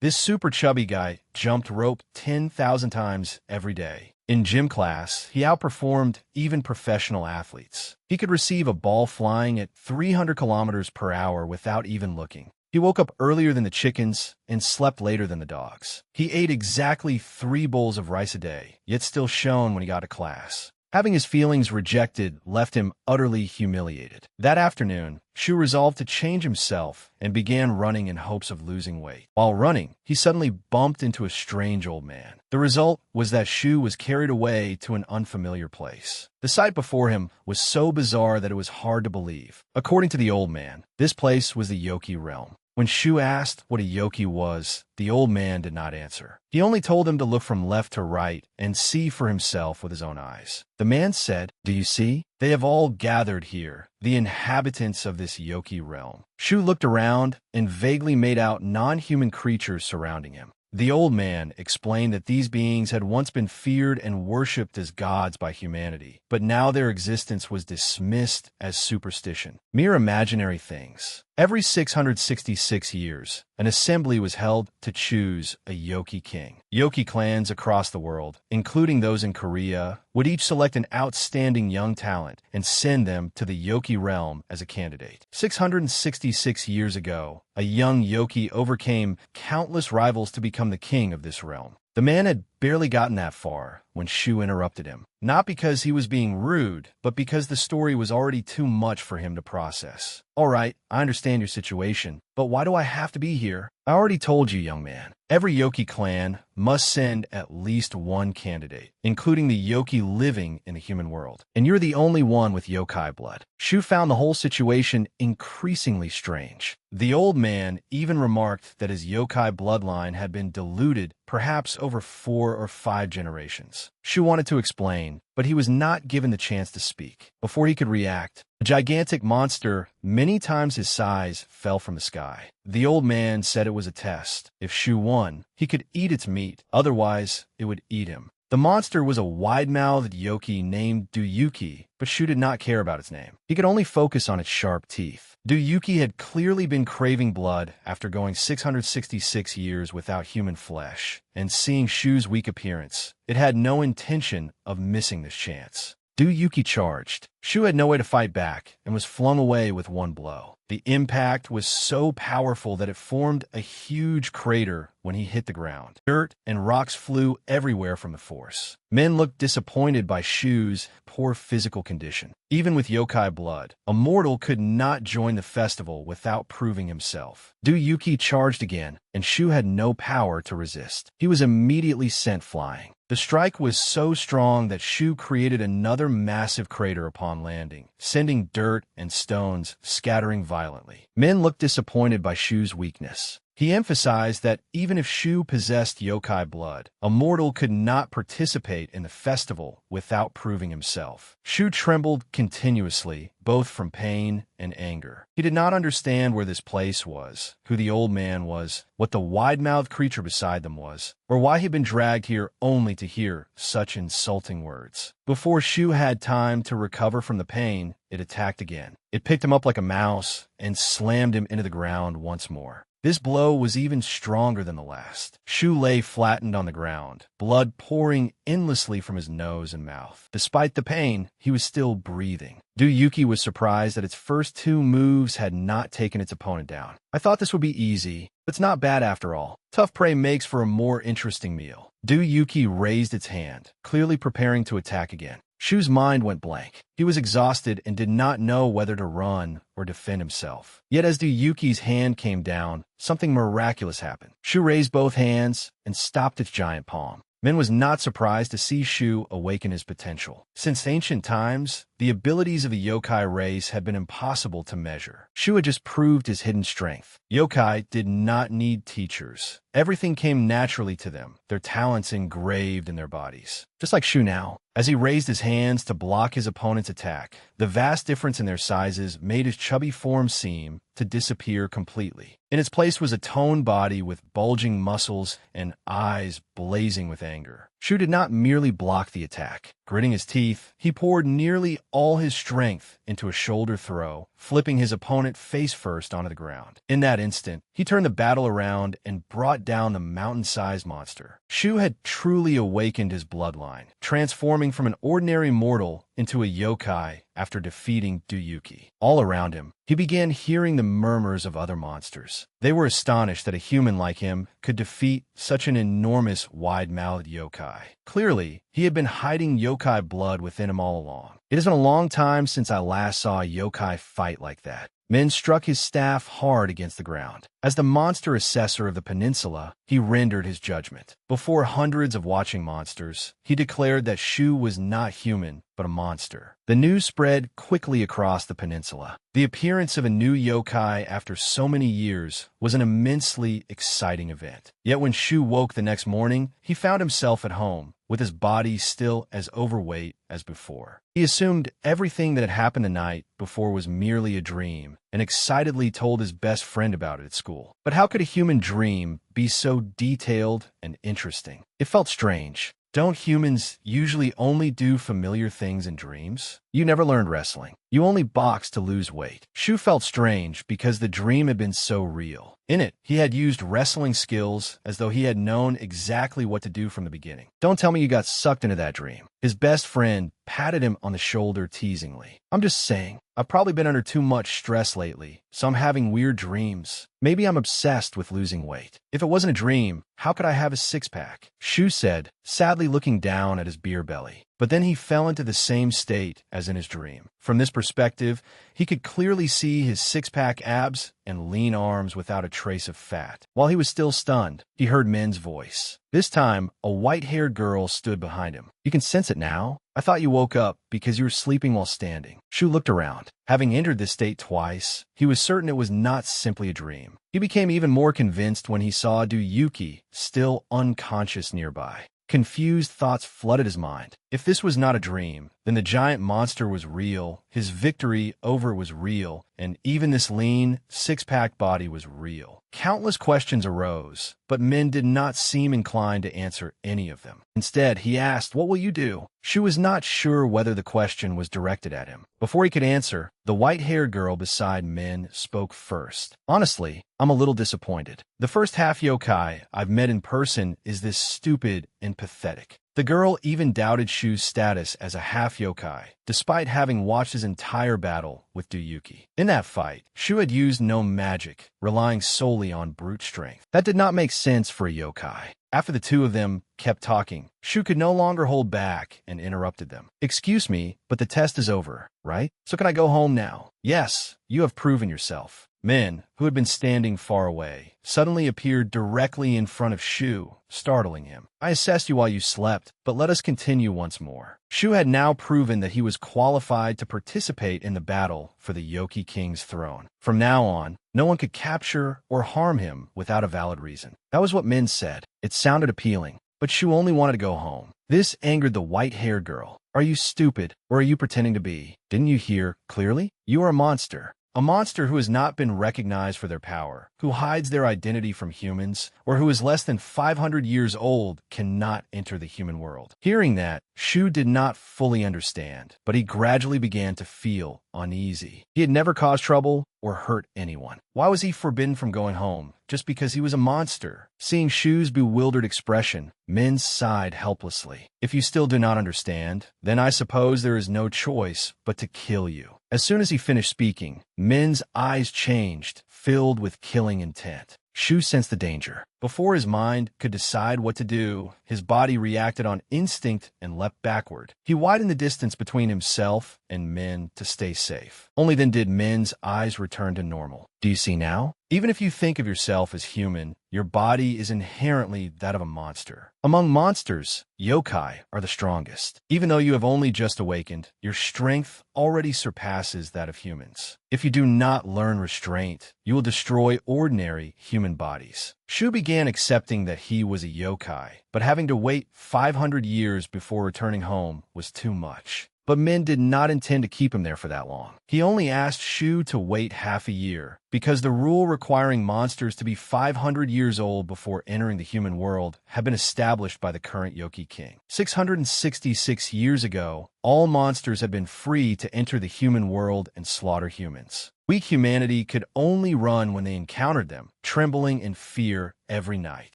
This super chubby guy jumped rope 10,000 times every day. In gym class, he outperformed even professional athletes. He could receive a ball flying at 300 kilometers per hour without even looking. He woke up earlier than the chickens and slept later than the dogs. He ate exactly 3 bowls of rice a day, yet still shone when he got to class. Having his feelings rejected left him utterly humiliated. That afternoon, Shu resolved to change himself and began running in hopes of losing weight. While running, he suddenly bumped into a strange old man. The result was that Shu was carried away to an unfamiliar place. The sight before him was so bizarre that it was hard to believe. According to the old man, this place was the Yoki realm. When Shu asked what a yoki was, the old man did not answer. He only told him to look from left to right and see for himself with his own eyes. The man said, "Do you see? They have all gathered here, the inhabitants of this yoki realm." Shu looked around and vaguely made out non-human creatures surrounding him. The old man explained that these beings had once been feared and worshipped as gods by humanity, but now their existence was dismissed as superstition, mere imaginary things. Every 666 years, an assembly was held to choose a Yoki king. Yoki clans across the world, including those in Korea, would each select an outstanding young talent and send them to the Yoki realm as a candidate. 666 years ago, a young Yoki overcame countless rivals to become the king of this realm. The man had barely gotten that far when Shu interrupted him, not because he was being rude, but because the story was already too much for him to process. "All right, I understand your situation, but why do I have to be here?" "I already told you, young man. Every Yoki clan must send at least one candidate, including the Yoki living in the human world. And you're the only one with yokai blood." Shu found the whole situation increasingly strange. The old man even remarked that his yokai bloodline had been diluted perhaps over 4 or 5 generations. Shu wanted to explain, but he was not given the chance to speak. Before he could react, a gigantic monster, many times his size, fell from the sky. The old man said it was a test. If Shu won, he could eat its meat, otherwise it would eat him. The monster was a wide-mouthed yoki named Duyuki, but Shu did not care about its name. He could only focus on its sharp teeth. Duyuki had clearly been craving blood after going 666 years without human flesh, and seeing Shu's weak appearance, it had no intention of missing this chance. Duyuki charged. Shu had no way to fight back and was flung away with one blow. The impact was so powerful that it formed a huge crater when he hit the ground. Dirt and rocks flew everywhere from the force. Men looked disappointed by Shu's poor physical condition. Even with yokai blood, a mortal could not join the festival without proving himself. Duyuki charged again, and Shu had no power to resist. He was immediately sent flying. The strike was so strong that Shu created another massive crater upon landing, sending dirt and stones scattering violently. Men looked disappointed by Shu's weakness. He emphasized that even if Shu possessed yokai blood, a mortal could not participate in the festival without proving himself. Shu trembled continuously, both from pain and anger. He did not understand where this place was, who the old man was, what the wide-mouthed creature beside them was, or why he'd been dragged here only to hear such insulting words. Before Shu had time to recover from the pain, it attacked again. It picked him up like a mouse and slammed him into the ground once more. This blow was even stronger than the last. Shu lay flattened on the ground, blood pouring endlessly from his nose and mouth. Despite the pain, he was still breathing. Duyuki was surprised that its first 2 moves had not taken its opponent down. "I thought this would be easy, but it's not bad after all. Tough prey makes for a more interesting meal." Duyuki raised its hand, clearly preparing to attack again. Shu's mind went blank. He was exhausted and did not know whether to run or defend himself. Yet as Duyuki's hand came down, something miraculous happened. Shu raised both hands and stopped its giant palm. Men was not surprised to see Shu awaken his potential. Since ancient times, the abilities of the yokai race had been impossible to measure. Shu had just proved his hidden strength. Yokai did not need teachers. Everything came naturally to them, their talents engraved in their bodies. Just like Shu now. As he raised his hands to block his opponent's attack, the vast difference in their sizes made his chubby form seem to disappear completely. In its place was a toned body with bulging muscles and eyes blazing with anger. Shu did not merely block the attack. Gritting his teeth, he poured nearly all his strength into a shoulder throw, flipping his opponent face first onto the ground. In that instant, he turned the battle around and brought down the mountain-sized monster. Shu had truly awakened his bloodline, transforming from an ordinary mortal into a yokai after defeating Duyuki. All around him, he began hearing the murmurs of other monsters. They were astonished that a human like him could defeat such an enormous, wide-mouthed yokai. Clearly, he had been hiding yokai blood within him all along. It has been a long time since I last saw a yokai fight like that. Min struck his staff hard against the ground. As the monster assessor of the peninsula, he rendered his judgment. Before hundreds of watching monsters, he declared that Shu was not human, but a monster. The news spread quickly across the peninsula. The appearance of a new yokai after so many years was an immensely exciting event. Yet when Shu woke the next morning, he found himself at home, with his body still as overweight as before. He assumed everything that had happened the night before was merely a dream, and excitedly told his best friend about it at school. But how could a human dream be so detailed and interesting? It felt strange. Don't humans usually only do familiar things in dreams? You never learned wrestling. You only boxed to lose weight. Shu felt strange because the dream had been so real. In it, he had used wrestling skills as though he had known exactly what to do from the beginning. Don't tell me you got sucked into that dream. His best friend patted him on the shoulder teasingly. I'm just saying, I've probably been under too much stress lately, so I'm having weird dreams. Maybe I'm obsessed with losing weight. If it wasn't a dream, how could I have a six-pack? Shu said, sadly looking down at his beer belly. But then he fell into the same state as in his dream. From this perspective, he could clearly see his six-pack abs and lean arms without a trace of fat. While he was still stunned, he heard Min's voice. This time, a white-haired girl stood behind him. You can sense it now? I thought you woke up because you were sleeping while standing. Shu looked around. Having entered this state twice, he was certain it was not simply a dream. He became even more convinced when he saw Duyuki still unconscious nearby. Confused thoughts flooded his mind. If this was not a dream, then the giant monster was real, his victory over was real, and even this lean, six-pack body was real. Countless questions arose, but Min did not seem inclined to answer any of them. Instead, he asked, "What will you do?" Shu was not sure whether the question was directed at him. Before he could answer, the white-haired girl beside Min spoke first. Honestly, I'm a little disappointed. The first half yokai I've met in person is this stupid and pathetic. The girl even doubted Shu's status as a half yokai, despite having watched his entire battle with Duyuki. In that fight, Shu had used no magic, relying solely on brute strength. That did not make sense for a yokai. After the two of them kept talking, Shu could no longer hold back and interrupted them. "Excuse me, but the test is over, right? So can I go home now?" "Yes, you have proven yourself." Min, who had been standing far away, suddenly appeared directly in front of Shu, startling him. "I assessed you while you slept, but let us continue once more." Shu had now proven that he was qualified to participate in the battle for the Yoki King's throne. From now on, no one could capture or harm him without a valid reason. That was what Min said. It sounded appealing, but Shu only wanted to go home. This angered the white-haired girl. "Are you stupid, or are you pretending to be? Didn't you hear clearly? You are a monster. A monster who has not been recognized for their power, who hides their identity from humans, or who is less than 500 years old cannot enter the human world." Hearing that, Shu did not fully understand, but he gradually began to feel uneasy. He had never caused trouble or hurt anyone. Why was he forbidden from going home just because he was a monster? Seeing Shu's bewildered expression, Min sighed helplessly. "If you still do not understand, then I suppose there is no choice but to kill you." As soon as he finished speaking, Min's eyes changed, filled with killing intent. Shu sensed the danger. Before his mind could decide what to do, his body reacted on instinct and leapt backward. He widened the distance between himself and Min to stay safe. Only then did Min's eyes return to normal. "Do you see now? Even if you think of yourself as human, your body is inherently that of a monster. Among monsters, yokai are the strongest. Even though you have only just awakened, your strength already surpasses that of humans. If you do not learn restraint, you will destroy ordinary human bodies." Shu began accepting that he was a yokai, but having to wait 500 years before returning home was too much. But Min did not intend to keep him there for that long. He only asked Shu to wait half a year, because the rule requiring monsters to be 500 years old before entering the human world had been established by the current Yoki king. 666 years ago, all monsters had been free to enter the human world and slaughter humans. Weak humanity could only run when they encountered them, trembling in fear every night.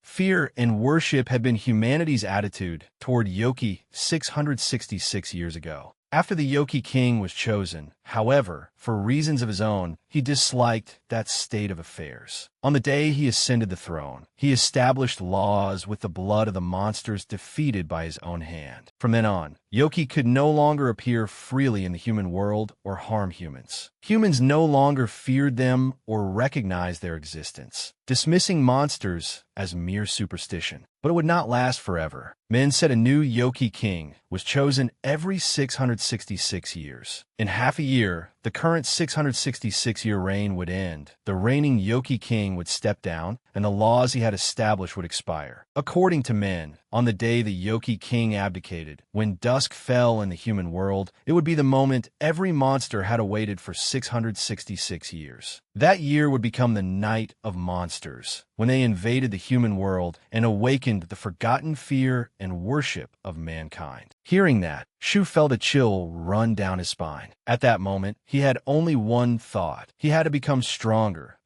Fear and worship had been humanity's attitude toward Yoki 666 years ago. After the Yoki king was chosen, however, for reasons of his own, he disliked that state of affairs. On the day he ascended the throne, he established laws with the blood of the monsters defeated by his own hand. From then on, Yoki could no longer appear freely in the human world or harm humans. Humans no longer feared them or recognized their existence, dismissing monsters as mere superstition. But it would not last forever. Men said a new Yoki king was chosen every 666 years. In half a year, the current 666-year reign would end. The reigning Yoki king would step down, and the laws he had established would expire. According to men, on the day the Yoki king abdicated, when dusk fell in the human world, it would be the moment every monster had awaited for 666 years. That year would become the Night of Monsters, when they invaded the human world and awakened the forgotten fear and worship of mankind. Hearing that, Shu felt a chill run down his spine. At that moment, he had only one thought. He had to become stronger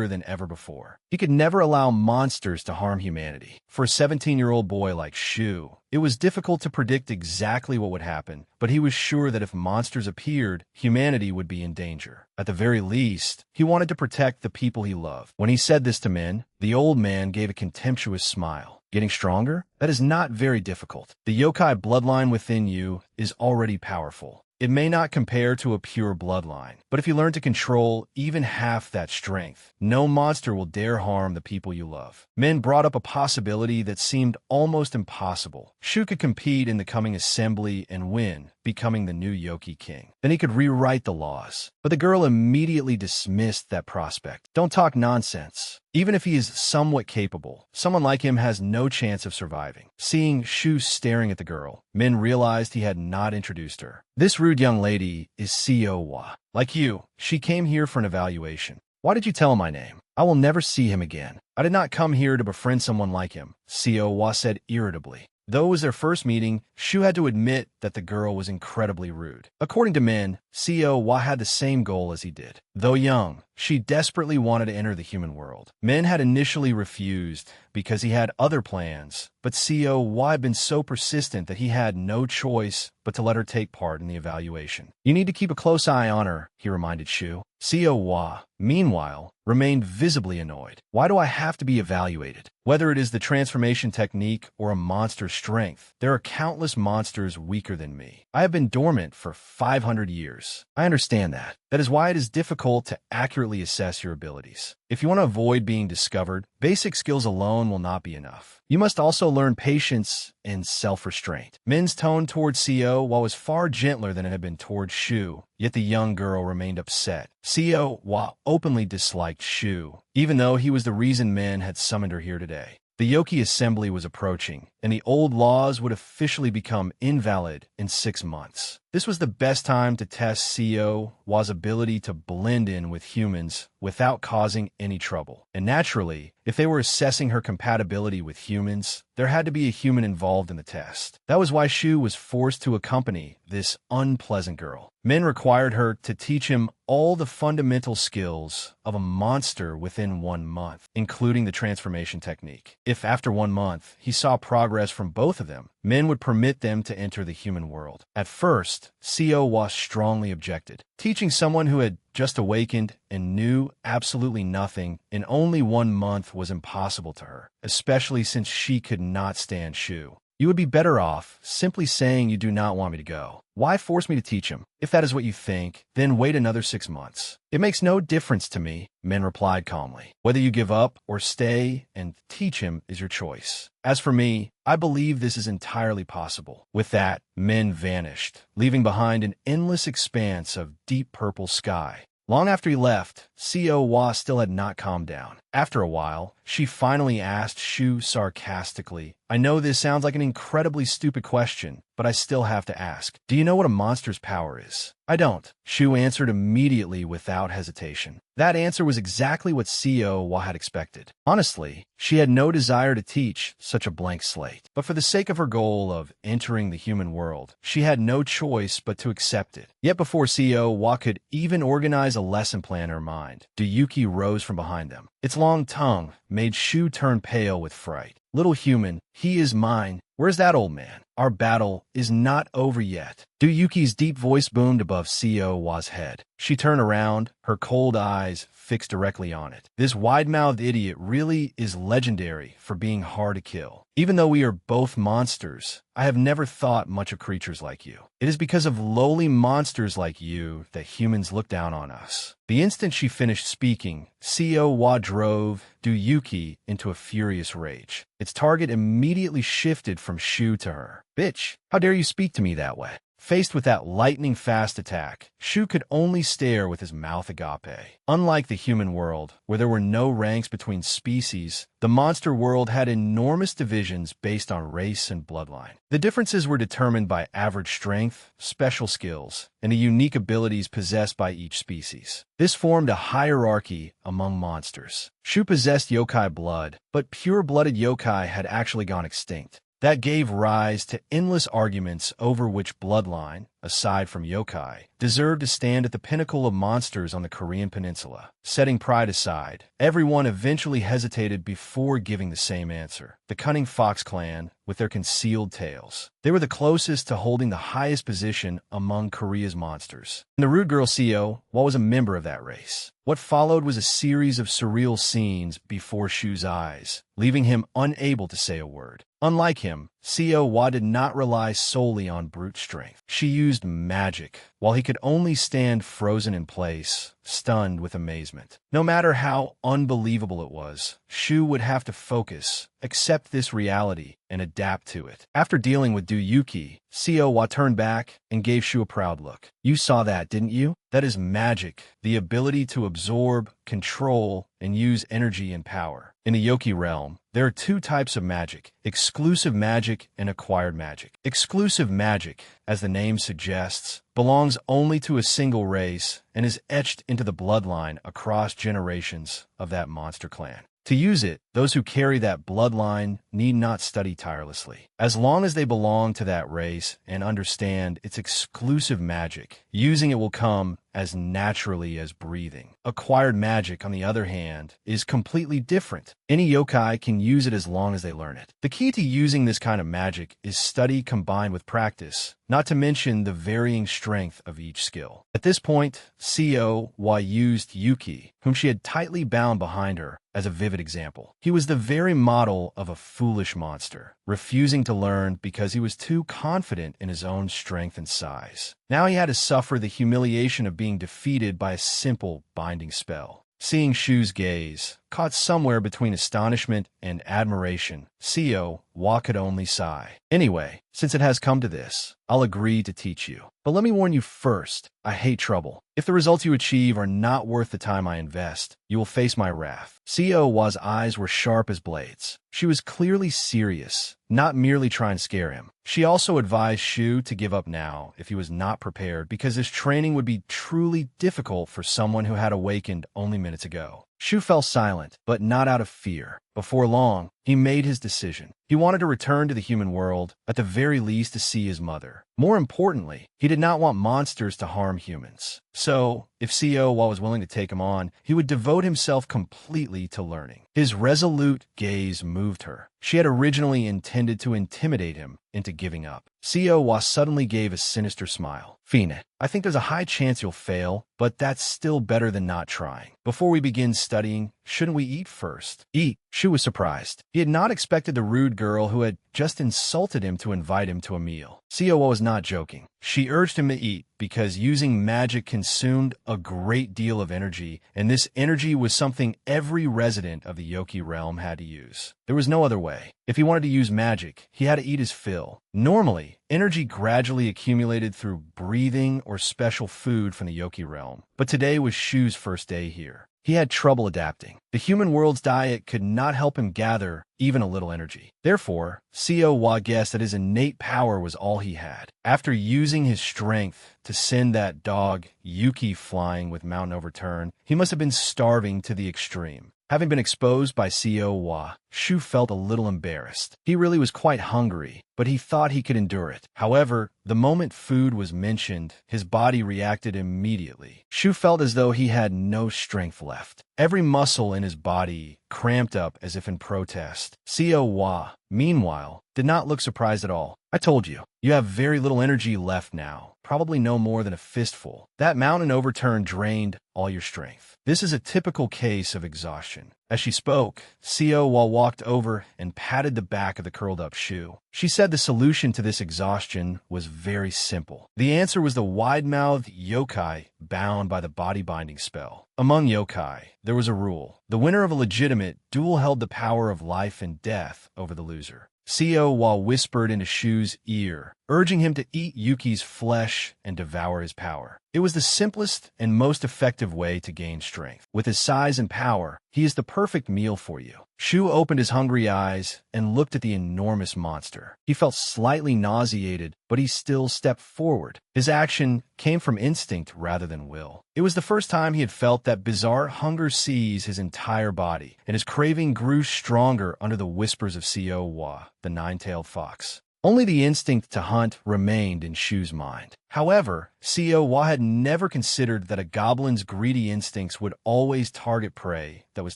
than ever before. He could never allow monsters to harm humanity. For a 17-year-old boy like Shu, it was difficult to predict exactly what would happen, but he was sure that if monsters appeared, humanity would be in danger. At the very least, he wanted to protect the people he loved. When he said this to men, the old man gave a contemptuous smile. Getting stronger? That is not very difficult. The yokai bloodline within you is already powerful. It may not compare to a pure bloodline, but if you learn to control even half that strength, no monster will dare harm the people you love. Men brought up a possibility that seemed almost impossible. Shu could compete in the coming assembly and win, becoming the new Yoki king. Then he could rewrite the laws. But the girl immediately dismissed that prospect. Don't talk nonsense. Even if he is somewhat capable, someone like him has no chance of surviving. Seeing Shu staring at the girl, Min realized he had not introduced her. This rude young lady is Seowa. Like you, she came here for an evaluation. Why did you tell him my name? I will never see him again. I did not come here to befriend someone like him, Seowa said irritably. Though it was their first meeting, Shu had to admit that the girl was incredibly rude. According to Min, Seowa had the same goal as he did. Though young, she desperately wanted to enter the human world. Min had initially refused because he had other plans, but Seowa had been so persistent that he had no choice but to let her take part in the evaluation. You need to keep a close eye on her, he reminded Shu. Seowa, meanwhile, remained visibly annoyed. Why do I have to be evaluated? Whether it is the transformation technique or a monster's strength, there are countless monsters weaker than me. I have been dormant for 500 years. I understand that. That is why it is difficult to accurately assess your abilities. If you want to avoid being discovered, basic skills alone will not be enough. You must also learn patience and self-restraint. Min's tone towards Seowa was far gentler than it had been towards Shu, yet the young girl remained upset. Seowa openly disliked Shu, even though he was the reason Min had summoned her here today. The Yoki assembly was approaching, and the old laws would officially become invalid in 6 months. This was the best time to test Seowa's ability to blend in with humans without causing any trouble. And naturally, if they were assessing her compatibility with humans, there had to be a human involved in the test. That was why Shu was forced to accompany this unpleasant girl. Min required her to teach him all the fundamental skills of a monster within 1 month, including the transformation technique. If after 1 month he saw progress from both of them, Min would permit them to enter the human world. At first, Seowa strongly objected. Teaching someone who had just awakened and knew absolutely nothing in only 1 month was impossible to her, especially since she could not stand Shu. You would be better off simply saying you do not want me to go. Why force me to teach him? If that is what you think, then wait another 6 months. It makes no difference to me, Min replied calmly. Whether you give up or stay and teach him is your choice. As for me, I believe this is entirely possible. With that, Min vanished, leaving behind an endless expanse of deep purple sky. Long after he left, Seowa still had not calmed down. After a while, She finally asked Shu sarcastically. I know this sounds like an incredibly stupid question, but I still have to ask. Do you know what a monster's power is? I don't. Shu answered immediately without hesitation. That answer was exactly what Co had expected. Honestly, she had no desire to teach such a blank slate. But for the sake of her goal of entering the human world, she had no choice but to accept it. Yet before Co could even organize a lesson plan in her mind, Duyuki rose from behind them. Its long tongue made Shu turn pale with fright. Little human, he is mine. Where's that old man? Our battle is not over yet. Duyuki's deep voice boomed above Co's head. She turned around, her cold eyes fixed directly on it. This wide-mouthed idiot really is legendary for being hard to kill. Even though we are both monsters, I have never thought much of creatures like you. It is because of lowly monsters like you that humans look down on us. The instant she finished speaking, Co drove Duyuki into a furious rage. Its target immediately shifted from Shu to her. Bitch, how dare you speak to me that way? Faced with that lightning-fast attack, Shu could only stare with his mouth agape. Unlike the human world, where there were no ranks between species, the monster world had enormous divisions based on race and bloodline. The differences were determined by average strength, special skills, and the unique abilities possessed by each species. This formed a hierarchy among monsters. Shu possessed yokai blood, but pure-blooded yokai had actually gone extinct. That gave rise to endless arguments over which bloodline, aside from yokai, deserved to stand at the pinnacle of monsters on the Korean peninsula. Setting pride aside, everyone eventually hesitated before giving the same answer. The Cunning Fox clan, with their concealed tails. They were the closest to holding the highest position among Korea's monsters. And the rude girl Co was a member of that race. What followed was a series of surreal scenes before Shu's eyes, leaving him unable to say a word. Unlike him, Co did not rely solely on brute strength. She used magic, while he could only stand frozen in place, stunned with amazement. No matter how unbelievable it was, Shu would have to focus, accept this reality, and adapt to it. After dealing with Duyuki, Co turned back and gave Shu a proud look. You saw that, didn't you? That is magic, the ability to absorb, control, and use energy and power. In the Yoki realm, there are two types of magic: exclusive magic and acquired magic. Exclusive magic, as the name suggests, belongs only to a single race and is etched into the bloodline across generations of that monster clan. To use it, those who carry that bloodline need not study tirelessly. As long as they belong to that race and understand its exclusive magic, using it will come as naturally as breathing. Acquired magic, on the other hand, is completely different. Any yokai can use it as long as they learn it. The key to using this kind of magic is study combined with practice, not to mention the varying strength of each skill. At this point, Co used Yuki, whom she had tightly bound behind her, as a vivid example. He was the very model of a foolish monster, refusing to learn because he was too confident in his own strength and size. Now he had to suffer the humiliation of being defeated by a simple binding spell. Seeing Shu's gaze, caught somewhere between astonishment and admiration, Co could only sigh. Anyway, since it has come to this, I'll agree to teach you. But let me warn you first, I hate trouble. If the results you achieve are not worth the time I invest, you will face my wrath. Co's eyes were sharp as blades. She was clearly serious, not merely trying to scare him. She also advised Shu to give up now if he was not prepared, because his training would be truly difficult for someone who had awakened only minutes ago. Shu fell silent, but not out of fear. Before long, he made his decision. He wanted to return to the human world, at the very least to see his mother. More importantly, he did not want monsters to harm humans. So, if Co was willing to take him on, he would devote himself completely to learning. His resolute gaze moved her. She had originally intended to intimidate him into giving up. Co suddenly gave a sinister smile. Fine, I think there's a high chance you'll fail, but that's still better than not trying. Before we begin studying, shouldn't we eat first? Eat? Shu was surprised. He had not expected the rude girl who had just insulted him to invite him to a meal. Co was not joking. She urged him to eat because using magic consumed a great deal of energy, and this energy was something every resident of the Yoki realm had to use. There was no other way. If he wanted to use magic, he had to eat his fill. Normally, energy gradually accumulated through breathing or special food from the Yoki realm, but today was Shu's first day here. he had trouble adapting. The human world's diet could not help him gather even a little energy. Therefore, Wa guessed that his innate power was all he had. After using his strength to send that dog, Yuki, flying with Mountain Overturn, he must have been starving to the extreme. Having been exposed by Wa, Shu felt a little embarrassed. He really was quite hungry, but he thought he could endure it. However, the moment food was mentioned, his body reacted immediately. Shu felt as though he had no strength left. Every muscle in his body cramped up as if in protest. Wa, meanwhile, did not look surprised at all. I told you, you have very little energy left now, probably no more than a fistful. That Mountain Overturn drained all your strength. This is a typical case of exhaustion. As she spoke, Wa walked over and patted the back of the curled-up Shu. She said the solution to this exhaustion was very simple. The answer was the wide-mouthed yokai bound by the body-binding spell. Among yokai, there was a rule. The winner of a legitimate duel held the power of life and death over the loser. Wa whispered into Shu's ear, urging him to eat Yuki's flesh and devour his power. It was the simplest and most effective way to gain strength. With his size and power, he is the perfect meal for you. Shu opened his hungry eyes and looked at the enormous monster. He felt slightly nauseated, but he still stepped forward. His action came from instinct rather than will. It was the first time he had felt that bizarre hunger seize his entire body, and his craving grew stronger under the whispers of Wa, the nine-tailed fox. Only the instinct to hunt remained in Shu's mind. However, Wa had never considered that a goblin's greedy instincts would always target prey that was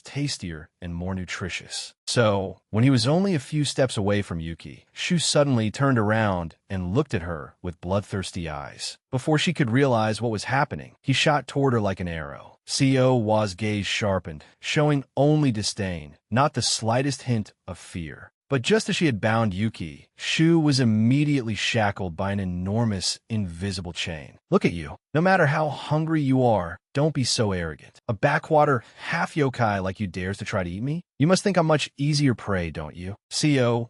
tastier and more nutritious. So, when he was only a few steps away from Yuki, Shu suddenly turned around and looked at her with bloodthirsty eyes. Before she could realize what was happening, he shot toward her like an arrow. Wa's gaze sharpened, showing only disdain, not the slightest hint of fear. But just as she had bound Yuki, Shu was immediately shackled by an enormous, invisible chain. Look at you. No matter how hungry you are, don't be so arrogant. A backwater half-yokai like you dares to try to eat me? You must think I'm much easier prey, don't you?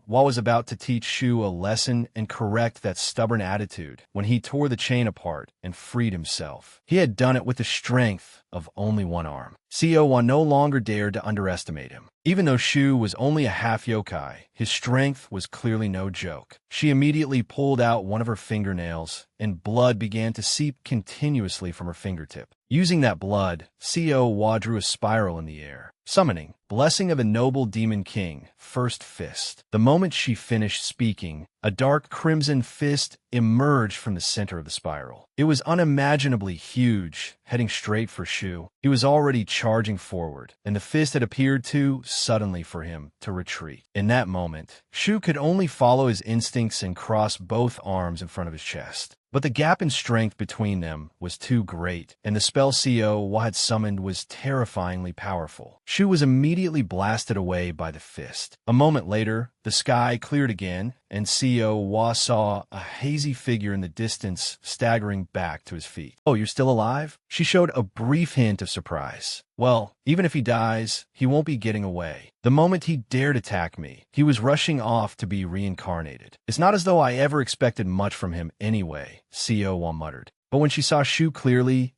Wa was about to teach Shu a lesson and correct that stubborn attitude when he tore the chain apart and freed himself. He had done it with the strength of only one arm. Wa no longer dared to underestimate him. Even though Shu was only a half-yokai, his strength was clearly no joke. She immediately pulled out one of her fingernails, and blood began to seep continuously from her fingertip. Using that blood, Wa drew a spiral in the air, summoning Blessing of a Noble Demon King, First Fist. The moment she finished speaking, a dark crimson fist emerged from the center of the spiral. It was unimaginably huge, heading straight for Shu. He was already charging forward, and the fist had appeared too suddenly for him to retreat. In that moment, Shu could only follow his instincts and cross both arms in front of his chest. But the gap in strength between them was too great, and the spell Wa had summoned was terrifyingly powerful. Shu was immediately blasted away by the fist. A moment later, the sky cleared again, and Wa saw a hazy figure in the distance staggering back to his feet. "Oh, you're still alive?" She showed a brief hint of surprise. "Well, even if he dies, he won't be getting away. The moment he dared attack me, he was rushing off to be reincarnated. It's not as though I ever expected much from him anyway," Wa muttered. But when she saw Shu clearly,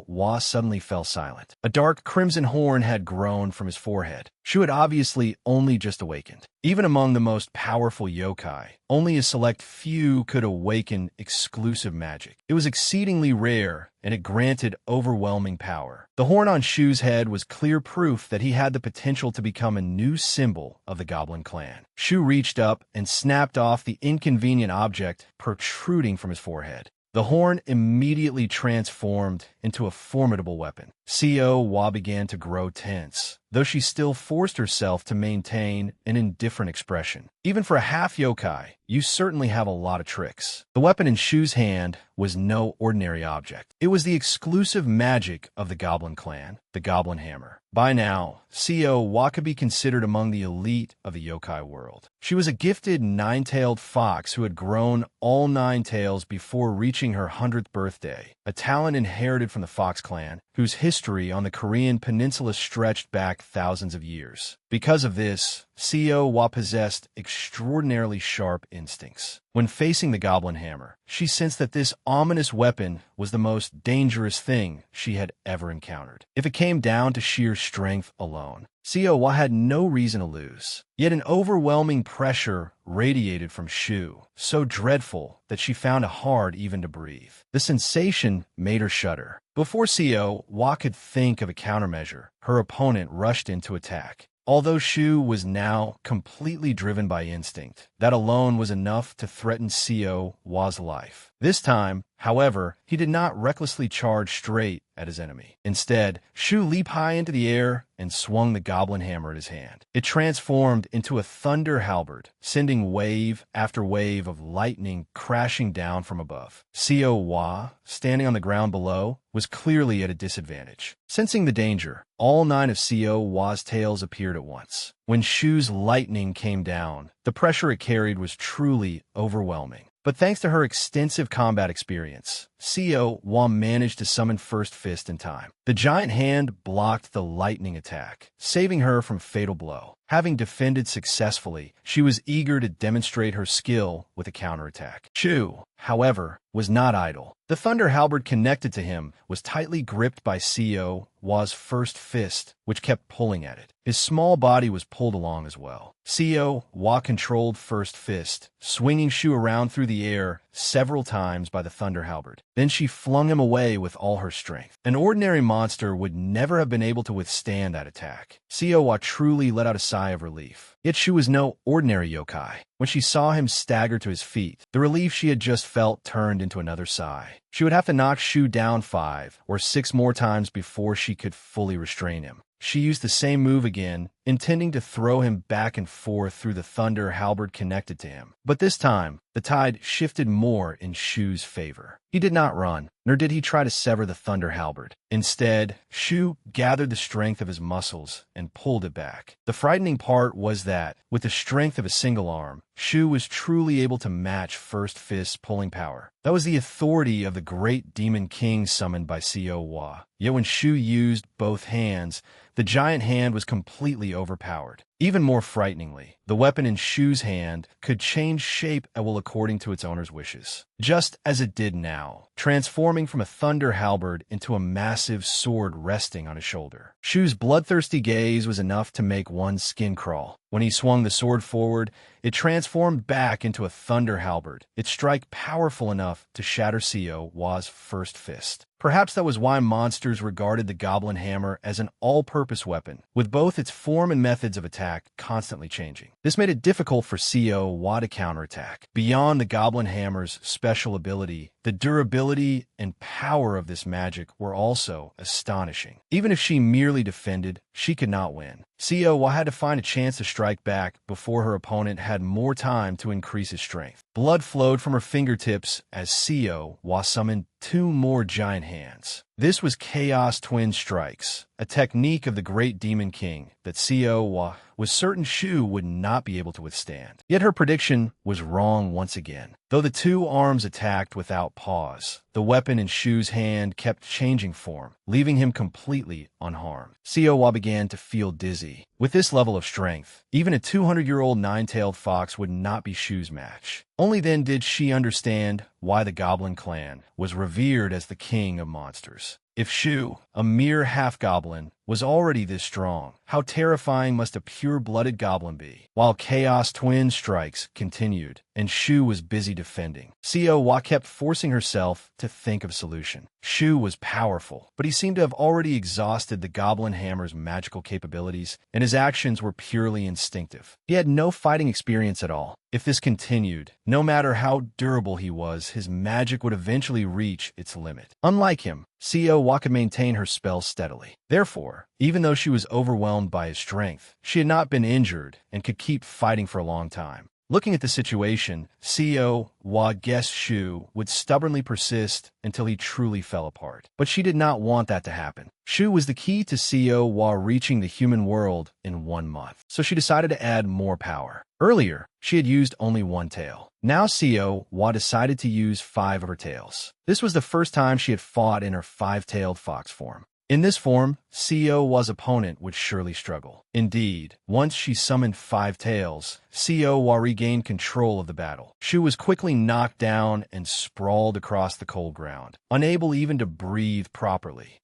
Wa suddenly fell silent. A dark crimson horn had grown from his forehead. Shu had obviously only just awakened. Even among the most powerful yokai, only a select few could awaken exclusive magic. It was exceedingly rare, and it granted overwhelming power. The horn on Shu's head was clear proof that he had the potential to become a new symbol of the Goblin clan. Shu reached up and snapped off the inconvenient object protruding from his forehead. The horn immediately transformed into a formidable weapon. Wa began to grow tense, though she still forced herself to maintain an indifferent expression. Even for a half-yokai, you certainly have a lot of tricks. The weapon in Shu's hand was no ordinary object. It was the exclusive magic of the Goblin clan, the Goblin Hammer. By now, Wa could be considered among the elite of the yokai world. She was a gifted nine-tailed fox who had grown all 9 tails before reaching her 100th birthday, a talent inherited from the Fox clan whose history on the Korean peninsula stretched back thousands of years. Because of this, Seo-wa possessed extraordinarily sharp instincts. When facing the goblin hammer, she sensed that this ominous weapon was the most dangerous thing she had ever encountered. If it came down to sheer strength alone, Seo-wa had no reason to lose. Yet an overwhelming pressure radiated from Shu, so dreadful that she found it hard even to breathe. The sensation made her shudder. Before Seo-wa could think of a countermeasure, her opponent rushed in to attack. Although Shu was now completely driven by instinct, that alone was enough to threaten Seo-wa's life. This time, however, he did not recklessly charge straight at his enemy. Instead, Shu leaped high into the air and swung the goblin hammer in his hand. It transformed into a thunder halberd, sending wave after wave of lightning crashing down from above. Seo-wa, standing on the ground below, was clearly at a disadvantage. Sensing the danger, all 9 of Seo-wa's tails appeared at once. When Shu's lightning came down, the pressure it carried was truly overwhelming. But thanks to her extensive combat experience, Seo-wa managed to summon First Fist in time. The giant hand blocked the lightning attack, saving her from fatal blow. Having defended successfully, she was eager to demonstrate her skill with a counterattack. Shu, however, was not idle. The thunder halberd connected to him was tightly gripped by Seo-wa's First Fist, which kept pulling at it. His small body was pulled along as well. Seo-wa controlled First Fist, swinging Shu around through the air several times by the thunder halberd. Then she flung him away with all her strength. An ordinary monster would never have been able to withstand that attack. Seo-wa truly let out a sigh of relief. Yet Shu was no ordinary yokai. When she saw him stagger to his feet, the relief she had just felt turned into another sigh. She would have to knock Shu down 5 or 6 more times before she could fully restrain him. She used the same move again, intending to throw him back and forth through the thunder halberd connected to him. But this time, the tide shifted more in Shu's favor. He did not run, nor did he try to sever the thunder halberd. Instead, Shu gathered the strength of his muscles and pulled it back. The frightening part was that, with the strength of a single arm, Shu was truly able to match First Fist's pulling power. That was the authority of the great demon king summoned by Seo-wa. Yet when Shu used both hands, the giant hand was completely overpowered. Even more frighteningly, the weapon in Shu's hand could change shape at will according to its owner's wishes, just as it did now, transforming from a thunder halberd into a massive sword resting on his shoulder. Shu's bloodthirsty gaze was enough to make one's skin crawl. When he swung the sword forward, it transformed back into a thunder halberd, its strike powerful enough to shatter Seo-wa's First Fist. Perhaps that was why monsters regarded the goblin hammer as an all-purpose weapon, with both its form and methods of attack constantly changing. This made it difficult for Seo-wa to counterattack. Beyond the goblin hammer's special ability, the durability and power of this magic were also astonishing. Even if she merely defended, she could not win. Seo-wa had to find a chance to strike back before her opponent had more time to increase his strength. Blood flowed from her fingertips as Seo-wa summoned 2 more giant hands. This was Chaos Twin Strikes, a technique of the great demon king that Seo-wa was certain Shu would not be able to withstand. Yet her prediction was wrong once again. Though the 2 arms attacked without pause, the weapon in Shu's hand kept changing form, leaving him completely unharmed. Seo-wa began to feel dizzy. With this level of strength, even a 200-year-old 9-tailed fox would not be Shu's match. Only then did she understand why the Goblin clan was revered as the king of monsters. If Shu, a mere half-goblin, was already this strong, how terrifying must a pure-blooded goblin be? While Chaos Twin Strikes continued, and Shu was busy defending, Seo-wa kept forcing herself to think of a solution. Shu was powerful, but he seemed to have already exhausted the goblin hammer's magical capabilities, and his actions were purely instinctive. He had no fighting experience at all. If this continued, no matter how durable he was, his magic would eventually reach its limit. Unlike him, Seo-wa could maintain her spells steadily. Therefore, even though she was overwhelmed by his strength, she had not been injured and could keep fighting for a long time. Looking at the situation, Seo-wa guessed Shu would stubbornly persist until he truly fell apart. But she did not want that to happen. Shu was the key to Seo-wa reaching the human world in 1 month, so she decided to add more power. Earlier, she had used only 1 tail. Now Seo-wa decided to use 5 of her tails. This was the first time she had fought in her 5-tailed fox form. In this form, Seowa's opponent would surely struggle. Indeed, once she summoned 5 tails, Seowa regained control of the battle. Shu was quickly knocked down and sprawled across the cold ground, unable even to breathe properly.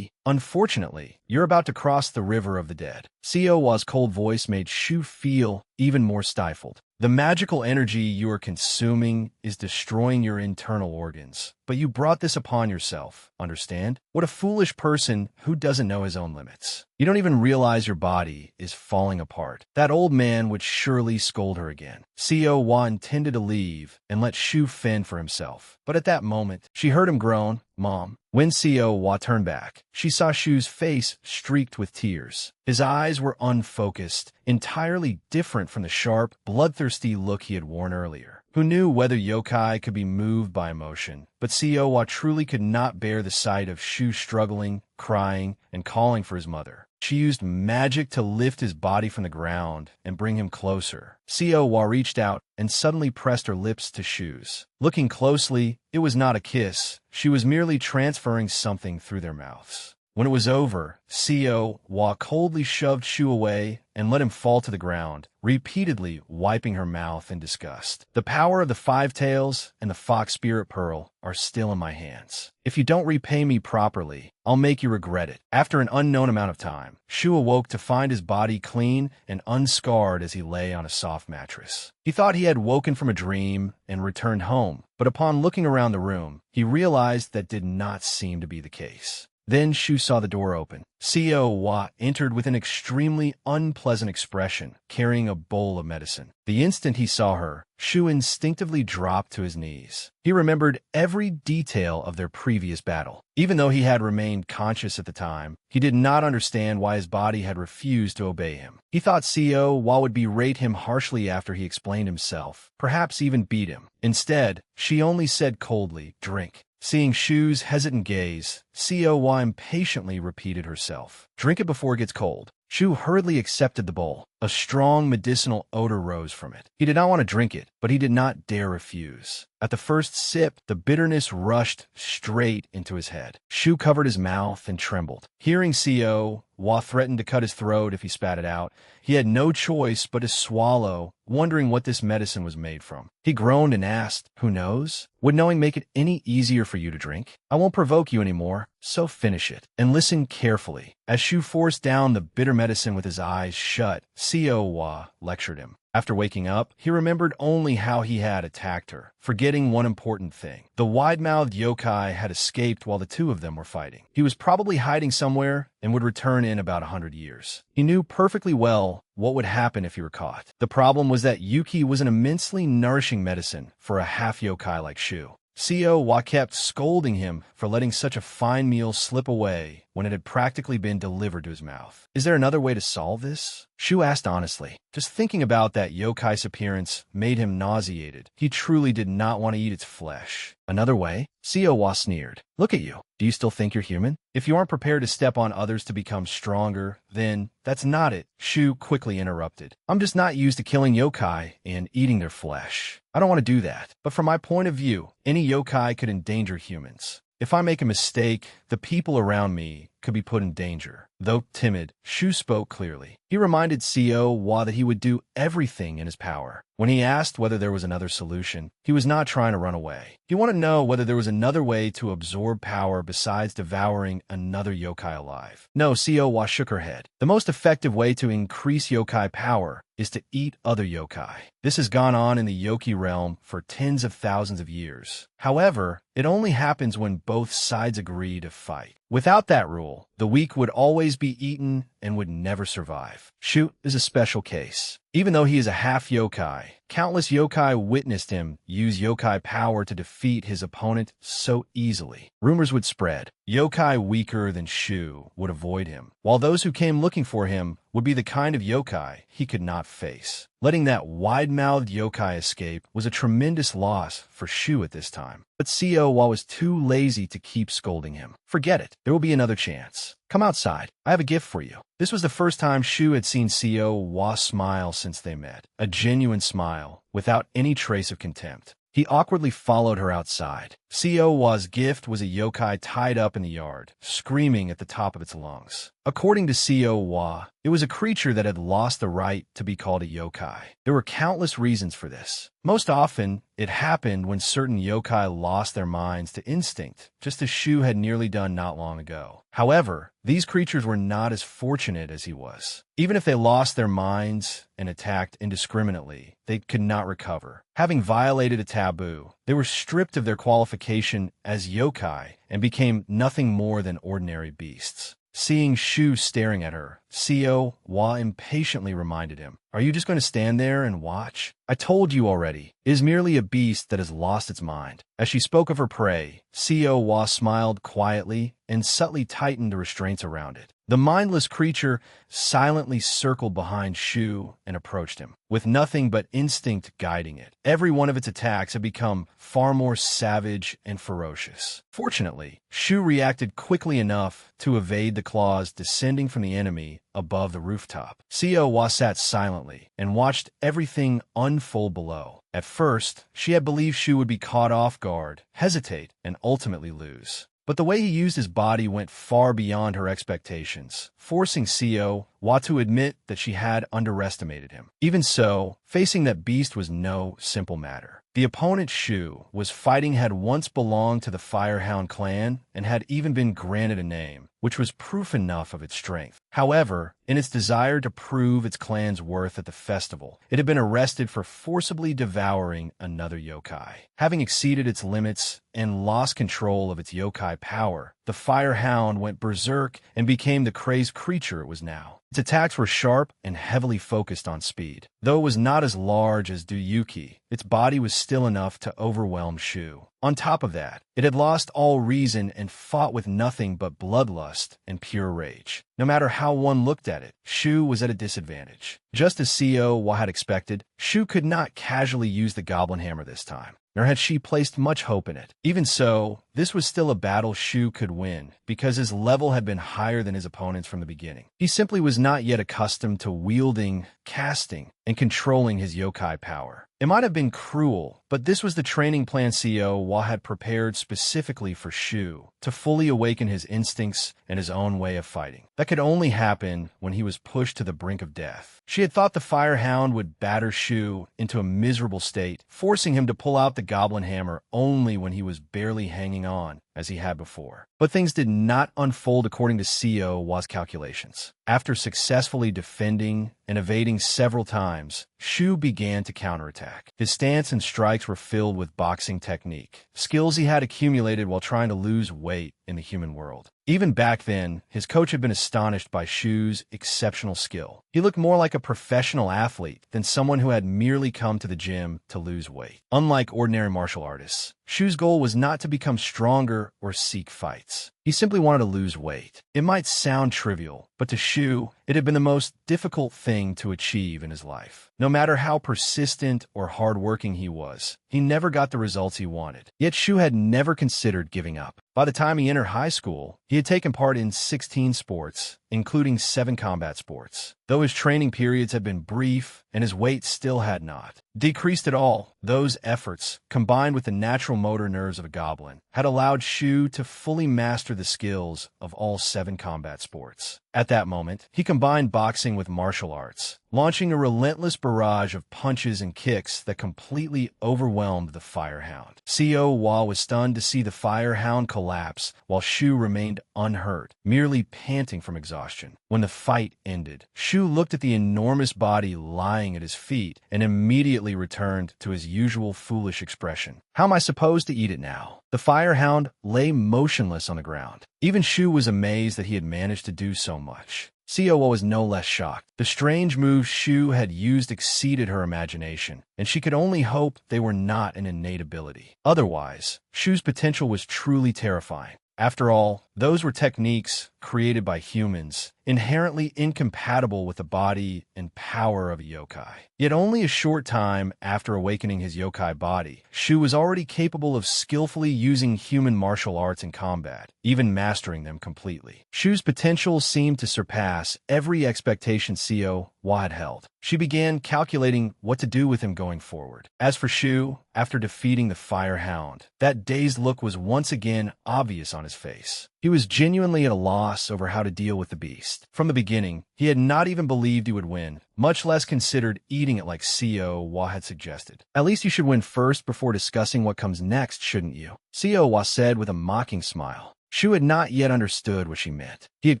Unfortunately, you're about to cross the river of the dead. Seowa's cold voice made Shu feel even more stifled. The magical energy you are consuming is destroying your internal organs, but you brought this upon yourself, understand? What a foolish person who doesn't know his own limits. You don't even realize your body is falling apart. That old man would surely scold her again. Seowa intended to leave and let Shu fend for himself, but at that moment, she heard him groan, "Mom." When Seowa turned back, she saw Shu's face streaked with tears. His eyes were unfocused, entirely different from the sharp, bloodthirsty look he had worn earlier. Who knew whether yokai could be moved by emotion? But Seowa truly could not bear the sight of Shu struggling, crying, and calling for his mother. She used magic to lift his body from the ground and bring him closer. Seowa reached out and suddenly pressed her lips to Shu's. Looking closely, it was not a kiss. She was merely transferring something through their mouths. When it was over, Seowa coldly shoved Shu away and let him fall to the ground, repeatedly wiping her mouth in disgust. The power of the 5 tails and the fox spirit pearl are still in my hands. If you don't repay me properly, I'll make you regret it. After an unknown amount of time, Shu awoke to find his body clean and unscarred as he lay on a soft mattress. He thought he had woken from a dream and returned home, but upon looking around the room, he realized that did not seem to be the case. Then Shu saw the door open. Seowa entered with an extremely unpleasant expression, carrying a bowl of medicine. The instant he saw her, Shu instinctively dropped to his knees. He remembered every detail of their previous battle. Even though he had remained conscious at the time, he did not understand why his body had refused to obey him. He thought Seowa would berate him harshly after he explained himself, perhaps even beat him. Instead, she only said coldly, "Drink." Seeing Shu's hesitant gaze, Seowa impatiently repeated herself, "Drink it before it gets cold." Shu hurriedly accepted the bowl. A strong medicinal odor rose from it. He did not want to drink it, but he did not dare refuse. At the first sip, the bitterness rushed straight into his head. Shu covered his mouth and trembled. Hearing Seowa threatened to cut his throat if he spat it out, he had no choice but to swallow, wondering what this medicine was made from. He groaned and asked, "Who knows? Would knowing make it any easier for you to drink? I won't provoke you anymore, so finish it." And listen carefully. As Shu forced down the bitter medicine with his eyes shut, Seowa lectured him. After waking up, he remembered only how he had attacked her, forgetting one important thing. The wide-mouthed yokai had escaped while the two of them were fighting. He was probably hiding somewhere and would return in about 100 years. He knew perfectly well what would happen if he were caught. The problem was that Yuki was an immensely nourishing medicine for a half-yokai like Shu. Seowa kept scolding him for letting such a fine meal slip away when it had practically been delivered to his mouth. Is there another way to solve this? Shu asked honestly. Just thinking about that yokai's appearance made him nauseated. He truly did not want to eat its flesh. Another way? Seowa sneered. Look at you. Do you still think you're human? If you aren't prepared to step on others to become stronger, then that's not it. Shu quickly interrupted. I'm just not used to killing yokai and eating their flesh. I don't want to do that. But from my point of view, any yokai could endanger humans. If I make a mistake, the people around me could be put in danger. Though timid, Shu spoke clearly. He reminded Seowa that he would do everything in his power. When he asked whether there was another solution, he was not trying to run away. He wanted to know whether there was another way to absorb power besides devouring another yokai alive. No, Seowa shook her head. The most effective way to increase yokai power is to eat other yokai. This has gone on in the Yoki realm for tens of thousands of years. However, it only happens when both sides agree to fight. Without that rule, the weak would always be eaten and would never survive. Shu is a special case. Even though he is a half yokai, countless yokai witnessed him use yokai power to defeat his opponent so easily. Rumors would spread. Yokai weaker than Shu would avoid him, while those who came looking for him would be the kind of yokai he could not face. Letting that wide-mouthed yokai escape was a tremendous loss for Shu at this time. But Seowa was too lazy to keep scolding him. Forget it. There will be another chance. Come outside. I have a gift for you. This was the first time Shu had seen Seowa smile since they met. A genuine smile, without any trace of contempt. He awkwardly followed her outside. Seowa's gift was a yokai tied up in the yard, screaming at the top of its lungs. According to Seowa, it was a creature that had lost the right to be called a yokai. There were countless reasons for this. Most often, it happened when certain yokai lost their minds to instinct, just as Shu had nearly done not long ago. However, these creatures were not as fortunate as he was. Even if they lost their minds and attacked indiscriminately, they could not recover. Having violated a taboo, they were stripped of their qualification as yokai and became nothing more than ordinary beasts. Seeing Shu staring at her, Seowa impatiently reminded him, "Are you just going to stand there and watch? I told you already. It is merely a beast that has lost its mind." As she spoke of her prey, Seowa smiled quietly and subtly tightened the restraints around it. The mindless creature silently circled behind Shu and approached him, with nothing but instinct guiding it. Every one of its attacks had become far more savage and ferocious. Fortunately, Shu reacted quickly enough to evade the claws descending from the enemy above the rooftop. Seowa sat silently and watched everything unfold below. At first, she had believed Shu would be caught off guard, hesitate, and ultimately lose. But the way he used his body went far beyond her expectations, forcing Seowa to admit that she had underestimated him. Even so, facing that beast was no simple matter. The opponent Shu was fighting had once belonged to the Firehound clan and had even been granted a name, which was proof enough of its strength. However, in its desire to prove its clan's worth at the festival, it had been arrested for forcibly devouring another yokai. Having exceeded its limits and lost control of its yokai power, the Firehound went berserk and became the crazed creature it was now. Its attacks were sharp and heavily focused on speed. Though it was not as large as Duyuki, its body was still enough to overwhelm Shu. On top of that, it had lost all reason and fought with nothing but bloodlust and pure rage. No matter how one looked at it, Shu was at a disadvantage. Just as Seowa had expected, Shu could not casually use the Goblin Hammer this time, nor had she placed much hope in it. Even so, this was still a battle Shu could win, because his level had been higher than his opponent's from the beginning. He simply was not yet accustomed to wielding, casting, and controlling his yokai power. It might have been cruel, but this was the training plan Seowa had prepared specifically for Shu, to fully awaken his instincts and his own way of fighting. That could only happen when he was pushed to the brink of death. She had thought the Firehound would batter Shu into a miserable state, forcing him to pull out the Goblin Hammer only when he was barely hanging on, as he had before. But things did not unfold according to Seowa's calculations. After successfully defending and evading several times, Shu began to counterattack. His stance and strikes were filled with boxing technique, skills he had accumulated while trying to lose weight in the human world. Even back then, his coach had been astonished by Shu's exceptional skill. He looked more like a professional athlete than someone who had merely come to the gym to lose weight. Unlike ordinary martial artists, Shu's goal was not to become stronger or seek fights. He simply wanted to lose weight. It might sound trivial, but to Shu, it had been the most difficult thing to achieve in his life. No matter how persistent or hardworking he was, he never got the results he wanted. Yet Shu had never considered giving up. By the time he entered high school, he had taken part in 16 sports, including 7 combat sports. Though his training periods had been brief and his weight still had not decreased at all, those efforts, combined with the natural motor nerves of a goblin, had allowed Shu to fully master the skills of all 7 combat sports. At that moment, he combined boxing with martial arts, launching a relentless barrage of punches and kicks that completely overwhelmed the Firehound. Seowa was stunned to see the Firehound collapse while Shu remained unhurt, merely panting from exhaustion. When the fight ended, Shu looked at the enormous body lying at his feet and immediately returned to his usual foolish expression. "How am I supposed to eat it now?" The Firehound lay motionless on the ground. Even Shu was amazed that he had managed to do so much. Seowa was no less shocked. The strange moves Shu had used exceeded her imagination, and she could only hope they were not an innate ability. Otherwise, Shu's potential was truly terrifying. After all, those were techniques created by humans, inherently incompatible with the body and power of a yokai. Yet only a short time after awakening his yokai body, Shu was already capable of skillfully using human martial arts in combat, even mastering them completely. Shu's potential seemed to surpass every expectation Seo had held. She began calculating what to do with him going forward. As for Shu, after defeating the Fire Hound, that dazed look was once again obvious on his face. He was genuinely at a loss over how to deal with the beast. From the beginning, he had not even believed he would win, much less considered eating it like Seo had suggested. At least you should win first before discussing what comes next, shouldn't you? Seo said with a mocking smile. Shu had not yet understood what she meant. He had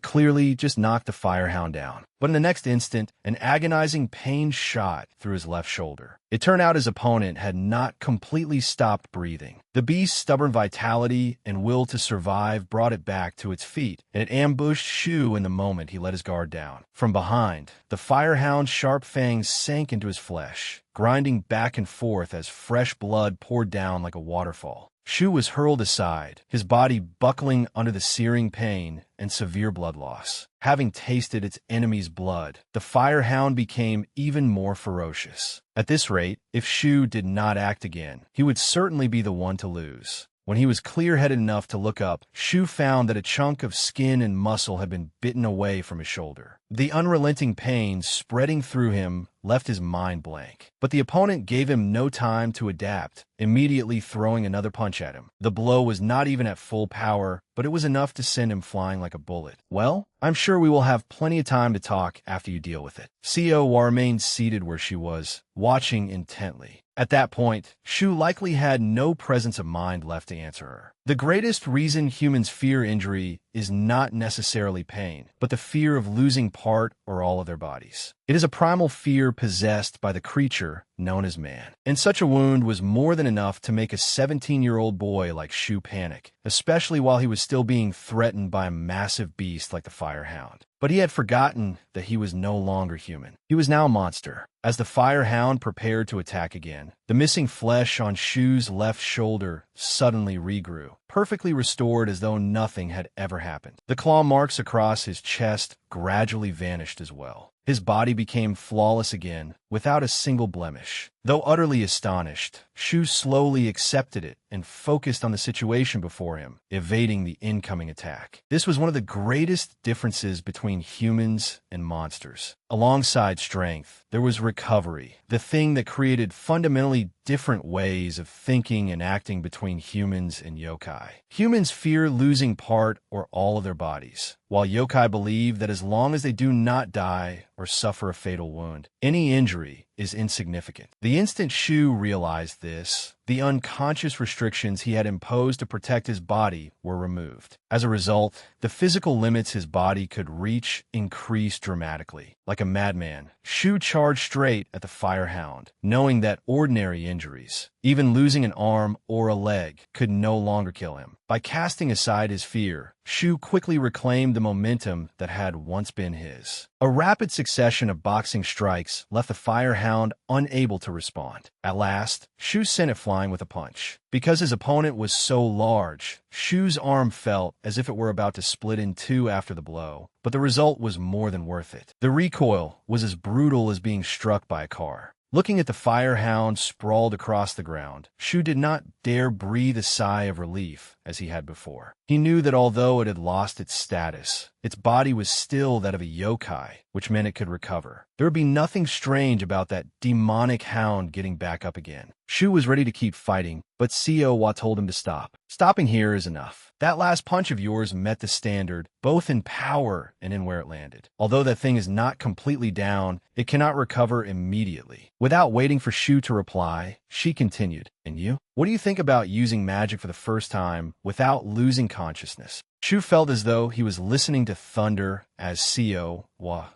clearly just knocked the Firehound down. But in the next instant, an agonizing pain shot through his left shoulder. It turned out his opponent had not completely stopped breathing. The beast's stubborn vitality and will to survive brought it back to its feet, and it ambushed Shu in the moment he let his guard down. From behind, the Firehound's sharp fangs sank into his flesh, grinding back and forth as fresh blood poured down like a waterfall. Shu was hurled aside, his body buckling under the searing pain and severe blood loss. Having tasted its enemy's blood, the Firehound became even more ferocious. At this rate, if Shu did not act again, he would certainly be the one to lose. When he was clear-headed enough to look up, Shu found that a chunk of skin and muscle had been bitten away from his shoulder. The unrelenting pain spreading through him left his mind blank. But the opponent gave him no time to adapt, immediately throwing another punch at him. The blow was not even at full power, but it was enough to send him flying like a bullet. Well, I'm sure we will have plenty of time to talk after you deal with it. Seo remained seated where she was, watching intently. At that point, Shu likely had no presence of mind left to answer her. The greatest reason humans fear injury is not necessarily pain, but the fear of losing part or all of their bodies. It is a primal fear possessed by the creature known as man. And such a wound was more than enough to make a 17-year-old boy like Shu panic, especially while he was still being threatened by a massive beast like the Firehound. But he had forgotten that he was no longer human. He was now a monster. As the Firehound prepared to attack again, the missing flesh on Shu's left shoulder suddenly regrew, perfectly restored as though nothing had ever happened. The claw marks across his chest gradually vanished as well. His body became flawless again, without a single blemish. Though utterly astonished, Shu slowly accepted it and focused on the situation before him, evading the incoming attack. This was one of the greatest differences between humans and monsters. Alongside strength, there was recovery, the thing that created fundamentally different ways of thinking and acting between humans and yokai. Humans fear losing part or all of their bodies, while yokai believe that as long as they do not die or suffer a fatal wound, any injury is insignificant. The instant Shu realized this, the unconscious restrictions he had imposed to protect his body were removed. As a result, the physical limits his body could reach increased dramatically. Like a madman, Shu charged straight at the Firehound, knowing that ordinary injuries, even losing an arm or a leg, could no longer kill him. By casting aside his fear, Shu quickly reclaimed the momentum that had once been his. A rapid succession of boxing strikes left the Firehound unable to respond. At last, Shu sent it flying with a punch. Because his opponent was so large, Shu's arm felt as if it were about to split in two after the blow, but the result was more than worth it. The recoil was as brutal as being struck by a car. Looking at the Firehound sprawled across the ground, Shu did not dare breathe a sigh of relief as he had before. He knew that although it had lost its status, its body was still that of a yokai, which meant it could recover. There would be nothing strange about that demonic hound getting back up again. Shu was ready to keep fighting, but Seo told him to stop. Stopping here is enough. That last punch of yours met the standard, both in power and in where it landed. Although that thing is not completely down, it cannot recover immediately. Without waiting for Shu to reply, she continued, "And you? What do you think about using magic for the first time without losing consciousness?" Shu felt as though he was listening to thunder as Seo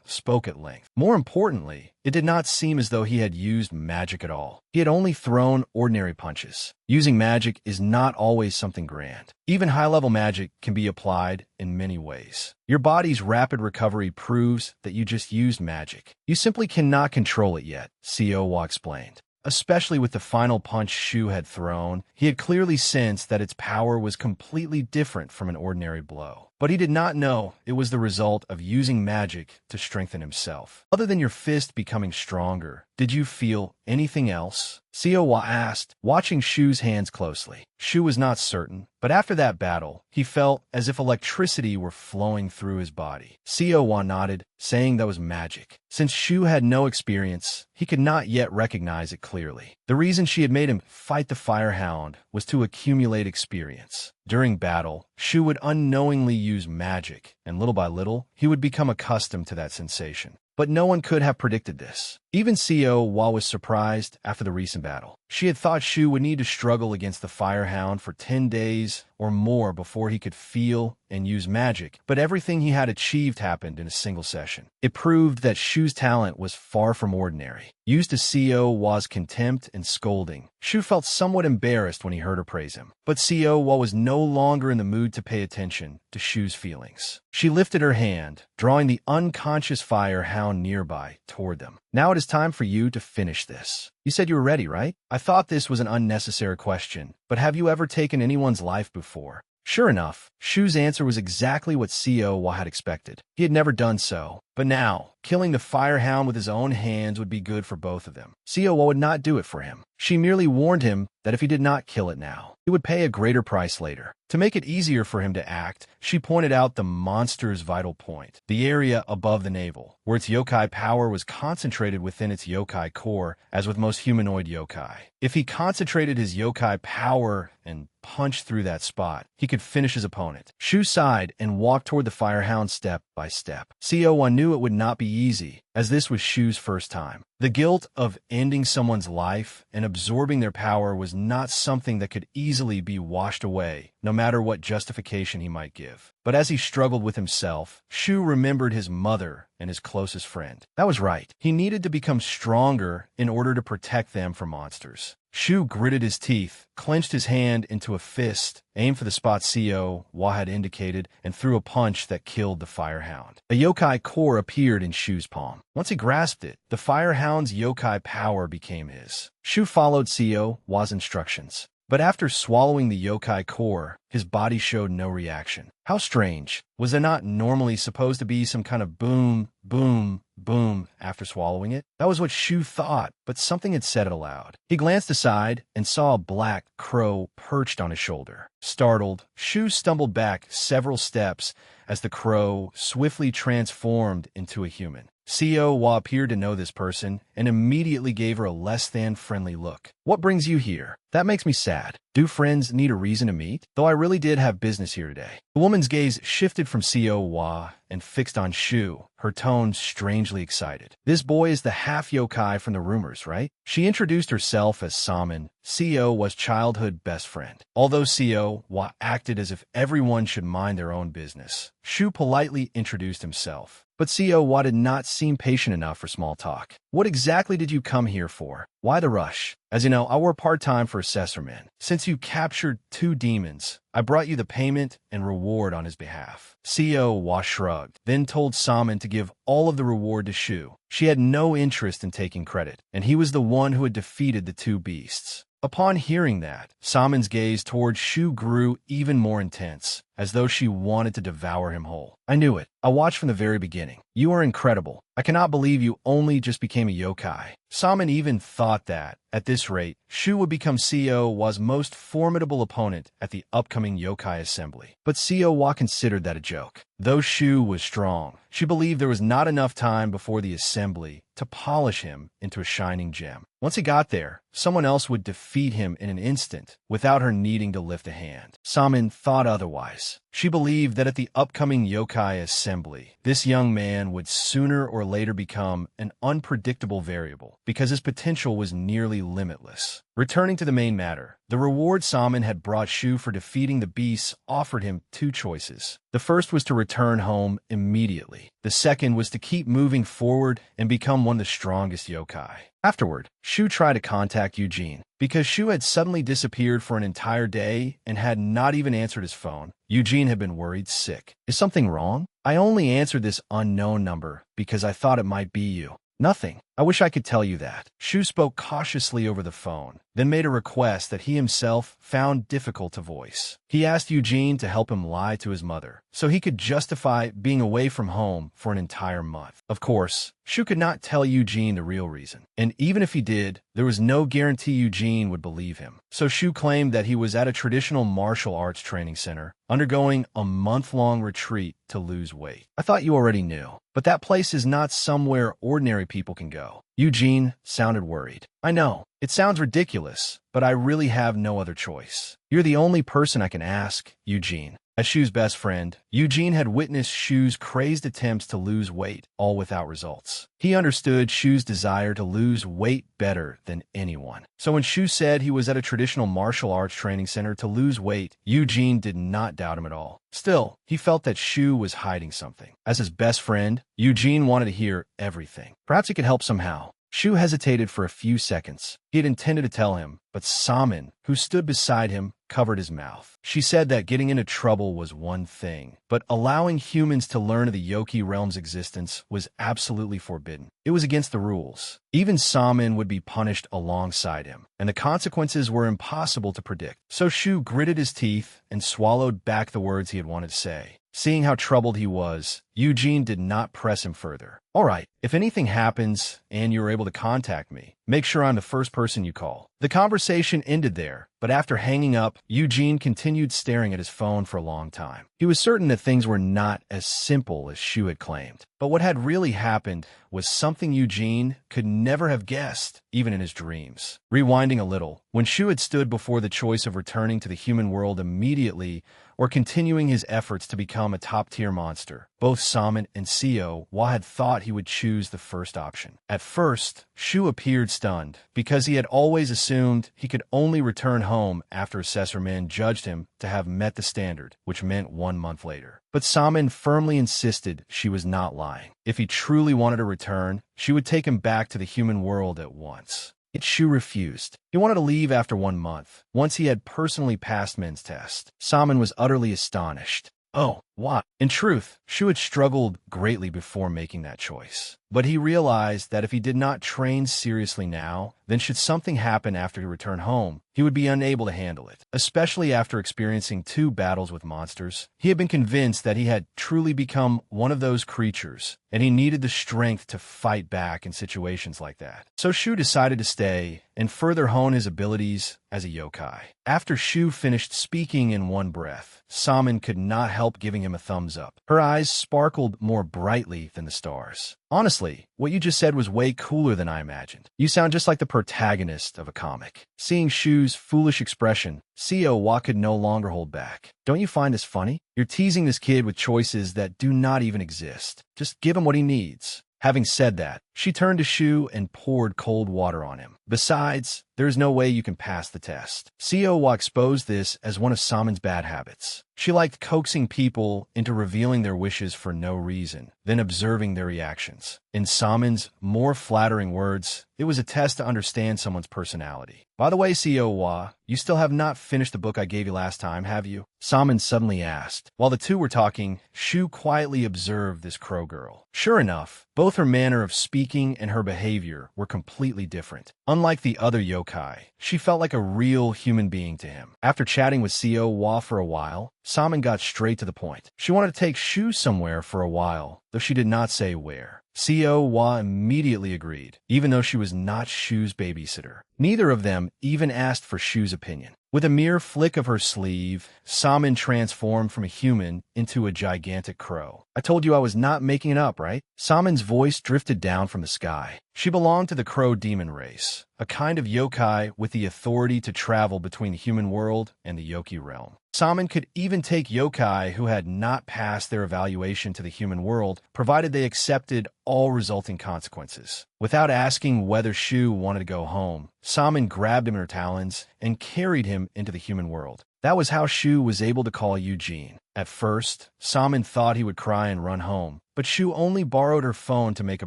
spoke at length. More importantly, it did not seem as though he had used magic at all. He had only thrown ordinary punches. Using magic is not always something grand. Even high-level magic can be applied in many ways. Your body's rapid recovery proves that you just used magic. You simply cannot control it yet, Seo explained. Especially with the final punch Shu had thrown, he had clearly sensed that its power was completely different from an ordinary blow. but he did not know it was the result of using magic to strengthen himself. Other than your fist becoming stronger, did you feel anything else? Seo asked, watching Shu's hands closely. Shu was not certain, but after that battle, he felt as if electricity were flowing through his body. Seo nodded, saying that was magic. Since Shu had no experience, he could not yet recognize it clearly. The reason she had made him fight the Firehound was to accumulate experience. During battle, Shu would unknowingly use magic, and little by little, he would become accustomed to that sensation. But no one could have predicted this. Even Seo was surprised after the recent battle. She had thought Shu would need to struggle against the Firehound for 10 days or more before he could feel and use magic, but everything he had achieved happened in a single session. It proved that Shu's talent was far from ordinary. Used to Seo's contempt and scolding, Shu felt somewhat embarrassed when he heard her praise him. But Seo was no longer in the mood to pay attention to Shu's feelings. She lifted her hand, drawing the unconscious Firehound nearby toward them. Now it is time for you to finish this. You said you were ready, right? I thought this was an unnecessary question, but have you ever taken anyone's life before? Sure enough, Shu's answer was exactly what Seo had expected. He had never done so, but now, killing the Firehound with his own hands would be good for both of them. Seo would not do it for him. She merely warned him that if he did not kill it now, he would pay a greater price later. To make it easier for him to act, she pointed out the monster's vital point, the area above the navel, where its yokai power was concentrated within its yokai core, as with most humanoid yokai. If he concentrated his yokai power and punched through that spot, he could finish his opponent. Shu sighed and walked toward the Firehound step by step. Seo knew it would not be easy, as this was Shu's first time. The guilt of ending someone's life and absorbing their power was not something that could easily be washed away, no matter what justification he might give. But as he struggled with himself, Shu remembered his mother and his closest friend. That was right. He needed to become stronger in order to protect them from monsters. Shu gritted his teeth, clenched his hand into a fist, aimed for the spot Seo had indicated, and threw a punch that killed the Firehound. A yokai core appeared in Shu's palm. Once he grasped it, the Firehound's yokai power became his. Shu followed Seo's instructions. But after swallowing the yokai core, his body showed no reaction. How strange. Was there not normally supposed to be some kind of boom, boom, boom after swallowing it? That was what Shu thought, but something had said it aloud. He glanced aside and saw a black crow perched on his shoulder. Startled, Shu stumbled back several steps as the crow swiftly transformed into a human. Seo appeared to know this person and immediately gave her a less-than-friendly look. What brings you here? That makes me sad. Do friends need a reason to meet? Though I really did have business here today. The woman's gaze shifted from Seo and fixed on Shu, her tone strangely excited. This boy is the half-yokai from the rumors, right? She introduced herself as Saman, Seo's childhood best friend. Although Seo acted as if everyone should mind their own business, Shu politely introduced himself. But Seo did not seem patient enough for small talk. What exactly did you come here for? Why the rush? As you know, I work part-time for Assessorman. Since you captured 2 demons, I brought you the payment and reward on his behalf. Seo shrugged, then told Saman to give all of the reward to Shu. She had no interest in taking credit, and he was the one who had defeated the 2 beasts. Upon hearing that, Saman's gaze toward Shu grew even more intense, as though she wanted to devour him whole. I knew it. I watched from the very beginning. You are incredible. I cannot believe you only just became a yokai. Saman even thought that, at this rate, Shu would become Seo's most formidable opponent at the upcoming yokai assembly. But Seo considered that a joke. Though Shu was strong, she believed there was not enough time before the assembly to polish him into a shining gem. Once he got there, someone else would defeat him in an instant without her needing to lift a hand. Saman thought otherwise. She believed that at the upcoming yokai assembly, this young man would sooner or later become an unpredictable variable because his potential was nearly limitless. Returning to the main matter, the reward Saman had brought Shu for defeating the beasts offered him 2 choices. The first was to return home immediately. The second was to keep moving forward and become one of the strongest yokai. Afterward, Shu tried to contact Eugene. Because Shu had suddenly disappeared for an entire day and had not even answered his phone, Eugene had been worried sick. Is something wrong? I only answered this unknown number because I thought it might be you. Nothing. I wish I could tell you that. Shu spoke cautiously over the phone, then made a request that he himself found difficult to voice. He asked Eugene to help him lie to his mother, so he could justify being away from home for an entire month. Of course, Shu could not tell Eugene the real reason, and even if he did, there was no guarantee Eugene would believe him. So Shu claimed that he was at a traditional martial arts training center, undergoing a month-long retreat to lose weight. I thought you already knew, but that place is not somewhere ordinary people can go. Eugene sounded worried. I know, it sounds ridiculous, but I really have no other choice. You're the only person I can ask, Eugene. As Shu's best friend, Eugene had witnessed Shu's crazed attempts to lose weight, all without results. He understood Shu's desire to lose weight better than anyone. So when Shu said he was at a traditional martial arts training center to lose weight, Eugene did not doubt him at all. Still, he felt that Shu was hiding something. As his best friend, Eugene wanted to hear everything. Perhaps he could help somehow. Shu hesitated for a few seconds. He had intended to tell him, but Samin, who stood beside him, covered his mouth. She said that getting into trouble was one thing, but allowing humans to learn of the Yoki realm's existence was absolutely forbidden. It was against the rules. Even Samin would be punished alongside him, and the consequences were impossible to predict. So Shu gritted his teeth and swallowed back the words he had wanted to say. Seeing how troubled he was, Eugene did not press him further. All right, if anything happens and you're able to contact me, make sure I'm the first person you call. The conversation ended there, but after hanging up, Eugene continued staring at his phone for a long time. He was certain that things were not as simple as Shu had claimed. But what had really happened was something Eugene could never have guessed, even in his dreams. Rewinding a little, when Shu had stood before the choice of returning to the human world immediately or continuing his efforts to become a top-tier monster, both Samin and Seo had thought he would choose the first option. At first, Shu appeared stunned, because he had always assumed he could only return home after Assessor Min judged him to have met the standard, which meant 1 month later. But Samin firmly insisted she was not lying. If he truly wanted to return, she would take him back to the human world at once. Yet Shu refused. He wanted to leave after 1 month, once he had personally passed Min's test. Samin was utterly astonished. Oh, what? In truth, Shu had struggled greatly before making that choice. But he realized that if he did not train seriously now, then should something happen after he returned home, he would be unable to handle it. Especially after experiencing 2 battles with monsters, he had been convinced that he had truly become one of those creatures, and he needed the strength to fight back in situations like that. So Shu decided to stay and further hone his abilities as a yokai. After Shu finished speaking in one breath, Samin could not help giving him a thumbs up. Her eyes sparkled more brightly than the stars. Honestly, what you just said was way cooler than I imagined. You sound just like the protagonist of a comic. Seeing Shu's foolish expression, Seo could no longer hold back. Don't you find this funny? You're teasing this kid with choices that do not even exist. Just give him what he needs. Having said that, she turned to Shu and poured cold water on him. Besides, there is no way you can pass the test. Seo exposed this as one of Samin's bad habits. She liked coaxing people into revealing their wishes for no reason, then observing their reactions. In Samin's more flattering words, it was a test to understand someone's personality. By the way, Seo, you still have not finished the book I gave you last time, have you? Samin suddenly asked. While the two were talking, Shu quietly observed this crow girl. Sure enough, both her manner of speaking and her behavior were completely different. Unlike the other yokai, she felt like a real human being to him. After chatting with Seo for a while, Samin got straight to the point. She wanted to take Shu somewhere for a while, though she did not say where. Seo immediately agreed, even though she was not Shu's babysitter. Neither of them even asked for Shu's opinion. With a mere flick of her sleeve, Samin transformed from a human into a gigantic crow. I told you I was not making it up, right? Samin's voice drifted down from the sky. She belonged to the crow demon race, a kind of yokai with the authority to travel between the human world and the Yoki realm. Samin could even take yokai who had not passed their evaluation to the human world, provided they accepted all resulting consequences. Without asking whether Shu wanted to go home, Samin grabbed him in her talons and carried him into the human world. That was how Shu was able to call Eugene. At first, Samin thought he would cry and run home, but Shu only borrowed her phone to make a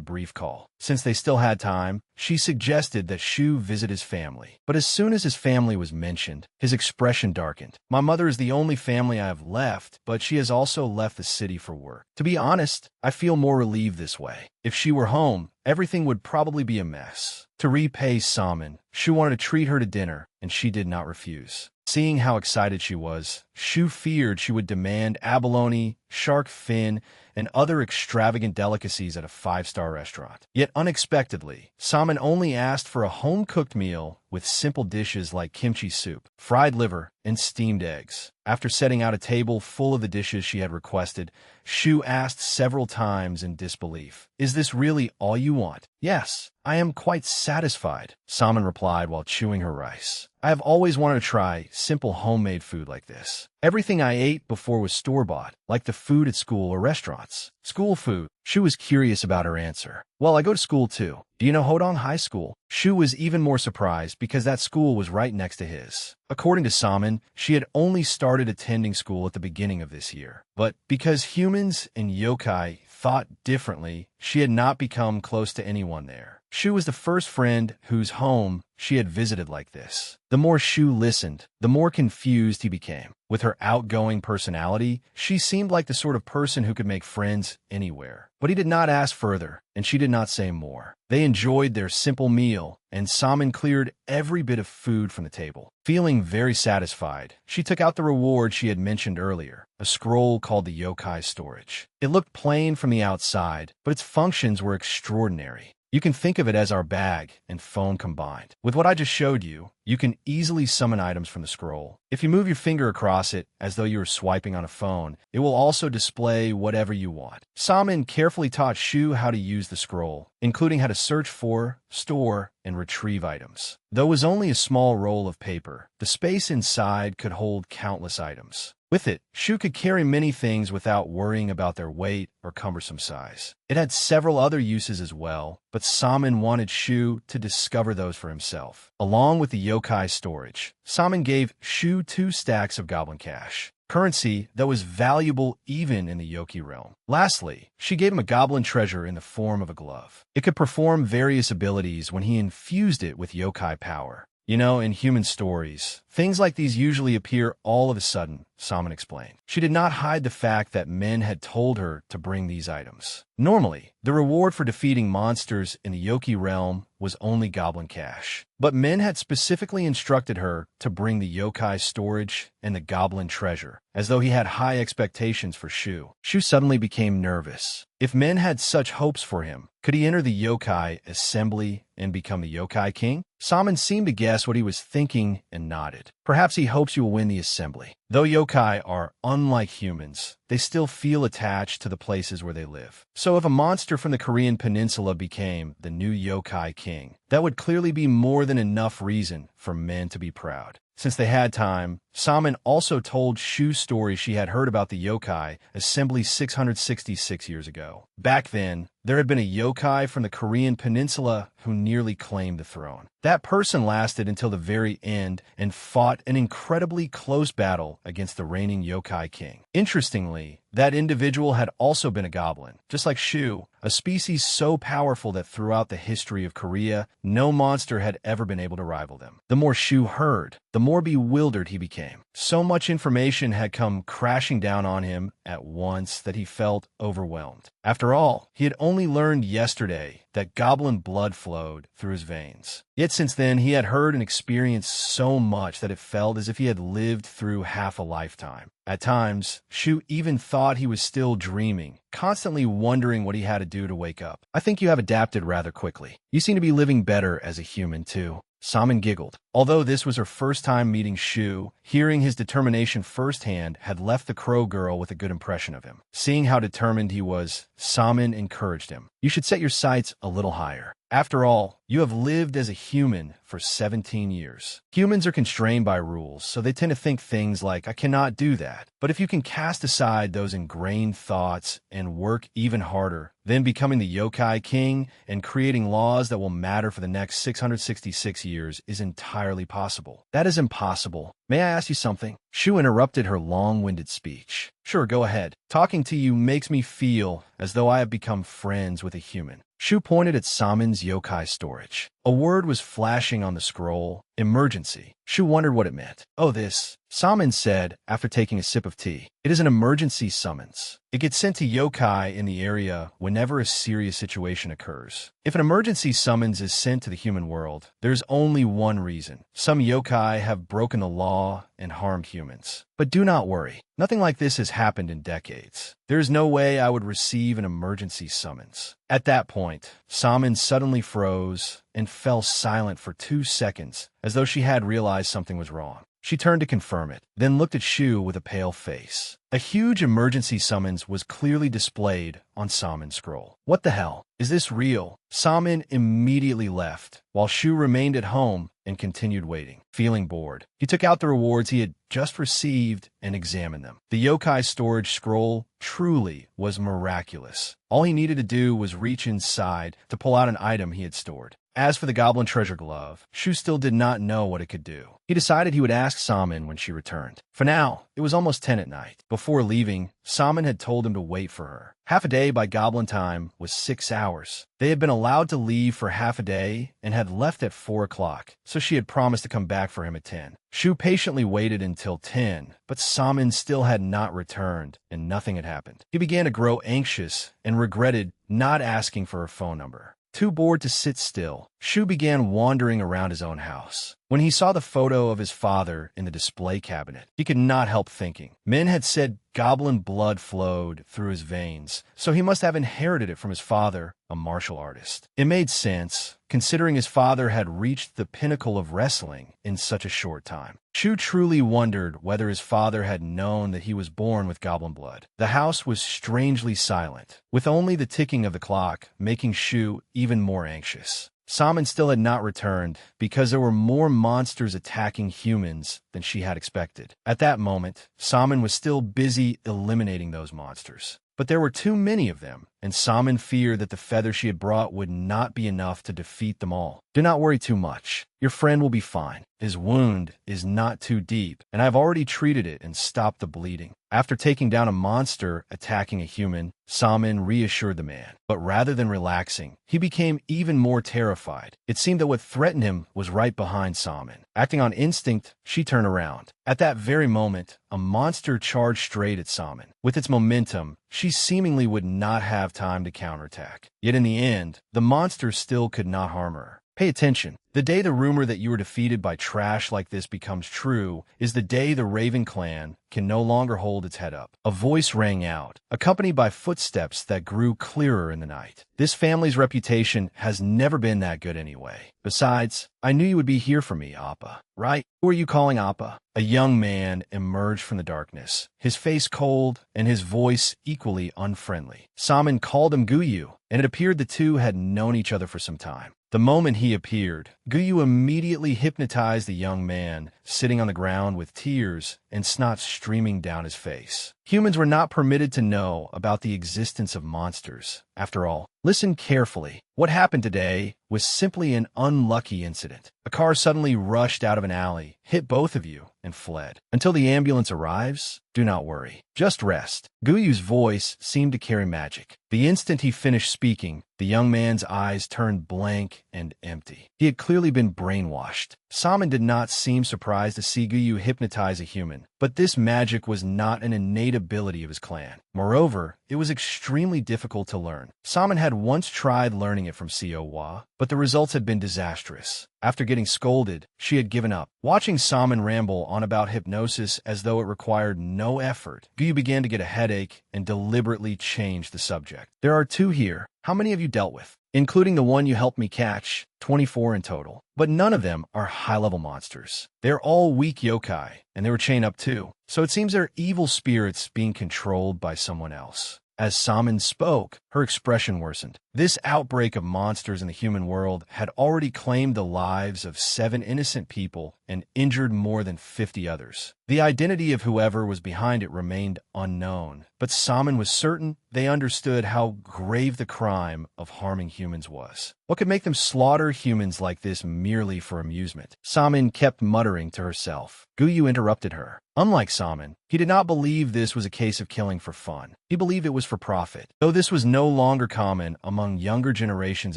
brief call. Since they still had time, she suggested that Shu visit his family. But as soon as his family was mentioned, his expression darkened. My mother is the only family I have left, but she has also left the city for work. To be honest, I feel more relieved this way. If she were home, everything would probably be a mess. To repay Salmon, Shu wanted to treat her to dinner, and she did not refuse. Seeing how excited she was, Shu feared she would demand abalone, shark fin, and other extravagant delicacies at a five-star restaurant. Yet unexpectedly, Salmon only asked for a home-cooked meal with simple dishes like kimchi soup, fried liver, and steamed eggs. After setting out a table full of the dishes she had requested, Shu asked several times in disbelief, "Is this really all you want?" "Yes, I am quite satisfied," Salmon replied while chewing her rice. "I have always wanted to try simple homemade food like this. Everything I ate before was store-bought, like the food at school or restaurants." "School food?" Shu was curious about her answer. "Well, I go to school too. Do you know Hodong High School?" Shu was even more surprised because that school was right next to his. According to Salmon, she had only started attending school at the beginning of this year. But because humans and yokai thought differently, she had not become close to anyone there. Shu was the first friend whose home she had visited like this. The more Shu listened, the more confused he became. With her outgoing personality, she seemed like the sort of person who could make friends anywhere. But he did not ask further, and she did not say more. They enjoyed their simple meal, and Salmon cleared every bit of food from the table. Feeling very satisfied, she took out the reward she had mentioned earlier, a scroll called the Yokai Storage. It looked plain from the outside, but its functions were extraordinary. You can think of it as our bag and phone combined. With what I just showed you, you can easily summon items from the scroll. If you move your finger across it, as though you were swiping on a phone, it will also display whatever you want. Salmon carefully taught Shu how to use the scroll, including how to search for, store, and retrieve items. Though it was only a small roll of paper, the space inside could hold countless items. With it, Shu could carry many things without worrying about their weight or cumbersome size. It had several other uses as well, but Salmon wanted Shu to discover those for himself. Along with the yokai storage, Salmon gave Shu 2 stacks of goblin cash, currency that was valuable even in the yoki realm. Lastly, she gave him a goblin treasure in the form of a glove. It could perform various abilities when he infused it with yokai power. You know, in human stories, things like these usually appear all of a sudden, Salmon explained. She did not hide the fact that men had told her to bring these items. Normally, the reward for defeating monsters in the Yoki realm was only goblin cash. But men had specifically instructed her to bring the yokai storage and the goblin treasure, as though he had high expectations for Shu. Shu suddenly became nervous. If men had such hopes for him, could he enter the yokai assembly and become the yokai king? Salmon seemed to guess what he was thinking and nodded. Perhaps he hopes you will win the assembly. Though yokai are unlike humans, they still feel attached to the places where they live. So if a monster from the Korean peninsula became the new yokai king, that would clearly be more than enough reason for men to be proud. Since they had time, Salmon also told Shu's story she had heard about the yokai assembly 666 years ago. Back then, there had been a yokai from the Korean peninsula who nearly claimed the throne. That person lasted until the very end and fought an incredibly close battle against the reigning yokai king. Interestingly, that individual had also been a goblin, just like Shu, a species so powerful that throughout the history of Korea, no monster had ever been able to rival them. The more Shu heard, the more bewildered he became. So much information had come crashing down on him at once that he felt overwhelmed. After all, he had only learned yesterday that goblin blood flowed through his veins. Yet since then, he had heard and experienced so much that it felt as if he had lived through half a lifetime. At times, Shu even thought he was still dreaming, constantly wondering what he had to do to wake up. "I think you have adapted rather quickly. You seem to be living better as a human, too." Salmon giggled. Although this was her first time meeting Shu, hearing his determination firsthand had left the Crow girl with a good impression of him. Seeing how determined he was, Salmon encouraged him. "You should set your sights a little higher. After all, you have lived as a human for 17 years. Humans are constrained by rules, so they tend to think things like, I cannot do that. But if you can cast aside those ingrained thoughts and work even harder, then becoming the yokai king and creating laws that will matter for the next 666 years is entirely possible. That is impossible. May I ask you something? Shu interrupted her long-winded speech. Sure, go ahead. Talking to you makes me feel as though I have become friends with a human. Shu pointed at Saman's yokai storage. A word was flashing on the scroll. Emergency. Shu wondered what it meant. Oh, this, Saman said after taking a sip of tea. It is an emergency summons. It gets sent to yokai in the area whenever a serious situation occurs. If an emergency summons is sent to the human world, there's only one reason. Some yokai have broken the law and harmed humans. But do not worry. Nothing like this has happened in decades. There is no way I would receive an emergency summons. At that point, Saman suddenly froze and fell silent for 2 seconds, as though she had realized something was wrong. She turned to confirm it, then looked at Shu with a pale face. A huge emergency summons was clearly displayed on Saman's scroll. What the hell? Is this real? Saman immediately left, while Shu remained at home and continued waiting. Feeling bored, he took out the rewards he had just received and examined them. The yokai storage scroll truly was miraculous. All he needed to do was reach inside to pull out an item he had stored. As for the goblin treasure glove, Shu still did not know what it could do. He decided he would ask Saman when she returned. For now, it was almost 10 at night. Before leaving, Saman had told him to wait for her. Half a day by goblin time was 6 hours. They had been allowed to leave for half a day and had left at 4 o'clock, so she had promised to come back for him at 10. Shu patiently waited until 10, but Saman still had not returned, and nothing had happened. He began to grow anxious and regretted not asking for her phone number. Too bored to sit still, Shu began wandering around his own house. When he saw the photo of his father in the display cabinet, he could not help thinking. Men had said goblin blood flowed through his veins, so he must have inherited it from his father, a martial artist. It made sense, considering his father had reached the pinnacle of wrestling in such a short time. Shu truly wondered whether his father had known that he was born with goblin blood. The house was strangely silent, with only the ticking of the clock making Shu even more anxious. Saman still had not returned because there were more monsters attacking humans than she had expected. At that moment, Saman was still busy eliminating those monsters. But there were too many of them, and Saman feared that the feather she had brought would not be enough to defeat them all. Do not worry too much. Your friend will be fine. His wound is not too deep, and I have already treated it and stopped the bleeding. After taking down a monster attacking a human, Saman reassured the man. But rather than relaxing, he became even more terrified. It seemed that what threatened him was right behind Saman. Acting on instinct, she turned around. At that very moment, a monster charged straight at Saman. With its momentum, she seemingly would not have time to counterattack. Yet in the end, the monster still could not harm her. Pay attention. The day the rumor that you were defeated by trash like this becomes true is the day the Raven clan can no longer hold its head up. A voice rang out, accompanied by footsteps that grew clearer in the night. This family's reputation has never been that good anyway. Besides, I knew you would be here for me, Appa. Right? Who are you calling Appa? A young man emerged from the darkness, his face cold and his voice equally unfriendly. Saman called him Guyu, and it appeared the two had known each other for some time. The moment he appeared, Guyu immediately hypnotized the young man, sitting on the ground with tears and snot streaming down his face. Humans were not permitted to know about the existence of monsters. After all, listen carefully. What happened today was simply an unlucky incident. A car suddenly rushed out of an alley, hit both of you, and fled. Until the ambulance arrives, do not worry. Just rest. Guyu's voice seemed to carry magic. The instant he finished speaking, the young man's eyes turned blank and empty. He had clearly been brainwashed. Saman did not seem surprised to see Guyu hypnotize a human, but this magic was not an innate ability of his clan. Moreover, it was extremely difficult to learn. Saman had once tried learning it from Siwa, but the results had been disastrous. After getting scolded, she had given up. Watching Saman ramble on about hypnosis as though it required no effort, Guyu began to get a headache and deliberately changed the subject. There are 2 here. How many have you dealt with? Including the one you helped me catch, 24 in total. But none of them are high-level monsters. They're all weak yokai, and they were chained up too. So it seems they're evil spirits being controlled by someone else. As Saman spoke, her expression worsened. This outbreak of monsters in the human world had already claimed the lives of 7 innocent people and injured more than 50 others. The identity of whoever was behind it remained unknown, but Saman was certain they understood how grave the crime of harming humans was. What could make them slaughter humans like this merely for amusement? Saman kept muttering to herself. Guyu interrupted her. Unlike Saman, he did not believe this was a case of killing for fun. He believed it was for profit. Though this was no longer common among younger generations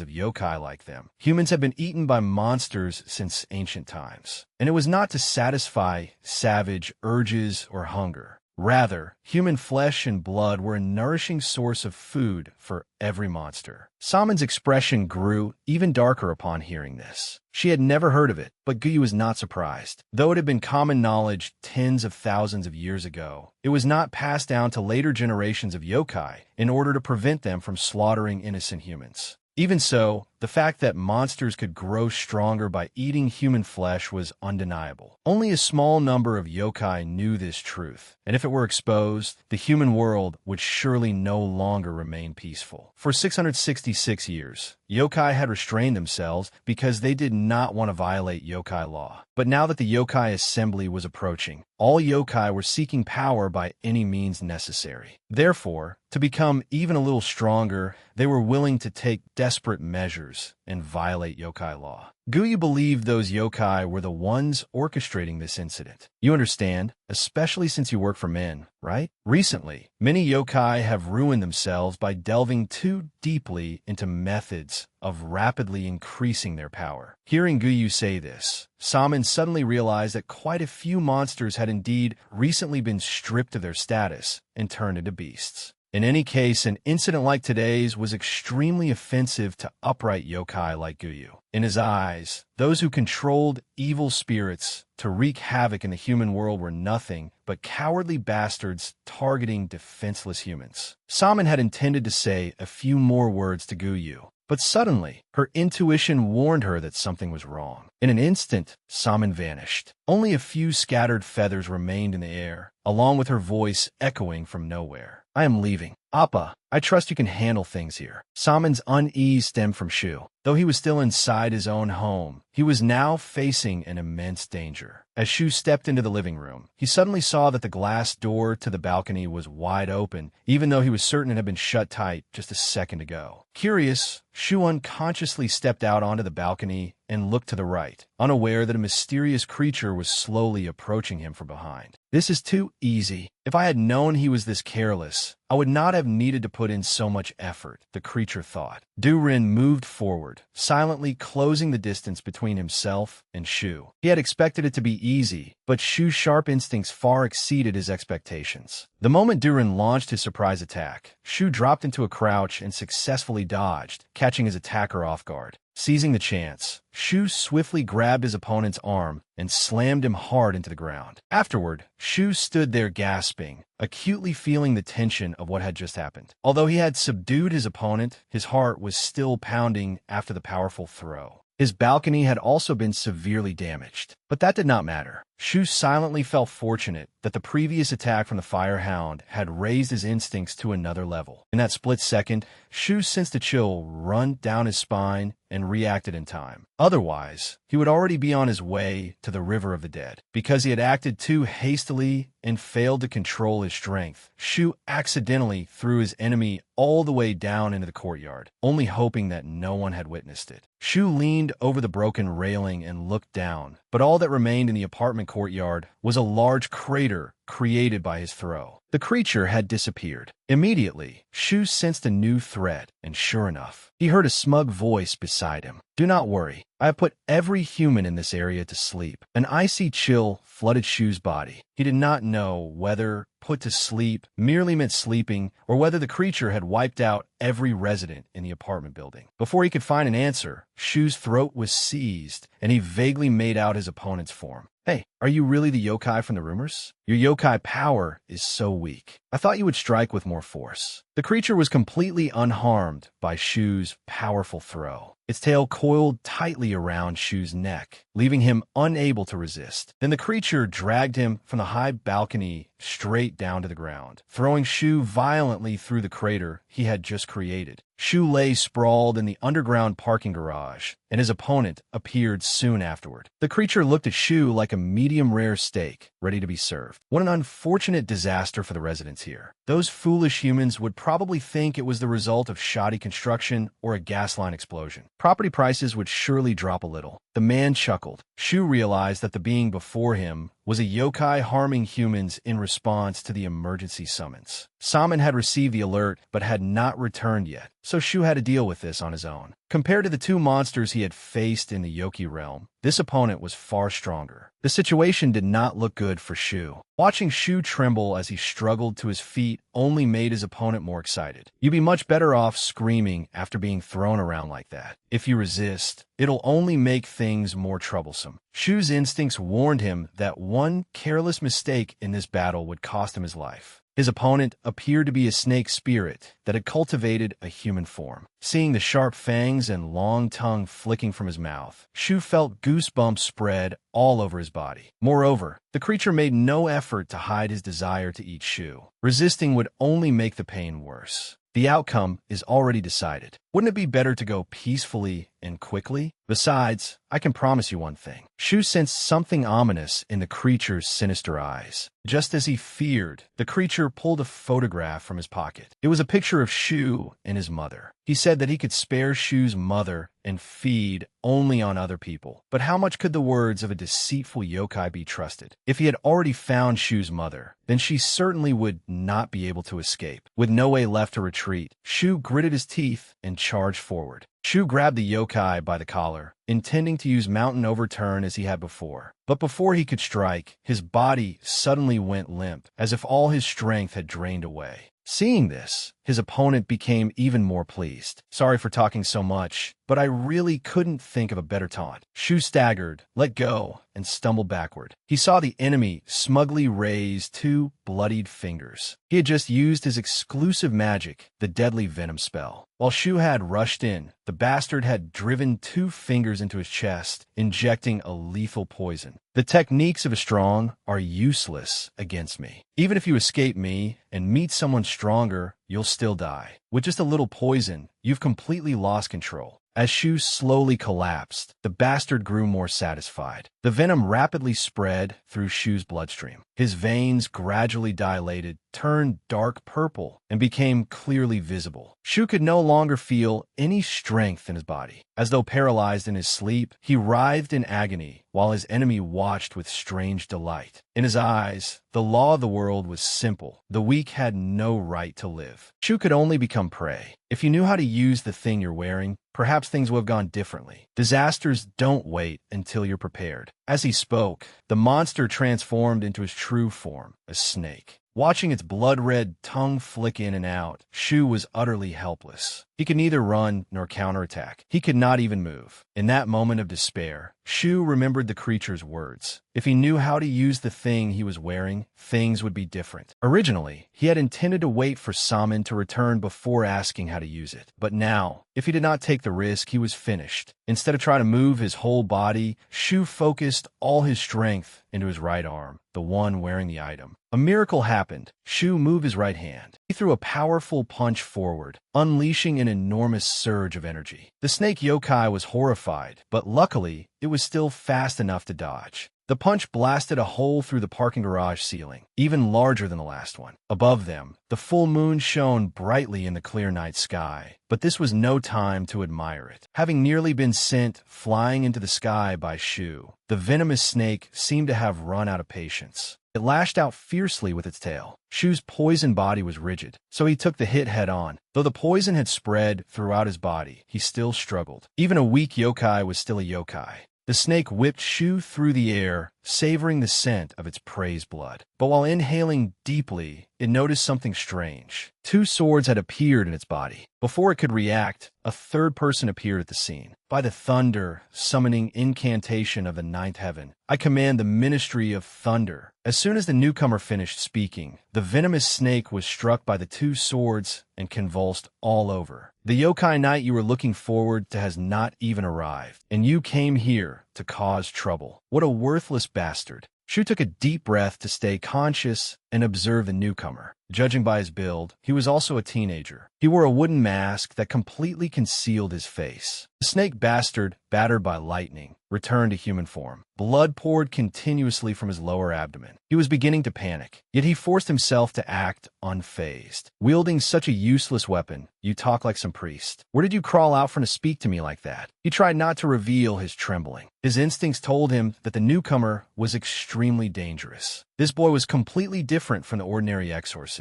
of yokai like them, humans have been eaten by monsters since ancient times. And it was not to satisfy savage urges or hunger. Rather, human flesh and blood were a nourishing source of food for every monster. Saman's expression grew even darker upon hearing this. She had never heard of it, but Guyu was not surprised. Though it had been common knowledge tens of thousands of years ago, it was not passed down to later generations of yokai in order to prevent them from slaughtering innocent humans. Even so, the fact that monsters could grow stronger by eating human flesh was undeniable. Only a small number of yokai knew this truth, and if it were exposed, the human world would surely no longer remain peaceful. For 666 years, yokai had restrained themselves because they did not want to violate yokai law. But now that the yokai assembly was approaching, all yokai were seeking power by any means necessary. Therefore, to become even a little stronger, they were willing to take desperate measures and violate yokai law. Guyu believed those yokai were the ones orchestrating this incident. You understand, especially since you work for men, right? Recently, many yokai have ruined themselves by delving too deeply into methods of rapidly increasing their power. Hearing Guyu say this, Saman suddenly realized that quite a few monsters had indeed recently been stripped of their status and turned into beasts. In any case, an incident like today's was extremely offensive to upright yokai like Guyu. In his eyes, those who controlled evil spirits to wreak havoc in the human world were nothing but cowardly bastards targeting defenseless humans. Saman had intended to say a few more words to Guyu, but suddenly, her intuition warned her that something was wrong. In an instant, Saman vanished. Only a few scattered feathers remained in the air, along with her voice echoing from nowhere. I am leaving. Appa, I trust you can handle things here. Saman's unease stemmed from Shu. Though he was still inside his own home, he was now facing an immense danger. As Shu stepped into the living room, he suddenly saw that the glass door to the balcony was wide open, even though he was certain it had been shut tight just a second ago. Curious, Shu unconsciously stepped out onto the balcony and looked to the right, unaware that a mysterious creature was slowly approaching him from behind. This is too easy. If I had known he was this careless, I would not have needed to put in so much effort, the creature thought. Du-Rin moved forward, silently closing the distance between himself and Shu. He had expected it to be easy, but Shu's sharp instincts far exceeded his expectations. The moment Du-Rin launched his surprise attack, Shu dropped into a crouch and successfully dodged, catching his attacker off guard. Seizing the chance, Shu swiftly grabbed his opponent's arm and slammed him hard into the ground. Afterward, Shu stood there gasping, acutely feeling the tension of what had just happened. Although he had subdued his opponent, his heart was still pounding after the powerful throw. His balcony had also been severely damaged, but that did not matter. Shu silently felt fortunate that the previous attack from the Fire Hound had raised his instincts to another level. In that split second, Shu sensed a chill run down his spine and reacted in time. Otherwise, he would already be on his way to the River of the Dead. Because he had acted too hastily and failed to control his strength, Shu accidentally threw his enemy all the way down into the courtyard, only hoping that no one had witnessed it. Shu leaned over the broken railing and looked down, but all that remained in the apartment courtyard was a large crater created by his throw. The creature had disappeared. Immediately, Shu sensed a new threat, and sure enough, he heard a smug voice beside him. Do not worry. I have put every human in this area to sleep. An icy chill flooded Shu's body. He did not know whether put to sleep merely meant sleeping or whether the creature had wiped out every resident in the apartment building. Before he could find an answer, Shu's throat was seized, and he vaguely made out his opponent's form. Hey, are you really the yokai from the rumors? Your yokai power is so weak. I thought you would strike with more force. The creature was completely unharmed by Shu's powerful throw. Its tail coiled tightly around Shu's neck, leaving him unable to resist. Then the creature dragged him from the high balcony straight down to the ground, throwing Shu violently through the crater he had just created. Shu lay sprawled in the underground parking garage, and his opponent appeared soon afterward. The creature looked at Shu like a medium-rare steak, ready to be served. What an unfortunate disaster for the residents here. Those foolish humans would probably think it was the result of shoddy construction or a gas line explosion. Property prices would surely drop a little. The man chuckled. Shu realized that the being before him was a yokai harming humans in response to the emergency summons. Saman had received the alert but had not returned yet, so Shu had to deal with this on his own. Compared to the two monsters he had faced in the Yoki realm, this opponent was far stronger. The situation did not look good for Shu. Watching Shu tremble as he struggled to his feet only made his opponent more excited. You'd be much better off screaming after being thrown around like that. If you resist, it'll only make things more troublesome. Shu's instincts warned him that one careless mistake in this battle would cost him his life. His opponent appeared to be a snake spirit that had cultivated a human form. Seeing the sharp fangs and long tongue flicking from his mouth, Shu felt goosebumps spread all over his body. Moreover, the creature made no effort to hide his desire to eat Shu. Resisting would only make the pain worse. The outcome is already decided. Wouldn't it be better to go peacefully and quickly? Besides, I can promise you one thing. Shu sensed something ominous in the creature's sinister eyes. Just as he feared, the creature pulled a photograph from his pocket. It was a picture of Shu and his mother. He said that he could spare Shu's mother and feed only on other people. But how much could the words of a deceitful yokai be trusted? If he had already found Shu's mother, then she certainly would not be able to escape. With no way left to retreat, Shu gritted his teeth and charged forward. Shu grabbed the yokai by the collar, intending to use mountain overturn as he had before. But before he could strike, his body suddenly went limp, as if all his strength had drained away. Seeing this, his opponent became even more pleased. Sorry for talking so much, but I really couldn't think of a better taunt. Shu staggered, let go, and stumbled backward. He saw the enemy smugly raise two bloodied fingers. He had just used his exclusive magic, the deadly venom spell. While Shu had rushed in, the bastard had driven two fingers into his chest, injecting a lethal poison. The techniques of a strong are useless against me. Even if you escape me and meet someone stronger, you'll still die. With just a little poison, you've completely lost control. As Shu slowly collapsed, the bastard grew more satisfied. The venom rapidly spread through Shu's bloodstream. His veins gradually dilated, turned dark purple, and became clearly visible. Shu could no longer feel any strength in his body. As though paralyzed in his sleep, he writhed in agony while his enemy watched with strange delight. In his eyes, the law of the world was simple. The weak had no right to live. Shu could only become prey. If you knew how to use the thing you're wearing, perhaps things would have gone differently. Disasters don't wait until you're prepared. As he spoke, the monster transformed into his true form, a snake. Watching its blood-red tongue flick in and out, Shu was utterly helpless. He could neither run nor counterattack. He could not even move. In that moment of despair, Shu remembered the creature's words. If he knew how to use the thing he was wearing, things would be different. Originally, he had intended to wait for Saman to return before asking how to use it. But now, if he did not take the risk, he was finished. Instead of trying to move his whole body, Shu focused all his strength into his right arm, the one wearing the item. A miracle happened. Shu moved his right hand. He threw a powerful punch forward, unleashing an enormous surge of energy. The snake yokai was horrified, but luckily, it was still fast enough to dodge. The punch blasted a hole through the parking garage ceiling, even larger than the last one. Above them, the full moon shone brightly in the clear night sky, but this was no time to admire it. Having nearly been sent flying into the sky by Shu, the venomous snake seemed to have run out of patience. It lashed out fiercely with its tail. Shu's poison body was rigid, so he took the hit head-on. Though the poison had spread throughout his body, he still struggled. Even a weak yokai was still a yokai. The snake whipped Shu through the air, savoring the scent of its prey's blood. But while inhaling deeply, it noticed something strange. Two swords had appeared in its body. Before it could react, a third person appeared at the scene. By the thunder, summoning incantation of the ninth heaven, I command the ministry of thunder. As soon as the newcomer finished speaking, the venomous snake was struck by the two swords and convulsed all over. The yokai knight you were looking forward to has not even arrived, and you came here to cause trouble. What a worthless bastard. Shu took a deep breath to stay conscious and observe the newcomer. Judging by his build, he was also a teenager. He wore a wooden mask that completely concealed his face. The snake bastard, battered by lightning, returned to human form. Blood poured continuously from his lower abdomen. He was beginning to panic, yet he forced himself to act unfazed. Wielding such a useless weapon, you talk like some priest. Where did you crawl out from to speak to me like that? He tried not to reveal his trembling. His instincts told him that the newcomer was extremely dangerous. This boy was completely different from the ordinary exorcist.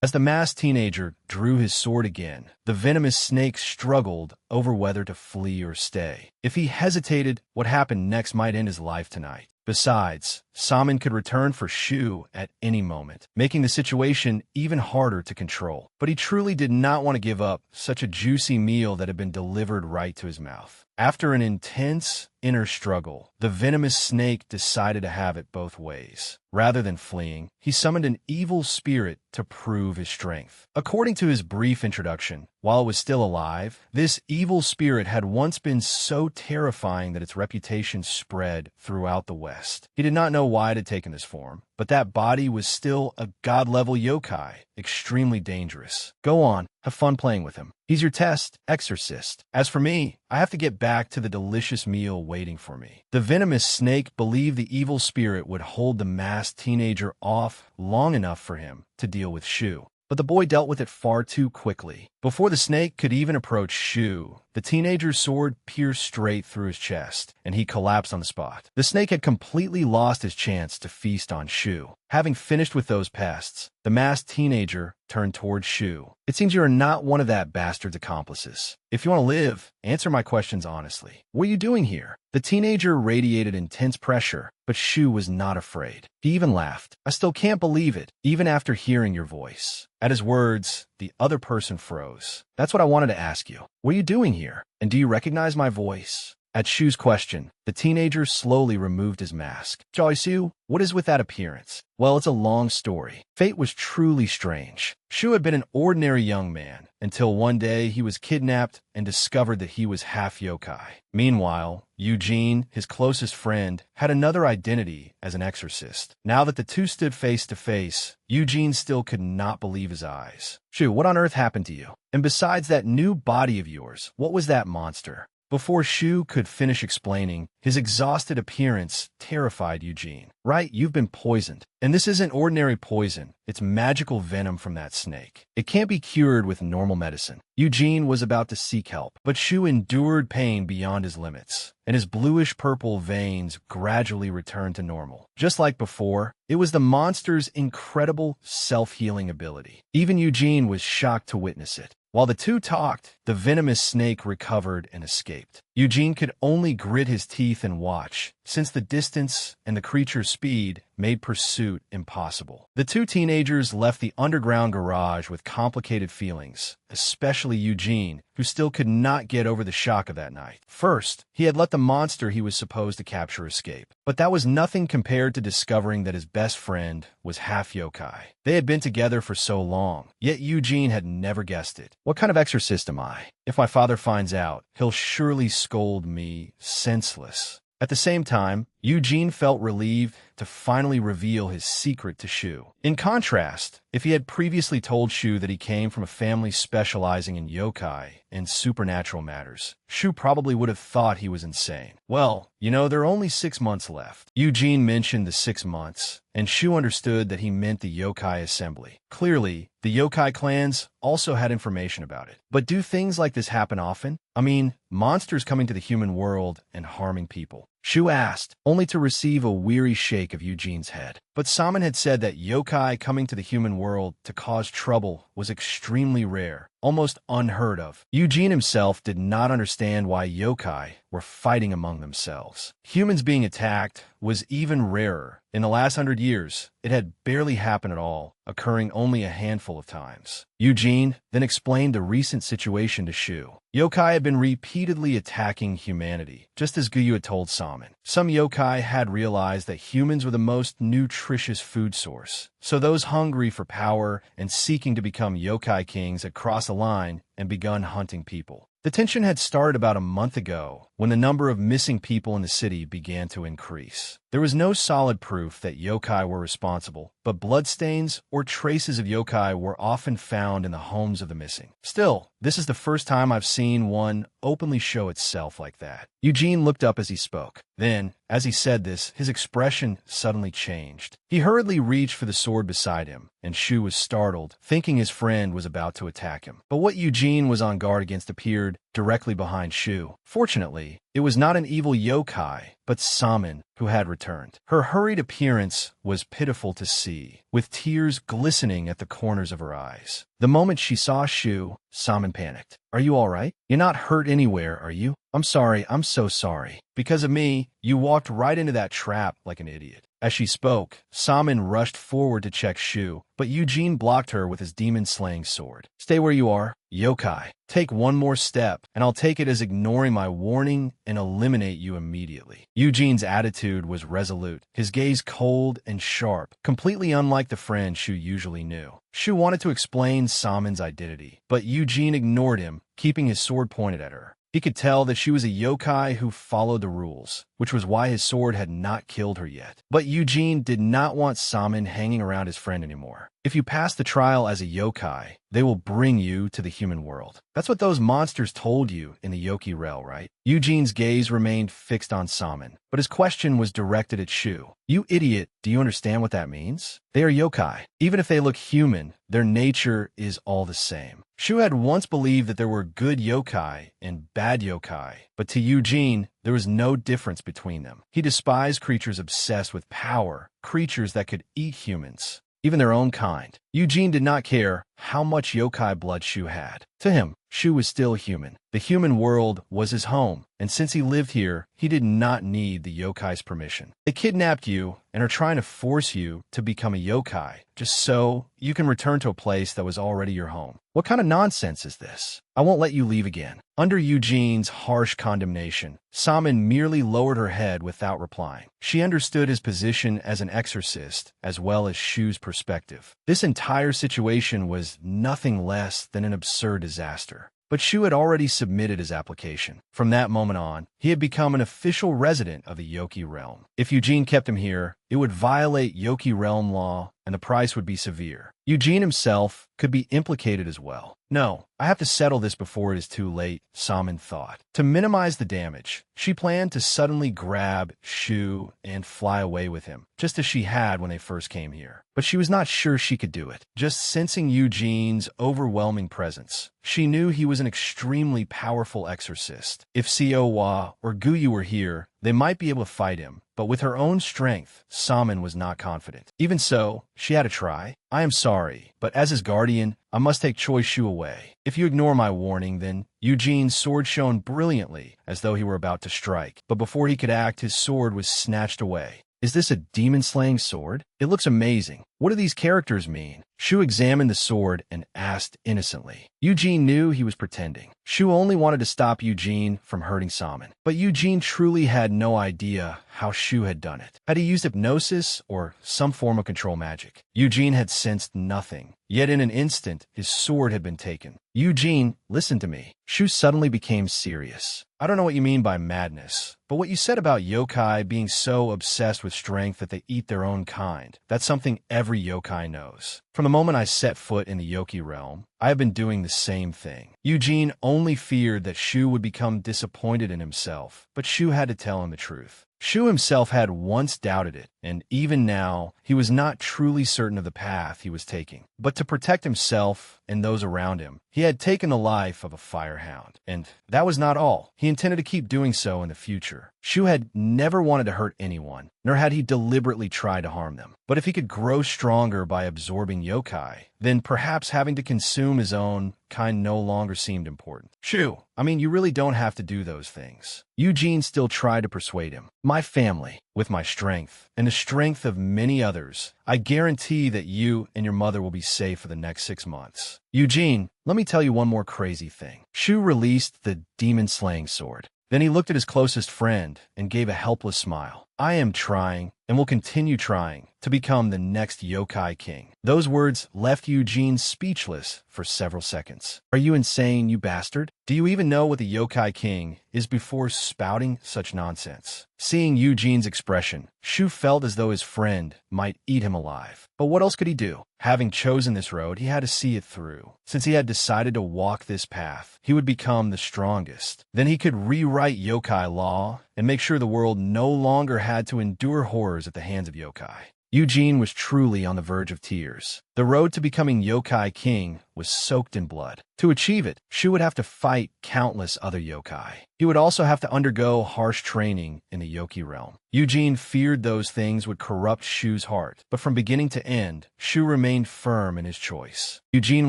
As the masked teenager drew his sword again, the venomous snake struggled over whether to flee or stay. If he hesitated, what happened next might end his life tonight. Besides, Saman could return for Shu at any moment, making the situation even harder to control. But he truly did not want to give up such a juicy meal that had been delivered right to his mouth. After an intense inner struggle, the venomous snake decided to have it both ways. Rather than fleeing, he summoned an evil spirit to prove his strength. According to his brief introduction, while it was still alive, this evil spirit had once been so terrifying that its reputation spread throughout the West. He did not know why it had taken this form, but that body was still a god-level yokai, extremely dangerous. Go on, have fun playing with him. He's your test, exorcist. As for me, I have to get back to the delicious meal waiting for me. The venomous snake believed the evil spirit would hold the masked teenager off long enough for him to deal with Shu. But the boy dealt with it far too quickly. Before the snake could even approach Shu, the teenager's sword pierced straight through his chest, and he collapsed on the spot. The snake had completely lost his chance to feast on Shu. Having finished with those pests, the masked teenager turned towards Shu. It seems you are not one of that bastard's accomplices. If you want to live, answer my questions honestly. What are you doing here? The teenager radiated intense pressure, but Shu was not afraid. He even laughed. I still can't believe it, even after hearing your voice. At his words, the other person froze. That's what I wanted to ask you. What are you doing here? And do you recognize my voice? At Shu's question, the teenager slowly removed his mask. Joysu, what is with that appearance? Well, it's a long story. Fate was truly strange. Shu had been an ordinary young man until one day he was kidnapped and discovered that he was half yokai. Meanwhile, Eugene, his closest friend, had another identity as an exorcist. Now that the two stood face to face, Eugene still could not believe his eyes. Shu, what on earth happened to you? And besides that new body of yours, what was that monster? Before Shu could finish explaining, his exhausted appearance terrified Eugene. Right, you've been poisoned. And this isn't ordinary poison, it's magical venom from that snake. It can't be cured with normal medicine. Eugene was about to seek help, but Shu endured pain beyond his limits, and his bluish-purple veins gradually returned to normal. Just like before, it was the monster's incredible self-healing ability. Even Eugene was shocked to witness it. While the two talked, the venomous snake recovered and escaped. Eugene could only grit his teeth and watch, since the distance and the creature's speed made pursuit impossible. The two teenagers left the underground garage with complicated feelings, especially Eugene, who still could not get over the shock of that night. First, he had let the monster he was supposed to capture escape, but that was nothing compared to discovering that his best friend was half yokai. They had been together for so long, yet Eugene had never guessed it. What kind of exorcist am I? If my father finds out, he'll surely scold me senseless. At the same time, Eugene felt relieved to finally reveal his secret to Shu. In contrast, if he had previously told Shu that he came from a family specializing in yokai and supernatural matters, Shu probably would have thought he was insane. Well, there are only 6 months left. Eugene mentioned the 6 months, and Shu understood that he meant the yokai assembly. Clearly, the yokai clans also had information about it. But do things like this happen often? I mean, monsters coming to the human world and harming people. Shu asked, only to receive a weary shake of Eugene's head. But Saman had said that yokai coming to the human world to cause trouble was extremely rare, almost unheard of. Eugene himself did not understand why yokai were fighting among themselves. Humans being attacked was even rarer. In the last 100 years, it had barely happened at all, occurring only a handful of times. Eugene then explained the recent situation to Shu. Yokai had been repeatedly attacking humanity, just as Guyu had told Salmon. Some yokai had realized that humans were the most nutritious food source, so those hungry for power and seeking to become yokai kings had crossed the line and begun hunting people. The tension had started about a month ago when the number of missing people in the city began to increase. There was no solid proof that yokai were responsible, but bloodstains or traces of yokai were often found in the homes of the missing. Still, this is the first time I've seen one openly show itself like that. Eugene looked up as he spoke. Then, as he said this, his expression suddenly changed. He hurriedly reached for the sword beside him, and Shu was startled, thinking his friend was about to attack him. But what Eugene was on guard against appeared directly behind Shu. Fortunately, it was not an evil yokai, but Salmon, who had returned. Her hurried appearance was pitiful to see, with tears glistening at the corners of her eyes. The moment she saw Shu, Salmon panicked. "Are you all right? You're not hurt anywhere, are you?" "I'm sorry, I'm so sorry. Because of me, you walked right into that trap like an idiot." As she spoke, Salmon rushed forward to check Shu, but Eugene blocked her with his demon-slaying sword. "Stay where you are, yokai. Take one more step, and I'll take it as ignoring my warning and eliminate you immediately." Eugene's attitude was resolute, his gaze cold and sharp, completely unlike the friend Shu usually knew. Shu wanted to explain Salmon's identity, but Eugene ignored him, keeping his sword pointed at her. He could tell that she was a yokai who followed the rules, which was why his sword had not killed her yet. But Eugene did not want Salmon hanging around his friend anymore. If you pass the trial as a yokai, they will bring you to the human world. That's what those monsters told you in the Yoki realm, right? Eugene's gaze remained fixed on Salmon, but his question was directed at Shu. "You idiot, do you understand what that means? They are yokai. Even if they look human, their nature is all the same." Shu had once believed that there were good yokai and bad yokai, but to Eugene, there was no difference between them. He despised creatures obsessed with power, creatures that could eat humans, even their own kind. Eugene did not care how much yokai blood Shu had. To him, Shu was still human. The human world was his home, and since he lived here, he did not need the yokai's permission. They kidnapped you and are trying to force you to become a yokai, just so you can return to a place that was already your home. What kind of nonsense is this? I won't let you leave again. Under Eugene's harsh condemnation, Salmon merely lowered her head without replying. She understood his position as an exorcist, as well as Shu's perspective. This entire situation was nothing less than an absurd disaster. But Shu had already submitted his application. From that moment on, he had become an official resident of the Yoki realm. If Eugene kept him here, it would violate Yoki realm law, and the price would be severe. Eugene himself could be implicated as well. "No, I have to settle this before it is too late," Salmon thought. To minimize the damage, she planned to suddenly grab Shu and fly away with him, just as she had when they first came here. But she was not sure she could do it. Just sensing Eugene's overwhelming presence, she knew he was an extremely powerful exorcist. If Siowa or Guyu were here, they might be able to fight him, but with her own strength, Salmon was not confident. Even so, she had to try. "I am sorry, but as his guardian, I must take Choi Shu away. If you ignore my warning, then..." Eugene's sword shone brilliantly, as though he were about to strike. But before he could act, his sword was snatched away. "Is this a demon-slaying sword? It looks amazing. What do these characters mean?" Shu examined the sword and asked innocently. Eugene knew he was pretending. Shu only wanted to stop Eugene from hurting Salmon. But Eugene truly had no idea how Shu had done it. Had he used hypnosis or some form of control magic? Eugene had sensed nothing. Yet in an instant, his sword had been taken. "Eugene, listen to me." Shu suddenly became serious. "I don't know what you mean by madness, but what you said about yokai being so obsessed with strength that they eat their own kind, that's something every yokai knows. From the moment I set foot in the Yoki realm, I have been doing the same thing." Eugene only feared that Shu would become disappointed in himself, but Shu had to tell him the truth. Shu himself had once doubted it, and even now, he was not truly certain of the path he was taking. But to protect himself and those around him, he had taken the life of a firehound. And that was not all. He intended to keep doing so in the future. Shu had never wanted to hurt anyone, nor had he deliberately tried to harm them. But if he could grow stronger by absorbing yokai, then perhaps having to consume his own kind no longer seemed important. Shu, you really don't have to do those things. Eugene still tried to persuade him. My family, with my strength, and the strength of many others, I guarantee that you and your mother will be safe for the next 6 months. Eugene, let me tell you one more crazy thing. Shu released the demon-slaying sword. Then he looked at his closest friend and gave a helpless smile. I am trying, and will continue trying, to become the next yokai king. Those words left Eugene speechless for several seconds. Are you insane, you bastard? Do you even know what the yokai king is before spouting such nonsense? Seeing Eugene's expression, Shu felt as though his friend might eat him alive. But what else could he do? Having chosen this road, he had to see it through. Since he had decided to walk this path, he would become the strongest. Then he could rewrite yokai law and make sure the world no longer had to endure horrors at the hands of yokai. Eugene was truly on the verge of tears. The road to becoming yokai king was soaked in blood. To achieve it, Shu would have to fight countless other yokai. He would also have to undergo harsh training in the yoki realm. Eugene feared those things would corrupt Shu's heart, but from beginning to end, Shu remained firm in his choice. Eugene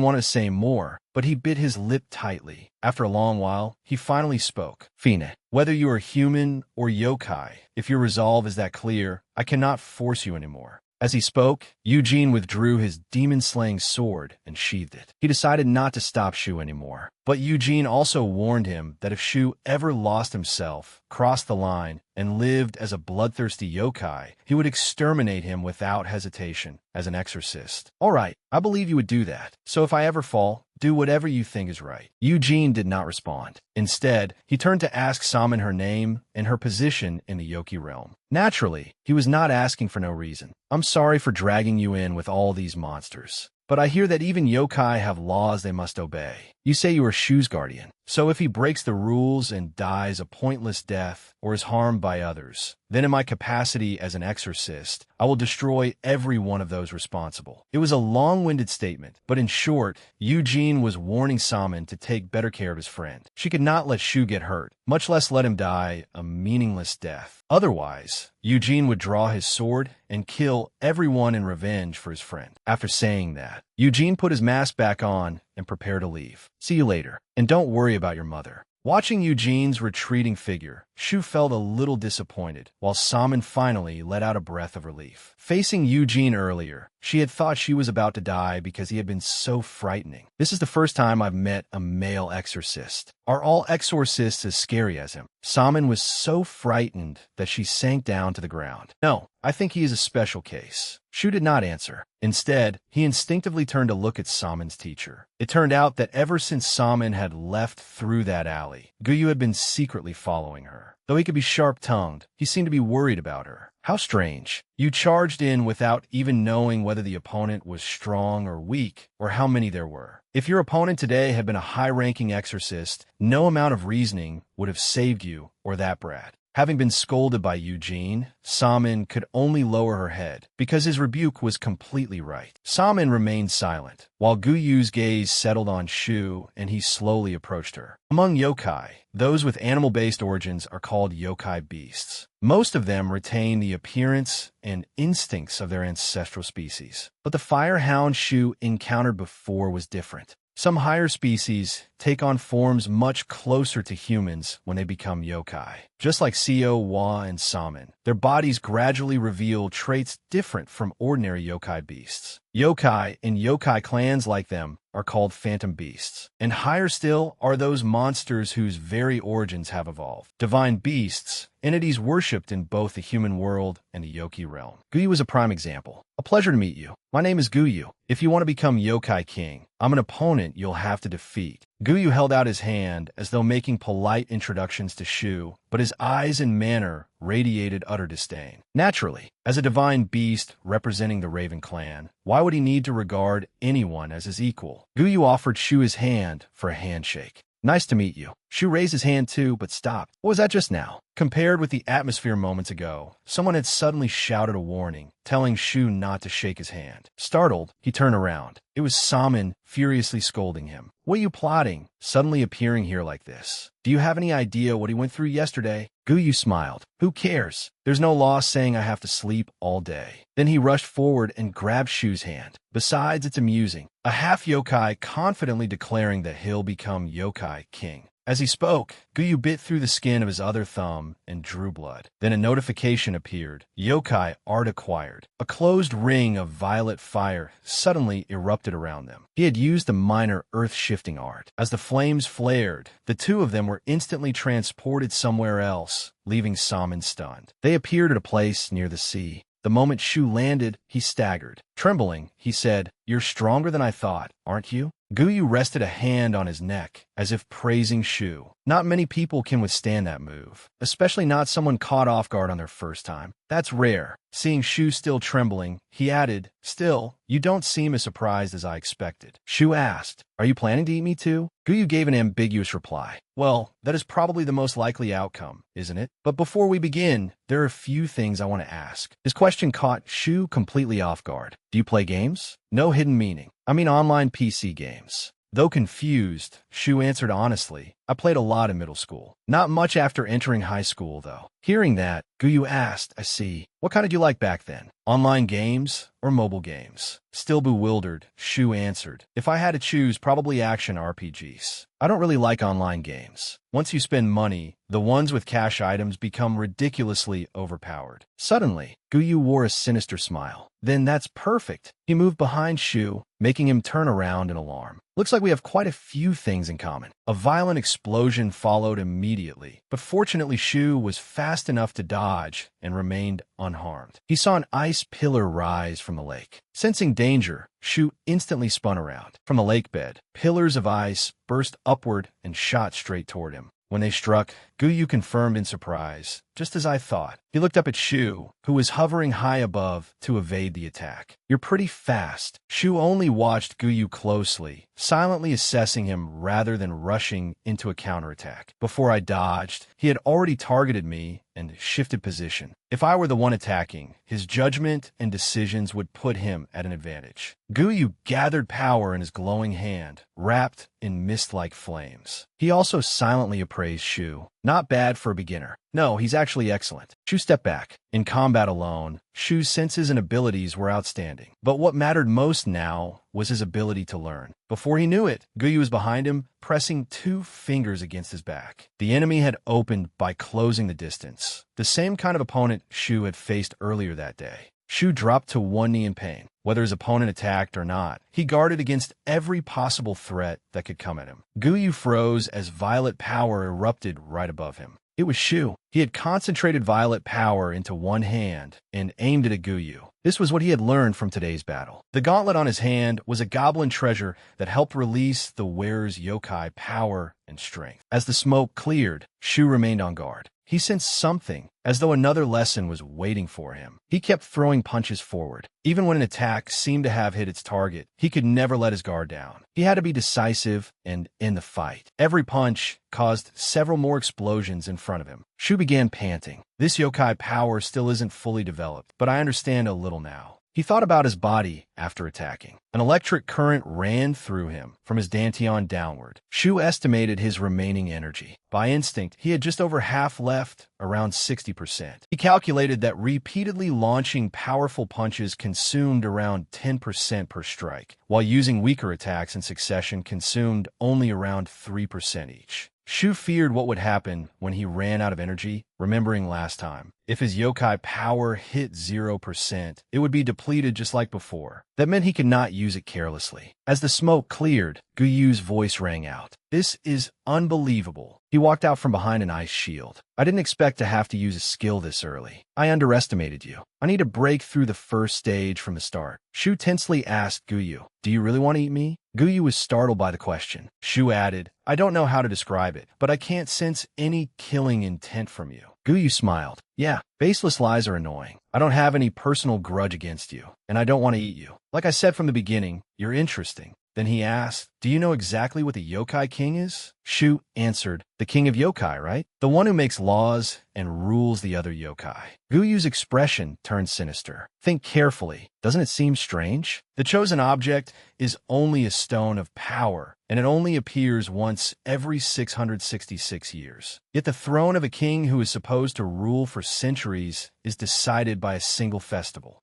wanted to say more, but he bit his lip tightly. After a long while, he finally spoke. Fine, whether you are human or yokai, if your resolve is that clear, I cannot force you anymore. As he spoke, Eugene withdrew his demon-slaying sword and sheathed it. He decided not to stop Shu anymore. But Eugene also warned him that if Shu ever lost himself, crossed the line, and lived as a bloodthirsty yokai, he would exterminate him without hesitation, as an exorcist. All right, I believe you would do that. So if I ever fall, do whatever you think is right. Eugene did not respond. Instead, he turned to ask Saman her name and her position in the yoki realm. Naturally, he was not asking for no reason. I'm sorry for dragging you in with all these monsters, but I hear that even yokai have laws they must obey. You say you are Shu's guardian, so if he breaks the rules and dies a pointless death or is harmed by others, then in my capacity as an exorcist, I will destroy every one of those responsible. It was a long-winded statement, but in short, Eugene was warning Saman to take better care of his friend. She could not let Shu get hurt, much less let him die a meaningless death. Otherwise, Eugene would draw his sword and kill everyone in revenge for his friend. After saying that, Eugene put his mask back on and prepared to leave. See you later, and don't worry about your mother. Watching Eugene's retreating figure, Shu felt a little disappointed, while Saman finally let out a breath of relief. Facing Eugene earlier, she had thought she was about to die because he had been so frightening. This is the first time I've met a male exorcist. Are all exorcists as scary as him? Saman was so frightened that she sank down to the ground. No, I think he is a special case. Shu did not answer. Instead, he instinctively turned to look at Saman's teacher. It turned out that ever since Saman had left through that alley, Guyu had been secretly following her. Though he could be sharp-tongued, he seemed to be worried about her. How strange. You charged in without even knowing whether the opponent was strong or weak, or how many there were. If your opponent today had been a high-ranking exorcist, no amount of reasoning would have saved you or that brat. Having been scolded by Eugene, Saman could only lower her head, because his rebuke was completely right. Saman remained silent, while Guyu's gaze settled on Shu and he slowly approached her. Among yokai, those with animal-based origins are called yokai beasts. Most of them retain the appearance and instincts of their ancestral species. But the firehound Shu encountered before was different. Some higher species take on forms much closer to humans when they become yokai. Just like Seo, Wa, and Saman, their bodies gradually reveal traits different from ordinary yokai beasts. Yokai and yokai clans like them are called phantom beasts. And higher still are those monsters whose very origins have evolved. Divine beasts, entities worshipped in both the human world and the yoki realm. Guyu is a prime example. A pleasure to meet you. My name is Guyu. If you want to become yokai king, I'm an opponent you'll have to defeat. Guyu held out his hand as though making polite introductions to Shu, but his eyes and manner radiated utter disdain. Naturally, as a divine beast representing the Raven clan, why would he need to regard anyone as his equal? Guyu offered Shu his hand for a handshake. Nice to meet you. Shu raised his hand too, but stopped. What was that just now? Compared with the atmosphere moments ago, someone had suddenly shouted a warning, telling Shu not to shake his hand. Startled, he turned around. It was Saman, furiously scolding him. What are you plotting, suddenly appearing here like this? Do you have any idea what he went through yesterday? Guyu smiled. Who cares? There's no law saying I have to sleep all day. Then he rushed forward and grabbed Shu's hand. Besides, it's amusing. A half-yokai confidently declaring that he'll become yokai king. As he spoke, Guyu bit through the skin of his other thumb and drew blood. Then a notification appeared. Yokai art acquired. A closed ring of violet fire suddenly erupted around them. He had used a minor earth-shifting art. As the flames flared, the two of them were instantly transported somewhere else, leaving Saman stunned. They appeared at a place near the sea. The moment Shu landed, he staggered. Trembling, he said, "You're stronger than I thought, aren't you?" Guyu rested a hand on his neck, as if praising Shu. Not many people can withstand that move, especially not someone caught off guard on their first time. That's rare. Seeing Shu still trembling, he added, "Still, you don't seem as surprised as I expected." Shu asked, "Are you planning to eat me too?" Guyu gave an ambiguous reply. "Well, that is probably the most likely outcome, isn't it? But before we begin, there are a few things I want to ask." His question caught Shu completely off guard. "Do you play games?" No hidden meaning. I mean online PC games. Though confused, Shu answered honestly, "I played a lot in middle school. Not much after entering high school, though." Hearing that, Guyu asked, "I see. What kind did you like back then? Online games or mobile games?" Still bewildered, Shu answered, "If I had to choose, probably action RPGs. I don't really like online games. Once you spend money, the ones with cash items become ridiculously overpowered." Suddenly, Guyu wore a sinister smile. "Then that's perfect." He moved behind Shu, making him turn around in alarm. "Looks like we have quite a few things in common." A violent explosion followed immediately, but fortunately Shu was fast enough to dodge and remained unharmed. He saw an ice pillar rise from the lake. Sensing danger, Shu instantly spun around. From the lake bed, pillars of ice burst upward and shot straight toward him. When they struck, Guyu confirmed in surprise, "Just as I thought." He looked up at Shu, who was hovering high above, to evade the attack. "You're pretty fast." Shu only watched Guyu closely, silently assessing him rather than rushing into a counterattack. "Before I dodged, he had already targeted me and shifted position. If I were the one attacking, his judgment and decisions would put him at an advantage." Guyu gathered power in his glowing hand, wrapped in mist-like flames. He also silently appraised Shu. "Not bad for a beginner. No, he's actually excellent." Shu stepped back. In combat alone, Shu's senses and abilities were outstanding. But what mattered most now was his ability to learn. Before he knew it, Guyu was behind him, pressing 2 fingers against his back. The enemy had opened by closing the distance. The same kind of opponent Shu had faced earlier that day. Shu dropped to one knee in pain. Whether his opponent attacked or not, he guarded against every possible threat that could come at him. Guyu froze as violet power erupted right above him. It was Shu. He had concentrated violet power into one hand and aimed it at Guyu. This was what he had learned from today's battle. The gauntlet on his hand was a goblin treasure that helped release the wearer's yokai power and strength. As the smoke cleared, Shu remained on guard. He sensed something, as though another lesson was waiting for him. He kept throwing punches forward. Even when an attack seemed to have hit its target, he could never let his guard down. He had to be decisive and in the fight. Every punch caused several more explosions in front of him. Shu began panting. "This yokai power still isn't fully developed, but I understand a little now." He thought about his body after attacking. An electric current ran through him from his dantian downward. Shu estimated his remaining energy. By instinct, he had just over half left, around 60%. He calculated that repeatedly launching powerful punches consumed around 10% per strike, while using weaker attacks in succession consumed only around 3% each. Shu feared what would happen when he ran out of energy, remembering last time. If his yokai power hit 0%, it would be depleted just like before. That meant he could not use it carelessly. As the smoke cleared, Guyu's voice rang out. "This is unbelievable." He walked out from behind an ice shield. "I didn't expect to have to use a skill this early. I underestimated you. I need to break through the first stage from the start." Shu tensely asked Guyu, "Do you really want to eat me?" Guyu was startled by the question. Shu added, "I don't know how to describe it, but I can't sense any killing intent from you." Guyu smiled. "Yeah, baseless lies are annoying. I don't have any personal grudge against you, and I don't want to eat you. Like I said from the beginning, you're interesting." Then he asked, do you know exactly what the yokai king is? Shu answered, the king of yokai, right? The one who makes laws and rules the other yokai. Guyu's expression turned sinister. Think carefully. Doesn't it seem strange? The chosen object is only a stone of power, and it only appears once every 666 years. Yet the throne of a king who is supposed to rule for centuries is decided by a single festival.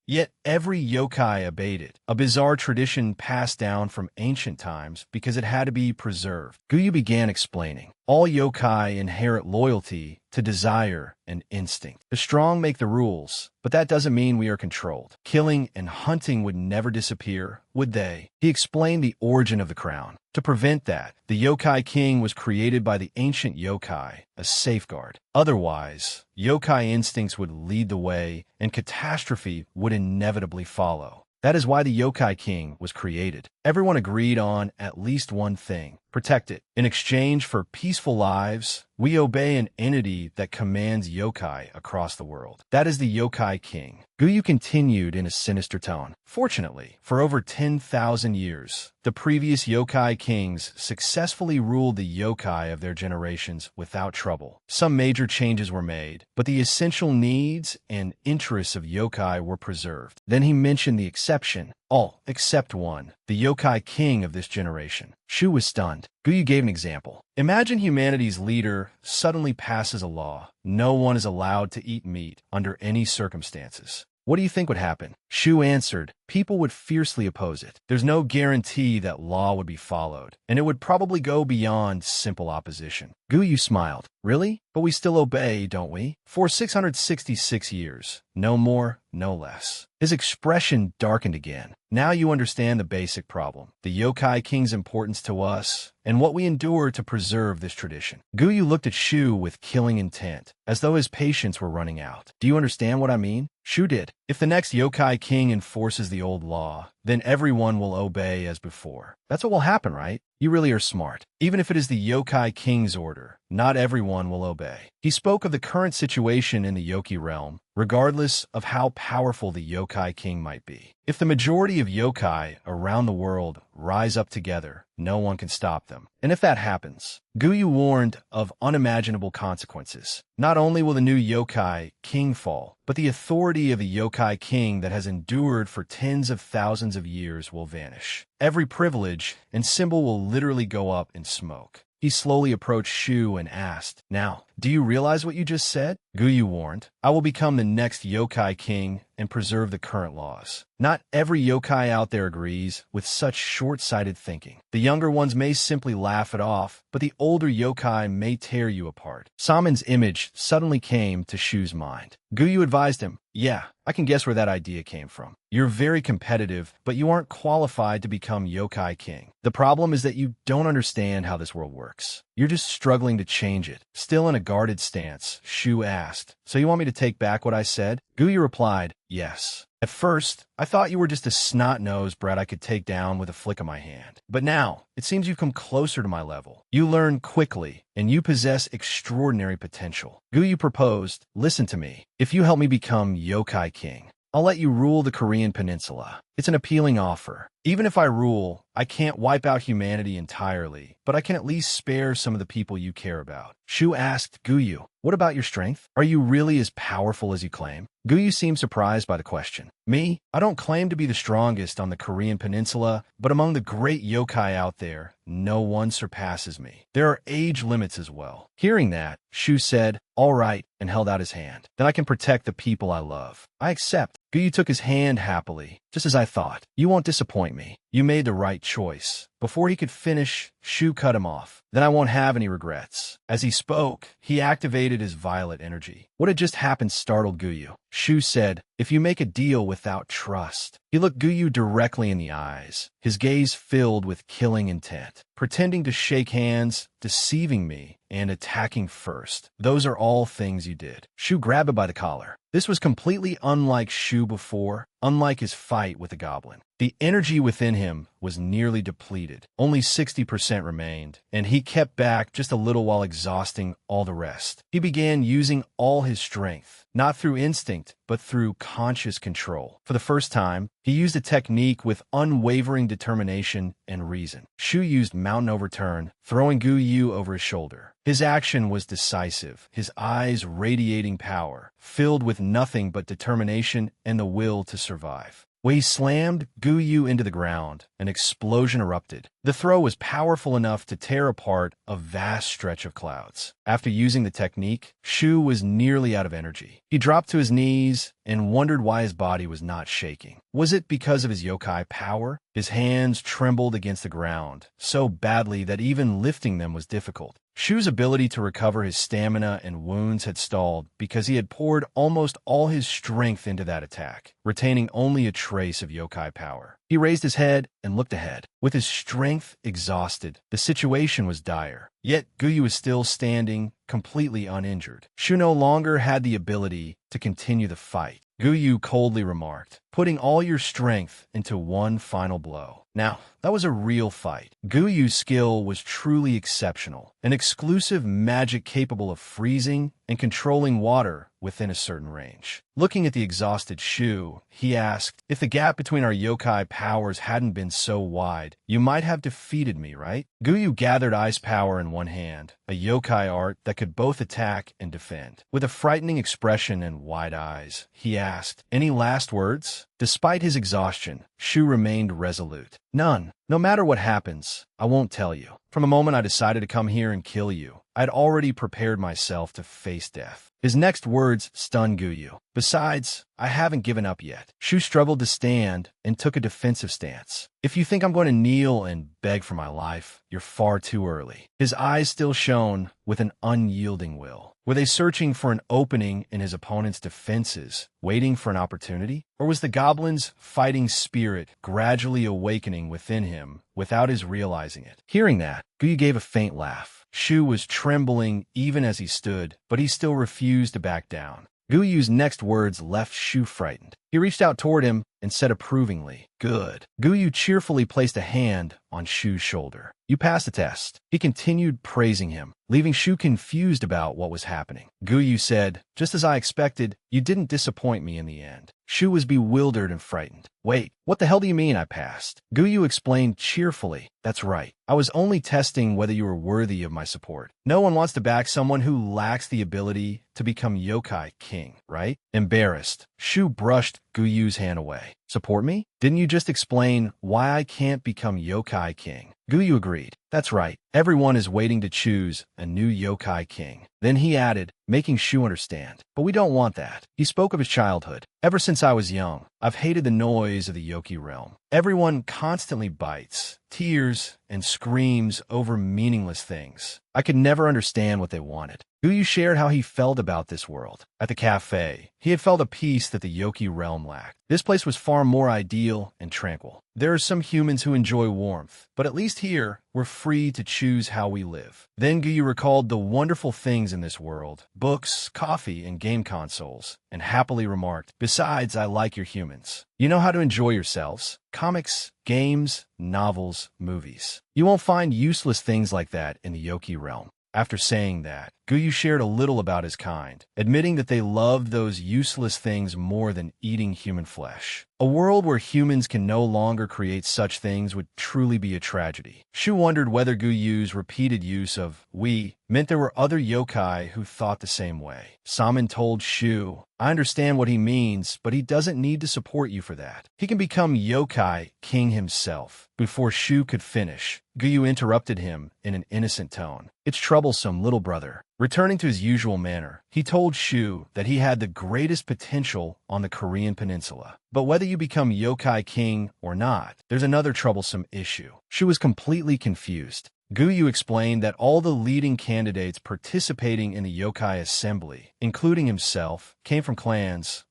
Yet every yokai obeyed it, a bizarre tradition passed down from ancient times because it had to be preserved. Guyu began explaining. All yokai inherit loyalty to desire and instinct. The strong make the rules, but that doesn't mean we are controlled. Killing and hunting would never disappear, would they? He explained the origin of the crown. To prevent that, the yokai king was created by the ancient yokai, a safeguard. Otherwise, yokai instincts would lead the way, and catastrophe would inevitably follow. That is why the yokai king was created. Everyone agreed on at least one thing: protect it. In exchange for peaceful lives, we obey an entity that commands yokai across the world. That is the yokai king. Guyu continued in a sinister tone. Fortunately, for over 10,000 years, the previous yokai kings successfully ruled the yokai of their generations without trouble. Some major changes were made, but the essential needs and interests of yokai were preserved. Then he mentioned the exception. All except one, the yokai king of this generation. Shu was stunned. Guyu gave an example. Imagine humanity's leader suddenly passes a law. No one is allowed to eat meat under any circumstances. What do you think would happen? Shu answered, people would fiercely oppose it. There's no guarantee that law would be followed, and it would probably go beyond simple opposition. Guyu smiled. Really? But we still obey, don't we? For 666 years. No more, no less. His expression darkened again. Now you understand the basic problem. The yokai king's importance to us, and what we endure to preserve this tradition. Guyu looked at Shu with killing intent, as though his patience were running out. Do you understand what I mean? Shu did. If the next yokai king enforces the old law, then everyone will obey as before. That's what will happen, right? You really are smart. Even if it is the yokai king's order, not everyone will obey. He spoke of the current situation in the yokai realm, regardless of how powerful the yokai king might be. If the majority of yokai around the world rise up together, no one can stop them. And if that happens, Guyu warned of unimaginable consequences. Not only will the new yokai king fall, but the authority of the yokai king that has endured for tens of thousands of years will vanish. Every privilege and symbol will literally go up in smoke. He slowly approached Shu and asked, now, do you realize what you just said? Guyu warned, I will become the next yokai king and preserve the current laws. Not every yokai out there agrees with such short-sighted thinking. The younger ones may simply laugh it off, but the older yokai may tear you apart. Saman's image suddenly came to Shu's mind. Guyu advised him, yeah, I can guess where that idea came from. You're very competitive, but you aren't qualified to become yokai king. The problem is that you don't understand how this world works. You're just struggling to change it. Still in a guarded stance, Shu asked, so you want me to take back what I said? Guyu replied, yes. At first, I thought you were just a snot-nosed brat I could take down with a flick of my hand. But now, it seems you've come closer to my level. You learn quickly, and you possess extraordinary potential. Guyu proposed, listen to me. If you help me become yokai king, I'll let you rule the Korean peninsula. It's an appealing offer. Even if I rule, I can't wipe out humanity entirely, but I can at least spare some of the people you care about. Shu asked Guyu, what about your strength? Are you really as powerful as you claim? Guyu seemed surprised by the question. Me? I don't claim to be the strongest on the Korean peninsula, but among the great yokai out there, no one surpasses me. There are age limits as well. Hearing that, Shu said, all right, and held out his hand. Then I can protect the people I love. I accept. Guyu took his hand happily, just as I thought. You won't disappoint me. You made the right choice. Before he could finish, Shu cut him off. Then I won't have any regrets. As he spoke, he activated his violet energy. What had just happened startled Guyu. Shu said, if you make a deal without trust. He looked Guyu directly in the eyes, his gaze filled with killing intent. Pretending to shake hands, deceiving me, and attacking first. Those are all things you did. Shu grabbed him by the collar. This was completely unlike Shu before, unlike his fight with the goblin. The energy within him was nearly depleted. Only 60% remained, and he kept back just a little while exhausting all the rest. He began using all his strength, not through instinct, but through conscious control. For the first time, he used a technique with unwavering determination and reason. Shu used Mountain Overturn, throwing Gu Yu over his shoulder. His action was decisive, his eyes radiating power, filled with nothing but determination and the will to survive. When he slammed Gu Yu into the ground, an explosion erupted. The throw was powerful enough to tear apart a vast stretch of clouds. After using the technique, Shu was nearly out of energy. He dropped to his knees and wondered why his body was not shaking. Was it because of his yokai power? His hands trembled against the ground, so badly that even lifting them was difficult. Shu's ability to recover his stamina and wounds had stalled because he had poured almost all his strength into that attack, retaining only a trace of yokai power. He raised his head and looked ahead. With his strength exhausted, the situation was dire. Yet Gu Yu was still standing, completely uninjured. Shu no longer had the ability to continue the fight. Gu Yu coldly remarked, "Putting all your strength into one final blow." Now, that was a real fight. Gu Yu's skill was truly exceptional, an exclusive magic capable of freezing and controlling water within a certain range. Looking at the exhausted Shu, he asked, "If the gap between our yokai powers hadn't been so wide, you might have defeated me, right?" Gu Yu gathered ice power in one hand, a yokai art that could both attack and defend. With a frightening expression and wide eyes, he asked, "Any last words?" Despite his exhaustion, Shu remained resolute. "None. No matter what happens, I won't tell you. From the moment I decided to come here and kill you, I'd already prepared myself to face death." His next words stunned Gu Yu. "Besides, I haven't given up yet." Shu struggled to stand and took a defensive stance. "If you think I'm going to kneel and beg for my life, you're far too early." His eyes still shone with an unyielding will. Were they searching for an opening in his opponent's defenses, waiting for an opportunity? Or was the goblin's fighting spirit gradually awakening within him without his realizing it? Hearing that, Gu Yu gave a faint laugh. Shu was trembling even as he stood, but he still refused to back down. Gu Yu's next words left Shu frightened. He reached out toward him and said approvingly, "Good." Gu Yu cheerfully placed a hand on Shu's shoulder. "You passed the test." He continued praising him, leaving Shu confused about what was happening. Gu Yu said, "Just as I expected, you didn't disappoint me in the end." Shu was bewildered and frightened. "Wait, what the hell do you mean I passed?" Gu Yu explained cheerfully, "That's right. I was only testing whether you were worthy of my support. No one wants to back someone who lacks the ability to become yokai king, right?" Embarrassed, Shu brushed Gu Yu's hand away. "Support me? Didn't you just explain why I can't become yokai king?" Gu Yu agreed. "That's right. Everyone is waiting to choose a new yokai king." Then he added, making Shu understand. "But we don't want that." He spoke of his childhood. "Ever since I was young, I've hated the noise of the Yoki realm. Everyone constantly bites, tears, and screams over meaningless things. I could never understand what they wanted." Gu Yu shared how he felt about this world. At the cafe, he had felt a peace that the Yoki realm lacked. This place was far more ideal and tranquil. There are some humans who enjoy warmth, but at least here, we're free to choose how we live. Then Gu Yu recalled the wonderful things in this world, books, coffee, and game consoles, and happily remarked, "Besides, I like your humans. You know how to enjoy yourselves. Comics, games, novels, movies. You won't find useless things like that in the Yoki realm." After saying that, Gu Yu shared a little about his kind, admitting that they loved those useless things more than eating human flesh. A world where humans can no longer create such things would truly be a tragedy. Shu wondered whether Gu Yu's repeated use of "we" meant there were other yokai who thought the same way. Saman told Shu, "I understand what he means, but he doesn't need to support you for that. He can become yokai king himself." Before Shu could finish, Gu Yu interrupted him in an innocent tone. "It's troublesome, little brother." Returning to his usual manner, he told Shu that he had the greatest potential on the Korean peninsula. But whether you become yokai king or not, there's another troublesome issue. Shu was completely confused. Gu Yu explained that all the leading candidates participating in the yokai assembly, including himself, came from clans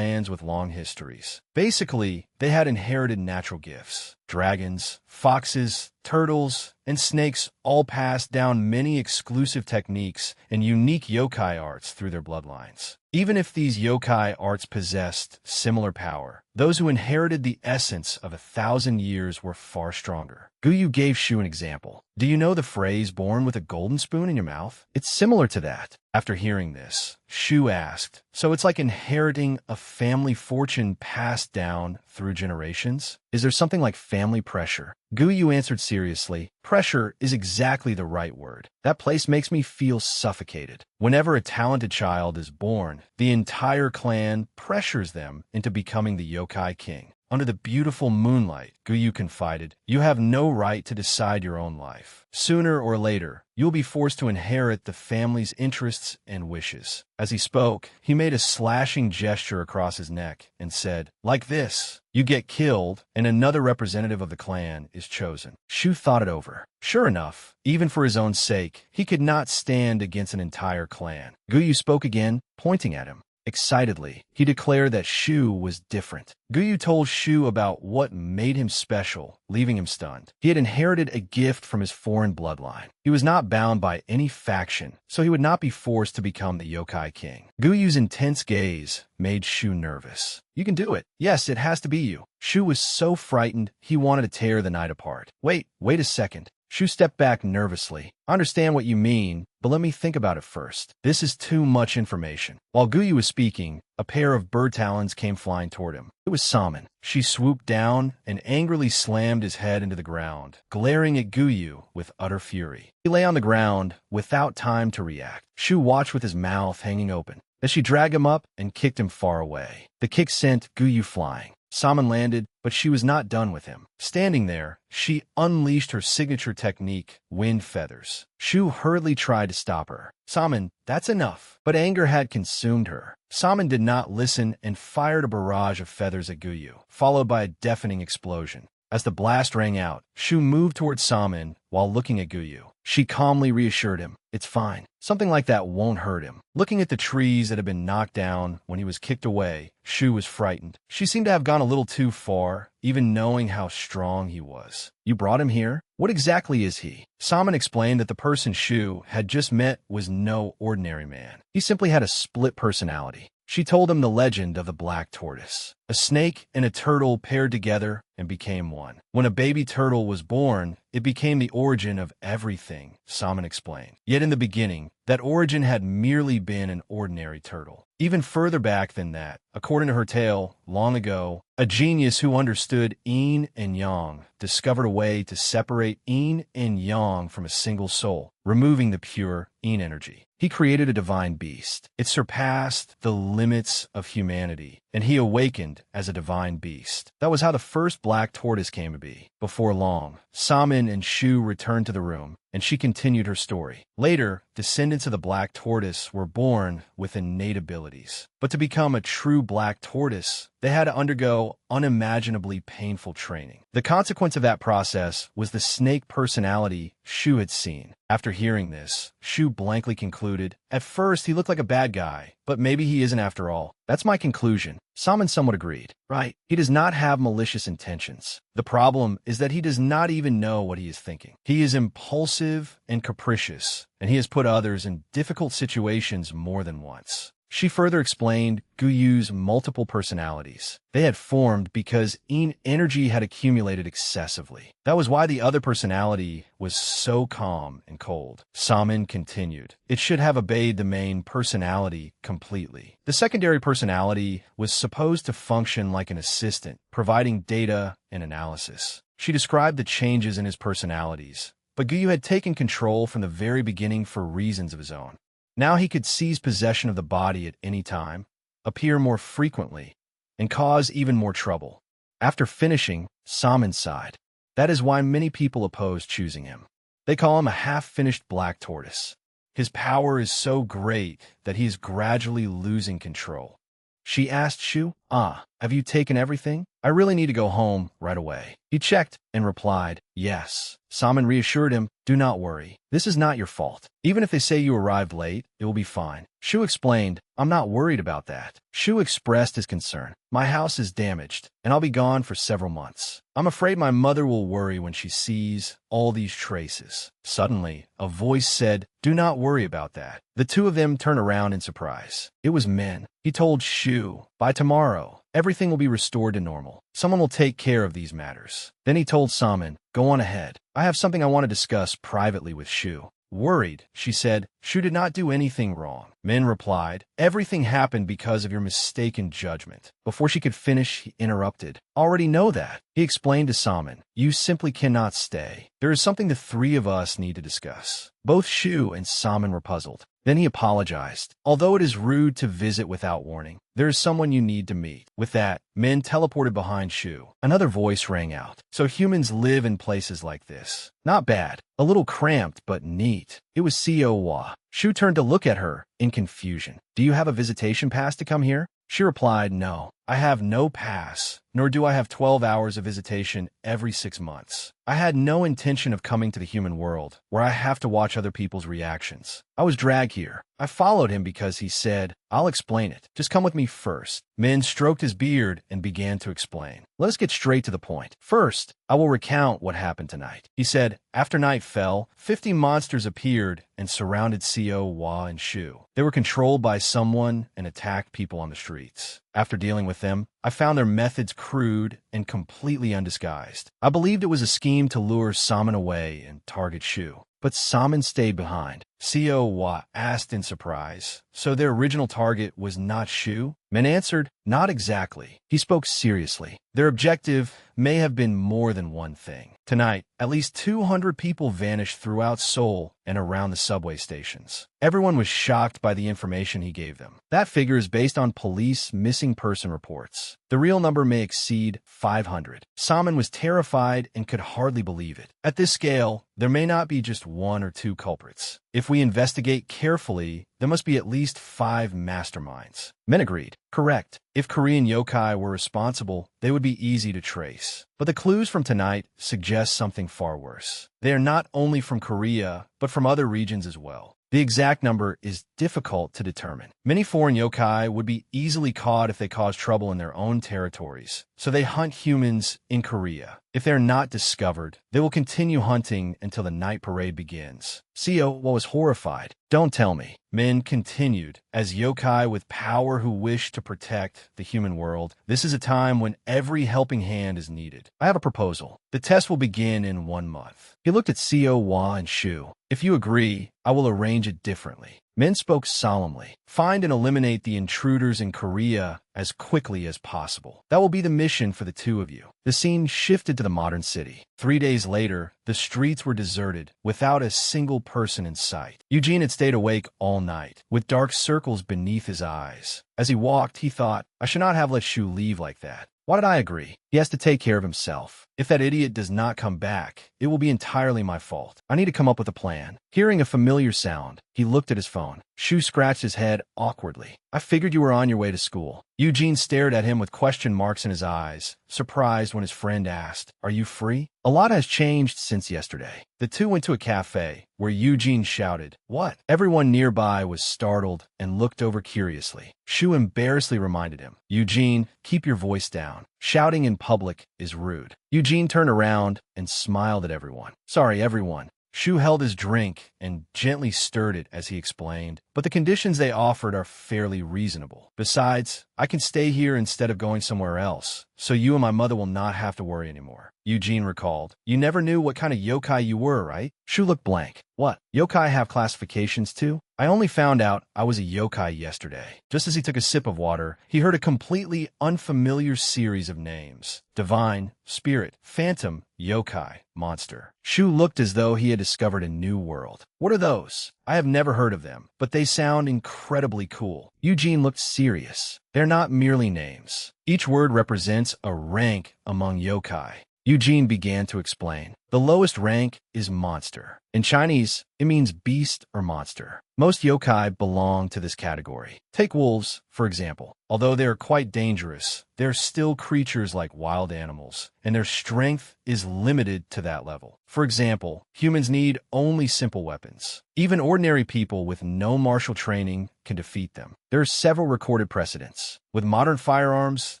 with long histories. Basically, they had inherited natural gifts. Dragons, foxes, turtles, and snakes all passed down many exclusive techniques and unique yokai arts through their bloodlines. Even if these yokai arts possessed similar power, those who inherited the essence of 1,000 years were far stronger. Guyu gave Shu an example. Do you know the phrase, born with a golden spoon in your mouth? It's similar to that. After hearing this, Shu asked, so it's like inheriting a family fortune passed down through generations? Is there something like family pressure? Guyu answered seriously, pressure is exactly the right word. That place makes me feel suffocated. Whenever a talented child is born, the entire clan pressures them into becoming the yokai king. Under the beautiful moonlight, Guyu confided, you have no right to decide your own life. Sooner or later, you'll be forced to inherit the family's interests and wishes. As he spoke, he made a slashing gesture across his neck and said, like this, you get killed and another representative of the clan is chosen. Shu thought it over. Sure enough, even for his own sake, he could not stand against an entire clan. Guyu spoke again, pointing at him. Excitedly, he declared that Shu was different. Guyu told Shu about what made him special, leaving him stunned. He had inherited a gift from his foreign bloodline. He was not bound by any faction, so he would not be forced to become the yokai king. Guyu's intense gaze made Shu nervous. You can do it. Yes, it has to be you. Shu was so frightened, he wanted to tear the night apart. Wait a second. Shu stepped back nervously. I understand what you mean, but let me think about it first. This is too much information. While Guyu was speaking, a pair of bird talons came flying toward him. It was Salmon. She swooped down and angrily slammed his head into the ground, glaring at Guyu with utter fury. He lay on the ground without time to react. Shu watched with his mouth hanging open as she dragged him up and kicked him far away. The kick sent Guyu flying. Salmon landed, but she was not done with him. Standing there, she unleashed her signature technique, wind feathers. Shu hurriedly tried to stop her. Salmon, that's enough. But anger had consumed her. Salmon did not listen and fired a barrage of feathers at Guyu, followed by a deafening explosion. As the blast rang out, Shu moved towards Salmon while looking at Guyu. She calmly reassured him, it's fine. Something like that won't hurt him. Looking at the trees that had been knocked down when he was kicked away, Shu was frightened. She seemed to have gone a little too far, even knowing how strong he was. You brought him here? What exactly is he? Salmon explained that the person Shu had just met was no ordinary man. He simply had a split personality. She told him the legend of the black tortoise. A snake and a turtle paired together and became one. When a baby turtle was born, it became the origin of everything, Salmon explained. Yet in the beginning, that origin had merely been an ordinary turtle. Even further back than that, according to her tale, long ago, a genius who understood yin and yang discovered a way to separate yin and yang from a single soul, removing the pure yin energy. He created a divine beast. It surpassed the limits of humanity, and he awakened as a divine beast. That was how the first black tortoise came to be. Before long, Salmon and Shu returned to the room, and she continued her story. Later, descendants of the black tortoise were born with innate abilities. But to become a true black tortoise, they had to undergo unimaginably painful training. The consequence of that process was the snake personality Shu had seen. After hearing this, Shu blankly concluded, at first he looked like a bad guy, but maybe he isn't after all. That's my conclusion. Salmon somewhat agreed. Right, he does not have malicious intentions. The problem is that he does not even know what he is thinking. He is impulsive and capricious, and he has put others in difficult situations more than once. She further explained Guyu's multiple personalities. They had formed because yin energy had accumulated excessively. That was why the other personality was so calm and cold. Salmon continued. It should have obeyed the main personality completely. The secondary personality was supposed to function like an assistant, providing data and analysis. She described the changes in his personalities, but Guyu had taken control from the very beginning for reasons of his own. Now he could seize possession of the body at any time, appear more frequently, and cause even more trouble. After finishing, Salmon sighed. That is why many people oppose choosing him. They call him a half-finished black tortoise. His power is so great that he is gradually losing control. She asked Shu, have you taken everything? I really need to go home right away. He checked and replied, yes. Salmon reassured him, do not worry. This is not your fault. Even if they say you arrived late, it will be fine. Shu explained, I'm not worried about that. Shu expressed his concern. My house is damaged, and I'll be gone for several months. I'm afraid my mother will worry when she sees all these traces. Suddenly, a voice said, do not worry about that. The two of them turned around in surprise. It was Min. He told Shu, by tomorrow, everything will be restored to normal. Someone will take care of these matters. Then he told Salmon, go on ahead. I have something I want to discuss privately with Shu. Worried, she said, Shu did not do anything wrong. Min replied, everything happened because of your mistaken judgment. Before she could finish, he interrupted. Already know that. He explained to Salmon, you simply cannot stay. There is something the three of us need to discuss. Both Shu and Salmon were puzzled. Then he apologized. Although it is rude to visit without warning, there is someone you need to meet. With that, Min teleported behind Shu. Another voice rang out. So humans live in places like this. Not bad. A little cramped, but neat. It was Hwa. Shu turned to look at her in confusion. Do you have a visitation pass to come here? She replied, no. I have no pass, nor do I have 12 hours of visitation every 6 months. I had no intention of coming to the human world, where I have to watch other people's reactions. I was dragged here. I followed him because he said, I'll explain it. Just come with me first. Min stroked his beard and began to explain. Let us get straight to the point. First, I will recount what happened tonight. He said, after night fell, 50 monsters appeared and surrounded Hwa and Shu. They were controlled by someone and attacked people on the streets. After dealing with them, I found their methods crude and completely undisguised. I believed it was a scheme to lure Salmon away and target Shu. But Salmon stayed behind. Hwa asked in surprise, so their original target was not Shu? Min answered, not exactly. He spoke seriously. Their objective may have been more than one thing. Tonight, at least 200 people vanished throughout Seoul and around the subway stations. Everyone was shocked by the information he gave them. That figure is based on police missing person reports. The real number may exceed 500. Salmon was terrified and could hardly believe it. At this scale, there may not be just one or two culprits. If we investigate carefully, there must be at least 5 masterminds. Min agreed. Correct. If Korean yokai were responsible, they would be easy to trace. But the clues from tonight suggest something far worse. They are not only from Korea, but from other regions as well. The exact number is difficult to determine. Many foreign yokai would be easily caught if they cause trouble in their own territories, so they hunt humans in Korea. If they're not discovered, they will continue hunting until the night parade begins. Hwa was horrified. Don't tell me. Min continued, as yokai with power who wish to protect the human world, this is a time when every helping hand is needed. I have a proposal. The test will begin in 1 month. He looked at Hwa and Shu. If you agree, I will arrange it differently. Min spoke solemnly. Find and eliminate the intruders in Korea as quickly as possible. That will be the mission for the two of you. The scene shifted to the modern city. 3 days later, the streets were deserted, without a single person in sight. Eugene had stayed awake all night, with dark circles beneath his eyes. As he walked, he thought, I should not have let Shu leave like that. Why did I agree? He has to take care of himself. If that idiot does not come back, it will be entirely my fault. I need to come up with a plan. Hearing a familiar sound, he looked at his phone. Shu scratched his head awkwardly. I figured you were on your way to school. Eugene stared at him with question marks in his eyes, surprised when his friend asked, Are you free? A lot has changed since yesterday. The two went to a cafe, where Eugene shouted, What? Everyone nearby was startled and looked over curiously. Shu embarrassedly reminded him, Eugene, keep your voice down. Shouting in public is rude. Eugene turned around and smiled at everyone. Sorry, everyone. Shu held his drink and gently stirred it as he explained, but the conditions they offered are fairly reasonable. Besides, I can stay here instead of going somewhere else, so you and my mother will not have to worry anymore. Eugene recalled, You never knew what kind of yokai you were, right? Shu looked blank. What? Yokai have classifications too? I only found out I was a yokai yesterday. Just as he took a sip of water, he heard a completely unfamiliar series of names. Divine, spirit, phantom, yokai, monster. Shu looked as though he had discovered a new world. What are those? I have never heard of them, but they sound incredibly cool. Eugene looked serious. They're not merely names. Each word represents a rank among yokai. Eugene began to explain. The lowest rank is monster. In Chinese, it means beast or monster. Most yokai belong to this category. Take wolves, for example. Although they are quite dangerous, they're still creatures like wild animals, and their strength is limited to that level. For example, humans need only simple weapons. Even ordinary people with no martial training can defeat them. There are several recorded precedents. With modern firearms,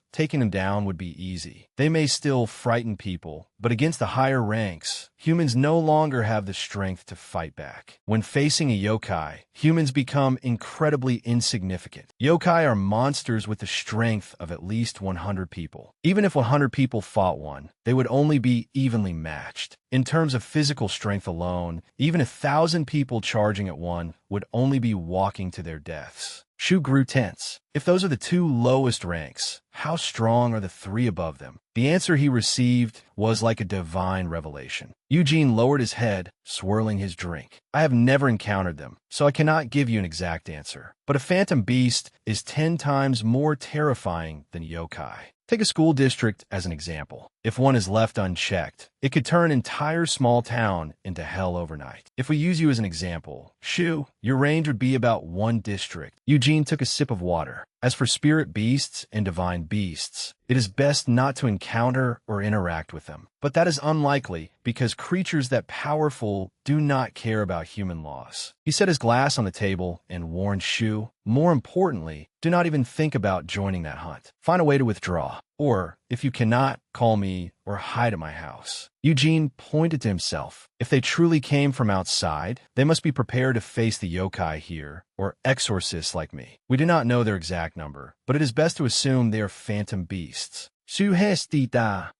taking them down would be easy. They may still frighten people, but against the higher ranks, humans no longer have the strength to fight back. When facing a yokai, humans become incredibly insignificant. Yokai are monsters with the strength of at least 100 people. Even if 100 people fought one, they would only be evenly matched. In terms of physical strength alone, even 1,000 people charging at one would only be walking to their deaths. Shu grew tense. If those are the two lowest ranks, how strong are the three above them? The answer he received was like a divine revelation. Eugene lowered his head, swirling his drink. I have never encountered them, so I cannot give you an exact answer. But a phantom beast is 10 times more terrifying than yokai. Take a school district as an example. If one is left unchecked, it could turn an entire small town into hell overnight. If we use you as an example, Shu, your range would be about 1 district. Eugene took a sip of water. As for spirit beasts and divine beasts, it is best not to encounter or interact with them. But that is unlikely because creatures that powerful do not care about human laws. He set his glass on the table and warned Shu, more importantly, do not even think about joining that hunt. Find a way to withdraw. Or, if you cannot, call me or hide at my house. Eugene pointed to himself. If they truly came from outside, they must be prepared to face the yokai here, or exorcists like me. We do not know their exact number, but it is best to assume they are phantom beasts.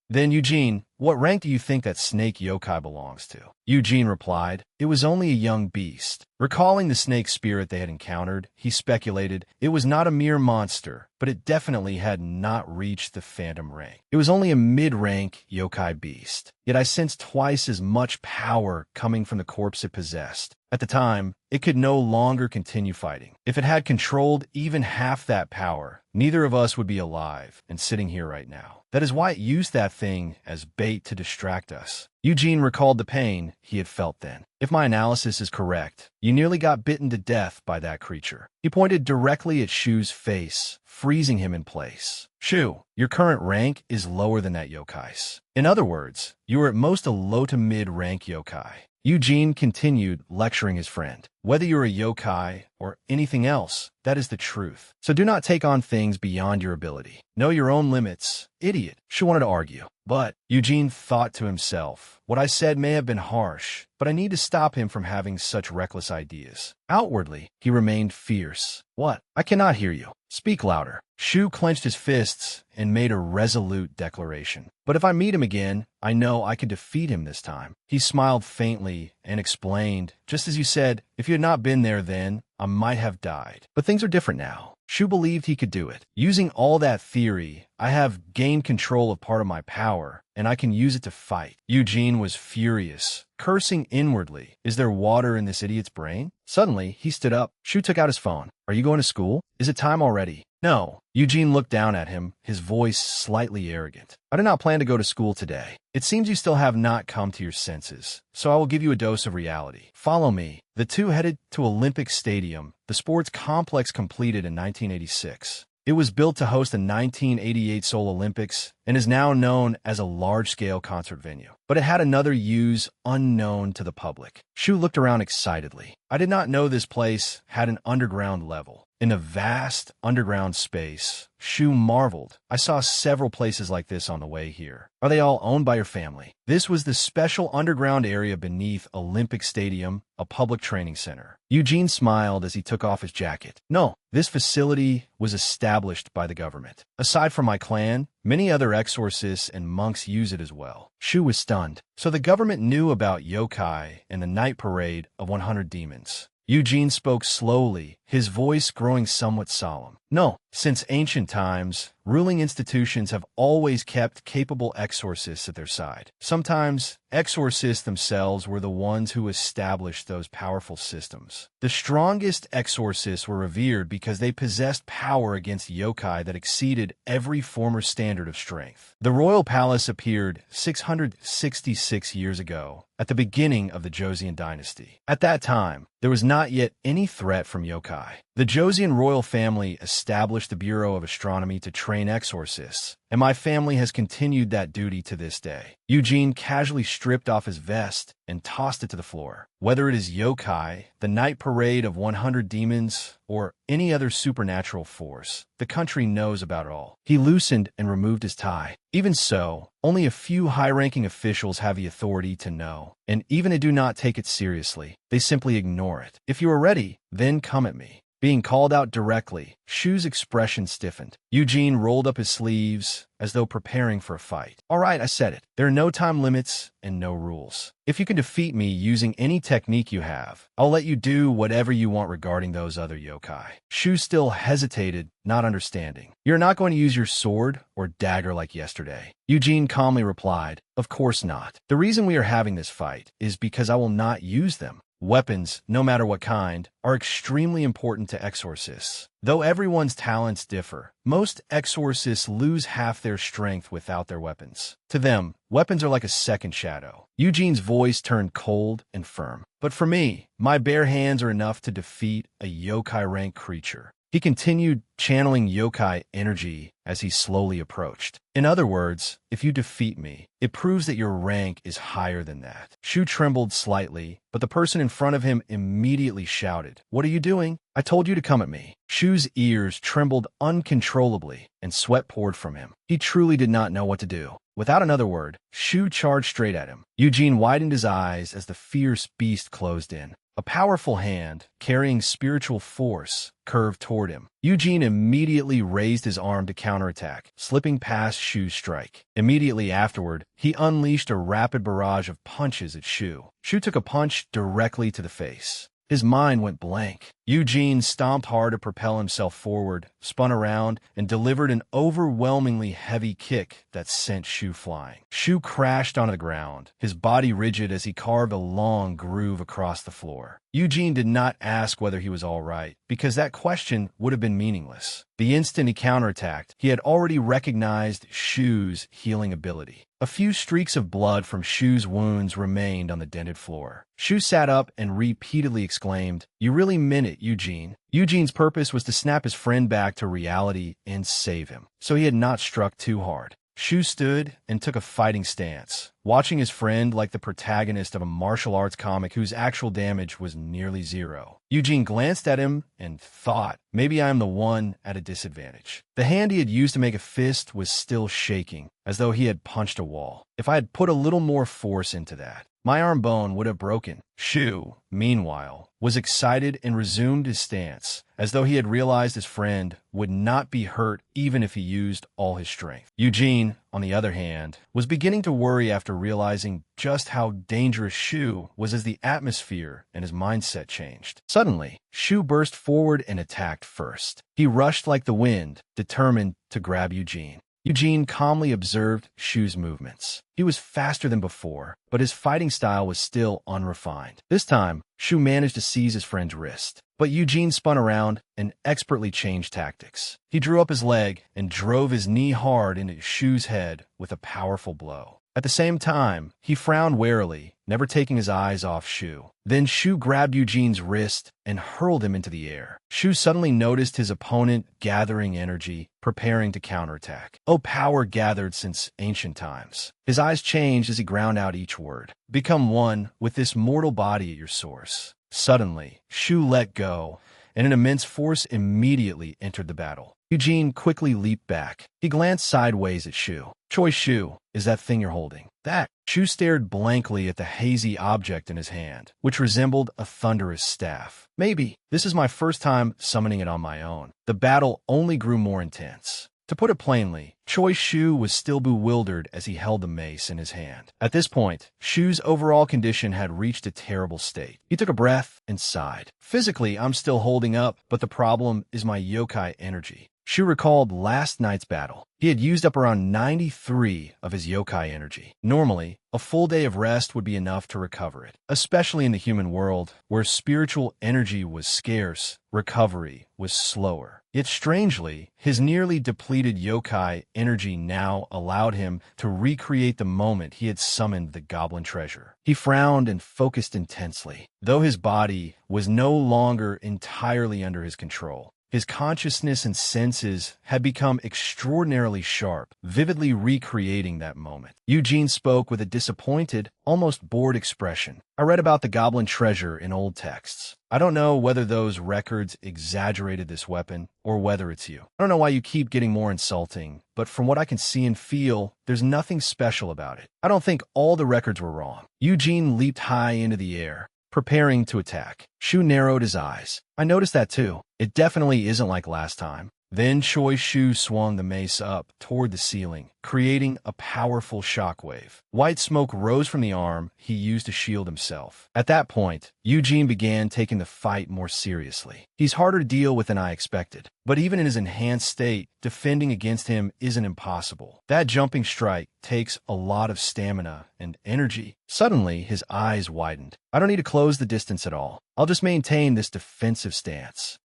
Then, Eugene, what rank do you think that snake yokai belongs to? Eugene replied, it was only a young beast. Recalling the snake spirit they had encountered, he speculated it was not a mere monster, but it definitely had not reached the phantom rank. It was only a mid-rank yokai beast. Yet I sensed twice as much power coming from the corpse it possessed. At the time, it could no longer continue fighting. If it had controlled even half that power, neither of us would be alive and sitting here right now. That is why it used that thing as bait to distract us. Eugene recalled the pain he had felt then. If my analysis is correct, you nearly got bitten to death by that creature. He pointed directly at Shu's face, freezing him in place. Shu, your current rank is lower than that yokai's. In other words, you are at most a low to mid-rank yokai. Eugene continued lecturing his friend. Whether you're a yokai or anything else, that is the truth. So do not take on things beyond your ability. Know your own limits. Idiot. She wanted to argue. But Eugene thought to himself, what I said may have been harsh, but I need to stop him from having such reckless ideas. Outwardly, he remained fierce. What? I cannot hear you. Speak louder. Shu clenched his fists and made a resolute declaration. But if I meet him again, I know I could defeat him this time. He smiled faintly and explained, just as you said, if you had not been there then, I might have died. But things are different now. Shu believed he could do it. Using all that theory, I have gained control of part of my power, and I can use it to fight. Eugene was furious, cursing inwardly. Is there water in this idiot's brain? Suddenly, he stood up. Shu took out his phone. Are you going to school? Is it time already? No. Eugene looked down at him, his voice slightly arrogant. I do not plan to go to school today. It seems you still have not come to your senses, so I will give you a dose of reality. Follow me. The two headed to Olympic Stadium, the sports complex completed in 1986. It was built to host the 1988 Seoul Olympics and is now known as a large-scale concert venue. But it had another use unknown to the public. Shu looked around excitedly. I did not know this place had an underground level. In a vast underground space, Shu marveled. I saw several places like this on the way here. Are they all owned by your family? This was the special underground area beneath Olympic Stadium, a public training center. Eugene smiled as he took off his jacket. No, this facility was established by the government. Aside from my clan, many other exorcists and monks use it as well. Shu was stunned. So the government knew about yokai and the night parade of 100 demons. Eugene spoke slowly, his voice growing somewhat solemn. No, since ancient times, ruling institutions have always kept capable exorcists at their side. Sometimes, exorcists themselves were the ones who established those powerful systems. The strongest exorcists were revered because they possessed power against yokai that exceeded every former standard of strength. The royal palace appeared 666 years ago, at the beginning of the Joseon dynasty. At that time, there was not yet any threat from yokai. The Joseon royal family established the Bureau of Astronomy to train exorcists, and my family has continued that duty to this day. Eugene casually stripped off his vest and tossed it to the floor. Whether it is yokai, the night parade of 100 demons, or any other supernatural force, the country knows about it all. He loosened and removed his tie. Even so, only a few high-ranking officials have the authority to know, and even they do not take it seriously. They simply ignore it. If you are ready, then come at me. Being called out directly, Shu's expression stiffened. Eugene rolled up his sleeves, as though preparing for a fight. All right, I said it. There are no time limits and no rules. If you can defeat me using any technique you have, I'll let you do whatever you want regarding those other yokai. Shu still hesitated, not understanding. You're not going to use your sword or dagger like yesterday. Eugene calmly replied, of course not. The reason we are having this fight is because I will not use them. Weapons, no matter what kind, are extremely important to exorcists. Though everyone's talents differ, most exorcists lose half their strength without their weapons. To them, weapons are like a second shadow. Eugene's voice turned cold and firm. But for me, my bare hands are enough to defeat a yokai-rank creature. He continued channeling yokai energy as he slowly approached. In other words, if you defeat me, it proves that your rank is higher than that. Shu trembled slightly, but the person in front of him immediately shouted, "What are you doing? I told you to come at me." Shu's ears trembled uncontrollably, and sweat poured from him. He truly did not know what to do. Without another word, Shu charged straight at him. Eugene widened his eyes as the fierce beast closed in. A powerful hand, carrying spiritual force, curved toward him. Eugene immediately raised his arm to counterattack, slipping past Shu's strike. Immediately afterward, he unleashed a rapid barrage of punches at Shu. Shu took a punch directly to the face. His mind went blank. Eugene stomped hard to propel himself forward, spun around, and delivered an overwhelmingly heavy kick that sent Shu flying. Shu crashed onto the ground, his body rigid as he carved a long groove across the floor. Eugene did not ask whether he was all right, because that question would have been meaningless. The instant he counterattacked, he had already recognized Shu's healing ability. A few streaks of blood from Shu's wounds remained on the dented floor. Shu sat up and repeatedly exclaimed, "You really meant it, Eugene." Eugene's purpose was to snap his friend back to reality and save him, so he had not struck too hard. Shu stood and took a fighting stance, watching his friend like the protagonist of a martial arts comic whose actual damage was nearly zero. Eugene glanced at him and thought, maybe I am the one at a disadvantage. The hand he had used to make a fist was still shaking, as though he had punched a wall. If I had put a little more force into that, my arm bone would have broken. Shu, meanwhile, was excited and resumed his stance, as though he had realized his friend would not be hurt even if he used all his strength. Eugene, on the other hand, was beginning to worry after realizing just how dangerous Shu was as the atmosphere and his mindset changed. Suddenly, Shu burst forward and attacked first. He rushed like the wind, determined to grab Eugene. Eugene calmly observed Shu's movements. He was faster than before, but his fighting style was still unrefined. This time, Shu managed to seize his friend's wrist, but Eugene spun around and expertly changed tactics. He drew up his leg and drove his knee hard into Shu's head with a powerful blow. At the same time, he frowned warily, never taking his eyes off Shu. Then Shu grabbed Eugene's wrist and hurled him into the air. Shu suddenly noticed his opponent gathering energy, preparing to counterattack. Oh, power gathered since ancient times. His eyes changed as he ground out each word. Become one with this mortal body at your source. Suddenly, Shu let go, and an immense force immediately entered the battle. Eugene quickly leaped back. He glanced sideways at Shu. "Choi Shu, is that thing you're holding?" "That." Shu stared blankly at the hazy object in his hand, which resembled a thunderous staff. "Maybe. This is my first time summoning it on my own." The battle only grew more intense. To put it plainly, Choi Shu was still bewildered as he held the mace in his hand. At this point, Shu's overall condition had reached a terrible state. He took a breath and sighed. Physically, I'm still holding up, but the problem is my yokai energy. Shu recalled last night's battle. He had used up around 93 of his yokai energy. Normally, a full day of rest would be enough to recover it. Especially in the human world, where spiritual energy was scarce, recovery was slower. Yet strangely, his nearly depleted yokai energy now allowed him to recreate the moment he had summoned the goblin treasure. He frowned and focused intensely. Though his body was no longer entirely under his control, his consciousness and senses had become extraordinarily sharp, vividly recreating that moment. Eugene spoke with a disappointed, almost bored expression. I read about the goblin treasure in old texts. I don't know whether those records exaggerated this weapon, or whether it's you. I don't know why you keep getting more insulting, but from what I can see and feel, there's nothing special about it. I don't think all the records were wrong. Eugene leaped high into the air, preparing to attack. Shu narrowed his eyes. I noticed that too. It definitely isn't like last time. Then Choi Shu swung the mace up toward the ceiling, creating a powerful shockwave. White smoke rose from the arm he used to shield himself. At that point, Eugene began taking the fight more seriously. He's harder to deal with than I expected, but even in his enhanced state, defending against him isn't impossible. That jumping strike takes a lot of stamina and energy. Suddenly, his eyes widened. I don't need to close the distance at all. I'll just maintain this defensive stance.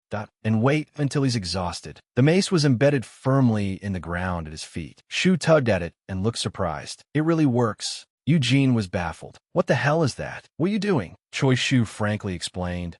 And wait until he's exhausted. The mace was embedded firmly in the ground at his feet. Shu tugged at it and looked surprised. It really works. Eugene was baffled. What the hell is that? What are you doing? Choi Shu frankly explained.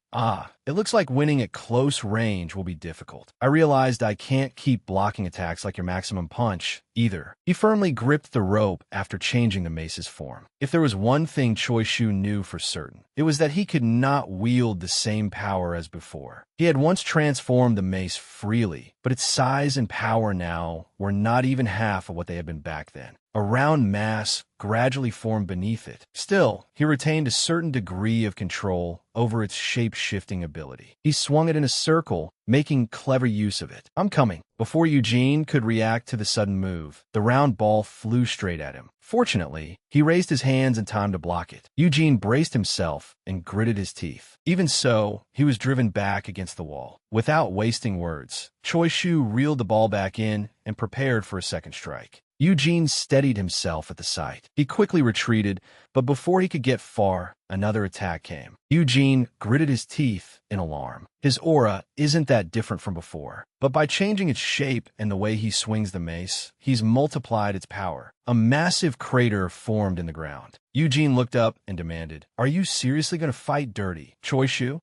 It looks like winning at close range will be difficult. I realized I can't keep blocking attacks like your maximum punch, either. He firmly gripped the rope after changing the mace's form. If there was one thing Choi Shu knew for certain, it was that he could not wield the same power as before. He had once transformed the mace freely, but its size and power now were not even half of what they had been back then. A round mass gradually formed beneath it. Still, he retained a certain degree of control over its shape-shifting ability. He swung it in a circle, making clever use of it. I'm coming. Before Eugene could react to the sudden move, the round ball flew straight at him. Fortunately, he raised his hands in time to block it. Eugene braced himself and gritted his teeth. Even so, he was driven back against the wall. Without wasting words, Choi Shu reeled the ball back in and prepared for a second strike. Eugene steadied himself at the sight. He quickly retreated, but before he could get far, another attack came. Eugene gritted his teeth in alarm. His aura isn't that different from before, but by changing its shape and the way he swings the mace, he's multiplied its power. A massive crater formed in the ground. Eugene looked up and demanded, Are you seriously going to fight dirty, Choi Shu?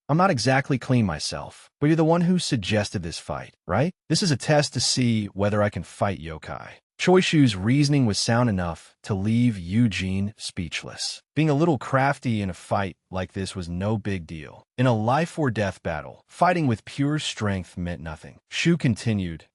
I'm not exactly clean myself, but you're the one who suggested this fight, right? This is a test to see whether I can fight yokai. Choi Shu's reasoning was sound enough to leave Eugene speechless. Being a little crafty in a fight like this was no big deal. In a life-or-death battle, fighting with pure strength meant nothing. Shu continued,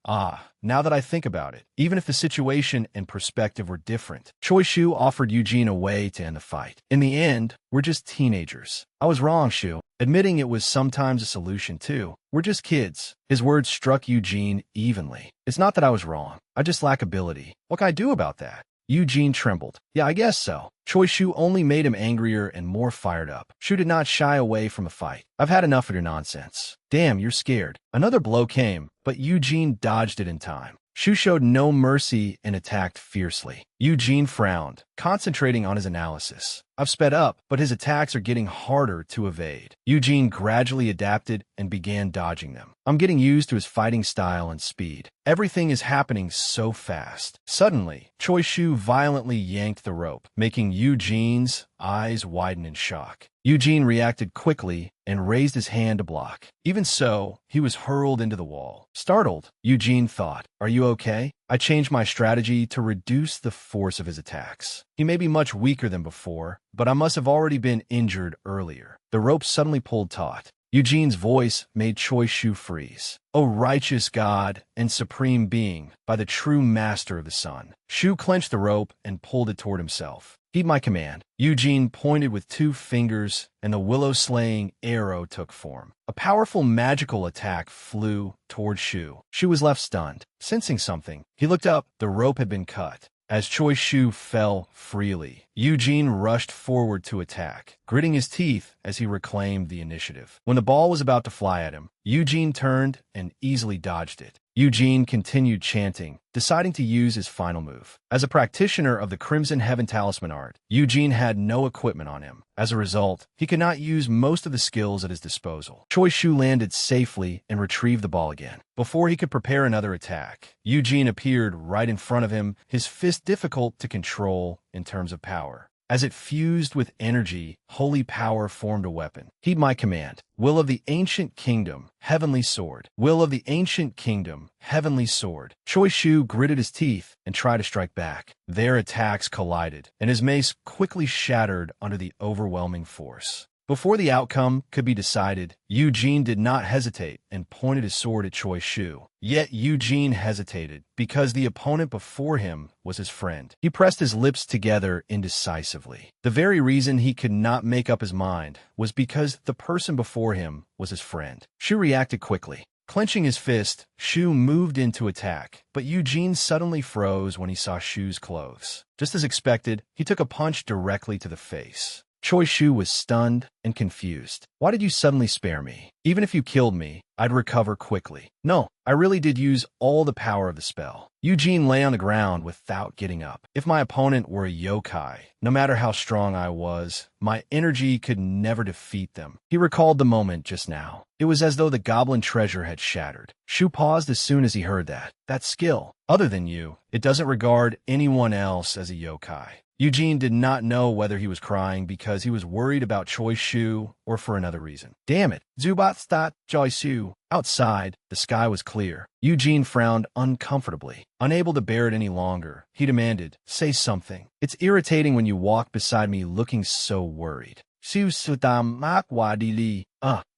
now that I think about it, even if the situation and perspective were different, Choi Shu offered Eugene a way to end the fight. In the end, we're just teenagers. I was wrong, Shu. Admitting it was sometimes a solution, too. We're just kids. His words struck Eugene evenly. It's not that I was wrong. I just lack ability. What can I do about that? Eugene trembled. Yeah, I guess so. Choi Shu only made him angrier and more fired up. Shu did not shy away from a fight. I've had enough of your nonsense. Damn, you're scared. Another blow came, but Eugene dodged it in time. Shu showed no mercy and attacked fiercely. Eugene frowned, concentrating on his analysis. I've sped up, but his attacks are getting harder to evade. Eugene gradually adapted and began dodging them. I'm getting used to his fighting style and speed. Everything is happening so fast. Suddenly, Choi Shu violently yanked the rope, making Eugene's eyes widen in shock. Eugene reacted quickly and raised his hand to block. Even so, he was hurled into the wall. Startled, Eugene thought, Are you okay? I changed my strategy to reduce the force of his attacks. He may be much weaker than before, but I must have already been injured earlier. The rope suddenly pulled taut. Eugene's voice made Choi Shu freeze. O righteous God and supreme being, by the true master of the sun. Shu clenched the rope and pulled it toward himself. Heed my command. Eugene pointed with 2 fingers, and the willow-slaying arrow took form. A powerful magical attack flew toward Shu. Shu was left stunned. Sensing something, he looked up. The rope had been cut. As Choi Shu fell freely, Eugene rushed forward to attack, gritting his teeth as he reclaimed the initiative. When the ball was about to fly at him, Eugene turned and easily dodged it. Eugene continued chanting, deciding to use his final move. As a practitioner of the Crimson Heaven Talisman art, Eugene had no equipment on him. As a result, he could not use most of the skills at his disposal. Choi Shu landed safely and retrieved the ball again. Before he could prepare another attack, Eugene appeared right in front of him, his fist difficult to control in terms of power. As it fused with energy, holy power formed a weapon. Heed my command. Will of the ancient kingdom, heavenly sword. Will of the ancient kingdom, heavenly sword. Choi Shu gritted his teeth and tried to strike back. Their attacks collided, and his mace quickly shattered under the overwhelming force. Before the outcome could be decided, Eugene did not hesitate and pointed his sword at Choi Shu. Yet Eugene hesitated because the opponent before him was his friend. He pressed his lips together indecisively. The very reason he could not make up his mind was because the person before him was his friend. Shu reacted quickly. Clenching his fist, Shu moved in to attack, but Eugene suddenly froze when he saw Shu's clothes. Just as expected, he took a punch directly to the face. Choi Shu was stunned and confused. Why did you suddenly spare me? Even if you killed me, I'd recover quickly. No, I really did use all the power of the spell. Eugene lay on the ground without getting up. If my opponent were a yokai, no matter how strong I was, my energy could never defeat them. He recalled the moment just now. It was as though the goblin treasure had shattered. Shu paused as soon as he heard that. That skill, other than you, it doesn't regard anyone else as a yokai. Eugene did not know whether he was crying because he was worried about Choi Shu or for another reason. Damn it. Zubat stat Choi Shu. Outside, the sky was clear. Eugene frowned uncomfortably. Unable to bear it any longer, he demanded, say something. It's irritating when you walk beside me looking so worried.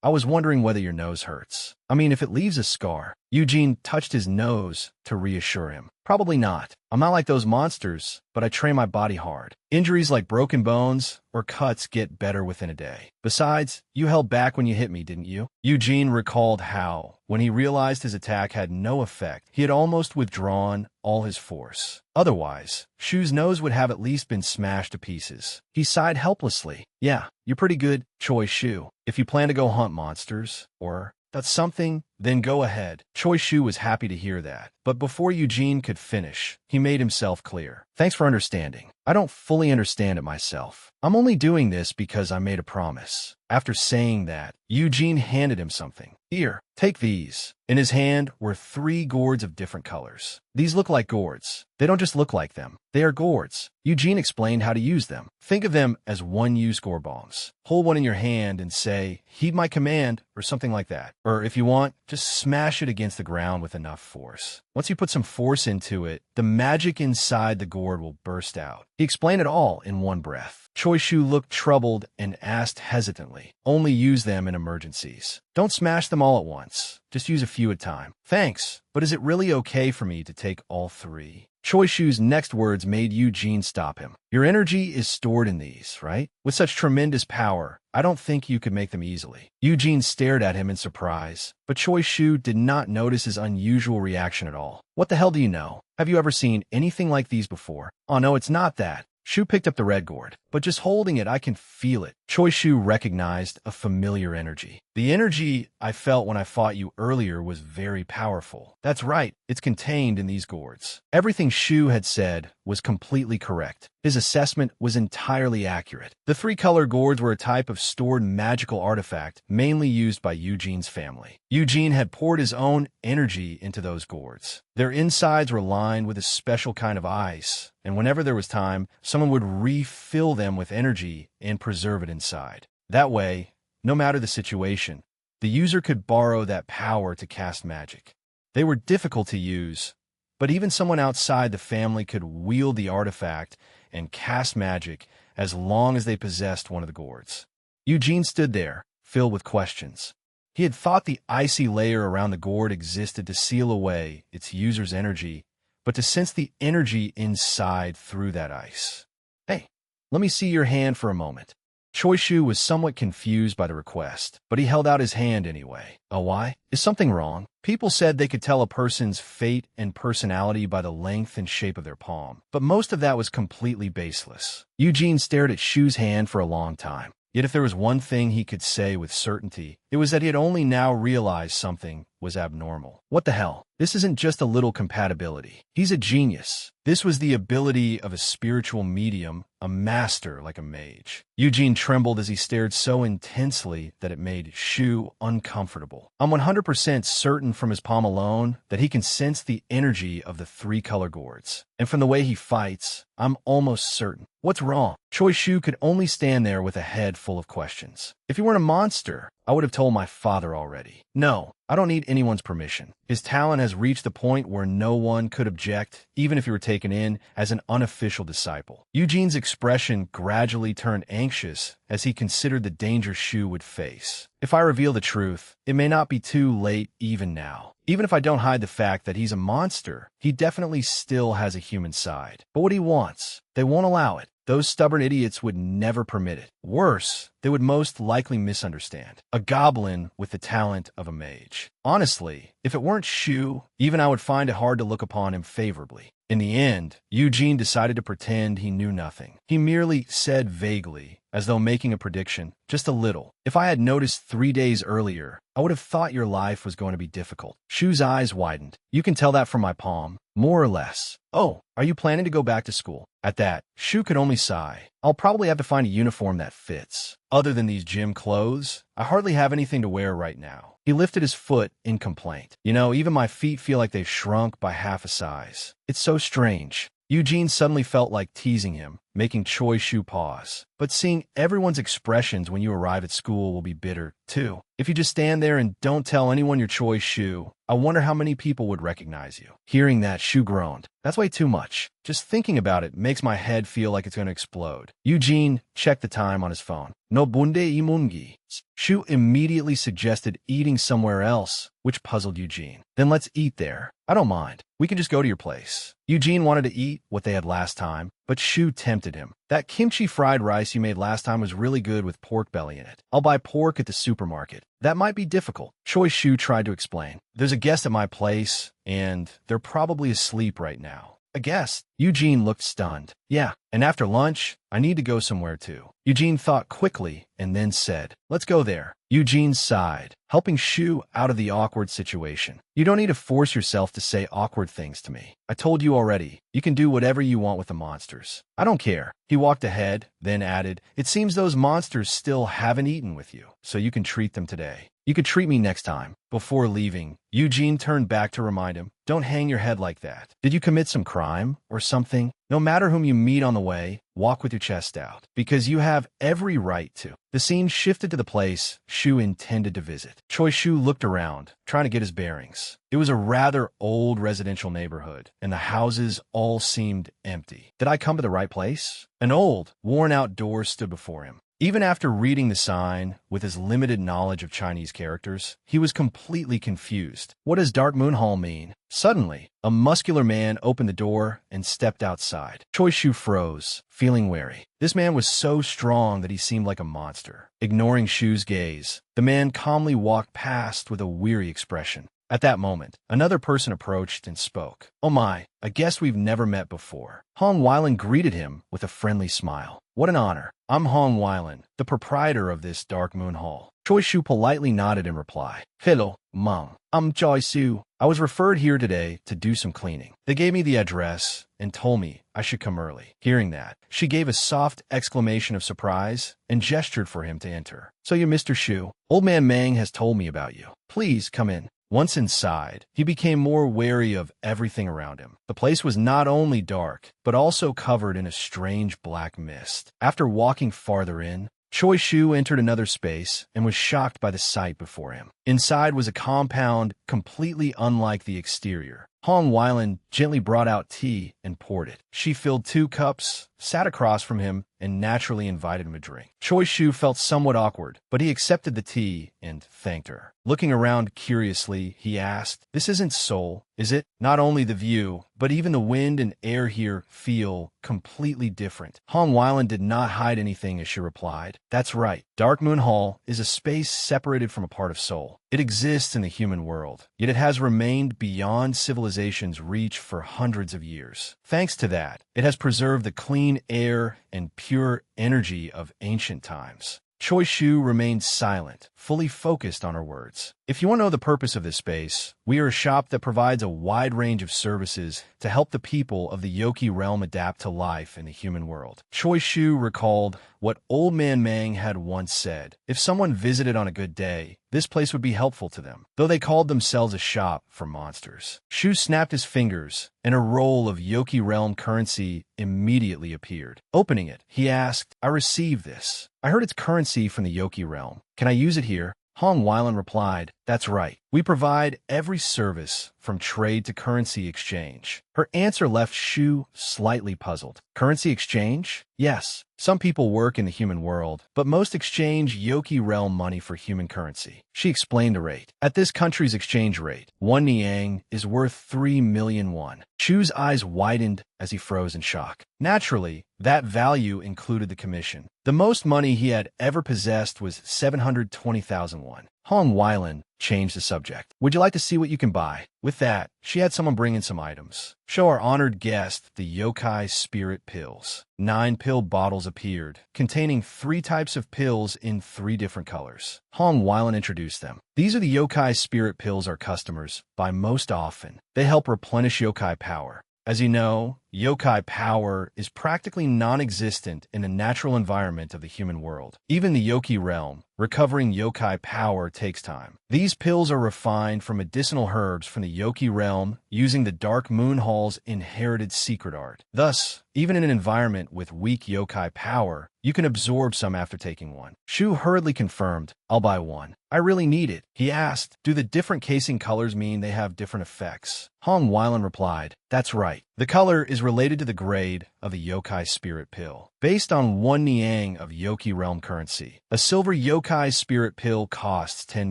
I was wondering whether your nose hurts. I mean, if it leaves a scar. Eugene touched his nose to reassure him. Probably not. I'm not like those monsters, but I train my body hard. Injuries like broken bones or cuts get better within a day. Besides, you held back when you hit me, didn't you? Eugene recalled how, when he realized his attack had no effect, he had almost withdrawn all his force. Otherwise, Shu's nose would have at least been smashed to pieces. He sighed helplessly. Yeah, you're pretty good, Choi Shu. If you plan to go hunt monsters, or that's something, then go ahead. Choi Shu was happy to hear that. But before Eugene could finish, he made himself clear. Thanks for understanding. I don't fully understand it myself. I'm only doing this because I made a promise. After saying that, Eugene handed him something. Here, take these. In his hand were 3 gourds of different colors. These look like gourds. They don't just look like them. They are gourds. Eugene explained how to use them. Think of them as one-use gourd bombs. Hold one in your hand and say, heed my command, or something like that. Or if you want, just smash it against the ground with enough force. Once you put some force into it, the magic inside the gourd will burst out. He explained it all in one breath. Choi Shu looked troubled and asked hesitantly, only use them in emergencies. Don't smash them all at once. Just use a few at a time. Thanks, but is it really okay for me to take all 3? Choi Shu's next words made Eugene stop him. Your energy is stored in these, right? With such tremendous power, I don't think you could make them easily. Eugene stared at him in surprise, but Choi Shu did not notice his unusual reaction at all. What the hell do you know? Have you ever seen anything like these before? Oh no, it's not that. Shu picked up the red gourd, but just holding it, I can feel it. Choi Shu recognized a familiar energy. The energy I felt when I fought you earlier was very powerful. That's right, it's contained in these gourds. Everything Shu had said was completely correct. His assessment was entirely accurate. The 3-color gourds were a type of stored magical artifact mainly used by Eugene's family. Eugene had poured his own energy into those gourds. Their insides were lined with a special kind of ice, and whenever there was time, someone would refill them with energy and preserve it inside. That way, no matter the situation, the user could borrow that power to cast magic. They were difficult to use, but even someone outside the family could wield the artifact and cast magic as long as they possessed one of the gourds. Eugene stood there, filled with questions. He had thought the icy layer around the gourd existed to seal away its user's energy, but to sense the energy inside through that ice. Hey, let me see your hand for a moment. Choi Shu was somewhat confused by the request, but he held out his hand anyway. Oh, why? Is something wrong? People said they could tell a person's fate and personality by the length and shape of their palm, but most of that was completely baseless. Eugene stared at Shu's hand for a long time. Yet if there was one thing he could say with certainty, it was that he had only now realized something was abnormal. What the hell? This isn't just a little compatibility. He's a genius. This was the ability of a spiritual medium, a master like a mage. Eugene trembled as he stared so intensely that it made Shu uncomfortable. I'm 100% certain from his palm alone that he can sense the energy of the three color gourds. And from the way he fights, I'm almost certain. What's wrong? Choi Shu could only stand there with a head full of questions. If he weren't a monster, I would have told my father already. No, I don't need anyone's permission. His talent has reached the point where no one could object, even if he were taken in as an unofficial disciple. Eugene's expression gradually turned anxious as he considered the danger Shu would face. If I reveal the truth, it may not be too late even now. Even if I don't hide the fact that he's a monster, he definitely still has a human side. But what he wants, they won't allow it. Those stubborn idiots would never permit it. Worse, they would most likely misunderstand. A goblin with the talent of a mage. Honestly, if it weren't Shu, even I would find it hard to look upon him favorably. In the end, Eugene decided to pretend he knew nothing. He merely said vaguely, as though making a prediction, just a little. If I had noticed 3 days earlier, I would have thought your life was going to be difficult. Shu's eyes widened. You can tell that from my palm, more or less. Oh, are you planning to go back to school? At that, Shu could only sigh. I'll probably have to find a uniform that fits. Other than these gym clothes, I hardly have anything to wear right now. He lifted his foot in complaint. You know, even my feet feel like they've shrunk by half a size. It's so strange. Eugene suddenly felt like teasing him, making Choi Shu pause. But seeing everyone's expressions when you arrive at school will be bitter, too. If you just stand there and don't tell anyone you're Choi Shu, I wonder how many people would recognize you. Hearing that, Shu groaned. That's way too much. Just thinking about it makes my head feel like it's going to explode. Eugene checked the time on his phone. No bunde imungi. Shu immediately suggested eating somewhere else, which puzzled Eugene. Then let's eat there. I don't mind. We can just go to your place. Eugene wanted to eat what they had last time, but Shu tempted him. That kimchi fried rice you made last time was really good with pork belly in it. I'll buy pork at the supermarket. That might be difficult. Choi Shu tried to explain. There's a guest at my place, and they're probably asleep right now. A guest? Eugene looked stunned. Yeah, and after lunch, I need to go somewhere too. Eugene thought quickly and then said, let's go there. Eugene sighed, helping Shu out of the awkward situation. You don't need to force yourself to say awkward things to me. I told you already, you can do whatever you want with the monsters. I don't care. He walked ahead, then added, it seems those monsters still haven't eaten with you, so you can treat them today. You could treat me next time. Before leaving, Eugene turned back to remind him, don't hang your head like that. Did you commit some crime or something? No matter whom you meet on the way, walk with your chest out, because you have every right to. The scene shifted to the place Shu intended to visit. Choi Shu looked around, trying to get his bearings. It was a rather old residential neighborhood, and the houses all seemed empty. Did I come to the right place? An old, worn-out door stood before him. Even after reading the sign, with his limited knowledge of Chinese characters, he was completely confused. What does Dark Moon Hall mean? Suddenly, a muscular man opened the door and stepped outside. Choi Shu froze, feeling wary. This man was so strong that he seemed like a monster. Ignoring Shu's gaze, the man calmly walked past with a weary expression. At that moment, another person approached and spoke. Oh my, I guess we've never met before. Hong Weilan greeted him with a friendly smile. What an honor. I'm Hong Weilan, the proprietor of this Dark Moon Hall. Choi Shu politely nodded in reply. Hello, Mom. I'm Choi Shu. I was referred here today to do some cleaning. They gave me the address and told me I should come early. Hearing that, she gave a soft exclamation of surprise and gestured for him to enter. So you're Mr. Shu. Old Man Mang has told me about you. Please come in. Once inside, he became more wary of everything around him. The place was not only dark, but also covered in a strange black mist. After walking farther in, Choi Shu entered another space and was shocked by the sight before him. Inside was a compound completely unlike the exterior. Hong Weilan gently brought out tea and poured it. She filled 2 cups, sat across from him, and naturally invited him a drink. Choi Shu felt somewhat awkward, but he accepted the tea and thanked her. Looking around curiously, he asked, "This isn't Seoul, is it? Not only the view, but even the wind and air here feel completely different." Hong Weilan did not hide anything as she replied, "That's right. Dark Moon Hall is a space separated from a part of Seoul. It exists in the human world, yet it has remained beyond civilization's reach for hundreds of years. Thanks to that, it has preserved the clean air and pure energy of ancient times." Choi Shu remained silent, fully focused on her words. "If you want to know the purpose of this space, we are a shop that provides a wide range of services to help the people of the Yoki realm adapt to life in the human world." Choi Shu recalled what Old Man Mang had once said. If someone visited on a good day, this place would be helpful to them, though they called themselves a shop for monsters. Shu snapped his fingers, and a roll of Yoki realm currency immediately appeared. Opening it, he asked, "I received this. I heard it's currency from the Yoki realm. Can I use it here?" Hong Weilan replied, "That's right. We provide every service from trade to currency exchange." Her answer left Shu slightly puzzled. "Currency exchange? Yes. Some people work in the human world, but most exchange Yoki realm money for human currency." She explained the rate. "At this country's exchange rate, 1 niang is worth 3 million won." Shu's eyes widened as he froze in shock. Naturally, that value included the commission. The most money he had ever possessed was 720,000 won. Hong Weilan changed the subject. "Would you like to see what you can buy?" With that, she had someone bring in some items. "Show our honored guest the yokai spirit pills." 9 pill bottles appeared, containing 3 types of pills in 3 different colors. Hong Weilan introduced them. "These are the yokai spirit pills our customers buy most often. They help replenish yokai power. As you know, yokai power is practically non-existent in the natural environment of the human world. Even the Yoki realm, recovering yokai power takes time. These pills are refined from medicinal herbs from the Yoki realm using the Dark Moon Hall's inherited secret art. Thus, even in an environment with weak yokai power, you can absorb some after taking one." Shu hurriedly confirmed, "I'll buy one. I really need it." He asked, "Do the different casing colors mean they have different effects?" Hong Weilan replied, "That's right. The color is related to the grade of the yokai spirit pill. Based on 1 niang of Yoki realm currency, a silver yokai spirit pill costs 10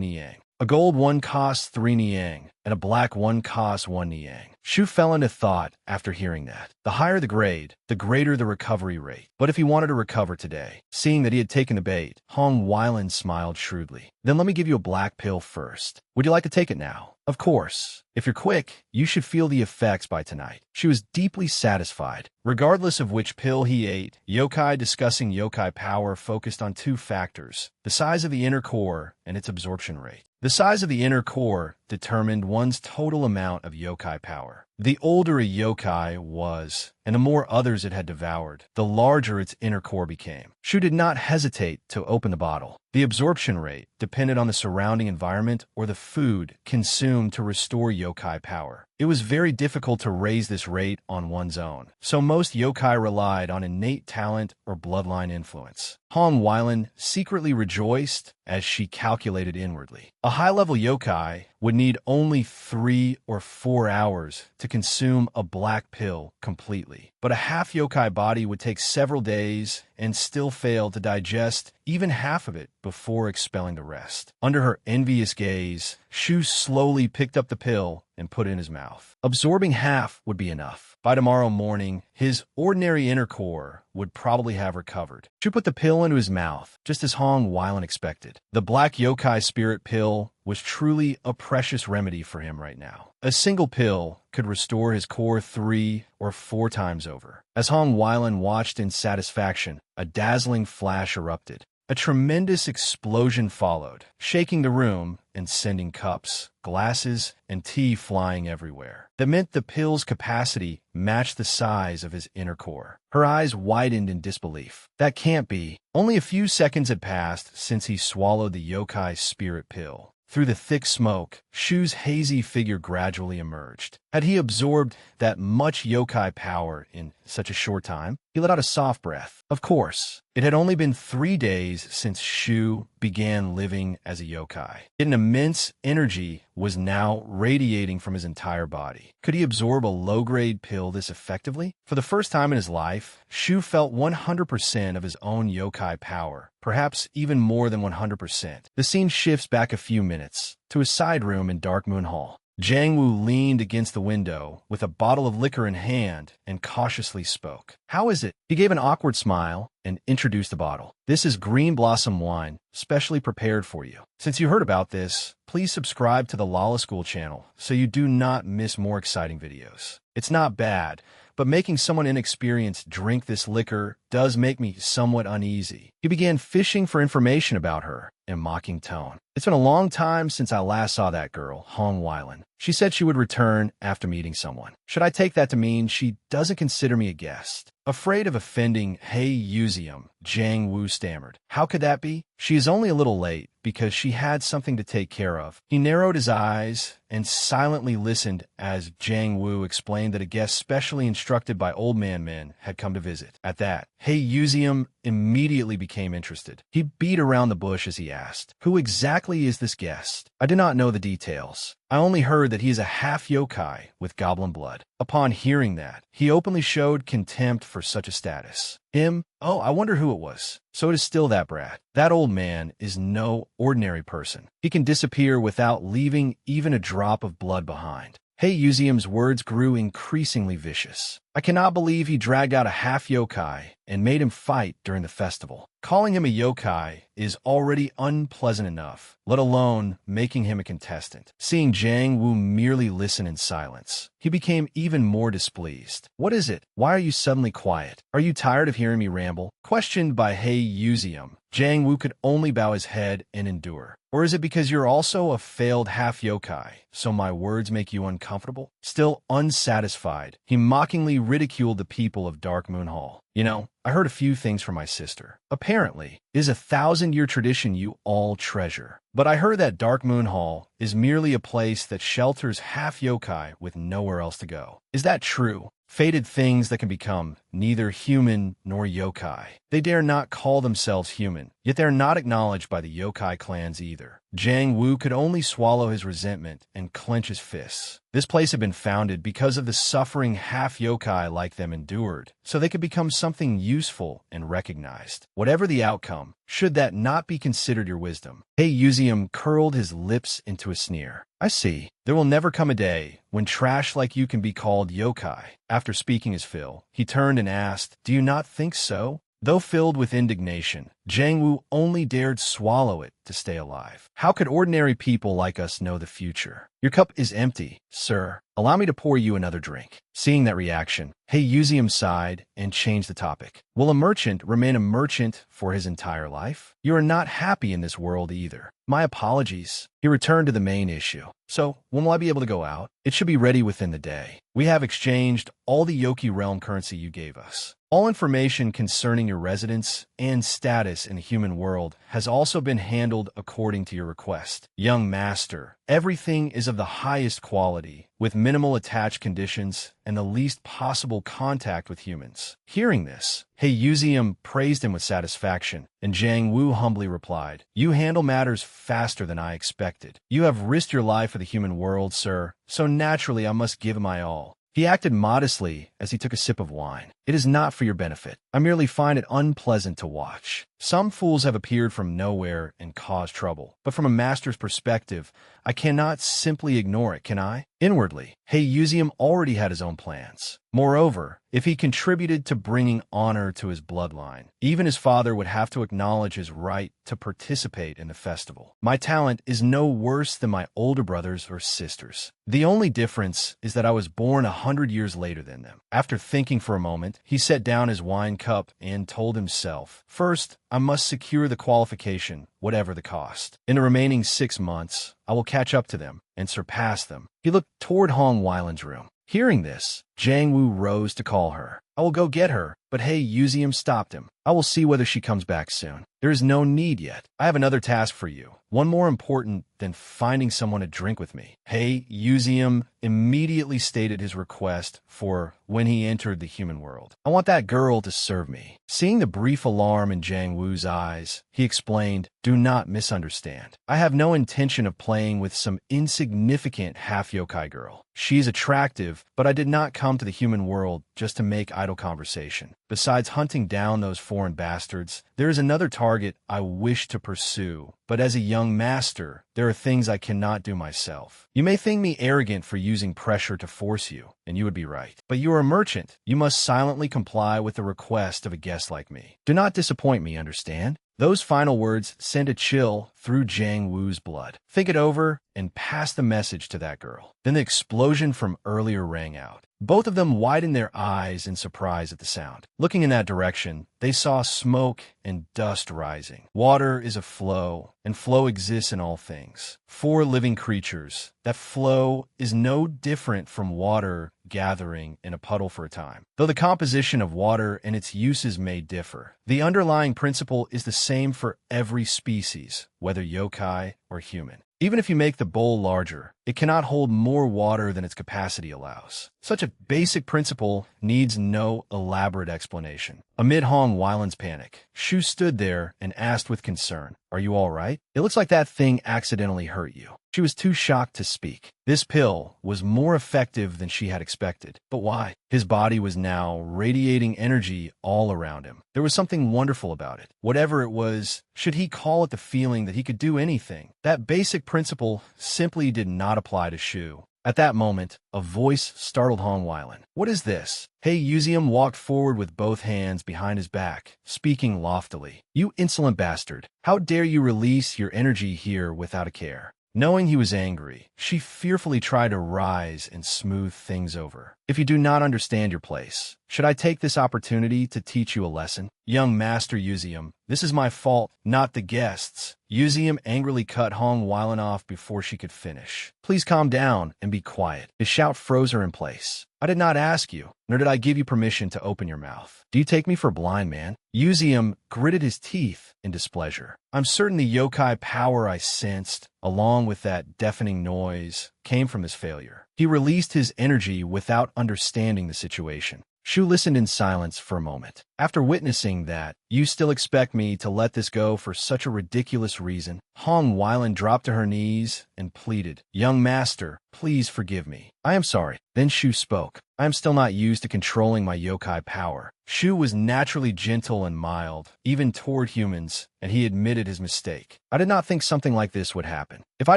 niang. A gold one costs 3 niang, and a black one costs 1 niang. Shu fell into thought after hearing that. The higher the grade, the greater the recovery rate. But if he wanted to recover today, seeing that he had taken the bait, Hong Weilan smiled shrewdly. "Then let me give you a black pill first. Would you like to take it now?" "Of course. If you're quick, you should feel the effects by tonight." She was deeply satisfied. Regardless of which pill he ate, yokai discussing yokai power focused on 2 factors: the size of the inner core and its absorption rate. The size of the inner core determined one's total amount of yokai power. The older a yokai was, and the more others it had devoured, the larger its inner core became. Shu did not hesitate to open the bottle. The absorption rate depended on the surrounding environment or the food consumed to restore yokai power. It was very difficult to raise this rate on one's own, so most yokai relied on innate talent or bloodline influence. Hong Weilan secretly rejoiced as she calculated inwardly. A high-level yokai would need only 3 or 4 hours to consume a black pill completely, but a half yokai body would take several days and still fail to digest even half of it before expelling the rest. Under her envious gaze, Shu slowly picked up the pill and put it in his mouth. Absorbing half would be enough. By tomorrow morning, his ordinary inner core would probably have recovered. Shu put the pill into his mouth, just as Hong Weilan expected. The black yokai spirit pill was truly a precious remedy for him right now. A single pill could restore his core 3 or 4 times over. As Hong Weilan watched in satisfaction, a dazzling flash erupted. A tremendous explosion followed, shaking the room and sending cups, glasses, and tea flying everywhere. That meant the pill's capacity matched the size of his inner core. Her eyes widened in disbelief. That can't be. Only a few seconds had passed since he swallowed the yokai spirit pill. Through the thick smoke, Shu's hazy figure gradually emerged. Had he absorbed that much yokai power in such a short time? He let out a soft breath. Of course, it had only been 3 days since Shu began living as a yokai. Yet an immense energy was now radiating from his entire body. Could he absorb a low-grade pill this effectively? For the first time in his life, Shu felt 100% of his own yokai power, perhaps even more than 100%. The scene shifts back a few minutes to a side room in Dark Moon Hall. Jiang Wu leaned against the window with a bottle of liquor in hand and cautiously spoke. "How is it?" He gave an awkward smile and introduced the bottle. "This is green blossom wine, specially prepared for you. Since you heard about this, please subscribe to the Lala School channel so you do not miss more exciting videos. It's not bad, but making someone inexperienced drink this liquor does make me somewhat uneasy." He began fishing for information about her in a mocking tone. "It's been a long time since I last saw that girl, Hong Weilan. She said she would return after meeting someone. Should I take that to mean she doesn't consider me a guest?" Afraid of offending Hei Yuzium, Jiang Wu stammered. "How could that be? She is only a little late because she had something to take care of." He narrowed his eyes and silently listened as Jiang Wu explained that a guest specially instructed by Old Man Men had come to visit. At that, Hei Yuzium immediately became interested. He beat around the bush as he asked, "Who exactly is this guest?" "I do not know the details. I only heard that he is a half yokai with goblin blood." Upon hearing that, he openly showed contempt for such a status. "Him? Oh, I wonder who it was. So it is still that brat. That old man is no ordinary person. He can disappear without leaving even a drop of blood behind." Hei Yuzium's words grew increasingly vicious. "I cannot believe he dragged out a half yokai and made him fight during the festival. Calling him a yokai is already unpleasant enough, let alone making him a contestant." Seeing Jiang Wu merely listen in silence, he became even more displeased. "What is it? Why are you suddenly quiet? Are you tired of hearing me ramble?" Questioned by Hei Yuzium, Jiang Wu could only bow his head and endure. "Or is it because you're also a failed half yokai, so my words make you uncomfortable?" Still unsatisfied, he mockingly ridiculed the people of Dark Moon Hall. "You know, I heard a few things from my sister. Apparently, it is a 1,000-year tradition you all treasure. But I heard that Dark Moon Hall is merely a place that shelters half yokai with nowhere else to go. Is that true? Fated things that can become neither human nor yokai. They dare not call themselves human, yet they are not acknowledged by the yokai clans either." Jiang Wu could only swallow his resentment and clench his fists. This place had been founded because of the suffering half yokai like them endured, so they could become something useful and recognized. Whatever the outcome, should that not be considered your wisdom? Hei Yuzium curled his lips into a sneer. "I see. There will never come a day when trash like you can be called yokai." After speaking his fill, he turned and asked, "Do you not think so?" Though filled with indignation, Jiang Wu only dared swallow it to stay alive. "How could ordinary people like us know the future? Your cup is empty, sir. Allow me to pour you another drink." Seeing that reaction, Hei Yuzium sighed and changed the topic. "Will a merchant remain a merchant for his entire life? You are not happy in this world either." "My apologies." He returned to the main issue. "So, when will I be able to go out?" "It should be ready within the day. We have exchanged all the Yoki realm currency you gave us. All information concerning your residence and status in the human world has also been handled according to your request. Young master, everything is of the highest quality, with minimal attached conditions and the least possible contact with humans." Hearing this, Hei Yuzium praised him with satisfaction, and Jiang Wu humbly replied, "You handle matters faster than I expected. You have risked your life for the human world, sir, so naturally I must give my all." He acted modestly as he took a sip of wine. "It is not for your benefit. I merely find it unpleasant to watch. Some fools have appeared from nowhere and caused trouble. But from a master's perspective, I cannot simply ignore it, can I?" Inwardly, Hei Yuzium already had his own plans. Moreover, if he contributed to bringing honor to his bloodline, even his father would have to acknowledge his right to participate in the festival. "My talent is no worse than my older brothers or sisters. The only difference is that I was born 100 years later than them." After thinking for a moment, he set down his wine cup and told himself, "First, I must secure the qualification, whatever the cost. In the remaining 6 months, I will catch up to them and surpass them." He looked toward Hong Weilan's room. Hearing this, Jiang Wu rose to call her. I will go get her, but hey, Yuzium stopped him. I will see whether she comes back soon. There is no need yet. I have another task for you, one more important than finding someone to drink with me. Hey, Yuzium immediately stated his request for when he entered the human world. I want that girl to serve me. Seeing the brief alarm in Jiang Wu's eyes, he explained, do not misunderstand. I have no intention of playing with some insignificant half-yokai girl. She is attractive, but I did not come to the human world just to make idle conversation. Besides hunting down those foreign bastards, there is another target I wish to pursue. But as a young master, there are things I cannot do myself. You may think me arrogant for using pressure to force you, and you would be right. But you are a merchant. You must silently comply with the request of a guest like me. Do not disappoint me, understand? Those final words sent a chill through Jiang Wu's blood. Think it over and pass the message to that girl. Then the explosion from earlier rang out. Both of them widened their eyes in surprise at the sound. Looking in that direction, they saw smoke and dust rising. Water is a flow, and flow exists in all things. For living creatures, that flow is no different from water gathering in a puddle for a time. Though the composition of water and its uses may differ, the underlying principle is the same for every species, whether yokai or human. Even if you make the bowl larger, it cannot hold more water than its capacity allows. Such a basic principle needs no elaborate explanation. Amid Hong Weiland's panic, Shu stood there and asked with concern, "Are you all right? It looks like that thing accidentally hurt you." She was too shocked to speak. This pill was more effective than she had expected. But why? His body was now radiating energy all around him. There was something wonderful about it. Whatever it was, should he call it the feeling that he could do anything? That basic principle simply did not apply to Shu. At that moment, a voice startled Hong Weiland. "What is this?" Hei Yuzium walked forward with both hands behind his back, speaking loftily. "You insolent bastard! How dare you release your energy here without a care?" Knowing he was angry, she fearfully tried to rise and smooth things over. "If you do not understand your place, should I take this opportunity to teach you a lesson? Young Master Yuzium, this is my fault, not the guests." Yuzium angrily cut Hong Weiland off before she could finish. "Please calm down and be quiet." His shout froze her in place. "I did not ask you, nor did I give you permission to open your mouth. Do you take me for a blind man?" Yuzium gritted his teeth in displeasure. "I'm certain the yokai power I sensed, along with that deafening noise, came from his failure." He released his energy without understanding the situation. Shu listened in silence for a moment. "After witnessing that, you still expect me to let this go for such a ridiculous reason?" Hong Weiland dropped to her knees and pleaded, "Young master, please forgive me." "I am sorry." Then Shu spoke. "I am still not used to controlling my yokai power." Shu was naturally gentle and mild, even toward humans, and he admitted his mistake. "I did not think something like this would happen. If I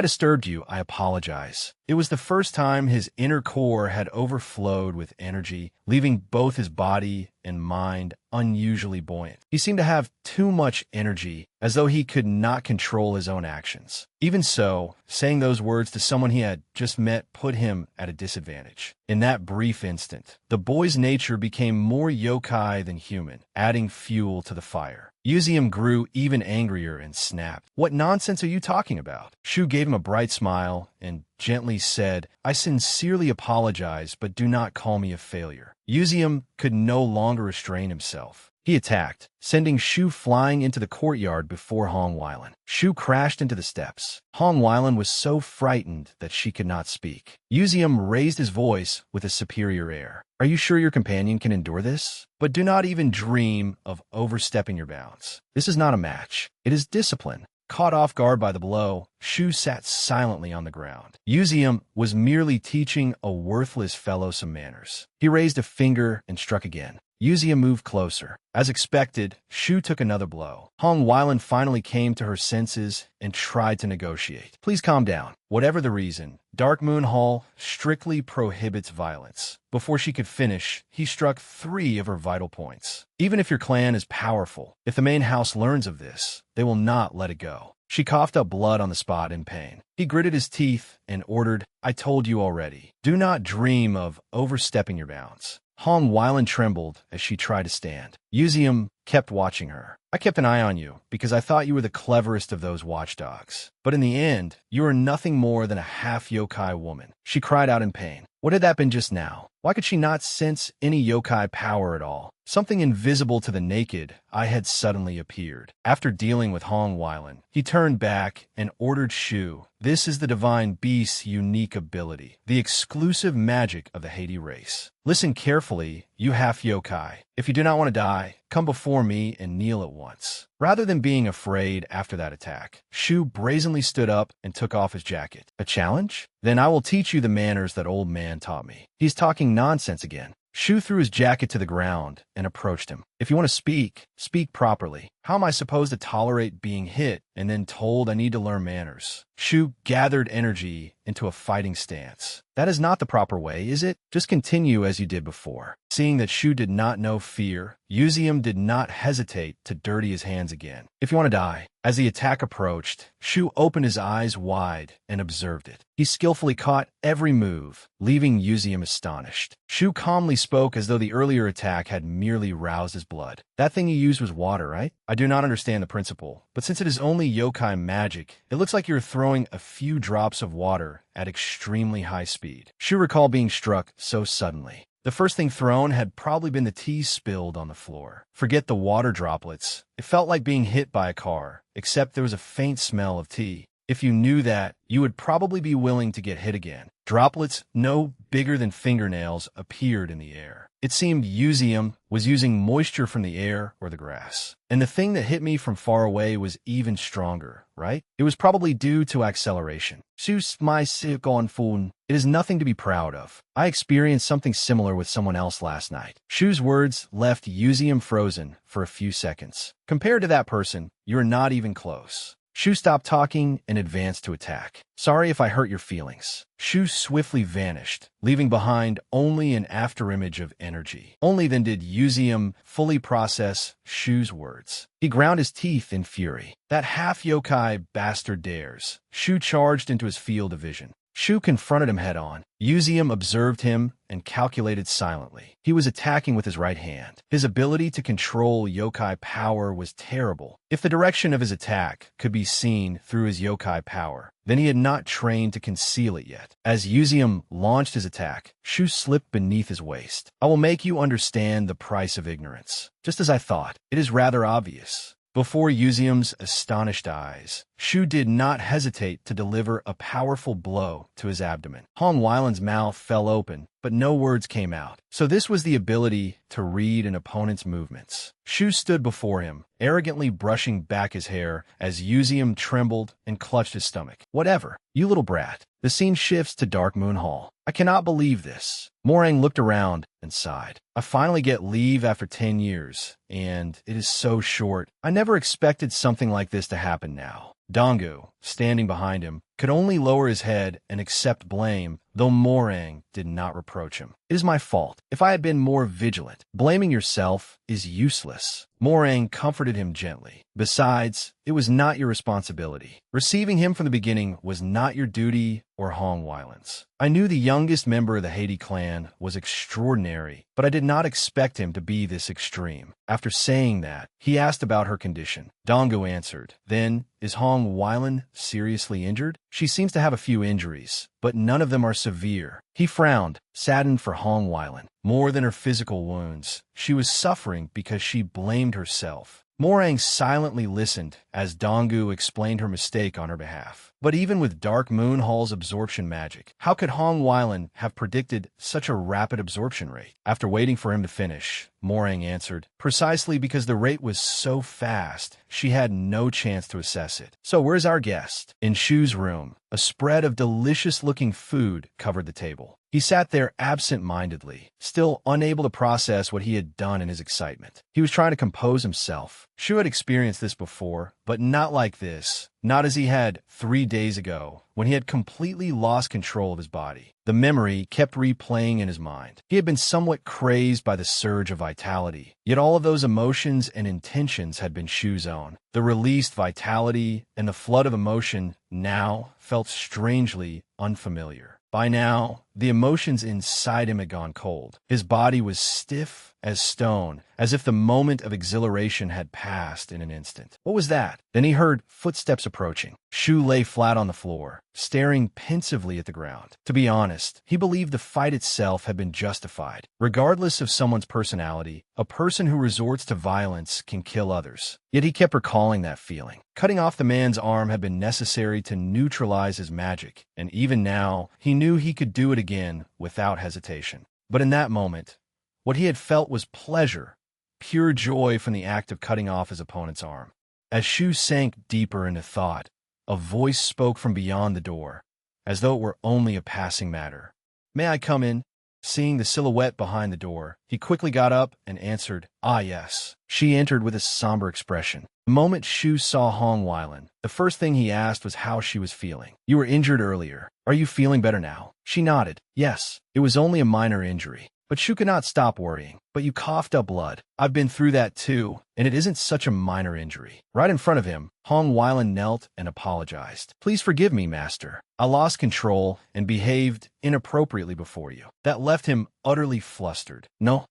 disturbed you, I apologize." It was the first time his inner core had overflowed with energy, leaving both his body and mind unusually buoyant. He seemed to have too much energy, as though he could not control his own actions. Even so, saying those words to someone he had just met put him at a disadvantage. In that brief instant, the boy's nature became more yokai than human, adding fuel to the fire. Yuzium grew even angrier and snapped. "What nonsense are you talking about?" Shu gave him a bright smile and gently said, "I sincerely apologize, but do not call me a failure." Yuzium could no longer restrain himself. He attacked, sending Shu flying into the courtyard before Hong Weiland. Shu crashed into the steps. Hong Weiland was so frightened that she could not speak. Yuzium raised his voice with a superior air. "Are you sure your companion can endure this? But do not even dream of overstepping your bounds. This is not a match. It is discipline." Caught off guard by the blow, Shu sat silently on the ground. Yuzium was merely teaching a worthless fellow some manners. He raised a finger and struck again. Yuzium moved closer. As expected, Shu took another blow. Hong Weiland finally came to her senses and tried to negotiate. "Please calm down. Whatever the reason, Dark Moon Hall strictly prohibits violence." Before she could finish, he struck 3 of her vital points. "Even if your clan is powerful, if the main house learns of this, they will not let it go." She coughed up blood on the spot in pain. He gritted his teeth and ordered, "I told you already. Do not dream of overstepping your bounds." Hong Weiland trembled as she tried to stand. Yuzium kept watching her. "I kept an eye on you because I thought you were the cleverest of those watchdogs. But in the end, you are nothing more than a half-yokai woman." She cried out in pain. "What had that been just now? Why could she not sense any yokai power at all? Something invisible to the naked eye had suddenly appeared. After dealing with Hong Weilan, he turned back and ordered Shu. This is the divine beast's unique ability, the exclusive magic of the Haiti race. Listen carefully, you half yokai. If you do not want to die, come before me and kneel at once. Rather than being afraid after that attack, Shu brazenly stood up and took off his jacket. A challenge? Then I will teach you the manners that old man taught me. He's talking nonsense again. Shu threw his jacket to the ground and approached him. If you want to speak, speak properly. How am I supposed to tolerate being hit and then told I need to learn manners? Shu gathered energy into a fighting stance. That is not the proper way, is it? Just continue as you did before. Seeing that Shu did not know fear, Yuzium did not hesitate to dirty his hands again. If you want to die. As the attack approached, Shu opened his eyes wide and observed it. He skillfully caught every move, leaving Yuzium astonished. Shu calmly spoke as though the earlier attack had merely roused his blood. That thing you used was water, right? I do not understand the principle, but since it is only yokai magic, it looks like you're throwing a few drops of water at extremely high speed. Shu recalled being struck so suddenly. The first thing thrown had probably been the tea spilled on the floor. Forget the water droplets. It felt like being hit by a car, except there was a faint smell of tea. If you knew that, you would probably be willing to get hit again. Droplets no bigger than fingernails appeared in the air. It seemed Yuzium was using moisture from the air or the grass. And the thing that hit me from far away was even stronger, right? It was probably due to acceleration. It is nothing to be proud of. I experienced something similar with someone else last night. Shu's words left Yuzium frozen for a few seconds. Compared to that person, you're not even close. Shu stopped talking and advanced to attack. Sorry if I hurt your feelings. Shu swiftly vanished, leaving behind only an afterimage of energy. Only then did Yuzium fully process Shu's words. He ground his teeth in fury. That half-yokai bastard dares. Shu charged into his field of vision. Shu confronted him head-on. Yuzium observed him and calculated silently. He was attacking with his right hand. His ability to control yokai power was terrible. If the direction of his attack could be seen through his yokai power, then he had not trained to conceal it yet. As Yuzium launched his attack, Shu slipped beneath his waist. I will make you understand the price of ignorance. Just as I thought, it is rather obvious. Before Yuzium's astonished eyes, Shu did not hesitate to deliver a powerful blow to his abdomen. Hong Weilan's mouth fell open, but no words came out. So this was the ability to read an opponent's movements. Shu stood before him, arrogantly brushing back his hair as Yuzium trembled and clutched his stomach. Whatever, you little brat. The scene shifts to Dark Moon Hall. I cannot believe this. Morang looked around and sighed. I finally get leave after 10 years, and it is so short. I never expected something like this to happen now. Dongu, standing behind him, could only lower his head and accept blame, though Morang did not reproach him. It is my fault. If I had been more vigilant, blaming yourself is useless. Morang comforted him gently. Besides, it was not your responsibility. Receiving him from the beginning was not your duty or Hong Weilan's. I knew the youngest member of the Haiti clan was extraordinary, but I did not expect him to be this extreme. After saying that, he asked about her condition. Dongu answered, Then, is Hong Weilan seriously injured? She seems to have a few injuries, but none of them are severe. He frowned, saddened for Hong Weilan. More than her physical wounds, she was suffering because she blamed herself. Morang silently listened as Dongu explained her mistake on her behalf. But even with Dark Moon Hall's absorption magic, how could Hong Weilan have predicted such a rapid absorption rate? After waiting for him to finish, Morang answered, Precisely because the rate was so fast, she had no chance to assess it. So where's our guest? In Shu's room, a spread of delicious-looking food covered the table. He sat there absent-mindedly, still unable to process what he had done in his excitement. He was trying to compose himself. Shu had experienced this before, but not like this. Not as he had 3 days ago, when he had completely lost control of his body. The memory kept replaying in his mind. He had been somewhat crazed by the surge of vitality, yet all of those emotions and intentions had been Shu's own. The released vitality and the flood of emotion now felt strangely unfamiliar. By now, the emotions inside him had gone cold. His body was stiff as stone, as if the moment of exhilaration had passed in an instant. What was that? Then he heard footsteps approaching. Shu lay flat on the floor, staring pensively at the ground. To be honest, he believed the fight itself had been justified. Regardless of someone's personality, a person who resorts to violence can kill others. Yet he kept recalling that feeling. Cutting off the man's arm had been necessary to neutralize his magic, and even now, he knew he could do it again without hesitation. But in that moment, what he had felt was pleasure, pure joy from the act of cutting off his opponent's arm. As Shu sank deeper into thought, a voice spoke from beyond the door, as though it were only a passing matter. "May I come in?" Seeing the silhouette behind the door, he quickly got up and answered, "Ah, yes." She entered with a somber expression. The moment Shu saw Hong Weilan, the first thing he asked was how she was feeling. "You were injured earlier. Are you feeling better now?" She nodded. "Yes, it was only a minor injury." But Shu could not stop worrying. "But you coughed up blood." "I've been through that too, and it isn't such a minor injury." Right in front of him, Hong Weilan knelt and apologized. "Please forgive me, master. I lost control and behaved inappropriately before you." That left him utterly flustered. No.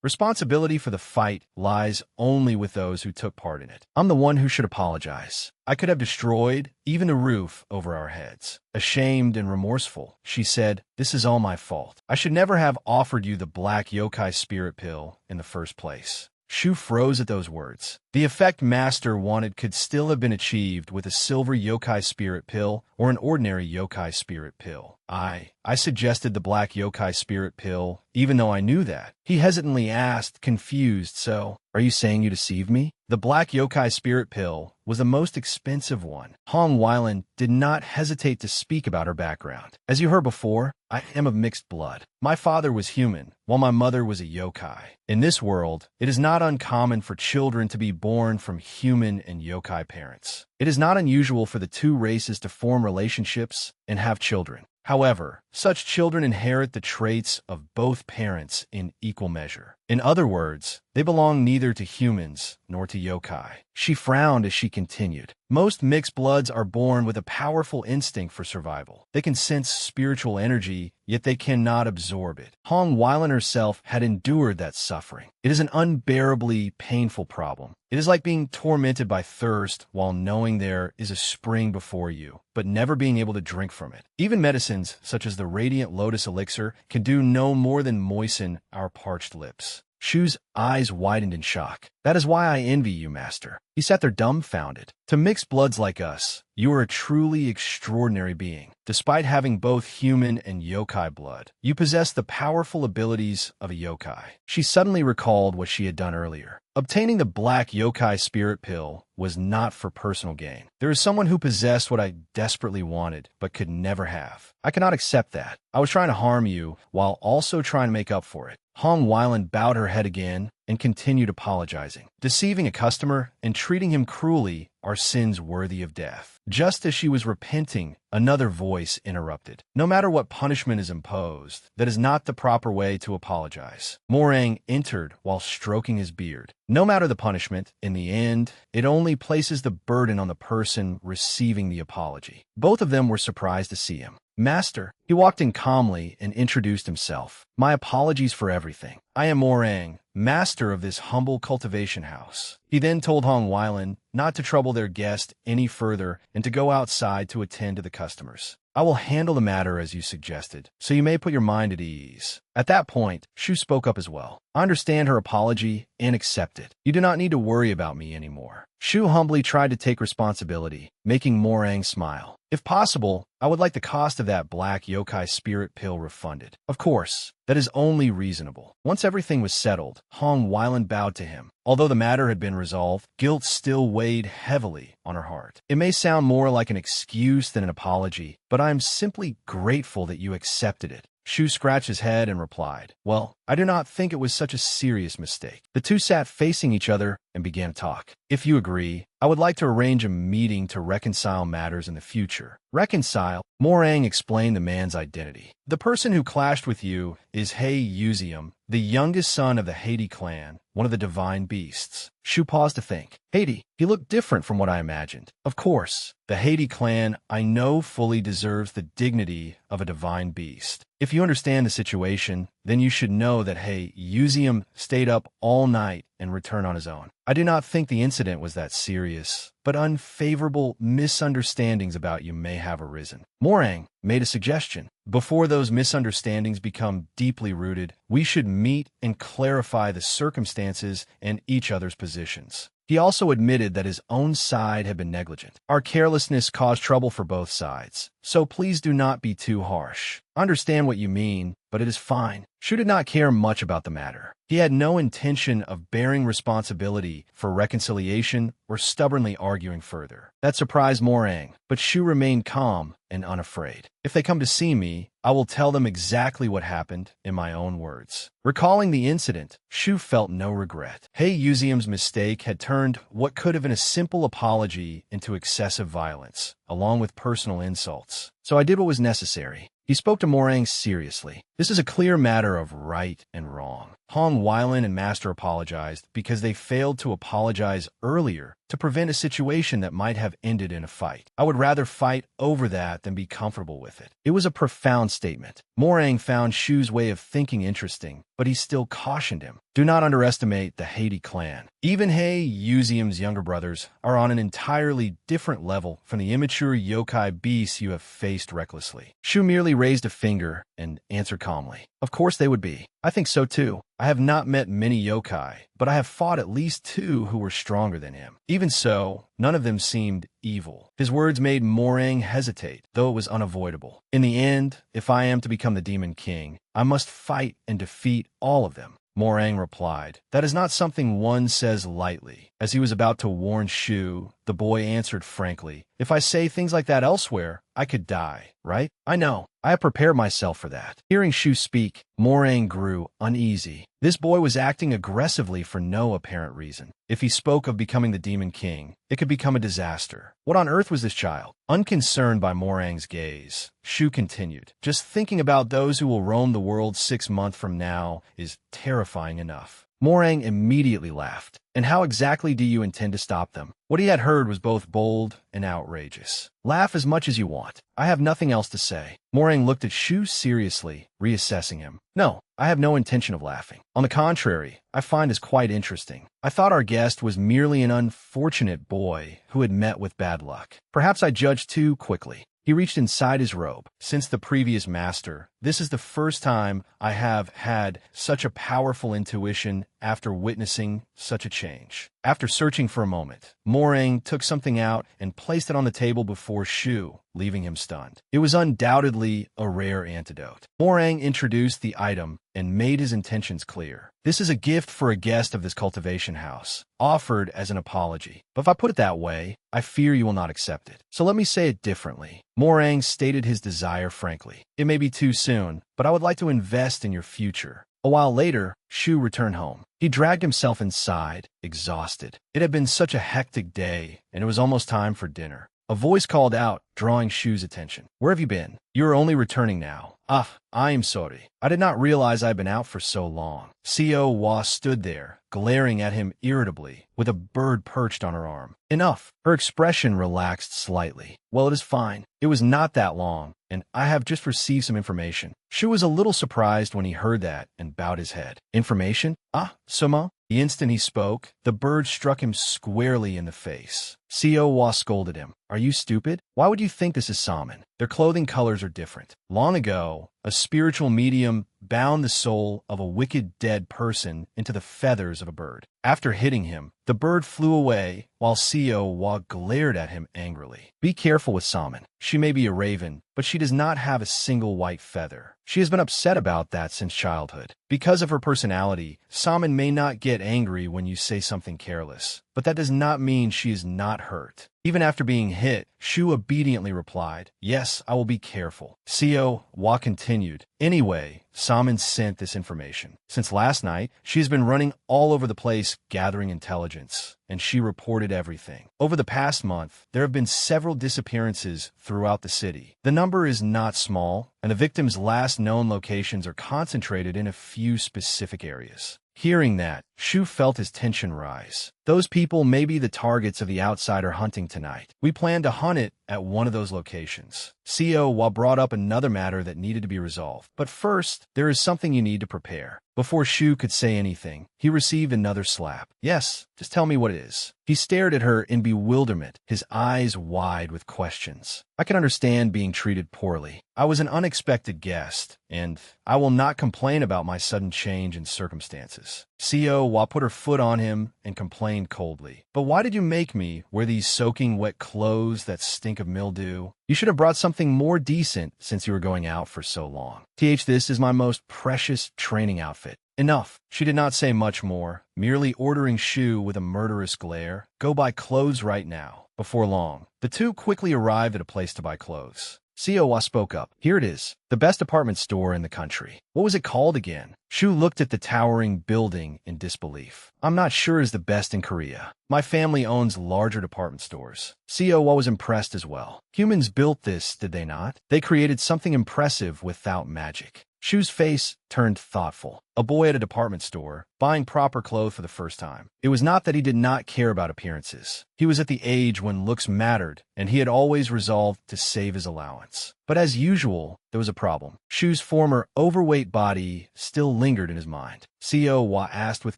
Responsibility for the fight lies only with those who took part in it. I'm the one who should apologize. I could have destroyed even the roof over our heads." Ashamed and remorseful, she said, "This is all my fault. I should never have offered you the black yokai spirit pill in the first place." Shu froze at those words. The effect Master wanted could still have been achieved with a silver yokai spirit pill or an ordinary yokai spirit pill. I suggested the black yokai spirit pill, even though I knew that. He hesitantly asked, confused, "So, are you saying you deceived me?" The black yokai spirit pill was the most expensive one. Hong Weilan did not hesitate to speak about her background. "As you heard before, I am of mixed blood. My father was human, while my mother was a yokai. In this world, it is not uncommon for children to be born from human and yokai parents. It is not unusual for the two races to form relationships and have children. However, such children inherit the traits of both parents in equal measure. In other words, they belong neither to humans nor to yokai." She frowned as she continued. "Most mixed bloods are born with a powerful instinct for survival. They can sense spiritual energy, yet they cannot absorb it. Hong Weilan herself had endured that suffering. It is an unbearably painful problem. It is like being tormented by thirst while knowing there is a spring before you, but never being able to drink from it. Even medicines, such as the Radiant Lotus Elixir, can do no more than moisten our parched lips." Shu's eyes widened in shock. "That is why I envy you, master." He sat there dumbfounded. "To mixed bloods like us, you are a truly extraordinary being. Despite having both human and yokai blood, you possess the powerful abilities of a yokai." She suddenly recalled what she had done earlier. Obtaining the black yokai spirit pill was not for personal gain. There is someone who possessed what I desperately wanted, but could never have. I cannot accept that. I was trying to harm you, while also trying to make up for it. Hong Weilan bowed her head again and continued apologizing. Deceiving a customer and treating him cruelly are sins worthy of death. Just as she was repenting, another voice interrupted. "No matter what punishment is imposed, that is not the proper way to apologize." Morang entered while stroking his beard. "No matter the punishment, in the end, it only places the burden on the person receiving the apology." Both of them were surprised to see him. "Master." He walked in calmly and introduced himself. "My apologies for everything. I am Morang, master of this humble cultivation house." He then told Hong Weilan not to trouble their guest any further and to go outside to attend to the customers. "I will handle the matter as you suggested, so you may put your mind at ease." At that point, Shu spoke up as well. "I understand her apology and accept it. You do not need to worry about me anymore." Shu humbly tried to take responsibility, making Morang smile. "If possible, I would like the cost of that black yokai spirit pill refunded." "Of course, that is only reasonable." Once everything was settled, Hong Weilan bowed to him. Although the matter had been resolved, guilt still weighed heavily on her heart. "It may sound more like an excuse than an apology, but I am simply grateful that you accepted it." Shu scratched his head and replied, "Well, I do not think it was such a serious mistake." The two sat facing each other and began to talk. "If you agree, I would like to arrange a meeting to reconcile matters in the future." "Reconcile?" Morang explained the man's identity. "The person who clashed with you is Hei Yuzium, the youngest son of the Haiti clan, one of the divine beasts." Shu paused to think. Haiti. He looked different from what I imagined. Of course, the Haiti clan I know fully deserves the dignity of a divine beast. If you understand the situation, then you should know that, hey, Uzium stayed up all night and returned on his own. I do not think the incident was that serious, but unfavorable misunderstandings about you may have arisen. Morang made a suggestion. Before those misunderstandings become deeply rooted, we should meet and clarify the circumstances and each other's positions. He also admitted that his own side had been negligent. Our carelessness caused trouble for both sides, so please do not be too harsh. Understand what you mean, but it is fine. Shu did not care much about the matter. He had no intention of bearing responsibility for reconciliation or stubbornly arguing further. That surprised Morang, but Shu remained calm and unafraid. If they come to see me, I will tell them exactly what happened in my own words. Recalling the incident, Shu felt no regret. Hei Yuzium's mistake had turned what could have been a simple apology into excessive violence, along with personal insults. So I did what was necessary. He spoke to Morang seriously. This is a clear matter of right and wrong. Hong Weilan and Master apologized because they failed to apologize earlier to prevent a situation that might have ended in a fight. I would rather fight over that than be comfortable with it. It was a profound statement. Morang found Shu's way of thinking interesting, but he still cautioned him. Do not underestimate the Haiti clan. Even Hei Yuzium's younger brothers are on an entirely different level from the immature yokai beasts you have faced recklessly. Shu merely raised a finger and answered calmly. Of course they would be. I think so too. I have not met many yokai, but I have fought at least 2 who were stronger than him. Even so, none of them seemed evil. His words made Morang hesitate, though it was unavoidable. In the end, if I am to become the Demon King, I must fight and defeat all of them. Morang replied, that is not something one says lightly. As he was about to warn Shu, the boy answered frankly, if I say things like that elsewhere, I could die, right? I know. I have prepared myself for that. Hearing Shu speak, Morang grew uneasy. This boy was acting aggressively for no apparent reason. If he spoke of becoming the Demon King, it could become a disaster. What on earth was this child? Unconcerned by Morang's gaze, Shu continued, just thinking about those who will roam the world 6 months from now is terrifying enough. Morang immediately laughed. And how exactly do you intend to stop them? What he had heard was both bold and outrageous. Laugh as much as you want. I have nothing else to say. Morang looked at Shu seriously, reassessing him. No, I have no intention of laughing. On the contrary, I find this quite interesting. I thought our guest was merely an unfortunate boy who had met with bad luck. Perhaps I judged too quickly. He reached inside his robe. Since the previous master, this is the first time I have had such a powerful intuition after witnessing such a change. After searching for a moment, Morang took something out and placed it on the table before Shu, leaving him stunned. It was undoubtedly a rare antidote. Morang introduced the item and made his intentions clear. This is a gift for a guest of this cultivation house, offered as an apology. But if I put it that way, I fear you will not accept it. So let me say it differently. Morang stated his desire frankly. It may be too soon, but I would like to invest in your future. A while later, Shu returned home. He dragged himself inside, exhausted. It had been such a hectic day, and it was almost time for dinner. A voice called out, drawing Shu's attention. Where have you been? You are only returning now. Ah, I am sorry. I did not realize I had been out for so long. Co Wa stood there, glaring at him irritably, with a bird perched on her arm. Enough. Her expression relaxed slightly. Well, it is fine. It was not that long, and I have just received some information. Shu was a little surprised when he heard that and bowed his head. Information? Ah, Soma? The instant he spoke, the bird struck him squarely in the face. Co Wa scolded him. Are you stupid? Why would you think this is salmon? Their clothing colors are different. Long ago, a spiritual medium bound the soul of a wicked dead person into the feathers of a bird. After hitting him, the bird flew away while Co Wa glared at him angrily. Be careful with salmon. She may be a raven, but she does not have a single white feather. She has been upset about that since childhood. Because of her personality, salmon may not get angry when you say something careless, but that does not mean she is not hurt. Even after being hit, Shu obediently replied, yes, I will be careful. Co Wa continued, anyway, Salmon sent this information. Since last night, she has been running all over the place gathering intelligence, and she reported everything. Over the past month, there have been several disappearances throughout the city. The number is not small, and the victims' last known locations are concentrated in a few specific areas. Hearing that, Shu felt his tension rise. Those people may be the targets of the outsider hunting tonight. We plan to hunt it at one of those locations. Seo brought up another matter that needed to be resolved. But first, there is something you need to prepare. Before Shu could say anything, he received another slap. Yes, just tell me what it is. He stared at her in bewilderment, his eyes wide with questions. I can understand being treated poorly. I was an unexpected guest, and I will not complain about my sudden change in circumstances. Seo put her foot on him and complained coldly. But why did you make me wear these soaking wet clothes that stink of mildew? You should have brought something more decent since you were going out for so long. This is my most precious training outfit. Enough. She did not say much more, merely ordering Shu with a murderous glare, "Go buy clothes right now." Before long, the two quickly arrived at a place to buy clothes. Seo spoke up. Here it is, the best department store in the country. What was it called again? Shu looked at the towering building in disbelief. I'm not sure it's the best in Korea. My family owns larger department stores. Seo was impressed as well. Humans built this, did they not? They created something impressive without magic. Shu's face turned thoughtful. A boy at a department store, buying proper clothes for the first time. It was not that he did not care about appearances. He was at the age when looks mattered, and he had always resolved to save his allowance. But as usual, there was a problem. Shu's former overweight body still lingered in his mind. Seo asked with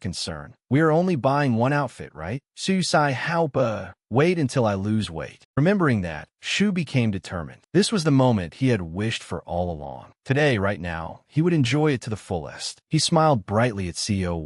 concern. We are only buying one outfit, right? Susai, how wait until I lose weight. Remembering that, Shu became determined. This was the moment he had wished for all along. Today, right now, he would enjoy it to the fullest. He smiled brightly at Seo.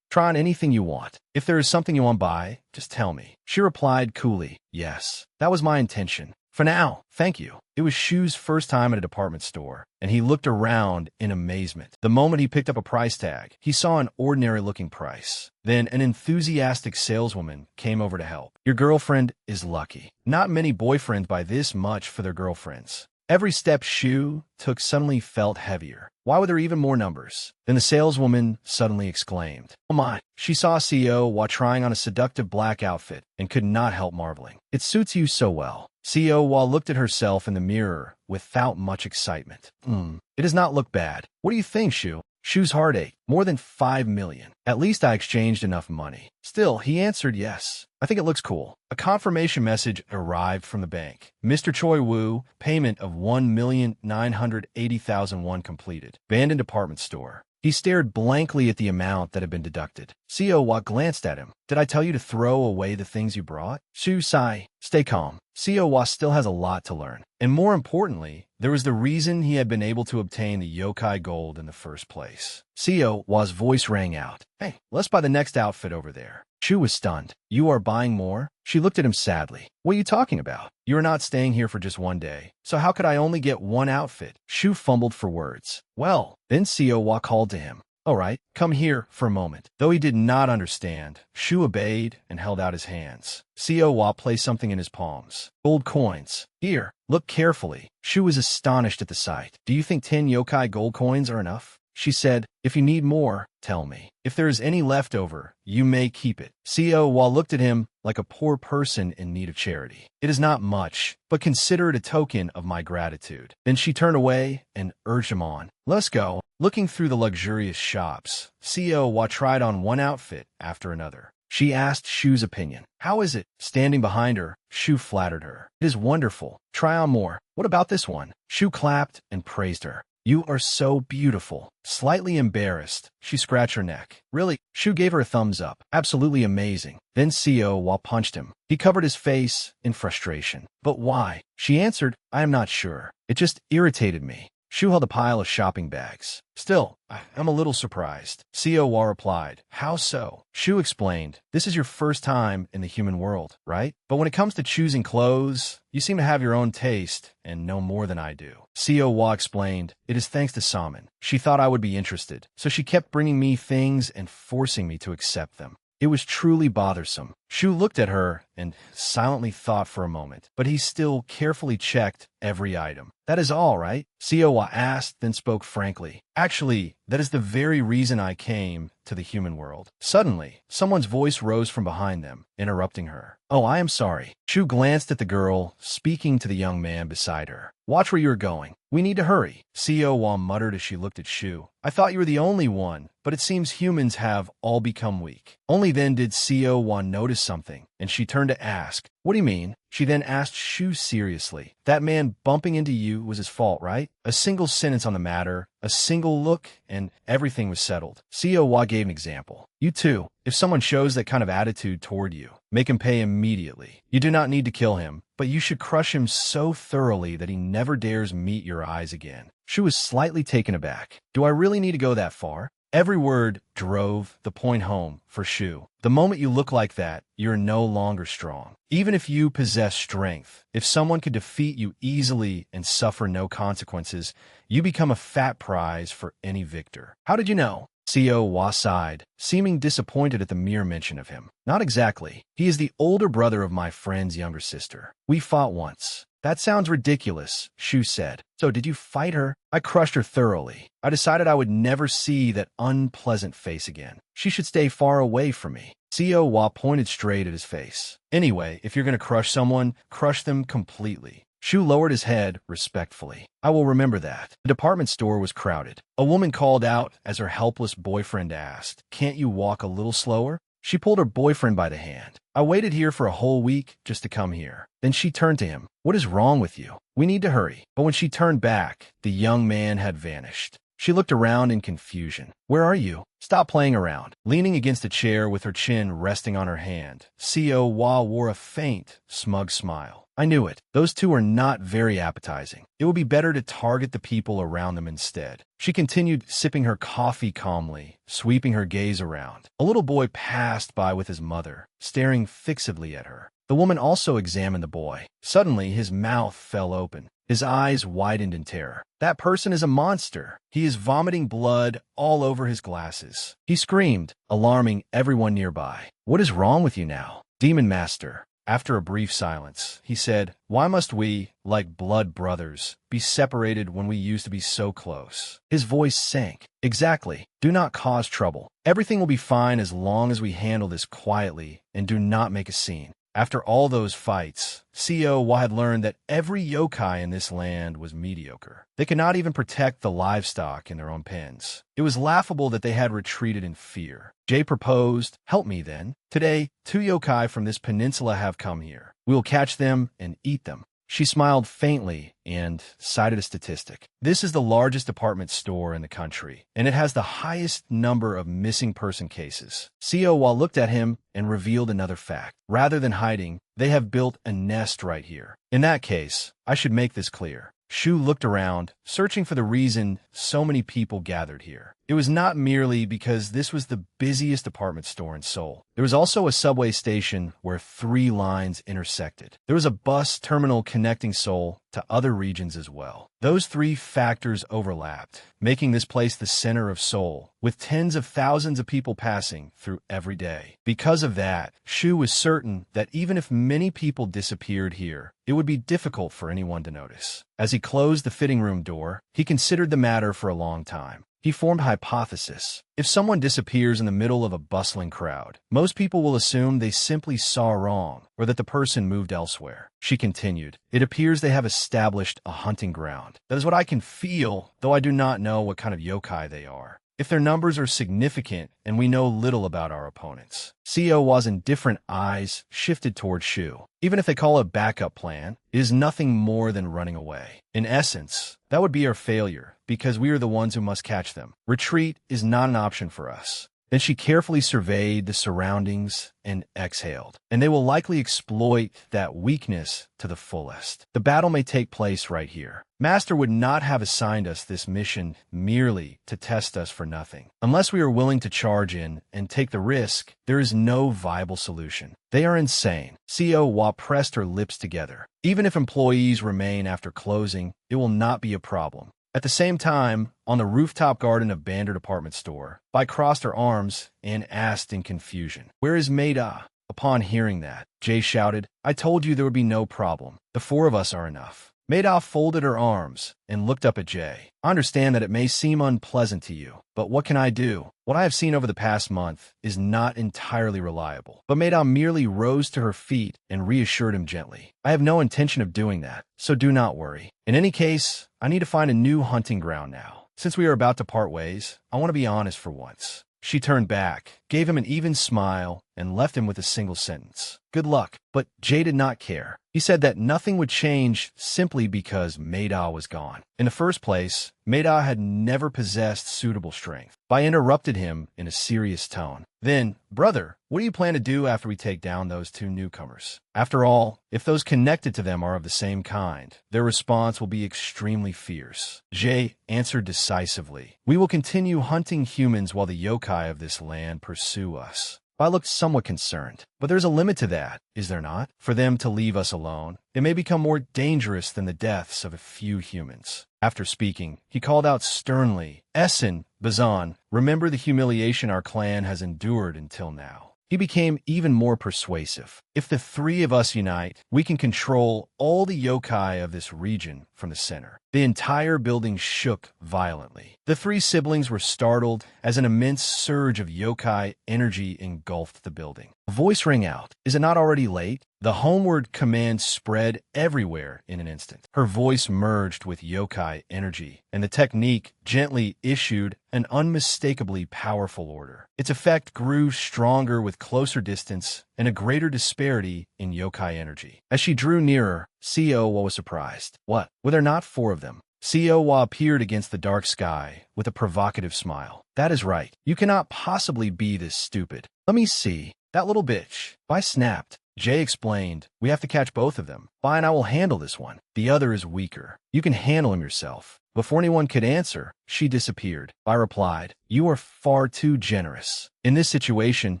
Try on anything you want. If there is something you want to buy, just tell me. She replied coolly, yes, that was my intention. For now, thank you. It was Shu's first time at a department store, and he looked around in amazement. The moment he picked up a price tag, he saw an ordinary-looking price. Then an enthusiastic saleswoman came over to help. Your girlfriend is lucky. Not many boyfriends buy this much for their girlfriends. Every step Shu took suddenly felt heavier. Why were there even more numbers? Then the saleswoman suddenly exclaimed, oh my. She saw Seo while trying on a seductive black outfit and could not help marveling. It suits you so well. Seo looked at herself in the mirror without much excitement. It does not look bad. What do you think, Shu? Shu's heart ached. More than 5 million. At least I exchanged enough money. Still, he answered yes. I think it looks cool. A confirmation message arrived from the bank. Mr. Choi Woo, payment of 1,980,000 won completed. Abandoned department store. He stared blankly at the amount that had been deducted. Seo glanced at him. Did I tell you to throw away the things you brought? Shu sighed. Stay calm. Seo still has a lot to learn. And more importantly, there was the reason he had been able to obtain the yokai gold in the first place. Seo's voice rang out. Hey, let's buy the next outfit over there. Shu was stunned. You are buying more? She looked at him sadly. What are you talking about? You are not staying here for just one day. So how could I only get one outfit? Shu fumbled for words. Well, then Seo called to him. All right, come here for a moment. Though he did not understand, Shu obeyed and held out his hands. Seo placed something in his palms. Gold coins. Here, look carefully. Shu was astonished at the sight. Do you think 10 yokai gold coins are enough? She said, if you need more, tell me. If there is any left over, you may keep it. Seo looked at him like a poor person in need of charity. It is not much, but consider it a token of my gratitude. Then she turned away and urged him on. Let's go. Looking through the luxurious shops, Seo tried on one outfit after another. She asked Shu's opinion. How is it? Standing behind her, Shu flattered her. It is wonderful. Try on more. What about this one? Shu clapped and praised her. You are so beautiful. Slightly embarrassed, she scratched her neck. Really? Shu gave her a thumbs up. Absolutely amazing. Then Seo punched him. He covered his face in frustration. But why? She answered, I am not sure. It just irritated me. Shu held a pile of shopping bags. Still, I'm a little surprised. Seo replied, how so? Shu explained, this is your first time in the human world, right? But when it comes to choosing clothes, you seem to have your own taste and know more than I do. Seo explained, it is thanks to Salmon. She thought I would be interested, so she kept bringing me things and forcing me to accept them. It was truly bothersome. Shu looked at her and silently thought for a moment, but he still carefully checked every item. That is all, right? Seo asked, then spoke frankly. Actually, that is the very reason I came to the human world. Suddenly, someone's voice rose from behind them, interrupting her. Oh, I am sorry. Shu glanced at the girl, speaking to the young man beside her. Watch where you are going. We need to hurry, Seowa muttered as she looked at Shu. I thought you were the only one, but it seems humans have all become weak. Only then did Seowa notice something, and she turned to ask, what do you mean? She then asked Shu seriously. That man bumping into you was his fault, right? A single sentence on the matter, a single look, and everything was settled. Seowa gave an example. You too. If someone shows that kind of attitude toward you, make him pay immediately. You do not need to kill him, but you should crush him so thoroughly that he never dares meet your eyes again. Shu was slightly taken aback. Do I really need to go that far? Every word drove the point home for Shu. The moment you look like that, you're no longer strong. Even if you possess strength, if someone could defeat you easily and suffer no consequences, you become a fat prize for any victor. How did you know? Seowa sighed, seeming disappointed at the mere mention of him. Not exactly. He is the older brother of my friend's younger sister. We fought once. That sounds ridiculous, Shu said. So did you fight her? I crushed her thoroughly. I decided I would never see that unpleasant face again. She should stay far away from me. Seowa pointed straight at his face. Anyway, if you're going to crush someone, crush them completely. Shu lowered his head respectfully. I will remember that. The department store was crowded. A woman called out as her helpless boyfriend asked, can't you walk a little slower? She pulled her boyfriend by the hand. I waited here for a whole week just to come here. Then she turned to him. What is wrong with you? We need to hurry. But when she turned back, the young man had vanished. She looked around in confusion. Where are you? Stop playing around. Leaning against a chair with her chin resting on her hand, Seowa wore a faint, smug smile. I knew it. Those two are not very appetizing. It would be better to target the people around them instead. She continued sipping her coffee calmly, sweeping her gaze around. A little boy passed by with his mother, staring fixedly at her. The woman also examined the boy. Suddenly, his mouth fell open. His eyes widened in terror. That person is a monster. He is vomiting blood all over his glasses. He screamed, alarming everyone nearby. What is wrong with you now? Demon Master. After a brief silence, he said, why must we, like blood brothers, be separated when we used to be so close? His voice sank. Exactly. Do not cause trouble. Everything will be fine as long as we handle this quietly and do not make a scene. After all those fights, Seowa had learned that every yokai in this land was mediocre. They could not even protect the livestock in their own pens. It was laughable that they had retreated in fear. Jay proposed, help me then. Today, 2 yokai from this peninsula have come here. We will catch them and eat them. She smiled faintly and cited a statistic. This is the largest department store in the country, and it has the highest number of missing person cases. Seowa looked at him and revealed another fact. Rather than hiding, they have built a nest right here. In that case, I should make this clear. Shu looked around, searching for the reason so many people gathered here. It was not merely because this was the busiest department store in Seoul. There was also a subway station where 3 lines intersected. There was a bus terminal connecting Seoul to other regions as well. Those 3 factors overlapped, making this place the center of Seoul, with tens of thousands of people passing through every day. Because of that, Shu was certain that even if many people disappeared here, it would be difficult for anyone to notice. As he closed the fitting room door, he considered the matter for a long time. He formed a hypothesis. If someone disappears in the middle of a bustling crowd, most people will assume they simply saw wrong or that the person moved elsewhere. She continued, it appears they have established a hunting ground. That is what I can feel, though I do not know what kind of yokai they are. If their numbers are significant and we know little about our opponents. Seowa's indifferent eyes shifted toward Shu. Even if they call it a backup plan, it is nothing more than running away. In essence, that would be our failure, because we are the ones who must catch them. Retreat is not an option for us. Then she carefully surveyed the surroundings and exhaled. And they will likely exploit that weakness to the fullest. The battle may take place right here. Master would not have assigned us this mission merely to test us for nothing. Unless we are willing to charge in and take the risk, there is no viable solution. They are insane. Seowa pressed her lips together. Even if employees remain after closing, it will not be a problem. At the same time, on the rooftop garden of Bander Department Store, Bai crossed her arms and asked in confusion, where is Maida? Upon hearing that, Jay shouted, I told you there would be no problem. The 4 of us are enough. Maida folded her arms and looked up at Jay. I understand that it may seem unpleasant to you, but what can I do? What I have seen over the past month is not entirely reliable. But Maida merely rose to her feet and reassured him gently. I have no intention of doing that, so do not worry. In any case, I need to find a new hunting ground now. Since we are about to part ways, I want to be honest for once. She turned back, gave him an even smile, and left him with a single sentence. Good luck. But Jay did not care. He said that nothing would change simply because Maida was gone. In the first place, Maida had never possessed suitable strength. I interrupted him in a serious tone. Then, brother, what do you plan to do after we take down those two newcomers? After all, if those connected to them are of the same kind, their response will be extremely fierce. Jay answered decisively. We will continue hunting humans while the yokai of this land pursue us. I looked somewhat concerned, but there's a limit to that, is there not? For them to leave us alone, it may become more dangerous than the deaths of a few humans. After speaking, he called out sternly, Essen, Bazan, remember the humiliation our clan has endured until now. He became even more persuasive. If the three of us unite, we can control all the yokai of this region from the center. The entire building shook violently. The three siblings were startled as an immense surge of yokai energy engulfed the building. A voice rang out. Is it not already late? The homeward command spread everywhere in an instant. Her voice merged with yokai energy, and the technique gently issued an unmistakably powerful order. Its effect grew stronger with closer distance and a greater disparity in yokai energy. As she drew nearer, Seowa was surprised. What? Were there not four of them? Seowa appeared against the dark sky with a provocative smile. That is right. You cannot possibly be this stupid. Let me see. That little bitch. I snapped. Jay explained, we have to catch both of them. Fine, I will handle this one. The other is weaker. You can handle him yourself. Before anyone could answer, she disappeared. I replied, you are far too generous. In this situation,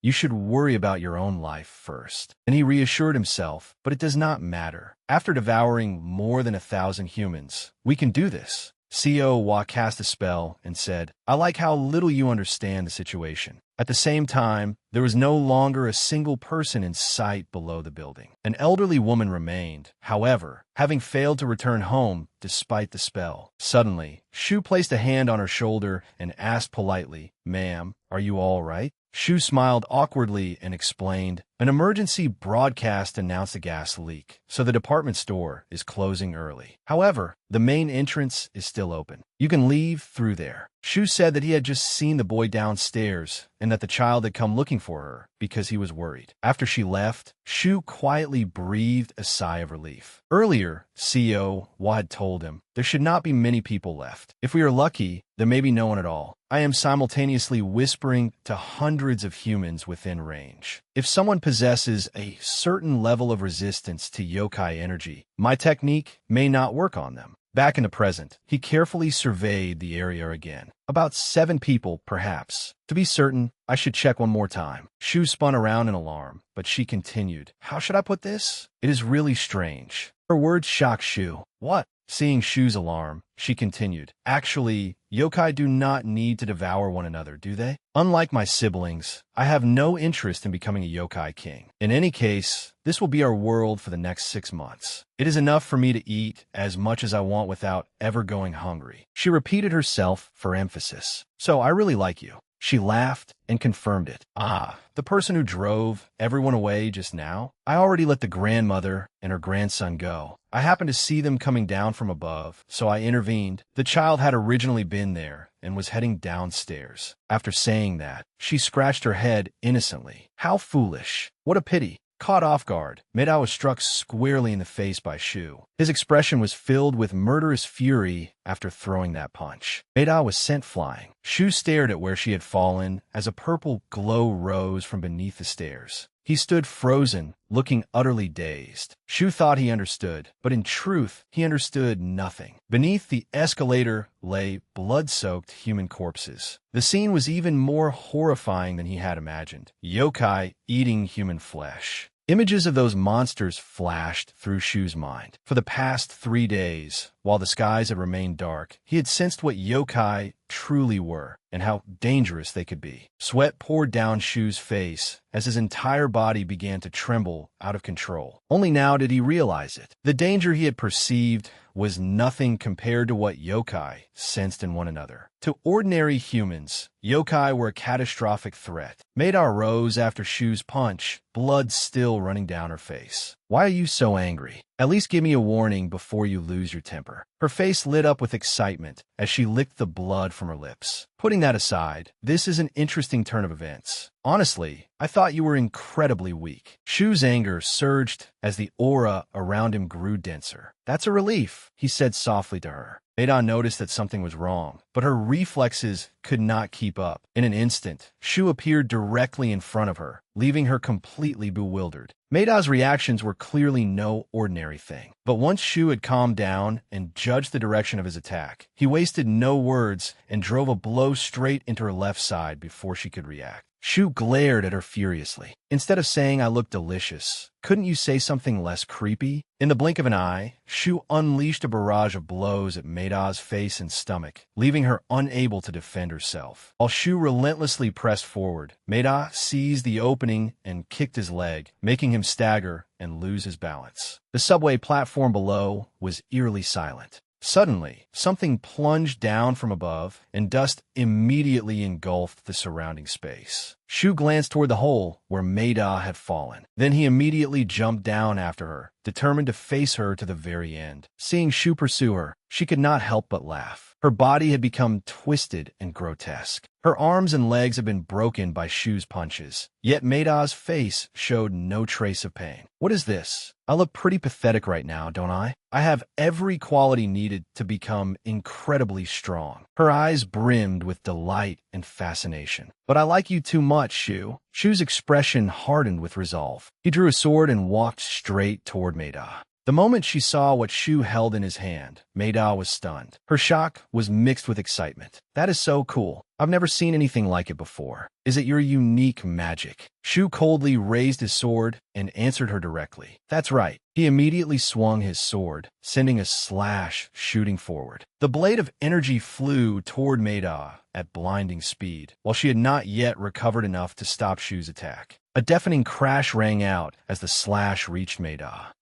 you should worry about your own life first. And he reassured himself, but it does not matter. After devouring more than 1,000 humans, we can do this. Seowa cast a spell and said, I like how little you understand the situation. At the same time, there was no longer a single person in sight below the building. An elderly woman remained, however, having failed to return home despite the spell. Suddenly, Shu placed a hand on her shoulder and asked politely, Ma'am, are you all right? Shu smiled awkwardly and explained, an emergency broadcast announced a gas leak, so the department store is closing early. However, the main entrance is still open. You can leave through there. Shu said that he had just seen the boy downstairs and that the child had come looking for her because he was worried. After she left, Shu quietly breathed a sigh of relief. Earlier, Seowa had told him, there should not be many people left. If we are lucky, there may be no one at all. I am simultaneously whispering to hundreds of humans within range. If someone possesses a certain level of resistance to yokai energy, my technique may not work on them. Back in the present, he carefully surveyed the area again. About 7 people, perhaps. To be certain, I should check one more time. Shu spun around in alarm, but she continued. How should I put this? It is really strange. Her words shocked Shu. What? Seeing Shu's alarm, she continued. Actually, yokai do not need to devour one another, do they? Unlike my siblings, I have no interest in becoming a yokai king. In any case, this will be our world for the next 6 months. It is enough for me to eat as much as I want without ever going hungry. She repeated herself for emphasis. So I really like you. She laughed and confirmed it. Ah, the person who drove everyone away just now? I already let the grandmother and her grandson go. I happened to see them coming down from above, so I intervened. The child had originally been there and was heading downstairs. After saying that, she scratched her head innocently. How foolish. What a pity. Caught off guard, Maida was struck squarely in the face by Shu. His expression was filled with murderous fury after throwing that punch. Maida was sent flying. Shu stared at where she had fallen as a purple glow rose from beneath the stairs. He stood frozen, looking utterly dazed. Shu thought he understood, but in truth, he understood nothing. Beneath the escalator lay blood-soaked human corpses. The scene was even more horrifying than he had imagined. Yokai eating human flesh. Images of those monsters flashed through Shu's mind. For the past 3 days, while the skies had remained dark, he had sensed what yokai truly were and how dangerous they could be. Sweat poured down Shu's face as his entire body began to tremble out of control. Only now did he realize it. The danger he had perceived was nothing compared to what yokai sensed in one another. To ordinary humans, yokai were a catastrophic threat. Maida rose after Shu's punch, blood still running down her face. "Why are you so angry? At least give me a warning before you lose your temper." Her face lit up with excitement as she licked the blood from her lips. "Putting that aside, this is an interesting turn of events. Honestly, I thought you were incredibly weak." Shu's anger surged as the aura around him grew denser. "That's a relief," he said softly to her. Maida noticed that something was wrong, but her reflexes could not keep up. In an instant, Shu appeared directly in front of her, leaving her completely bewildered. Maida's reactions were clearly no ordinary thing. But once Shu had calmed down and judged the direction of his attack, he wasted no words and drove a blow straight into her left side before she could react. Shu glared at her furiously. "Instead of saying I look delicious, couldn't you say something less creepy?" In the blink of an eye, Shu unleashed a barrage of blows at Maida's face and stomach, leaving her unable to defend herself. While Shu relentlessly pressed forward, Maida seized the opening and kicked his leg, making him stagger and lose his balance. The subway platform below was eerily silent. Suddenly, something plunged down from above, and dust immediately engulfed the surrounding space. Shu glanced toward the hole where Maida had fallen. Then he immediately jumped down after her, determined to face her to the very end. Seeing Shu pursue her, she could not help but laugh. Her body had become twisted and grotesque. Her arms and legs had been broken by Shu's punches, yet Maida's face showed no trace of pain. "What is this? I look pretty pathetic right now, don't I? I have every quality needed to become incredibly strong." Her eyes brimmed with delight and fascination. "But I like you too much, Shu." Shu's expression hardened with resolve. He drew a sword and walked straight toward Maida. The moment she saw what Shu held in his hand, Maida was stunned. Her shock was mixed with excitement. "That is so cool. I've never seen anything like it before. Is it your unique magic?" Shu coldly raised his sword and answered her directly. "That's right." He immediately swung his sword, sending a slash shooting forward. The blade of energy flew toward Maida at blinding speed, while she had not yet recovered enough to stop Shu's attack. A deafening crash rang out as the slash reached Maida.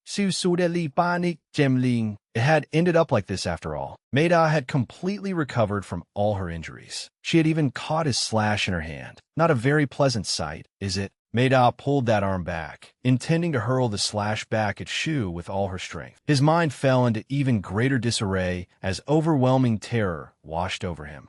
It had ended up like this after all. Maida had completely recovered from all her injuries. She had even caught his slash in her hand. Not a very pleasant sight, is it? Maida pulled that arm back, intending to hurl the slash back at Shu with all her strength. His mind fell into even greater disarray as overwhelming terror washed over him.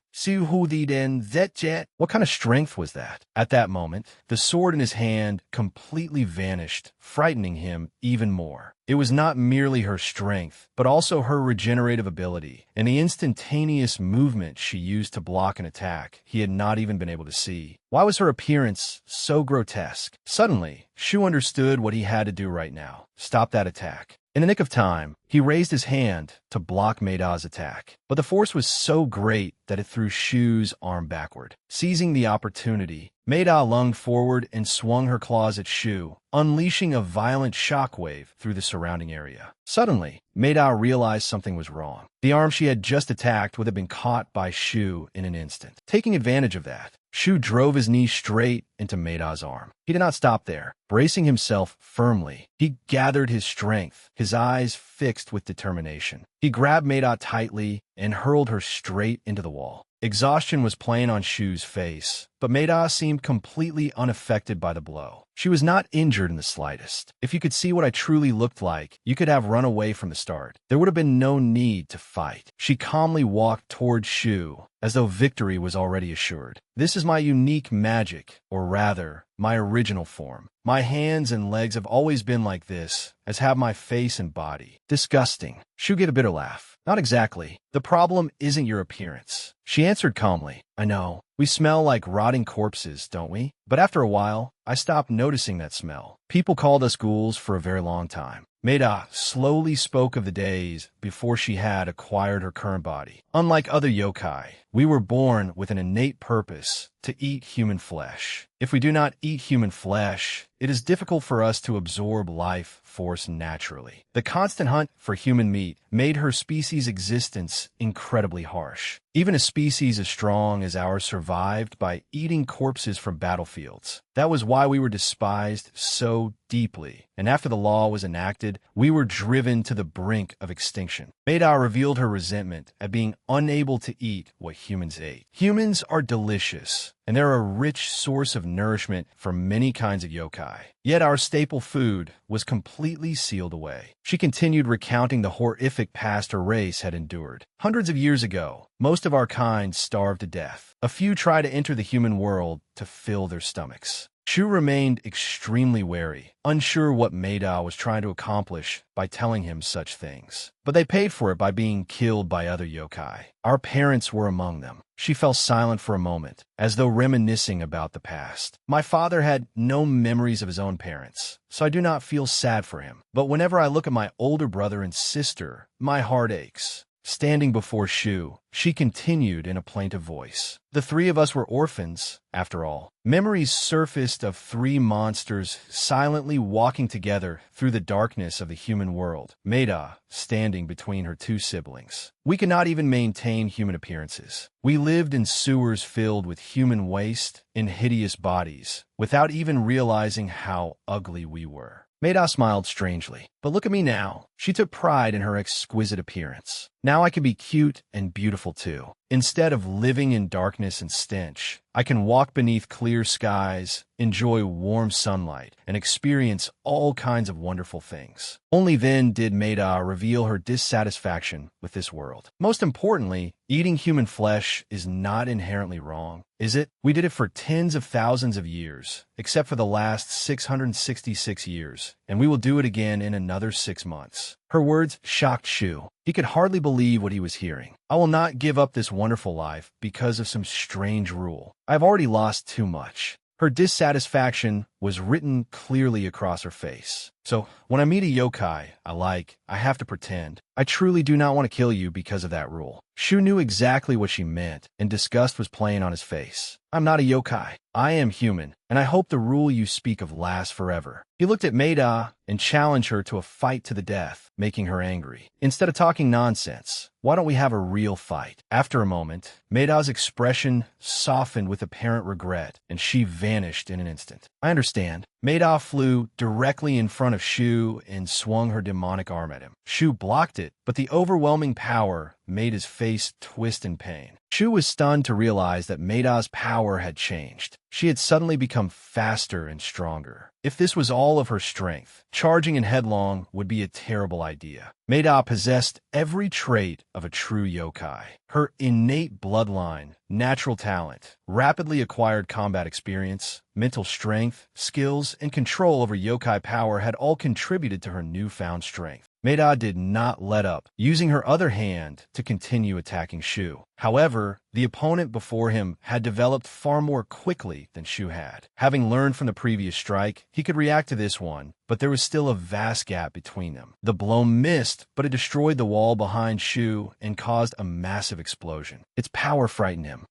What kind of strength was that? At that moment, the sword in his hand completely vanished, frightening him even more. It was not merely her strength, but also her regenerative ability, and the instantaneous movement she used to block an attack he had not even been able to see. Why was her appearance so grotesque? Suddenly, Shu understood what he had to do right now. Stop that attack. In the nick of time, he raised his hand to block Maida's attack, but the force was so great that it threw Shu's arm backward. Seizing the opportunity, Maida lunged forward and swung her claws at Shu, unleashing a violent shockwave through the surrounding area. Suddenly, Maida realized something was wrong. The arm she had just attacked would have been caught by Shu in an instant. Taking advantage of that, Shu drove his knee straight into Maida's arm. He did not stop there. Bracing himself firmly, he gathered his strength, his eyes fixed with determination. He grabbed Maida tightly and hurled her straight into the wall. Exhaustion was plain on Shu's face, but Maida seemed completely unaffected by the blow. She was not injured in the slightest. If you could see what I truly looked like, you could have run away from the start. There would have been no need to fight. She calmly walked toward Shu, as though victory was already assured. "This is my unique magic, or rather, my original form. My hands and legs have always been like this, as have my face and body." Disgusting. Shu gave a bitter laugh. "Not exactly. The problem isn't your appearance." She answered calmly. "I know. We smell like rotting corpses, don't we? But after a while, I stopped noticing that smell. People called us ghouls for a very long time." Maida slowly spoke of the days before she had acquired her current body. Unlike other yokai, We were born with an innate purpose to eat human flesh. If we do not eat human flesh, it is difficult for us to absorb life force naturally. The constant hunt for human meat made her species' existence incredibly harsh. Even a species as strong as ours survived by eating corpses from battlefields. That was why we were despised so deeply. And after the law was enacted, we were driven to the brink of extinction. Mada revealed her resentment at being unable to eat what humans ate. Humans are delicious, and they're a rich source of nourishment for many kinds of yokai. Yet our staple food was completely sealed away. She continued recounting the horrific past her race had endured. Hundreds of years ago, most of our kind starved to death. A few tried to enter the human world to fill their stomachs. Shu remained extremely wary, unsure what Mada was trying to accomplish by telling him such things. But they paid for it by being killed by other yokai. Our parents were among them. She fell silent for a moment, as though reminiscing about the past. My father had no memories of his own parents, so I do not feel sad for him. But whenever I look at my older brother and sister, my heart aches. Standing before Shu, she continued in a plaintive voice. The three of us were orphans, after all. Memories surfaced of three monsters silently walking together through the darkness of the human world, Mada standing between her two siblings. We could not even maintain human appearances. We lived in sewers filled with human waste in hideous bodies, without even realizing how ugly we were. Mada smiled strangely. But look at me now. She took pride in her exquisite appearance. Now I can be cute and beautiful too. Instead of living in darkness and stench, I can walk beneath clear skies, enjoy warm sunlight, and experience all kinds of wonderful things. Only then did Mada reveal her dissatisfaction with this world. Most importantly, eating human flesh is not inherently wrong, is it? We did it for tens of thousands of years, except for the last 666 years, and we will do it again in another 6 months. Her words shocked Shu. He could hardly believe what he was hearing. I will not give up this wonderful life because of some strange rule. I've already lost too much. Her dissatisfaction was written clearly across her face. So, when I meet a yokai I have to pretend. I truly do not want to kill you because of that rule. Shu knew exactly what she meant, and disgust was playing on his face. I'm not a yokai. I am human, and I hope the rule you speak of lasts forever. He looked at Mada and challenged her to a fight to the death, making her angry. Instead of talking nonsense, why don't we have a real fight? After a moment, Mada's expression softened with apparent regret, and she vanished in an instant. I understand. Mada flew directly in front of Shu and swung her demonic arm at him. Shu blocked it, but the overwhelming power made his face twist in pain. Shu was stunned to realize that Mada's power had changed. She had suddenly become faster and stronger. If this was all of her strength, charging in headlong would be a terrible idea. Mada possessed every trait of a true yokai. Her innate bloodline, natural talent, rapidly acquired combat experience, mental strength, skills, and control over yokai power had all contributed to her newfound strength. Mada did not let up, using her other hand to continue attacking Shu. However, the opponent before him had developed far more quickly than Shu had. Having learned from the previous strike, he could react to this one, but there was still a vast gap between them. The blow missed, but it destroyed the wall behind Shu and caused a massive explosion. Its power frightened him.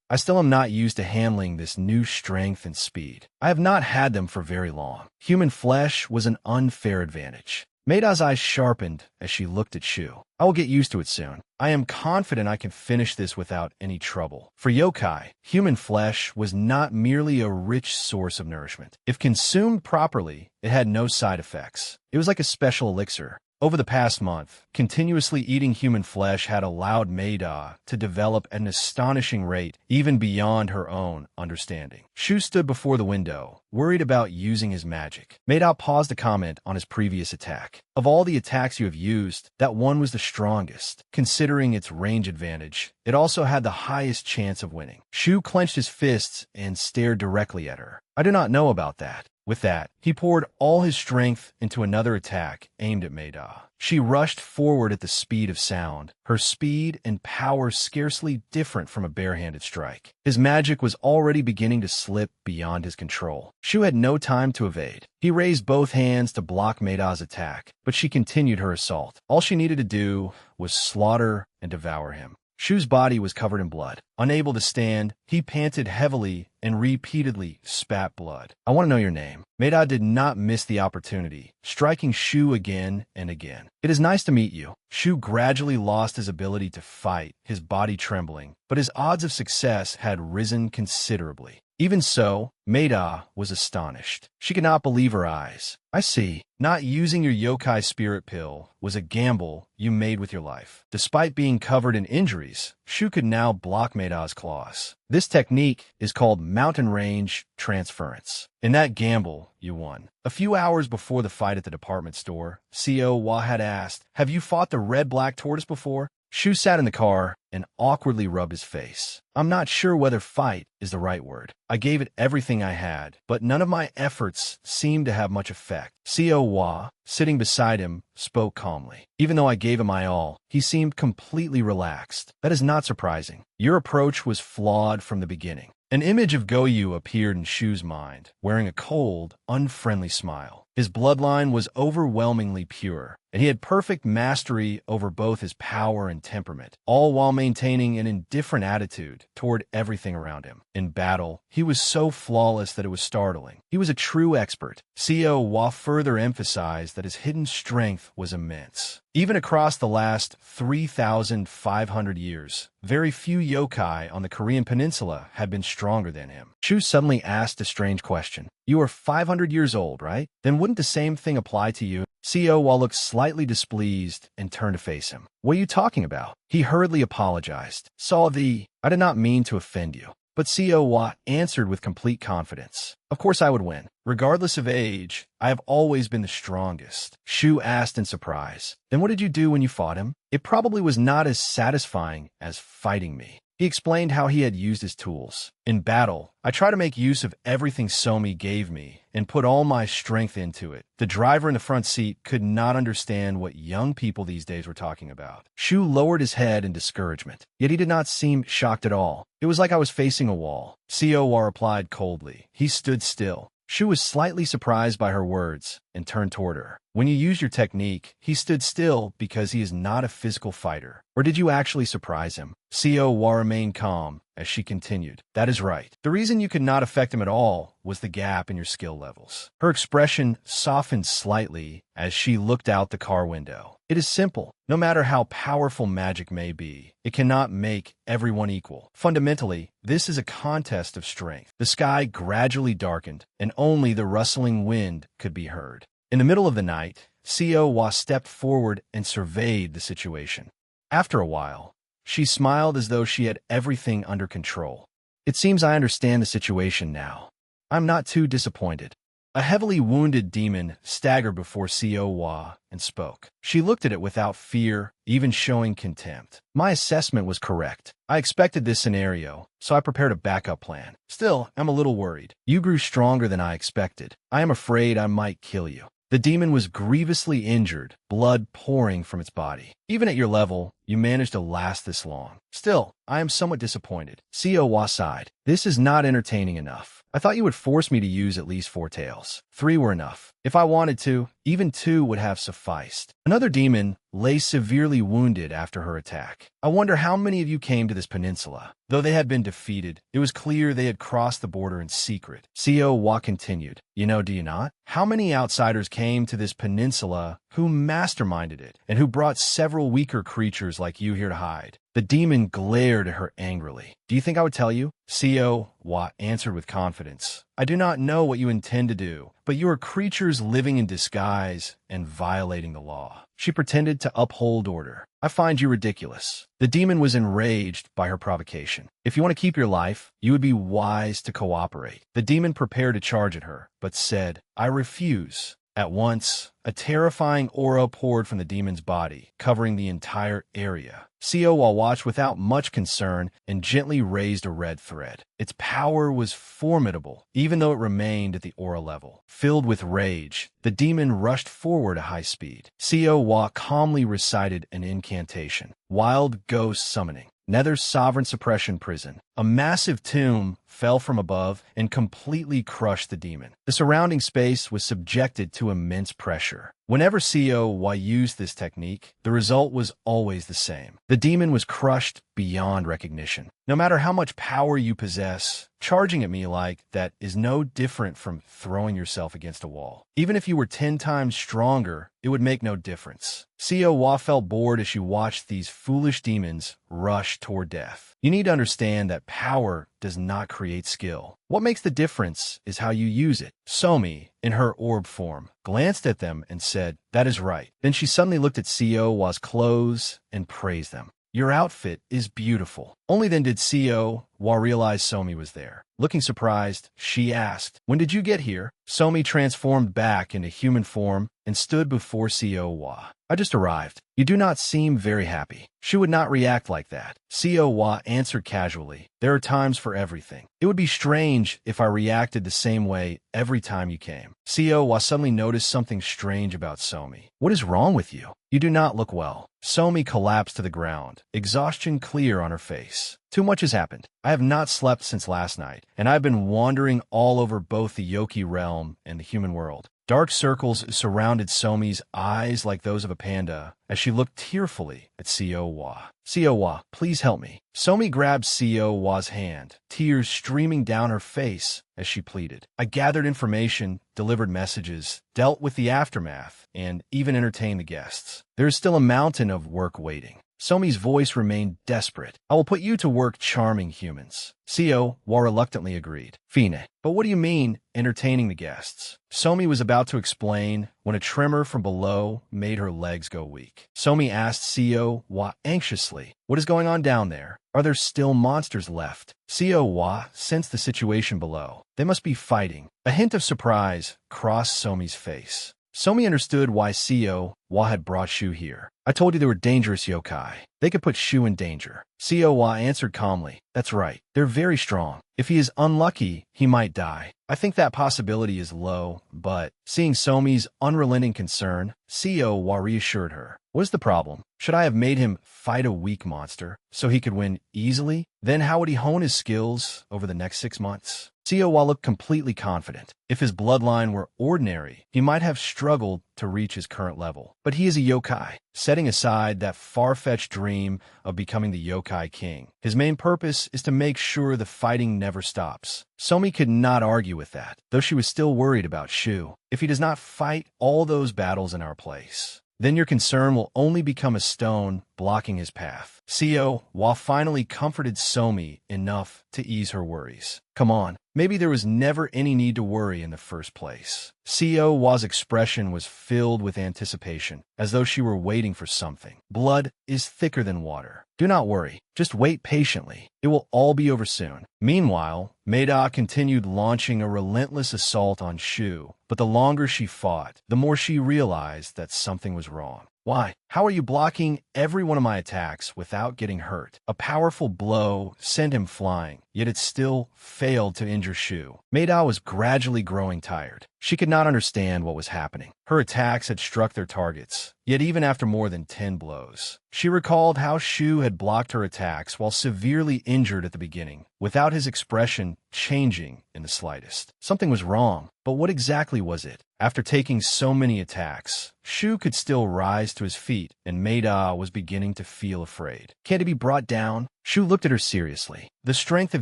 I still am not used to handling this new strength and speed. I have not had them for very long. Human flesh was an unfair advantage. Mada's eyes sharpened as she looked at Shu. I will get used to it soon. I am confident I can finish this without any trouble. For yokai, human flesh was not merely a rich source of nourishment. If consumed properly, it had no side effects. It was like a special elixir. Over the past month, continuously eating human flesh had allowed Mada to develop at an astonishing rate, even beyond her own understanding. Shu stood before the window, worried about using his magic. Mada paused to comment on his previous attack. Of all the attacks you have used, that one was the strongest. Considering its range advantage, it also had the highest chance of winning. Shu clenched his fists and stared directly at her. I do not know about that. With that, he poured all his strength into another attack aimed at Mada. She rushed forward at the speed of sound, her speed and power scarcely different from a barehanded strike. His magic was already beginning to slip beyond his control. Shu had no time to evade. He raised both hands to block Mada's attack, but she continued her assault. All she needed to do was slaughter and devour him. Shu's body was covered in blood. Unable to stand, he panted heavily and repeatedly spat blood. I want to know your name. Maida did not miss the opportunity, striking Shu again and again. It is nice to meet you. Shu gradually lost his ability to fight, his body trembling, but his odds of success had risen considerably. Even so, Maida was astonished. She could not believe her eyes. I see. Not using your yokai spirit pill was a gamble you made with your life. Despite being covered in injuries, Shu could now block Maida's claws. This technique is called mountain range transference. In that gamble, you won. A few hours before the fight at the department store, CO Wa had asked, "Have you fought the red-black tortoise before?" Shu sat in the car and awkwardly rubbed his face. I'm not sure whether fight is the right word. I gave it everything I had, but none of my efforts seemed to have much effect. Co Wa, sitting beside him, spoke calmly. Even though I gave him my all, he seemed completely relaxed. That is not surprising. Your approach was flawed from the beginning. An image of Goyu appeared in Shu's mind, wearing a cold, unfriendly smile. His bloodline was overwhelmingly pure, and he had perfect mastery over both his power and temperament, all while maintaining an indifferent attitude toward everything around him. In battle, he was so flawless that it was startling. He was a true expert. Co Wa further emphasized that his hidden strength was immense. Even across the last 3,500 years, very few yokai on the Korean peninsula had been stronger than him. Shu suddenly asked a strange question. You are 500 years old, right? Then wouldn't the same thing apply to you? Co Wa looked slightly displeased and turned to face him. What are you talking about? He hurriedly apologized. I did not mean to offend you. But Co Wa answered with complete confidence. Of course I would win. Regardless of age, I have always been the strongest. Shu asked in surprise. Then what did you do when you fought him? It probably was not as satisfying as fighting me. He explained how he had used his tools. In battle, I try to make use of everything Somi gave me and put all my strength into it. The driver in the front seat could not understand what young people these days were talking about. Shu lowered his head in discouragement, yet he did not seem shocked at all. It was like I was facing a wall. Co Wa replied coldly. He stood still. Shu was slightly surprised by her words and turned toward her. When you use your technique, he stood still because he is not a physical fighter. Or did you actually surprise him? Co Wa remained calm as she continued. That is right. The reason you could not affect him at all was the gap in your skill levels. Her expression softened slightly as she looked out the car window. It is simple. No matter how powerful magic may be, it cannot make everyone equal. Fundamentally, this is a contest of strength. The sky gradually darkened, and only the rustling wind could be heard. In the middle of the night, Co Wa stepped forward and surveyed the situation. After a while, she smiled as though she had everything under control. It seems I understand the situation now. I'm not too disappointed. A heavily wounded demon staggered before Co Wa and spoke. She looked at it without fear, even showing contempt. My assessment was correct. I expected this scenario, so I prepared a backup plan. Still, I'm a little worried. You grew stronger than I expected. I am afraid I might kill you. The demon was grievously injured, blood pouring from its body. Even at your level, you managed to last this long. Still, I am somewhat disappointed. Co Wa sighed. This is not entertaining enough. I thought you would force me to use at least 4 tails. 3 were enough. If I wanted to, even 2 would have sufficed. Another demon lay severely wounded after her attack. I wonder how many of you came to this peninsula. Though they had been defeated, it was clear they had crossed the border in secret. Co Wa continued. You know, do you not? How many outsiders came to this peninsula who masterminded it and who brought several weaker creatures like you here to hide? The demon glared at her angrily. Do you think I would tell you? Co Wa answered with confidence. I do not know what you intend to do, but you are creatures living in disguise and violating the law. She pretended to uphold order. I find you ridiculous. The demon was enraged by her provocation. If you want to keep your life, you would be wise to cooperate. The demon prepared to charge at her, but said, I refuse. At once, a terrifying aura poured from the demon's body, covering the entire area. Co Wa watched without much concern and gently raised a red thread. Its power was formidable, even though it remained at the aura level. Filled with rage, the demon rushed forward at high speed. Co Wa calmly recited an incantation. Wild Ghost Summoning. Nether's Sovereign Suppression Prison. A massive tomb fell from above and completely crushed the demon. The surrounding space was subjected to immense pressure. Whenever Co used this technique, the result was always the same. The demon was crushed beyond recognition. No matter how much power you possess, charging at me like that is no different from throwing yourself against a wall. Even if you were 10 times stronger, it would make no difference. Co felt bored as she watched these foolish demons rush toward death. You need to understand that power does not create skill. What makes the difference is how you use it. Somi, in her orb form, glanced at them and said, "That is right." Then she suddenly looked at Co's clothes and praised them. "Your outfit is beautiful." Only then did Co realize Somi was there. Looking surprised, she asked, "When did you get here?" Somi transformed back into human form and stood before Co. "I just arrived. You do not seem very happy." She would not react like that. Co answered casually, "There are times for everything. It would be strange if I reacted the same way every time you came." Co suddenly noticed something strange about Somi. "What is wrong with you? You do not look well." Somi collapsed to the ground, exhaustion clear on her face. "Too much has happened. I have not slept since last night, and I've been wandering all over both the Yoki realm and the human world." Dark circles surrounded Somi's eyes like those of a panda as she looked tearfully at Co. "Co, please help me." Somi grabbed Co's hand, tears streaming down her face as she pleaded. "I gathered information, delivered messages, dealt with the aftermath, and even entertained the guests. There is still a mountain of work waiting." Somi's voice remained desperate. "I will put you to work charming humans." Co reluctantly agreed. "Fine. But what do you mean, entertaining the guests?" Somi was about to explain when a tremor from below made her legs go weak. Somi asked Co anxiously, "What is going on down there? Are there still monsters left?" Co sensed the situation below. They must be fighting. A hint of surprise crossed Somi's face. Somi understood why Co had brought Shu here. "I told you they were dangerous yokai. They could put Shu in danger." Co answered calmly, "That's right. They're very strong. If he is unlucky, he might die. I think that possibility is low, but..." Seeing Somi's unrelenting concern, Co reassured her. "What is the problem? Should I have made him fight a weak monster so he could win easily? Then how would he hone his skills over the next 6 months?" Co looked completely confident. If his bloodline were ordinary, he might have struggled to reach his current level. But he is a yokai, setting aside that far-fetched dream of becoming the yokai king. His main purpose is to make sure the fighting never stops. Somi could not argue with that, though she was still worried about Shu. If he does not fight all those battles in our place, then your concern will only become a stone blocking his path. Co finally comforted Somi enough to ease her worries. "Come on, maybe there was never any need to worry in the first place." Co's expression was filled with anticipation, as though she were waiting for something. "Blood is thicker than water. Do not worry. Just wait patiently. It will all be over soon." Meanwhile, Maida continued launching a relentless assault on Shu, but the longer she fought, the more she realized that something was wrong. "Why? How are you blocking every one of my attacks without getting hurt?" A powerful blow sent him flying, yet it still failed to injure Shu. Maida was gradually growing tired. She could not understand what was happening. Her attacks had struck their targets, yet even after more than 10 blows. She recalled how Shu had blocked her attacks while severely injured at the beginning, without his expression changing in the slightest. Something was wrong, but what exactly was it? After taking so many attacks, Shu could still rise to his feet, and Maida was beginning to feel afraid. Can't he be brought down? Shu looked at her seriously. The strength of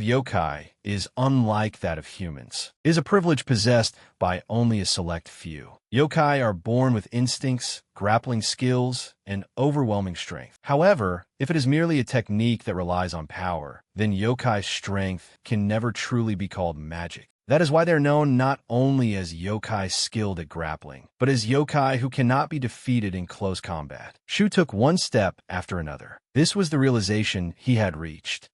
yokai is unlike that of humans. It is a privilege possessed by only a select few. Yokai are born with instincts, grappling skills, and overwhelming strength. However, if it is merely a technique that relies on power, then yokai strength can never truly be called magic. That is why they're known not only as yokai skilled at grappling, but as yokai who cannot be defeated in close combat. Shu took one step after another. This was the realization he had reached.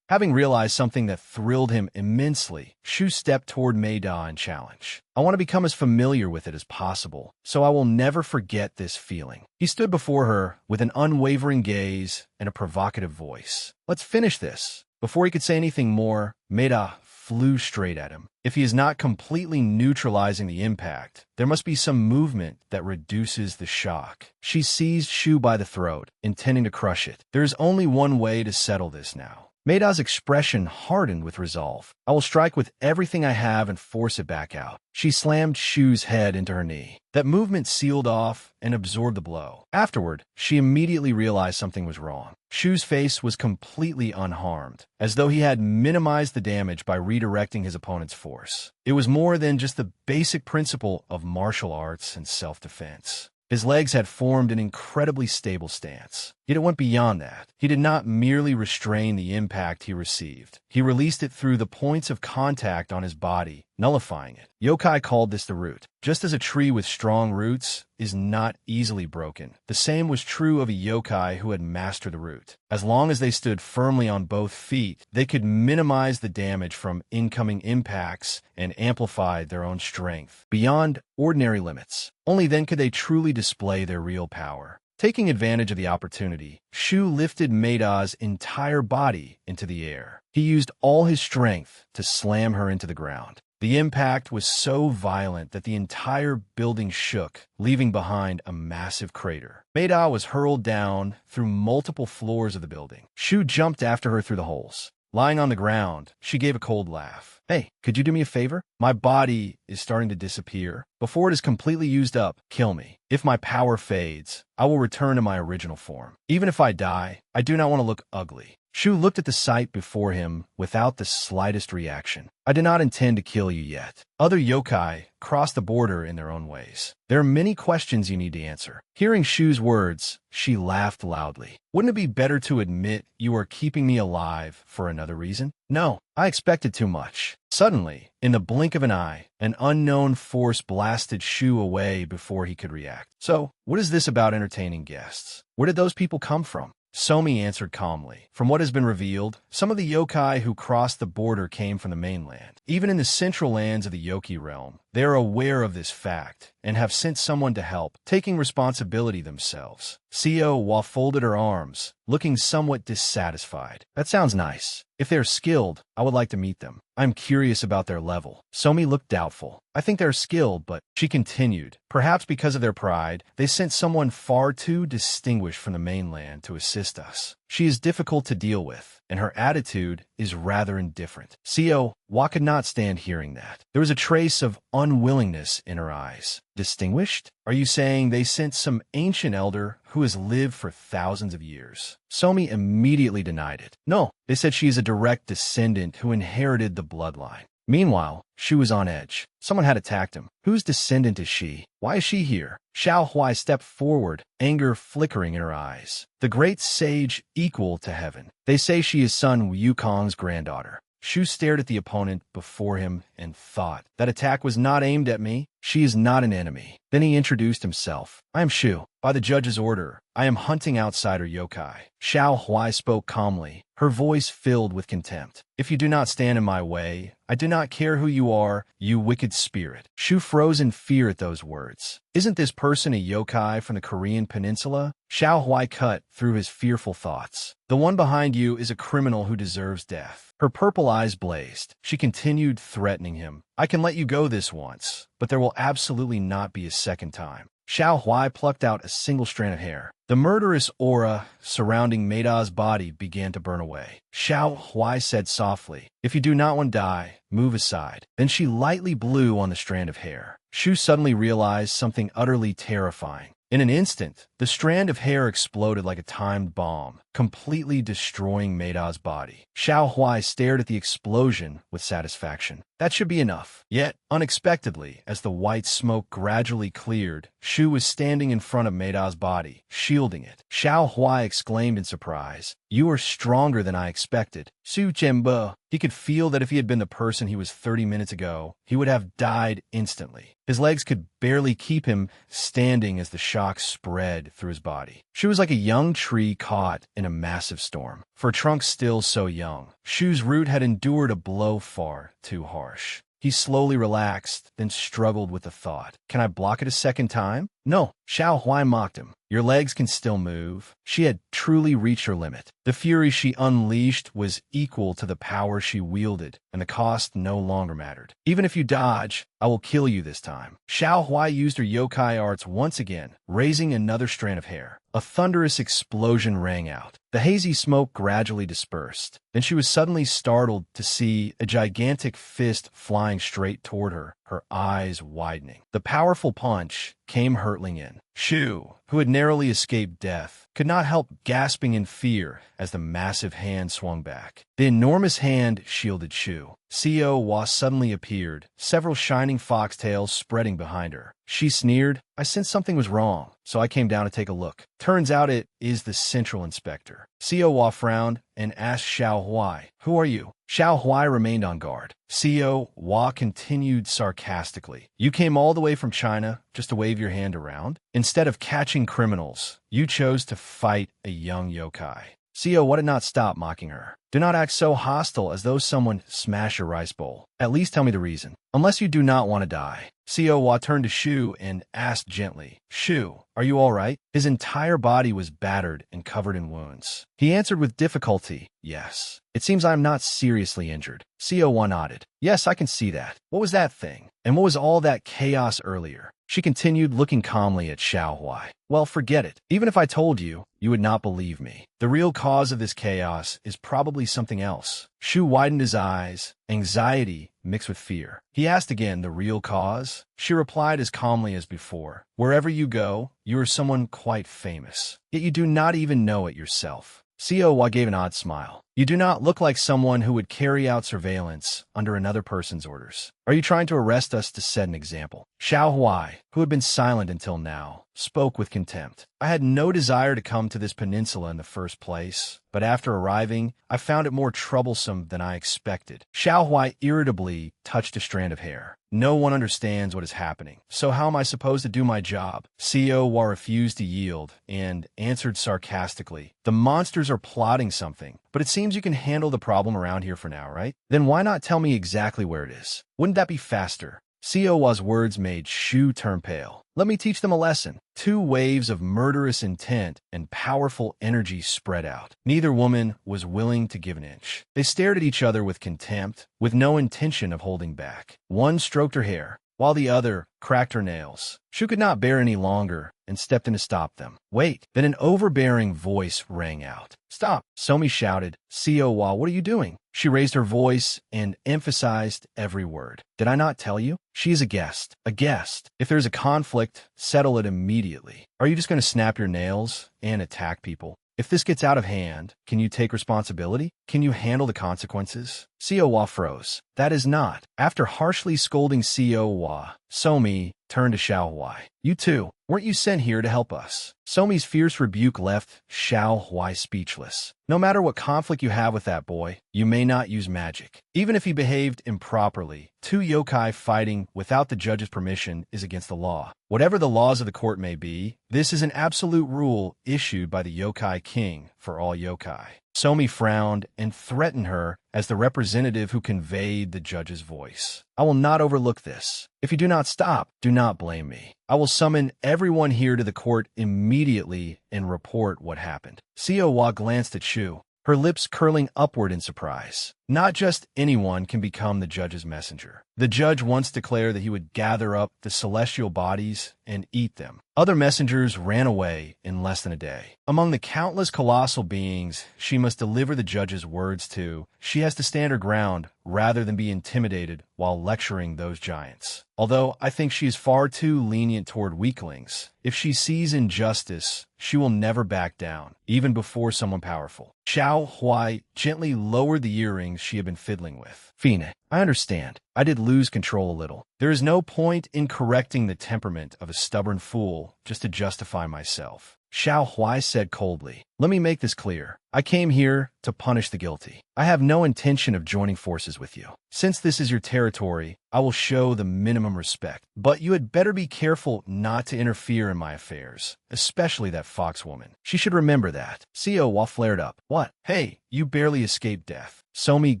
Having realized something that thrilled him immensely, Shu stepped toward Maida and challenged. "I want to become as familiar with it as possible, so I will never forget this feeling." He stood before her with an unwavering gaze and a provocative voice. "Let's finish this." Before he could say anything more, Maida flew straight at him. If he is not completely neutralizing the impact, there must be some movement that reduces the shock. She seized Shu by the throat, intending to crush it. There is only one way to settle this now. Meida's expression hardened with resolve. I will strike with everything I have and force it back out. She slammed Shu's head into her knee. That movement sealed off and absorbed the blow. Afterward, she immediately realized something was wrong. Shu's face was completely unharmed, as though he had minimized the damage by redirecting his opponent's force. It was more than just the basic principle of martial arts and self-defense. His legs had formed an incredibly stable stance. Yet it went beyond that. He did not merely restrain the impact he received. He released it through the points of contact on his body, nullifying it. Yokai called this the root. Just as a tree with strong roots is not easily broken, the same was true of a yokai who had mastered the root. As long as they stood firmly on both feet, they could minimize the damage from incoming impacts and amplified their own strength beyond ordinary limits. Only then could they truly display their real power. Taking advantage of the opportunity, Shu lifted Meida's entire body into the air. He used all his strength to slam her into the ground. The impact was so violent that the entire building shook, leaving behind a massive crater. Meida was hurled down through multiple floors of the building. Shu jumped after her through the holes. Lying on the ground, she gave a cold laugh. "Hey, could you do me a favor? My body is starting to disappear. Before it is completely used up, kill me. If my power fades, I will return to my original form. Even if I die, I do not want to look ugly." Shu looked at the sight before him without the slightest reaction. "I did not intend to kill you yet. Other yokai cross the border in their own ways. There are many questions you need to answer." Hearing Shu's words, she laughed loudly. "Wouldn't it be better to admit you are keeping me alive for another reason?" "No, I expected too much." Suddenly, in the blink of an eye, an unknown force blasted Shu away before he could react. "So, what is this about entertaining guests? Where did those people come from?" Somi answered calmly. "From what has been revealed, some of the yokai who crossed the border came from the mainland. Even in the central lands of the Yoki realm, they are aware of this fact and have sent someone to help, taking responsibility themselves." Seo folded her arms, looking somewhat dissatisfied. "That sounds nice. If they're skilled, I would like to meet them. I'm curious about their level." Somi looked doubtful. "I think they're skilled, but," she continued, "perhaps because of their pride, they sent someone far too distinguished from the mainland to assist us. She is difficult to deal with, and her attitude is rather indifferent." Seo could not stand hearing that. There was a trace of unwillingness in her eyes. "Distinguished? Are you saying they sent some ancient elder who has lived for thousands of years?" Somi immediately denied it. "No, they said she is a direct descendant who inherited the bloodline." Meanwhile, Shu was on edge. Someone had attacked him. Whose descendant is she? Why is she here? Xiao Huai stepped forward, anger flickering in her eyes. "The great sage equal to heaven. They say she is Sun Wukong's granddaughter." Shu stared at the opponent before him and thought, "That attack was not aimed at me. She is not an enemy." Then he introduced himself. "I am Shu. By the judge's order, I am hunting outsider yokai." Xiao Huai spoke calmly, her voice filled with contempt. "If you do not stand in my way, I do not care who you are, you wicked spirit." Shu froze in fear at those words. "Isn't this person a yokai from the Korean peninsula?" Xiao Huai cut through his fearful thoughts. "The one behind you is a criminal who deserves death." Her purple eyes blazed. She continued threatening him. "I can let you go this once, but there will absolutely not be a second time." Xiao Huai plucked out a single strand of hair. The murderous aura surrounding Meida's body began to burn away. Xiao Huai said softly, "If you do not want to die, move aside." Then she lightly blew on the strand of hair. Shu suddenly realized something utterly terrifying. In an instant, the strand of hair exploded like a timed bomb, completely destroying Meida's body. Xiao Huai stared at the explosion with satisfaction. That should be enough. Yet, unexpectedly, as the white smoke gradually cleared, Shu was standing in front of Meida's body, shielding it. Xiao Huai exclaimed in surprise, "You are stronger than I expected." Su Jianbo. He could feel that if he had been the person he was 30 minutes ago, he would have died instantly. His legs could barely keep him standing as the shock spread through his body. Shu was like a young tree caught in a massive storm. For a trunk still so young, Shu's root had endured a blow far too harsh. He slowly relaxed, then struggled with the thought. "Can I block it a second time?" No, Xiao Huai mocked him. Your legs can still move. She had truly reached her limit. The fury she unleashed was equal to the power she wielded, and the cost no longer mattered. Even if you dodge, I will kill you this time. Xiao Huai used her yokai arts once again, raising another strand of hair. A thunderous explosion rang out. The hazy smoke gradually dispersed. Then she was suddenly startled to see a gigantic fist flying straight toward her, her eyes widening. The powerful punch came hurtling in. Shu, who had narrowly escaped death, could not help gasping in fear as the massive hand swung back. The enormous hand shielded Shu. Co Wa suddenly appeared, several shining foxtails spreading behind her. She sneered, I sensed something was wrong, so I came down to take a look. Turns out it is the central inspector. Co Wa frowned and asked Xiao Huai, who are you? Xiao Huai remained on guard. Co Wa continued sarcastically, you came all the way from China just to wave your hand around? Instead of catching criminals, you chose to fight a young yokai. Co Wa did not stop mocking her. Do not act so hostile as though someone smashed your rice bowl. At least tell me the reason. Unless you do not want to die. Co Wa turned to Shu and asked gently, Shu, are you all right? His entire body was battered and covered in wounds. He answered with difficulty, yes. It seems I am not seriously injured. Co Wa nodded. Yes, I can see that. What was that thing? And what was all that chaos earlier? She continued, looking calmly at Xiao Huai. Well, forget it. Even if I told you, you would not believe me. The real cause of this chaos is probably something else. Shu widened his eyes, anxiety mixed with fear. He asked again, the real cause? She replied as calmly as before. Wherever you go, you are someone quite famous. Yet you do not even know it yourself. Co Wa gave an odd smile. You do not look like someone who would carry out surveillance under another person's orders. Are you trying to arrest us to set an example? Xiao Huai, who had been silent until now, spoke with contempt. I had no desire to come to this peninsula in the first place, but after arriving, I found it more troublesome than I expected. Xiao Huai irritably touched a strand of hair. No one understands what is happening, so how am I supposed to do my job? Co Wa refused to yield and answered sarcastically. The monsters are plotting something, but it seems you can handle the problem around here for now, right? Then why not tell me exactly where it is? Wouldn't that be faster? Co Wa's words made Shu turn pale. Let me teach them a lesson. Two waves of murderous intent and powerful energy spread out. Neither woman was willing to give an inch. They stared at each other with contempt, with no intention of holding back. One stroked her hair, while the other cracked her nails. Shu could not bear any longer and stepped in to stop them. Wait! Then an overbearing voice rang out. Stop! Somi shouted. Co Wa, what are you doing? She raised her voice and emphasized every word. Did I not tell you? She is a guest. A guest. If there's a conflict, settle it immediately. Are you just going to snap your nails and attack people? If this gets out of hand, can you take responsibility? Can you handle the consequences? Co Wa froze. That is not. After harshly scolding Co Wa, Somi turned to Xiao Huai. You too. Weren't you sent here to help us? Somi's fierce rebuke left Xiao Huai speechless. No matter what conflict you have with that boy, you may not use magic. Even if he behaved improperly, two yokai fighting without the judge's permission is against the law. Whatever the laws of the court may be, this is an absolute rule issued by the yokai king for all yokai. Somi frowned and threatened her as the representative who conveyed the judge's voice. I will not overlook this. If you do not stop, do not blame me. I will summon everyone here to the court immediately and report what happened. Co Wa glanced at Shu, her lips curling upward in surprise. Not just anyone can become the judge's messenger. The judge once declared that he would gather up the celestial bodies and eat them. Other messengers ran away in less than a day. Among the countless colossal beings she must deliver the judge's words to, she has to stand her ground rather than be intimidated while lecturing those giants. Although I think she is far too lenient toward weaklings, if she sees injustice, she will never back down, even before someone powerful. Xiao Huai gently lowered the earrings she had been fiddling with. Fine, I understand. I did lose control a little. There is no point in correcting the temperament of a stubborn fool just to justify myself. Xiao Huai said coldly. Let me make this clear. I came here to punish the guilty. I have no intention of joining forces with you. Since this is your territory, I will show the minimum respect. But you had better be careful not to interfere in my affairs, especially that fox woman. She should remember that. Seo flared up. What? Hey, you barely escaped death. Somi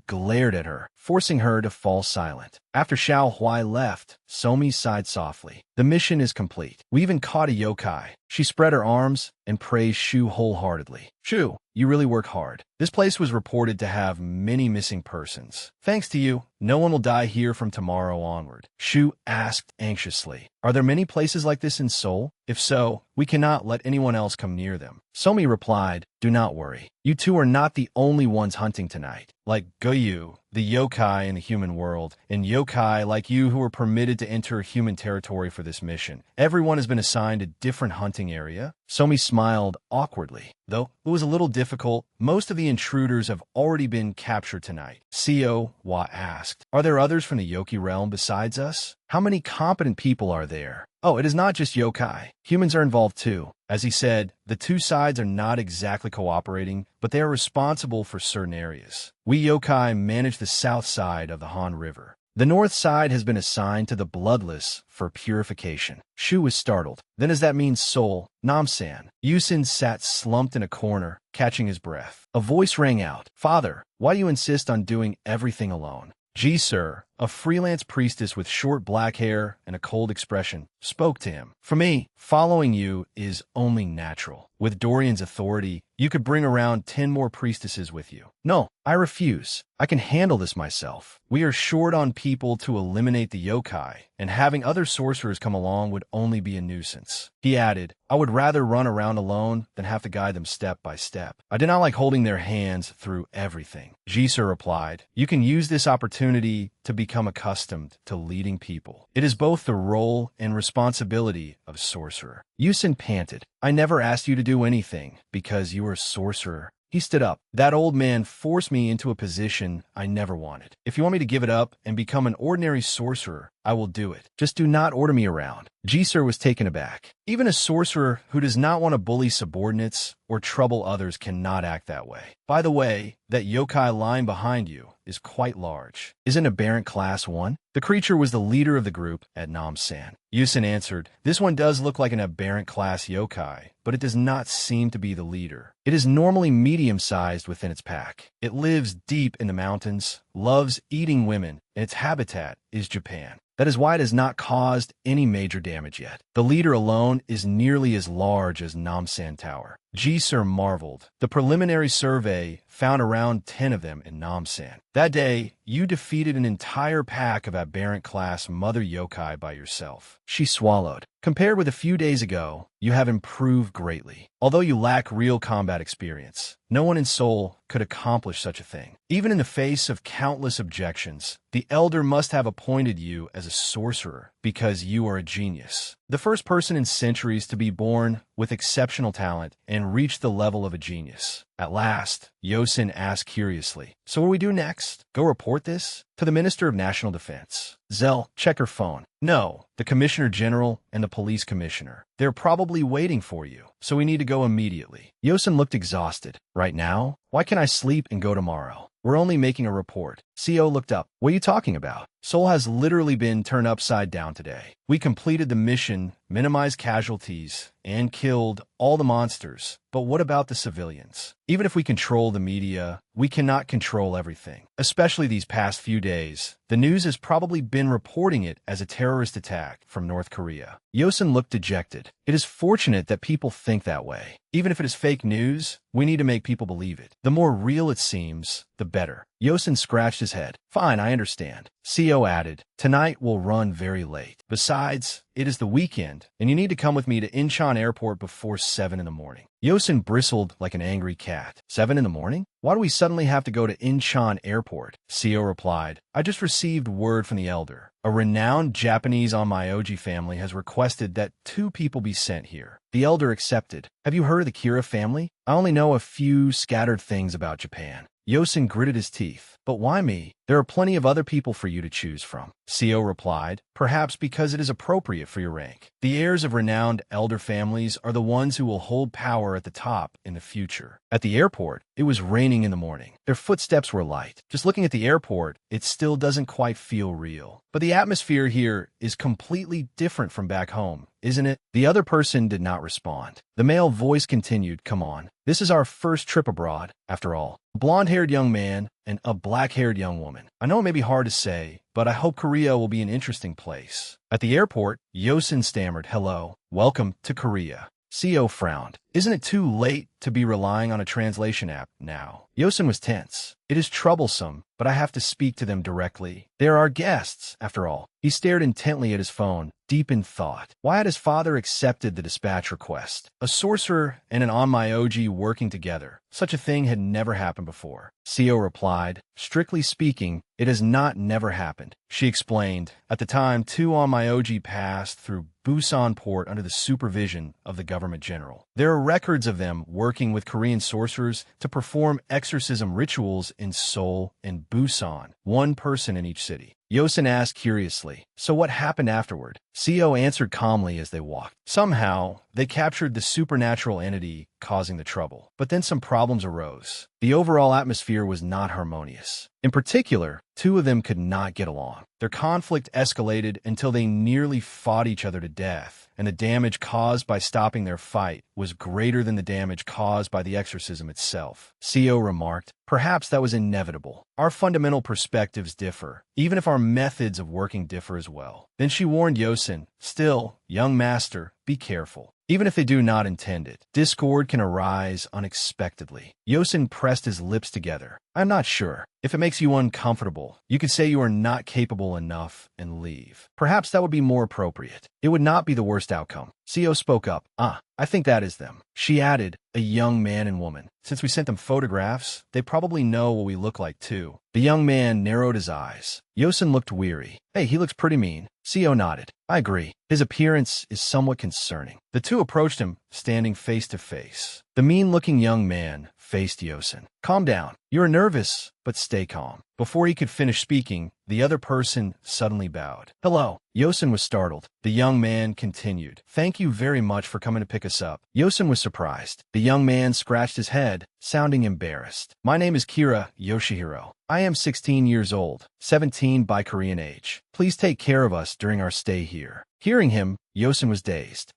glared at her, forcing her to fall silent. After Xiao Huai left, Somi sighed softly. The mission is complete. We even caught a yokai. She spread her arms and praised Shu wholeheartedly. Shu, you really work hard. This place was reported to have many missing persons. Thanks to you, no one will die here from tomorrow onward. Shu asked anxiously. Are there many places like this in Seoul? If so, we cannot let anyone else come near them. Somi replied, do not worry. You two are not the only ones hunting tonight. Like Goyu, the yokai in the human world, and yokai like you who are permitted to enter human territory for this mission. Everyone has been assigned a different hunting area. Somi smiled awkwardly. Though it was a little difficult, most of the intruders have already been captured tonight. Seo asked, are there others from the Yoki realm besides us? How many competent people are there? Oh, it is not just yokai. Humans are involved too. As he said, the two sides are not exactly cooperating, but they are responsible for certain areas. We yokai manage the south side of the Han River. The north side has been assigned to the Bloodless for purification. Shu was startled. Then does that mean Seoul? Namsan. Yusin sat slumped in a corner, catching his breath. A voice rang out. Father, why do you insist on doing everything alone? Sir, a freelance priestess with short black hair and a cold expression, spoke to him. For me, following you is only natural. With Dorian's authority, you could bring around 10 more priestesses with you. No, I refuse. I can handle this myself. We are short on people to eliminate the yokai, and having other sorcerers come along would only be a nuisance. He added, I would rather run around alone than have to guide them step by step. I did not like holding their hands through everything. Sir replied, you can use this opportunity to become accustomed to leading people. It is both the role and responsibility of a sorcerer. Yusin panted, I never asked you to do anything because you are a sorcerer. He stood up. That old man forced me into a position I never wanted. If you want me to give it up and become an ordinary sorcerer, I will do it. Just do not order me around. Sir was taken aback. Even a sorcerer who does not want to bully subordinates or trouble others cannot act that way. By the way, that yokai lying behind you is quite large. Isn't Aberrant Class 1? The creature was the leader of the group at Namsan. Yusin answered, this one does look like an Aberrant Class yokai, but it does not seem to be the leader. It is normally medium-sized within its pack. It lives deep in the mountains, loves eating women, and its habitat is Japan. That is why it has not caused any major damage yet. The leader alone is nearly as large as Namsan Tower. Sir marveled. The preliminary survey found around 10 of them in Namsan. That day, you defeated an entire pack of Aberrant Class Mother Yokai by yourself. She swallowed. Compared with a few days ago, you have improved greatly. Although you lack real combat experience, no one in Seoul could accomplish such a thing. Even in the face of countless objections, the Elder must have appointed you as a sorcerer because you are a genius. The first person in centuries to be born with exceptional talent and reach the level of a genius. At last, Yosin asked curiously, so what do we do next? Go report this? To the Minister of National Defense. Zell, check her phone. No, the Commissioner General and the Police Commissioner. They're probably waiting for you, so we need to go immediately. Yosin looked exhausted. Right now? Why can't I sleep and go tomorrow? We're only making a report. CO looked up. What are you talking about? Seoul has literally been turned upside down today. We completed the mission, minimized casualties, and killed all the monsters. But what about the civilians? Even if we control the media, we cannot control everything. Especially these past few days. The news has probably been reporting it as a terrorist attack from North Korea. Yosin looked dejected. It is fortunate that people think that way. Even if it is fake news, we need to make people believe it. The more real it seems, the better. Yosin scratched his head. Fine, I understand. CO added, tonight we'll run very late. Besides, it is the weekend, and you need to come with me to Incheon Airport before 7 in the morning. Yosin bristled like an angry cat. 7 in the morning? Why do we suddenly have to go to Incheon Airport? CO replied, I just received word from the Elder. A renowned Japanese Onmyoji family has requested that 2 people be sent here. The Elder accepted. Have you heard of the Kira family? I only know a few scattered things about Japan. Yosin gritted his teeth. But why me? There are plenty of other people for you to choose from. Seo replied, perhaps because it is appropriate for your rank. The heirs of renowned elder families are the ones who will hold power at the top in the future. At the airport, it was raining in the morning. Their footsteps were light. Just looking at the airport, it still doesn't quite feel real. But the atmosphere here is completely different from back home, isn't it? The other person did not respond. The male voice continued, come on. This is our first trip abroad, after all. A blonde-haired young man and a black-haired young woman. I know it may be hard to say, but I hope Korea will be an interesting place. At the airport, Yosin stammered, hello, welcome to Korea. Seo frowned. Isn't it too late to be relying on a translation app now? Yosin was tense. It is troublesome, but I have to speak to them directly. They are our guests, after all. He stared intently at his phone, deep in thought. Why had his father accepted the dispatch request? A sorcerer and an Onmyoji working together. Such a thing had never happened before. Seo replied, strictly speaking, it has not never happened. She explained, at the time, 2 Onmyoji passed through Busan port under the supervision of the government general. There are records of them working with Korean sorcerers to perform exorcism rituals in Seoul and Busan, 1 person in each city. Yosin asked curiously, so what happened afterward? Seo answered calmly as they walked. Somehow, they captured the supernatural entity causing the trouble. But then some problems arose. The overall atmosphere was not harmonious. In particular, 2 of them could not get along. Their conflict escalated until they nearly fought each other to death, and the damage caused by stopping their fight was greater than the damage caused by the exorcism itself. Seo remarked, perhaps that was inevitable. Our fundamental perspectives differ, even if our methods of working differ as well. Then she warned Yosin, still, young master, be careful. Even if they do not intend it, discord can arise unexpectedly. Yosin pressed his lips together. I'm not sure. If it makes you uncomfortable, you could say you are not capable enough and leave. Perhaps that would be more appropriate. It would not be the worst outcome. Seo spoke up. I think that is them. She added, a young man and woman. Since we sent them photographs, they probably know what we look like too. The young man narrowed his eyes. Yosin looked weary. Hey, he looks pretty mean. Seo nodded. I agree. His appearance is somewhat concerning. The 2 approached him, standing face to face. The mean-looking young man faced Yosin. Calm down. You are nervous, but stay calm. Before he could finish speaking, the other person suddenly bowed. Hello. Yosin was startled. The young man continued. Thank you very much for coming to pick us up. Yosin was surprised. The young man scratched his head, sounding embarrassed. My name is Kira Yoshihiro. I am 16 years old, 17 by Korean age. Please take care of us during our stay here. Hearing him, Yosin was dazed.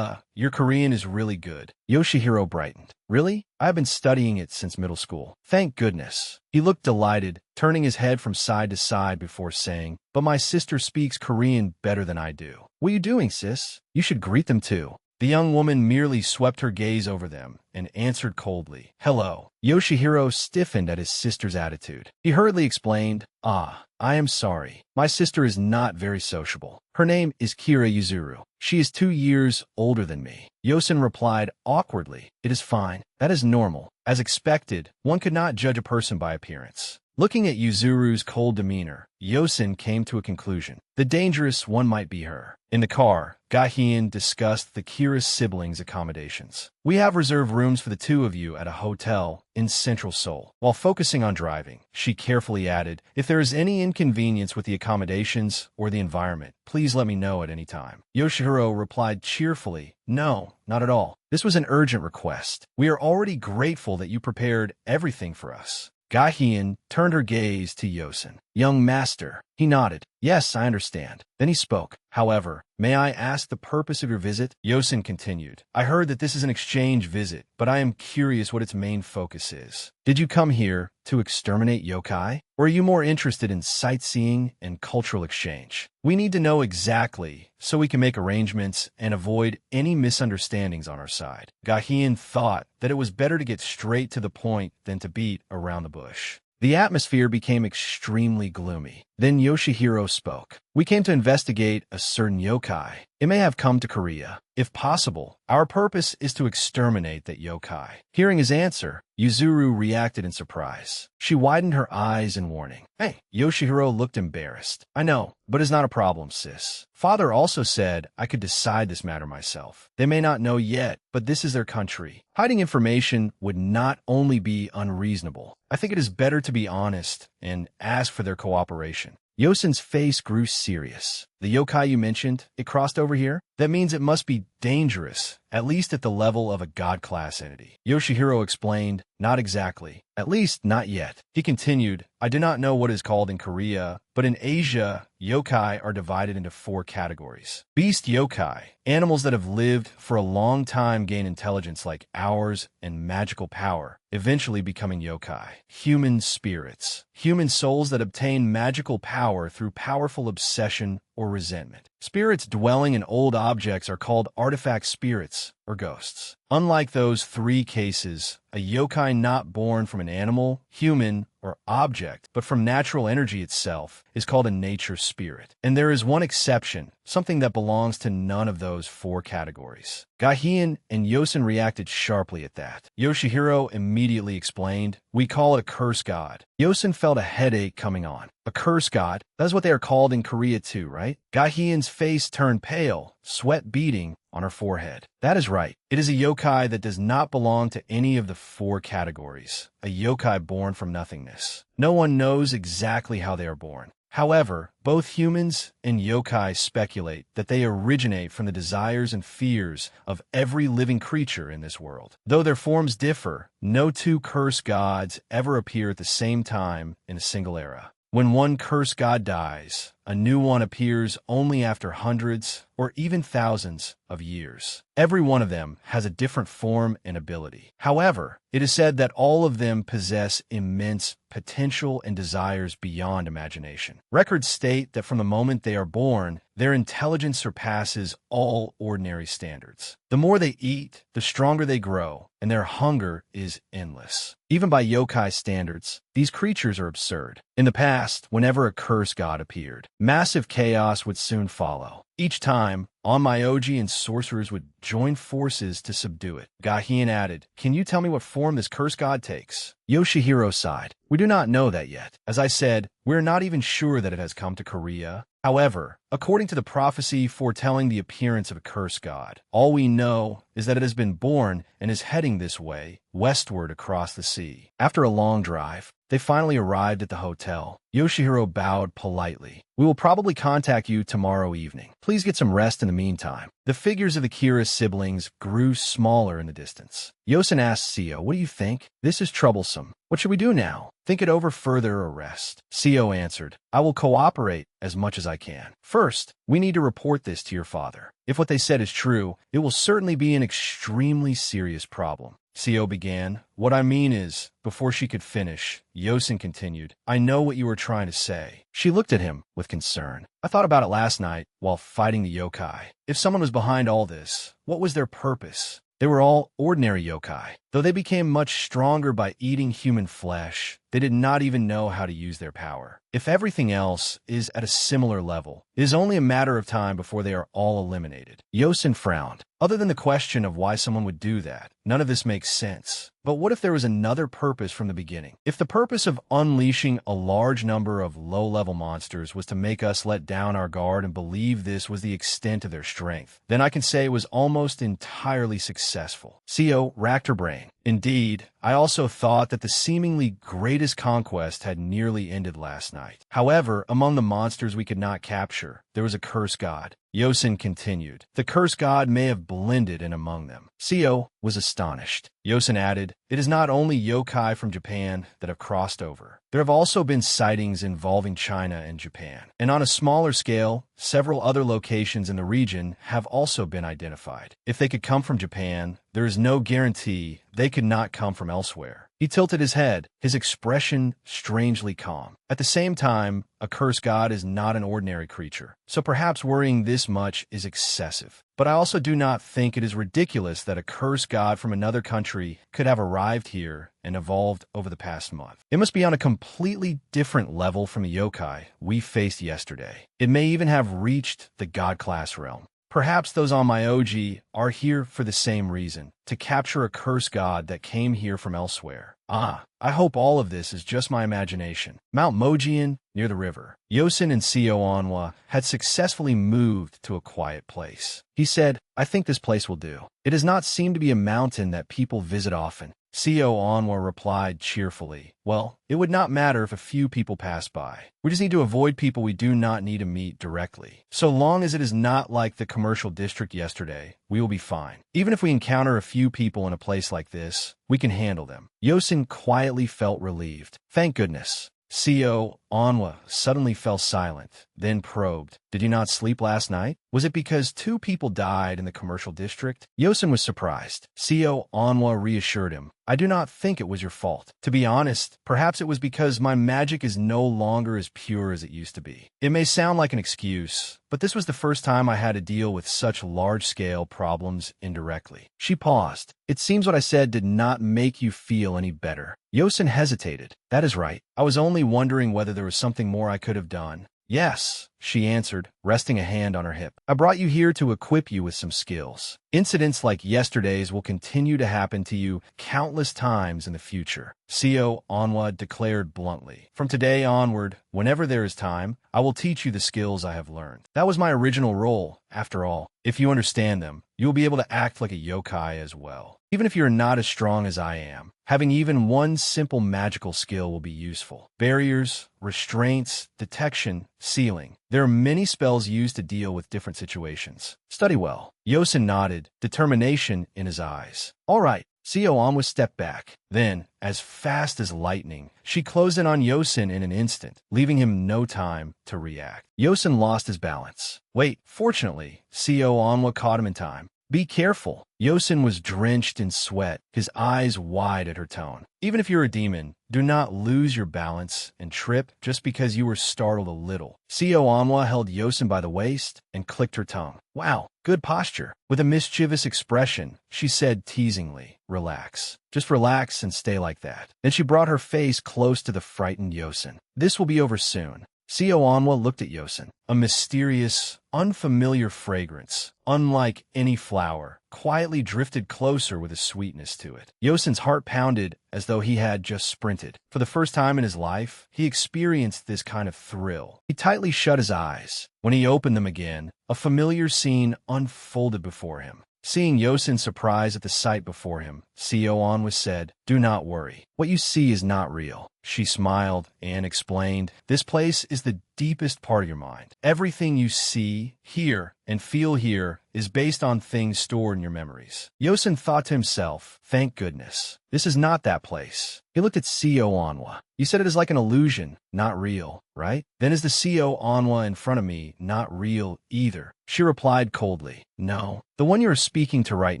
Your Korean is really good. Yoshihiro brightened. Really? I've been studying it since middle school. Thank goodness. He looked delighted, turning his head from side to side before saying, but my sister speaks Korean better than I do. What are you doing, sis? You should greet them too. The young woman merely swept her gaze over them and answered coldly, hello. Yoshihiro stiffened at his sister's attitude. He hurriedly explained, I am sorry. My sister is not very sociable. Her name is Kira Yuzuru. She is 2 years older than me. Yosin replied awkwardly, it is fine. That is normal. As expected, one could not judge a person by appearance. Looking at Yuzuru's cold demeanor, Yosin came to a conclusion. The dangerous one might be her. In the car, Gahyun discussed the Kira's siblings' accommodations. We have reserved rooms for the 2 of you at a hotel in central Seoul. While focusing on driving, she carefully added, if there is any inconvenience with the accommodations or the environment, please let me know at any time. Yoshihiro replied cheerfully, no, not at all. This was an urgent request. We are already grateful that you prepared everything for us. Gahyun turned her gaze to Yosin. Young master. He nodded. Yes, I understand. Then he spoke. However, may I ask the purpose of your visit? Yosin continued. I heard that this is an exchange visit, but I am curious what its main focus is. Did you come here to exterminate yokai? Or are you more interested in sightseeing and cultural exchange? We need to know exactly so we can make arrangements and avoid any misunderstandings on our side. Gahyun thought that it was better to get straight to the point than to beat around the bush. The atmosphere became extremely gloomy. Then Yoshihiro spoke. We came to investigate a certain yokai. It may have come to Korea. If possible, our purpose is to exterminate that yokai. Hearing his answer, Yuzuru reacted in surprise. She widened her eyes in warning. Hey, Yoshihiro looked embarrassed. I know, but it's not a problem, sis. Father also said I could decide this matter myself. They may not know yet, but this is their country. Hiding information would not only be unreasonable. I think it is better to be honest and ask for their cooperation. Yosin's face grew serious. The yokai you mentioned, it crossed over here? That means it must be dangerous, at least at the level of a god-class entity. Yoshihiro explained, not exactly. At least not yet. He continued, I do not know what is called in Korea, but in Asia, yokai are divided into 4 categories. Beast yokai, animals that have lived for a long time gain intelligence like ours and magical power, eventually becoming yokai. Human spirits, human souls that obtain magical power through powerful obsession or resentment. Spirits dwelling in old objects are called artifact spirits or ghosts. Unlike those 3 cases, a yokai not born from an animal, human, or object, but from natural energy itself, is called a nature spirit. And there is one exception, something that belongs to none of those 4 categories. Gahian and Yosin reacted sharply at that. Yoshihiro immediately explained, we call it a curse god. Yosin felt a headache coming on. A curse god? That is what they are called in Korea too, right? Gahian's face turned pale, sweat beading on her forehead. That is right. It is a yokai that does not belong to any of the 4 categories. A yokai born from nothingness. No one knows exactly how they are born. However, both humans and yokai speculate that they originate from the desires and fears of every living creature in this world. Though their forms differ, no 2 curse gods ever appear at the same time in a single era. When one curse god dies, a new one appears only after hundreds or even thousands of years. Every one of them has a different form and ability. However, it is said that all of them possess immense potential and desires beyond imagination. Records state that from the moment they are born, their intelligence surpasses all ordinary standards. The more they eat, the stronger they grow, and their hunger is endless. Even by yokai standards, these creatures are absurd. In the past, whenever a curse god appeared, massive chaos would soon follow. Each time, Onmyoji and sorcerers would join forces to subdue it. Gahian added, can you tell me what form this curse god takes? Yoshihiro sighed. We do not know that yet. As I said, we are not even sure that it has come to Korea. However, according to the prophecy foretelling the appearance of a curse god, all we know is that it has been born and is heading this way, westward across the sea. After a long drive, they finally arrived at the hotel. Yoshihiro bowed politely. We will probably contact you tomorrow evening. Please get some rest in the meantime. The figures of the Kira siblings grew smaller in the distance. Yosin asked Seo, what do you think? This is troublesome. What should we do now? Think it over further or rest. Seo answered, I will cooperate as much as I can. First, we need to report this to your father. If what they said is true, it will certainly be an extremely serious problem. Seo began, what I mean is, before she could finish, Yosin continued, I know what you were trying to say. She looked at him with concern. I thought about it last night while fighting the yokai. If someone was behind all this, what was their purpose? They were all ordinary yokai. Though they became much stronger by eating human flesh, they did not even know how to use their power. If everything else is at a similar level, it is only a matter of time before they are all eliminated. Yosin frowned. Other than the question of why someone would do that, none of this makes sense. But what if there was another purpose from the beginning? If the purpose of unleashing a large number of low-level monsters was to make us let down our guard and believe this was the extent of their strength, then I can say it was almost entirely successful. Seo racked her brain. Indeed, I also thought that the seemingly greatest conquest had nearly ended last night. However, among the monsters we could not capture, there was a curse god. Yosin continued. The curse god may have blended in among them. Seo was astonished. Yosin added, it is not only yokai from Japan that have crossed over. There have also been sightings involving China and Japan. And on a smaller scale, several other locations in the region have also been identified. If they could come from Japan, there is no guarantee they could not come from elsewhere. He tilted his head, his expression strangely calm. At the same time, a curse god is not an ordinary creature, so perhaps worrying this much is excessive. But I also do not think it is ridiculous that a curse god from another country could have arrived here and evolved over the past month. It must be on a completely different level from the yokai we faced yesterday. It may even have reached the god class realm. Perhaps those on my OG are here for the same reason, to capture a cursed god that came here from elsewhere. Ah, I hope all of this is just my imagination. Mount Mojian, near the river. Yosin and Seo Onwa had successfully moved to a quiet place. He said, I think this place will do. It does not seem to be a mountain that people visit often. Seo Onwa replied cheerfully, well, it would not matter if a few people pass by. We just need to avoid people we do not need to meet directly. So long as it is not like the commercial district yesterday, we will be fine. Even if we encounter a few people in a place like this, we can handle them. Yosin quietly felt relieved. Thank goodness. Seo Onwa suddenly fell silent, then probed. Did you not sleep last night? Was it because 2 people died in the commercial district? Yosin was surprised. Seo Onwa reassured him. I do not think it was your fault. To be honest, perhaps it was because my magic is no longer as pure as it used to be. It may sound like an excuse, but this was the first time I had to deal with such large-scale problems indirectly. She paused. It seems what I said did not make you feel any better. Yosin hesitated. That is right. I was only wondering whether there was something more I could have done. Yes, she answered, resting a hand on her hip. I brought you here to equip you with some skills. Incidents like yesterday's will continue to happen to you countless times in the future. Seo Onwa declared bluntly. From today onward, whenever there is time, I will teach you the skills I have learned. That was my original role, after all. If you understand them, you will be able to act like a yokai as well. Even if you're not as strong as I am, having even one simple magical skill will be useful. Barriers, restraints, detection, sealing. There are many spells used to deal with different situations. Study well. Yosin nodded, determination in his eyes. All right. Seo Onwa stepped back. Then, as fast as lightning, she closed in on Yosin in an instant, leaving him no time to react. Yosin lost his balance. Wait, fortunately, Seo Onwa caught him in time. Be careful. Yosin was drenched in sweat, his eyes wide at her tone. Even if you're a demon, do not lose your balance and trip just because you were startled a little. Seo Onwa held Yosin by the waist and clicked her tongue. Wow, good posture. With a mischievous expression, she said teasingly, relax. Just relax and stay like that. Then she brought her face close to the frightened Yosin. This will be over soon. Seo Onwa looked at Yosin. A mysterious, unfamiliar fragrance, unlike any flower, quietly drifted closer with a sweetness to it. Yosin's heart pounded as though he had just sprinted. For the first time in his life, he experienced this kind of thrill. He tightly shut his eyes. When he opened them again, a familiar scene unfolded before him. Seeing Yosin's surprise at the sight before him, Seo Onwa said, Do not worry. What you see is not real. She smiled and explained, This place is the deepest part of your mind. Everything you see, hear, and feel here is based on things stored in your memories. Yosin thought to himself, Thank goodness. This is not that place. He looked at Seo Onwa. You said it is like an illusion, not real, right? Then is the Seo Onwa in front of me not real either? She replied coldly, No. The one you are speaking to right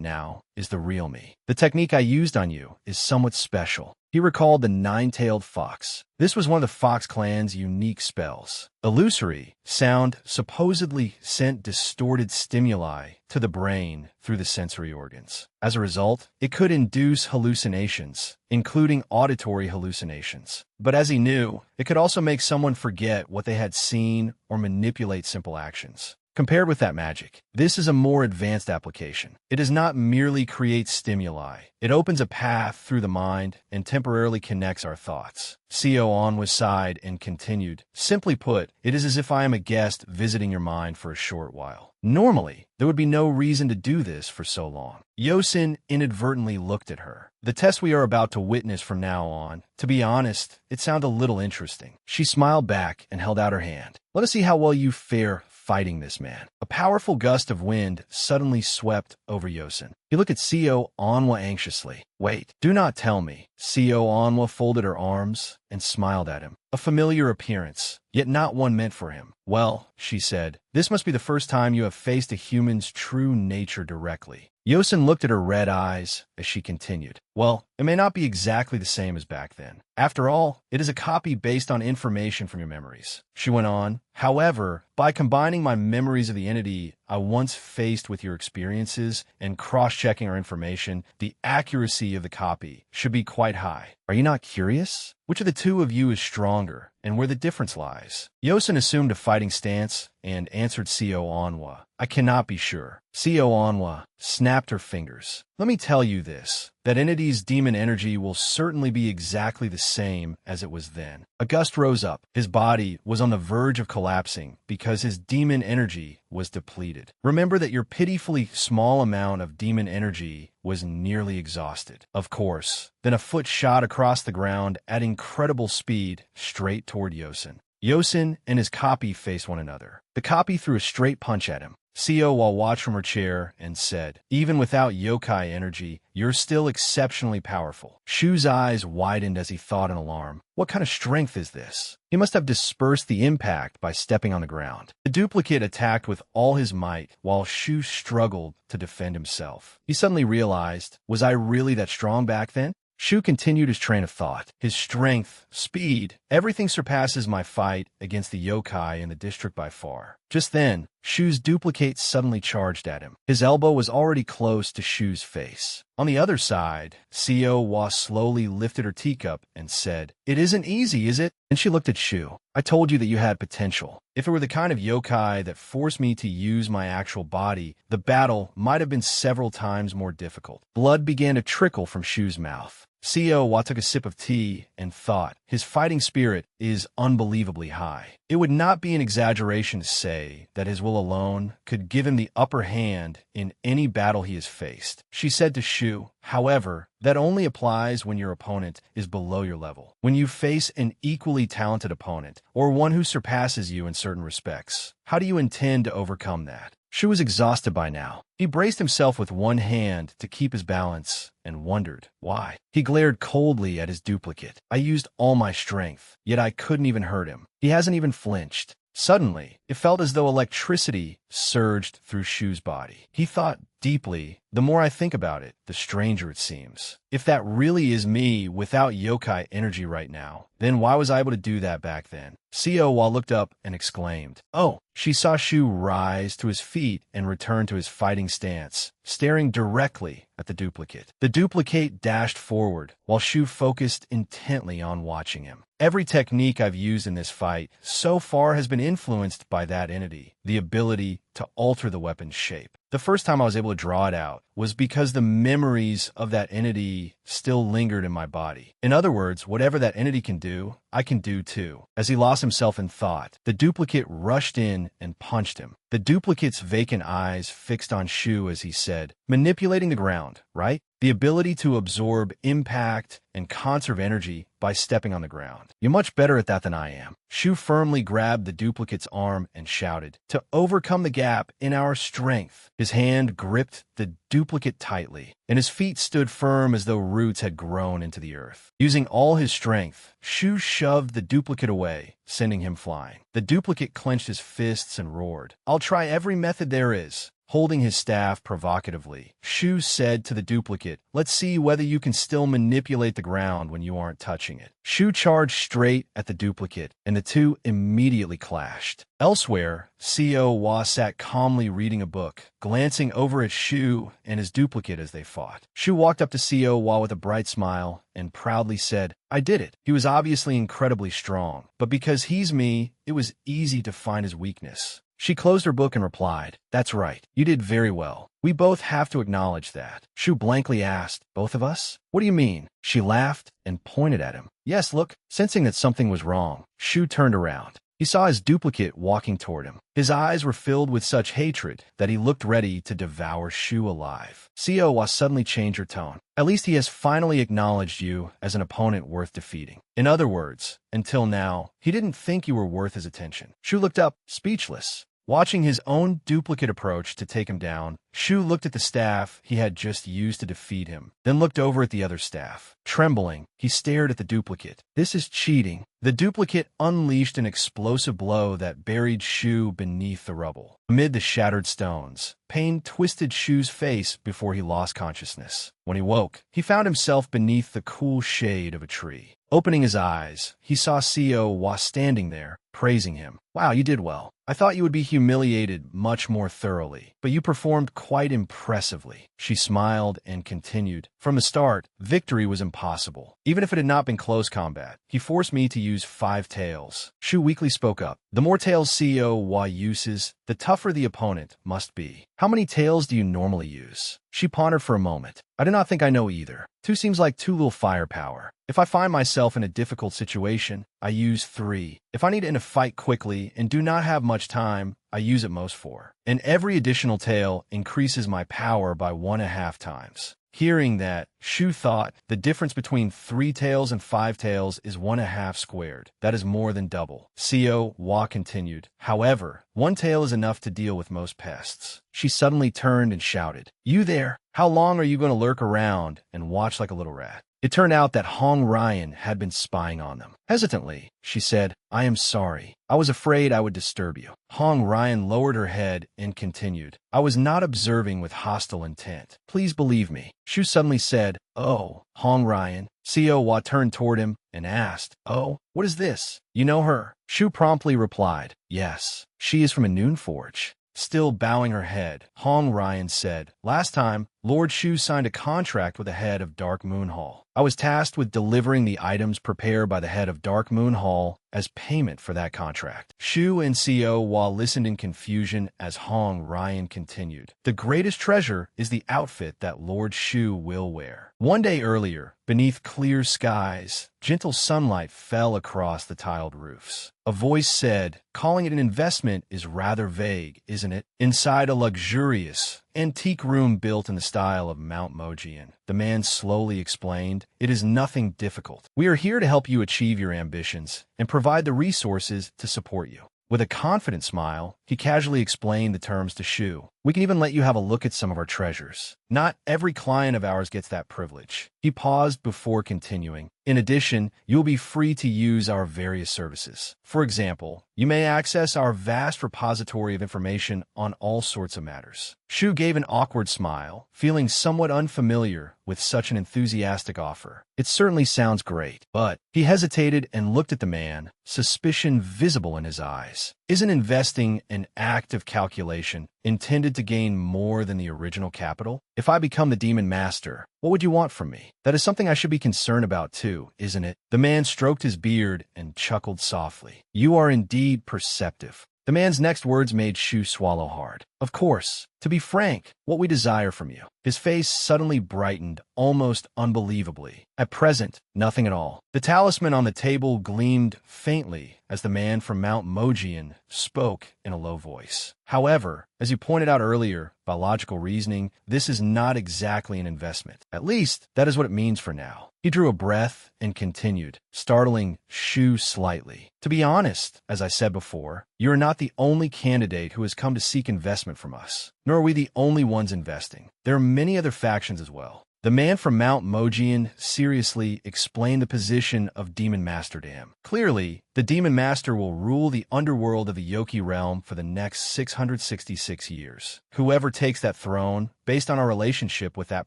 now is the real me. The technique I used on you is somewhat special. He recalled the nine-tailed fox. This was one of the Fox clan's unique spells. Illusory sound supposedly sent distorted stimuli to the brain through the sensory organs. As a result, it could induce hallucinations, including auditory hallucinations. But as he knew, it could also make someone forget what they had seen or manipulate simple actions. Compared with that magic, this is a more advanced application. It does not merely create stimuli. It opens a path through the mind and temporarily connects our thoughts. Seo Onwa sighed and continued, Simply put, it is as if I am a guest visiting your mind for a short while. Normally, there would be no reason to do this for so long. Yosin inadvertently looked at her. The test we are about to witness from now on, to be honest, it sounded a little interesting. She smiled back and held out her hand. Let us see how well you fare fighting this man. A powerful gust of wind suddenly swept over Yosin. He looked at Seo Onwa anxiously. Wait, do not tell me. Seo Onwa folded her arms and smiled at him. A familiar appearance, yet not one meant for him. Well, she said, this must be the first time you have faced a human's true nature directly. Yosin looked at her red eyes as she continued. Well, it may not be exactly the same as back then. After all, it is a copy based on information from your memories. She went on, however, by combining my memories of the entity I once faced with your experiences and cross-checking our information, the accuracy of the copy should be quite high. Are you not curious? Which of the two of you is stronger, and where the difference lies? Yosin assumed a fighting stance and answered Co Onwa. I cannot be sure. Co Onwa snapped her fingers. Let me tell you this, that entity's demon energy will certainly be exactly the same as it was then. A gust rose up. His body was on the verge of collapsing because his demon energy was depleted. Remember that your pitifully small amount of demon energy was nearly exhausted. Of course. Then a foot shot across the ground at incredible speed straight toward Yosin. Yosin and his copy faced one another. The copy threw a straight punch at him. Co while watched from her chair and said, even without yokai energy, you're still exceptionally powerful. Shu's eyes widened as he thought in alarm. What kind of strength is this? He must have dispersed the impact by stepping on the ground. The duplicate attacked with all his might while Shu struggled to defend himself. He suddenly realized, was I really that strong back then? Shu continued his train of thought. His strength, speed, everything surpasses my fight against the yokai in the district by far. Just then, Shu's duplicate suddenly charged at him. His elbow was already close to Shu's face. On the other side, Co slowly lifted her teacup and said, it isn't easy, is it? And she looked at Shu. I told you that you had potential. If it were the kind of yokai that forced me to use my actual body, the battle might have been several times more difficult. Blood began to trickle from Shu's mouth. Co took a sip of tea and thought, his fighting spirit is unbelievably high. It would not be an exaggeration to say that his will alone could give him the upper hand in any battle he has faced. She said to Shu, however, that only applies when your opponent is below your level. When you face an equally talented opponent, or one who surpasses you in certain respects, how do you intend to overcome that? Shu was exhausted by now. He braced himself with one hand to keep his balance and wondered why. He glared coldly at his duplicate. I used all my strength, yet I couldn't even hurt him. He hasn't even flinched. Suddenly, it felt as though electricity surged through Shu's body. He thought deeply, the more I think about it, the stranger it seems. If that really is me without yokai energy right now, then why was I able to do that back then? Co looked up and exclaimed, oh! She saw Shu rise to his feet and return to his fighting stance, staring directly at the duplicate. The duplicate dashed forward, while Shu focused intently on watching him. Every technique I've used in this fight so far has been influenced by that entity, the ability to alter the weapon's shape. The first time I was able to draw it out was because the memories of that entity still lingered in my body. In other words, whatever that entity can do, I can do too. As he lost himself in thought, the duplicate rushed in and punched him. The duplicate's vacant eyes fixed on Shu as he said, manipulating the ground, right? The ability to absorb impact and conserve energy by stepping on the ground. You're much better at that than I am. Shu firmly grabbed the duplicate's arm and shouted, to overcome the gap in our strength. His hand gripped the duplicate tightly, and his feet stood firm as though roots had grown into the earth. Using all his strength, Shu shoved the duplicate away, sending him flying. The duplicate clenched his fists and roared, I'll try every method there is. Holding his staff provocatively, Shu said to the duplicate, let's see whether you can still manipulate the ground when you aren't touching it. Shu charged straight at the duplicate, and the two immediately clashed. Elsewhere, Co sat calmly reading a book, glancing over at Shu and his duplicate as they fought. Shu walked up to Co with a bright smile and proudly said, I did it. He was obviously incredibly strong, but because he's me, it was easy to find his weakness. She closed her book and replied, that's right, you did very well. We both have to acknowledge that. Shu blankly asked, both of us? What do you mean? She laughed and pointed at him. Yes, look. Sensing that something was wrong, Shu turned around. He saw his duplicate walking toward him. His eyes were filled with such hatred that he looked ready to devour Shu alive. Co suddenly changed her tone. At least he has finally acknowledged you as an opponent worth defeating. In other words, until now, he didn't think you were worth his attention. Shu looked up, speechless. Watching his own duplicate approach to take him down, Shu looked at the staff he had just used to defeat him, then looked over at the other staff. Trembling, he stared at the duplicate. This is cheating. The duplicate unleashed an explosive blow that buried Shu beneath the rubble. Amid the shattered stones, pain twisted Shu's face before he lost consciousness. When he woke, he found himself beneath the cool shade of a tree. Opening his eyes, he saw Co standing there, praising him. Wow, you did well. I thought you would be humiliated much more thoroughly, but you performed quite impressively. She smiled and continued. From the start, victory was impossible. Even if it had not been close combat, he forced me to use 5 tails. Shu weakly spoke up. The more tails CEO Wa uses, the tougher the opponent must be. How many tails do you normally use? She pondered for a moment. I do not think I know either. 2 seems like too little firepower. If I find myself in a difficult situation, I use 3. If I need to end a fight quickly and do not have much time, I use at most 4. And every additional tail increases my power by 1.5 times. Hearing that, Shu thought the difference between 3 tails and 5 tails is 1.5 squared. That is more than double. CEO Wa continued. However, 1 tail is enough to deal with most pests. She suddenly turned and shouted, "You there! How long are you going to lurk around and watch like a little rat?" It turned out that Hong Ryan had been spying on them. Hesitantly, she said, "I am sorry. I was afraid I would disturb you." Hong Ryan lowered her head and continued, "I was not observing with hostile intent. Please believe me." Shu suddenly said, "Oh, Hong Ryan." CEO Wa turned toward him and asked, "Oh, what is this? You know her?" Shu promptly replied, "Yes, she is from a noon forge." Still bowing her head, Hong Ryan said, "Last time, Lord Shu signed a contract with the head of Dark Moon Hall. I was tasked with delivering the items prepared by the head of Dark Moon Hall as payment for that contract." Shu and CEO Wa listened in confusion as Hong Ryan continued. "The greatest treasure is the outfit that Lord Shu will wear." One day earlier, beneath clear skies, gentle sunlight fell across the tiled roofs. A voice said, "Calling it an investment is rather vague, isn't it?" Inside a luxurious, antique room built in the style of Mount Mojian, the man slowly explained, "It is nothing difficult. We are here to help you achieve your ambitions and provide the resources to support you." With a confident smile, he casually explained the terms to Shu. "We can even let you have a look at some of our treasures. Not every client of ours gets that privilege." He paused before continuing. "In addition, you'll be free to use our various services. For example, you may access our vast repository of information on all sorts of matters." Shu gave an awkward smile, feeling somewhat unfamiliar with such an enthusiastic offer. "It certainly sounds great," but he hesitated and looked at the man, suspicion visible in his eyes. "Isn't investing an act of calculation intended to gain more than the original capital? If I become the Demon Master, what would you want from me? That is something I should be concerned about too, isn't it?" The man stroked his beard and chuckled softly. "You are indeed perceptive." The man's next words made Shu swallow hard. "Of course, to be frank, what we desire from you." His face suddenly brightened, almost unbelievably. "At present, nothing at all." The talisman on the table gleamed faintly as the man from Mount Mojian spoke in a low voice. "However, as you pointed out earlier, by logical reasoning, this is not exactly an investment. At least, that is what it means for now." He drew a breath and continued, startling Shu slightly. "To be honest, as I said before, you are not the only candidate who has come to seek investment from us, nor are we the only ones investing. There are many other factions as well." The man from Mount Mojian seriously explained the position of Demon Master to him. "Clearly, the Demon Master will rule the underworld of the Yoki realm for the next 666 years. Whoever takes that throne, based on our relationship with that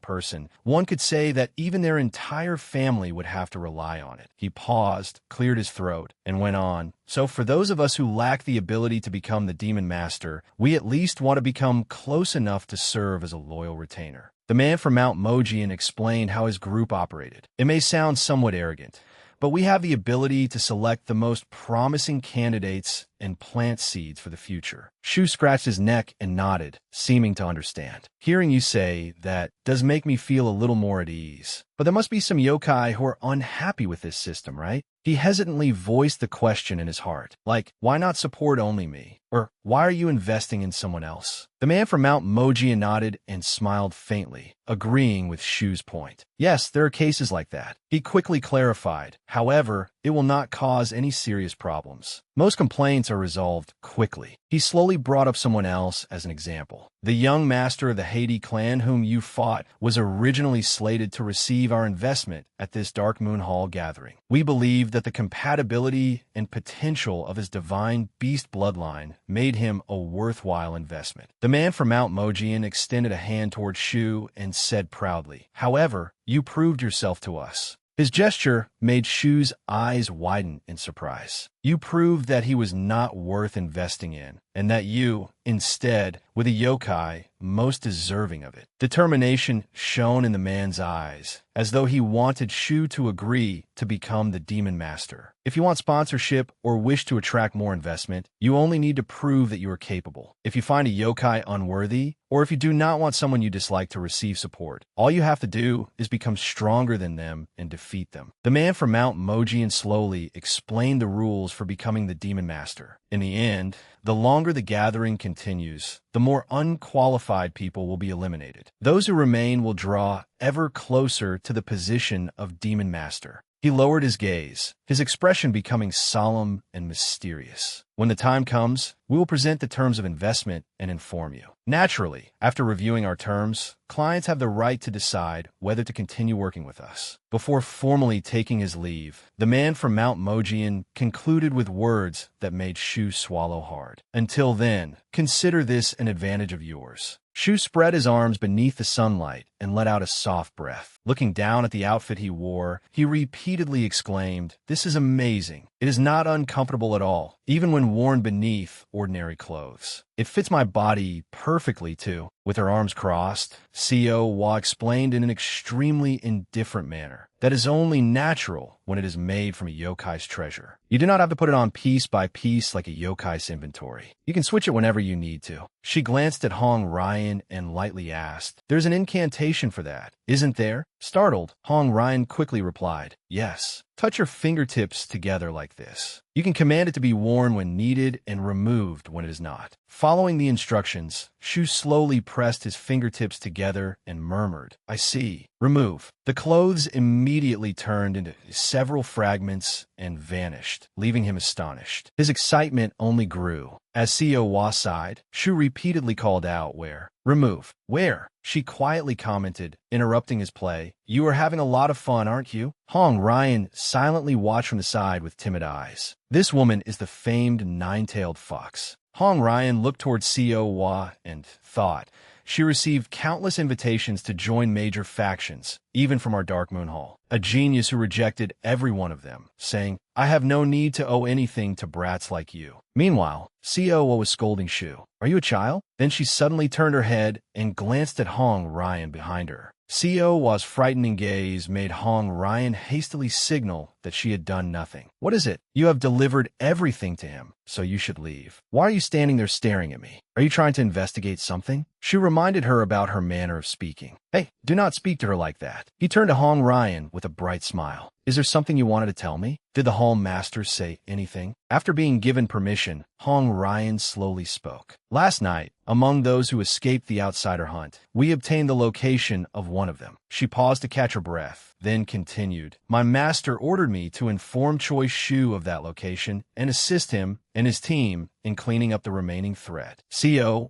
person, one could say that even their entire family would have to rely on it." He paused, cleared his throat, and went on. "So for those of us who lack the ability to become the Demon Master, we at least want to become close enough to serve as a loyal retainer." The man from Mount Mojian explained how his group operated. "It may sound somewhat arrogant, but we have the ability to select the most promising candidates and plant seeds for the future." Shu scratched his neck and nodded, seeming to understand. "Hearing you say that does make me feel a little more at ease. But there must be some yokai who are unhappy with this system, right?" He hesitantly voiced the question in his heart, like, why not support only me? Or, why are you investing in someone else? The man from Mount Mojian nodded and smiled faintly, agreeing with Shu's point. "Yes, there are cases like that." He quickly clarified, "However, it will not cause any serious problems. Most complaints are resolved quickly." He slowly brought up someone else as an example. "The young master of the Haiti clan whom you fought was originally slated to receive our investment at this Dark Moon Hall gathering. We believe that the compatibility and potential of his divine beast bloodline made him a worthwhile investment." The man from Mount Mojian extended a hand toward Shu and said proudly, "However, you proved yourself to us." His gesture made Shu's eyes widen in surprise. You proved that he was not worth investing in, and that you, instead, were the yokai most deserving of it. Determination shone in the man's eyes, as though he wanted Shu to agree to become the Demon Master. If you want sponsorship or wish to attract more investment, you only need to prove that you are capable. If you find a yokai unworthy, or if you do not want someone you dislike to receive support, all you have to do is become stronger than them and defeat them. The man from Mount Mojian slowly explained the rules for becoming the Demon Master. In the end, the longer the gathering continues, the more unqualified people will be eliminated. Those who remain will draw ever closer to the position of Demon Master. He lowered his gaze, his expression becoming solemn and mysterious. When the time comes, we will present the terms of investment and inform you. Naturally, after reviewing our terms, clients have the right to decide whether to continue working with us. Before formally taking his leave, the man from Mount Mojian concluded with words that made Shu swallow hard. Until then, consider this an advantage of yours. Shu spread his arms beneath the sunlight and let out a soft breath. Looking down at the outfit he wore, he repeatedly exclaimed, "This is amazing. It is not uncomfortable at all, even when worn beneath ordinary clothes. It fits my body perfectly, too." With her arms crossed, Wa explained in an extremely indifferent manner that is only natural when it is made from a yokai's treasure. You do not have to put it on piece by piece like a yokai's inventory. You can switch it whenever you need to. She glanced at Hong Ryan and lightly asked, "There's an incantation for that, isn't there?" Startled, Hong Ryan quickly replied, "Yes. Touch your fingertips together like this. You can command it to be worn when needed and removed when it is not." Following the instructions, Shu slowly pressed his fingertips together and murmured, "I see. Remove." The clothes immediately turned into several fragments and vanished, leaving him astonished. His excitement only grew. As Wa sighed, Shu repeatedly called out, "Where?" "Remove." "Where?" She quietly commented, interrupting his play. "You are having a lot of fun, aren't you?" Hong Ryan silently watched from the side with timid eyes. This woman is the famed nine-tailed fox. Hong Ryan looked towards Wa and thought, she received countless invitations to join major factions, even from our Dark Moon Hall. A genius who rejected every one of them, saying, "I have no need to owe anything to brats like you." Meanwhile, Wa was scolding Shu. "Are you a child?" Then she suddenly turned her head and glanced at Hong Ryan behind her. Wa's frightening gaze made Hong Ryan hastily signal that she had done nothing. "What is it? You have delivered everything to him, so you should leave. Why are you standing there staring at me? Are you trying to investigate something?" She reminded her about her manner of speaking. "Hey, do not speak to her like that." He turned to Hong Ryan with a bright smile. "Is there something you wanted to tell me? Did the Hall Master say anything?" After being given permission, Hong Ryan slowly spoke. "Last night, among those who escaped the outsider hunt, we obtained the location of one of them." She paused to catch her breath, then continued, "My master ordered me to inform Choi Shu of that location and assist him and his team in cleaning up the remaining threat."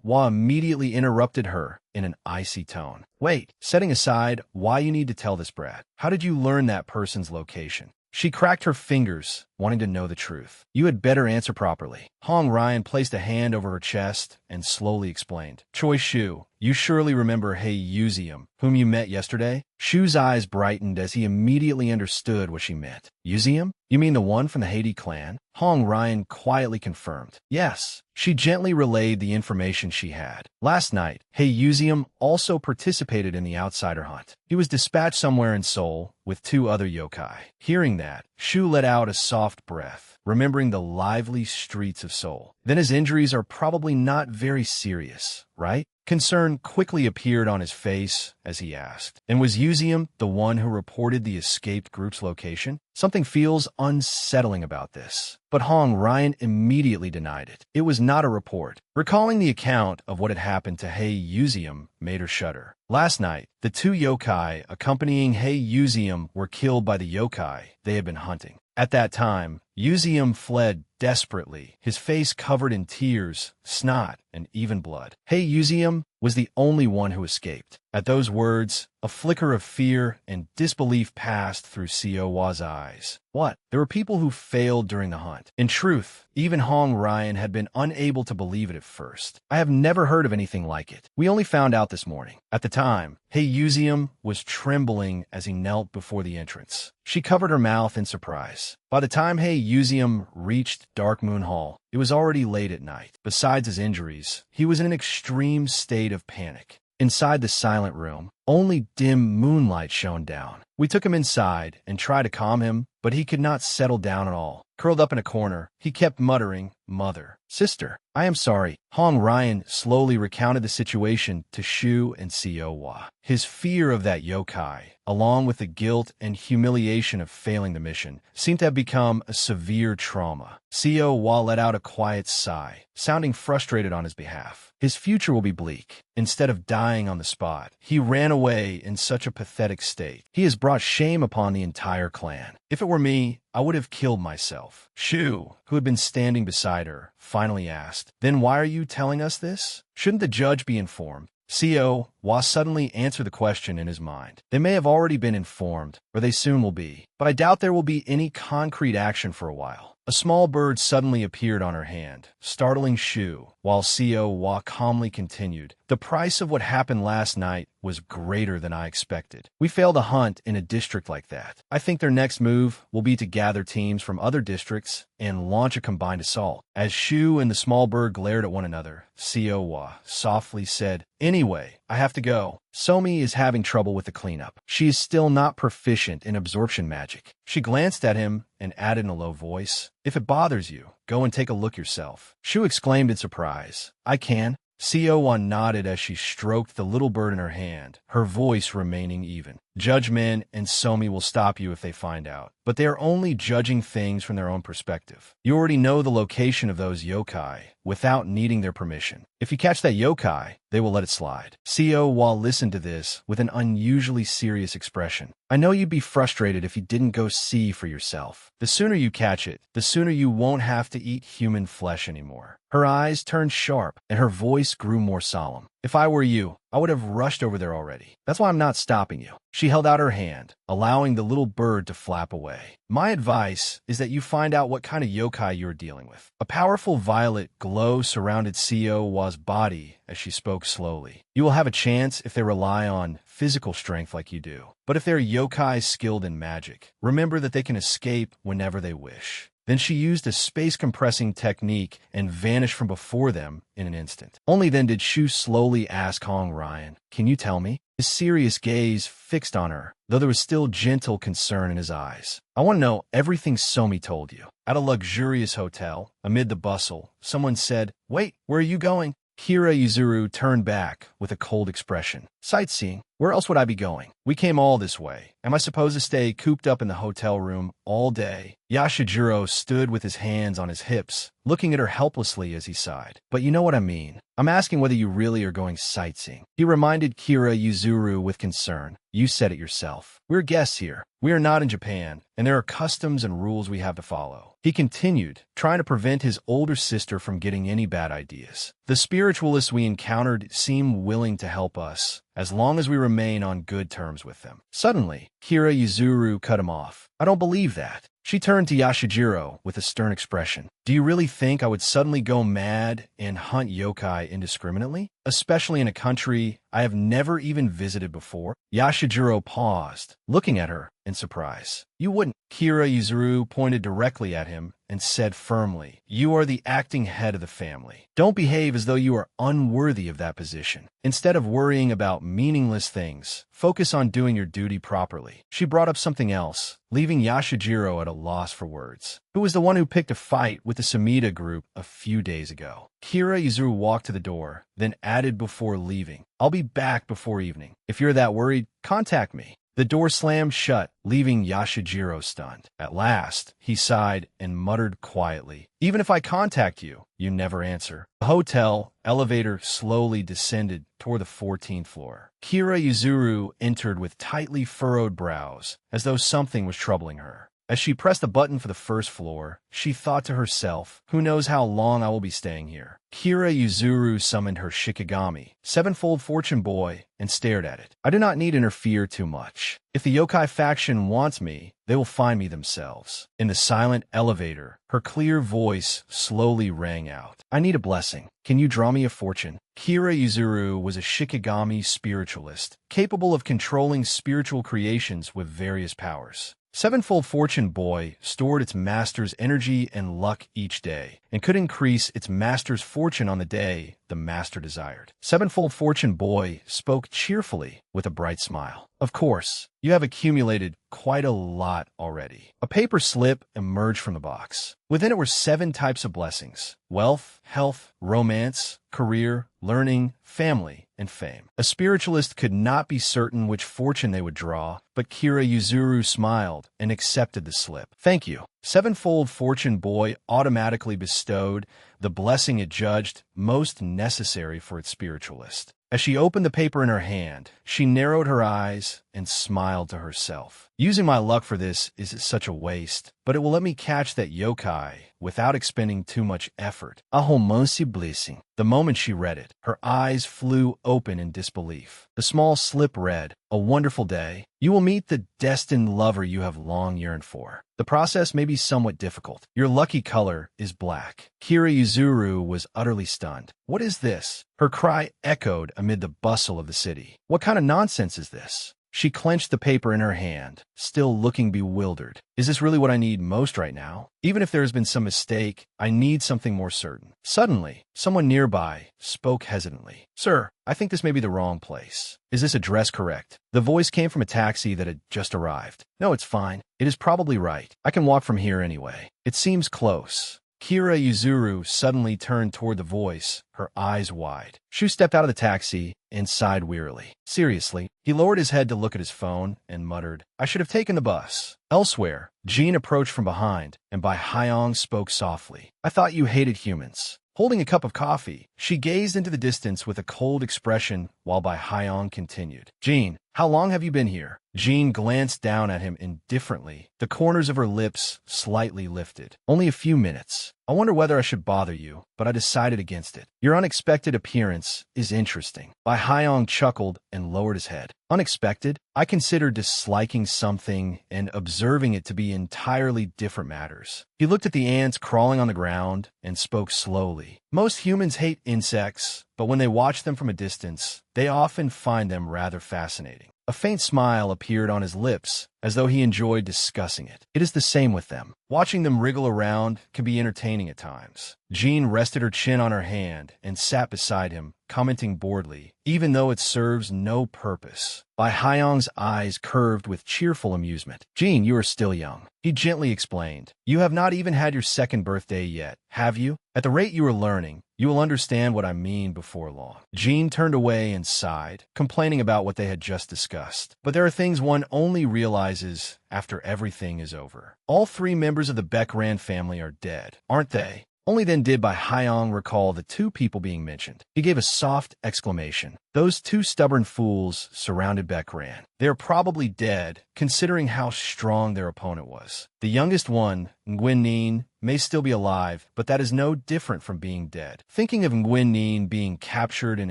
Wa immediately interrupted her in an icy tone. "Wait, setting aside why you need to tell this brat, how did you learn that person's location?" She cracked her fingers, wanting to know the truth. "You had better answer properly." Hong Ryan placed a hand over her chest and slowly explained. "Choi Shu, you surely remember Yuzium, whom you met yesterday?" Shu's eyes brightened as he immediately understood what she meant. "Yuzium? You mean the one from the Haiti clan?" Hong Ryan quietly confirmed. "Yes." She gently relayed the information she had. Last night, Yuzium also participated in the outsider hunt. He was dispatched somewhere in Seoul with 2 other yokai. Hearing that, Shu let out a soft breath, remembering the lively streets of Seoul. "Then his injuries are probably not very serious, right?" Concern quickly appeared on his face as he asked. "And was Yuzium the one who reported the escaped group's location?" Something feels unsettling about this. But Hong Ryan immediately denied it. It was not a report. Recalling the account of what had happened to Yuzium made her shudder. Last night, the 2 yokai accompanying Yuzium were killed by the yokai they had been hunting. At that time, Yuzium fled desperately, his face covered in tears, snot, and even blood. Hey Yuzium was the only one who escaped. At those words, a flicker of fear and disbelief passed through Siowa's eyes. What? There were people who failed during the hunt. In truth, even Hong Ryan had been unable to believe it at first. I have never heard of anything like it. We only found out this morning. At the time, Hey Yuzium was trembling as he knelt before the entrance. She covered her mouth in surprise. By the time Hey Yuzium reached Dark Moon Hall, it was already late at night. Besides his injuries, he was in an extreme state of panic. Inside the silent room, only dim moonlight shone down. We took him inside and tried to calm him, but he could not settle down at all. Curled up in a corner, he kept muttering, "Mother, sister, I am sorry." Hong Ryan slowly recounted the situation to Shu and Siowa. His fear of that yokai, along with the guilt and humiliation of failing the mission, seemed to have become a severe trauma. Siowa let out a quiet sigh, sounding frustrated on his behalf. His future will be bleak. Instead of dying on the spot, he ran away in such a pathetic state. He has brought shame upon the entire clan. If it were me, I would have killed myself. Shu, who had been standing beside her, finally asked, "Then why are you telling us this? Shouldn't the judge be informed?" Siowa suddenly answered the question in his mind. They may have already been informed, or they soon will be, but I doubt there will be any concrete action for a while. A small bird suddenly appeared on her hand, startling Shu, while Siowa calmly continued, "The price of what happened last night was greater than I expected. We failed a hunt in a district like that. I think their next move will be to gather teams from other districts and launch a combined assault." As Shu and the small bird glared at one another, Siowa softly said, "Anyway, I have to go. Somi is having trouble with the cleanup. She is still not proficient in absorption magic." She glanced at him and added in a low voice, "If it bothers you, go and take a look yourself." Shu exclaimed in surprise, "I can." Siowa nodded as she stroked the little bird in her hand, her voice remaining even. "Judge Men and Somi will stop you if they find out, but they are only judging things from their own perspective. You already know the location of those yokai without needing their permission. If you catch that yokai, they will let it slide." Siowa listened to this with an unusually serious expression. "I know you'd be frustrated if you didn't go see for yourself. The sooner you catch it, the sooner you won't have to eat human flesh anymore." Her eyes turned sharp, and her voice grew more solemn. "If I were you, I would have rushed over there already. That's why I'm not stopping you." She held out her hand, allowing the little bird to flap away. "My advice is that you find out what kind of yokai you're dealing with." A powerful violet glow surrounded Siowa's body as she spoke slowly. "You will have a chance if they rely on physical strength like you do. But if they're yokai skilled in magic, remember that they can escape whenever they wish." Then she used a space-compressing technique and vanished from before them in an instant. Only then did Shu slowly ask Hong Ryan, "Can you tell me?" His serious gaze fixed on her, though there was still gentle concern in his eyes. "I want to know everything Somi told you." At a luxurious hotel, amid the bustle, someone said, "Wait, where are you going?" Kira Yuzuru turned back with a cold expression. "Sightseeing? Where else would I be going? We came all this way. Am I supposed to stay cooped up in the hotel room all day?" Yashijiro stood with his hands on his hips, looking at her helplessly as he sighed. "But you know what I mean. I'm asking whether you really are going sightseeing." He reminded Kira Yuzuru with concern. "You said it yourself. We're guests here. We are not in Japan, and there are customs and rules we have to follow." He continued, trying to prevent his older sister from getting any bad ideas. "The spiritualists we encountered seem willing to help us, as long as we remain on good terms with them." Suddenly, Kira Yuzuru cut him off. "I don't believe that." She turned to Yashijiro with a stern expression. "Do you really think I would suddenly go mad and hunt yokai indiscriminately? Especially in a country I have never even visited before?" Yashijiro paused, looking at her in surprise. "You wouldn't." Kira Yuzuru pointed directly at him and said firmly, "You are the acting head of the family. Don't behave as though you are unworthy of that position. Instead of worrying about meaningless things, focus on doing your duty properly." She brought up something else, leaving Yashijiro at a loss for words. "Who was the one who picked a fight with the Samita group a few days ago?" Kira Yuzuru walked to the door, then added before leaving, "I'll be back before evening. If you're that worried, contact me." The door slammed shut, leaving Yashijiro stunned. At last, he sighed and muttered quietly, "Even if I contact you, you never answer." The hotel elevator slowly descended toward the 14th floor. Kira Yuzuru entered with tightly furrowed brows, as though something was troubling her. As she pressed the button for the first floor, she thought to herself, who knows how long I will be staying here. Kira Yuzuru summoned her Shikigami, sevenfold fortune boy, and stared at it. I do not need to interfere too much. If the yokai faction wants me, they will find me themselves. In the silent elevator, her clear voice slowly rang out. I need a blessing. Can you draw me a fortune? Kira Yuzuru was a Shikigami spiritualist, capable of controlling spiritual creations with various powers. Sevenfold Fortune Boy stored its master's energy and luck each day, and could increase its master's fortune on the day the master desired. Sevenfold Fortune Boy spoke cheerfully with a bright smile. Of course, you have accumulated quite a lot already. A paper slip emerged from the box. Within it were 7 types of blessings: wealth, health, romance, career, learning, family, and fame. A spiritualist could not be certain which fortune they would draw, but Kira Yuzuru smiled and accepted the slip. Thank you. Sevenfold Fortune Boy automatically bestowed the blessing it judged most necessary for its spiritualist. As she opened the paper in her hand, she narrowed her eyes and smiled to herself. Using my luck for this is such a waste, but it will let me catch that yokai without expending too much effort. A homonsi blessing. The moment she read it, her eyes flew open in disbelief. The small slip read, "A wonderful day. You will meet the destined lover you have long yearned for. The process may be somewhat difficult. Your lucky color is black." Kira Yuzuru was utterly stunned. What is this? Her cry echoed amid the bustle of the city. What kind of nonsense is this? She clenched the paper in her hand, still looking bewildered. Is this really what I need most right now? Even if there has been some mistake, I need something more certain. Suddenly, someone nearby spoke hesitantly. Sir, I think this may be the wrong place. Is this address correct? The voice came from a taxi that had just arrived. No, it's fine. It is probably right. I can walk from here anyway. It seems close. Kira Yuzuru suddenly turned toward the voice, her eyes wide. Shu stepped out of the taxi and sighed wearily. Seriously, he lowered his head to look at his phone and muttered, I should have taken the bus. Elsewhere, Jean approached from behind, and Bai Hyong spoke softly. I thought you hated humans. Holding a cup of coffee, she gazed into the distance with a cold expression while Bai Hyong continued. Jean, how long have you been here? Jean glanced down at him indifferently, the corners of her lips slightly lifted. Only a few minutes. I wonder whether I should bother you, but I decided against it. Your unexpected appearance is interesting. Bai Hyong chuckled and lowered his head. Unexpected? I consider disliking something and observing it to be entirely different matters. He looked at the ants crawling on the ground and spoke slowly. Most humans hate insects, but when they watch them from a distance, they often find them rather fascinating. A faint smile appeared on his lips, as though he enjoyed discussing it. It is the same with them. Watching them wriggle around can be entertaining at times. Jean rested her chin on her hand and sat beside him, commenting boredly, even though it serves no purpose. Bai Hyong's eyes curved with cheerful amusement. Jean, you are still young. He gently explained. You have not even had your second birthday yet, have you? At the rate you are learning, you will understand what I mean before long. Jean turned away and sighed, complaining about what they had just discussed. But there are things one only realizes after everything is over. All 3 members of the Baekran family are dead, aren't they? Only then did Bai Hyong recall the 2 people being mentioned. He gave a soft exclamation. Those 2 stubborn fools surrounded Baekran. They are probably dead, considering how strong their opponent was. The youngest one, Nguyen Nhin, may still be alive, but that is no different from being dead. Thinking of Nguyen Nhin being captured and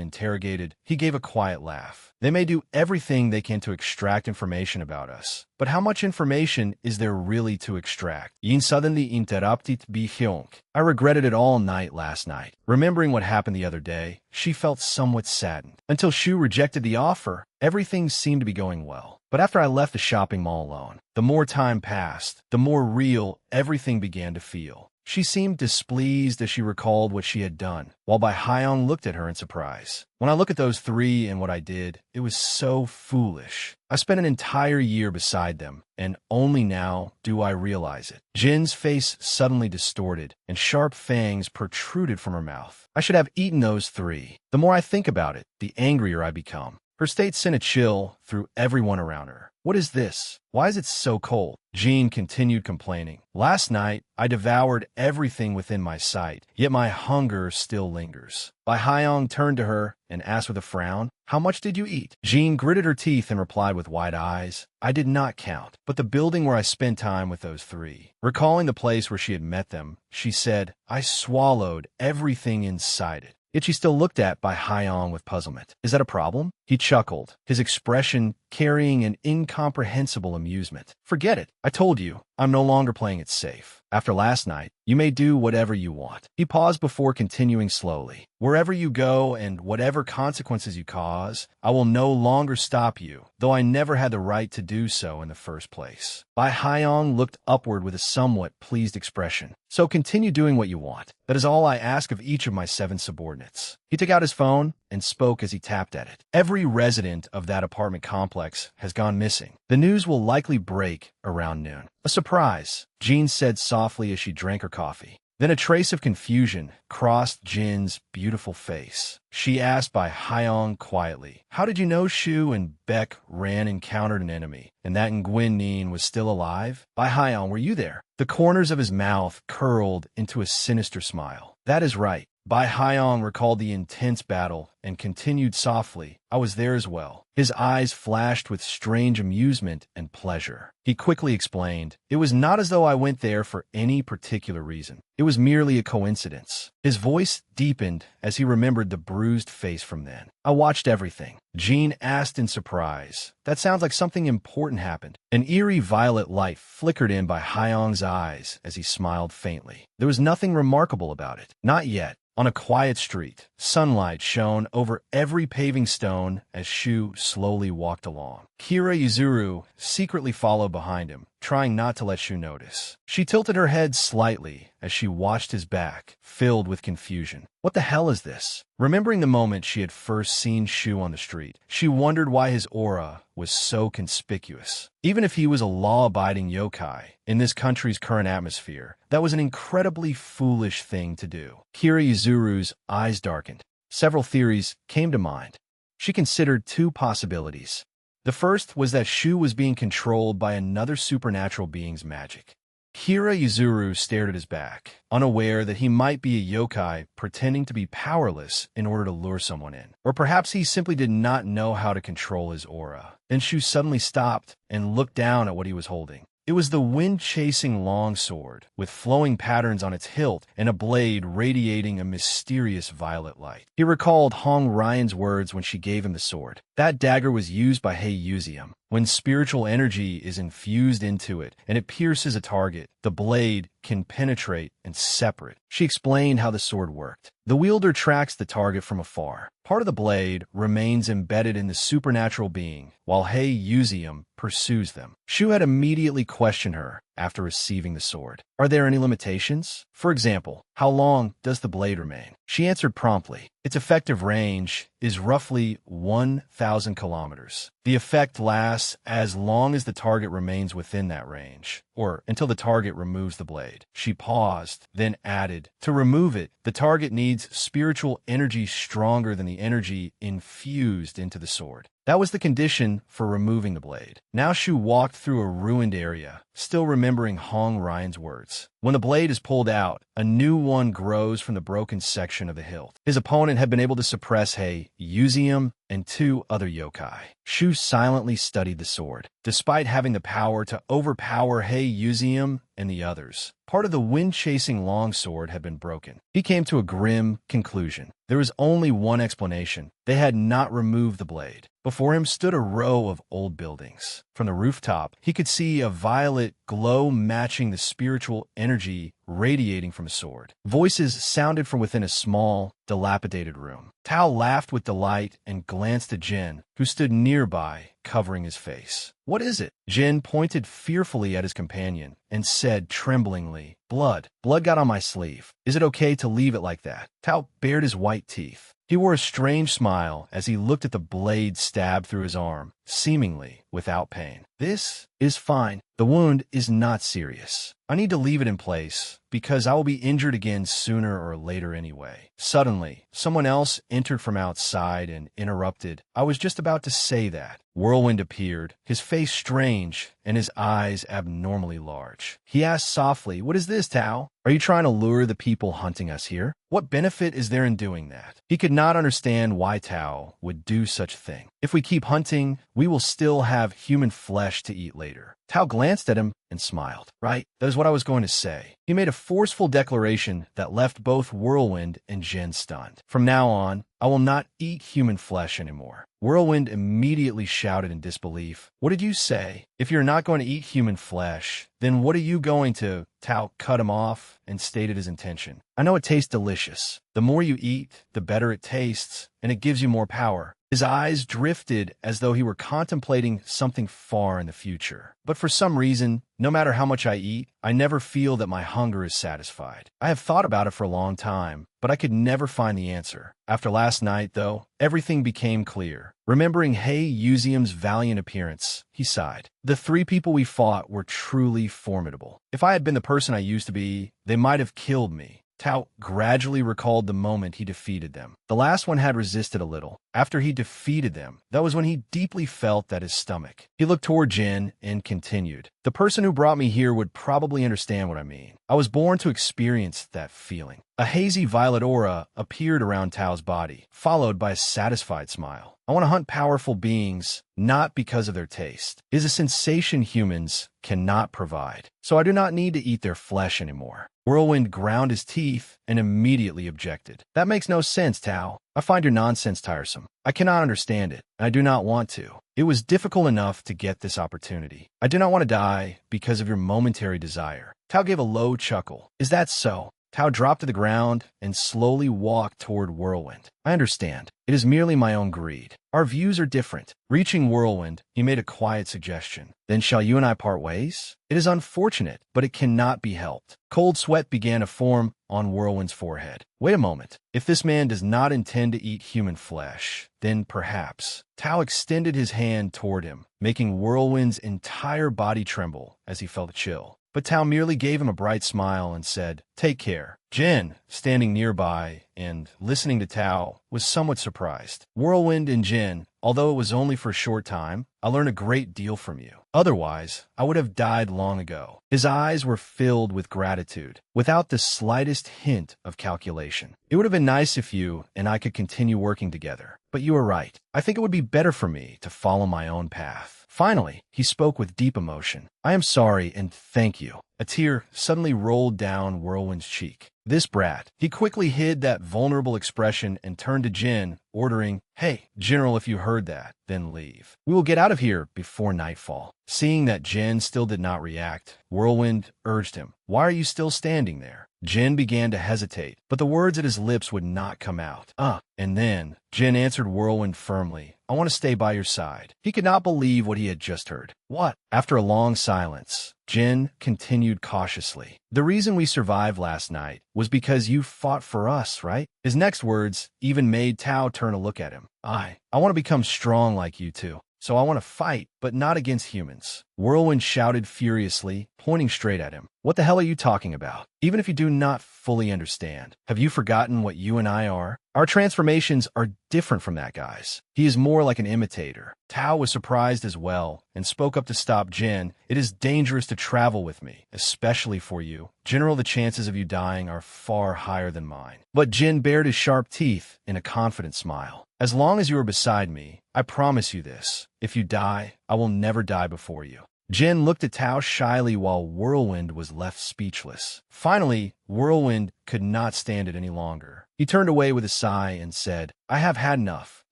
interrogated, he gave a quiet laugh. They may do everything they can to extract information about us, but how much information is there really to extract? Yin suddenly interrupted Bi Hyung. I regretted it all night last night. Remembering what happened the other day, she felt somewhat saddened. Until Shu rejected the offer, everything seemed to be going well. But after I left the shopping mall alone, the more time passed, the more real everything began to feel. She seemed displeased as she recalled what she had done, while Bai Hyong looked at her in surprise. When I look at those 3 and what I did, it was so foolish. I spent an entire year beside them, and only now do I realize it. Jin's face suddenly distorted, and sharp fangs protruded from her mouth. I should have eaten those 3. The more I think about it, the angrier I become. Her state sent a chill through everyone around her. What is this? Why is it so cold? Jean continued complaining. Last night, I devoured everything within my sight, yet my hunger still lingers. Bai Haiyang turned to her and asked with a frown, how much did you eat? Jean gritted her teeth and replied with wide eyes, I did not count, but the building where I spent time with those three. Recalling the place where she had met them, she said, I swallowed everything inside it. Yet she still looked at Bai Haiyang with puzzlement. Is that a problem? He chuckled, his expression carrying an incomprehensible amusement. Forget it. I told you, I'm no longer playing it safe. After last night, you may do whatever you want. He paused before continuing slowly. Wherever you go and whatever consequences you cause, I will no longer stop you, though I never had the right to do so in the first place. Bai Haiyang looked upward with a somewhat pleased expression. So continue doing what you want. That is all I ask of each of my 7 subordinates. He took out his phone and spoke as he tapped at it. Every resident of that apartment complex has gone missing. The news will likely break around noon. A surprise, Jean said softly as she drank her coffee. Then a trace of confusion crossed Jin's beautiful face. She asked Bai Haiyang quietly, how did you know Shu and Beck Ran encountered an enemy, and that Nguyen Nien was still alive? Bai Haiyang, were you there? The corners of his mouth curled into a sinister smile. That is right. Bai Haiyang recalled the intense battle and continued softly, I was there as well. His eyes flashed with strange amusement and pleasure. He quickly explained, it was not as though I went there for any particular reason. It was merely a coincidence. His voice deepened as he remembered the bruised face from then. I watched everything. Jean asked in surprise. That sounds like something important happened. An eerie violet light flickered in Bai Haiyang's eyes as he smiled faintly. There was nothing remarkable about it. Not yet. On a quiet street, sunlight shone over every paving stone as Shu slowly walked along. Kira Yuzuru secretly followed behind him, trying not to let Shu notice. She tilted her head slightly as she watched his back, filled with confusion. What the hell is this? Remembering the moment she had first seen Shu on the street, she wondered why his aura was so conspicuous. Even if he was a law-abiding yokai, in this country's current atmosphere, that was an incredibly foolish thing to do. Kira Yuzuru's eyes darkened. Several theories came to mind. She considered 2 possibilities. The first was that Shu was being controlled by another supernatural being's magic. Kira Yuzuru stared at his back, unaware that he might be a yokai pretending to be powerless in order to lure someone in. Or perhaps he simply did not know how to control his aura. Then Shu suddenly stopped and looked down at what he was holding. It was the wind-chasing longsword, with flowing patterns on its hilt and a blade radiating a mysterious violet light. He recalled Hong Ryan's words when she gave him the sword. That dagger was used by Hei Yuzium. When spiritual energy is infused into it and it pierces a target, the blade can penetrate and separate. She explained how the sword worked. The wielder tracks the target from afar. Part of the blade remains embedded in the supernatural being, while Hei Yuzium pursues them. Shu had immediately questioned her after receiving the sword. Are there any limitations? For example, how long does the blade remain? She answered promptly. Its effective range is roughly 1,000 kilometers. The effect lasts as long as the target remains within that range, or until the target removes the blade. She paused, then added, to remove it, the target needs spiritual energy stronger than the energy infused into the sword. That was the condition for removing the blade. Now Shu walked through a ruined area, still remembering Hong Ryan's words. When the blade is pulled out, a new one grows from the broken section of the hilt. His opponent had been able to suppress Hei Yuzium and 2 other yokai. Shu silently studied the sword. Despite having the power to overpower Hei Yuzium and the others, part of the wind-chasing longsword had been broken. He came to a grim conclusion. There was only one explanation. They had not removed the blade. Before him stood a row of old buildings. From the rooftop, he could see a violet glow matching the spiritual energy radiating from a sword. Voices sounded from within a small, dilapidated room. Tao laughed with delight and glanced at Jin, who stood nearby, covering his face. What is it? Jin pointed fearfully at his companion and said tremblingly, Blood. Blood got on my sleeve. Is it okay to leave it like that? Tao bared his white teeth. He wore a strange smile as he looked at the blade stabbed through his arm, seemingly without pain. This is fine. The wound is not serious. I need to leave it in place because I will be injured again sooner or later anyway. Suddenly, someone else entered from outside and interrupted. I was just about to say that. Whirlwind appeared, his face strange and his eyes abnormally large. He asked softly, "What is this, Tao? Are you trying to lure the people hunting us here? What benefit is there in doing that?" He could not understand why Tao would do such a thing. "If we keep hunting, we will still have human flesh to eat later." Tao glanced at him and smiled. "Right, that is what I was going to say." He made a forceful declaration that left both Whirlwind and Jin stunned. "From now on, I will not eat human flesh anymore." Whirlwind immediately shouted in disbelief. "What did you say? If you're not going to eat human flesh, then what are you going to?" Tao cut him off and stated his intention. "I know it tastes delicious. The more you eat, the better it tastes, and it gives you more power." His eyes drifted as though he were contemplating something far in the future. "But for some reason, no matter how much I eat, I never feel that my hunger is satisfied. I have thought about it for a long time, but I could never find the answer. After last night, though, everything became clear." Remembering Hei Yuzium's valiant appearance, he sighed. "The three people we fought were truly formidable. If I had been the person I used to be, they might have killed me." Tao gradually recalled the moment he defeated them. The last one had resisted a little. After he defeated them, that was when he deeply felt at his stomach. He looked toward Jin and continued. "The person who brought me here would probably understand what I mean. I was born to experience that feeling." A hazy violet aura appeared around Tao's body, followed by a satisfied smile. "I want to hunt powerful beings, not because of their taste. It is a sensation humans cannot provide, so I do not need to eat their flesh anymore." Whirlwind ground his teeth and immediately objected. "That makes no sense, Tao. I find your nonsense tiresome. I cannot understand it, and I do not want to. It was difficult enough to get this opportunity. I do not want to die because of your momentary desire." Tao gave a low chuckle. "Is that so?" Tao dropped to the ground and slowly walked toward Whirlwind. "I understand. It is merely my own greed. Our views are different." Reaching Whirlwind, he made a quiet suggestion. "Then shall you and I part ways? It is unfortunate, but it cannot be helped." Cold sweat began to form on Whirlwind's forehead. "Wait a moment. If this man does not intend to eat human flesh, then perhaps." Tao extended his hand toward him, making Whirlwind's entire body tremble as he felt a chill. But Tao merely gave him a bright smile and said, "Take care." Jin, standing nearby and listening to Tao, was somewhat surprised. "Whirlwind and Jin, although it was only for a short time, I learned a great deal from you. Otherwise, I would have died long ago." His eyes were filled with gratitude, without the slightest hint of calculation. "It would have been nice if you and I could continue working together. But you are right. I think it would be better for me to follow my own path." Finally, he spoke with deep emotion. "I am sorry and thank you." A tear suddenly rolled down Whirlwind's cheek. This brat. He quickly hid that vulnerable expression and turned to Jin, ordering, "Hey, General, if you heard that, then leave. We will get out of here before nightfall." Seeing that Jin still did not react, Whirlwind urged him, "Why are you still standing there?" Jin began to hesitate, but the words at his lips would not come out. And then Jin answered Whirlwind firmly, "I want to stay by your side." He could not believe what he had just heard. "What?" After a long silence, Jin continued cautiously. "The reason we survived last night was because you fought for us, right?" His next words even made Tao turn to look at him. I want to become strong like you two. So I want to fight, but not against humans." Whirlwind shouted furiously, pointing straight at him. "What the hell are you talking about? Even if you do not fully understand, have you forgotten what you and I are? Our transformations are different from that guy's. He is more like an imitator." Tao was surprised as well and spoke up to stop Jin. "It is dangerous to travel with me, especially for you. General, the chances of you dying are far higher than mine." But Jin bared his sharp teeth in a confident smile. "As long as you are beside me, I promise you this. If you die, I will never die before you." Jin looked at Tao shyly while Whirlwind was left speechless. Finally, Whirlwind could not stand it any longer. He turned away with a sigh and said, "I have had enough.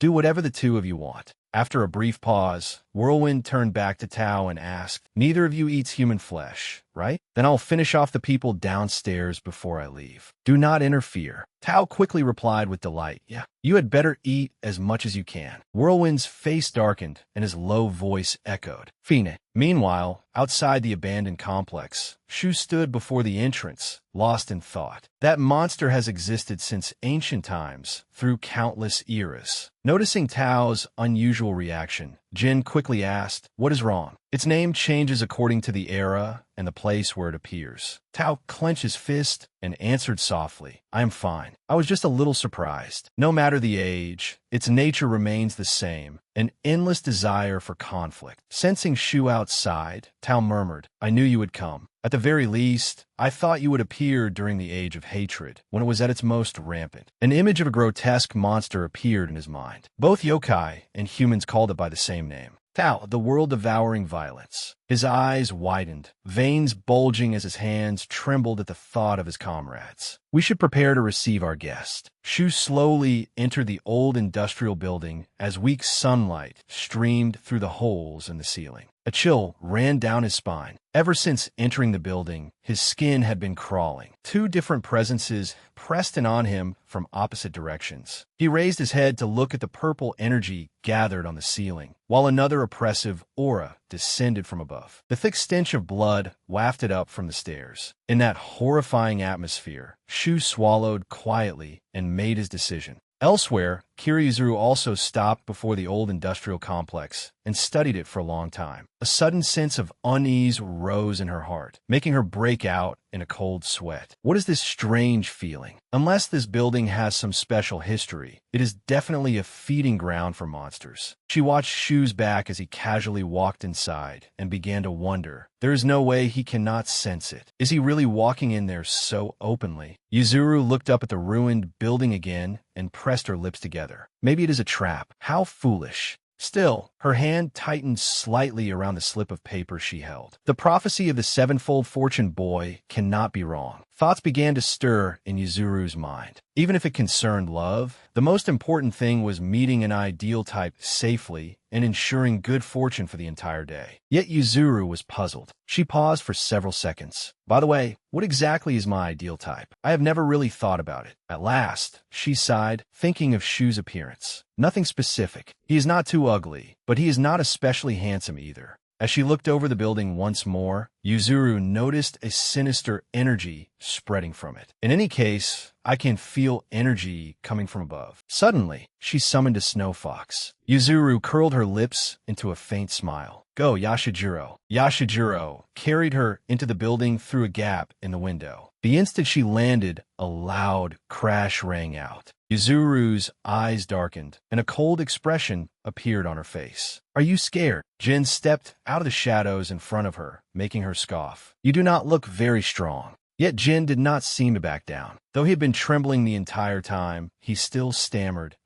Do whatever the two of you want." After a brief pause, Whirlwind turned back to Tao and asked, "Neither of you eats human flesh, right? Then I'll finish off the people downstairs before I leave. Do not interfere." Tao quickly replied with delight, "Yeah, you had better eat as much as you can." Whirlwind's face darkened and his low voice echoed, "Fine." Meanwhile, outside the abandoned complex, Shu stood before the entrance, lost in thought. That monster has existed since ancient times, through countless eras. Noticing Tao's unusual reaction, Jin quickly asked, "What is wrong?" Its name changes according to the era and the place where it appears. Tao clenched his fist and answered softly, I am fine. I was just a little surprised. No matter the age, its nature remains the same, an endless desire for conflict. Sensing Shu outside, Tao murmured, I knew you would come. At the very least, I thought you would appear during the age of hatred, when it was at its most rampant. An image of a grotesque monster appeared in his mind. Both yokai and humans called it by the same name. Tao, the world-devouring violence. His eyes widened, veins bulging as his hands trembled at the thought of his comrades. We should prepare to receive our guest. Shu slowly entered the old industrial building as weak sunlight streamed through the holes in the ceiling. A chill ran down his spine. Ever since entering the building, his skin had been crawling. Two different presences pressed in on him from opposite directions. He raised his head to look at the purple energy gathered on the ceiling, while another oppressive aura descended from above. The thick stench of blood wafted up from the stairs. In that horrifying atmosphere, Shu swallowed quietly and made his decision. Elsewhere, Kiryuzuru also stopped before the old industrial complex and studied it for a long time. A sudden sense of unease rose in her heart, making her break out in a cold sweat. What is this strange feeling? Unless this building has some special history, it is definitely a feeding ground for monsters. She watched Shu's back as he casually walked inside and began to wonder. There is no way he cannot sense it. Is he really walking in there so openly? Yuzuru looked up at the ruined building again and pressed her lips together. Maybe it is a trap. How foolish. Still, her hand tightened slightly around the slip of paper she held. The prophecy of the sevenfold fortune boy cannot be wrong. Thoughts began to stir in Yuzuru's mind. Even if it concerned love, the most important thing was meeting an ideal type safely and ensuring good fortune for the entire day. Yet Yuzuru was puzzled. She paused for several seconds. By the way, what exactly is my ideal type? I have never really thought about it. At last, she sighed, thinking of Shu's appearance. Nothing specific. He is not too ugly, but he is not especially handsome either. As she looked over the building once more, Yuzuru noticed a sinister energy spreading from it. In any case, I can feel energy coming from above. Suddenly, she summoned a snow fox. Yuzuru curled her lips into a faint smile. Go, Yashijiro. Yashijiro carried her into the building through a gap in the window. The instant she landed, a loud crash rang out. Yuzuru's eyes darkened, and a cold expression appeared on her face. Are you scared? Jin stepped out of the shadows in front of her, making her scoff. You do not look very strong. Yet Jin did not seem to back down. Though he had been trembling the entire time, he still stammered,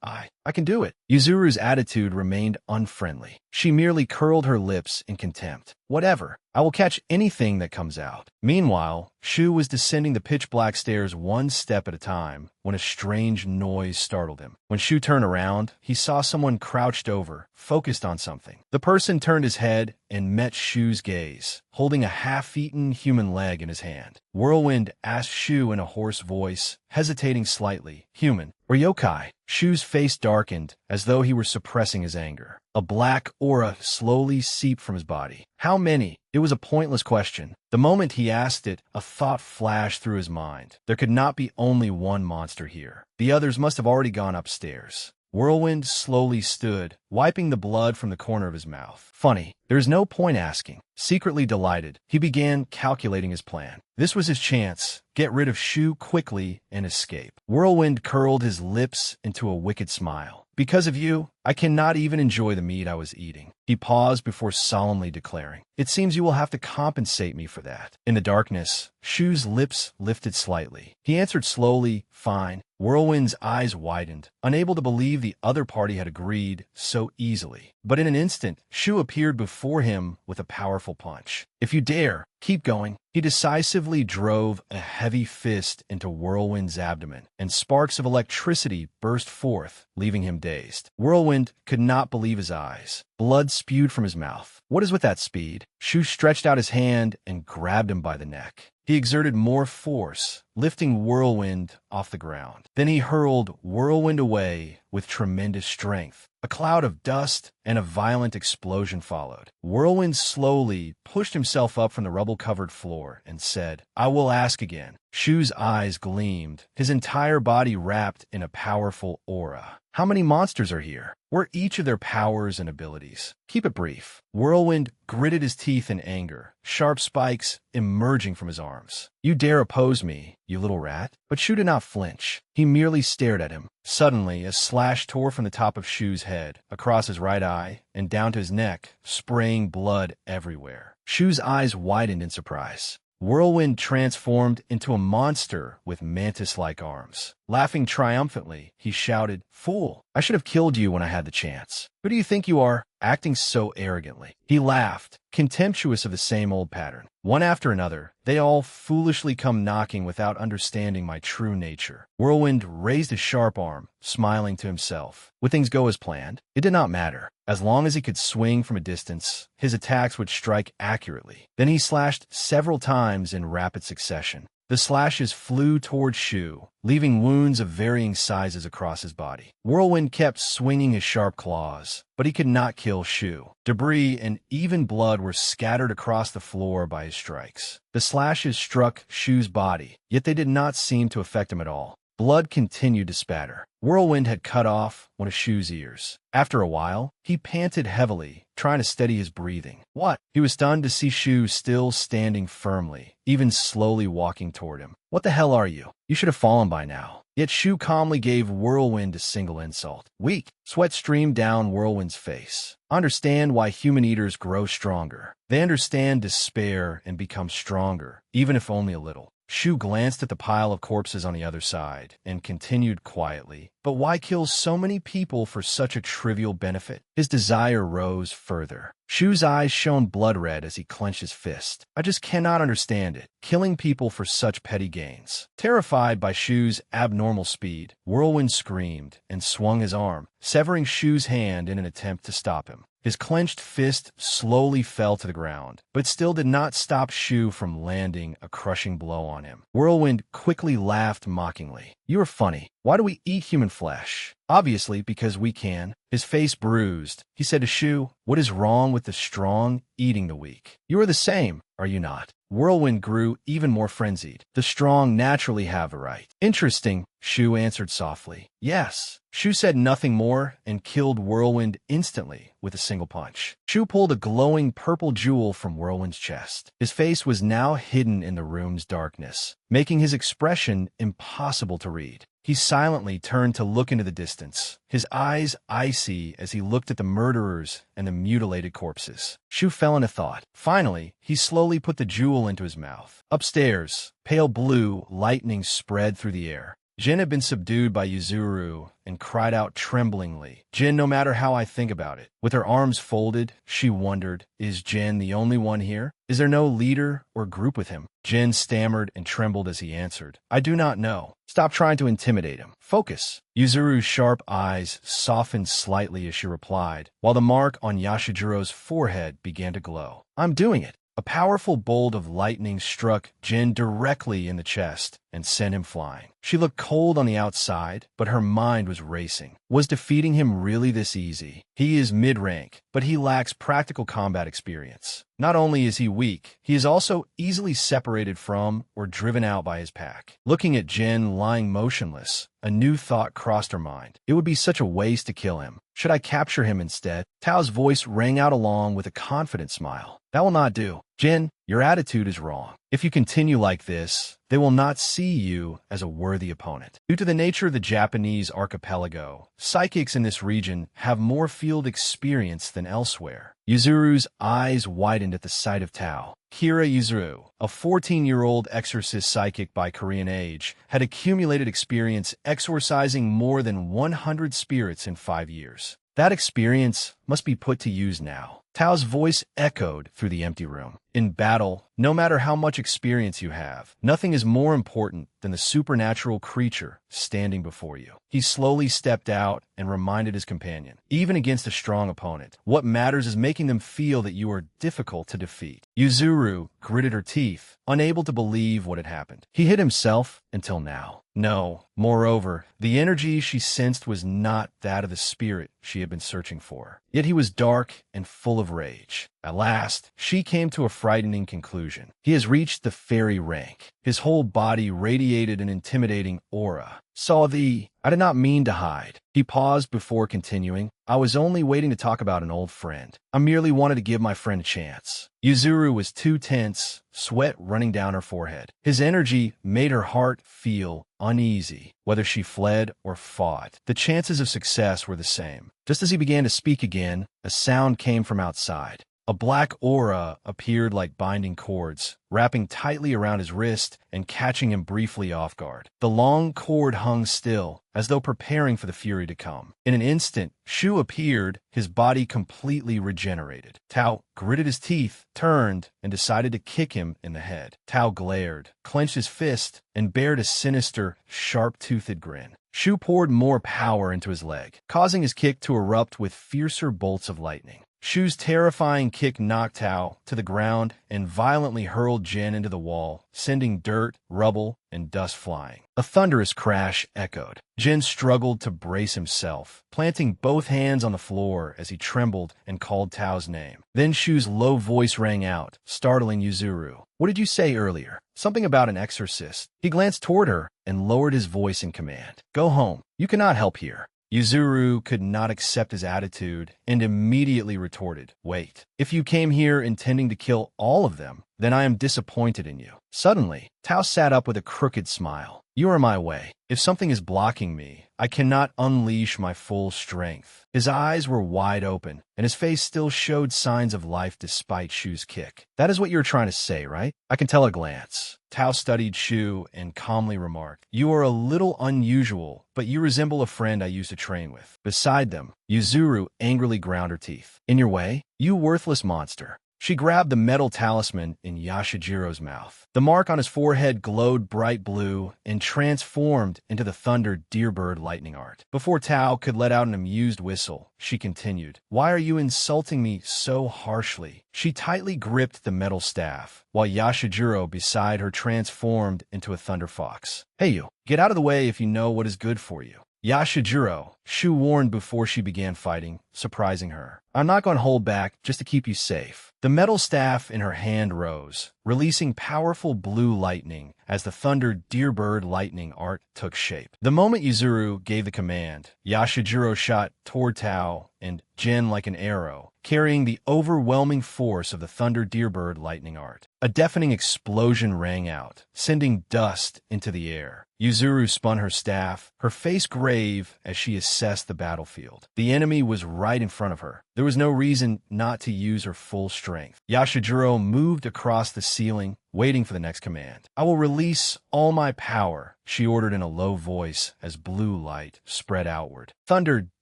I can do it. Yuzuru's attitude remained unfriendly. She merely curled her lips in contempt. Whatever. I will catch anything that comes out. Meanwhile, Shu was descending the pitch-black stairs one step at a time when a strange noise startled him. When Shu turned around, he saw someone crouched over, focused on something. The person turned his head and met Shu's gaze, holding a half-eaten human leg in his hand. Whirlwind asked Shu in a hoarse voice, hesitating slightly, human or yokai? Shu's face darkened, as though he were suppressing his anger. A black aura slowly seeped from his body. How many? It was a pointless question. The moment he asked it, a thought flashed through his mind. There could not be only one monster here. The others must have already gone upstairs. Whirlwind slowly stood, wiping the blood from the corner of his mouth. Funny, there's no point asking. Secretly delighted, he began calculating his plan. This was his chance. Get rid of Shu quickly and escape. Whirlwind curled his lips into a wicked smile. Because of you, I cannot even enjoy the meat I was eating. He paused before solemnly declaring, It seems you will have to compensate me for that. In the darkness, Shu's lips lifted slightly. He answered slowly, Fine. Whirlwind's eyes widened, unable to believe the other party had agreed so easily. But in an instant, Shu appeared before him with a powerful punch. If you dare, keep going. He decisively drove a heavy fist into Whirlwind's abdomen, and sparks of electricity burst forth, leaving him dazed. Whirlwind could not believe his eyes. Blood spewed from his mouth. What is with that speed? Shu stretched out his hand and grabbed him by the neck. He exerted more force, lifting Whirlwind off the ground. Then he hurled Whirlwind away with tremendous strength. A cloud of dust and a violent explosion followed. Whirlwind slowly pushed himself up from the rubble-covered floor and said, I will ask again. Shu's eyes gleamed, his entire body wrapped in a powerful aura. How many monsters are here? Were each of their powers and abilities? abilities. Keep it brief. Whirlwind gritted his teeth in anger, sharp spikes emerging from his arms. You dare oppose me, you little rat? But Shu did not flinch. He merely stared at him. Suddenly, a slash tore from the top of Shu's head, across his right eye, and down to his neck, spraying blood everywhere. Shu's eyes widened in surprise. Whirlwind transformed into a monster with mantis-like arms. Laughing triumphantly, he shouted, "Fool! I should have killed you when I had the chance. Who do you think you are, acting so arrogantly?" He laughed, contemptuous of the same old pattern. One after another, they all foolishly come knocking without understanding my true nature. Whirlwind raised his sharp arm, smiling to himself. Would things go as planned? It did not matter. As long as he could swing from a distance, his attacks would strike accurately. Then he slashed several times in rapid succession. The slashes flew toward Shu, leaving wounds of varying sizes across his body. Whirlwind kept swinging his sharp claws, but he could not kill Shu. Debris and even blood were scattered across the floor by his strikes. The slashes struck Shu's body, yet they did not seem to affect him at all. Blood continued to spatter. Whirlwind had cut off one of Shu's ears. After a while, he panted heavily, trying to steady his breathing. What? He was stunned to see Shu still standing firmly, even slowly walking toward him. What the hell are you? You should have fallen by now. Yet Shu calmly gave Whirlwind a single insult. Weak. Sweat streamed down Whirlwind's face. Understand why human eaters grow stronger. They understand despair and become stronger, even if only a little. Shu glanced at the pile of corpses on the other side and continued quietly. But why kill so many people for such a trivial benefit? His desire rose further. Shu's eyes shone blood red as he clenched his fist. I just cannot understand it. Killing people for such petty gains. Terrified by Shu's abnormal speed, Whirlwind screamed and swung his arm, severing Shu's hand in an attempt to stop him. His clenched fist slowly fell to the ground, but still did not stop Shu from landing a crushing blow on him. Whirlwind quickly laughed mockingly. You are funny. Why do we eat human flesh? Obviously, because we can. His face bruised. He said to Shu, what is wrong with the strong eating the weak? You are the same, are you not? Whirlwind grew even more frenzied. The strong naturally have a right. Interesting, Shu answered softly. Yes. Shu said nothing more and killed Whirlwind instantly with a single punch. Shu pulled a glowing purple jewel from Whirlwind's chest. His face was now hidden in the room's darkness, making his expression impossible to read. He silently turned to look into the distance, his eyes icy as he looked at the murderers and the mutilated corpses. Shu fell into thought. Finally, he slowly put the jewel into his mouth. Upstairs, pale blue lightning spread through the air. Jin had been subdued by Yuzuru and cried out tremblingly, Jin, no matter how I think about it. With her arms folded, she wondered, is Jin the only one here? Is there no leader or group with him? Jin stammered and trembled as he answered, I do not know. Stop trying to intimidate him. Focus. Yuzuru's sharp eyes softened slightly as she replied, while the mark on Yashijuro's forehead began to glow. I'm doing it. A powerful bolt of lightning struck Jin directly in the chest and sent him flying. She looked cold on the outside, but her mind was racing. Was defeating him really this easy? He is mid-rank, but he lacks practical combat experience. Not only is he weak, he is also easily separated from or driven out by his pack. Looking at Jin lying motionless, a new thought crossed her mind. It would be such a waste to kill him. Should I capture him instead? Tao's voice rang out along with a confident smile. That will not do. Jin, your attitude is wrong. If you continue like this, they will not see you as a worthy opponent. Due to the nature of the Japanese archipelago, psychics in this region have more field experience than elsewhere. Yuzuru's eyes widened at the sight of Tao. Kira Yuzuru, a 14-year-old exorcist psychic by Korean age, had accumulated experience exorcising more than 100 spirits in 5 years. That experience must be put to use now. Tao's voice echoed through the empty room. In battle, no matter how much experience you have, nothing is more important than the supernatural creature standing before you. He slowly stepped out and reminded his companion, even against a strong opponent, what matters is making them feel that you are difficult to defeat. Yuzuru gritted her teeth, unable to believe what had happened. He hid himself until now. No. Moreover, the energy she sensed was not that of the spirit she had been searching for. Yet he was dark and full of rage. At last, she came to a frightening conclusion. He has reached the fairy rank. His whole body radiated an intimidating aura. I did not mean to hide. He paused before continuing. I was only waiting to talk about an old friend. I merely wanted to give my friend a chance. Yuzuru was too tense, sweat running down her forehead. His energy made her heart feel uneasy. Whether she fled or fought, the chances of success were the same. Just as he began to speak again, a sound came from outside. A black aura appeared like binding cords, wrapping tightly around his wrist and catching him briefly off guard. The long cord hung still, as though preparing for the fury to come. In an instant, Shu appeared, his body completely regenerated. Tao gritted his teeth, turned, and decided to kick him in the head. Tao glared, clenched his fist, and bared a sinister, sharp-toothed grin. Shu poured more power into his leg, causing his kick to erupt with fiercer bolts of lightning. Shu's terrifying kick knocked Tao to the ground and violently hurled Jin into the wall, sending dirt, rubble, and dust flying. A thunderous crash echoed. Jin struggled to brace himself, planting both hands on the floor as he trembled and called Tao's name. Then Shu's low voice rang out, startling Yuzuru. What did you say earlier? Something about an exorcist. He glanced toward her and lowered his voice in command. Go home. You cannot help here. Yuzuru could not accept his attitude and immediately retorted, Wait, if you came here intending to kill all of them, then I am disappointed in you. Suddenly, Tao sat up with a crooked smile. You are my way. If something is blocking me, I cannot unleash my full strength. His eyes were wide open, and his face still showed signs of life despite Shu's kick. That is what you're trying to say, right? I can tell at a glance. Tao studied Shu and calmly remarked, You are a little unusual, but you resemble a friend I used to train with. Beside them, Yuzuru angrily ground her teeth. In your way? You worthless monster. She grabbed the metal talisman in Yashijiro's mouth. The mark on his forehead glowed bright blue and transformed into the Thunder Deerbird lightning art. Before Tao could let out an amused whistle, she continued, Why are you insulting me so harshly? She tightly gripped the metal staff, while Yashijiro beside her transformed into a Thunder Fox. Hey you, get out of the way if you know what is good for you. Yashijiro, Shu warned before she began fighting, surprising her. I'm not going to hold back just to keep you safe. The metal staff in her hand rose, releasing powerful blue lightning as the Thunder Deerbird lightning art took shape. The moment Yuzuru gave the command, Yashijiro shot toward Tao and Jin like an arrow, carrying the overwhelming force of the Thunder Deerbird lightning art. A deafening explosion rang out, sending dust into the air. Yuzuru spun her staff, her face grave as she assessed the battlefield. The enemy was right in front of her. There was no reason not to use her full strength. Yashijiro moved across the ceiling, waiting for the next command. I will release all my power, she ordered in a low voice as blue light spread outward. Thunder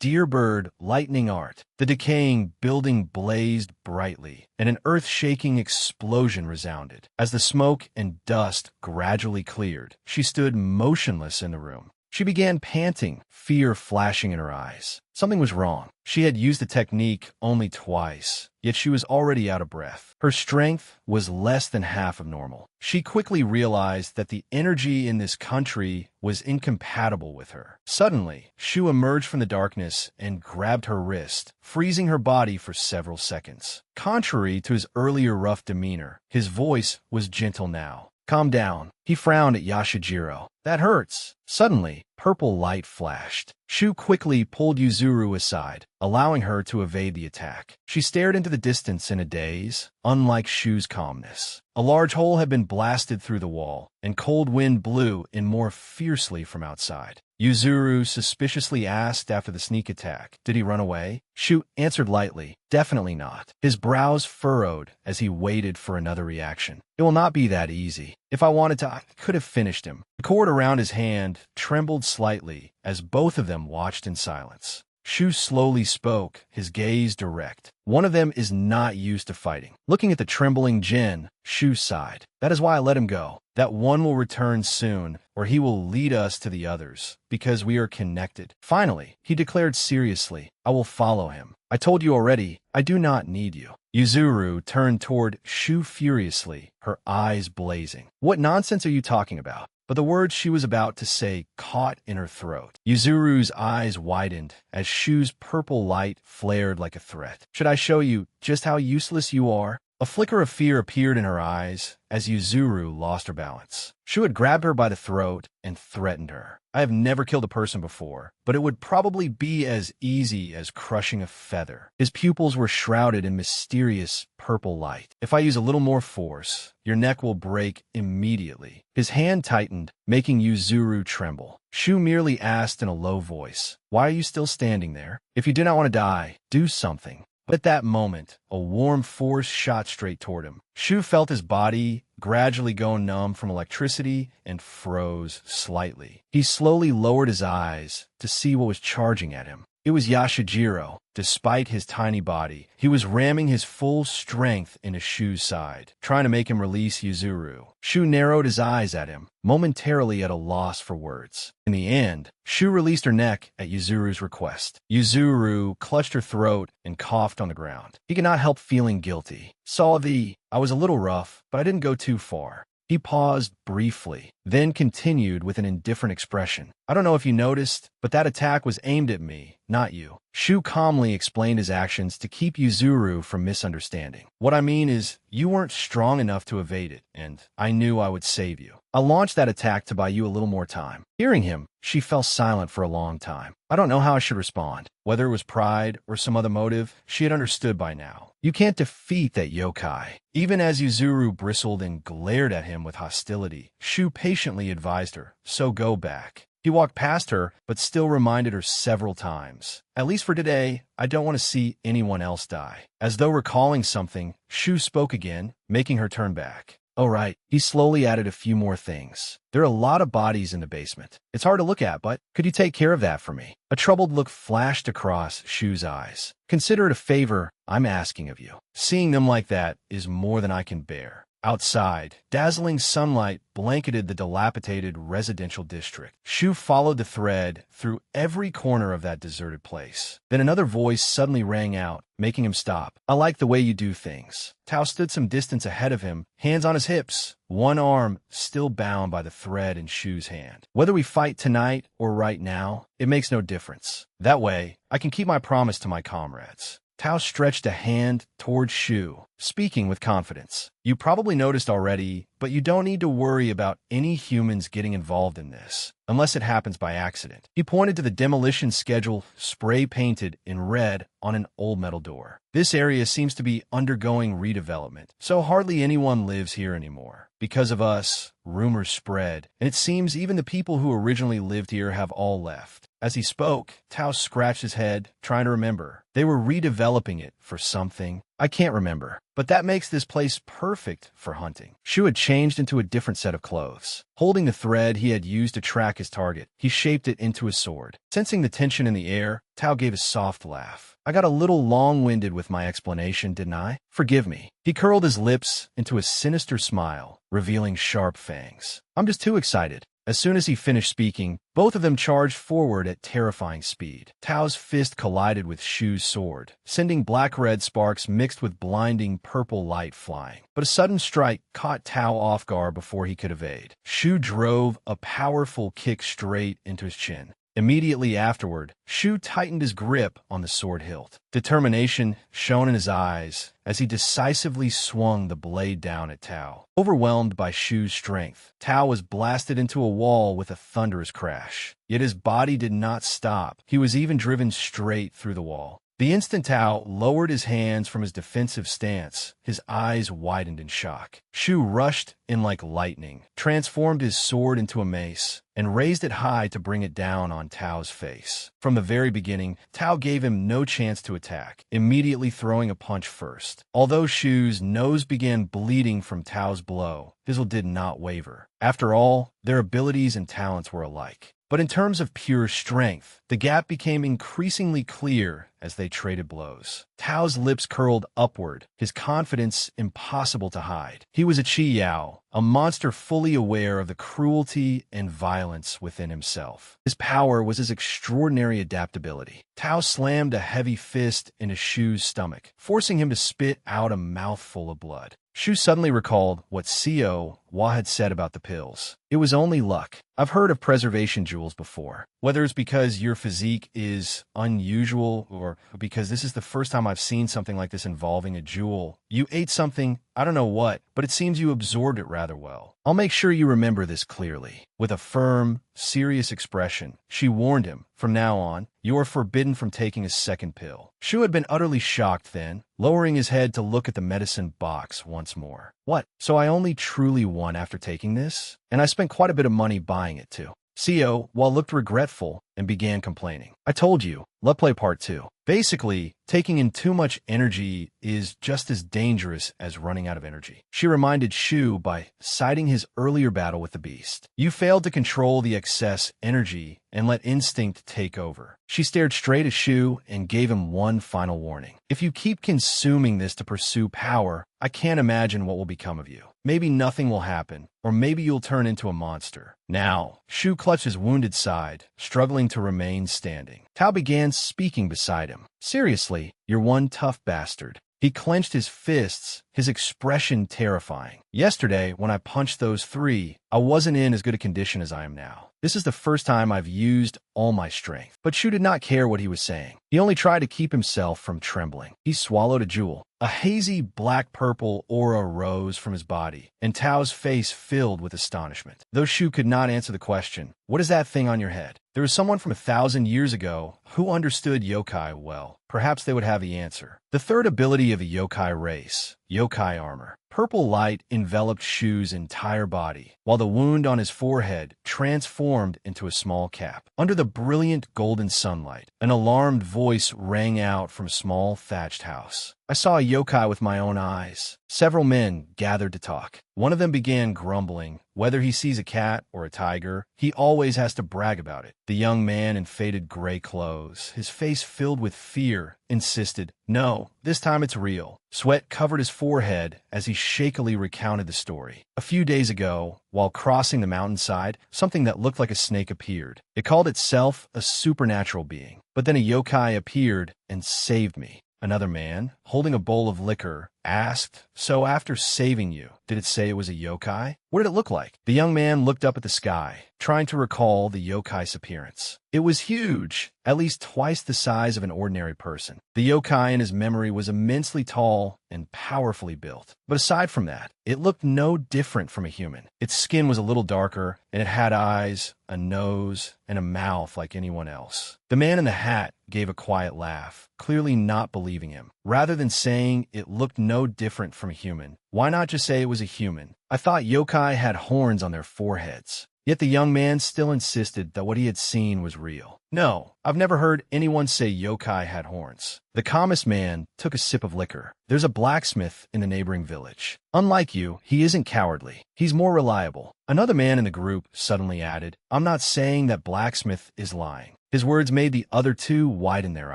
Deerbird lightning art. The decaying building blazed brightly, and an earth-shaking explosion resounded. As the smoke and dust gradually cleared, she stood motionless in the room. She began panting, fear flashing in her eyes. Something was wrong. She had used the technique only twice, yet she was already out of breath. Her strength was less than half of normal. She quickly realized that the energy in this country was incompatible with her. Suddenly, Shu emerged from the darkness and grabbed her wrist, freezing her body for several seconds. Contrary to his earlier rough demeanor, his voice was gentle now. Calm down. He frowned at Yashijiro. That hurts. Suddenly, purple light flashed. Shu quickly pulled Yuzuru aside, allowing her to evade the attack. She stared into the distance in a daze, unlike Shu's calmness. A large hole had been blasted through the wall, and cold wind blew in more fiercely from outside. Yuzuru suspiciously asked after the sneak attack. Did he run away? Shu answered lightly, definitely not. His brows furrowed as he waited for another reaction. It will not be that easy. If I wanted to, I could have finished him. The cord around his hand trembled slightly as both of them watched in silence. Shu slowly spoke, his gaze direct. One of them is not used to fighting. Looking at the trembling Jin, Shu sighed. That is why I let him go. That one will return soon, or he will lead us to the others, because we are connected. Finally, he declared seriously, I will follow him. I told you already, I do not need you. Yuzuru turned toward Shu furiously, her eyes blazing. What nonsense are you talking about? But the words she was about to say caught in her throat. Yuzuru's eyes widened as Shu's purple light flared like a threat. Should I show you just how useless you are? A flicker of fear appeared in her eyes as Yuzuru lost her balance. Shu had grabbed her by the throat and threatened her. I have never killed a person before, but it would probably be as easy as crushing a feather. His pupils were shrouded in mysterious purple light. If I use a little more force, your neck will break immediately. His hand tightened, making Yuzuru tremble. Shu merely asked in a low voice, "Why are you still standing there? If you do not want to die, do something." But at that moment, a warm force shot straight toward him. Shu felt his body gradually go numb from electricity and froze slightly. He slowly lowered his eyes to see what was charging at him. It was Yashijiro. Despite his tiny body, he was ramming his full strength into Shu's side, trying to make him release Yuzuru. Shu narrowed his eyes at him, momentarily at a loss for words. In the end, Shu released her neck at Yuzuru's request. Yuzuru clutched her throat and coughed on the ground. He could not help feeling guilty. I was a little rough, but I didn't go too far. He paused briefly, then continued with an indifferent expression. I don't know if you noticed, but that attack was aimed at me, not you. Shu calmly explained his actions to keep Yuzuru from misunderstanding. What I mean is, you weren't strong enough to evade it, and I knew I would save you. I launched that attack to buy you a little more time. Hearing him, she fell silent for a long time. I don't know how I should respond. Whether it was pride or some other motive, she had understood by now. You can't defeat that yokai. Even as Yuzuru bristled and glared at him with hostility, Shu patiently advised her, so go back. He walked past her, but still reminded her several times. At least for today, I don't want to see anyone else die. As though recalling something, Shu spoke again, making her turn back. Oh right, he slowly added a few more things. There are a lot of bodies in the basement. It's hard to look at, but could you take care of that for me? A troubled look flashed across Shu's eyes. Consider it a favor I'm asking of you. Seeing them like that is more than I can bear. Outside, dazzling sunlight blanketed the dilapidated residential district. Shu followed the thread through every corner of that deserted place. Then another voice suddenly rang out, making him stop. I like the way you do things. Tao stood some distance ahead of him, hands on his hips, one arm still bound by the thread in Shu's hand. Whether we fight tonight or right now, it makes no difference. That way, I can keep my promise to my comrades. Tao stretched a hand toward Shu, speaking with confidence. You probably noticed already, but you don't need to worry about any humans getting involved in this, unless it happens by accident. He pointed to the demolition schedule spray-painted in red on an old metal door. This area seems to be undergoing redevelopment, so hardly anyone lives here anymore. Because of us, rumors spread, and it seems even the people who originally lived here have all left. As he spoke, Tao scratched his head, trying to remember. They were redeveloping it for something. I can't remember, but that makes this place perfect for hunting. Shu had changed into a different set of clothes. Holding the thread he had used to track his target, he shaped it into a sword. Sensing the tension in the air, Tao gave a soft laugh. I got a little long-winded with my explanation, didn't I? Forgive me. He curled his lips into a sinister smile, revealing sharp fangs. I'm just too excited. As soon as he finished speaking, both of them charged forward at terrifying speed. Tao's fist collided with Shu's sword, sending black-red sparks mixed with blinding purple light flying. But a sudden strike caught Tao off guard before he could evade. Shu drove a powerful kick straight into his chin. Immediately afterward, Shu tightened his grip on the sword hilt. Determination shone in his eyes as he decisively swung the blade down at Tao. Overwhelmed by Shu's strength, Tao was blasted into a wall with a thunderous crash. Yet his body did not stop. He was even driven straight through the wall. The instant Tao lowered his hands from his defensive stance, his eyes widened in shock. Shu rushed in like lightning, transformed his sword into a mace, and raised it high to bring it down on Tao's face. From the very beginning, Tao gave him no chance to attack, immediately throwing a punch first. Although Shu's nose began bleeding from Tao's blow, his will did not waver. After all, their abilities and talents were alike. But in terms of pure strength, the gap became increasingly clear as they traded blows. Tao's lips curled upward, his confidence impossible to hide. He was a Chi Yao, a monster fully aware of the cruelty and violence within himself. His power was his extraordinary adaptability. Tao slammed a heavy fist into Shu's stomach, forcing him to spit out a mouthful of blood. Shu suddenly recalled what Co. Hua had said about the pills. It was only luck. I've heard of preservation jewels before. Whether it's because your physique is unusual or more because this is the first time I've seen something like this involving a jewel. You ate something, I don't know what, but it seems you absorbed it rather well. I'll make sure you remember this clearly. With a firm, serious expression, she warned him, from now on, you are forbidden from taking a second pill. Shu had been utterly shocked then, lowering his head to look at the medicine box once more. What? So I only truly won after taking this? And I spent quite a bit of money buying it too. CEO, while looked regretful, and began complaining. I told you, let's play part 2. Basically, taking in too much energy is just as dangerous as running out of energy. She reminded Shu by citing his earlier battle with the beast. You failed to control the excess energy and let instinct take over. She stared straight at Shu and gave him one final warning. If you keep consuming this to pursue power, I can't imagine what will become of you. Maybe nothing will happen, or maybe you'll turn into a monster. Now, Shu clutched his wounded side, struggling to remain standing. Tao began speaking beside him. Seriously, you're one tough bastard. He clenched his fists, his expression terrifying. Yesterday, when I punched those 3, I wasn't in as good a condition as I am now. This is the first time I've used all my strength. But Shu did not care what he was saying. He only tried to keep himself from trembling. He swallowed a jewel. A hazy black-purple aura rose from his body, and Tao's face filled with astonishment. Though Shu could not answer the question, what is that thing on your head? There was someone from 1,000 years ago who understood yokai well. Perhaps they would have the answer. The third ability of a yokai race, yokai armor. Purple light enveloped Shu's entire body, while the wound on his forehead transformed into a small cap. Under the brilliant golden sunlight, an alarmed voice rang out from a small thatched house. I saw a yokai with my own eyes. Several men gathered to talk. One of them began grumbling. Whether he sees a cat or a tiger, he always has to brag about it. The young man in faded gray clothes, his face filled with fear, insisted, no, this time it's real. Sweat covered his forehead as he shakily recounted the story. A few days ago, while crossing the mountainside, something that looked like a snake appeared. It called itself a supernatural being. But then a yokai appeared and saved me. Another man, holding a bowl of liquor, asked, so after saving you, did it say it was a yokai? What did it look like? The young man looked up at the sky, trying to recall the yokai's appearance. It was huge, at least twice the size of an ordinary person. The yokai in his memory was immensely tall and powerfully built. But aside from that, it looked no different from a human. Its skin was a little darker, and it had eyes, a nose, and a mouth like anyone else. The man in the hat gave a quiet laugh, clearly not believing him. Rather than saying it looked no different from a human, why not just say it was a human? I thought yokai had horns on their foreheads. Yet the young man still insisted that what he had seen was real. No, I've never heard anyone say yokai had horns. The calmest man took a sip of liquor. There's a blacksmith in the neighboring village. Unlike you, he isn't cowardly. He's more reliable. Another man in the group suddenly added, I'm not saying that blacksmith is lying. His words made the other two widen their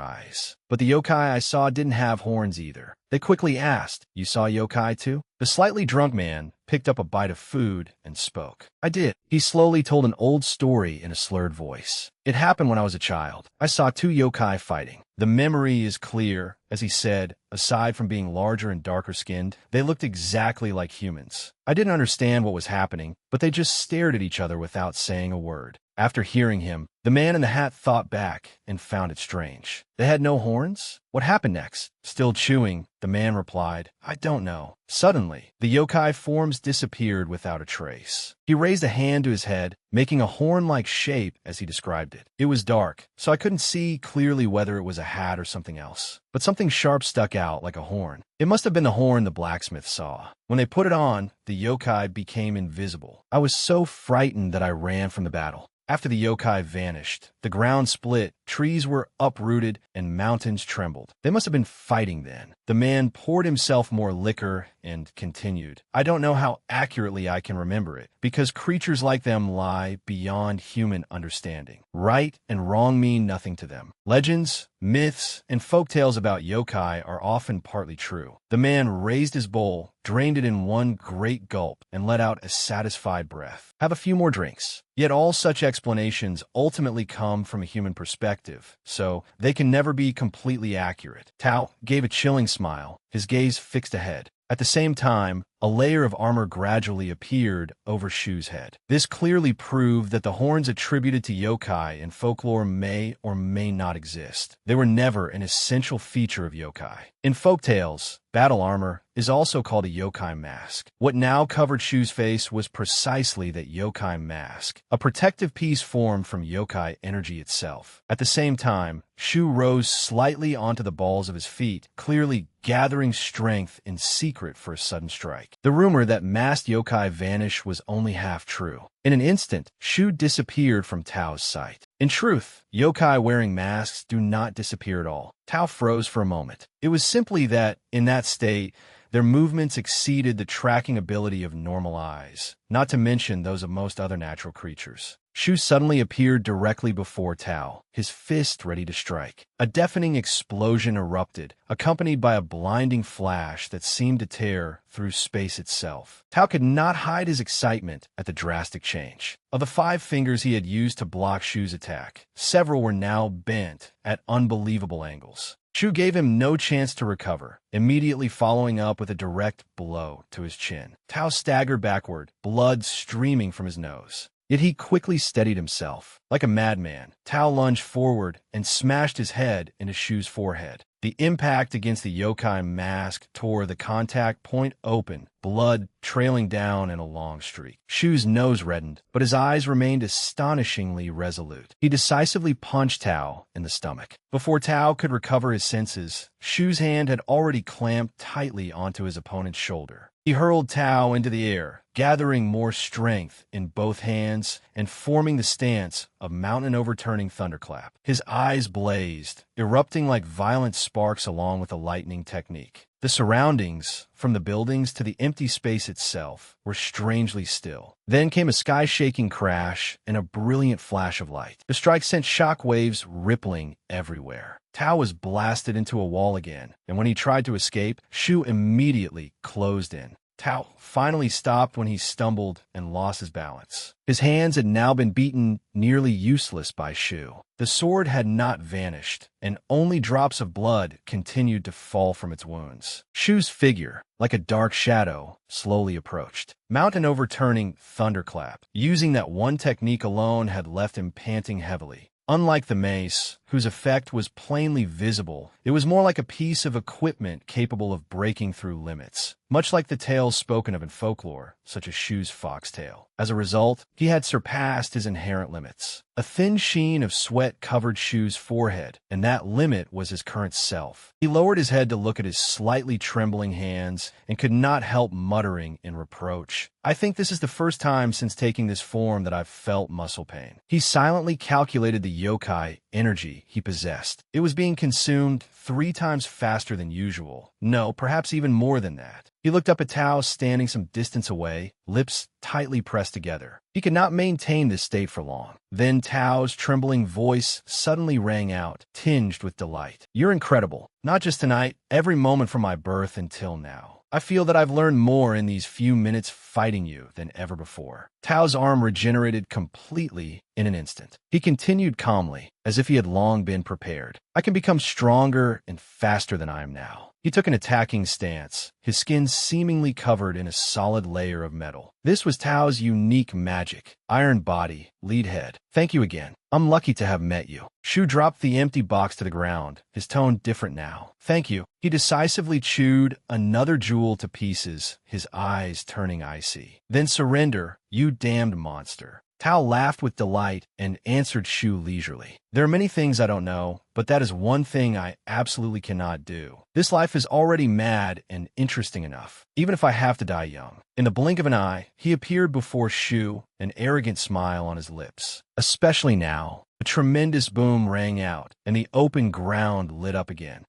eyes. But the yokai I saw didn't have horns either. They quickly asked, you saw yokai too? The slightly drunk man picked up a bite of food and spoke. I did. He slowly told an old story in a slurred voice. It happened when I was a child. I saw 2 yokai fighting. The memory is clear. As he said, aside from being larger and darker skinned, they looked exactly like humans. I didn't understand what was happening, but they just stared at each other without saying a word. After hearing him, the man in the hat thought back and found it strange. They had no horns? What happened next? Still chewing, the man replied, I don't know. Suddenly, the yokai forms disappeared without a trace. He raised a hand to his head, making a horn-like shape as he described it. It was dark, so I couldn't see clearly whether it was a hat or something else. But something sharp stuck out like a horn. It must have been the horn the blacksmith saw. When they put it on, the yokai became invisible. I was so frightened that I ran from the battle. After the yokai vanished, the ground split, trees were uprooted, and mountains trembled. They must have been fighting then. The man poured himself more liquor and continued. I don't know how accurately I can remember it, because creatures like them lie beyond human understanding. Right and wrong mean nothing to them. Legends, myths, and folktales about yokai are often partly true. The man raised his bowl, drained it in one great gulp, and let out a satisfied breath. Have a few more drinks. Yet all such explanations ultimately come from a human perspective, so they can never be completely accurate. Tao gave a chilling smile, his gaze fixed ahead. At the same time, a layer of armor gradually appeared over Shu's head. This clearly proved that the horns attributed to yokai in folklore may or may not exist. They were never an essential feature of yokai. In folktales, battle armor is also called a yokai mask. What now covered Shu's face was precisely that yokai mask, a protective piece formed from yokai energy itself. At the same time, Shu rose slightly onto the balls of his feet, clearly gathering strength in secret for a sudden strike. The rumor that masked yokai vanish was only half true. In an instant, Shu disappeared from Tao's sight. In truth, yokai wearing masks do not disappear at all. Tao froze for a moment. It was simply that, in that state, their movements exceeded the tracking ability of normal eyes, not to mention those of most other natural creatures. Shu suddenly appeared directly before Tao, his fist ready to strike. A deafening explosion erupted, accompanied by a blinding flash that seemed to tear through space itself. Tao could not hide his excitement at the drastic change. Of the 5 fingers he had used to block Shu's attack, several were now bent at unbelievable angles. Shu gave him no chance to recover, immediately following up with a direct blow to his chin. Tao staggered backward, blood streaming from his nose. Yet he quickly steadied himself. Like a madman, Tao lunged forward and smashed his head into Shu's forehead. The impact against the yokai mask tore the contact point open, blood trailing down in a long streak. Shu's nose reddened, but his eyes remained astonishingly resolute. He decisively punched Tao in the stomach. Before Tao could recover his senses, Shu's hand had already clamped tightly onto his opponent's shoulder. He hurled Tao into the air, gathering more strength in both hands and forming the stance of mountain-overturning thunderclap. His eyes blazed, erupting like violent sparks along with a lightning technique. The surroundings, from the buildings to the empty space itself, were strangely still. Then came a sky-shaking crash and a brilliant flash of light. The strike sent shock waves rippling everywhere. Tao was blasted into a wall again, and when he tried to escape, Shu immediately closed in. Tao finally stopped when he stumbled and lost his balance. His hands had now been beaten nearly useless by Shu. The sword had not vanished, and only drops of blood continued to fall from its wounds. Shu's figure, like a dark shadow, slowly approached. Mountain-overturning thunderclap, using that one technique alone, had left him panting heavily. Unlike the mace, whose effect was plainly visible, it was more like a piece of equipment capable of breaking through limits, much like the tales spoken of in folklore, such as Shu's foxtail. As a result, he had surpassed his inherent limits. A thin sheen of sweat covered Shu's forehead, and that limit was his current self. He lowered his head to look at his slightly trembling hands and could not help muttering in reproach. "I think this is the first time since taking this form that I've felt muscle pain." He silently calculated the yokai energy he possessed. It was being consumed 3 times faster than usual. No, perhaps even more than that. He looked up at Tao standing some distance away, lips tightly pressed together. He could not maintain this state for long. Then Tao's trembling voice suddenly rang out, tinged with delight. "You're incredible. Not just tonight, every moment from my birth until now. I feel that I've learned more in these few minutes fighting you than ever before." Tao's arm regenerated completely in an instant. He continued calmly, as if he had long been prepared. "I can become stronger and faster than I am now." He took an attacking stance, his skin seemingly covered in a solid layer of metal. This was Tao's unique magic. Iron body, lead head. "Thank you again. I'm lucky to have met you." Shu dropped the empty box to the ground, his tone different now. "Thank you." He decisively chewed another jewel to pieces, his eyes turning icy. "Then surrender, you damned monster." Tao laughed with delight and answered Shu leisurely. "There are many things I don't know, but that is one thing I absolutely cannot do. This life is already mad and interesting enough, even if I have to die young." In the blink of an eye, he appeared before Shu, an arrogant smile on his lips. Especially now, a tremendous boom rang out, and the open ground lit up again.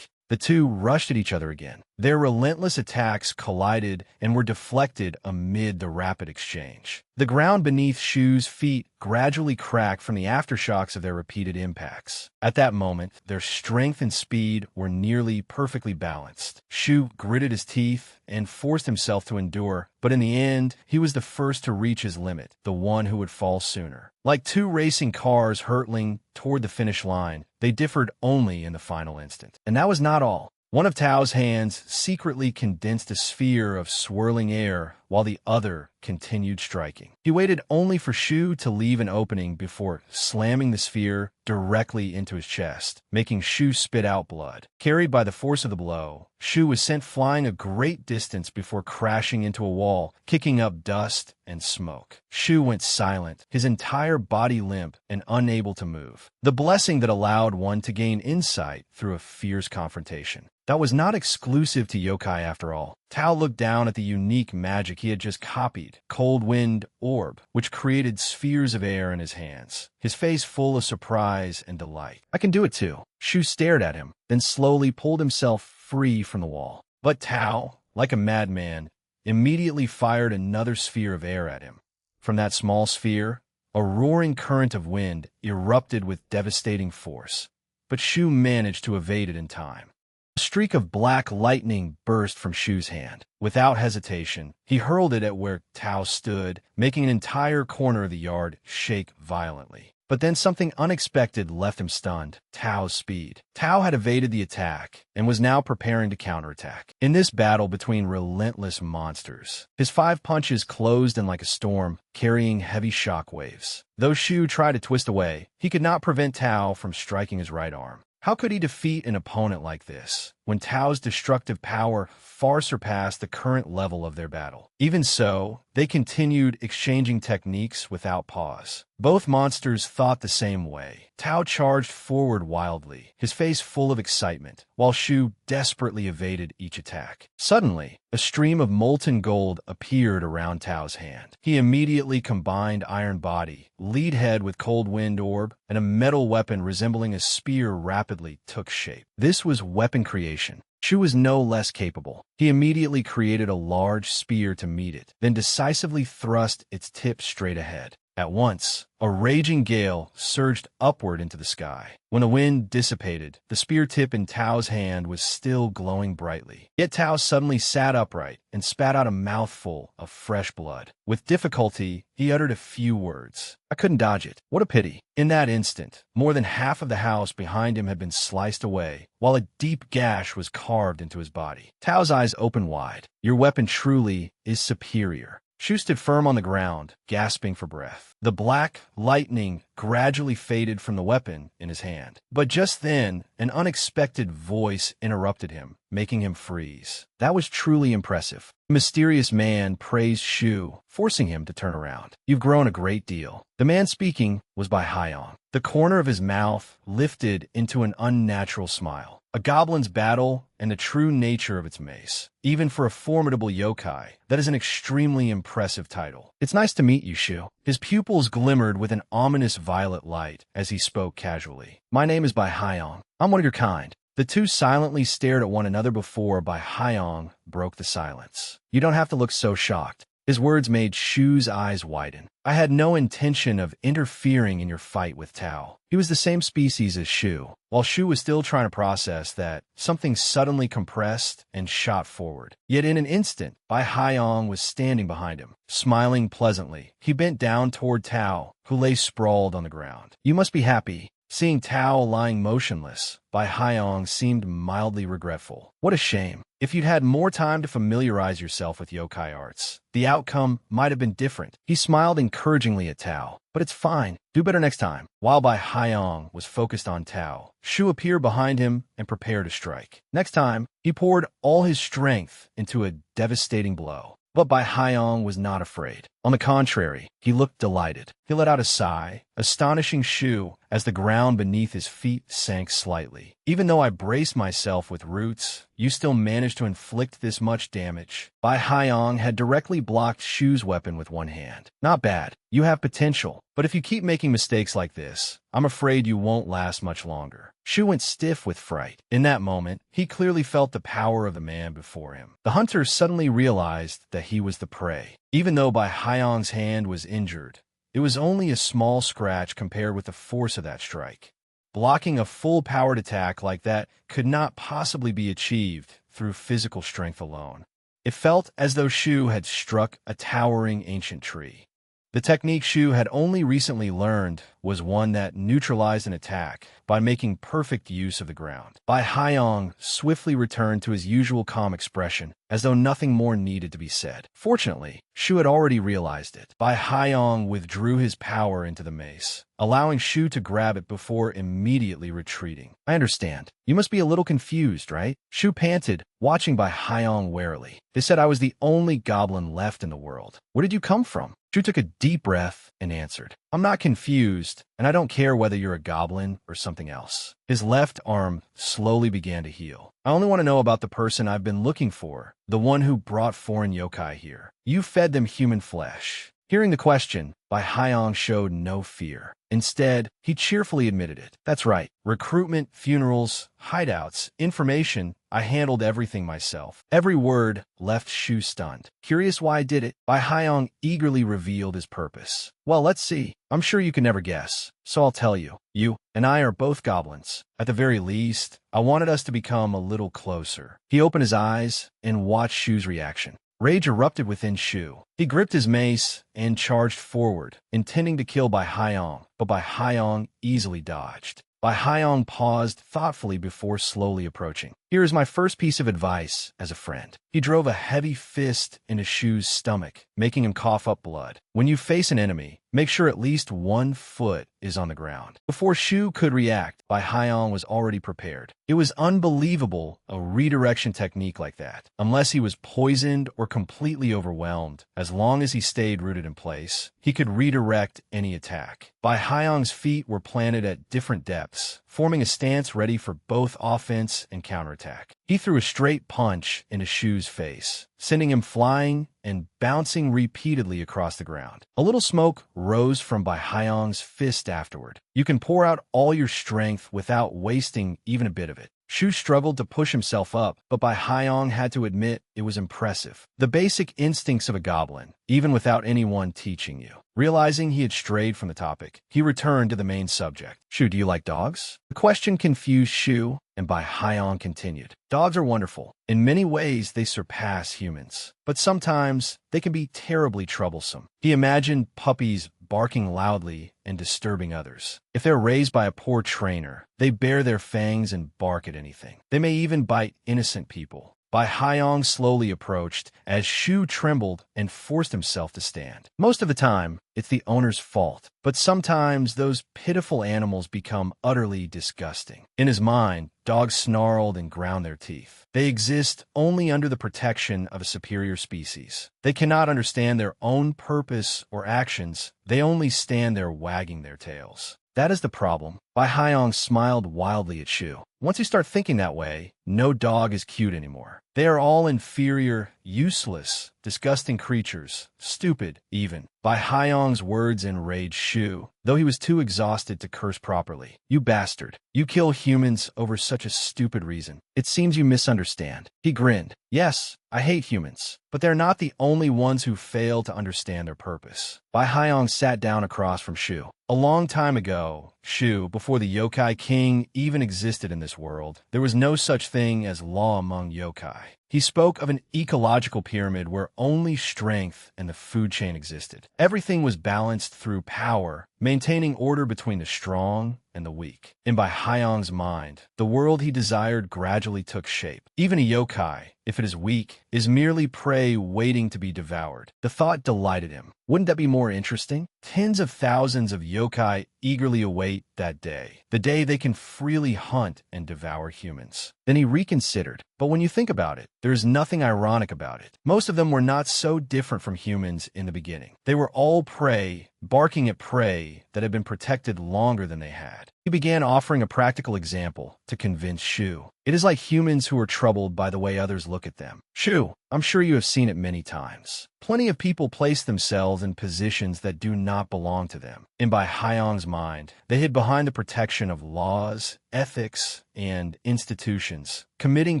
The two rushed at each other again. Their relentless attacks collided and were deflected amid the rapid exchange. The ground beneath Shu's feet gradually cracked from the aftershocks of their repeated impacts. At that moment, their strength and speed were nearly perfectly balanced. Shu gritted his teeth and forced himself to endure, but in the end, he was the first to reach his limit, the one who would fall sooner. Like 2 racing cars hurtling toward the finish line, they differed only in the final instant. And that was not all. One of Tao's hands secretly condensed a sphere of swirling air while the other continued striking. He waited only for Shu to leave an opening before slamming the sphere directly into his chest, making Shu spit out blood. Carried by the force of the blow, Shu was sent flying a great distance before crashing into a wall, kicking up dust and smoke. Shu went silent, his entire body limp and unable to move. The blessing that allowed one to gain insight through a fierce confrontation. That was not exclusive to yokai after all. Tao looked down at the unique magic he had just copied, Cold Wind Orb, which created spheres of air in his hands, his face full of surprise and delight. I can do it too. Shu stared at him, then slowly pulled himself free from the wall. But Tao, like a madman, immediately fired another sphere of air at him. From that small sphere, a roaring current of wind erupted with devastating force, but Shu managed to evade it in time. A streak of black lightning burst from Shu's hand. Without hesitation, he hurled it at where Tao stood, making an entire corner of the yard shake violently. But then something unexpected left him stunned: Tao's speed. Tao had evaded the attack and was now preparing to counterattack. In this battle between relentless monsters, his 5 punches closed in like a storm, carrying heavy shock waves. Though Shu tried to twist away, he could not prevent Tao from striking his right arm. How could he defeat an opponent like this, when Tao's destructive power far surpassed the current level of their battle? Even so, they continued exchanging techniques without pause. Both monsters thought the same way. Tao charged forward wildly, his face full of excitement, while Shu desperately evaded each attack. Suddenly, a stream of molten gold appeared around Tao's hand. He immediately combined Iron Body, Lead Head with Cold Wind Orb, and a metal weapon resembling a spear rapidly took shape. This was weapon creation. Shu was no less capable. He immediately created a large spear to meet it, then decisively thrust its tip straight ahead. At once, a raging gale surged upward into the sky. When the wind dissipated, the spear tip in Tao's hand was still glowing brightly. Yet Tao suddenly sat upright and spat out a mouthful of fresh blood. With difficulty, he uttered a few words. I couldn't dodge it. What a pity. In that instant, more than half of the house behind him had been sliced away, while a deep gash was carved into his body. Tao's eyes opened wide. Your weapon truly is superior. Shu stood firm on the ground, gasping for breath. The black lightning gradually faded from the weapon in his hand. But just then, an unexpected voice interrupted him, making him freeze. That was truly impressive. The mysterious man praised Shu, forcing him to turn around. You've grown a great deal. The man speaking was by Hyong. The corner of his mouth lifted into an unnatural smile. A goblin's battle and the true nature of its mace. Even for a formidable yokai, that is an extremely impressive title. It's nice to meet you, Shu. His pupils glimmered with an ominous violet light as he spoke casually. My name is Bai Hyong. I'm one of your kind. The two silently stared at one another before Bai Hyong broke the silence. You don't have to look so shocked. His words made Shu's eyes widen. I had no intention of interfering in your fight with Tao. He was the same species as Shu. While Shu was still trying to process that, something suddenly compressed and shot forward. Yet in an instant, Bai Hyong was standing behind him, smiling pleasantly. He bent down toward Tao, who lay sprawled on the ground. You must be happy. Seeing Tao lying motionless, Bai Hyong seemed mildly regretful. What a shame. If you'd had more time to familiarize yourself with yokai arts, the outcome might have been different. He smiled encouragingly at Tao. But it's fine. Do better next time. While Bai Hyong was focused on Tao, Shu appeared behind him and prepared to strike. Next time, he poured all his strength into a devastating blow. But Bai Hyong was not afraid. On the contrary, he looked delighted. He let out a sigh, astonishing Shu as the ground beneath his feet sank slightly. Even though I braced myself with roots, you still managed to inflict this much damage. Bai Hyong had directly blocked Shu's weapon with one hand. Not bad. You have potential. But if you keep making mistakes like this, I'm afraid you won't last much longer. Shu went stiff with fright. In that moment, he clearly felt the power of the man before him. The hunter suddenly realized that he was the prey. Even though Bai Hyong's hand was injured, it was only a small scratch compared with the force of that strike. Blocking a full-powered attack like that could not possibly be achieved through physical strength alone. It felt as though Shu had struck a towering ancient tree. The technique Shu had only recently learned was one that neutralized an attack by making perfect use of the ground. Bai Haiyang swiftly returned to his usual calm expression, as though nothing more needed to be said. Fortunately, Shu had already realized it. Bai Haiyang withdrew his power into the mace, allowing Shu to grab it before immediately retreating. I understand. You must be a little confused, right? Shu panted, watching Bai Haiyang warily. They said I was the only goblin left in the world. Where did you come from? Shu took a deep breath and answered, I'm not confused, and I don't care whether you're a goblin or something else. His left arm slowly began to heal. I only want to know about the person I've been looking for, the one who brought foreign yokai here. You fed them human flesh. Hearing the question, Bai Haiyang showed no fear. Instead, he cheerfully admitted it. That's right. Recruitment, funerals, hideouts, information, I handled everything myself. Every word left Shu stunned. Curious why I did it, Bai Haiyang eagerly revealed his purpose. Well, let's see. I'm sure you can never guess, so I'll tell you. You and I are both goblins. At the very least, I wanted us to become a little closer. He opened his eyes and watched Shu's reaction. Rage erupted within Shu. He gripped his mace and charged forward, intending to kill Bai Haiyang, but Bai Haiyang easily dodged. Bai Haiyang paused thoughtfully before slowly approaching. Here is my first piece of advice as a friend. He drove a heavy fist into Shu's stomach, making him cough up blood. When you face an enemy, make sure at least one foot is on the ground. Before Shu could react, Bai Haiyang was already prepared. It was unbelievable, a redirection technique like that. Unless he was poisoned or completely overwhelmed, as long as he stayed rooted in place, he could redirect any attack. Bai Haiyang's feet were planted at different depths, forming a stance ready for both offense and counterattack. He threw a straight punch into Shu's face, sending him flying and bouncing repeatedly across the ground. A little smoke rose from Bai Haiyang's fist afterward. You can pour out all your strength without wasting even a bit of it. Shu struggled to push himself up, but Bai Haiyang had to admit it was impressive. The basic instincts of a goblin, even without anyone teaching you. Realizing he had strayed from the topic, he returned to the main subject. Shu, do you like dogs? The question confused Shu, and Bai Haiyang continued. Dogs are wonderful. In many ways, they surpass humans. But sometimes, they can be terribly troublesome. He imagined puppies barking loudly and disturbing others. If they're raised by a poor trainer, they bare their fangs and bark at anything. They may even bite innocent people. Bai Haiyang slowly approached as Shu trembled and forced himself to stand. Most of the time, it's the owner's fault, but sometimes those pitiful animals become utterly disgusting. In his mind, dogs snarled and ground their teeth. They exist only under the protection of a superior species. They cannot understand their own purpose or actions. They only stand there wagging their tails. That is the problem. Bai Haiyang smiled wildly at Shu. Once you start thinking that way, no dog is cute anymore. They are all inferior, useless, disgusting creatures, stupid, even. Bai Haiyang's words enraged Shu, though he was too exhausted to curse properly. You bastard. You kill humans over such a stupid reason. It seems you misunderstand. He grinned. Yes, I hate humans, but they're not the only ones who fail to understand their purpose. Bai Haiyang sat down across from Shu. A long time ago, Shu, before the yokai king even existed in this world, there was no such thing as law among yokai. He spoke of an ecological pyramid where only strength and the food chain existed. Everything was balanced through power, maintaining order between the strong and the weak. In Bai Haiyang's mind, the world he desired gradually took shape. Even a yokai, if it is weak, is merely prey waiting to be devoured. The thought delighted him. Wouldn't that be more interesting? Tens of thousands of yokai eagerly await that day, the day they can freely hunt and devour humans. Then he reconsidered. But when you think about it, there is nothing ironic about it. Most of them were not so different from humans in the beginning. They were all prey, barking at prey that had been protected longer than they had. He began offering a practical example to convince Shu. It is like humans who are troubled by the way others look at them. Shu, I'm sure you have seen it many times. Plenty of people place themselves in positions that do not belong to them. In Bai Haiyang's mind, they hid behind the protection of laws, ethics, and institutions, committing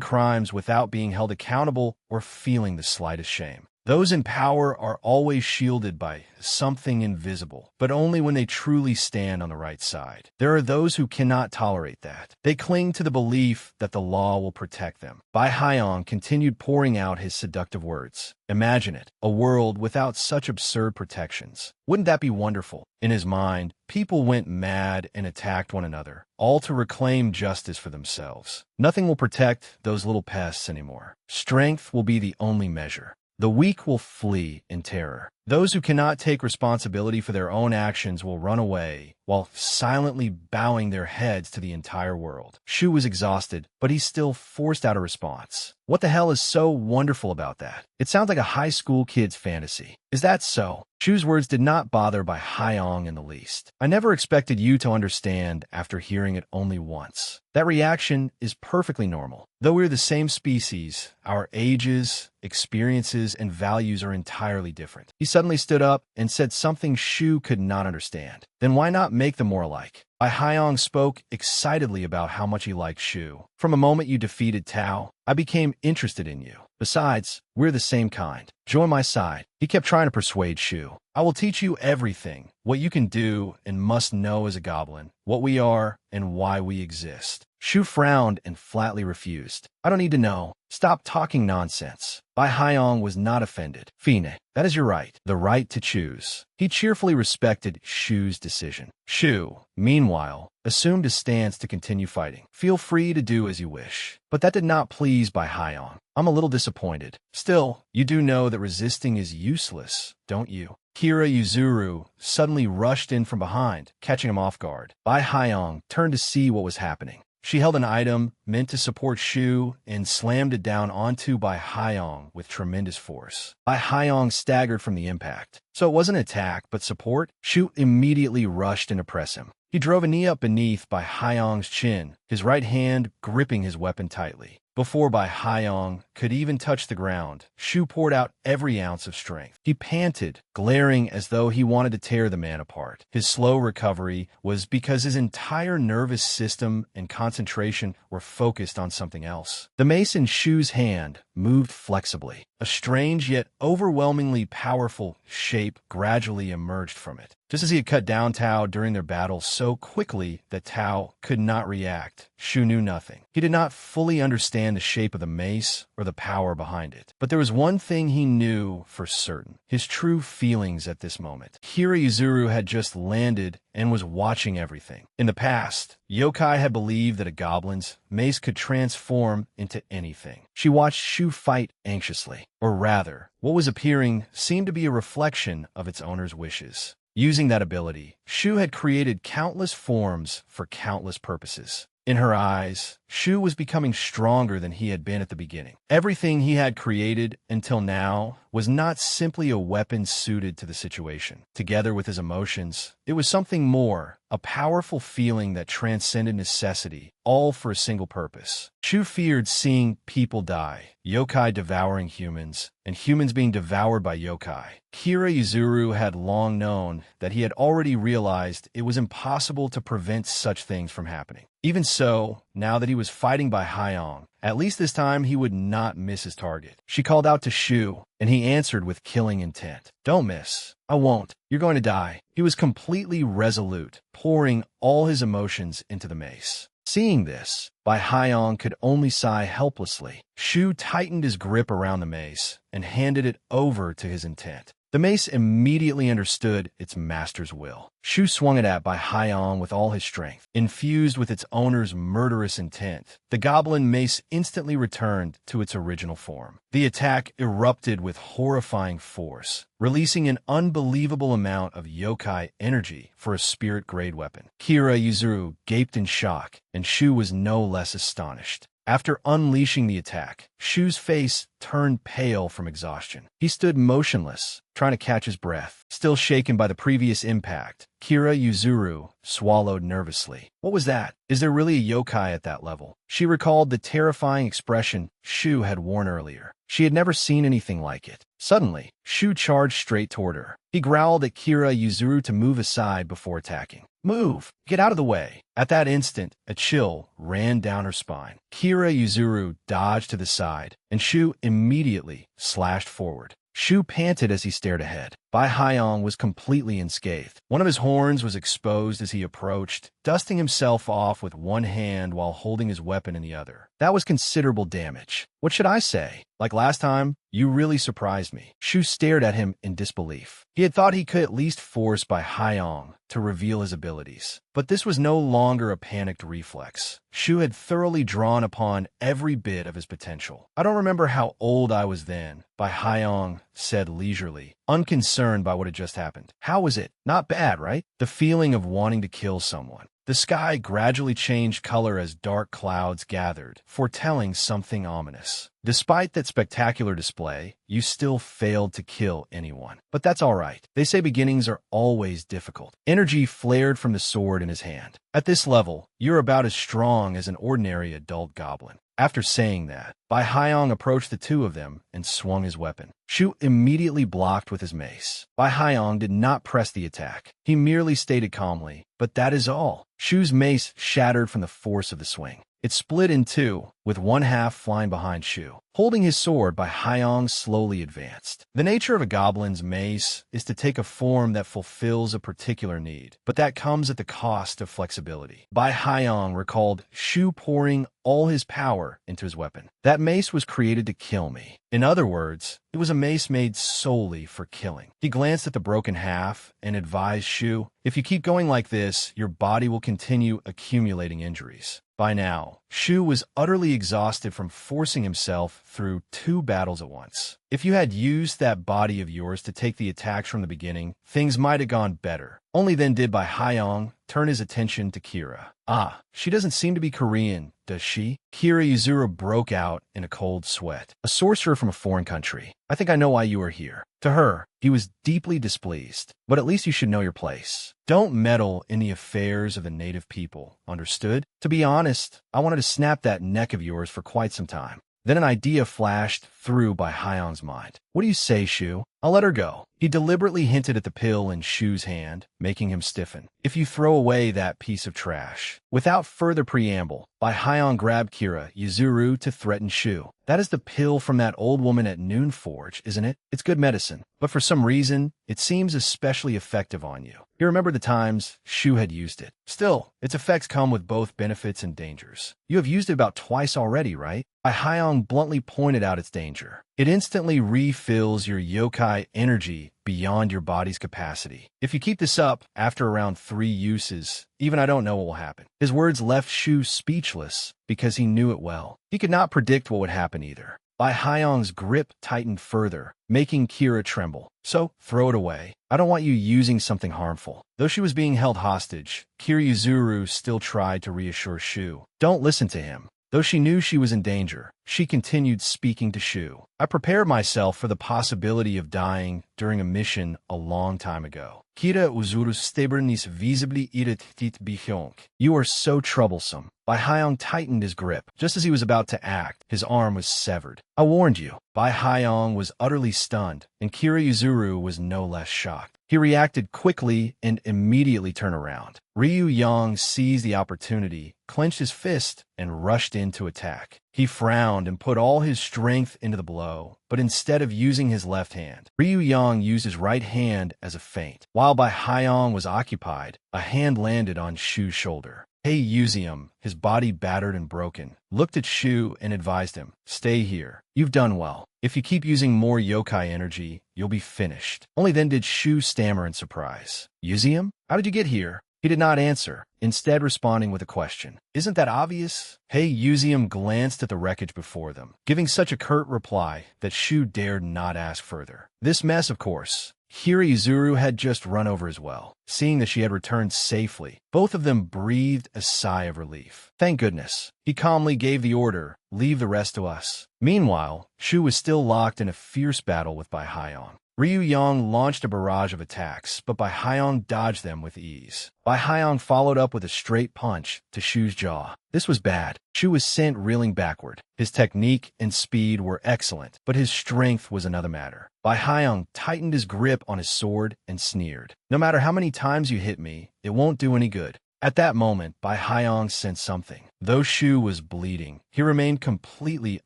crimes without being held accountable or feeling the slightest shame. Those in power are always shielded by something invisible, but only when they truly stand on the right side. There are those who cannot tolerate that. They cling to the belief that the law will protect them. Bai Haiyang continued pouring out his seductive words. Imagine it, a world without such absurd protections. Wouldn't that be wonderful? In his mind, people went mad and attacked one another, all to reclaim justice for themselves. Nothing will protect those little pests anymore. Strength will be the only measure. The weak will flee in terror. Those who cannot take responsibility for their own actions will run away, while silently bowing their heads to the entire world. Shu was exhausted, but he still forced out a response. What the hell is so wonderful about that? It sounds like a high school kid's fantasy. Is that so? Shu's words did not bother Bai Haiyang in the least. I never expected you to understand after hearing it only once. That reaction is perfectly normal. Though we're the same species, our ages, experiences, and values are entirely different. He suddenly stood up and said something Shu could not understand. Then why not make them more alike? Bai Haiyang spoke excitedly about how much he liked Shu. From a moment you defeated Tao, I became interested in you. Besides, we're the same kind. Join my side. He kept trying to persuade Shu. I will teach you everything, what you can do and must know as a goblin, what we are, and why we exist. Shu frowned and flatly refused. I don't need to know. Stop talking nonsense. Bai Haiyang was not offended. Fine, that is your right, the right to choose. He cheerfully respected Shu's decision. Shu, meanwhile, assumed a stance to continue fighting. Feel free to do as you wish. But that did not please Bai Haiyang. I'm a little disappointed. Still, you do know that resisting is useless, don't you? Kira Yuzuru suddenly rushed in from behind, catching him off guard. Bai Haiyang turned to see what was happening. She held an item meant to support Shu and slammed it down onto Bai Haiyang with tremendous force. Bai Haiyang staggered from the impact. So it wasn't an attack, but support? Shu immediately rushed in to press him. He drove a knee up beneath Bai Haiyang's chin, his right hand gripping his weapon tightly. Before Bai Haiyang could even touch the ground, Shu poured out every ounce of strength. He panted, glaring as though he wanted to tear the man apart. His slow recovery was because his entire nervous system and concentration were focused on something else. The mace in Shu's hand moved flexibly. A strange yet overwhelmingly powerful shape gradually emerged from it. Just as he had cut down Tao during their battle so quickly that Tao could not react, Shu knew nothing. He did not fully understand the shape of the mace or the power behind it. But there was one thing he knew for certain, his true feelings at this moment. Kira Yuzuru had just landed and was watching everything. In the past, yokai had believed that a goblin's mace could transform into anything. She watched Shu fight anxiously, or rather, what was appearing seemed to be a reflection of its owner's wishes. Using that ability, Shu had created countless forms for countless purposes. In her eyes, Shu was becoming stronger than he had been at the beginning. Everything he had created until now was not simply a weapon suited to the situation. Together with his emotions, it was something more, a powerful feeling that transcended necessity, all for a single purpose. Shu feared seeing people die, yokai devouring humans, and humans being devoured by yokai. Kira Yuzuru had long known that he had already realized it was impossible to prevent such things from happening. Even so, now that he was fighting Bai Haiyang, at least this time he would not miss his target. She called out to Shu, and he answered with killing intent. Don't miss. I won't. You're going to die. He was completely resolute, pouring all his emotions into the mace. Seeing this, Bai Haiyang could only sigh helplessly. Shu tightened his grip around the mace and handed it over to his intent. The mace immediately understood its master's will. Shu swung it at Bai Haiyang with all his strength, infused with its owner's murderous intent. The goblin mace instantly returned to its original form. The attack erupted with horrifying force, releasing an unbelievable amount of yokai energy for a spirit-grade weapon. Kira Yuzuru gaped in shock, and Shu was no less astonished. After unleashing the attack, Shu's face turned pale from exhaustion. He stood motionless, trying to catch his breath. Still shaken by the previous impact, Kira Yuzuru swallowed nervously. What was that? Is there really a yokai at that level? She recalled the terrifying expression Shu had worn earlier. She had never seen anything like it. Suddenly, Shu charged straight toward her. He growled at Kira Yuzuru to move aside before attacking. Move! Get out of the way! At that instant, a chill ran down her spine. Kira Yuzuru dodged to the side, and Shu immediately slashed forward. Shu panted as he stared ahead. Bai Haiyang was completely unscathed. One of his horns was exposed as he approached, dusting himself off with one hand while holding his weapon in the other. That was considerable damage. What should I say? Like last time, you really surprised me. Shu stared at him in disbelief. He had thought he could at least force Bai Haiyang to reveal his abilities. But this was no longer a panicked reflex. Shu had thoroughly drawn upon every bit of his potential. I don't remember how old I was then, Bai Haiyang said leisurely, unconcerned by what had just happened. How was it? Not bad, right? The feeling of wanting to kill someone. The sky gradually changed color as dark clouds gathered, foretelling something ominous. Despite that spectacular display, you still failed to kill anyone. But that's all right. They say beginnings are always difficult. Energy flared from the sword in his hand. At this level, you're about as strong as an ordinary adult goblin. After saying that, Bai Haiyang approached the two of them and swung his weapon. Shu immediately blocked with his mace. Bai Haiyang did not press the attack. He merely stated calmly, "But that is all." Shu's mace shattered from the force of the swing. It split in two, with one half flying behind Shu. Holding his sword, Bai Haiyang slowly advanced. The nature of a goblin's mace is to take a form that fulfills a particular need, but that comes at the cost of flexibility. Bai Haiyang recalled Shu pouring all his power into his weapon. That mace was created to kill me. In other words, it was a mace made solely for killing. He glanced at the broken half and advised Shu, "If you keep going like this, your body will continue accumulating injuries." By now, Shu was utterly exhausted from forcing himself through two battles at once. If you had used that body of yours to take the attacks from the beginning, things might have gone better. Only then did Bai Haiyang turn his attention to Kira. "Ah, she doesn't seem to be Korean, does she?" Kira Yuzuru broke out in a cold sweat. "A sorcerer from a foreign country. I think I know why you are here." To her, he was deeply displeased. "But at least you should know your place. Don't meddle in the affairs of the native people, understood? To be honest, I wanted to snap that neck of yours for quite some time." Then an idea flashed through Bai Haiyang's mind. "What do you say, Shu? I'll let her go." He deliberately hinted at the pill in Shu's hand, making him stiffen. "If you throw away that piece of trash." Without further preamble, Bai Haiyang grabbed Kira Yuzuru to threaten Shu. "That is the pill from that old woman at Noon Forge, isn't it? It's good medicine, but for some reason, it seems especially effective on you." He remembered the times Shu had used it. "Still, its effects come with both benefits and dangers. You have used it about twice already, right?" Bai Haiyang bluntly pointed out its danger. "It instantly refills your yokai energy beyond your body's capacity. If you keep this up, after around 3 uses, even I don't know what will happen." His words left Shu speechless because he knew it well. He could not predict what would happen either. Bai Haiyang's grip tightened further, making Kira tremble. "So, throw it away. I don't want you using something harmful." Though she was being held hostage, Kira Yuzuru still tried to reassure Shu. "Don't listen to him." Though she knew she was in danger, she continued speaking to Shu. "I prepared myself for the possibility of dying during a mission a long time ago. Kira Uzuru Stebernis visibly irritit bihyonk. You are so troublesome." Bai Haiyang tightened his grip. Just as he was about to act, his arm was severed. "I warned you." Bai Haiyang was utterly stunned, and Kira Yuzuru was no less shocked. He reacted quickly and immediately turned around. Ryu Yang seized the opportunity, clenched his fist, and rushed in to attack. He frowned and put all his strength into the blow, but instead of using his left hand, Ryu Yang used his right hand as a feint. While Bai Haiyang was occupied, a hand landed on Shu's shoulder. Hey Yuzium, his body battered and broken, looked at Shu and advised him, "Stay here. You've done well. If you keep using more yokai energy, you'll be finished." Only then did Shu stammer in surprise. "Yuzium? How did you get here?" He did not answer, instead responding with a question. "Isn't that obvious?" Hey Yuzium glanced at the wreckage before them, giving such a curt reply that Shu dared not ask further. This mess, of course, Hirizuru had just run over as well. Seeing that she had returned safely, both of them breathed a sigh of relief. Thank goodness. He calmly gave the order, "Leave the rest to us." Meanwhile, Shu was still locked in a fierce battle with Bai Haiyang. Ryu Yang launched a barrage of attacks, but Bai Haiyang dodged them with ease. Bai Haiyang followed up with a straight punch to Shu's jaw. This was bad. Shu was sent reeling backward. His technique and speed were excellent, but his strength was another matter. Bai Haiyang tightened his grip on his sword and sneered. "No matter how many times you hit me, it won't do any good." At that moment, Bai Haiyang sensed something. Though Shu was bleeding, he remained completely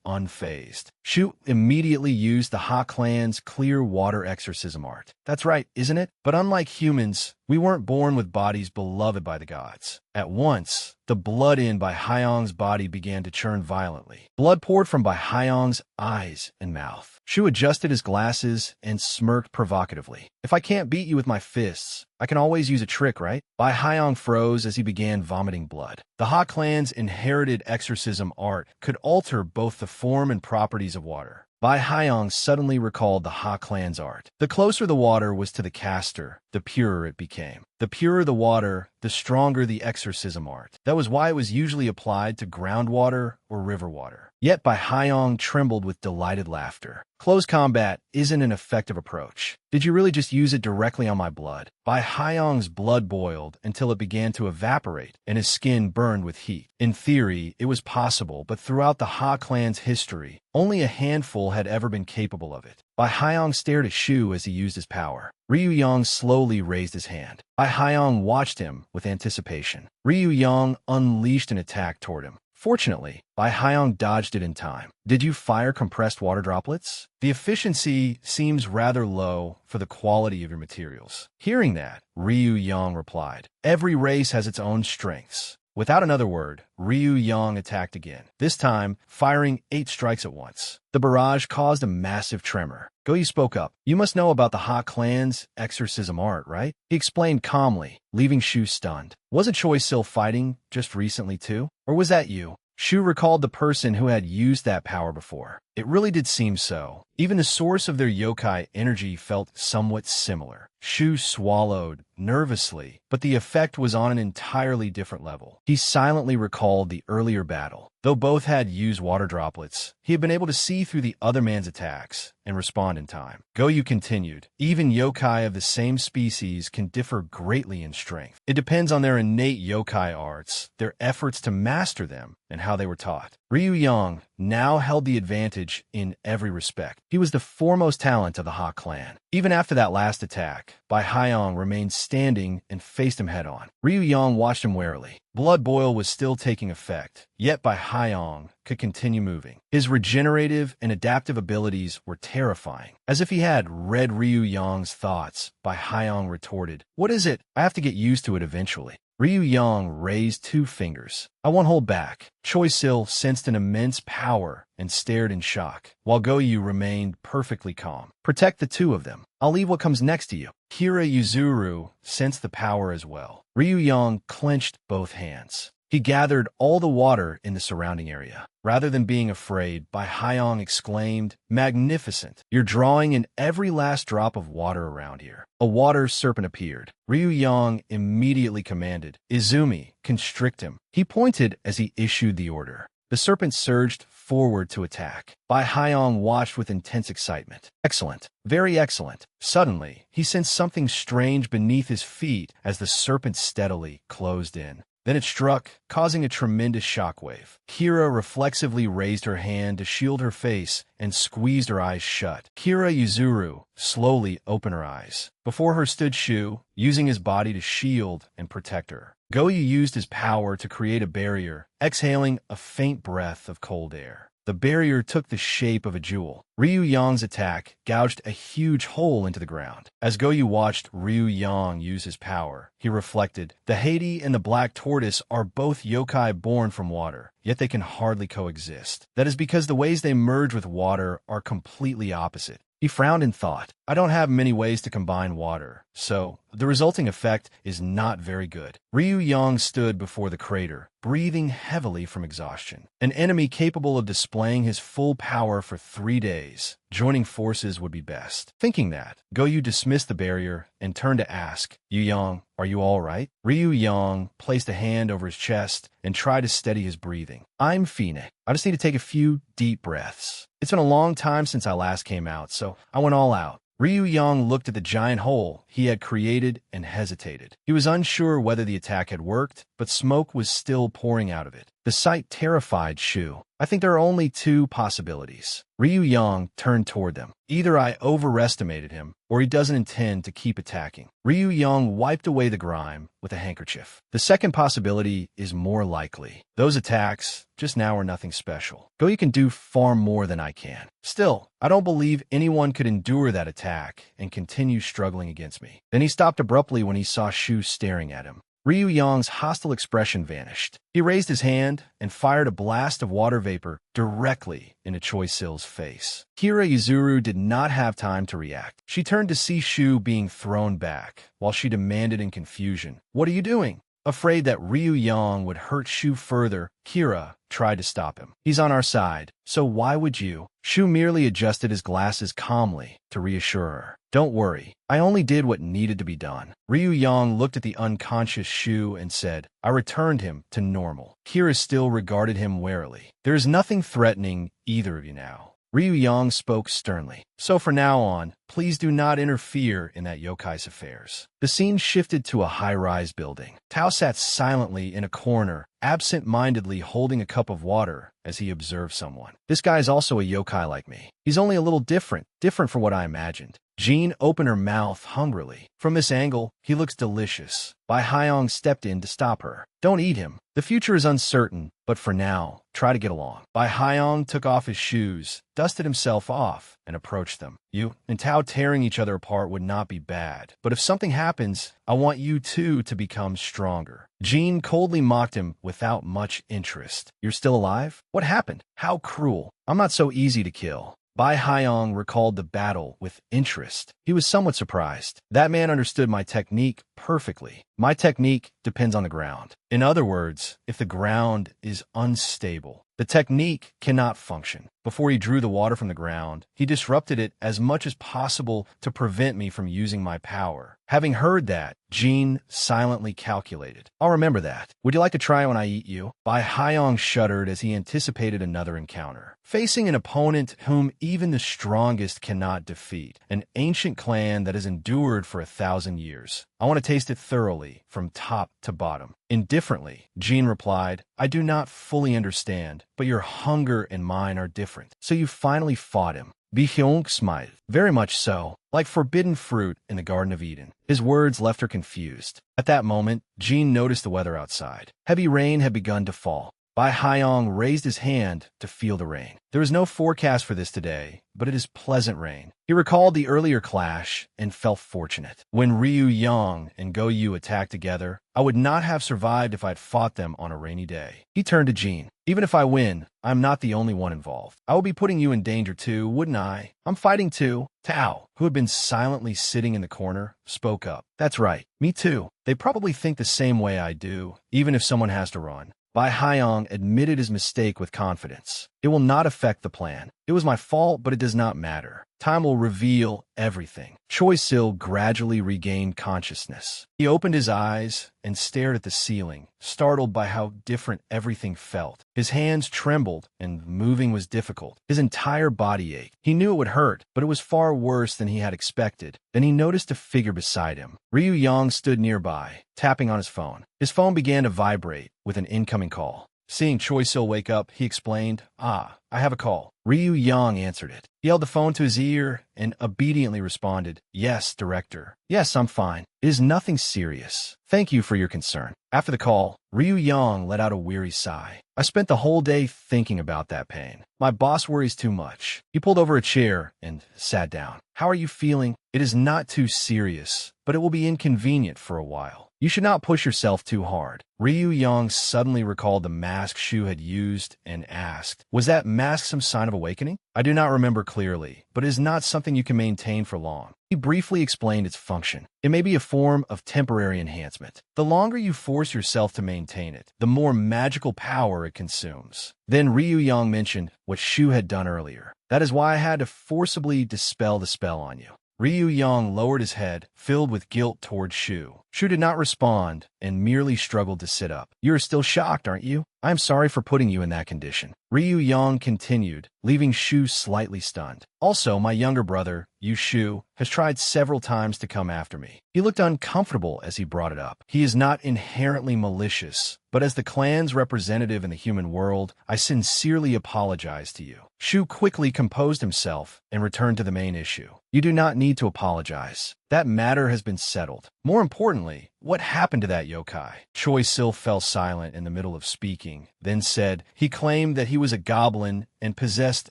unfazed. Shu immediately used the Ha clan's clear water exorcism art. That's right, isn't it? But unlike humans, we weren't born with bodies beloved by the gods. At once, the blood in Bai Haiyang's body began to churn violently. Blood poured from Bai Haiyang's eyes and mouth. Shu adjusted his glasses and smirked provocatively. If I can't beat you with my fists, I can always use a trick, right? Bai Haiyang froze as he began vomiting blood. The Ha clan's inherited exorcism art could alter both the form and properties of water. Bai Haiyang suddenly recalled the Ha clan's art. The closer the water was to the caster, the purer it became. The purer the water, the stronger the exorcism art. That was why it was usually applied to groundwater or river water. Yet Bai Haiyang trembled with delighted laughter. Close combat isn't an effective approach. Did you really just use it directly on my blood? Bai Haiyang's blood boiled until it began to evaporate, and his skin burned with heat. In theory, it was possible, but throughout the Ha clan's history, only a handful had ever been capable of it. Bai Haiyang stared at Shu as he used his power. Ryu Yang slowly raised his hand. Bai Haiyang watched him with anticipation. Ryu Yang unleashed an attack toward him. Fortunately, Bai Haiyang dodged it in time. Did you fire compressed water droplets? The efficiency seems rather low for the quality of your materials. Hearing that, Ryu Yang replied, every race has its own strengths. Without another word, Ryu Yang attacked again, this time firing 8 strikes at once. The barrage caused a massive tremor. Goyu spoke up. You must know about the Ha clan's exorcism art, right? He explained calmly, leaving Shu stunned. Wasn't Choi Sil fighting just recently too? Or was that you? Shu recalled the person who had used that power before. It really did seem so. Even the source of their yokai energy felt somewhat similar. Shu swallowed nervously, but the effect was on an entirely different level. He silently recalled the earlier battle. Though both had used water droplets, he had been able to see through the other man's attacks and respond in time. Goyu continued, even yokai of the same species can differ greatly in strength. It depends on their innate yokai arts, their efforts to master them, and how they were taught. Ryu Yang now held the advantage in every respect. He was the foremost talent of the Ha clan. Even after that last attack, Bai Haiyang remained standing and faced him head-on. Ryu Yang watched him warily. Blood boil was still taking effect, yet Bai Haiyang could continue moving. His regenerative and adaptive abilities were terrifying. As if he had read Ryu Yang's thoughts, Bai Haiyang retorted, what is it? I have to get used to it eventually. Ryu Yang raised 2 fingers. I won't hold back. Choi Sil sensed an immense power and stared in shock, while Goyu remained perfectly calm. Protect the 2 of them. I'll leave what comes next to you. Kira Yuzuru sensed the power as well. Ryu Yang clenched both hands. He gathered all the water in the surrounding area. Rather than being afraid, Bai Haiyang exclaimed, magnificent! You're drawing in every last drop of water around here. A water serpent appeared. Ryu Yang immediately commanded, Izumi, constrict him. He pointed as he issued the order. The serpent surged forward to attack. Bai Haiyang watched with intense excitement. Excellent. Very excellent. Suddenly, he sensed something strange beneath his feet as the serpent steadily closed in. Then it struck, causing a tremendous shockwave. Kira reflexively raised her hand to shield her face and squeezed her eyes shut. Kira Yuzuru slowly opened her eyes. Before her stood Shu, using his body to shield and protect her. Goyu used his power to create a barrier, exhaling a faint breath of cold air. The barrier took the shape of a jewel. Ryu Yang's attack gouged a huge hole into the ground. As Goyu watched Ryu Yang use his power, he reflected, the Haiti and the Black Tortoise are both yokai born from water, yet they can hardly coexist. That is because the ways they merge with water are completely opposite. He frowned and thought, I don't have many ways to combine water, so the resulting effect is not very good. Ryu Yang stood before the crater, breathing heavily from exhaustion. An enemy capable of displaying his full power for 3 days. Joining forces would be best. Thinking that, Goyu dismissed the barrier and turned to ask, Yu Yang, are you all right? Ryu Yang placed a hand over his chest and tried to steady his breathing. I'm Phoenix. I just need to take a few deep breaths. It's been a long time since I last came out, so I went all out. Ryu Yang looked at the giant hole he had created and hesitated. He was unsure whether the attack had worked, but smoke was still pouring out of it. The sight terrified Shu. I think there are only two possibilities. Ryu Yang turned toward them. Either I overestimated him, or he doesn't intend to keep attacking. Ryu Yang wiped away the grime with a handkerchief. The second possibility is more likely. Those attacks just now are nothing special. You can do far more than I can. Still, I don't believe anyone could endure that attack and continue struggling against me. Then he stopped abruptly when he saw Shu staring at him. Ryu Yang's hostile expression vanished. He raised his hand and fired a blast of water vapor directly into Choi Sil's face. Kira Yuzuru did not have time to react. She turned to see Shu being thrown back, while she demanded in confusion, "What are you doing?" Afraid that Ryu Yang would hurt Shu further, Kira tried to stop him. "He's on our side, so why would you?" Shu merely adjusted his glasses calmly to reassure her. "Don't worry, I only did what needed to be done." Ryu Yang looked at the unconscious Shu and said, "I returned him to normal." Kira still regarded him warily. "There is nothing threatening either of you now." Ryu Yang spoke sternly. "So from now on, please do not interfere in that yokai's affairs." The scene shifted to a high-rise building. Tao sat silently in a corner, absent-mindedly holding a cup of water as he observed someone. "This guy is also a yokai like me. He's only a little different from what I imagined." Jean opened her mouth hungrily. "From this angle, he looks delicious." Bai Haiyong stepped in to stop her. "Don't eat him. The future is uncertain, but for now, try to get along." Bai Haiyong took off his shoes, dusted himself off, and approached them. "You and Tao tearing each other apart would not be bad, but if something happens, I want you two to become stronger." Jean coldly mocked him without much interest. "You're still alive? What happened? How cruel. I'm not so easy to kill." Bai Haiyong recalled the battle with interest. He was somewhat surprised. "That man understood my technique perfectly. My technique depends on the ground. In other words, if the ground is unstable, the technique cannot function." Before he drew the water from the ground, he disrupted it as much as possible to prevent me from using my power. Having heard that, Jean silently calculated. "I'll remember that. Would you like to try when I eat you?" Bai Haiyong shuddered as he anticipated another encounter. Facing an opponent whom even the strongest cannot defeat, an ancient clan that has endured for 1,000 years. "I want to taste it thoroughly, from top to bottom." Indifferently, Jean replied, "I do not fully understand, but your hunger and mine are different. So you finally fought him." Bi-hyung smiled. "Very much so, like forbidden fruit in the Garden of Eden." His words left her confused. At that moment, Jean noticed the weather outside. Heavy rain had begun to fall. Bai Haiyong raised his hand to feel the rain. There is no forecast for this today, but it is pleasant rain. He recalled the earlier clash and felt fortunate. When Ryu Yang and Go Yu attacked together, I would not have survived if I had fought them on a rainy day. He turned to Jean. "Even if I win, I'm not the only one involved. I would be putting you in danger too, wouldn't I? I'm fighting too." Tao, who had been silently sitting in the corner, spoke up. "That's right. Me too. They probably think the same way I do, even if someone has to run." Bai Haiyong admitted his mistake with confidence. "It will not affect the plan. It was my fault, but it does not matter. Time will reveal everything." Choi Sil gradually regained consciousness. He opened his eyes and stared at the ceiling, startled by how different everything felt. His hands trembled, and moving was difficult. His entire body ached. He knew it would hurt, but it was far worse than he had expected. Then he noticed a figure beside him. Ryu Yang stood nearby, tapping on his phone. His phone began to vibrate with an incoming call. Seeing Choi Sil wake up, he explained, "Ah, I have a call." Ryu Yang answered it. He held the phone to his ear and obediently responded, "Yes, director. Yes, I'm fine. It is nothing serious. Thank you for your concern." After the call, Ryu Yang let out a weary sigh. "I spent the whole day thinking about that pain. My boss worries too much." He pulled over a chair and sat down. "How are you feeling?" "It is not too serious, but it will be inconvenient for a while. You should not push yourself too hard." Ryu Yang suddenly recalled the mask Shu had used and asked, "Was that mask some sign of awakening?" "I do not remember clearly, but it is not something you can maintain for long." He briefly explained its function. "It may be a form of temporary enhancement. The longer you force yourself to maintain it, the more magical power it consumes." Then Ryu Yang mentioned what Shu had done earlier. "That is why I had to forcibly dispel the spell on you." Ryu Yang lowered his head, filled with guilt toward Shu. Shu did not respond and merely struggled to sit up. "You are still shocked, aren't you?" I am sorry for putting you in that condition. Ryu Yang continued, leaving Shu slightly stunned. Also, my younger brother, Yu Shu, has tried several times to come after me. He looked uncomfortable as he brought it up. He is not inherently malicious, but as the clan's representative in the human world, I sincerely apologize to you. Shu quickly composed himself and returned to the main issue. You do not need to apologize. That matter has been settled. More importantly, what happened to that yokai? Choi Sil fell silent in the middle of speaking, then said he claimed that he was a goblin and possessed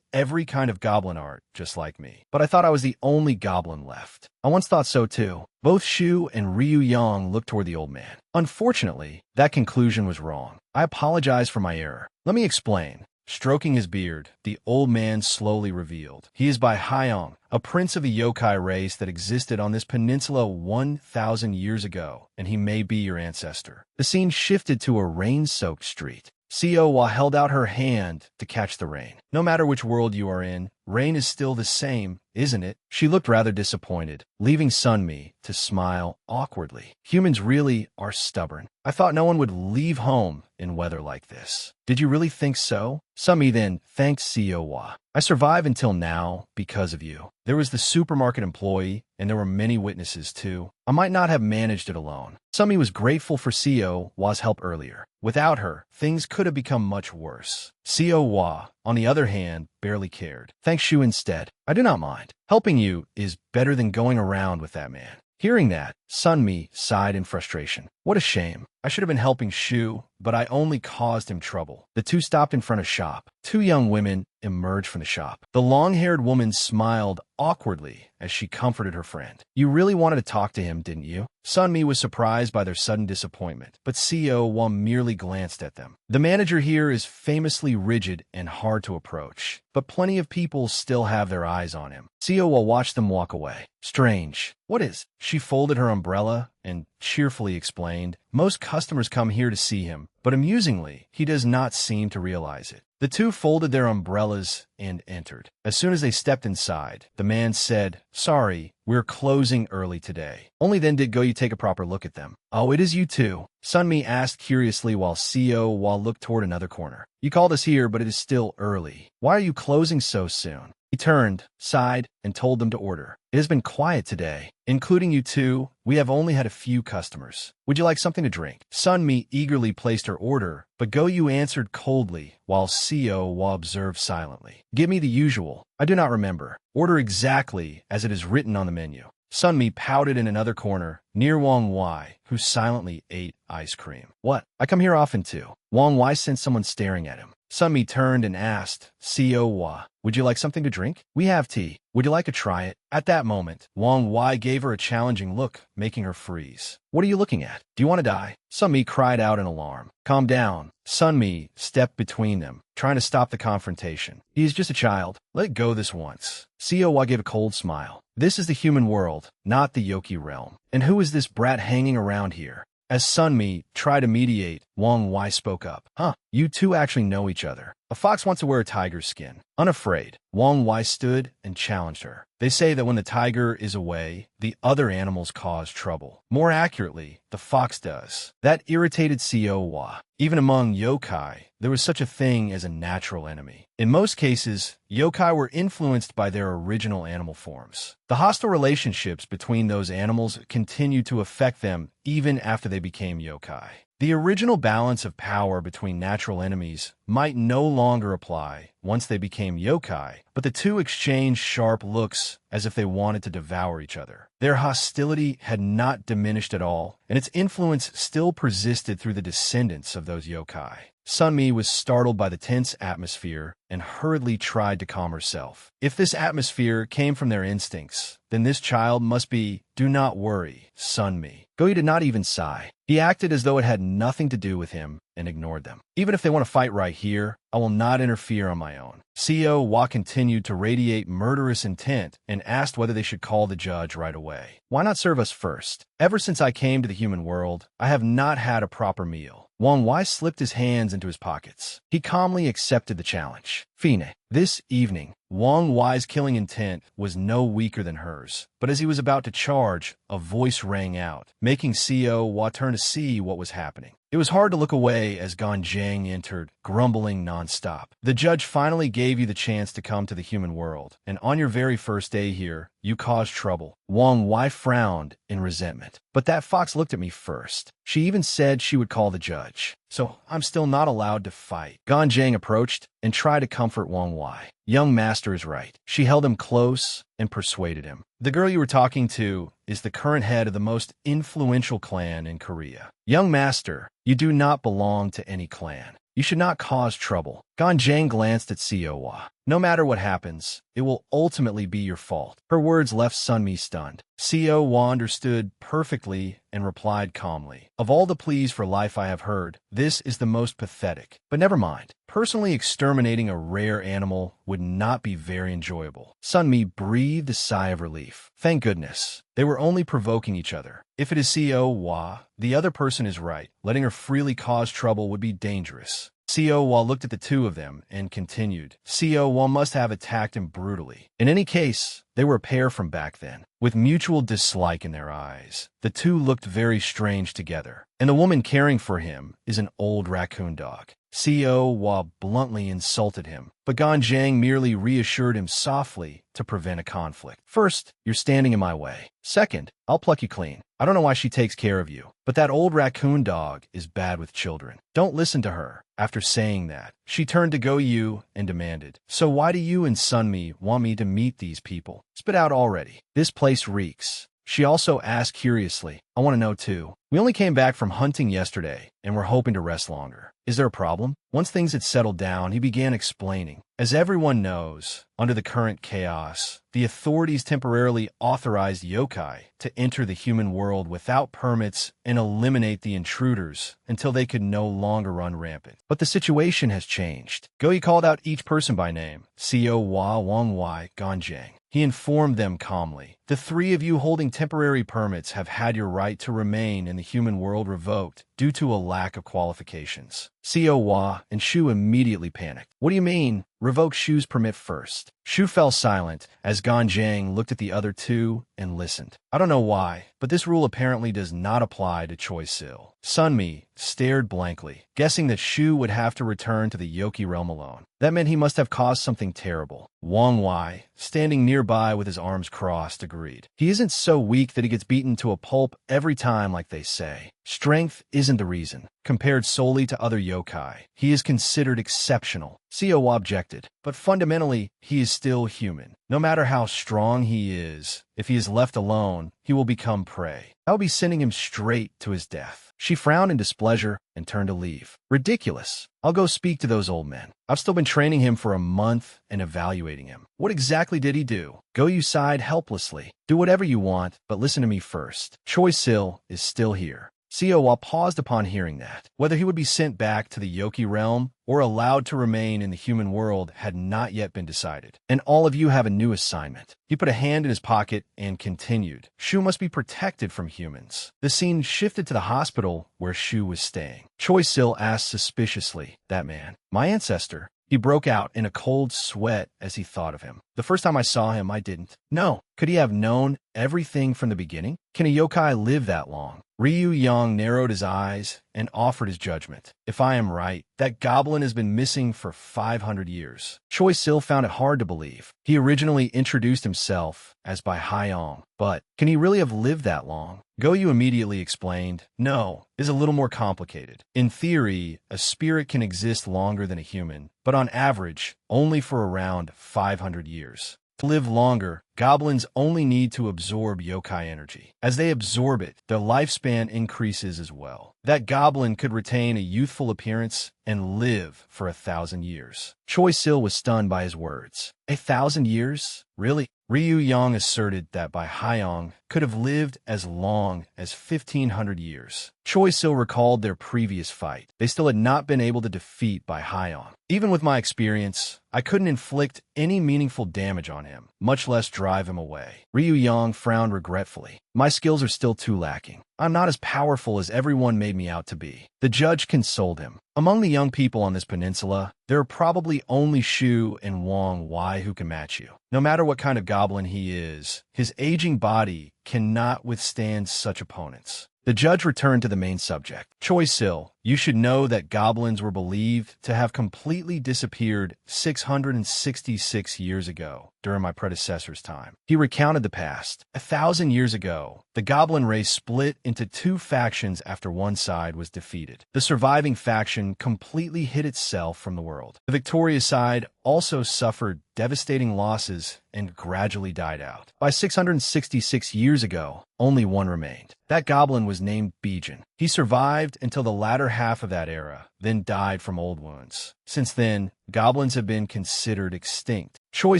every kind of goblin art, just like me. But I thought I was the only goblin left. I once thought so too. Both Shu and Ryu Yang looked toward the old man. Unfortunately, that conclusion was wrong. I apologize for my error. Let me explain. Stroking his beard, the old man slowly revealed. He is by Hyong, a prince of a yokai race that existed on this peninsula 1,000 years ago, and he may be your ancestor. The scene shifted to a rain-soaked street. Siwa held out her hand to catch the rain. No matter which world you are in, rain is still the same, isn't it? She looked rather disappointed, leaving Sunmi to smile awkwardly. Humans really are stubborn. I thought no one would leave home in weather like this. Did you really think so? Sunmi then thanked Siwa. I survived until now because of you. There was the supermarket employee, and there were many witnesses too. I might not have managed it alone. Sunmi was grateful for Siwa's help earlier. Without her, things could have become much worse. Siwa, on the other hand, barely cared. Thanks Shu instead. I do not mind. Helping you is better than going around with that man. Hearing that, Sunmi sighed in frustration. What a shame. I should have been helping Shu, but I only caused him trouble. The two stopped in front of a shop. Two young women emerged from the shop. The long-haired woman smiled awkwardly as she comforted her friend. You really wanted to talk to him, didn't you? Sunmi was surprised by their sudden disappointment, but Siwa merely glanced at them. The manager here is famously rigid and hard to approach, but plenty of people still have their eyes on him. Siwa watched them walk away. Strange. What is? She folded her umbrella and cheerfully explained, most customers come here to see him, but amusingly, he does not seem to realize it. The two folded their umbrellas and entered. As soon as they stepped inside, the man said, sorry, we're closing early today. Only then did Goyu take a proper look at them. Oh, it is you two? Sunmi asked curiously while Siwa looked toward another corner. You called us here, but it is still early. Why are you closing so soon? He turned, sighed, and told them to order. It has been quiet today. Including you two, we have only had a few customers. Would you like something to drink? Sunmi eagerly placed her order, but Goyu answered coldly, while Siwa observed silently. Give me the usual. I do not remember. Order exactly as it is written on the menu. Sunmi pouted in another corner, near Wang Wai, who silently ate ice cream. What? I come here often too. Wang Wai sensed someone staring at him. Sunmi turned and asked, Siwa, would you like something to drink? We have tea. Would you like to try it? At that moment, Wang Wai gave her a challenging look, making her freeze. What are you looking at? Do you want to die? Sunmi cried out in alarm. Calm down. Sunmi stepped between them, trying to stop the confrontation. He is just a child. Let it go this once. Siwa gave a cold smile. This is the human world, not the Yoki realm. And who is this brat hanging around here? As Sunmi tried to mediate, Wang Wai spoke up. Huh, you two actually know each other. A fox wants to wear a tiger's skin. Unafraid, Wang Wai stood and challenged her. They say that when the tiger is away, the other animals cause trouble. More accurately, the fox does. That irritated Siwa. Even among yokai, there was such a thing as a natural enemy. In most cases, yokai were influenced by their original animal forms. The hostile relationships between those animals continued to affect them even after they became yokai. The original balance of power between natural enemies might no longer apply once they became yokai, but the two exchanged sharp looks as if they wanted to devour each other. Their hostility had not diminished at all, and its influence still persisted through the descendants of those yokai. Sunmi was startled by the tense atmosphere and hurriedly tried to calm herself. If this atmosphere came from their instincts, then this child must be, do not worry, Sunmi. Goyu did not even sigh. He acted as though it had nothing to do with him and ignored them. Even if they want to fight right here, I will not interfere on my own. Siwa continued to radiate murderous intent and asked whether they should call the judge right away. Why not serve us first? Ever since I came to the human world, I have not had a proper meal. Wang Wai slipped his hands into his pockets. He calmly accepted the challenge. Fine. This evening, Wang Wei's killing intent was no weaker than hers. But as he was about to charge, a voice rang out, making Xiao Hua turn to see what was happening. It was hard to look away as Ganjiang entered, grumbling nonstop. The judge finally gave you the chance to come to the human world, and on your very first day here, you caused trouble. Wang Wei frowned in resentment. But that fox looked at me first. She even said she would call the judge. So I'm still not allowed to fight. Ganjiang approached and tried to comfort Wang Wei. Young master is right. She held him close and persuaded him. The girl you were talking to is the current head of the most influential clan in Korea. Young master, you do not belong to any clan. You should not cause trouble. Ganjiang glanced at Xiao Hua. No matter what happens, it will ultimately be your fault. Her words left Sunmi stunned. Xiao Hua understood perfectly and replied calmly. Of all the pleas for life I have heard, this is the most pathetic. But never mind. Personally exterminating a rare animal would not be very enjoyable. Sunmi breathed a sigh of relief. Thank goodness. They were only provoking each other. If it is Xiao Hua, the other person is right. Letting her freely cause trouble would be dangerous. Xiao Hua looked at the two of them and continued. Xiao Hua must have attacked him brutally. In any case, they were a pair from back then, with mutual dislike in their eyes. The two looked very strange together, and the woman caring for him is an old raccoon dog. Xiao Hua bluntly insulted him, but Ganjiang merely reassured him softly to prevent a conflict. First, you're standing in my way. Second, I'll pluck you clean. I don't know why she takes care of you, but that old raccoon dog is bad with children. Don't listen to her. After saying that, she turned to Go Yu and demanded, so why do you and Sunmi want me to meet these people? Spit out already. This place reeks. She also asked curiously, I want to know too. We only came back from hunting yesterday, and we're hoping to rest longer. Is there a problem? Once things had settled down, he began explaining. As everyone knows, under the current chaos, the authorities temporarily authorized yokai to enter the human world without permits and eliminate the intruders until they could no longer run rampant. But the situation has changed. Goyi called out each person by name. Xiao Hua, Wang Wei, Ganjiang. He informed them calmly. The three of you holding temporary permits have had your right to remain in the human world revoked due to a lack of qualifications. Xiao Hua and Shu immediately panicked. What do you mean? Revoke Shu's permit first. Shu fell silent as Ganjiang looked at the other two and listened. I don't know why, but this rule apparently does not apply to Choi Sil. Sunmi stared blankly, guessing that Shu would have to return to the Yoki realm alone. That meant he must have caused something terrible. Wang Wei, standing nearby with his arms crossed, agreed. He isn't so weak that he gets beaten to a pulp every time like they say. Strength isn't the reason. Compared solely to other yokai, he is considered exceptional. Xiao objected, but fundamentally, he is still human. No matter how strong he is, if he is left alone, he will become prey. I will be sending him straight to his death. She frowned in displeasure and turned to leave. Ridiculous. I'll go speak to those old men. I've still been training him for a month and evaluating him. What exactly did he do? Go Yu sighed helplessly. Do whatever you want, but listen to me first. Choi Sil is still here. Xiao Hua paused upon hearing that. Whether he would be sent back to the Yoki realm or allowed to remain in the human world had not yet been decided. And all of you have a new assignment. He put a hand in his pocket and continued. Shu must be protected from humans. The scene shifted to the hospital where Shu was staying. Choi Sil asked suspiciously, that man, my ancestor? He broke out in a cold sweat as he thought of him. The first time I saw him, I didn't. No. Could he have known everything from the beginning? Can a yokai live that long? Ryu Yang narrowed his eyes and offered his judgment. If I am right, that goblin has been missing for 500 years. Choi Sil found it hard to believe. He originally introduced himself as by Haiyong, but can he really have lived that long? Go Yu immediately explained, no, it's a little more complicated. In theory, a spirit can exist longer than a human, but on average, only for around 500 years. To live longer, goblins only need to absorb yokai energy. As they absorb it, their lifespan increases as well. That goblin could retain a youthful appearance and live for 1,000 years. Choi Sil was stunned by his words. 1,000 years? Really? Ryu Yang asserted that Bai Haiyong could have lived as long as 1,500 years. Choi Sil recalled their previous fight. They still had not been able to defeat Bai Haiyong. Even with my experience, I couldn't inflict any meaningful damage on him, much less drive him away. Ryu Yang frowned regretfully. My skills are still too lacking. I'm not as powerful as everyone made me out to be. The judge consoled him. Among the young people on this peninsula, there are probably only Shu and Wang Wei who can match you. No matter what kind of goblin he is, his aging body cannot withstand such opponents. The judge returned to the main subject. Choi Sil, you should know that goblins were believed to have completely disappeared 666 years ago, during my predecessor's time. He recounted the past. 1,000 years ago, the goblin race split into two factions after one side was defeated. The surviving faction completely hid itself from the world. The victorious side also suffered devastating losses and gradually died out. By 666 years ago, only one remained. That goblin was named Bijin. He survived until the latter half of that era, then died from old wounds. Since then, goblins have been considered extinct. Choi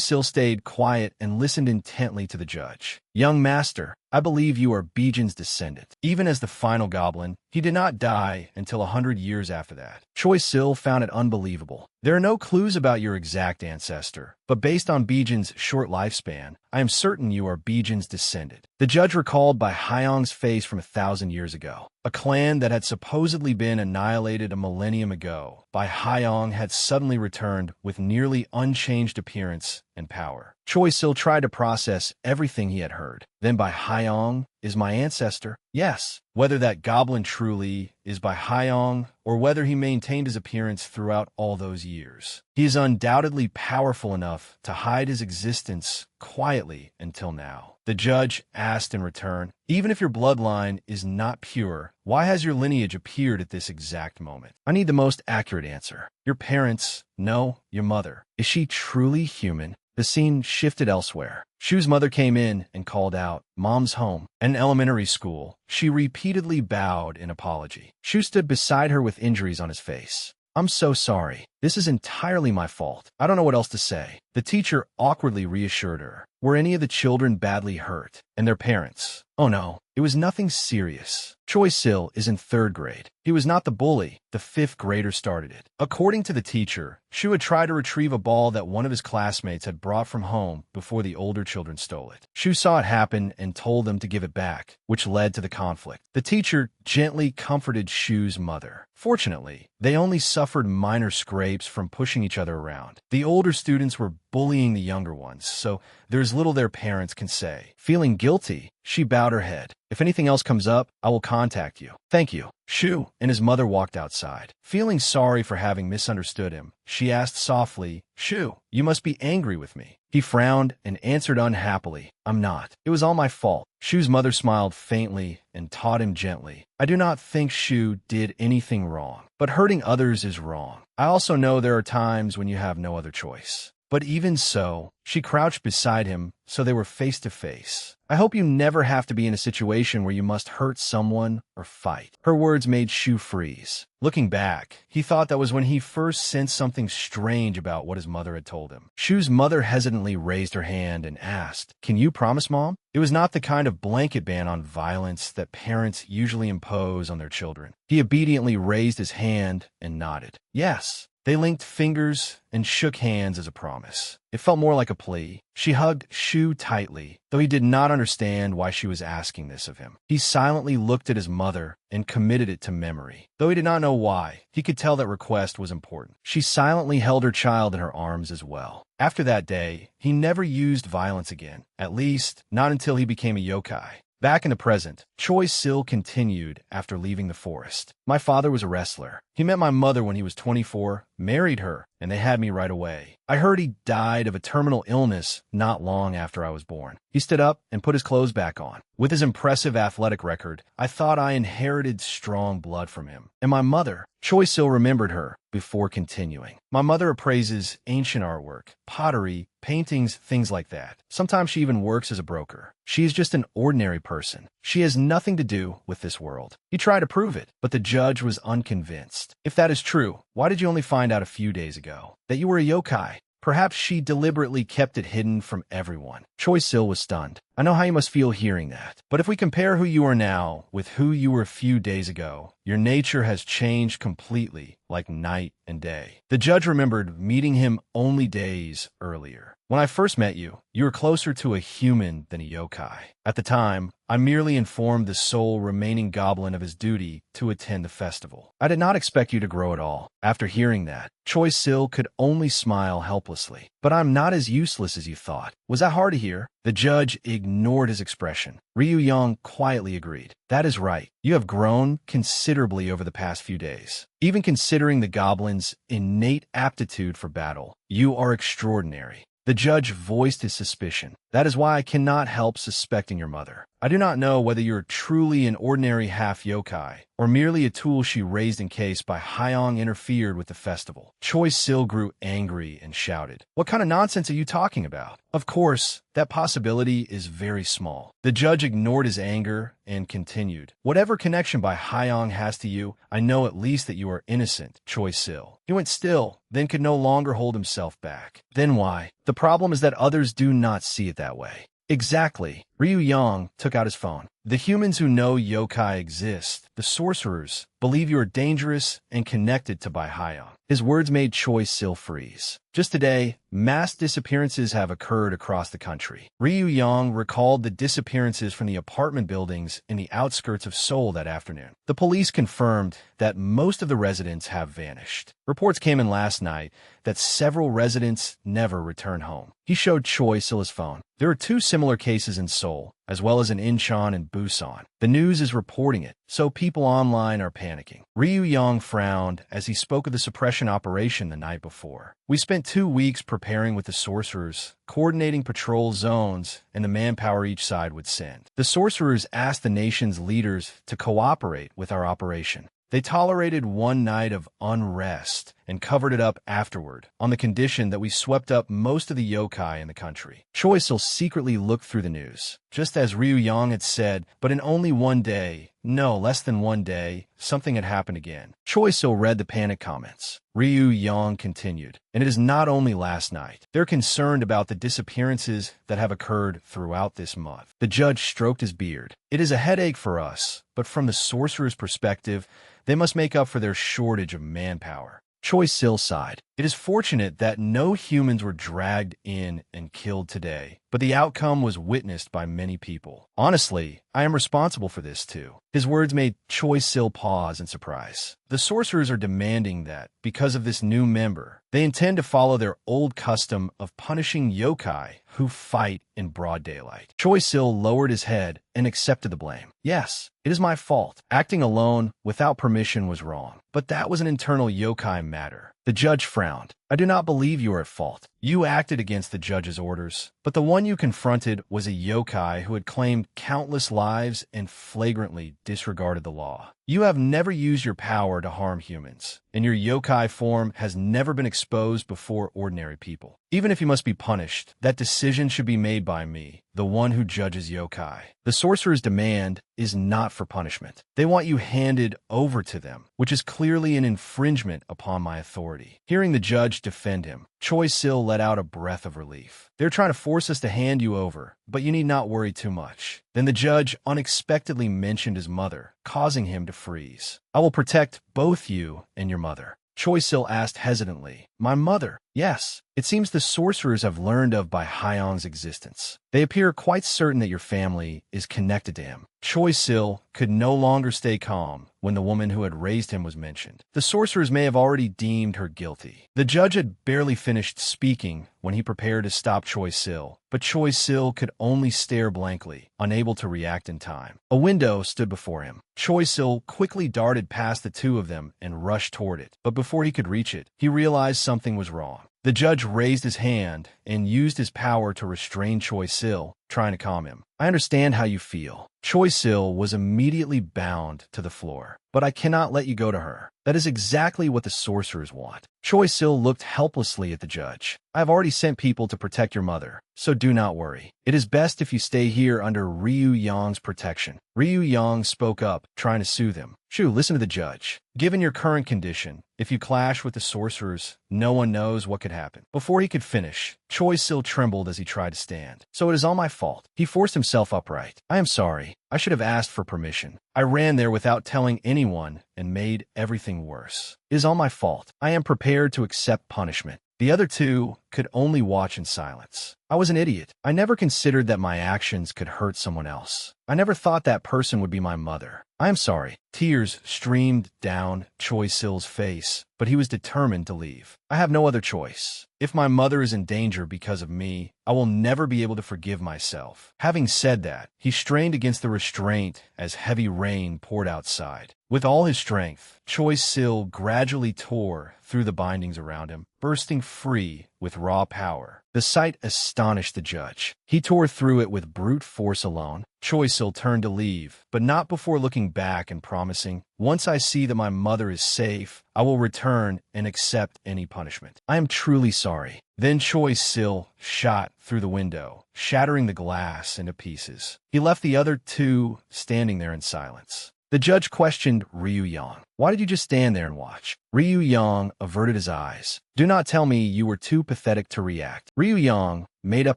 Sil stayed quiet and listened intently to the judge. Young master, I believe you are Bijin's descendant. Even as the final goblin, he did not die until 100 years after that. Choi Sil found it unbelievable. There are no clues about your exact ancestor, but based on Bijin's short lifespan, I am certain you are Bijin's descendant. The judge recalled by Hyong's face from 1,000 years ago. A clan that had supposedly been annihilated a millennium ago by Hyong had suddenly returned with nearly unchanged appearance and power. Choi Sil tried to process everything he had heard. Then by Hyong is my ancestor? Yes. Whether that goblin truly is by Hyong or whether he maintained his appearance throughout all those years. He is undoubtedly powerful enough to hide his existence quietly until now. The judge asked in return, even if your bloodline is not pure, why has your lineage appeared at this exact moment? I need the most accurate answer. Your parents? No, your mother. Is she truly human? The scene shifted elsewhere. Shu's mother came in and called out, Mom's home. At an elementary school, she repeatedly bowed in apology. Shu stood beside her with injuries on his face. I'm so sorry. This is entirely my fault. I don't know what else to say. The teacher awkwardly reassured her. Were any of the children badly hurt? And their parents? Oh no, it was nothing serious. Choi Sil is in 3rd grade. He was not the bully. The 5th grader started it. According to the teacher, Shu had tried to retrieve a ball that one of his classmates had brought from home before the older children stole it. Shu saw it happen and told them to give it back, which led to the conflict. The teacher gently comforted Shu's mother. Fortunately, they only suffered minor scrapes from pushing each other around. The older students were bullying the younger ones, so there's little their parents can say. Feeling guilty, she bowed her head. If anything else comes up, I will contact you. Thank you. Shu and his mother walked outside. Feeling sorry for having misunderstood him, she asked softly, Shu, you must be angry with me. He frowned and answered unhappily, I'm not. It was all my fault. Shu's mother smiled faintly and taught him gently. I do not think Shu did anything wrong, but hurting others is wrong. I also know there are times when you have no other choice. But even so, she crouched beside him, so they were face to face. I hope you never have to be in a situation where you must hurt someone or fight. Her words made Shu freeze. Looking back, he thought that was when he first sensed something strange about what his mother had told him. Shu's mother hesitantly raised her hand and asked, Can you promise, Mom? It was not the kind of blanket ban on violence that parents usually impose on their children. He obediently raised his hand and nodded. Yes. They linked fingers and shook hands as a promise. It felt more like a plea. She hugged Shu tightly, though he did not understand why she was asking this of him. He silently looked at his mother and committed it to memory. Though he did not know why, he could tell that request was important. She silently held her child in her arms as well. After that day, he never used violence again, at least not until he became a yokai. Back in the present, Choi Sil continued after leaving the forest. My father was a wrestler. He met my mother when he was 24, married her, and they had me right away. I heard he died of a terminal illness not long after I was born. He stood up and put his clothes back on. With his impressive athletic record, I thought I inherited strong blood from him. And my mother, Choi Sil remembered her before continuing. My mother appraises ancient artwork, pottery, paintings, things like that. Sometimes she even works as a broker. She is just an ordinary person. She has nothing to do with this world. He tried to prove it, but the judge was unconvinced. If that is true, why did you only find out a few days ago that you were a yokai? Perhaps she deliberately kept it hidden from everyone. Choi Sil was stunned. I know how you must feel hearing that. But if we compare who you are now with who you were a few days ago, your nature has changed completely, like night and day. The judge remembered meeting him only days earlier. When I first met you, you were closer to a human than a yokai. At the time, I merely informed the sole remaining goblin of his duty to attend the festival. I did not expect you to grow at all. After hearing that, Choi Sil could only smile helplessly. But I'm not as useless as you thought. Was that hard to hear? The judge ignored his expression. Ryu Yang quietly agreed. That is right. You have grown considerably over the past few days. Even considering the goblin's innate aptitude for battle, you are extraordinary. The judge voiced his suspicion. That is why I cannot help suspecting your mother. I do not know whether you're truly an ordinary half-yokai, or merely a tool she raised in case by Hyong interfered with the festival. Choi Sil grew angry and shouted, "What kind of nonsense are you talking about?" Of course, that possibility is very small. The judge ignored his anger and continued, "Whatever connection by Hyong has to you, I know at least that you are innocent, Choi Sil." He went still, then could no longer hold himself back. Then why? The problem is that others do not see it that way. Exactly. Ryu Yang took out his phone. The humans who know yokai exist, the sorcerers, believe you are dangerous and connected to Bai Hyong. His words made Choi Sil freeze. Just today, mass disappearances have occurred across the country. Ryu Yang recalled the disappearances from the apartment buildings in the outskirts of Seoul that afternoon. The police confirmed that most of the residents have vanished. Reports came in last night that several residents never returned home. He showed Choi Sil his phone. There are 2 similar cases in Seoul, as well as in Incheon and Busan. The news is reporting it, so people online are panicking. Ryu Yang frowned as he spoke of the suppression operation the night before. We spent 2 weeks preparing with the sorcerers, coordinating patrol zones, and the manpower each side would send. The sorcerers asked the nation's leaders to cooperate with our operation. They tolerated one night of unrest and covered it up afterward, on the condition that we swept up most of the yokai in the country. Choi Sil secretly looked through the news, just as Ryu Yang had said, but in only one day, no, less than one day, something had happened again. Choi Sil read the panic comments. Ryu Yang continued, and it is not only last night. They're concerned about the disappearances that have occurred throughout this month. The judge stroked his beard. It is a headache for us, but from the sorcerer's perspective, they must make up for their shortage of manpower. Choi Sil sighed. It is fortunate that no humans were dragged in and killed today, but the outcome was witnessed by many people. Honestly, I am responsible for this too. His words made Choi Sil pause in surprise. The sorcerers are demanding that, because of this new member, they intend to follow their old custom of punishing yokai who fight in broad daylight. Choi Sil lowered his head and accepted the blame. Yes, it is my fault. Acting alone without permission was wrong, but that was an internal yokai matter. The judge frowned. I do not believe you are at fault. You acted against the judge's orders, but the one you confronted was a yokai who had claimed countless lives and flagrantly disregarded the law. You have never used your power to harm humans, and your yokai form has never been exposed before ordinary people. Even if you must be punished, that decision should be made by me, the one who judges yokai. The sorcerer's demand is not for punishment. They want you handed over to them, which is clearly an infringement upon my authority. Hearing the judge defend him, Choi Sil let out a breath of relief. They're trying to force us to hand you over, but you need not worry too much. Then the judge unexpectedly mentioned his mother, causing him to freeze. I will protect both you and your mother. Choi Sil asked hesitantly, My mother? Yes. It seems the sorcerers have learned of Bai Hyong's existence. They appear quite certain that your family is connected to him. Choi Sil could no longer stay calm when the woman who had raised him was mentioned. The sorcerers may have already deemed her guilty. The judge had barely finished speaking when he prepared to stop Choi Sil, but Choi Sil could only stare blankly, unable to react in time. A window stood before him. Choi Sil quickly darted past the two of them and rushed toward it, but before he could reach it, he realized something was wrong. The judge raised his hand and used his power to restrain Choi Sil, trying to calm him. I understand how you feel. Choi Sil was immediately bound to the floor. But I cannot let you go to her. That is exactly what the sorcerers want. Choi Sil looked helplessly at the judge. I have already sent people to protect your mother, so do not worry. It is best if you stay here under Ryu Yang's protection. Ryu Yang spoke up, trying to soothe him. Shu, listen to the judge. Given your current condition, if you clash with the sorcerers, no one knows what could happen. Before he could finish, Choi Sil trembled as he tried to stand. So it is all my fault. He forced himself upright. I am sorry. I should have asked for permission. I ran there without telling anyone and made everything worse. It is all my fault. I am prepared to accept punishment. The other two could only watch in silence. I was an idiot. I never considered that my actions could hurt someone else. I never thought that person would be my mother. I am sorry. Tears streamed down Choi Sil's face, but he was determined to leave. I have no other choice. If my mother is in danger because of me, I will never be able to forgive myself. Having said that, he strained against the restraint as heavy rain poured outside. With all his strength, Choi Sil gradually tore through the bindings around him, bursting free with raw power. The sight astonished the judge. He tore through it with brute force alone. Choi Sil turned to leave, but not before looking back and promising, "Once I see that my mother is safe, I will return and accept any punishment. I am truly sorry." Then Choi Sil shot through the window, shattering the glass into pieces. He left the other two standing there in silence. The judge questioned Ryu Yang. "Why did you just stand there and watch?" Ryu Yang averted his eyes. "Do not tell me you were too pathetic to react." Ryu Yang made up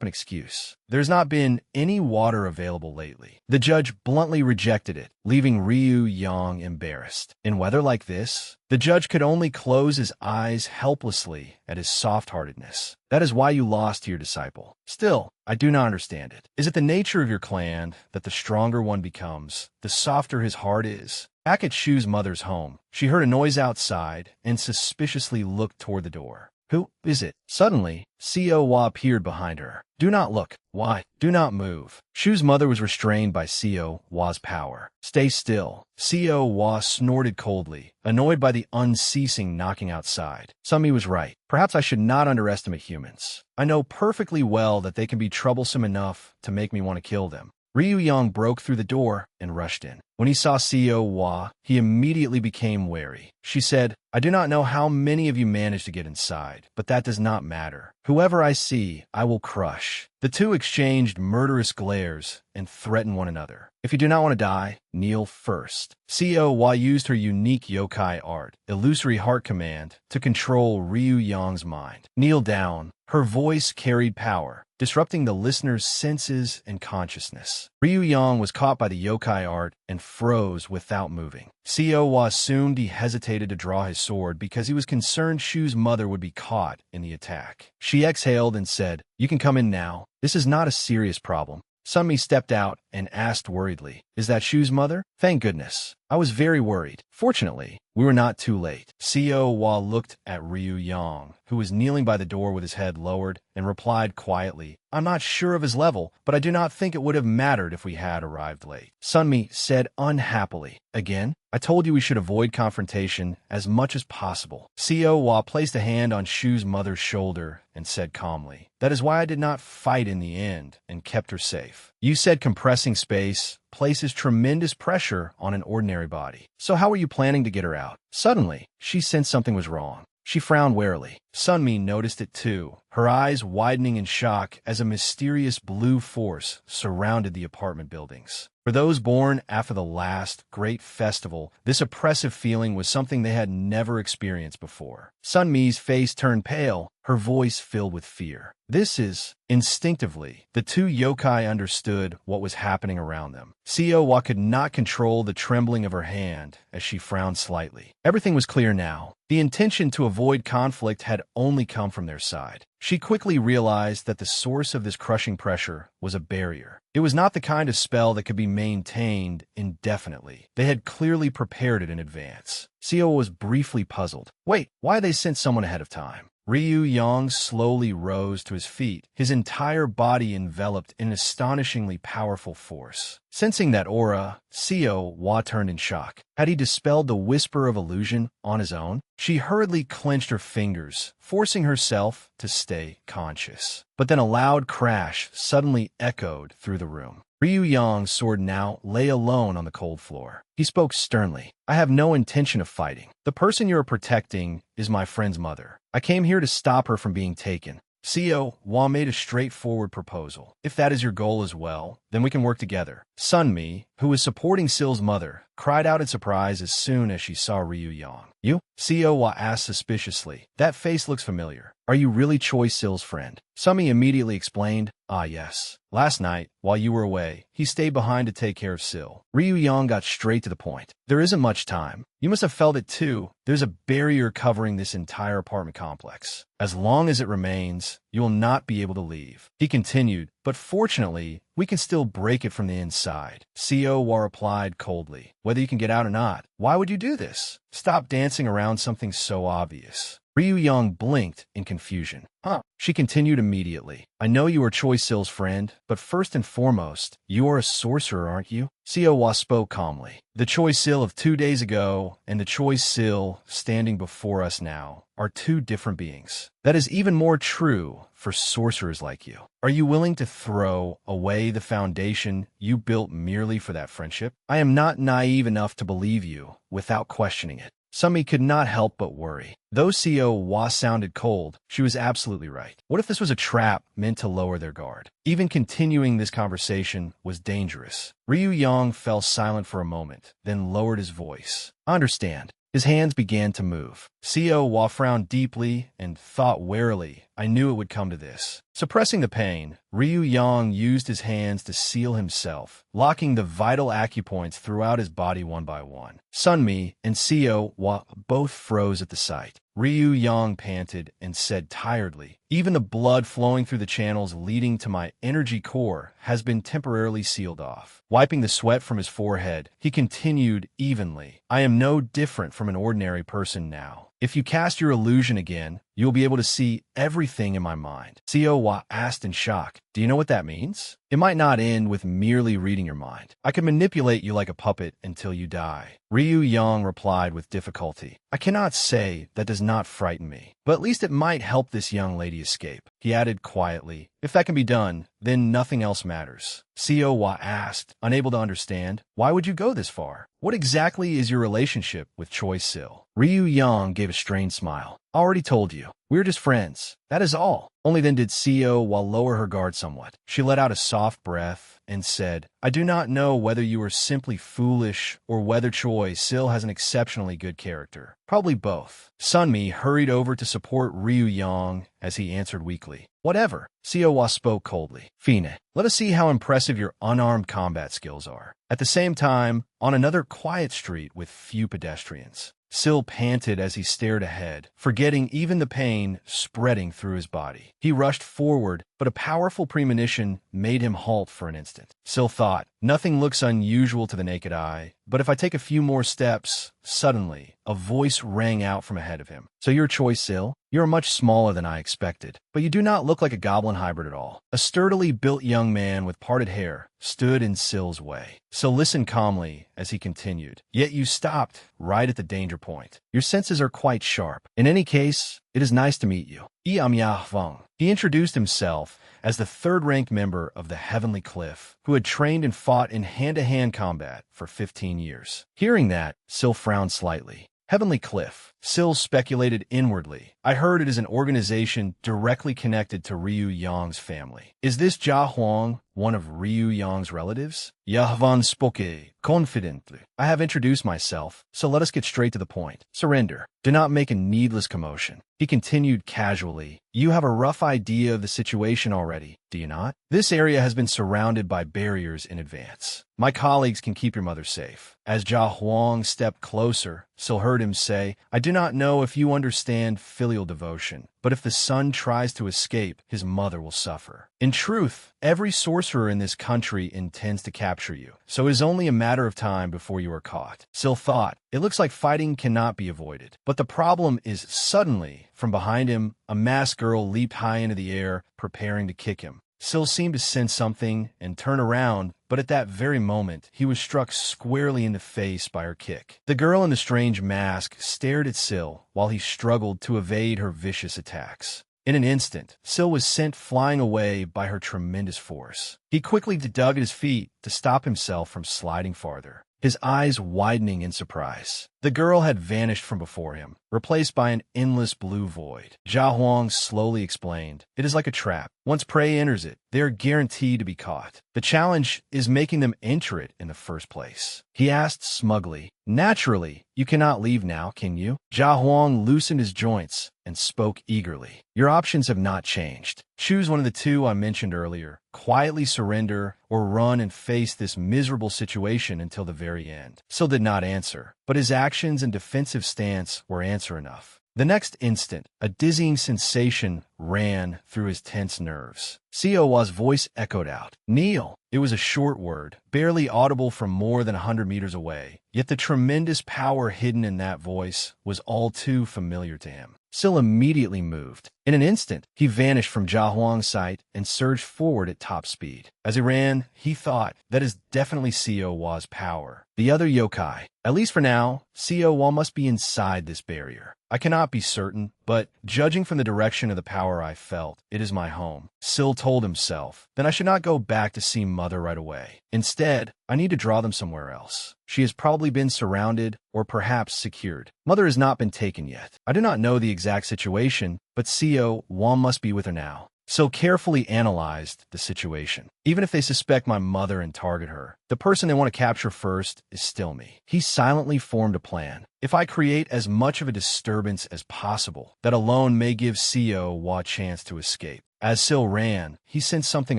an excuse. "There's not been any water available lately." The judge bluntly rejected it, leaving Ryu Yang embarrassed. In weather like this, the judge could only close his eyes helplessly at his soft-heartedness. "That is why you lost to your disciple. Still, I do not understand it. Is it the nature of your clan that the stronger one becomes, the softer his heart is?" Back at Shu's mother's home, she heard a noise outside and suspiciously looked toward the door. "Who is it?" Suddenly, Seo Wa appeared behind her. "Do not look. Why? Do not move." Shu's mother was restrained by Seo Wa's power. "Stay still." Seo Wa snorted coldly, annoyed by the unceasing knocking outside. Sunmi was right. Perhaps I should not underestimate humans. I know perfectly well that they can be troublesome enough to make me want to kill them. Ryu Yang broke through the door and rushed in. When he saw Seo Wa, he immediately became wary. She said, "I do not know how many of you managed to get inside, but that does not matter. Whoever I see, I will crush." The two exchanged murderous glares and threatened one another. "If you do not want to die, kneel first." Seo Wa used her unique yokai art, Illusory Heart Command, to control Ryu Yang's mind. "Kneel down." Her voice carried power, disrupting the listener's senses and consciousness. Ryu Yang was caught by the yokai art and froze without moving. Seo Wa assumed he hesitated to draw his sword because he was concerned Shu's mother would be caught in the attack. She exhaled and said, "You can come in now. This is not a serious problem." Sunmi stepped out and asked worriedly, "Is that Shu's mother?" "Thank goodness. I was very worried. Fortunately, we were not too late." Seo Wa looked at Ryu Yang, who was kneeling by the door with his head lowered, and replied quietly, "I'm not sure of his level, but I do not think it would have mattered if we had arrived late." Sunmi said unhappily, "Again? I told you we should avoid confrontation as much as possible." Seo Wa placed a hand on Shu's mother's shoulder and said calmly, "That is why I did not fight in the end and kept her safe. You said compressing space places tremendous pressure on an ordinary body. So how were you planning to get her out?" Suddenly, she sensed something was wrong. She frowned warily. Sunmi noticed it too, her eyes widening in shock as a mysterious blue force surrounded the apartment buildings. For those born after the last great festival, this oppressive feeling was something they had never experienced before. Sunmi's face turned pale, her voice filled with fear. This is... Instinctively, the two yokai understood what was happening around them. Seo Wa could not control the trembling of her hand as she frowned slightly. Everything was clear now. The intention to avoid conflict had only come from their side. She quickly realized that the source of this crushing pressure was a barrier. It was not the kind of spell that could be maintained indefinitely. They had clearly prepared it in advance. Seo was briefly puzzled. Wait, why they sent someone ahead of time? Ryu Yang slowly rose to his feet, his entire body enveloped in astonishingly powerful force. Sensing that aura, Seo Wa turned in shock. Had he dispelled the whisper of illusion on his own? She hurriedly clenched her fingers, forcing herself to stay conscious. But then a loud crash suddenly echoed through the room. Ryu Yang's sword now lay alone on the cold floor. He spoke sternly. "I have no intention of fighting. The person you are protecting is my friend's mother. I came here to stop her from being taken." Seo Wa made a straightforward proposal. "If that is your goal as well, then we can work together." Sunmi, who was supporting Sil's mother, cried out in surprise as soon as she saw Ryu Yang. You? Siowa asked suspiciously. That face looks familiar. Are you really Choi Sil's friend? Sumi immediately explained, Ah yes. Last night, while you were away, he stayed behind to take care of Sil. Ryu Yang got straight to the point. There isn't much time. You must have felt it too. There's a barrier covering this entire apartment complex. As long as it remains, you will not be able to leave. He continued, but fortunately, we can still break it from the inside. Siowa replied coldly. Whether you can get out or not, why would you do this? Stop dancing around something so obvious. Ryu Yang blinked in confusion. Huh? She continued immediately. I know you are Choi Sil's friend, but first and foremost, you are a sorcerer, aren't you? Siowa spoke calmly. The Choi Sil of 2 days ago and the Choi Sil standing before us now are two different beings. That is even more true for sorcerers like you. Are you willing to throw away the foundation you built merely for that friendship? I am not naive enough to believe you without questioning it. Sumi could not help but worry. Though Siowa sounded cold, she was absolutely right. What if this was a trap meant to lower their guard? Even continuing this conversation was dangerous. Ryu Yang fell silent for a moment, then lowered his voice. I understand. His hands began to move. Siowa frowned deeply and thought warily. I knew it would come to this. Suppressing the pain, Ryu Yang used his hands to seal himself, locking the vital acupoints throughout his body one by one. Sunmi and Siowa both froze at the sight. Ryu Yang panted and said tiredly, even the blood flowing through the channels leading to my energy core has been temporarily sealed off. Wiping the sweat from his forehead, he continued evenly, I am no different from an ordinary person now. If you cast your illusion again, you'll be able to see everything in my mind. Siowa asked in shock, do you know what that means? It might not end with merely reading your mind. I can manipulate you like a puppet until you die. Ryu Yang replied with difficulty. I cannot say that does not frighten me, but at least it might help this young lady escape. He added quietly, if that can be done, then nothing else matters. Siowa asked, unable to understand, why would you go this far? What exactly is your relationship with Choi Sil? Ryu Yang gave a strained smile. Already told you. We're just friends. That is all. Only then did Siowa lower her guard somewhat. She let out a soft breath and said, I do not know whether you are simply foolish or whether Choi Sil has an exceptionally good character. Probably both. Sunmi hurried over to support Ryu Yang as he answered weakly. Whatever. Siowa spoke coldly. Fine, let us see how impressive your unarmed combat skills are. At the same time, on another quiet street with few pedestrians, Sil panted as he stared ahead, forgetting even the pain spreading through his body. He rushed forward, but a powerful premonition made him halt for an instant. Sil thought, nothing looks unusual to the naked eye, but if I take a few more steps, suddenly, a voice rang out from ahead of him. So you're Choi Sil? You're much smaller than I expected, but you do not look like a goblin hybrid at all. A sturdily built young man with parted hair stood in Sil's way. Sil listened calmly as he continued. Yet you stopped right at the danger point. Your senses are quite sharp. In any case, it is nice to meet you. I am Yahvang. He introduced himself as the third-ranked member of the Heavenly Cliff, who had trained and fought in hand-to-hand combat for 15 years. Hearing that, Sil frowned slightly. Heavenly Cliff. Sil speculated inwardly. I heard it is an organization directly connected to Ryu Yang's family. Is this Jia Huang one of Ryu Yang's relatives? Yahvan spoke confidently. I have introduced myself, so let us get straight to the point. Surrender. Do not make a needless commotion. He continued casually. You have a rough idea of the situation already, do you not? This area has been surrounded by barriers in advance. My colleagues can keep your mother safe. As Jia Huang stepped closer, Sil heard him say, I do not know if you understand filial devotion, but if the son tries to escape, his mother will suffer. In truth, every sorcerer in this country intends to capture you, so it is only a matter of time before you are caught. Sil thought, it looks like fighting cannot be avoided. But the problem is suddenly, from behind him, a masked girl leaped high into the air, preparing to kick him. Sil seemed to sense something and turn around, but at that very moment, he was struck squarely in the face by her kick. The girl in the strange mask stared at Sil while he struggled to evade her vicious attacks. In an instant, Sil was sent flying away by her tremendous force. He quickly dug at his feet to stop himself from sliding farther, his eyes widening in surprise. The girl had vanished from before him, replaced by an endless blue void. Jia Huang slowly explained, "It is like a trap. Once prey enters it, they are guaranteed to be caught. The challenge is making them enter it in the first place." He asked smugly, "Naturally, you cannot leave now, can you?" Jia Huang loosened his joints and spoke eagerly. "Your options have not changed. Choose one of the two I mentioned earlier. Quietly surrender or run and face this miserable situation until the very end." Sil did not answer, but his actions and defensive stance were answer enough. The next instant, a dizzying sensation ran through his tense nerves. Siowa's voice echoed out, "Kneel." It was a short word, barely audible from more than 100 meters away, yet the tremendous power hidden in that voice was all too familiar to him. Sil immediately moved. In an instant, he vanished from Jia Huang's sight and surged forward at top speed. As he ran, he thought, that is definitely Siowa's power. The other yokai. At least for now, Siowa must be inside this barrier. I cannot be certain, but judging from the direction of the power I felt, it is my home. Sil told himself. Then I should not go back to see Mother right away. Instead, I need to draw them somewhere else. She has probably been surrounded or perhaps secured. Mother has not been taken yet. I do not know the exact situation, but Siowa must be with her now. So carefully analyzed the situation. Even if they suspect my mother and target her, the person they want to capture first is still me. He silently formed a plan. If I create as much of a disturbance as possible, that alone may give Siowa a chance to escape. As Sil ran, he sensed something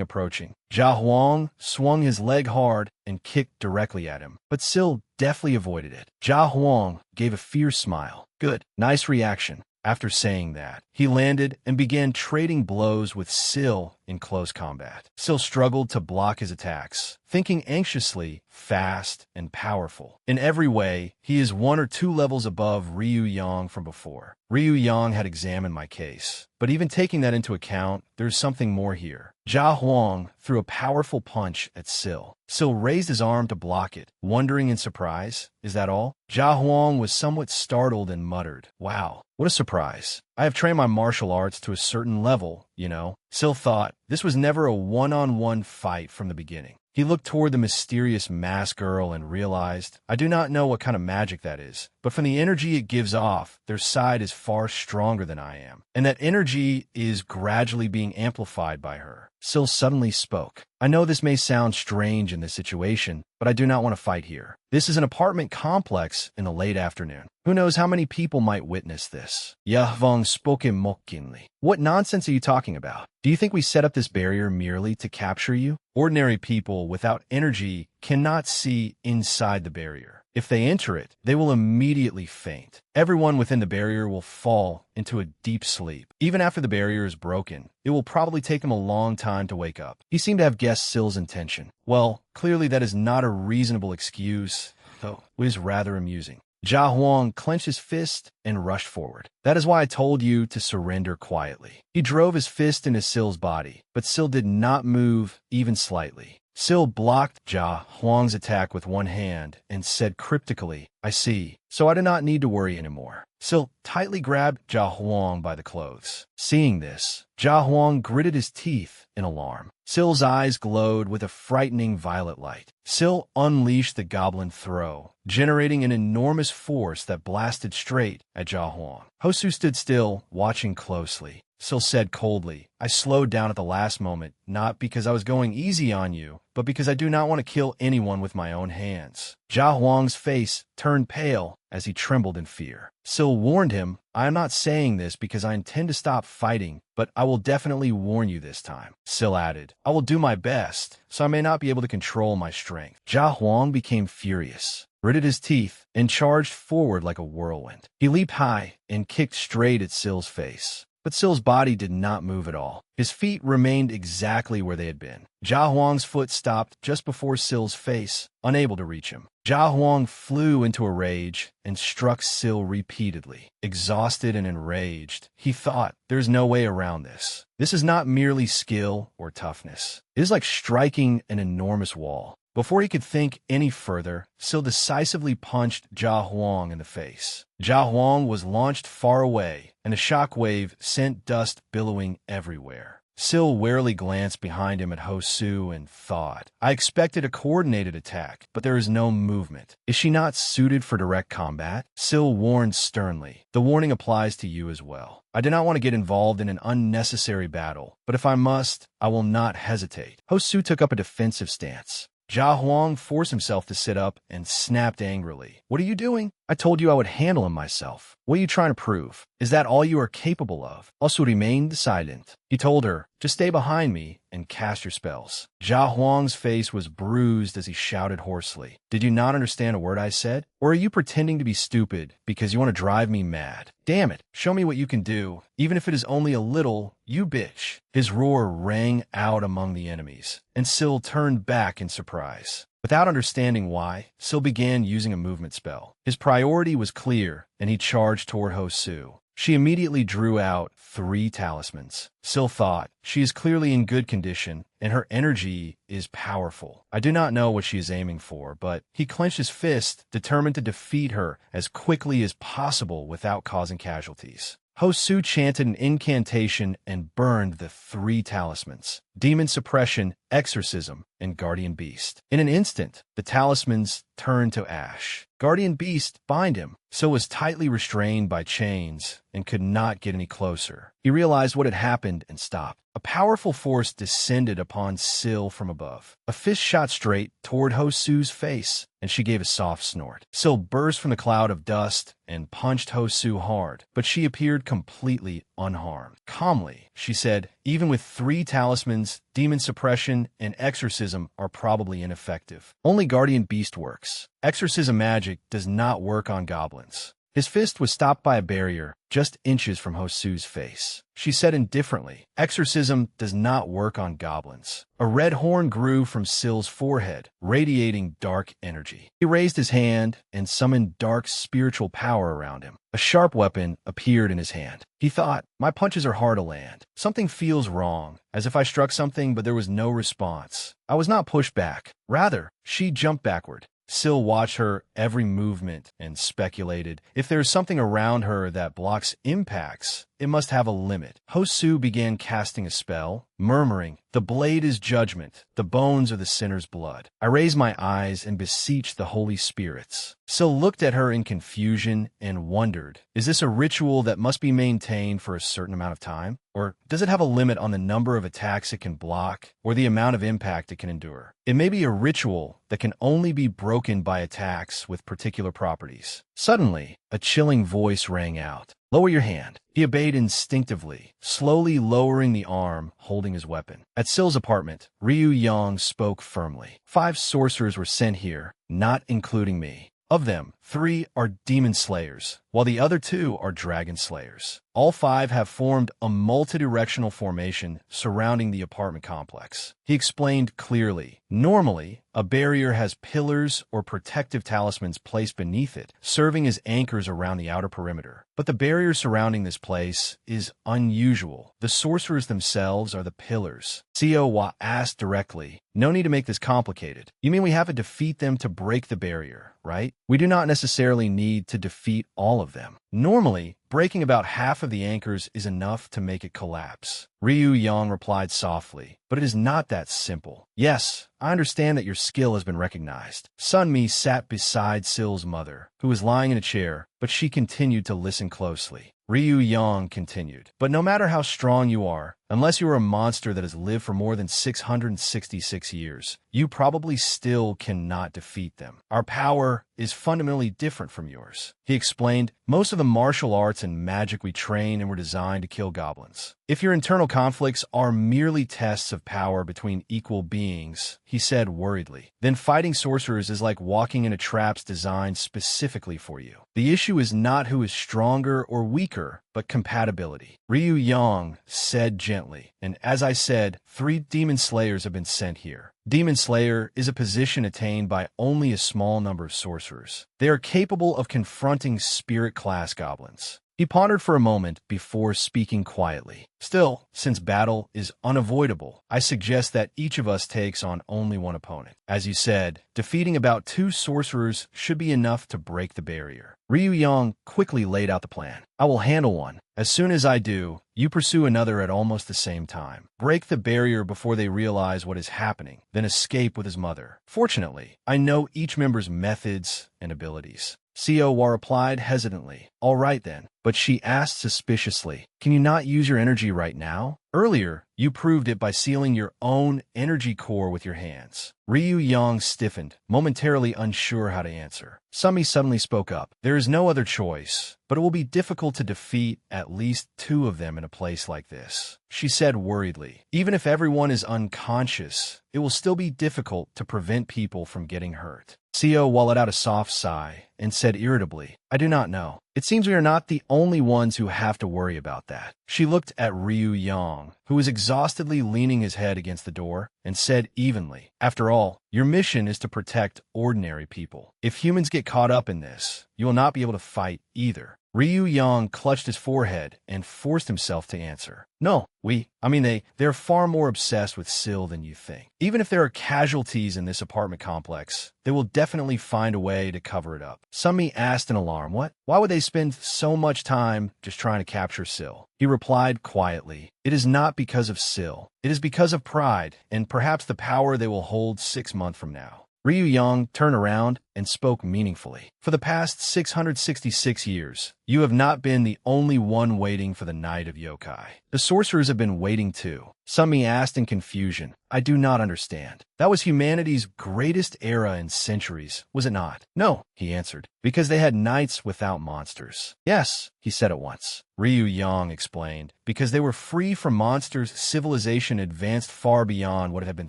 approaching. Jia Huang swung his leg hard and kicked directly at him, but Sil deftly avoided it. Jia Huang gave a fierce smile. "Good, nice reaction." After saying that, he landed and began trading blows with Sil in close combat. Sil struggled to block his attacks, thinking anxiously, fast, and powerful. In every way, he is 1 or 2 levels above Ryu Yang from before. Ryu Yang had examined my case, but even taking that into account, there's something more here. Jia Huang threw a powerful punch at Sil. Sil raised his arm to block it, wondering in surprise, "Is that all?" Jia Huang was somewhat startled and muttered, "Wow, what a surprise. I have trained my martial arts to a certain level, you know." Sil thought this was never a one-on-one fight from the beginning. He looked toward the mysterious masked girl and realized, I do not know what kind of magic that is, but from the energy it gives off, their side is far stronger than I am, and that energy is gradually being amplified by her. Sil suddenly spoke. "I know this may sound strange in this situation, but I do not want to fight here. This is an apartment complex in the late afternoon. Who knows how many people might witness this?" Yahvong spoke mockingly. "What nonsense are you talking about? Do you think we set up this barrier merely to capture you? Ordinary people without energy cannot see inside the barrier. If they enter it, they will immediately faint. Everyone within the barrier will fall into a deep sleep. Even after the barrier is broken, it will probably take them a long time to wake up." He seemed to have guessed Sil's intention. Well, clearly that is not a reasonable excuse, though it is rather amusing. Jia Huang clenched his fist and rushed forward. "That is why I told you to surrender quietly." He drove his fist into Sil's body, but Sil did not move even slightly. Sil blocked Jia Huang's attack with one hand and said cryptically, "I see, so I do not need to worry anymore." Sil tightly grabbed Jia Huang by the clothes. Seeing this, Jia Huang gritted his teeth in alarm. Sil's eyes glowed with a frightening violet light. Sil unleashed the goblin throw, generating an enormous force that blasted straight at Jia Huang. Hosu stood still, watching closely. Sil said coldly, "I slowed down at the last moment, not because I was going easy on you, but because I do not want to kill anyone with my own hands." Jia Huang's face turned pale as he trembled in fear. Sil warned him, "I am not saying this because I intend to stop fighting, but I will definitely warn you this time." Sil added, "I will do my best, so I may not be able to control my strength." Jia Huang became furious, gritted his teeth, and charged forward like a whirlwind. He leaped high and kicked straight at Sil's face. But Sil's body did not move at all. His feet remained exactly where they had been. Jia Huang's foot stopped just before Sil's face, unable to reach him. Jia Huang flew into a rage and struck Sil repeatedly. Exhausted and enraged, he thought, "There's no way around this. This is not merely skill or toughness. It is like striking an enormous wall." Before he could think any further, Sil decisively punched Jia Huang in the face. Jia Huang was launched far away, and a shockwave sent dust billowing everywhere. Sil warily glanced behind him at Hosu and thought, I expected a coordinated attack, but there is no movement. Is she not suited for direct combat? Sil warned sternly. The warning applies to you as well. I do not want to get involved in an unnecessary battle, but if I must, I will not hesitate. Hosu took up a defensive stance. Jia Huang forced himself to sit up and snapped angrily. What are you doing? I told you I would handle him myself. What are you trying to prove? Is that all you are capable of? Also remained silent. He told her, just stay behind me and cast your spells. Jia Huang's face was bruised as he shouted hoarsely. Did you not understand a word I said? Or are you pretending to be stupid because you want to drive me mad? Damn it, show me what you can do, even if it is only a little, you bitch. His roar rang out among the enemies, and Sil turned back in surprise. Without understanding why, Sil began using a movement spell. His priority was clear, and he charged toward Hosu. She immediately drew out 3 talismans. Sil thought, she is clearly in good condition, and her energy is powerful. I do not know what she is aiming for, but he clenched his fist, determined to defeat her as quickly as possible without causing casualties. Hosu chanted an incantation and burned the 3 talismans: Demon Suppression, Exorcism, and Guardian Beast. In an instant, the talismans turned to ash. Guardian Beast, bind him. Sil was tightly restrained by chains and could not get any closer. He realized what had happened and stopped. A powerful force descended upon Sil from above. A fist shot straight toward Hosu's face, and she gave a soft snort. Sil burst from the cloud of dust and punched Hosu hard, but she appeared completely unharmed. Calmly, she said, even with 3 talismans, Demon Suppression and Exorcism are probably ineffective. Only Guardian Beast works. Exorcism magic does not work on goblins. His fist was stopped by a barrier just inches from Hosu's face. She said indifferently, Exorcism does not work on goblins. A red horn grew from Sil's forehead, radiating dark energy. He raised his hand and summoned dark spiritual power around him. A sharp weapon appeared in his hand. He thought, my punches are hard to land. Something feels wrong, as if I struck something but there was no response. I was not pushed back. Rather, she jumped backward. Sil watched her every movement and speculated, if there is something around her that blocks impacts, it must have a limit. Hosu began casting a spell, murmuring, the blade is judgment, the bones are the sinner's blood. I raised my eyes and beseeched the holy spirits. Sil looked at her in confusion and wondered, is this a ritual that must be maintained for a certain amount of time? Or does it have a limit on the number of attacks it can block or the amount of impact it can endure? It may be a ritual that can only be broken by attacks with particular properties. Suddenly, a chilling voice rang out. Lower your hand. He obeyed instinctively, slowly lowering the arm holding his weapon. At Sil's apartment, Ryu Yang spoke firmly. 5 sorcerers were sent here, not including me. Of them, 3 are demon slayers, while the other 2 are dragon slayers. All 5 have formed a multidirectional formation surrounding the apartment complex. He explained clearly, normally, a barrier has pillars or protective talismans placed beneath it, serving as anchors around the outer perimeter. But the barrier surrounding this place is unusual. The sorcerers themselves are the pillars. Sio asked directly, no need to make this complicated. You mean we have to defeat them to break the barrier, right? We do not necessarily need to defeat all of them. Normally, breaking about half of the anchors is enough to make it collapse. Ryu Yang replied softly, but it is not that simple. Yes, I understand that your skill has been recognized. Sunmi sat beside Sil's mother, who was lying in a chair, but she continued to listen closely. Ryu Yang continued, but no matter how strong you are, unless you are a monster that has lived for more than 666 years, you probably still cannot defeat them. Our power is fundamentally different from yours. He explained, most of the martial arts and magic we train and were designed to kill goblins. If your internal conflicts are merely tests of power between equal beings, he said worriedly, then fighting sorcerers is like walking into traps designed specifically for you. The issue is not who is stronger or weaker, but compatibility. Ryu Yang said gently, and as I said, 3 demon slayers have been sent here. Demon Slayer is a position attained by only a small number of sorcerers. They are capable of confronting spirit class goblins. He pondered for a moment before speaking quietly. Still, since battle is unavoidable, I suggest that each of us takes on only one opponent. As you said, defeating about 2 sorcerers should be enough to break the barrier. Ryu Yang quickly laid out the plan. I will handle one. As soon as I do, you pursue another at almost the same time. Break the barrier before they realize what is happening, then escape with his mother. Fortunately, I know each member's methods and abilities. Seowa replied hesitantly. All right then. But she asked suspiciously, can you not use your energy right now? Earlier, you proved it by sealing your own energy core with your hands. Ryu Yang stiffened, momentarily unsure how to answer. Sumi suddenly spoke up. There is no other choice, but it will be difficult to defeat at least 2 of them in a place like this. She said worriedly, even if everyone is unconscious, it will still be difficult to prevent people from getting hurt. Seo let out a soft sigh and said irritably, I do not know. It seems we are not the only ones who have to worry about that. She looked at Ryu Yang, who was exhaustedly leaning his head against the door, and said evenly, after all, your mission is to protect ordinary people. If humans get caught up in this, you will not be able to fight either. Ryu Yang clutched his forehead and forced himself to answer. No, they're far more obsessed with Syl than you think. Even if there are casualties in this apartment complex, they will definitely find a way to cover it up. Sumi asked in alarm, what? Why would they spend so much time just trying to capture Syl? He replied quietly, it is not because of Syl. It is because of pride and perhaps the power they will hold 6 months from now. Ryu Yang turned around and spoke meaningfully. For the past 666 years, you have not been the only one waiting for the night of yokai. The sorcerers have been waiting too. Sumi asked in confusion. I do not understand. That was humanity's greatest era in centuries, was it not? No, he answered, because they had nights without monsters. Yes, he said at once. Ryu Yang explained, because they were free from monsters, civilization advanced far beyond what had been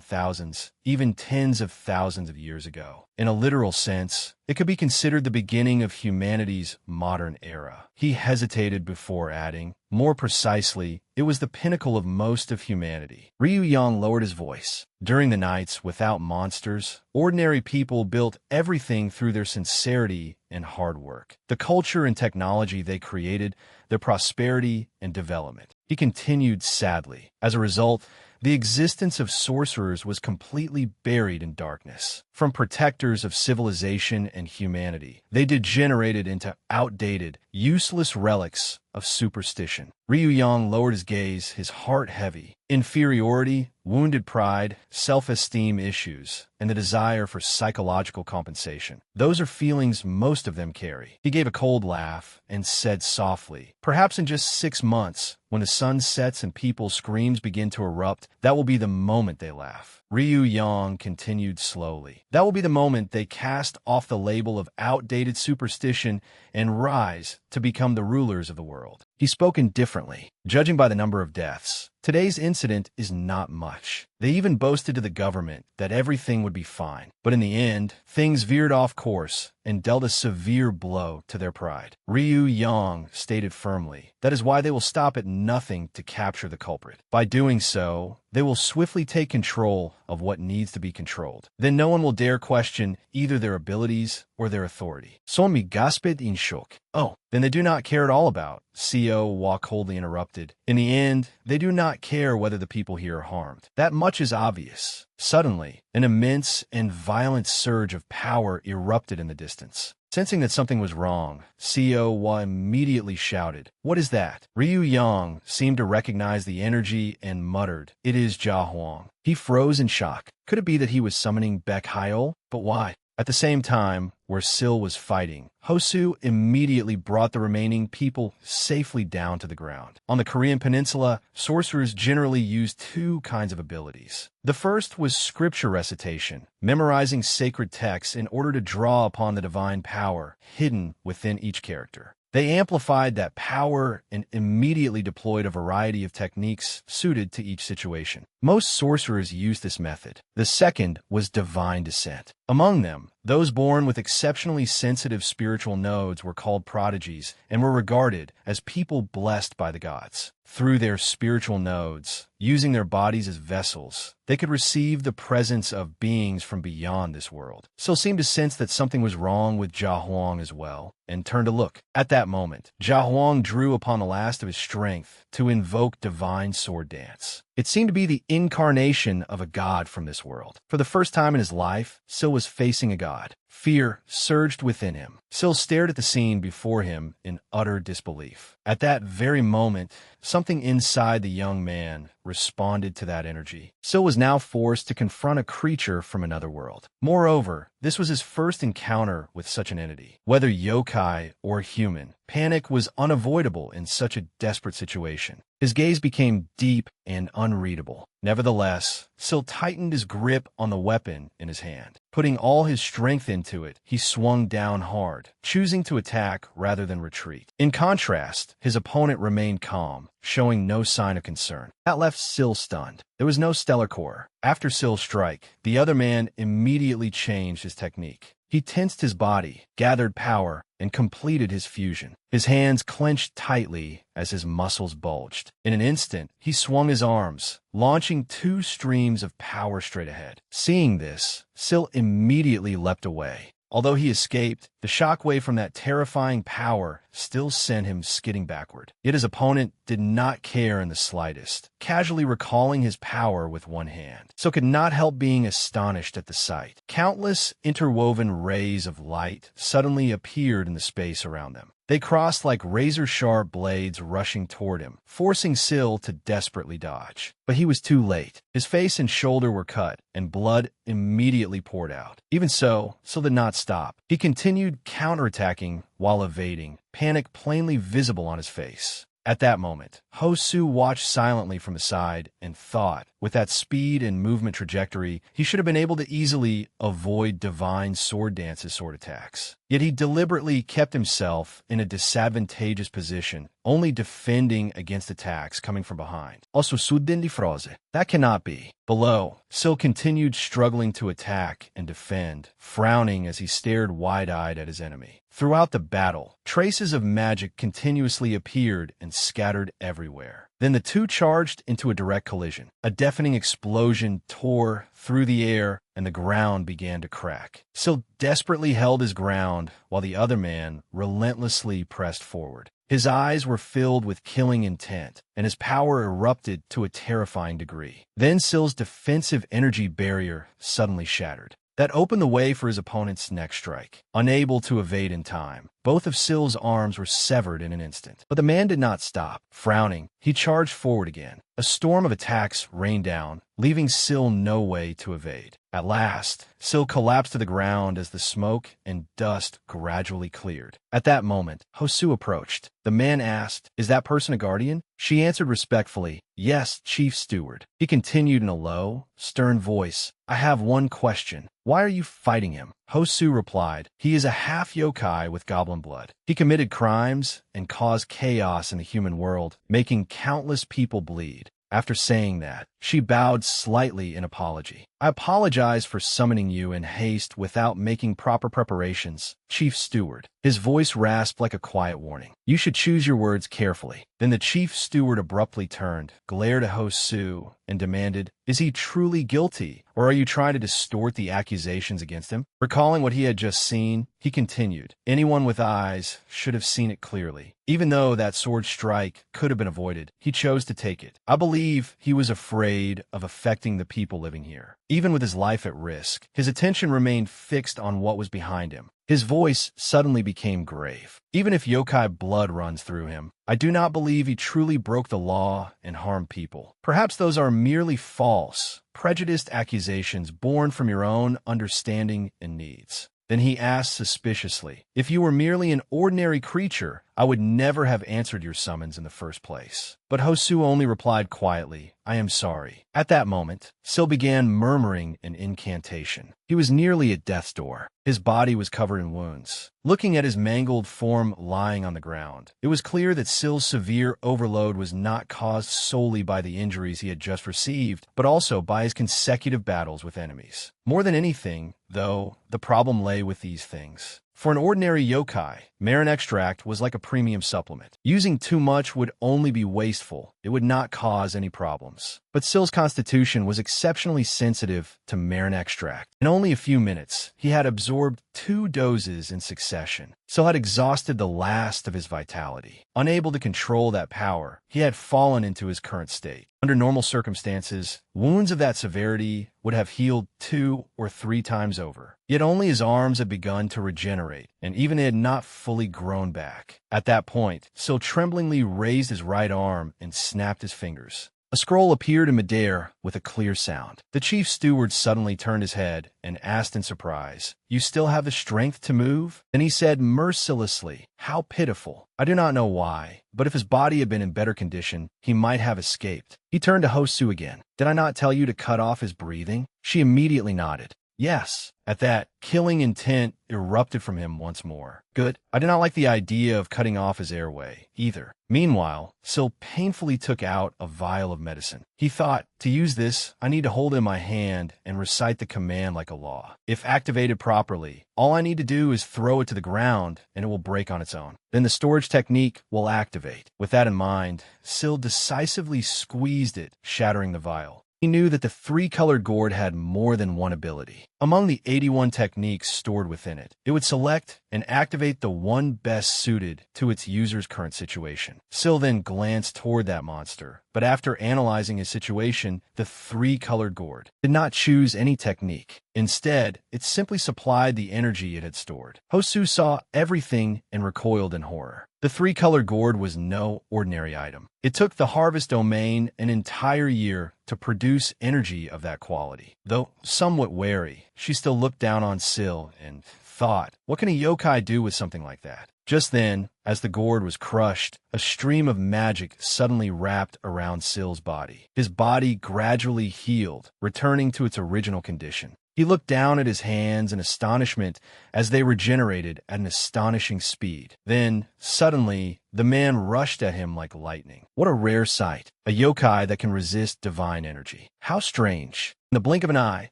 thousands, even tens of thousands of years ago. In a literal sense, it could be considered the beginning of humanity's modern era. He hesitated before adding, more precisely, it was the pinnacle of most of humanity. Ryu Yang lowered his voice. During the nights without monsters, ordinary people built everything through their sincerity and hard work. The culture and technology they created, their prosperity and development. He continued sadly. As a result, the existence of sorcerers was completely buried in darkness. From protectors of civilization and humanity, they degenerated into outdated, useless relics of superstition. Ryu Yang lowered his gaze, his heart heavy. Inferiority, wounded pride, self-esteem issues, and the desire for psychological compensation. Those are feelings most of them carry. He gave a cold laugh and said softly, perhaps in just 6 months, when the sun sets and people's screams begin to erupt, that will be the moment they laugh. Ryu Yang continued slowly. That will be the moment they cast off the label of outdated superstition and rise to become the rulers of the world. He spoke indifferently, judging by the number of deaths. Today's incident is not much. They even boasted to the government that everything would be fine. But in the end, things veered off course and dealt a severe blow to their pride. Ryu Yang stated firmly, that is why they will stop at nothing to capture the culprit. By doing so, they will swiftly take control of what needs to be controlled. Then no one will dare question either their abilities or their authority. Somi gasped in shock. Oh, then they do not care at all about. CO coldly interrupted. In the end, they do not care whether the people here are harmed. That much is obvious. Suddenly, an immense and violent surge of power erupted in the distance. Sensing that something was wrong, CO immediately shouted, "What is that?" Ryu Yang seemed to recognize the energy and muttered, "It is Jia Huang." He froze in shock. Could it be that he was summoning Baek Hyol? But why? At the same time, where Syl was fighting, Hosu immediately brought the remaining people safely down to the ground. On the Korean peninsula, sorcerers generally used 2 kinds of abilities. The first was scripture recitation, memorizing sacred texts in order to draw upon the divine power hidden within each character. They amplified that power and immediately deployed a variety of techniques suited to each situation. Most sorcerers used this method. The second was divine descent. Among them, Those born with exceptionally sensitive spiritual nodes were called prodigies and were regarded as people blessed by the gods. Through their spiritual nodes, using their bodies as vessels, they could receive the presence of beings from beyond this world. Sil seemed to sense that something was wrong with Jia Huang as well, and turned to look. At that moment, Jia Huang drew upon the last of his strength to invoke divine sword dance. It seemed to be the incarnation of a god from this world. For the first time in his life, Sil was facing a god. Fear surged within him. Sil stared at the scene before him in utter disbelief. At that very moment, something inside the young man responded to that energy. Sil was now forced to confront a creature from another world. Moreover, this was his first encounter with such an entity. Whether yokai or human, panic was unavoidable in such a desperate situation. His gaze became deep and unreadable. Nevertheless, Sil tightened his grip on the weapon in his hand. Putting all his strength into it, he swung down hard, choosing to attack rather than retreat. In contrast, his opponent remained calm, showing no sign of concern. That left Sil stunned. There was no stellar core. After Sil's strike, the other man immediately changed his technique. He tensed his body, gathered power, and completed his fusion. His hands clenched tightly as his muscles bulged. In an instant, he swung his arms, launching two streams of power straight ahead. Seeing this, Sil immediately leapt away. Although he escaped, the shockwave from that terrifying power still sent him skidding backward. Yet his opponent did not care in the slightest, casually recalling his power with one hand. So could not help being astonished at the sight. Countless interwoven rays of light suddenly appeared in the space around them. They crossed like razor-sharp blades rushing toward him, forcing Sil to desperately dodge. But he was too late. His face and shoulder were cut, and blood immediately poured out. Even so, Sil did not stop. He continued counterattacking while evading, panic plainly visible on his face. At that moment, Hosu watched silently from the side and thought, with that speed and movement trajectory, he should have been able to easily avoid divine sword dance's sword attacks. Yet he deliberately kept himself in a disadvantageous position, only defending against attacks coming from behind. Also, sudden frase. That cannot be. Below, Sil continued struggling to attack and defend, frowning as he stared wide-eyed at his enemy. Throughout the battle, traces of magic continuously appeared and scattered everywhere. Then the two charged into a direct collision. A deafening explosion tore through the air, and the ground began to crack. Sil desperately held his ground, while the other man relentlessly pressed forward. His eyes were filled with killing intent, and his power erupted to a terrifying degree. Then Sil's defensive energy barrier suddenly shattered. That opened the way for his opponent's next strike. Unable to evade in time, both of Sil's arms were severed in an instant. But the man did not stop. Frowning, he charged forward again. A storm of attacks rained down, leaving Sil no way to evade. At last, Sil collapsed to the ground as the smoke and dust gradually cleared. At that moment, Hosu approached. The man asked, "Is that person a guardian?" She answered respectfully, "Yes, Chief Steward." He continued in a low, stern voice, "I have one question. Why are you fighting him?" Hosu replied, "He is a half-yokai with goblin blood. He committed crimes and caused chaos in the human world, making countless people bleed." After saying that, she bowed slightly in apology. "I apologize for summoning you in haste without making proper preparations, Chief Steward." His voice rasped like a quiet warning. "You should choose your words carefully." Then the Chief Steward abruptly turned, glared at Hosu, and demanded, "Is he truly guilty, or are you trying to distort the accusations against him?" Recalling what he had just seen, he continued, "Anyone with eyes should have seen it clearly. Even though that sword strike could have been avoided, he chose to take it. I believe he was afraid of affecting the people living here. Even with his life at risk, his attention remained fixed on what was behind him. His voice suddenly became grave. Even if yokai blood runs through him, I do not believe he truly broke the law and harmed people. Perhaps those are merely false, prejudiced accusations born from your own understanding and needs." Then he asked suspiciously, "If you were merely an ordinary creature, I would never have answered your summons in the first place. But Hosu only replied quietly, I am sorry. At that moment, Sil began murmuring an incantation. He was nearly at death's door. His body was covered in wounds. Looking at his mangled form lying on the ground, it was clear that Sil's severe overload was not caused solely by the injuries he had just received, but also by his consecutive battles with enemies. More than anything, though, the problem lay with these things. For an ordinary yokai, Marin extract was like a premium supplement. Using too much would only be wasteful. It would not cause any problems. But Sil's constitution was exceptionally sensitive to Marin extract. In only a few minutes, he had absorbed 2 doses in succession. Sil had exhausted the last of his vitality. Unable to control that power, he had fallen into his current state. Under normal circumstances, wounds of that severity would have healed 2 or 3 times over. Yet only his arms had begun to regenerate, and even they had not fully grown back. At that point, Sil tremblingly raised his right arm and snapped his fingers. A scroll appeared in midair with a clear sound. The chief steward suddenly turned his head and asked in surprise, You still have the strength to move? Then he said mercilessly, How pitiful. I do not know why, but if his body had been in better condition, he might have escaped. He turned to Hosu again. Did I not tell you to cut off his breathing? She immediately nodded. Yes. At that, killing intent erupted from him once more. Good. I did not like the idea of cutting off his airway, either. Meanwhile, Sil painfully took out a vial of medicine. He thought, to use this, I need to hold it in my hand and recite the command like a law. If activated properly, all I need to do is throw it to the ground and it will break on its own. Then the storage technique will activate. With that in mind, Sil decisively squeezed it, shattering the vial. He knew that the 3-colored gourd had more than one ability. Among the 81 techniques stored within it, it would select and activate the one best suited to its user's current situation. Sil then glanced toward that monster, but after analyzing his situation, the 3-colored gourd did not choose any technique. Instead, it simply supplied the energy it had stored. Hosu saw everything and recoiled in horror. The 3-colored gourd was no ordinary item. It took the harvest domain an entire year to produce energy of that quality. Though somewhat wary, she still looked down on Sil and thought, what can a yokai do with something like that? Just then, as the gourd was crushed, a stream of magic suddenly wrapped around Sil's body. His body gradually healed, returning to its original condition. He looked down at his hands in astonishment as they regenerated at an astonishing speed. Then, suddenly, the man rushed at him like lightning. What a rare sight, a yokai that can resist divine energy. How strange. In the blink of an eye,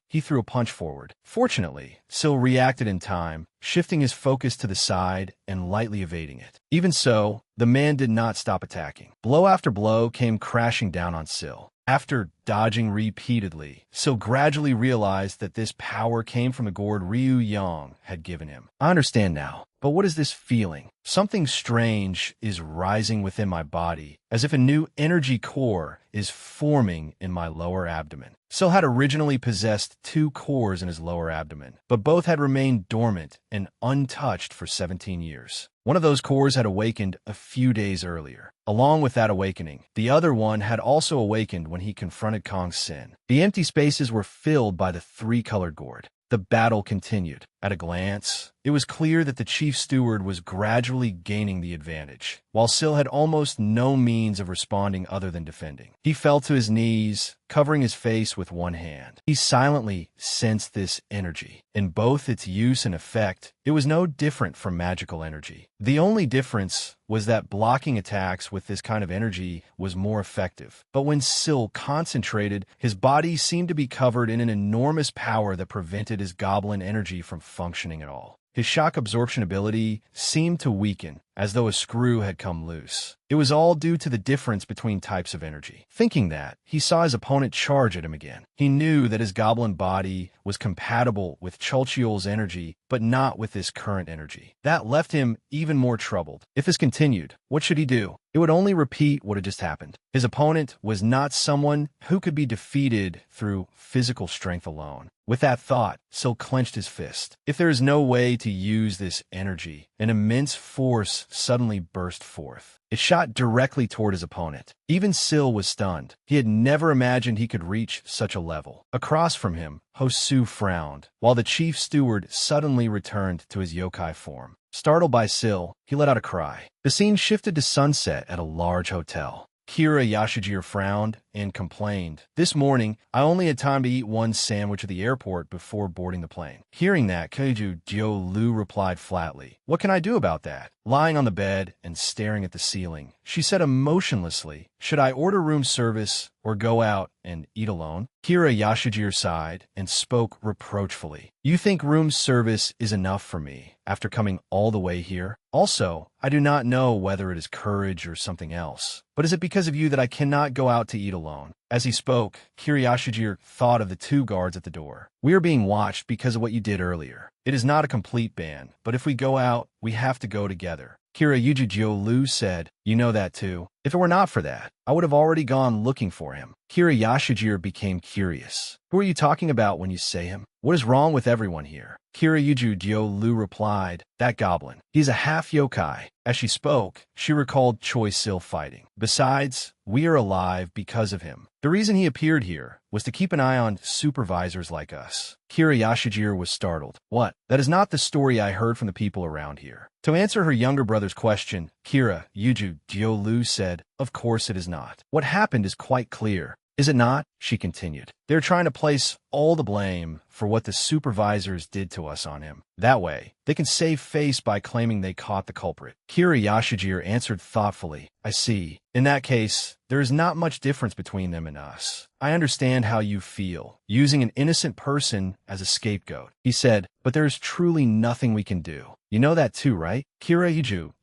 he threw a punch forward. Fortunately, Sil reacted in time, shifting his focus to the side and lightly evading it. Even so, the man did not stop attacking. Blow after blow came crashing down on Sil. After dodging repeatedly, Sil gradually realized that this power came from the gourd Ryu Yang had given him. I understand now, but what is this feeling? Something strange is rising within my body, as if a new energy core is forming in my lower abdomen. Sil had originally possessed 2 cores in his lower abdomen, but both had remained dormant and untouched for 17 years. One of those cores had awakened a few days earlier. Along with that awakening, the other one had also awakened when he confronted Kong's sin. The empty spaces were filled by the 3-colored gourd. The battle continued. At a glance, it was clear that the chief steward was gradually gaining the advantage, while Sil had almost no means of responding other than defending. He fell to his knees, covering his face with one hand. He silently sensed this energy. In both its use and effect, it was no different from magical energy. The only difference was that blocking attacks with this kind of energy was more effective. But when Sil concentrated, his body seemed to be covered in an enormous power that prevented his goblin energy from functioning at all. His shock absorption ability seemed to weaken, as though a screw had come loose. It was all due to the difference between types of energy. Thinking that, he saw his opponent charge at him again. He knew that his goblin body was compatible with Cholchiol's energy, but not with this current energy. That left him even more troubled. If this continued, what should he do? It would only repeat what had just happened. His opponent was not someone who could be defeated through physical strength alone. With that thought, Sil clenched his fist. If there is no way to use this energy, an immense force suddenly burst forth. It shot directly toward his opponent. Even Sil was stunned. He had never imagined he could reach such a level. Across from him, Hosu frowned, while the chief steward suddenly returned to his yokai form. Startled by Sil, he let out a cry. The scene shifted to sunset at a large hotel. Kira Yashijiro frowned and complained. This morning, I only had time to eat one sandwich at the airport before boarding the plane. Hearing that, Keiju Jiolu replied flatly, "What can I do about that?" Lying on the bed and staring at the ceiling, she said emotionlessly, "Should I order room service or go out and eat alone?" Kira Yashijiro sighed and spoke reproachfully. "You think room service is enough for me after coming all the way here? Also, I do not know whether it is courage or something else. But is it because of you that I cannot go out to eat alone?" As he spoke, Kira Yashijiro thought of the two guards at the door. "We are being watched because of what you did earlier. It is not a complete ban, but if we go out, we have to go together." Kira Yujijolu said, "You know that too. If it were not for that, I would have already gone looking for him." Kira Yashijiro became curious. "Who are you talking about when you say him? What is wrong with everyone here?" Kira Yujijolu replied, "That goblin. He's a half yokai." As she spoke, she recalled Choi Sil fighting. "Besides, we are alive because of him. The reason he appeared here was to keep an eye on supervisors like us." Kira Yashijiro was startled. "What? That is not the story I heard from the people around here." To answer her younger brother's question, Kira Yujijolu said, "Of course it is not. What happened is quite clear. Is it not?" she continued. "They're trying to place all the blame for what the supervisors did to us on him. That way, they can save face by claiming they caught the culprit." Kira Yashijiro answered thoughtfully, "I see. In that case, there is not much difference between them and us. I understand how you feel, using an innocent person as a scapegoat," he said, "but there is truly nothing we can do. You know that too, right?" Kira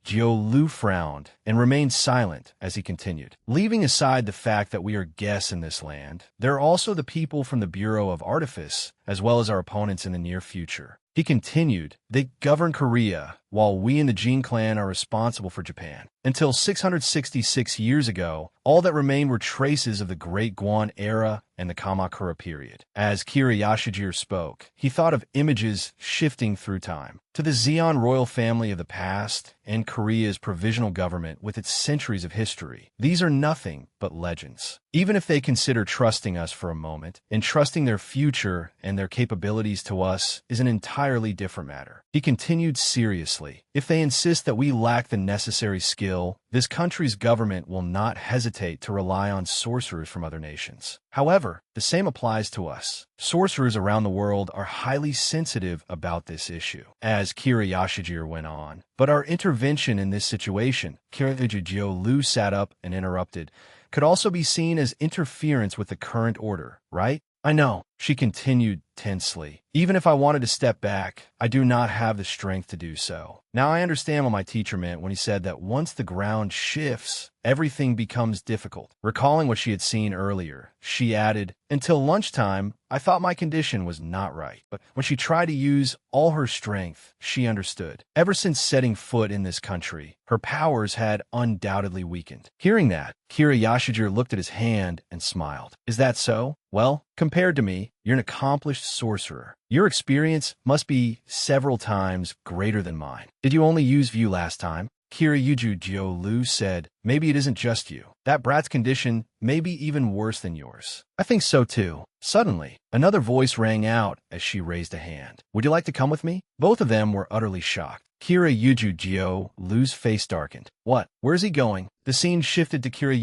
Jiolu frowned and remained silent as he continued. "Leaving aside the fact that we are guests in this land, there are also the people from the Bureau of Artifice, as well as our opponents in the near future." He continued, "They govern Korea, while we in the Jin clan are responsible for Japan. Until 666 years ago, all that remained were traces of the Great Guan era and the Kamakura period." As Kira Yashijiro spoke, he thought of images shifting through time to the Zeon royal family of the past and Korea's provisional government with its centuries of history. These are nothing but legends. Even if they consider trusting us for a moment, entrusting their future and their capabilities to us is an entirely different matter. He continued seriously, "If they insist that we lack the necessary skill, this country's government will not hesitate to rely on sorcerers from other nations. However, the same applies to us. Sorcerers around the world are highly sensitive about this issue." As Kira Yashijiro went on, "But our intervention in this situation," Kira Jiolu sat up and interrupted, "could also be seen as interference with the current order, right?" "I know," she continued tensely. "Even if I wanted to step back, I do not have the strength to do so." Now I understand what my teacher meant when he said that once the ground shifts, everything becomes difficult. Recalling what she had seen earlier, she added, "Until lunchtime, I thought my condition was not right. But when she tried to use all her strength, she understood. Ever since setting foot in this country, her powers had undoubtedly weakened." Hearing that, Kira Yashijiro looked at his hand and smiled. "Is that so? Well, compared to me, you're an accomplished sorcerer. Your experience must be several times greater than mine. Did you only use View last time?" Kira Jiolu said, "Maybe it isn't just you. That brat's condition may be even worse than yours." "I think so too." Suddenly, another voice rang out as she raised a hand. "Would you like to come with me?" Both of them were utterly shocked. Kira Jiolu's face darkened. "What? Where is he going?" The scene shifted to Kira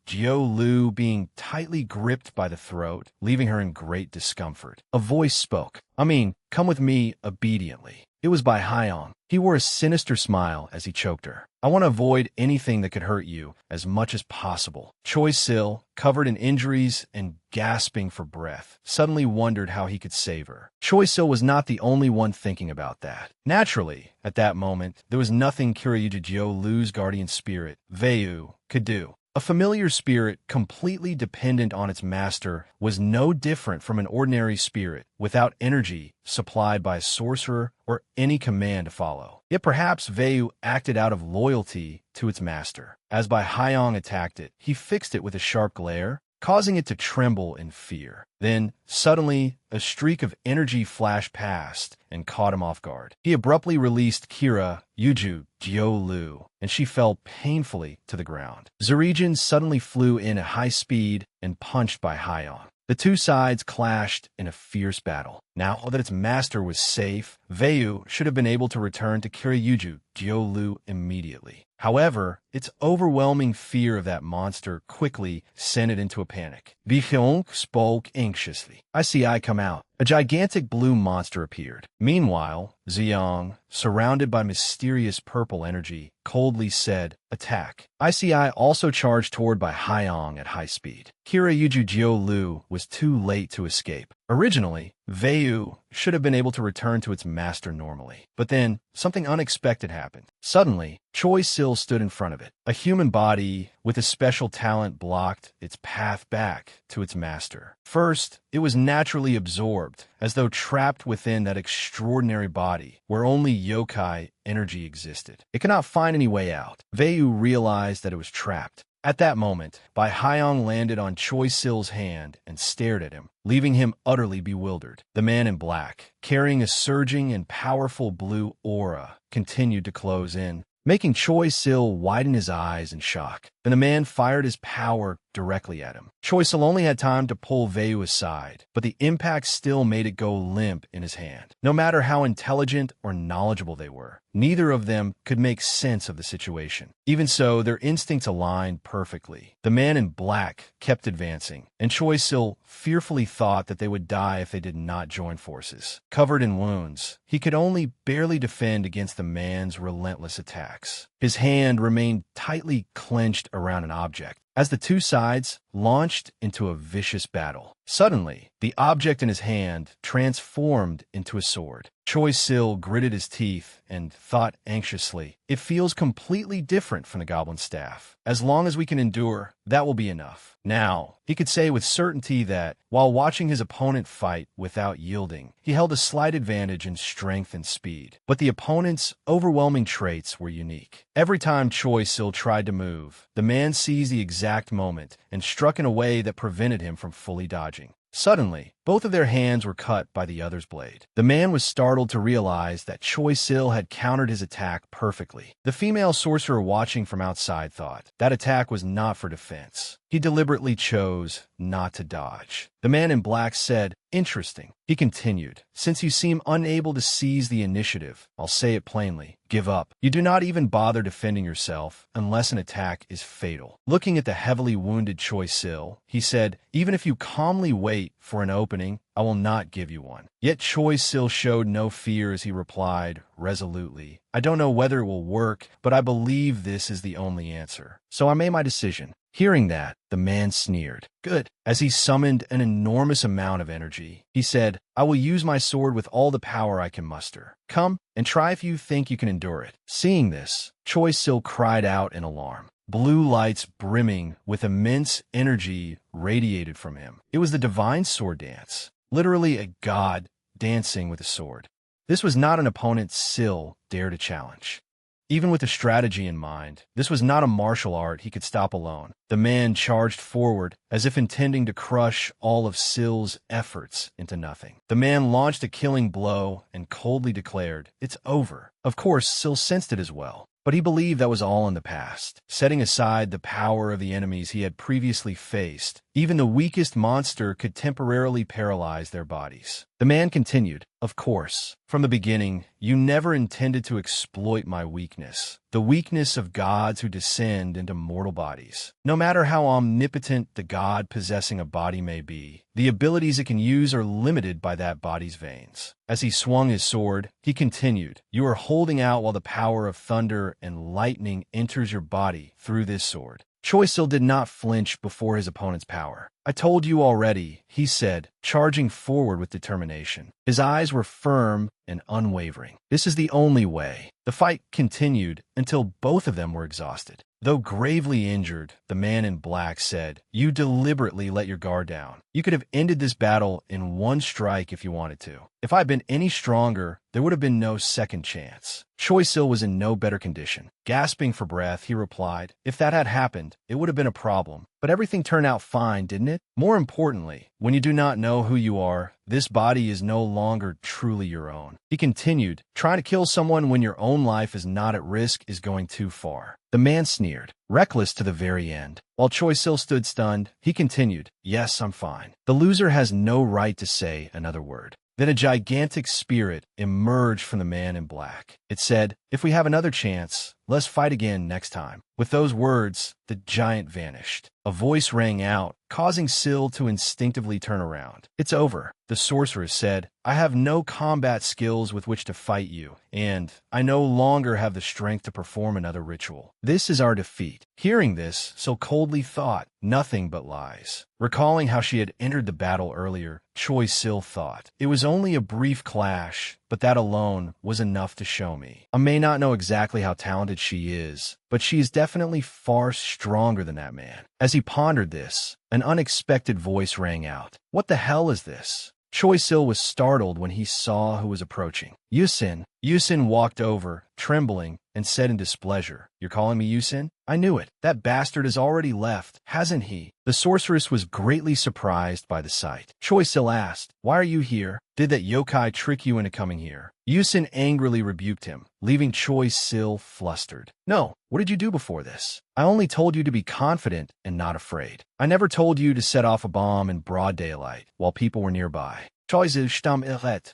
Jiolu being tightly gripped by the throat, leaving her in great discomfort. A voice spoke. Come with me obediently." It was by Hyong. He wore a sinister smile as he choked her. "I want to avoid anything that could hurt you as much as possible." Choi Sil, covered in injuries and gasping for breath, suddenly wondered how he could save her. Choi Sil was not the only one thinking about that. Naturally, at that moment, there was nothing Kira Jiolu's guardian spirit, Veu, could do. A familiar spirit, completely dependent on its master, was no different from an ordinary spirit, without energy supplied by a sorcerer or any command to follow. Yet perhaps Veu acted out of loyalty to its master. As Bai Hyong attacked it, he fixed it with a sharp glare, causing it to tremble in fear. Then, suddenly, a streak of energy flashed past and caught him off guard. He abruptly released Kira Jiolu, and she fell painfully to the ground. Zurijin suddenly flew in at high speed and punched Bai Hyong. The two sides clashed in a fierce battle. Now that its master was safe, Veiyu should have been able to return to Kiryuju Jiolu immediately. However, its overwhelming fear of that monster quickly sent it into a panic. Bihyong spoke anxiously. "I see I come out." A gigantic blue monster appeared. Meanwhile, Ziyang, surrounded by mysterious purple energy, coldly said, "Attack." ICI also charged toward by Hyong at high speed. Kiryuju Jiolu was too late to escape. Originally, Veiyu should have been able to return to its master normally. But then, something unexpected happened. Suddenly, Choi Sil stood in front of it. A human body with a special talent blocked its path back to its master. First, it was naturally absorbed, as though trapped within that extraordinary body, where only yokai energy existed. It could not find any way out. Veiyu realized that it was trapped. At that moment, Bai Hyong landed on Choi Sil's hand and stared at him, leaving him utterly bewildered. The man in black, carrying a surging and powerful blue aura, continued to close in, making Choi Sil widen his eyes in shock. Then the man fired his power directly at him. Choi Sil only had time to pull Veiyu aside, but the impact still made it go limp in his hand. No matter how intelligent or knowledgeable they were, neither of them could make sense of the situation. Even so, their instincts aligned perfectly. The man in black kept advancing, and Choi Sil fearfully thought that they would die if they did not join forces. Covered in wounds, he could only barely defend against the man's relentless attacks. His hand remained tightly clenched around an object, as the two sides launched into a vicious battle. Suddenly, the object in his hand transformed into a sword. Choi Sil gritted his teeth and thought anxiously, "It feels completely different from the goblin staff. As long as we can endure, that will be enough." Now, he could say with certainty that, while watching his opponent fight without yielding, he held a slight advantage in strength and speed. But the opponent's overwhelming traits were unique. Every time Choi Sil tried to move, the man seized the exact moment and struck in a way that prevented him from fully dodging. Suddenly, both of their hands were cut by the other's blade. The man was startled to realize that Choi Sil had countered his attack perfectly. The female sorcerer watching from outside thought that attack was not for defense. He deliberately chose not to dodge. The man in black said, "Interesting." He continued, "Since you seem unable to seize the initiative, I'll say it plainly. Give up. You do not even bother defending yourself unless an attack is fatal." Looking at the heavily wounded Choi Sil, he said, "Even if you calmly wait for an opening, I will not give you one." Yet Choi Sil showed no fear as he replied resolutely, "I don't know whether it will work, but I believe this is the only answer. So I made my decision." Hearing that, the man sneered. "Good." As he summoned an enormous amount of energy, he said, "I will use my sword with all the power I can muster. Come and try if you think you can endure it." Seeing this, Choi Sil cried out in alarm. Blue lights brimming with immense energy radiated from him. It was the divine sword dance, literally a god dancing with a sword. This was not an opponent Sil dared to challenge. Even with a strategy in mind, this was not a martial art he could stop alone. The man charged forward, as if intending to crush all of Sil's efforts into nothing. The man launched a killing blow and coldly declared, "It's over." Of course, Sil sensed it as well, but he believed that was all in the past. Setting aside the power of the enemies he had previously faced, even the weakest monster could temporarily paralyze their bodies. The man continued, "Of course, from the beginning, you never intended to exploit my weakness, the weakness of gods who descend into mortal bodies. No matter how omnipotent the god possessing a body may be, the abilities it can use are limited by that body's veins." As he swung his sword, he continued, "You are holding out while the power of thunder and lightning enters your body through this sword." Choi Sil did not flinch before his opponent's power. "I told you already," he said, charging forward with determination. His eyes were firm and unwavering. "This is the only way." The fight continued until both of them were exhausted. Though gravely injured, the man in black said, "You deliberately let your guard down. You could have ended this battle in one strike if you wanted to. If I had been any stronger, there would have been no second chance." Choi Sil was in no better condition. Gasping for breath, he replied, "If that had happened, it would have been a problem. But everything turned out fine, didn't it? More importantly, when you do not know who you are, this body is no longer truly your own. He continued, trying to kill someone when your own life is not at risk is going too far. The man sneered, reckless to the very end. While Choi Sil stood stunned, he continued, yes, I'm fine. The loser has no right to say another word. Then a gigantic spirit emerged from the man in black. It said, if we have another chance, let's fight again next time. With those words, the giant vanished. A voice rang out, causing Sil to instinctively turn around. It's over, the sorceress said. I have no combat skills with which to fight you, and I no longer have the strength to perform another ritual. This is our defeat. Hearing this, Sil coldly thought, nothing but lies. Recalling how she had entered the battle earlier, Choi Sil thought, it was only a brief clash, but that alone was enough to show me. I may not know exactly how talented she is, but she is definitely far stronger than that man. As he pondered this, an unexpected voice rang out. What the hell is this? Choi Sil was startled when he saw who was approaching. Yusin. Yusin walked over, trembling, and said in displeasure, you're calling me Yusin? I knew it. That bastard has already left, hasn't he? The sorceress was greatly surprised by the sight. Choi Sil asked, why are you here? Did that yokai trick you into coming here? Yusin angrily rebuked him, leaving Choi Sil flustered. No, what did you do before this? I only told you to be confident and not afraid. I never told you to set off a bomb in broad daylight while people were nearby. Choi Sil stamm irret.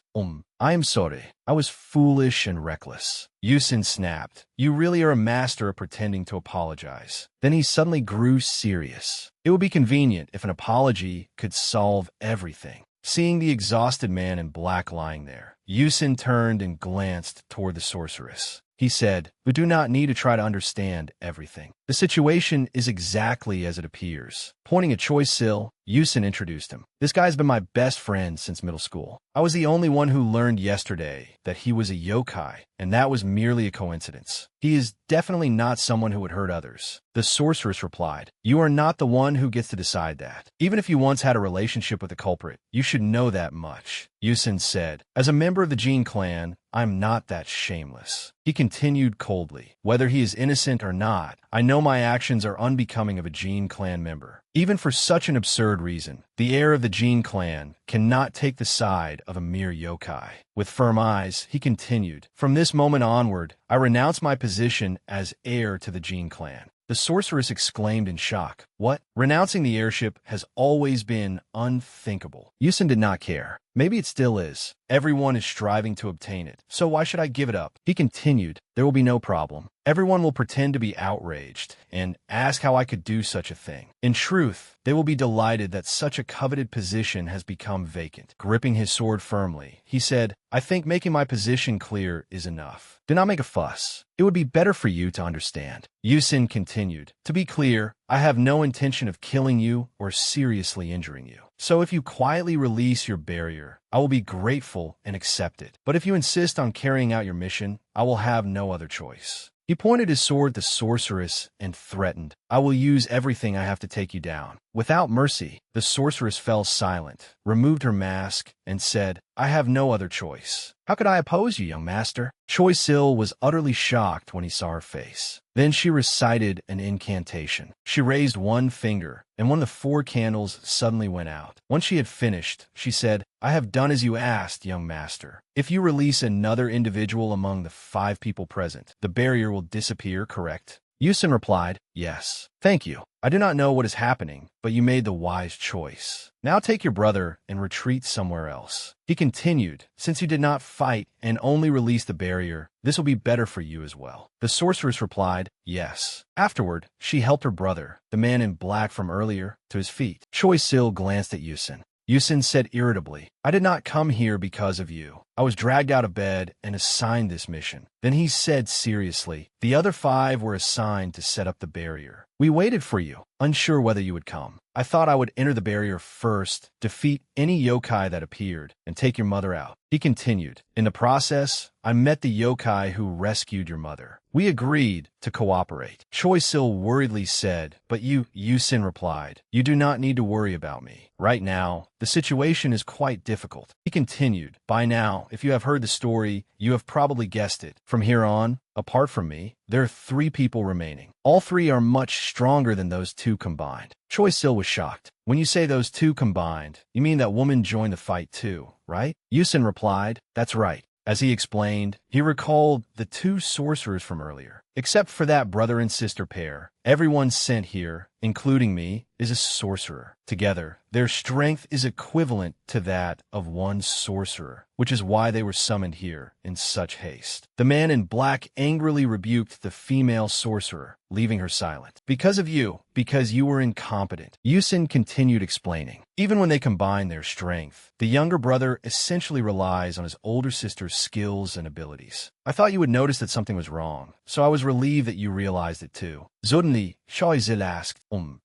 I am sorry. I was foolish and reckless. Yusin snapped. You really are a master of pretending to apologize. Then he suddenly grew serious. It would be convenient if an apology could solve everything. Seeing the exhausted man in black lying there, Yusin turned and glanced toward the sorceress. He said, we do not need to try to understand everything. The situation is exactly as it appears. Pointing at Choi Sil, Yusin introduced him. This guy's been my best friend since middle school. I was the only one who learned yesterday that he was a yokai, and that was merely a coincidence. He is definitely not someone who would hurt others. The sorceress replied, you are not the one who gets to decide that. Even if you once had a relationship with the culprit, you should know that much. Yusin said, as a member of the Jin clan, I'm not that shameless. He continued coldly, whether he is innocent or not, I know my actions are unbecoming of a Jin clan member. Even for such an absurd reason, the heir of the Jin clan cannot take the side of a mere yokai. With firm eyes, he continued, from this moment onward, I renounce my position as heir to the Jin clan. The sorceress exclaimed in shock. What? Renouncing the heirship has always been unthinkable. Yusin did not care. Maybe it still is. Everyone is striving to obtain it, so why should I give it up? He continued, there will be no problem. Everyone will pretend to be outraged and ask how I could do such a thing. In truth, they will be delighted that such a coveted position has become vacant. Gripping his sword firmly, he said, I think making my position clear is enough. Do not make a fuss. It would be better for you to understand. Yusin continued, to be clear, I have no intention of killing you or seriously injuring you. So if you quietly release your barrier, I will be grateful and accept it. But if you insist on carrying out your mission, I will have no other choice. He pointed his sword at the sorceress and threatened, I will use everything I have to take you down. Without mercy, the sorceress fell silent, removed her mask, and said, I have no other choice. How could I oppose you, young master? Choi Sil was utterly shocked when he saw her face. Then she recited an incantation. She raised one finger, and one of the 4 candles suddenly went out. Once she had finished, she said, I have done as you asked, young master. If you release another individual among the 5 people present, the barrier will disappear, correct? Yusin replied, yes. Thank you. I do not know what is happening, but you made the wise choice. Now take your brother and retreat somewhere else. He continued, since you did not fight and only released the barrier, this will be better for you as well. The sorceress replied, yes. Afterward, she helped her brother, the man in black from earlier, to his feet. Choi Sil glanced at Yusin. Yusin said irritably, I did not come here because of you. I was dragged out of bed and assigned this mission. Then he said seriously, the other 5 were assigned to set up the barrier. We waited for you, unsure whether you would come. I thought I would enter the barrier first, defeat any yokai that appeared, and take your mother out. He continued, in the process, I met the yokai who rescued your mother. We agreed to cooperate. Choi Sil worriedly said, but Yusin replied, you do not need to worry about me. Right now, the situation is quite difficult. He continued, by now, if you have heard the story, you have probably guessed it. From here on, apart from me, there are 3 people remaining. All 3 are much stronger than those 2 combined. Choi Sil was shocked. When you say those 2 combined, you mean that woman joined the fight too, right? Yusin replied, that's right. As he explained, he recalled the 2 sorcerers from earlier. Except for that brother and sister pair, everyone sent here, including me, is a sorcerer. Together, their strength is equivalent to that of 1 sorcerer, which is why they were summoned here in such haste. The man in black angrily rebuked the female sorcerer, leaving her silent. Because of you, because you were incompetent. Yusin continued explaining. Even when they combine their strength, the younger brother essentially relies on his older sister's skills and abilities. I thought you would notice that something was wrong, so I was relieved that you realized it too. Suddenly, Choi Sil asked,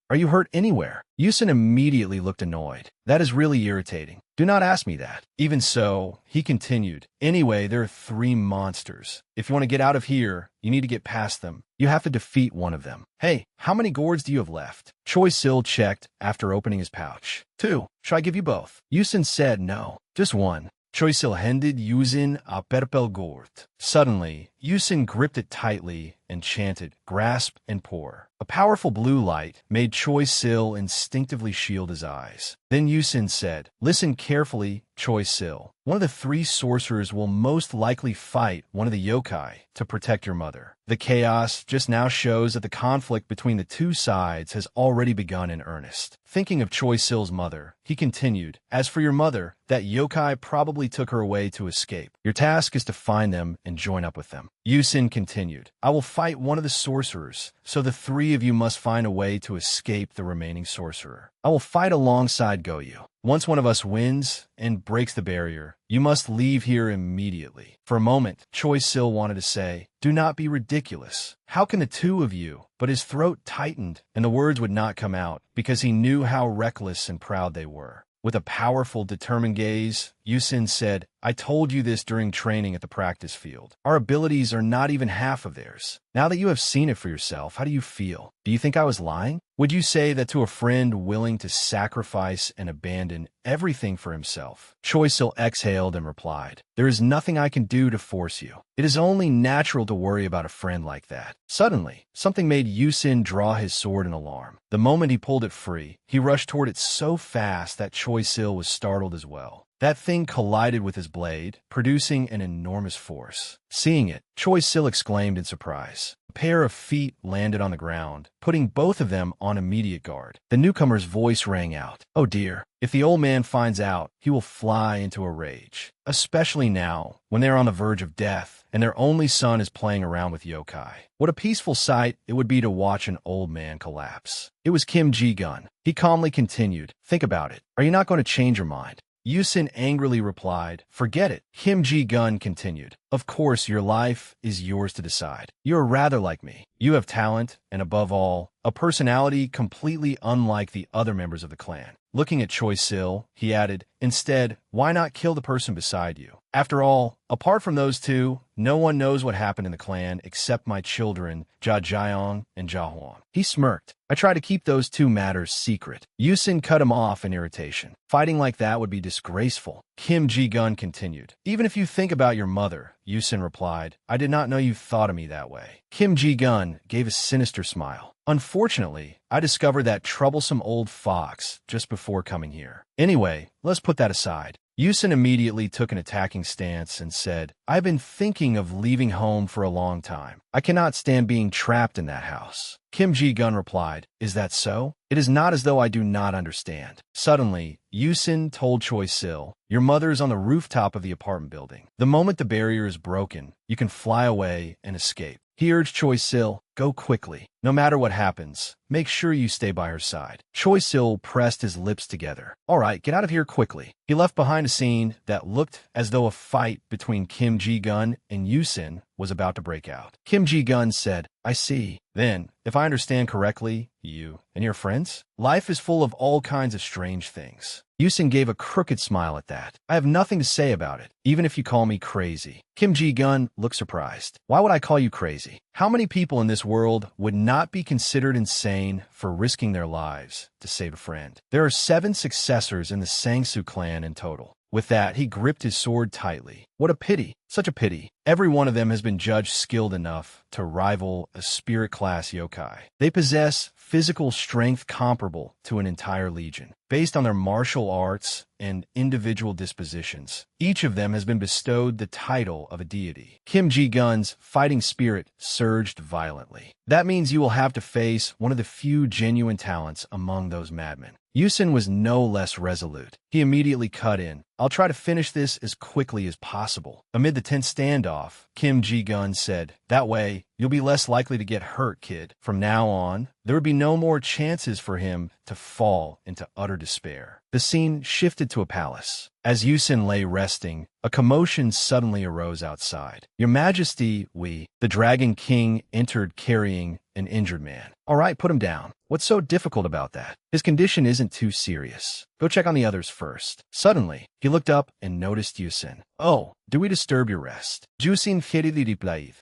are you hurt anywhere? Yusin immediately looked annoyed. That is really irritating. Do not ask me that. Even so, he continued, anyway, there are 3 monsters. If you want to get out of here, you need to get past them. You have to defeat one of them. Hey, how many gourds do you have left? Choi Sil checked after opening his pouch. 2. Should I give you both? Yusin said no, just 1. Choi Sil handed Yusin a purple gourd. Suddenly, Yusin gripped it tightly and chanted, grasp and pour. A powerful blue light made Choi Sil instinctively shield his eyes. Then Yusin said, listen carefully, Choi Sil. One of the 3 sorcerers will most likely fight one of the yokai to protect your mother. The chaos just now shows that the conflict between the 2 sides has already begun in earnest. Thinking of Choi Sil's mother, he continued, as for your mother, that yokai probably took her away to escape. Your task is to find them and join up with them. Yusin continued, I will fight one of the sorcerers, so the 3 of you must find a way to escape the remaining sorcerer. I will fight alongside Goyu. Once one of us wins and breaks the barrier, you must leave here immediately. For a moment, Choi Sil wanted to say, do not be ridiculous. How can the 2 of you? But his throat tightened, and the words would not come out, because he knew how reckless and proud they were. With a powerful, determined gaze, Yusin said, I told you this during training at the practice field. Our abilities are not even half of theirs. Now that you have seen it for yourself, how do you feel? Do you think I was lying? Would you say that to a friend willing to sacrifice and abandon everything for himself? Choi Sil exhaled and replied, there is nothing I can do to force you. It is only natural to worry about a friend like that. Suddenly, something made Yusin draw his sword in alarm. The moment he pulled it free, he rushed toward it so fast that Choi Sil was startled as well. That thing collided with his blade, producing an enormous force. Seeing it, Choi Sil exclaimed in surprise. A pair of feet landed on the ground, putting both of them on immediate guard. The newcomer's voice rang out. Oh dear, if the old man finds out, he will fly into a rage. Especially now, when they are on the verge of death, and their only son is playing around with yokai. What a peaceful sight it would be to watch an old man collapse. It was Kim Ji-gun. He calmly continued, think about it. Are you not going to change your mind? Yusin angrily replied, forget it. Kim Ji-gun continued, of course your life is yours to decide. You are rather like me. You have talent, and above all, a personality completely unlike the other members of the clan. Looking at Choi Sil, he added, instead, why not kill the person beside you? After all, apart from those 2, no one knows what happened in the clan except my children, Ja Jiang and Ja Huang. He smirked. I try to keep those 2 matters secret. Yusin cut him off in irritation. Fighting like that would be disgraceful. Kim Ji-gun continued. Even if you think about your mother, Yusin replied, I did not know you thought of me that way. Kim Ji-gun gave a sinister smile. Unfortunately, I discovered that troublesome old fox just before coming here. Anyway, let's put that aside. Yusin immediately took an attacking stance and said, I've been thinking of leaving home for a long time. I cannot stand being trapped in that house. Kim Ji-gun replied, is that so? It is not as though I do not understand. Suddenly, Yusin told Choi Sil, your mother is on the rooftop of the apartment building. The moment the barrier is broken, you can fly away and escape. He urged Choi Sil, go quickly. No matter what happens, make sure you stay by her side. Choi Sil pressed his lips together. All right, get out of here quickly. He left behind a scene that looked as though a fight between Kim Ji-gun and Yusin was about to break out. Kim Ji-gun said, I see. Then, if I understand correctly, you and your friends? Life is full of all kinds of strange things. Yusin gave a crooked smile at that. I have nothing to say about it, even if you call me crazy. Kim Ji-gun looked surprised. Why would I call you crazy? How many people in this world would not be considered insane for risking their lives to save a friend? There are 7 successors in the Sangsu clan in total. With that, he gripped his sword tightly. What a pity. Such a pity. Every one of them has been judged skilled enough to rival a spirit-class yokai. They possess physical strength comparable to an entire legion. Based on their martial arts and individual dispositions, each of them has been bestowed the title of a deity. Kim Ji-gun's fighting spirit surged violently. That means you will have to face one of the few genuine talents among those madmen. Yusin was no less resolute. He immediately cut in. I'll try to finish this as quickly as possible. Amid the tense standoff, Kim Ji-gun said, that way, you'll be less likely to get hurt, kid. From now on, there would be no more chances for him to fall into utter despair. The scene shifted to a palace. As Yusin lay resting, a commotion suddenly arose outside. Your Majesty, the Dragon King entered carrying an injured man. All right, put him down. What's so difficult about that? His condition isn't too serious. Go check on the others first. Suddenly, he looked up and noticed Yusin. Oh, do we disturb your rest? Yusin Feridiplaith.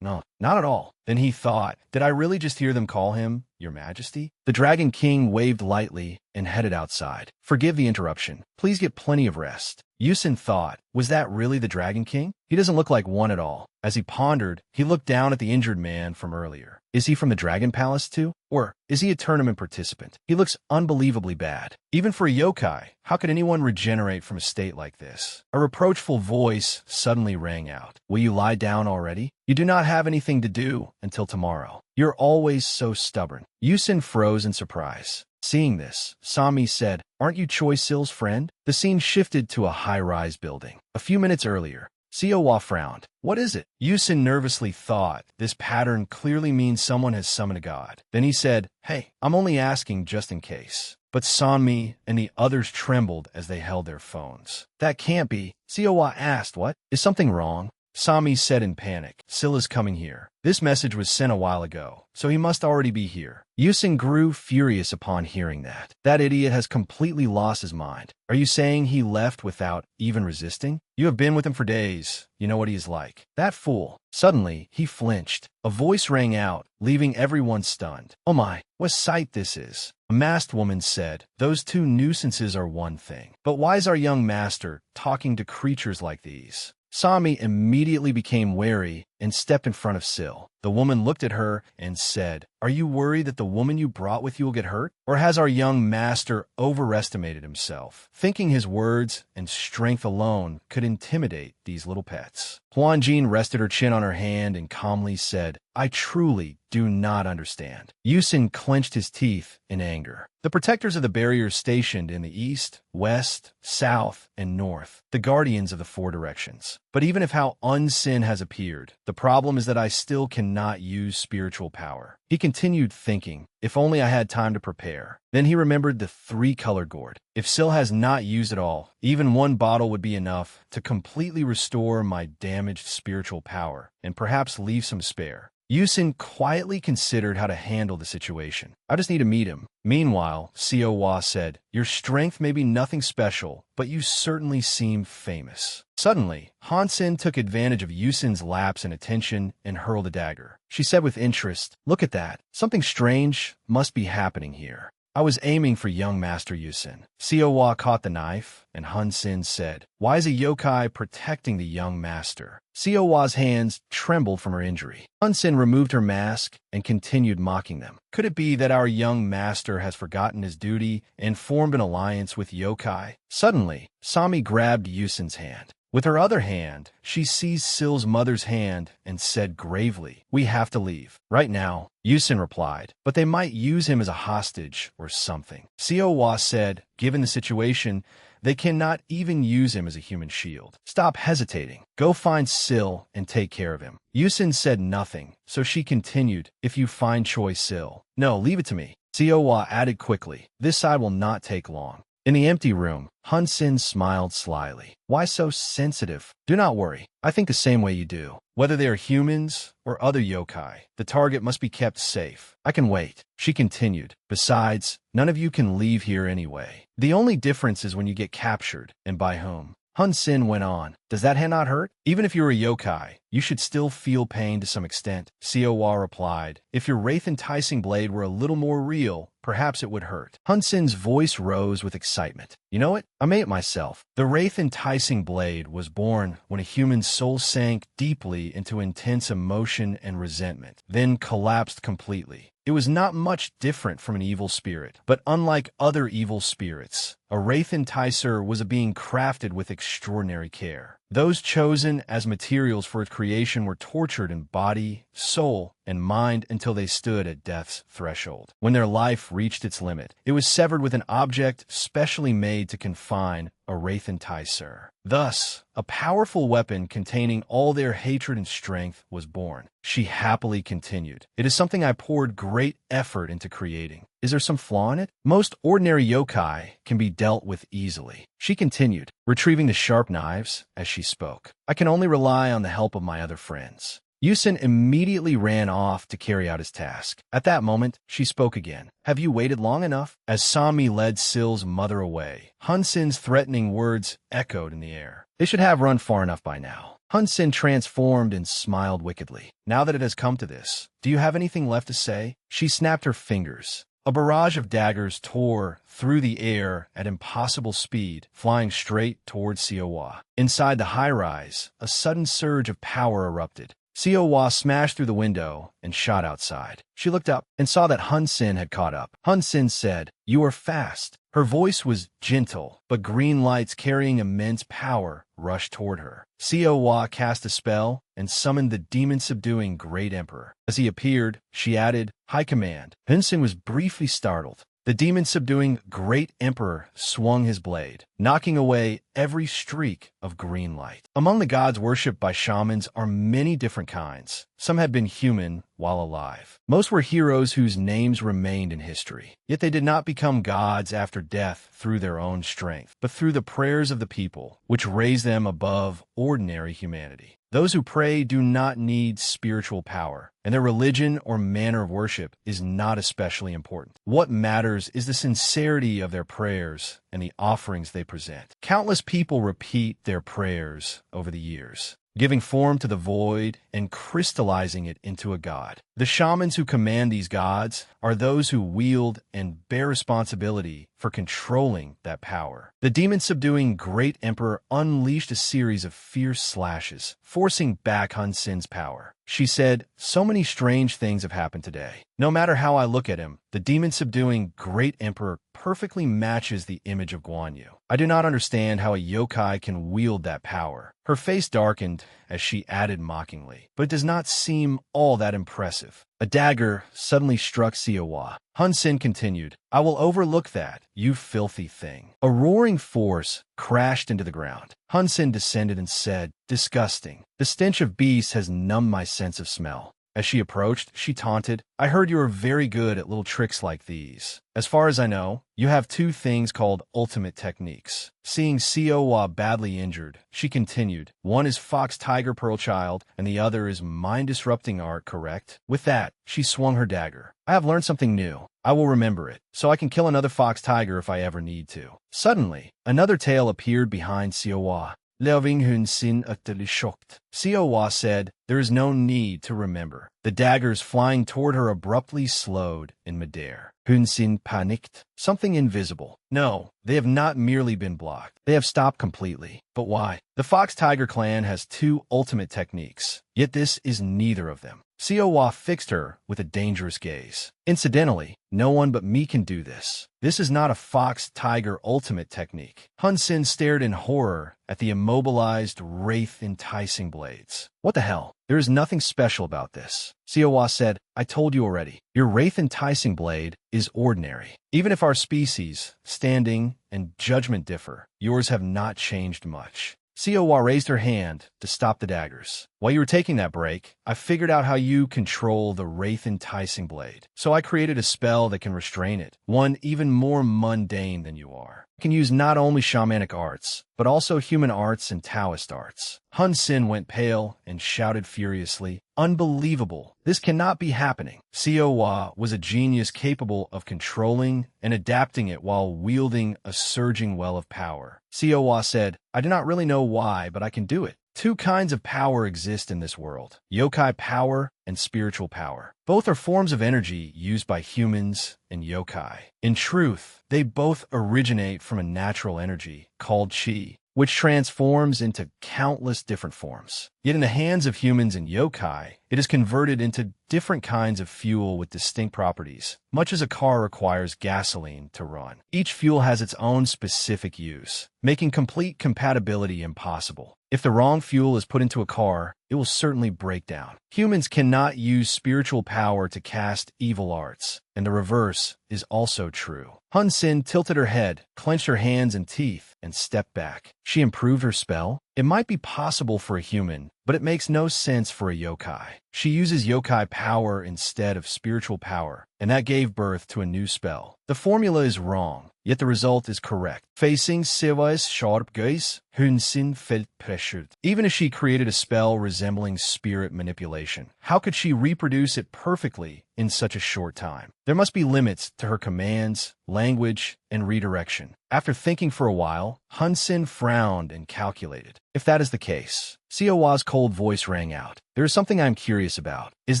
No, not at all. Then he thought, did I really just hear them call him Your Majesty? The Dragon King waved lightly and headed outside. Forgive the interruption. Please get plenty of rest. Yusin thought, was that really the Dragon King? He doesn't look like one at all. As he pondered, he looked down at the injured man from earlier. Is he from the Dragon Palace too? Or is he a tournament participant? He looks unbelievably bad. Even for a yokai, how could anyone regenerate from a state like this? A reproachful voice suddenly rang out. Will you lie down already? You do not have anything to do until tomorrow. You're always so stubborn. Yusin froze in surprise. Seeing this, Sami said, aren't you Choi Sil's friend? The scene shifted to a high-rise building. A few minutes earlier, Seowa frowned. What is it? Yusin nervously thought, this pattern clearly means someone has summoned a god. Then he said, hey, I'm only asking just in case. But Sanmi and the others trembled as they held their phones. That can't be. Seowa asked, what? Is something wrong? Sami said in panic, Sil is coming here. This message was sent a while ago, so he must already be here. Yusin grew furious upon hearing that. That idiot has completely lost his mind. Are you saying he left without even resisting? You have been with him for days. You know what he is like. That fool. Suddenly, he flinched. A voice rang out, leaving everyone stunned. Oh my, what sight this is. A masked woman said, those two nuisances are one thing. But why is our young master talking to creatures like these? Sami immediately became wary and stepped in front of Sil. The woman looked at her and said, are you worried that the woman you brought with you will get hurt? Or has our young master overestimated himself, thinking his words and strength alone could intimidate these little pets? Huanjin rested her chin on her hand and calmly said, I truly do not understand. Yusin clenched his teeth in anger. The protectors of the barriers stationed in the east, west, south, and north, the guardians of the four directions. But even if Hao Unsin has appeared, the problem is that I still cannot use spiritual power. He continued thinking, if only I had time to prepare. Then he remembered the three-color gourd. If Sil has not used it all, even one bottle would be enough to completely restore my damaged spiritual power, and perhaps leave some spare. Yusin quietly considered how to handle the situation. I just need to meet him. Meanwhile, Seowa said, your strength may be nothing special, but you certainly seem famous. Suddenly, Hansen took advantage of Yusin's lapse in attention and hurled a dagger. She said with interest, look at that. Something strange must be happening here. I was aiming for young Master Yusin. Seowa caught the knife, and Hansen said, why is a yokai protecting the young master? Seowa's hands trembled from her injury. Hansen removed her mask and continued mocking them. Could it be that our young master has forgotten his duty and formed an alliance with yokai? Suddenly, Sami grabbed Yusin's hand. With her other hand, she seized Sil's mother's hand and said gravely, we have to leave. Right now, Yusin replied, but they might use him as a hostage or something. Seowa said, given the situation, they cannot even use him as a human shield. Stop hesitating. Go find Sil and take care of him. Yusin said nothing, so she continued, if you find Choi Sil. No, leave it to me. Seowa added quickly, this side will not take long. In the empty room, Hansen smiled slyly. Why so sensitive? Do not worry. I think the same way you do. Whether they are humans or other yokai, the target must be kept safe. I can wait. She continued. Besides, none of you can leave here anyway. The only difference is when you get captured, and by whom. Hun Sen went on. Does that hand not hurt? Even if you're a yokai, you should still feel pain to some extent. Seowa replied. If your wraith enticing blade were a little more real, perhaps it would hurt. Hun Sen's voice rose with excitement. You know it? I made it myself. The wraith enticing blade was born when a human's soul sank deeply into intense emotion and resentment, then collapsed completely. It was not much different from an evil spirit, but unlike other evil spirits, a wraith enticer was a being crafted with extraordinary care. Those chosen as materials for its creation were tortured in body, soul, and mind until they stood at death's threshold. When their life reached its limit, it was severed with an object specially made to confine a wraith enticer. Thus, a powerful weapon containing all their hatred and strength was born. She happily continued. It is something I poured great effort into creating. Is there some flaw in it? Most ordinary yokai can be dealt with easily. She continued, retrieving the sharp knives as she spoke. I can only rely on the help of my other friends. Yusin immediately ran off to carry out his task. At that moment, she spoke again. Have you waited long enough? As Sami led Sil's mother away, Hun Sen's threatening words echoed in the air. They should have run far enough by now. Hun Sen transformed and smiled wickedly. Now that it has come to this, do you have anything left to say? She snapped her fingers. A barrage of daggers tore through the air at impossible speed, flying straight towards Seowa. Inside the high-rise, a sudden surge of power erupted. Seowa smashed through the window and shot outside. She looked up and saw that Hun Sen had caught up. Hun Sen said, "You are fast." Her voice was gentle, but green lights carrying immense power rushed toward her. Seowa cast a spell and summoned the demon-subduing Great Emperor. As he appeared, she added, "High command." Hun Sen was briefly startled. The demon-subduing Great Emperor swung his blade, knocking away every streak of green light. Among the gods worshipped by shamans are many different kinds. Some had been human while alive. Most were heroes whose names remained in history. Yet they did not become gods after death through their own strength, but through the prayers of the people, which raised them above ordinary humanity. Those who pray do not need spiritual power, and their religion or manner of worship is not especially important. What matters is the sincerity of their prayers and the offerings they present. Countless people repeat their prayers over the years, giving form to the void and crystallizing it into a god. The shamans who command these gods are those who wield and bear responsibility for controlling that power. The demon-subduing Great Emperor unleashed a series of fierce slashes, forcing back Hun Sen's power. She said, "So many strange things have happened today. No matter how I look at him, the demon-subduing Great Emperor perfectly matches the image of Guan Yu. I do not understand how a yokai can wield that power." Her face darkened as she added mockingly, "But it does not seem all that impressive." A dagger suddenly struck Seowa. Hun Sen continued, "I will overlook that, you filthy thing." A roaring force crashed into the ground. Hun Sen descended and said, "Disgusting. The stench of beasts has numbed my sense of smell." As she approached, she taunted, "I heard you are very good at little tricks like these. As far as I know, you have two things called ultimate techniques." Seeing Seowa badly injured, she continued, "One is Fox Tiger Pearl Child, and the other is mind-disrupting art, correct?" With that, she swung her dagger. "I have learned something new. I will remember it, so I can kill another fox tiger if I ever need to." Suddenly, another tail appeared behind Seowa. Leoving Hun Sin utterly shocked. Seowa said, "There is no need to remember." The daggers flying toward her abruptly slowed in midair. Hun Sin panicked. Something invisible. No, they have not merely been blocked. They have stopped completely. But why? The Fox Tiger clan has two ultimate techniques, yet this is neither of them. Seowa fixed her with a dangerous gaze. "Incidentally, no one but me can do this. This is not a Fox Tiger ultimate technique." Hun Sen stared in horror at the immobilized, wraith-enticing blades. "What the hell? There is nothing special about this." Seowa said, "I told you already. Your wraith-enticing blade is ordinary. Even if our species, standing, and judgment differ, yours have not changed much." Seowa raised her hand to stop the daggers. "While you were taking that break, I figured out how you control the wraith-enticing blade. So I created a spell that can restrain it, one even more mundane than you are. can use not only shamanic arts, but also human arts and Taoist arts. Hun Sen went pale and shouted furiously, "Unbelievable! This cannot be happening." Siwa was a genius capable of controlling and adapting it while wielding a surging well of power. Siwa said, "I do not really know why, but I can do it." Two kinds of power exist in this world: yokai power and spiritual power. Both are forms of energy used by humans and yokai. In truth, they both originate from a natural energy called qi, which transforms into countless different forms. Yet in the hands of humans and yokai, it is converted into different kinds of fuel with distinct properties, much as a car requires gasoline to run. Each fuel has its own specific use, making complete compatibility impossible. If the wrong fuel is put into a car, it will certainly break down. Humans cannot use spiritual power to cast evil arts, and the reverse is also true. Hun Sen tilted her head, clenched her hands and teeth, and stepped back. She improved her spell? It might be possible for a human, but it makes no sense for a yokai. She uses yokai power instead of spiritual power, and that gave birth to a new spell. The formula is wrong, yet the result is correct. Facing Siwa's sharp gaze, Hun Sen felt pressured. Even if she created a spell resembling spirit manipulation, how could she reproduce it perfectly in such a short time? There must be limits to her commands, language, and redirection. After thinking for a while, Hun Sen frowned and calculated. If that is the case, Siwa's cold voice rang out. There is something I'm curious about. Is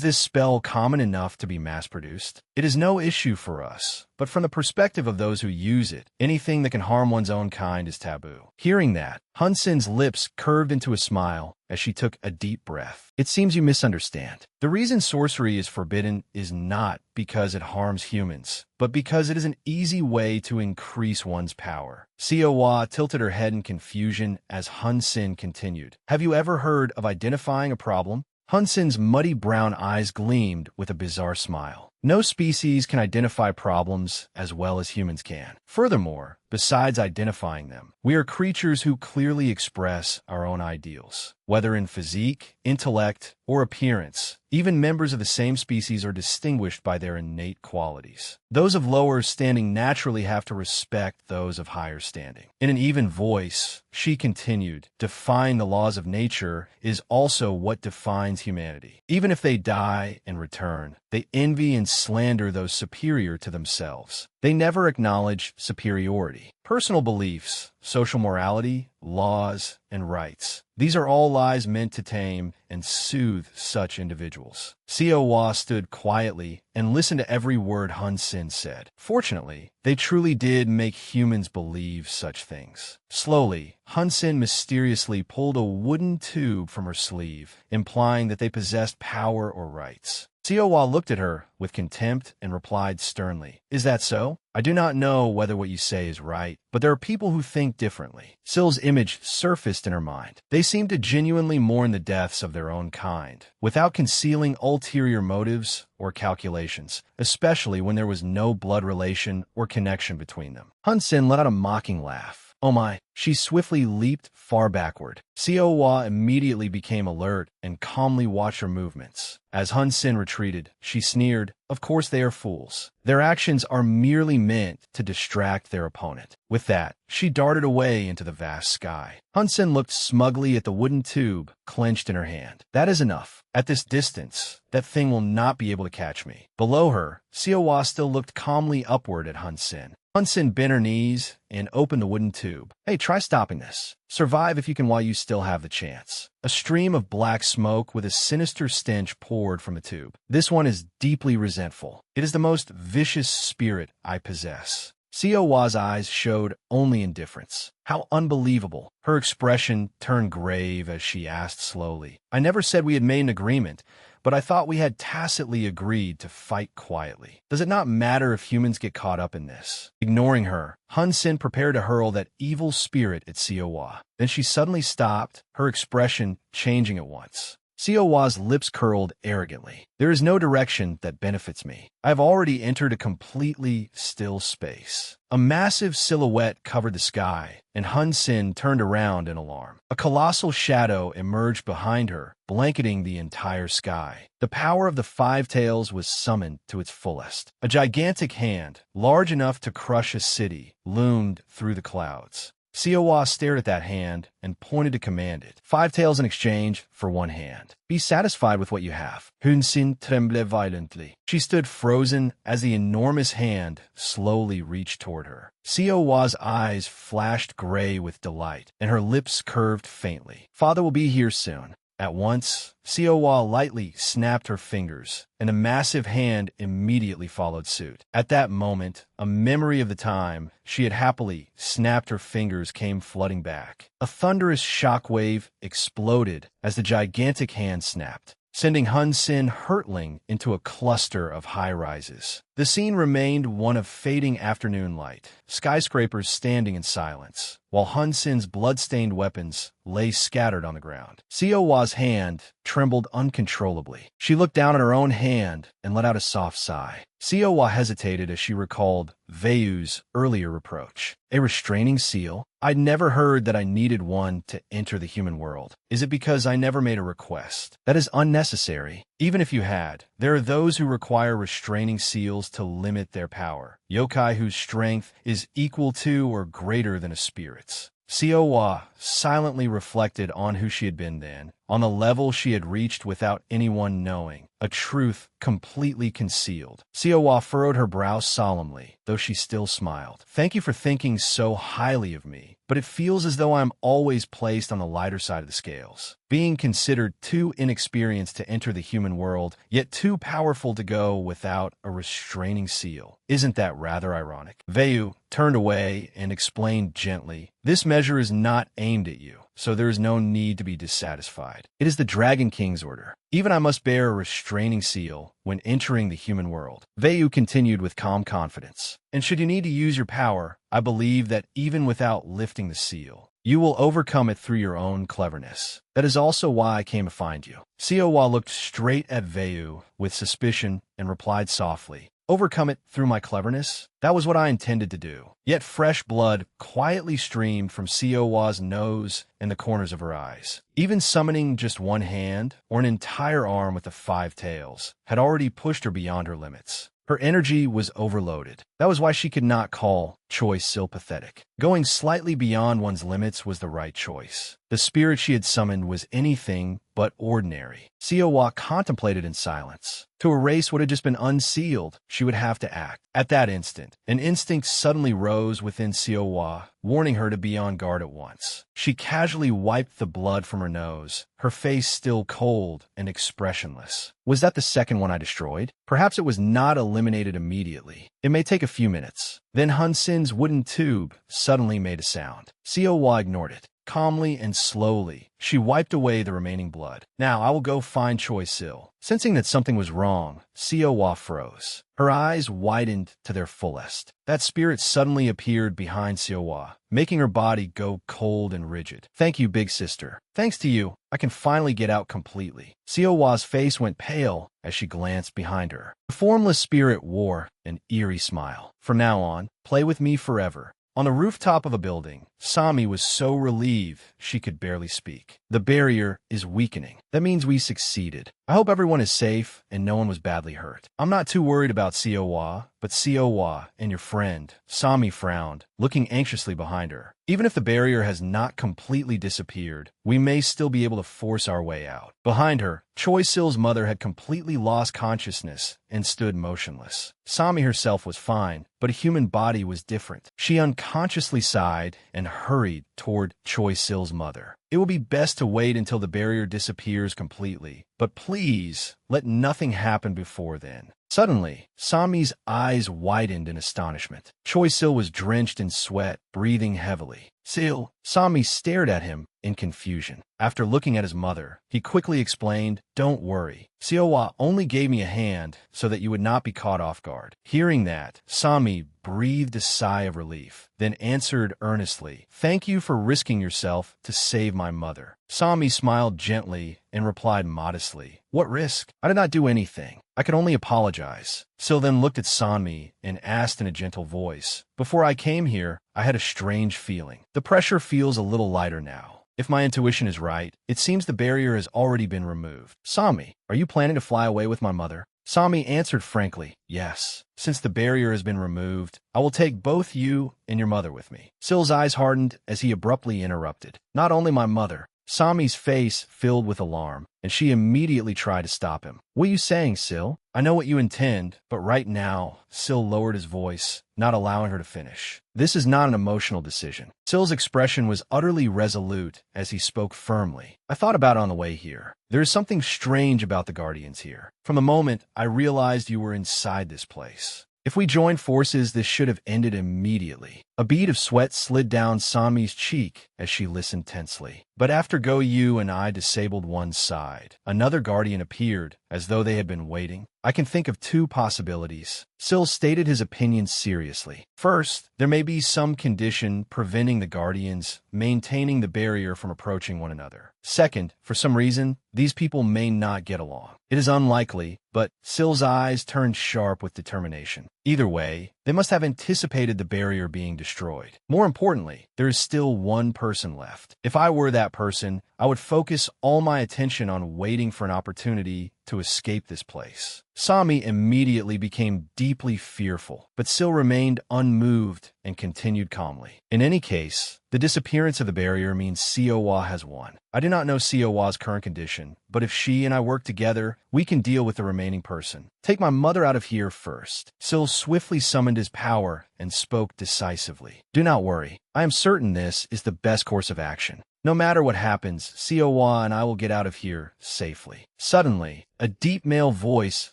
this spell common enough to be mass-produced? It is no issue for us, but from the perspective of those who use it, anything that can harm one's own kind is taboo. Hearing that, Hun Sen's lips curved into a smile as she took a deep breath. It seems you misunderstand. The reason sorcery is forbidden is not because it harms humans, but because it is an easy way to increase one's power. Siwa tilted her head in confusion as Hun Sen continued. Have you ever heard of identifying a problem? Hun Sen's muddy brown eyes gleamed with a bizarre smile. No species can identify problems as well as humans can. Furthermore, besides identifying them, we are creatures who clearly express our own ideals. Whether in physique, intellect, or appearance, even members of the same species are distinguished by their innate qualities. Those of lower standing naturally have to respect those of higher standing. In an even voice, she continued, defying the laws of nature is also what defines humanity. Even if they die and return, they envy and slander those superior to themselves. They never acknowledge superiority. Personal beliefs, social morality, laws, and rights. These are all lies meant to tame and soothe such individuals. Siwa stood quietly and listened to every word Hun Sen said. Fortunately, they truly did make humans believe such things. Slowly, Hun Sen mysteriously pulled a wooden tube from her sleeve, implying that they possessed power or rights. Siwa looked at her with contempt and replied sternly, "Is that so? I do not know whether what you say is right, but there are people who think differently." Sil's image surfaced in her mind. They seemed to genuinely mourn the deaths of their own kind, without concealing ulterior motives or calculations, especially when there was no blood relation or connection between them. Hun Sen let out a mocking laugh. "Oh my." She swiftly leaped far backward. Siwa immediately became alert and calmly watched her movements. As Hun Sen retreated, she sneered, "Of course they are fools. Their actions are merely meant to distract their opponent." With that, she darted away into the vast sky. Hun Sen looked smugly at the wooden tube clenched in her hand. "That is enough. At this distance, that thing will not be able to catch me." Below her, Siwa still looked calmly upward at Hun Sen. Hun Sen bent her knees and opened the wooden tube. "Hey, try stopping this. Survive if you can while you still have the chance." A stream of black smoke with a sinister stench poured from the tube. "This one is deeply resentful. It is the most vicious spirit I possess." Siwa's eyes showed only indifference. How unbelievable. Her expression turned grave as she asked slowly, "I never said we had made an agreement, but I thought we had tacitly agreed to fight quietly. Does it not matter if humans get caught up in this?" Ignoring her, Hun Sen prepared to hurl that evil spirit at Siwa. Then she suddenly stopped, her expression changing at once. Siowa's lips curled arrogantly. There is no direction that benefits me. I have already entered a completely still space. A massive silhouette covered the sky, and Hun Sin turned around in alarm. A colossal shadow emerged behind her, blanketing the entire sky. The power of the five tails was summoned to its fullest. A gigantic hand, large enough to crush a city, loomed through the clouds. Siowa stared at that hand and pointed to command it. 5 tails in exchange for 1 hand. Be satisfied with what you have. Hun Sin trembled violently. She stood frozen as the enormous hand slowly reached toward her. Siowa's eyes flashed gray with delight, and her lips curved faintly. Father will be here soon. At once, Siowa lightly snapped her fingers, and a massive hand immediately followed suit. At that moment, a memory of the time she had happily snapped her fingers came flooding back. A thunderous shockwave exploded as the gigantic hand snapped, sending Hun Sin hurtling into a cluster of high-rises. The scene remained one of fading afternoon light, skyscrapers standing in silence, while Hun Sin's blood-stained weapons lay scattered on the ground. Siowa's hand trembled uncontrollably. She looked down at her own hand and let out a soft sigh. Siowa hesitated as she recalled Veyu's earlier reproach. A restraining seal? I'd never heard that I needed one to enter the human world. Is it because I never made a request? That is unnecessary. Even if you had, there are those who require restraining seals to limit their power. Yokai whose strength is equal to or greater than a spirit's. Siowa silently reflected on who she had been then, on the level she had reached without anyone knowing, a truth completely concealed. Siowa furrowed her brow solemnly, though she still smiled. Thank you for thinking so highly of me, but it feels as though I'm always placed on the lighter side of the scales. Being considered too inexperienced to enter the human world, yet too powerful to go without a restraining seal. Isn't that rather ironic? Veyu turned away and explained gently, this measure is not aimed at you, so there is no need to be dissatisfied. It is the Dragon King's order. Even I must bear a restraining seal when entering the human world. Veyu continued with calm confidence. And should you need to use your power, I believe that even without lifting the seal, you will overcome it through your own cleverness. That is also why I came to find you. Siowa looked straight at Veyu with suspicion and replied softly, overcome it through my cleverness? That was what I intended to do. Yet fresh blood quietly streamed from Siowa's nose and the corners of her eyes. Even summoning just one hand, or an entire arm with the 5 tails, had already pushed her beyond her limits. Her energy was overloaded. That was why she could not call Choi Sil pathetic. Going slightly beyond one's limits was the right choice. The spirit she had summoned was anything but ordinary. Siowa contemplated in silence. To erase what had just been unsealed, she would have to act. At that instant, an instinct suddenly rose within Siowa, warning her to be on guard at once. She casually wiped the blood from her nose, her face still cold and expressionless. Was that the second one I destroyed? Perhaps it was not eliminated immediately. It may take a few minutes. Then Hun Sin's wooden tube suddenly made a sound. Siowa ignored it. Calmly and slowly, she wiped away the remaining blood. Now I will go find Choi Sil. Sensing that something was wrong, Siowa froze. Her eyes widened to their fullest. That spirit suddenly appeared behind Siowa, making her body go cold and rigid. Thank you, big sister. Thanks to you, I can finally get out completely. Siowa's face went pale as she glanced behind her. The formless spirit wore an eerie smile. From now on, play with me forever. On the rooftop of a building, Sami was so relieved she could barely speak. The barrier is weakening. That means we succeeded. I hope everyone is safe and no one was badly hurt. I'm not too worried about Siowa, but Siowa and your friend. Sami frowned, looking anxiously behind her. Even if the barrier has not completely disappeared, we may still be able to force our way out. Behind her, Choi Sil's mother had completely lost consciousness and stood motionless. Sami herself was fine, but a human body was different. She unconsciously sighed and hurried toward Choi Sil's mother. It will be best to wait until the barrier disappears completely, but please let nothing happen before then. Suddenly, Sami's eyes widened in astonishment. Choi Sil was drenched in sweat, breathing heavily. Sil, Sami stared at him in confusion. After looking at his mother, he quickly explained, "Don't worry. Siowa only gave me a hand so that you would not be caught off guard." Hearing that, Sami breathed a sigh of relief, then answered earnestly, "Thank you for risking yourself to save my mother." Sami smiled gently and replied modestly, "What risk? I did not do anything. I could only apologize." Sil then looked at Sami and asked in a gentle voice, "Before I came here, I had a strange feeling. The pressure feels a little lighter now. If my intuition is right, it seems the barrier has already been removed. Sami, are you planning to fly away with my mother?" Sami answered frankly, "Yes. Since the barrier has been removed, I will take both you and your mother with me." Sil's eyes hardened as he abruptly interrupted, "Not only my mother." Sami's face filled with alarm, and she immediately tried to stop him. "What are you saying, Sil? I know what you intend, but right now," Sil lowered his voice, not allowing her to finish. "This is not an emotional decision." Sil's expression was utterly resolute as he spoke firmly. "I thought about it on the way here. There is something strange about the Guardians here. From the moment I realized you were inside this place. If we joined forces, this should have ended immediately." A bead of sweat slid down Sami's cheek as she listened tensely. "But after Go Yu and I disabled one side, another Guardian appeared, as though they had been waiting. I can think of two possibilities." Sil stated his opinion seriously. "First, there may be some condition preventing the Guardians maintaining the barrier from approaching one another. Second, for some reason, these people may not get along. It is unlikely, but..." Sil's eyes turned sharp with determination. "Either way, they must have anticipated the barrier being destroyed. More importantly, there is still one person left. If I were that person, I would focus all my attention on waiting for an opportunity to escape this place." Sami immediately became deeply fearful, but Sil remained unmoved and continued calmly. "In any case, the disappearance of the barrier means Siowa has won. I do not know Siowa's current condition, but if she and I work together, we can deal with the remaining person. Take my mother out of here first." Sil swiftly summoned his power and spoke decisively. "Do not worry. I am certain this is the best course of action. No matter what happens, Siowa and I will get out of here safely." Suddenly, a deep male voice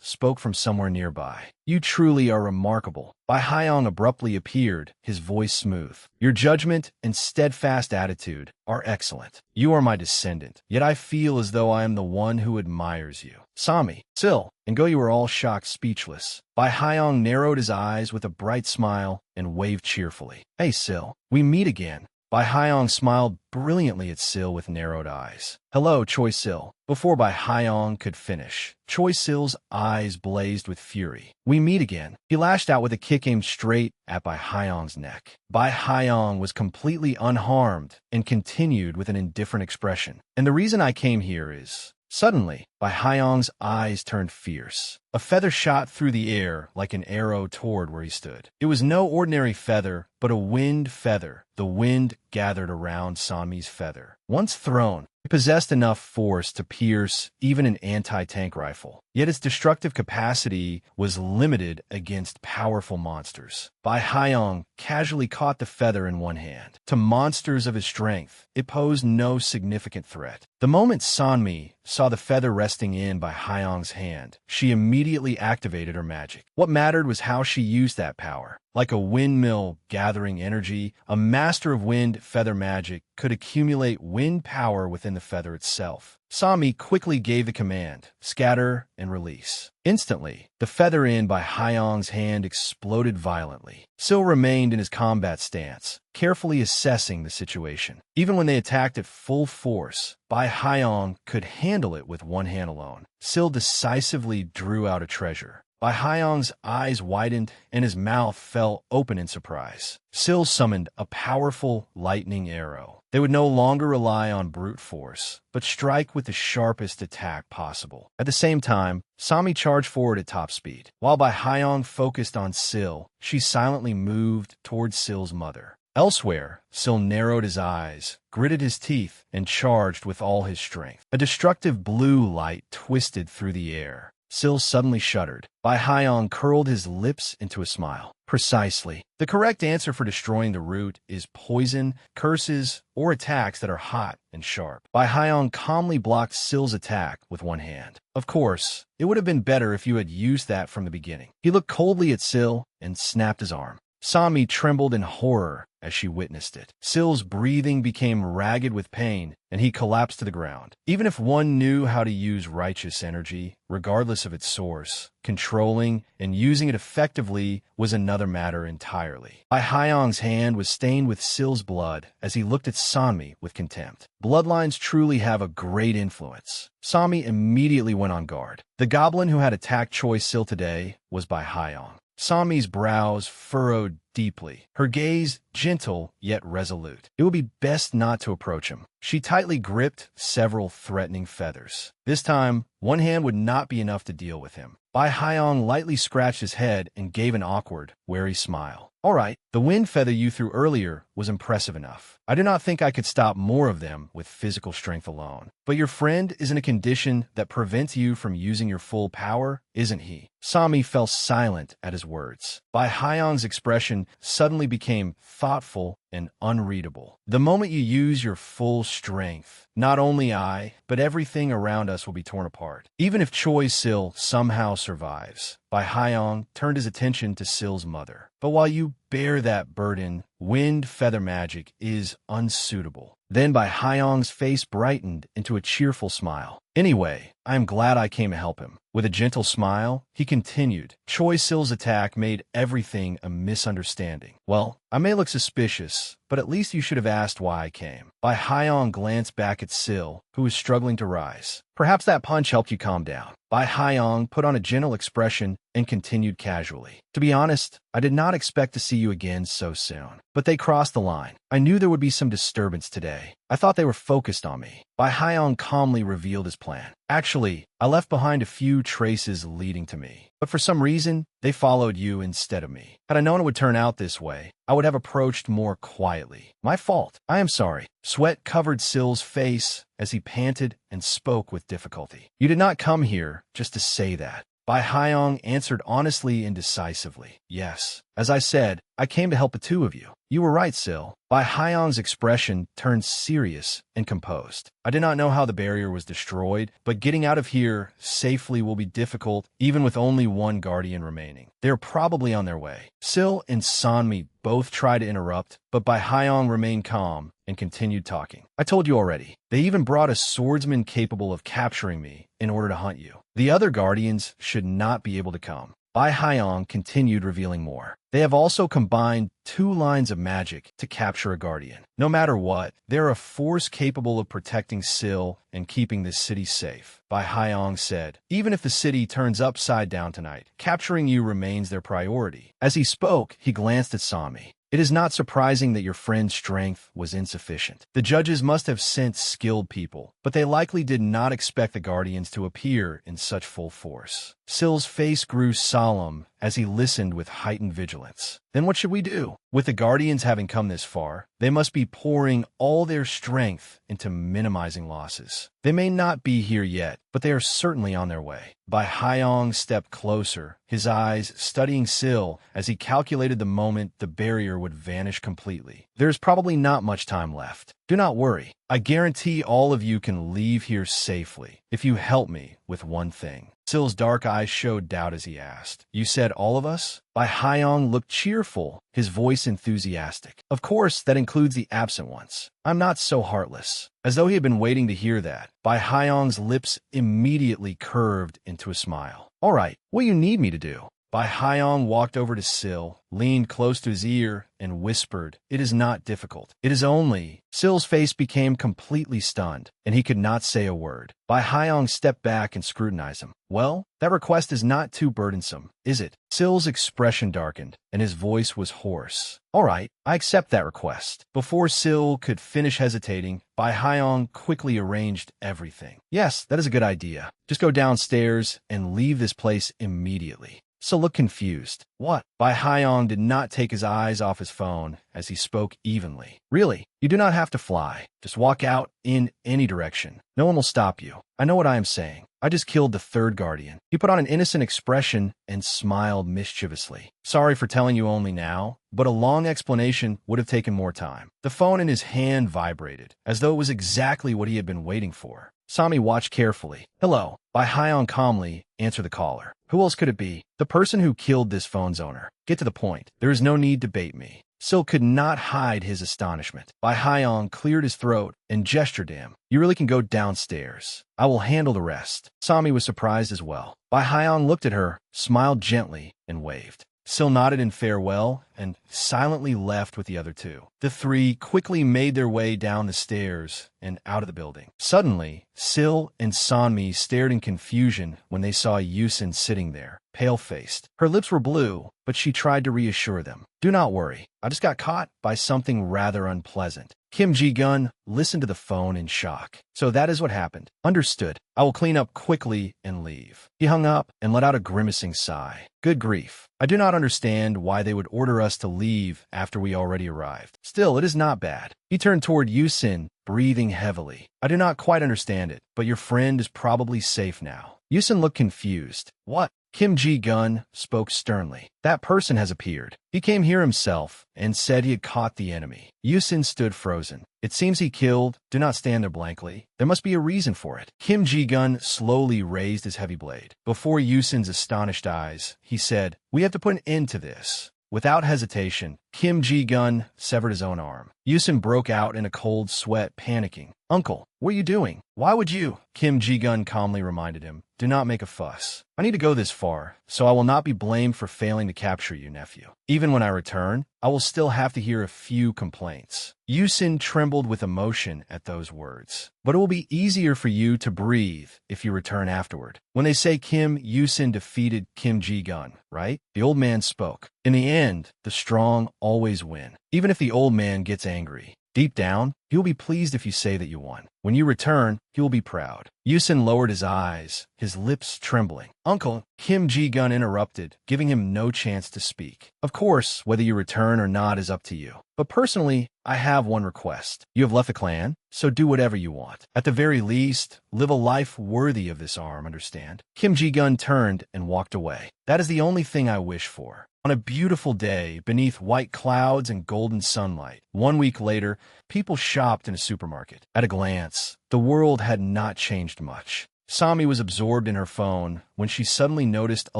spoke from somewhere nearby. "You truly are remarkable." Bai Hyong abruptly appeared, his voice smooth. "Your judgment and steadfast attitude are excellent. You are my descendant, yet I feel as though I am the one who admires you." Sami, Sil, and Goyu were all shocked speechless. Bai Hyong narrowed his eyes with a bright smile and waved cheerfully. "Hey, Sil, we meet again." Bai Hyong smiled brilliantly at Sil with narrowed eyes. "Hello, Choi Sil." Before Bai Hyong could finish, Choi Sil's eyes blazed with fury. "We meet again." He lashed out with a kick aimed straight at Bai Hyong's neck. Bai Hyong was completely unharmed and continued with an indifferent expression. "And the reason I came here is..." Suddenly, Bai Hyong's eyes turned fierce. A feather shot through the air like an arrow toward where he stood. It was no ordinary feather, but a winged feather. The wind gathered around Sami's feather. Once thrown, it possessed enough force to pierce even an anti-tank rifle. Yet its destructive capacity was limited against powerful monsters. Bai Hyong casually caught the feather in one hand. To monsters of his strength, it posed no significant threat. The moment Sanmi saw the feather resting in Bai Hyong's hand, she immediately activated her magic. What mattered was how she used that power. Like a windmill gathering energy, a master of wind feather magic could accumulate wind power within the feather itself. Sami quickly gave the command, "Scatter and release." Instantly, the feather in Bai Hyong's hand exploded violently. Sil remained in his combat stance, carefully assessing the situation. Even when they attacked at full force, Bai Hyong could handle it with one hand alone. Sil decisively drew out a treasure. Bai Hyong's eyes widened and his mouth fell open in surprise. Sil summoned a powerful lightning arrow. They would no longer rely on brute force, but strike with the sharpest attack possible. At the same time, Sami charged forward at top speed. While Bai Hyong focused on Sil, she silently moved towards Sil's mother. Elsewhere, Sil narrowed his eyes, gritted his teeth, and charged with all his strength. A destructive blue light twisted through the air. Sil suddenly shuddered. Bai Haiyang curled his lips into a smile. Precisely. The correct answer for destroying the root is poison, curses, or attacks that are hot and sharp. Bai Haiyang calmly blocked Sil's attack with one hand. Of course, it would have been better if you had used that from the beginning. He looked coldly at Sil and snapped his arm. Sami trembled in horror as she witnessed it. Sil's breathing became ragged with pain, and he collapsed to the ground. Even if one knew how to use righteous energy, regardless of its source, controlling and using it effectively was another matter entirely. Bai Haiyang's hand was stained with Sil's blood as he looked at Sami with contempt. Bloodlines truly have a great influence. Sami immediately went on guard. The goblin who had attacked Choi Sil today was Bai Haiyang. Sami's brows furrowed deeply, her gaze gentle yet resolute. It would be best not to approach him. She tightly gripped several threatening feathers. This time, one hand would not be enough to deal with him. Bai Haiyang lightly scratched his head and gave an awkward, wary smile. All right, the wind feather you threw earlier was impressive enough. I do not think I could stop more of them with physical strength alone. But your friend is in a condition that prevents you from using your full power, isn't he? Sami fell silent at his words. Bai Haiyang's expression suddenly became thoughtful and unreadable. The moment you use your full strength, not only I, but everything around us will be torn apart. Even if Choi Sil somehow survives. Bai Haiyang turned his attention to Sil's mother. But while you bear that burden, wind feather magic is unsuitable. Then Bai Haiyang's face brightened into a cheerful smile. Anyway, I am glad I came to help him. With a gentle smile, he continued. Choi Sil's attack made everything a misunderstanding. Well, I may look suspicious, but at least you should have asked why I came. Bai Haiyang glanced back at Sil, who was struggling to rise. Perhaps that punch helped you calm down. Bai Haiyang put on a gentle expression and continued casually. To be honest, I did not expect to see you again so soon. But they crossed the line. I knew there would be some disturbance today. I thought they were focused on me. Bai Haiyang calmly revealed his plan. Actually, I left behind a few traces leading to me. But for some reason, they followed you instead of me. Had I known it would turn out this way, I would have approached more quietly. My fault. I am sorry. Sweat covered Sil's face as he panted and spoke with difficulty. You did not come here just to say that. Bai Haiyang answered honestly and decisively. Yes. As I said, I came to help the two of you. You were right, Sil. Bai Haiyang's expression turned serious and composed. I did not know how the barrier was destroyed, but getting out of here safely will be difficult, even with only one guardian remaining. They are probably on their way. Sil and Sanmi both tried to interrupt, but Bai Haiyang remained calm and continued talking. I told you already. They even brought a swordsman capable of capturing me in order to hunt you. The other guardians should not be able to come. Bai Haiyang continued revealing more. They have also combined 2 lines of magic to capture a guardian. No matter what, they're a force capable of protecting Sil and keeping this city safe. Bai Haiyang said, even if the city turns upside down tonight, capturing you remains their priority. As he spoke, he glanced at Sami. It is not surprising that your friend's strength was insufficient. The judges must have sent skilled people, but they likely did not expect the Guardians to appear in such full force. Sil's face grew solemn as he listened with heightened vigilance. Then what should we do? With the Guardians having come this far, they must be pouring all their strength into minimizing losses. They may not be here yet, but they are certainly on their way. Bai Haiyang stepped closer, his eyes studying Sil as he calculated the moment the barrier would vanish completely. There's probably not much time left. Do not worry. I guarantee all of you can leave here safely if you help me with one thing. Sil's dark eyes showed doubt as he asked, You said all of us? Bai Haiyang looked cheerful, his voice enthusiastic. Of course, that includes the absent ones. I'm not so heartless. As though he had been waiting to hear that, Bai Haiyang's lips immediately curved into a smile. All right, what do you need me to do? Bai Haiyang walked over to Sil, leaned close to his ear, and whispered, It is not difficult. It is only... Sil's face became completely stunned, and he could not say a word. Bai Haiyang stepped back and scrutinized him. Well, that request is not too burdensome, is it? Sil's expression darkened, and his voice was hoarse. All right, I accept that request. Before Sil could finish hesitating, Bai Haiyang quickly arranged everything. Yes, that is a good idea. Just go downstairs and leave this place immediately. Sil looked confused. What? Bai Haiyang did not take his eyes off his phone as he spoke evenly. Really, you do not have to fly. Just walk out in any direction. No one will stop you. I know what I am saying. I just killed the third guardian. He put on an innocent expression and smiled mischievously. Sorry for telling you only now, but a long explanation would have taken more time. The phone in his hand vibrated, as though it was exactly what he had been waiting for. Sami watched carefully. Hello. Bai Hyong calmly answered the caller. Who else could it be? The person who killed this phone's owner. Get to the point. There is no need to bait me. Sil could not hide his astonishment. Bai Hyong cleared his throat and gestured to him. You really can go downstairs. I will handle the rest. Sami was surprised as well. Bai Hyong looked at her, smiled gently, and waved. Sil nodded in farewell and silently left with the other two. The three quickly made their way down the stairs and out of the building. Suddenly, Sil and Sanmi stared in confusion when they saw Yusin sitting there, pale-faced. Her lips were blue, but she tried to reassure them. Do not worry. I just got caught by something rather unpleasant. Kim Ji-gun listened to the phone in shock. So that is what happened. Understood. I will clean up quickly and leave. He hung up and let out a grimacing sigh. Good grief. I do not understand why they would order us to leave after we already arrived. Still, it is not bad. He turned toward Yusin, breathing heavily. I do not quite understand it, but your friend is probably safe now. Yusin looked confused. What? Kim Ji-gun spoke sternly. That person has appeared. He came here himself and said he had caught the enemy. Yusin stood frozen. It seems he killed. Do not stand there blankly. There must be a reason for it. Kim Ji-gun slowly raised his heavy blade. Before Yusin's astonished eyes, he said, We have to put an end to this. Without hesitation, Kim Ji-gun severed his own arm. Yusin broke out in a cold sweat, panicking. Uncle, what are you doing? Why would you? Kim Ji-gun calmly reminded him. Do not make a fuss. I need to go this far, so I will not be blamed for failing to capture you, nephew. Even when I return, I will still have to hear a few complaints. Yusin trembled with emotion at those words. But it will be easier for you to breathe if you return afterward. When they say Kim, Yusin defeated Kim Ji-gun, right? The old man spoke. In the end, the strong always win, even if the old man gets angry. Deep down, he will be pleased if you say that you won. When you return, he will be proud. Yusin lowered his eyes, his lips trembling. Uncle, Kim Ji-gun interrupted, giving him no chance to speak. Of course, whether you return or not is up to you. But personally, I have one request. You have left the clan, so do whatever you want. At the very least, live a life worthy of this arm, understand? Kim Ji-gun turned and walked away. That is the only thing I wish for. On a beautiful day, beneath white clouds and golden sunlight, 1 week later, people shopped in a supermarket. At a glance, the world had not changed much. Sami was absorbed in her phone when she suddenly noticed a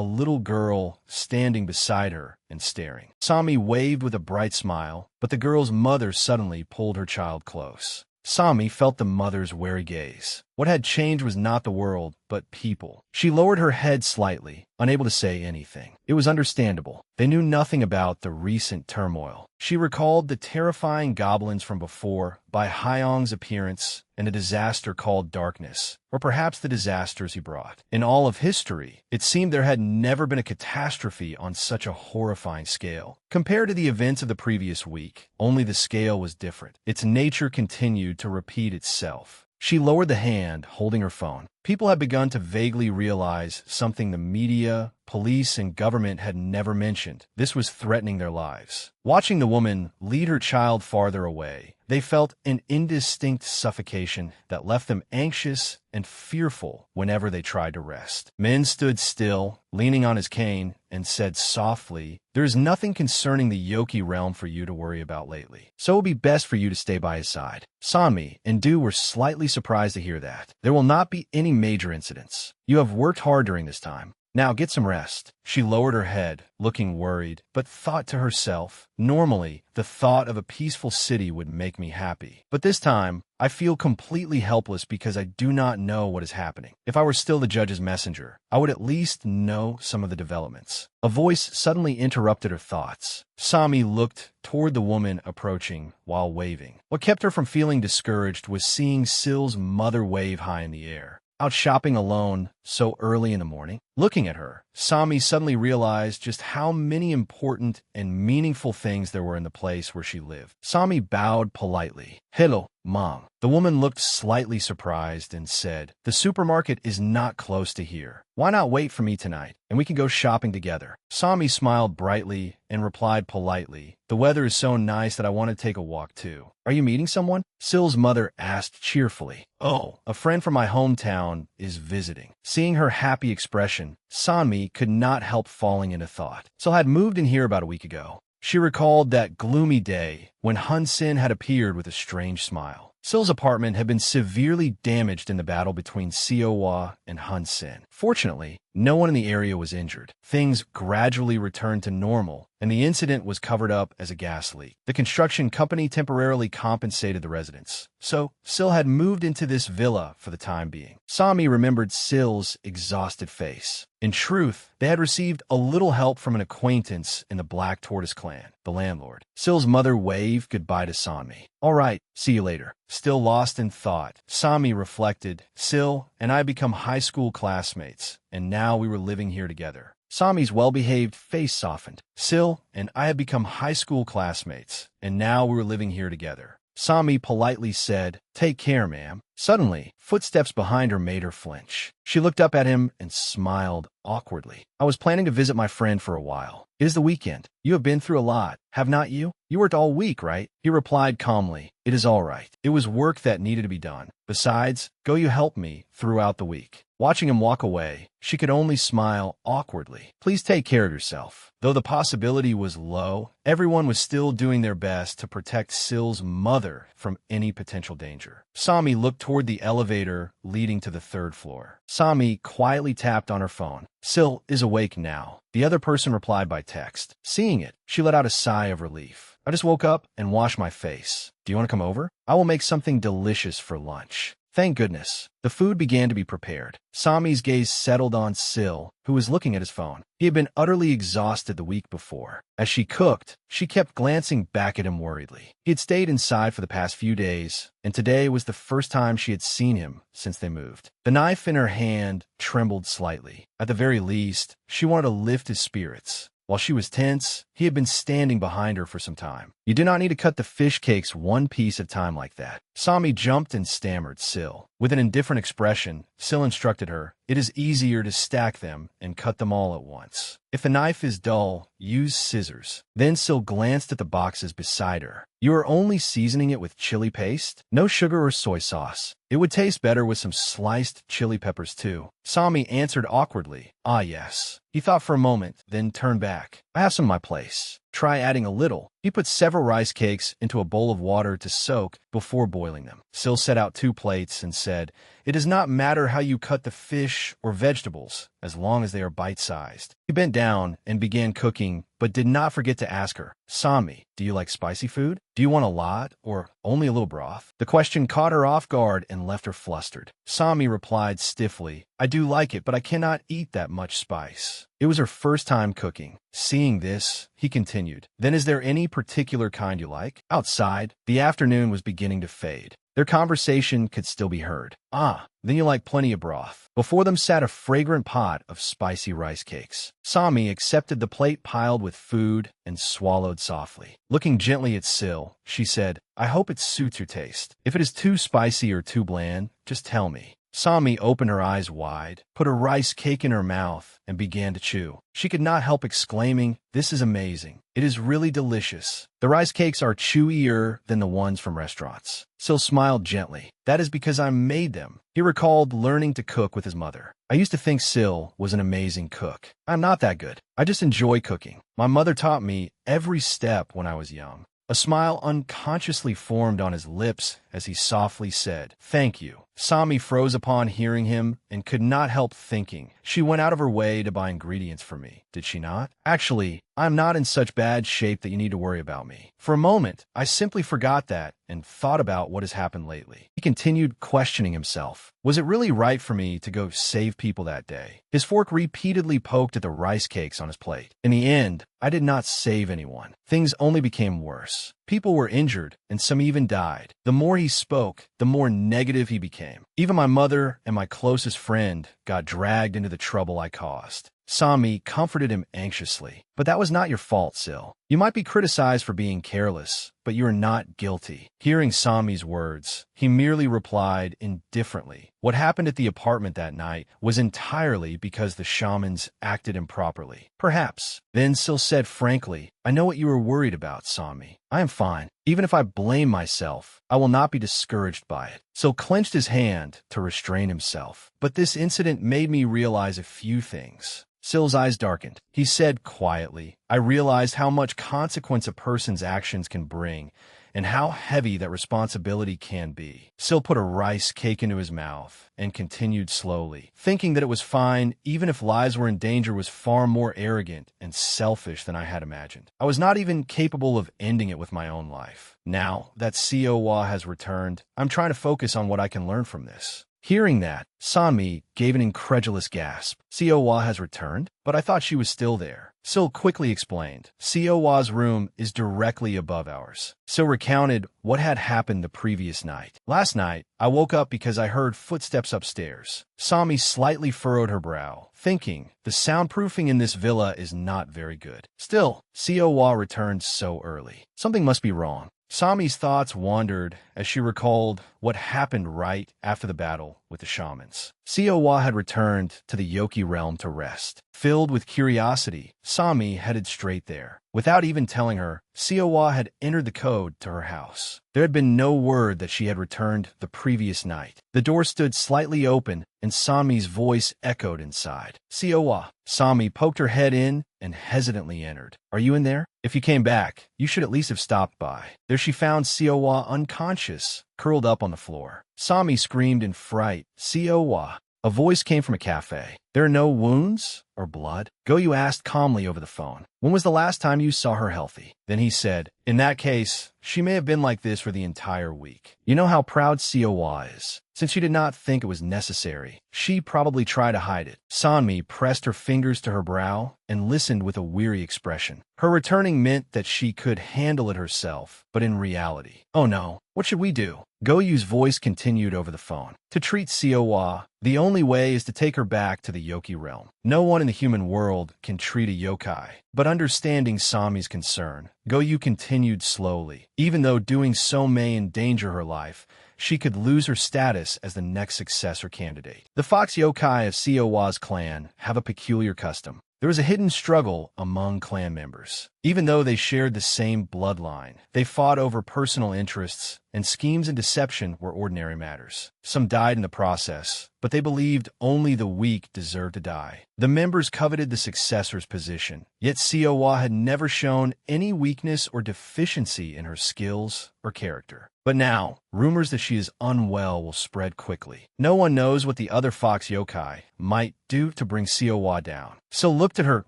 little girl standing beside her and staring. Sami waved with a bright smile, but the girl's mother suddenly pulled her child close. Sami felt the mother's wary gaze. What had changed was not the world, but people. She lowered her head slightly, unable to say anything. It was understandable. They knew nothing about the recent turmoil. She recalled the terrifying goblins from before, Bai Hyong's appearance, and a disaster called darkness, or perhaps the disasters he brought. In all of history, it seemed there had never been a catastrophe on such a horrifying scale. Compared to the events of the previous week, only the scale was different. Its nature continued to repeat itself. She lowered the hand, holding her phone. People had begun to vaguely realize something the media, police, and government had never mentioned. This was threatening their lives. Watching the woman lead her child farther away, they felt an indistinct suffocation that left them anxious and fearful whenever they tried to rest. Men stood still, leaning on his cane, and said softly, There is nothing concerning the Yoki realm for you to worry about lately, so it will be best for you to stay by his side. Sanmi and Du were slightly surprised to hear that. There will not be any major incidents. You have worked hard during this time. Now get some rest. She lowered her head, looking worried, but thought to herself, normally, the thought of a peaceful city would make me happy. But this time, I feel completely helpless because I do not know what is happening. If I were still the judge's messenger, I would at least know some of the developments. A voice suddenly interrupted her thoughts. Sami looked toward the woman approaching while waving. What kept her from feeling discouraged was seeing Sil's mother wave high in the air. Out shopping alone, so early in the morning? Looking at her, Sami suddenly realized just how many important and meaningful things there were in the place where she lived. Sami bowed politely. Hello, Mom. The woman looked slightly surprised and said, the supermarket is not close to here. Why not wait for me tonight, and we can go shopping together? Sami smiled brightly and replied politely, the weather is so nice that I want to take a walk too. Are you meeting someone? Sil's mother asked cheerfully. Oh, a friend from my hometown is visiting. Seeing her happy expression, Sami could not help falling into thought. Sil had moved in here about a week ago. She recalled that gloomy day when Hun Sin had appeared with a strange smile. Sil's apartment had been severely damaged in the battle between Seowa and Hun Sin. Fortunately, no one in the area was injured. Things gradually returned to normal, and the incident was covered up as a gas leak. The construction company temporarily compensated the residents, so Sil had moved into this villa for the time being. Sami remembered Sil's exhausted face. In truth, they had received a little help from an acquaintance in the Black Tortoise clan, the landlord. Sil's mother waved goodbye to Sami. All right, see you later. Still lost in thought, Sami reflected, Sil and I become high school classmates, and now we were living here together. Sami's well-behaved face softened. Sil and I have become high school classmates, and now we were living here together. Sami politely said, take care, ma'am. Suddenly, footsteps behind her made her flinch. She looked up at him and smiled awkwardly. I was planning to visit my friend for a while. It is the weekend. You have been through a lot, have not you? You worked all week, right? He replied calmly, it is all right. It was work that needed to be done. Besides, go you help me throughout the week. Watching him walk away, she could only smile awkwardly. Please take care of yourself. Though the possibility was low, everyone was still doing their best to protect Sil's mother from any potential danger. Sami looked toward the elevator leading to the third floor. Sami quietly tapped on her phone. Sil is awake now. The other person replied by text. Seeing it, she let out a sigh of relief. I just woke up and washed my face. Do you want to come over? I will make something delicious for lunch. Thank goodness. The food began to be prepared. Sami's gaze settled on Sil, who was looking at his phone. He had been utterly exhausted the week before. As she cooked, she kept glancing back at him worriedly. He had stayed inside for the past few days, and today was the first time she had seen him since they moved. The knife in her hand trembled slightly. At the very least, she wanted to lift his spirits. While she was tense, he had been standing behind her for some time. You do not need to cut the fish cakes one piece at a time like that. Sami jumped and stammered Sil. With an indifferent expression, Sil instructed her, it is easier to stack them and cut them all at once. If the knife is dull, use scissors. Then Sil glanced at the boxes beside her. You are only seasoning it with chili paste? No sugar or soy sauce. It would taste better with some sliced chili peppers too. Sami answered awkwardly, ah yes. He thought for a moment, then turned back. I have some in my place. Try adding a little. He put several rice cakes into a bowl of water to soak before boiling them. Sil set out 2 plates and said, it does not matter how you cut the fish or vegetables, as long as they are bite-sized. He bent down and began cooking, but did not forget to ask her, Sami, do you like spicy food? Do you want a lot, or only a little broth? The question caught her off guard and left her flustered. Sami replied stiffly, I do like it, but I cannot eat that much spice. It was her first time cooking. Seeing this, he continued, then is there any particular kind you like? Outside, the afternoon was beginning to fade. Their conversation could still be heard. Ah, then you like plenty of broth. Before them sat a fragrant pot of spicy rice cakes. Sami accepted the plate piled with food and swallowed softly. Looking gently at Sil, she said, I hope it suits your taste. If it is too spicy or too bland, just tell me. Sami opened her eyes wide, put a rice cake in her mouth, and began to chew. She could not help exclaiming, this is amazing. It is really delicious. The rice cakes are chewier than the ones from restaurants. Sil smiled gently. That is because I made them. He recalled learning to cook with his mother. I used to think Sil was an amazing cook. I'm not that good. I just enjoy cooking. My mother taught me every step when I was young. A smile unconsciously formed on his lips as he softly said, thank you. Sami froze upon hearing him and could not help thinking, she went out of her way to buy ingredients for me, did she not? Actually, I'm not in such bad shape that you need to worry about me. For a moment, I simply forgot that and thought about what has happened lately. He continued questioning himself. Was it really right for me to go save people that day? His fork repeatedly poked at the rice cakes on his plate. In the end, I did not save anyone. Things only became worse. People were injured, and some even died. The more he spoke, the more negative he became. Even my mother and my closest friend got dragged into the trouble I caused. Sami comforted him anxiously. But that was not your fault, Sil. You might be criticized for being careless, but you are not guilty. Hearing Sami's words, he merely replied indifferently. What happened at the apartment that night was entirely because the shamans acted improperly. Perhaps. Then Sil said frankly, I know what you were worried about, Sami. I am fine. Even if I blame myself, I will not be discouraged by it. Sil clenched his hand to restrain himself. But this incident made me realize a few things. Sil's eyes darkened. He said quietly, I realized how much consequence a person's actions can bring, and how heavy that responsibility can be. Sil put a rice cake into his mouth and continued slowly. Thinking that it was fine, even if lives were in danger, was far more arrogant and selfish than I had imagined. I was not even capable of ending it with my own life. Now that Siwa has returned, I'm trying to focus on what I can learn from this. Hearing that, Sami gave an incredulous gasp. Siwa has returned? But I thought she was still there. Sil quickly explained. Siwa's room is directly above ours. Sil recounted what had happened the previous night. Last night, I woke up because I heard footsteps upstairs. Sami slightly furrowed her brow, thinking, the soundproofing in this villa is not very good. Still, Siwa returned so early. Something must be wrong. Sami's thoughts wandered as she recalled what happened right after the battle with the shamans. Siwa had returned to the Yoki realm to rest. Filled with curiosity, Sami headed straight there. Without even telling her, Siwa had entered the code to her house. There had been no word that she had returned the previous night. The door stood slightly open, and Sami's voice echoed inside. Siwa. Sami poked her head in and hesitantly entered. Are you in there? If you came back, you should at least have stopped by. There she found Siwa unconscious, curled up on the floor. Sami screamed in fright. Siwa. A voice came from a cafe. There are no wounds or blood? Goyu asked calmly over the phone. When was the last time you saw her healthy? Then he said, in that case, she may have been like this for the entire week. You know how proud Siwa is. Since she did not think it was necessary, she probably tried to hide it. Sanmi pressed her fingers to her brow and listened with a weary expression. Her returning meant that she could handle it herself, but in reality, oh no, what should we do? Goyu's voice continued over the phone. To treat Siwa, the only way is to take her back to the Yoki realm. No one in the human world can treat a yokai. But understanding Sami's concern, Goyu continued slowly. Even though doing so may endanger her life, she could lose her status as the next successor candidate. The fox yokai of Siwa's clan have a peculiar custom. There was a hidden struggle among clan members. Even though they shared the same bloodline, they fought over personal interests, and schemes and deception were ordinary matters. Some died in the process, but they believed only the weak deserved to die. The members coveted the successor's position, yet Siwa had never shown any weakness or deficiency in her skills or character. But now, rumors that she is unwell will spread quickly. No one knows what the other fox yokai might do to bring Siwa down. So looked at her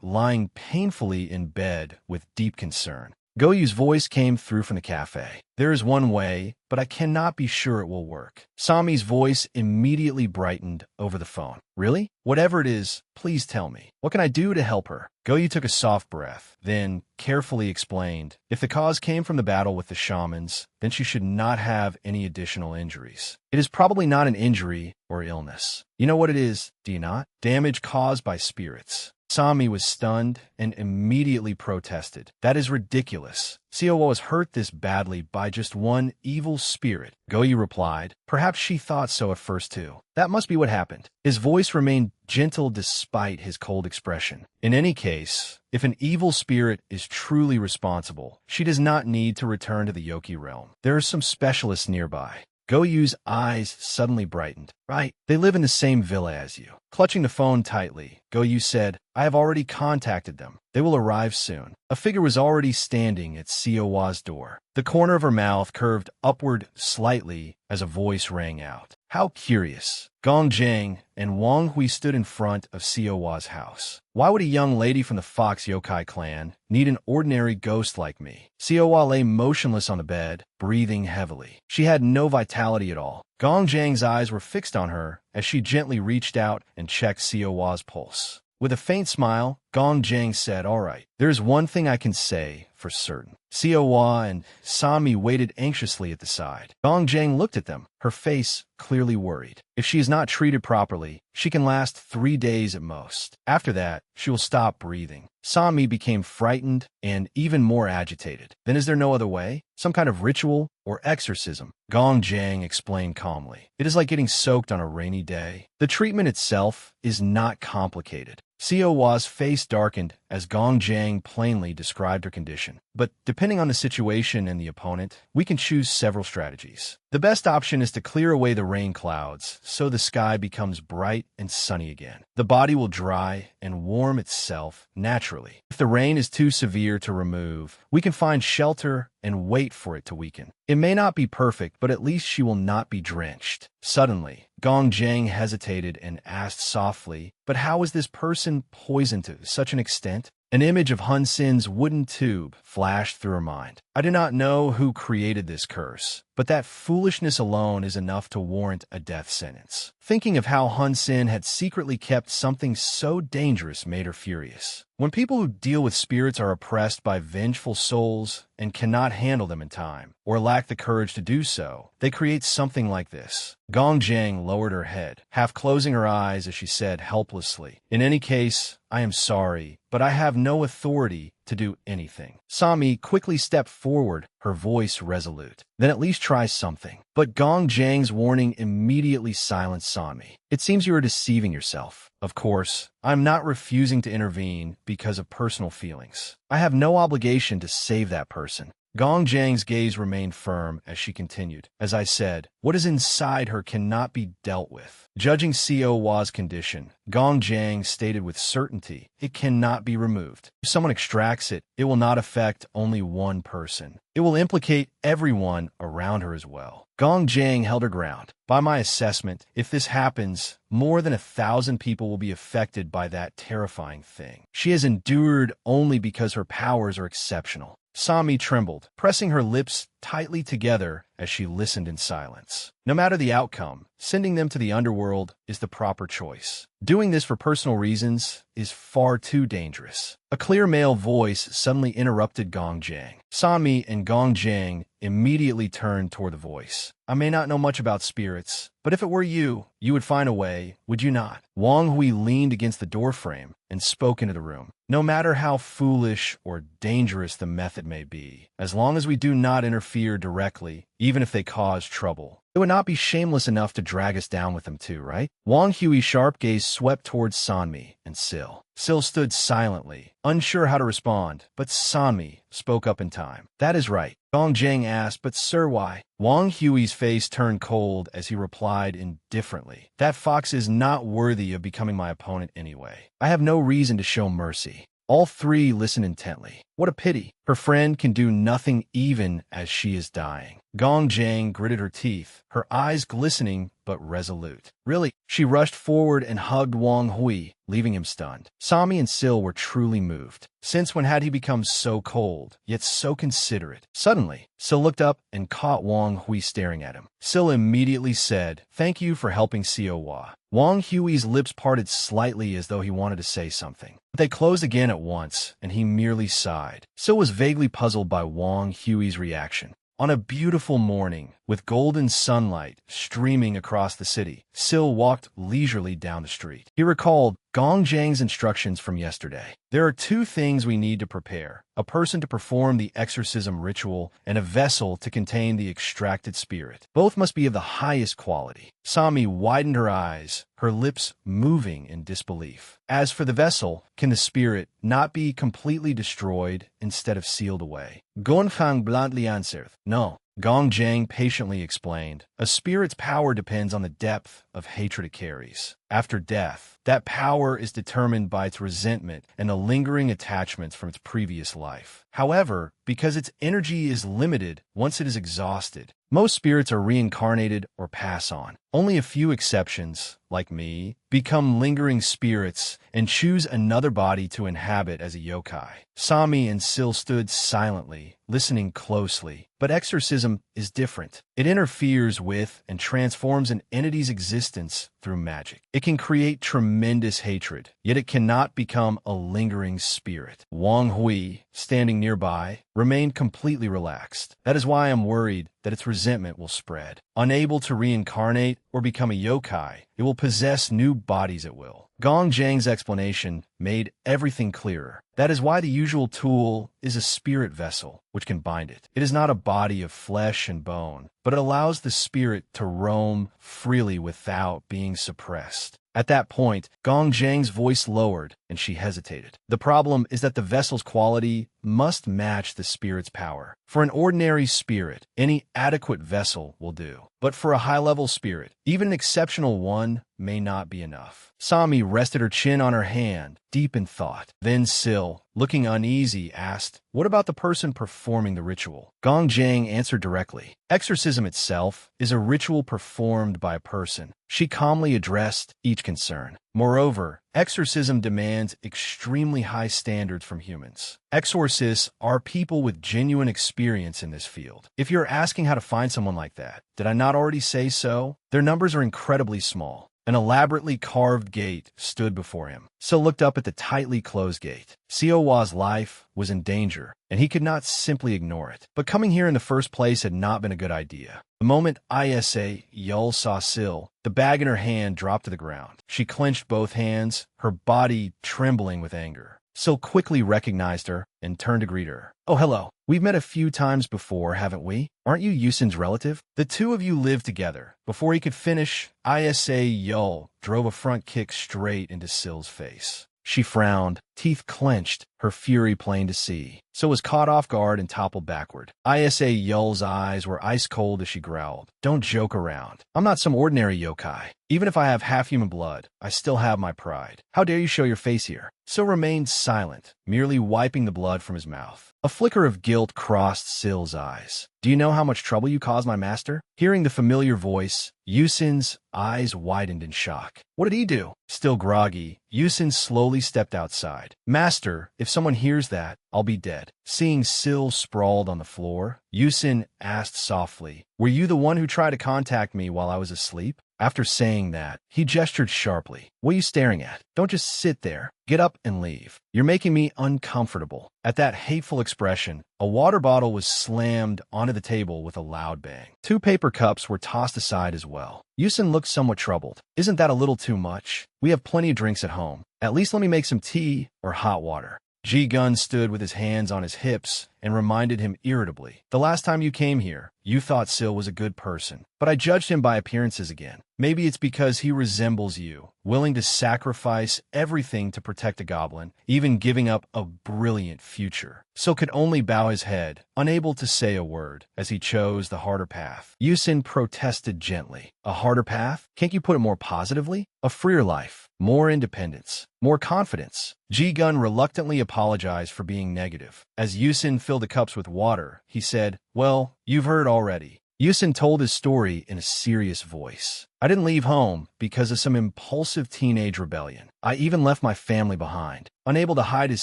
lying painfully in bed with deep concern. Goyu's voice came through from the cafe. There is one way, but I cannot be sure it will work. Sami's voice immediately brightened over the phone. Really? Whatever it is, please tell me. What can I do to help her? Goyu took a soft breath, then carefully explained, if the cause came from the battle with the shamans, then she should not have any additional injuries. It is probably not an injury or illness. You know what it is, do you not? Damage caused by spirits. Sami was stunned and immediately protested. That is ridiculous. Siwa was hurt this badly by just one evil spirit. Goyu replied, perhaps she thought so at first too. That must be what happened. His voice remained gentle despite his cold expression. In any case, if an evil spirit is truly responsible, she does not need to return to the Yoki realm. There are some specialists nearby. Goyu's eyes suddenly brightened. Right, they live in the same villa as you. Clutching the phone tightly, Goyu said, I have already contacted them. They will arrive soon. A figure was already standing at Siwa's door. The corner of her mouth curved upward slightly as a voice rang out. How curious. Gong Jiang and Wang Hui stood in front of Siwa's house. Why would a young lady from the Fox Yokai clan need an ordinary ghost like me? Siwa lay motionless on the bed, breathing heavily. She had no vitality at all. Gong Jiang's eyes were fixed on her as she gently reached out and checked Siwa's pulse. With a faint smile, Gong Jiang said, all right, there's one thing I can say for certain. Xiaohua and Sami waited anxiously at the side. Gong Jiang looked at them, her face clearly worried. If she is not treated properly, she can last 3 days at most. After that, she will stop breathing. Sami became frightened and even more agitated. Then is there no other way? Some kind of ritual or exorcism? Gong Jiang explained calmly. It is like getting soaked on a rainy day. The treatment itself is not complicated. Xiaohua's face darkened as Gong Jiang plainly described her condition. But depending on the situation and the opponent, we can choose several strategies. The best option is to clear away the rain clouds so the sky becomes bright and sunny again. The body will dry and warm itself naturally. If the rain is too severe to remove, we can find shelter and wait for it to weaken. It may not be perfect, but at least she will not be drenched. Suddenly, Gong Jiang hesitated and asked softly, "But how is this person poisoned to such an extent?" An image of Hun Sen's wooden tube flashed through her mind. I do not know who created this curse, but that foolishness alone is enough to warrant a death sentence. Thinking of how Hun Sen had secretly kept something so dangerous made her furious. When people who deal with spirits are oppressed by vengeful souls and cannot handle them in time, or lack the courage to do so, they create something like this. Gong Jiang lowered her head, half closing her eyes as she said helplessly, "In any case, I am sorry, but I have no authority to do anything." Sami quickly stepped forward, her voice resolute. "Then at least try something." But Gong Jiang's warning immediately silenced Sami. "It seems you are deceiving yourself. Of course, I'm not refusing to intervene because of personal feelings. I have no obligation to save that person." Gong Jiang's gaze remained firm as she continued. "As I said, what is inside her cannot be dealt with." Judging Xiaohua's condition, Gong Jiang stated with certainty, "It cannot be removed. If someone extracts it, it will not affect only one person. It will implicate everyone around her as well." Gong Jiang held her ground. "By my assessment, if this happens, more than 1,000 people will be affected by that terrifying thing. She has endured only because her powers are exceptional." Sami trembled, pressing her lips tightly together as she listened in silence. No matter the outcome, sending them to the underworld is the proper choice. Doing this for personal reasons is far too dangerous. A clear male voice suddenly interrupted Gong Jiang. Sami and Gong Jiang immediately turned toward the voice. "I may not know much about spirits, but if it were you, you would find a way, would you not?" Wang Hui leaned against the doorframe and spoke into the room. "No matter how foolish or dangerous the method may be, as long as we do not interfere directly, even if they cause trouble, it would not be shameless enough to drag us down with them too, right?" Wang Hui's sharp gaze swept towards Sanmi and Sil. Sil stood silently, unsure how to respond, but Sanmi spoke up in time. "That is right." Gong Jiang asked, "But sir, why?" Wang Hui's face turned cold as he replied indifferently, "That fox is not worthy of becoming my opponent anyway. I have no reason to show mercy." All three listened intently. What a pity. Her friend can do nothing even as she is dying. Gong Jiang gritted her teeth, her eyes glistening but resolute. "Really?" She rushed forward and hugged Wang Hui, leaving him stunned. Sami and Sil were truly moved. Since when had he become so cold, yet so considerate? Suddenly, Sil looked up and caught Wang Hui staring at him. Sil immediately said, "Thank you for helping Xiaohua." Wang Hui's lips parted slightly as though he wanted to say something. But they closed again at once, and he merely sighed. Sil was vaguely puzzled by Wang Hui's reaction. On a beautiful morning, with golden sunlight streaming across the city, Sil walked leisurely down the street. He recalled Gong Jiang's instructions from yesterday. "There are 2 things we need to prepare: a person to perform the exorcism ritual and a vessel to contain the extracted spirit. Both must be of the highest quality." Sami widened her eyes, her lips moving in disbelief. "As for the vessel, can the spirit not be completely destroyed instead of sealed away?" Gonfang bluntly answered, "No." Gong Jiang patiently explained, "A spirit's power depends on the depth of hatred it carries. After death, that power is determined by its resentment and the lingering attachments from its previous life. However, because its energy is limited once it is exhausted, most spirits are reincarnated or pass on. Only a few exceptions, like me, become lingering spirits and choose another body to inhabit as a yokai." Sami and Sil stood silently, listening closely. But exorcism is different. It interferes with and transforms an entity's existence through magic. It can create tremendous hatred, yet it cannot become a lingering spirit. Wang Hui, standing nearby, remained completely relaxed. That is why I'm worried that its resentment will spread. Unable to reincarnate or become a yokai, it will possess new bodies at will. Gong Zhang's explanation made everything clearer. That is why the usual tool is a spirit vessel, which can bind it. It is not a body of flesh and bone, but it allows the spirit to roam freely without being suppressed. At that point, Gong Zhang's voice lowered, and she hesitated. The problem is that the vessel's quality must match the spirit's power. For an ordinary spirit, any adequate vessel will do. But for a high-level spirit, even an exceptional one may not be enough. Sami rested her chin on her hand, deep in thought. Then Sil, looking uneasy, asked, "What about the person performing the ritual?" Gong Zhang answered directly. Exorcism itself is a ritual performed by a person. She calmly addressed each concern. Moreover, exorcism demands extremely high standards from humans. Exorcists are people with genuine experience in this field. If you're asking how to find someone like that, did I not already say so? Their numbers are incredibly small. An elaborately carved gate stood before him. Sil looked up at the tightly closed gate. Siowa's life was in danger, and he could not simply ignore it. But coming here in the first place had not been a good idea. The moment Isa Yul saw Sil, the bag in her hand dropped to the ground. She clenched both hands, her body trembling with anger. Sil quickly recognized her and turned to greet her. "Oh, hello. We've met a few times before, haven't we? Aren't you Yusin's relative?" The two of you lived together. Before he could finish, Isa Yul drove a front kick straight into Sil's face. She frowned, teeth clenched, her fury plain to see. So was caught off guard and toppled backward. Isa Yul's eyes were ice cold as she growled. "Don't joke around. I'm not some ordinary yokai. Even if I have half-human blood, I still have my pride. How dare you show your face here?" Sil remained silent, merely wiping the blood from his mouth. A flicker of guilt crossed Sil's eyes. "Do you know how much trouble you caused my master?" Hearing the familiar voice, Yusin's eyes widened in shock. "What did he do?" Still groggy, Yusin slowly stepped outside. "Master, if someone hears that, I'll be dead." Seeing Sil sprawled on the floor, Yusin asked softly, "Were you the one who tried to contact me while I was asleep?" After saying that, he gestured sharply. "What are you staring at? Don't just sit there. Get up and leave. You're making me uncomfortable." At that hateful expression, a water bottle was slammed onto the table with a loud bang. 2 paper cups were tossed aside as well. Yusin looked somewhat troubled. "Isn't that a little too much? We have plenty of drinks at home. At least let me make some tea or hot water." Ji-gun stood with his hands on his hips and reminded him irritably, "The last time you came here, you thought Sil was a good person, but I judged him by appearances again. Maybe it's because he resembles you, willing to sacrifice everything to protect a goblin, even giving up a brilliant future." Sil could only bow his head, unable to say a word, as he chose the harder path. Yusin protested gently. "A harder path? Can't you put it more positively? A freer life, more independence, more confidence." Ji-gun reluctantly apologized for being negative. As Yusin filled the cups with water, he said, "Well, you've heard already." Yusin told his story in a serious voice. "I didn't leave home because of some impulsive teenage rebellion. I even left my family behind." Unable to hide his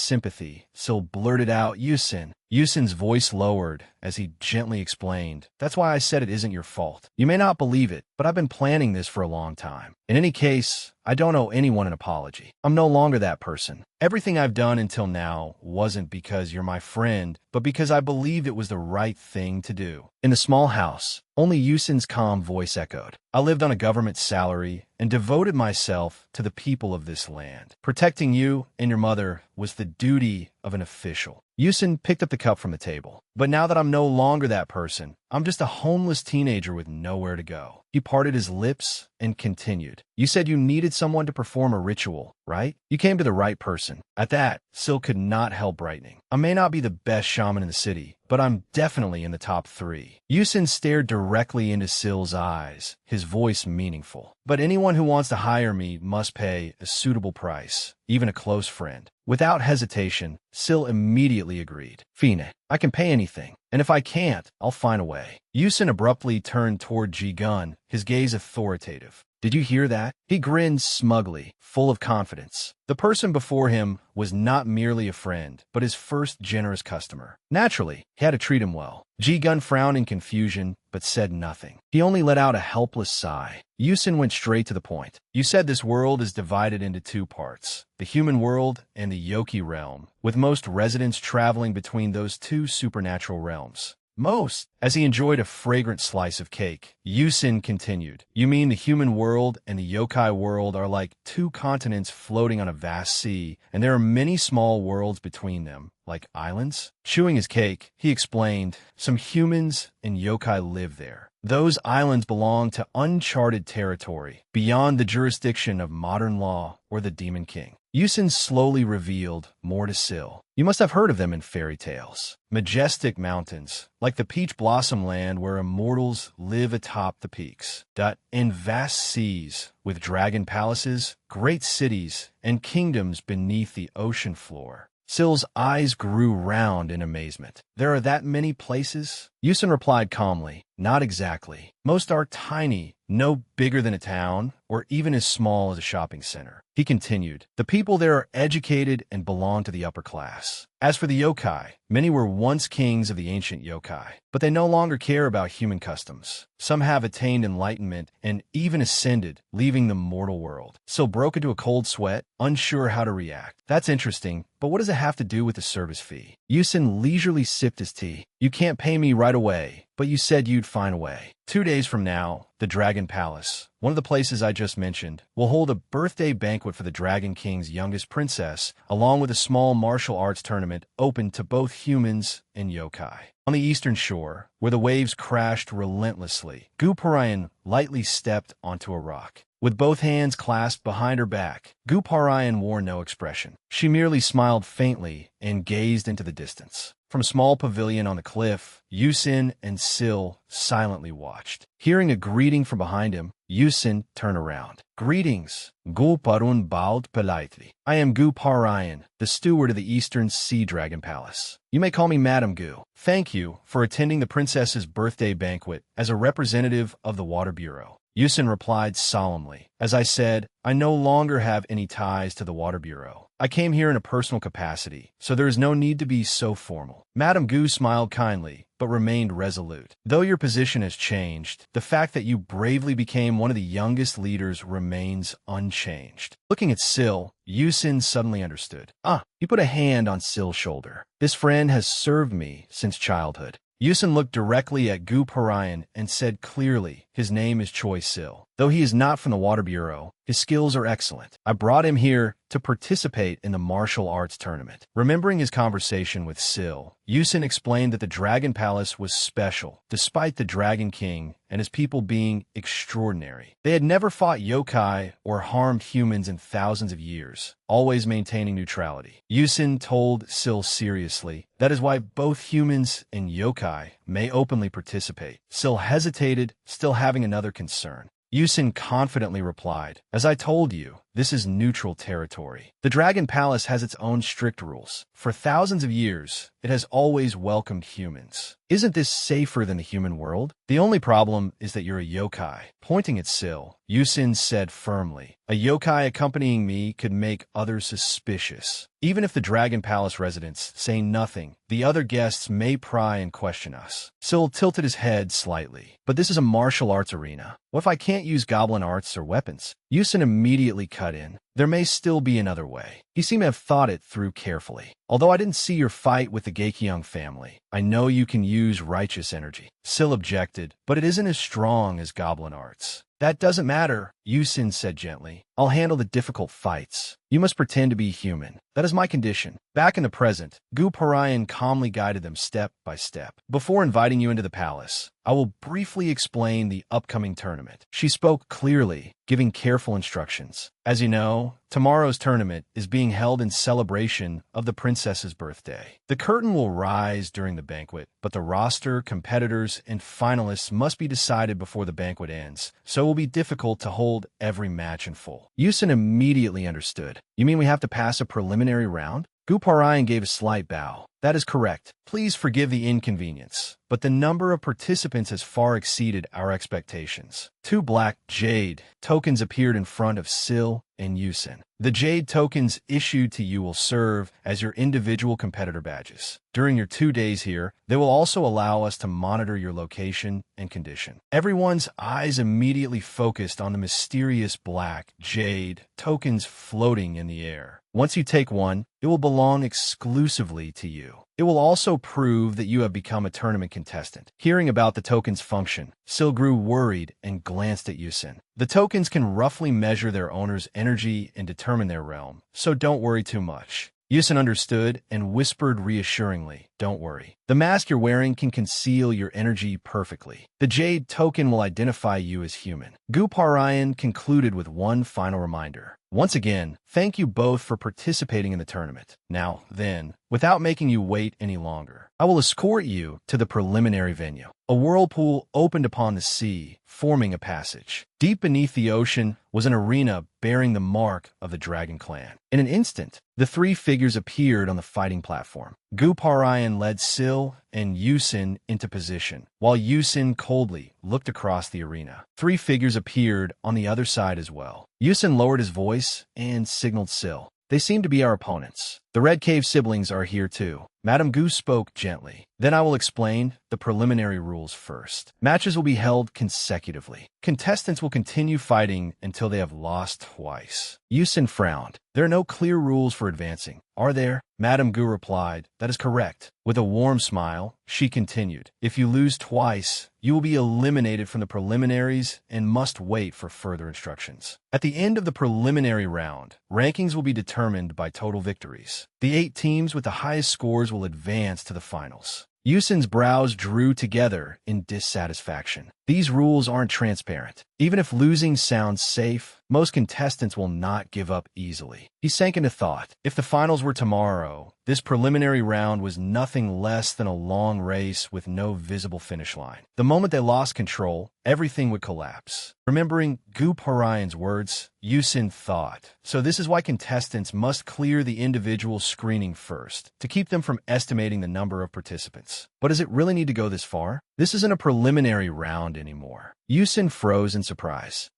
sympathy, Sil blurted out, "Yusin." Yusin's voice lowered as he gently explained, "That's why I said it isn't your fault. You may not believe it, but I've been planning this for a long time. In any case, I don't owe anyone an apology. I'm no longer that person. Everything I've done until now wasn't because you're my friend, but because I believed it was the right thing to do." In the small house, only Yusin's calm voice echoed. "I lived on a government salary and devoted myself to the people of this land. Protecting you and your mother was the duty of an official." Yusin picked up the cup from the table. "But now that I'm no longer that person, I'm just a homeless teenager with nowhere to go." He parted his lips and continued, "You said you needed someone to perform a ritual, right? You came to the right person." At that, Sil could not help brightening. "I may not be the best shaman in the city, but I'm definitely in the top 3. Yusin stared directly into Sil's eyes, his voice meaningful. "But anyone who wants to hire me must pay a suitable price, even a close friend." Without hesitation, Sil immediately agreed. "Fine, I can pay anything, and if I can't, I'll find a way." Yusin abruptly turned toward Ji-gun, his gaze authoritative. Did you hear that? He grinned smugly, full of confidence. The person before him was not merely a friend, but his first generous customer. Naturally, he had to treat him well. Ji-gun frowned in confusion, but said nothing. He only let out a helpless sigh. Yusin went straight to the point. You said this world is divided into two parts, the human world and the Yoki realm, with most residents traveling between those two supernatural realms. Most. As he enjoyed a fragrant slice of cake, Yusin continued, You mean the human world and the yokai world are like two continents floating on a vast sea, and there are many small worlds between them, like islands? Chewing his cake, he explained, Some humans and yokai live there. Those islands belong to uncharted territory, beyond the jurisdiction of modern law or the Demon King. Yusin slowly revealed more to Syl. You must have heard of them in fairy tales. Majestic mountains, like the peach blossom land where immortals live atop the peaks. And vast seas, with dragon palaces, great cities, and kingdoms beneath the ocean floor. Syl's eyes grew round in amazement. There are that many places? Yusin replied calmly, Not exactly. Most are tiny, no bigger than a town, or even as small as a shopping center. He continued, The people there are educated and belong to the upper class. As for the yokai, many were once kings of the ancient yokai, but they no longer care about human customs. Some have attained enlightenment and even ascended, leaving the mortal world. Syl broke into a cold sweat, unsure how to react. That's interesting, but what does it have to do with the service fee? Yusin leisurely sipped his tea. You can't pay me right away, but you said you'd find a way. 2 days from now, the Dragon Palace, one of the places I just mentioned, will hold a birthday banquet for the Dragon King's youngest princess, along with a small martial arts tournament open to both humans and yokai. On the eastern shore, where the waves crashed relentlessly, Gu Parayan lightly stepped onto a rock. With both hands clasped behind her back, Gu Parayan wore no expression. She merely smiled faintly and gazed into the distance. From a small pavilion on the cliff, Yusin and Syl silently watched. Hearing a greeting from behind him, Yusin turned around. Greetings. Gu Parun bowed politely. I am Gu Parayan, the steward of the Eastern Sea Dragon Palace. You may call me Madam Gu. Thank you for attending the princess's birthday banquet as a representative of the Water Bureau. Yusin replied solemnly, As I said, I no longer have any ties to the Water Bureau. I came here in a personal capacity, so there is no need to be so formal. Madame Gu smiled kindly, but remained resolute. Though your position has changed, the fact that you bravely became one of the youngest leaders remains unchanged. Looking at Syl, Yusin suddenly understood. He put a hand on Syl's shoulder. This friend has served me since childhood. Yusin looked directly at Gu Parayan and said clearly, his name is Choi Syl. Though he is not from the Water Bureau, his skills are excellent. I brought him here to participate in the martial arts tournament. Remembering his conversation with Syl, Yusin explained that the Dragon Palace was special, despite the Dragon King and his people being extraordinary. They had never fought yokai or harmed humans in thousands of years, always maintaining neutrality. Yusin told Syl seriously, that is why both humans and yokai may openly participate. Syl hesitated, still having another concern. Yusin confidently replied, As I told you, this is neutral territory. The Dragon Palace has its own strict rules. For thousands of years, it has always welcomed humans. Isn't this safer than the human world? The only problem is that you're a yokai. Pointing at Syl, Yusin said firmly, A yokai accompanying me could make others suspicious. Even if the Dragon Palace residents say nothing, the other guests may pry and question us. Syl tilted his head slightly. But this is a martial arts arena. What if I can't use goblin arts or weapons? Yusin immediately cut in. There may still be another way. He seemed to have thought it through carefully. Although I didn't see your fight with the Geikyung family, I know you can use righteous energy. Syl objected, but it isn't as strong as goblin arts. That doesn't matter, Yusin said gently. I'll handle the difficult fights. You must pretend to be human. That is my condition. Back in the present, Gu Parayan calmly guided them step by step. Before inviting you into the palace, I will briefly explain the upcoming tournament. She spoke clearly, giving careful instructions. As you know, tomorrow's tournament is being held in celebration of the princess's birthday. The curtain will rise during the banquet, but the roster, competitors, and finalists must be decided before the banquet ends, so it will be difficult to hold every match in full. Yusin immediately understood. You mean we have to pass a preliminary round? Gu Parayan gave a slight bow. That is correct. Please forgive the inconvenience, but the number of participants has far exceeded our expectations. 2 black jade tokens appeared in front of Sil and Yusin. The jade tokens issued to you will serve as your individual competitor badges. During your 2 days here, they will also allow us to monitor your location and condition. Everyone's eyes immediately focused on the mysterious black jade tokens floating in the air. Once you take one, it will belong exclusively to you. It will also prove that you have become a tournament contestant. Hearing about the token's function, Sil grew worried and glanced at Yusin. The tokens can roughly measure their owner's energy and determine their realm, so don't worry too much. Yusin understood and whispered reassuringly, "Don't worry. The mask you're wearing can conceal your energy perfectly. The jade token will identify you as human." Gu Parayan concluded with one final reminder. Once again, thank you both for participating in the tournament. Now, then, without making you wait any longer, I will escort you to the preliminary venue. A whirlpool opened upon the sea, forming a passage. Deep beneath the ocean was an arena bearing the mark of the Dragon Clan. In an instant, the 3 figures appeared on the fighting platform. Gu Parayan led Sil and Yusin into position, while Yusin coldly looked across the arena. 3 figures appeared on the other side as well. Yusin lowered his voice and signaled Sil. "They seem to be our opponents. The Red Cave siblings are here too." Madame Gu spoke gently. "Then I will explain the preliminary rules first. Matches will be held consecutively. Contestants will continue fighting until they have lost twice." Yusin frowned. "There are no clear rules for advancing, are there?" Madame Gu replied, "That is correct." With a warm smile, she continued, "If you lose twice, you will be eliminated from the preliminaries and must wait for further instructions. At the end of the preliminary round, rankings will be determined by total victories. The 8 teams with the highest scores will advance to the finals." Yusin's brows drew together in dissatisfaction. These rules aren't transparent. Even if losing sounds safe, most contestants will not give up easily. He sank into thought. If the finals were tomorrow, this preliminary round was nothing less than a long race with no visible finish line. The moment they lost control, everything would collapse. Remembering Gu Parayan's words, Yusin thought, so this is why contestants must clear the individual screening first, to keep them from estimating the number of participants. But does it really need to go this far? This isn't a preliminary round anymore. Yusin froze in surprise.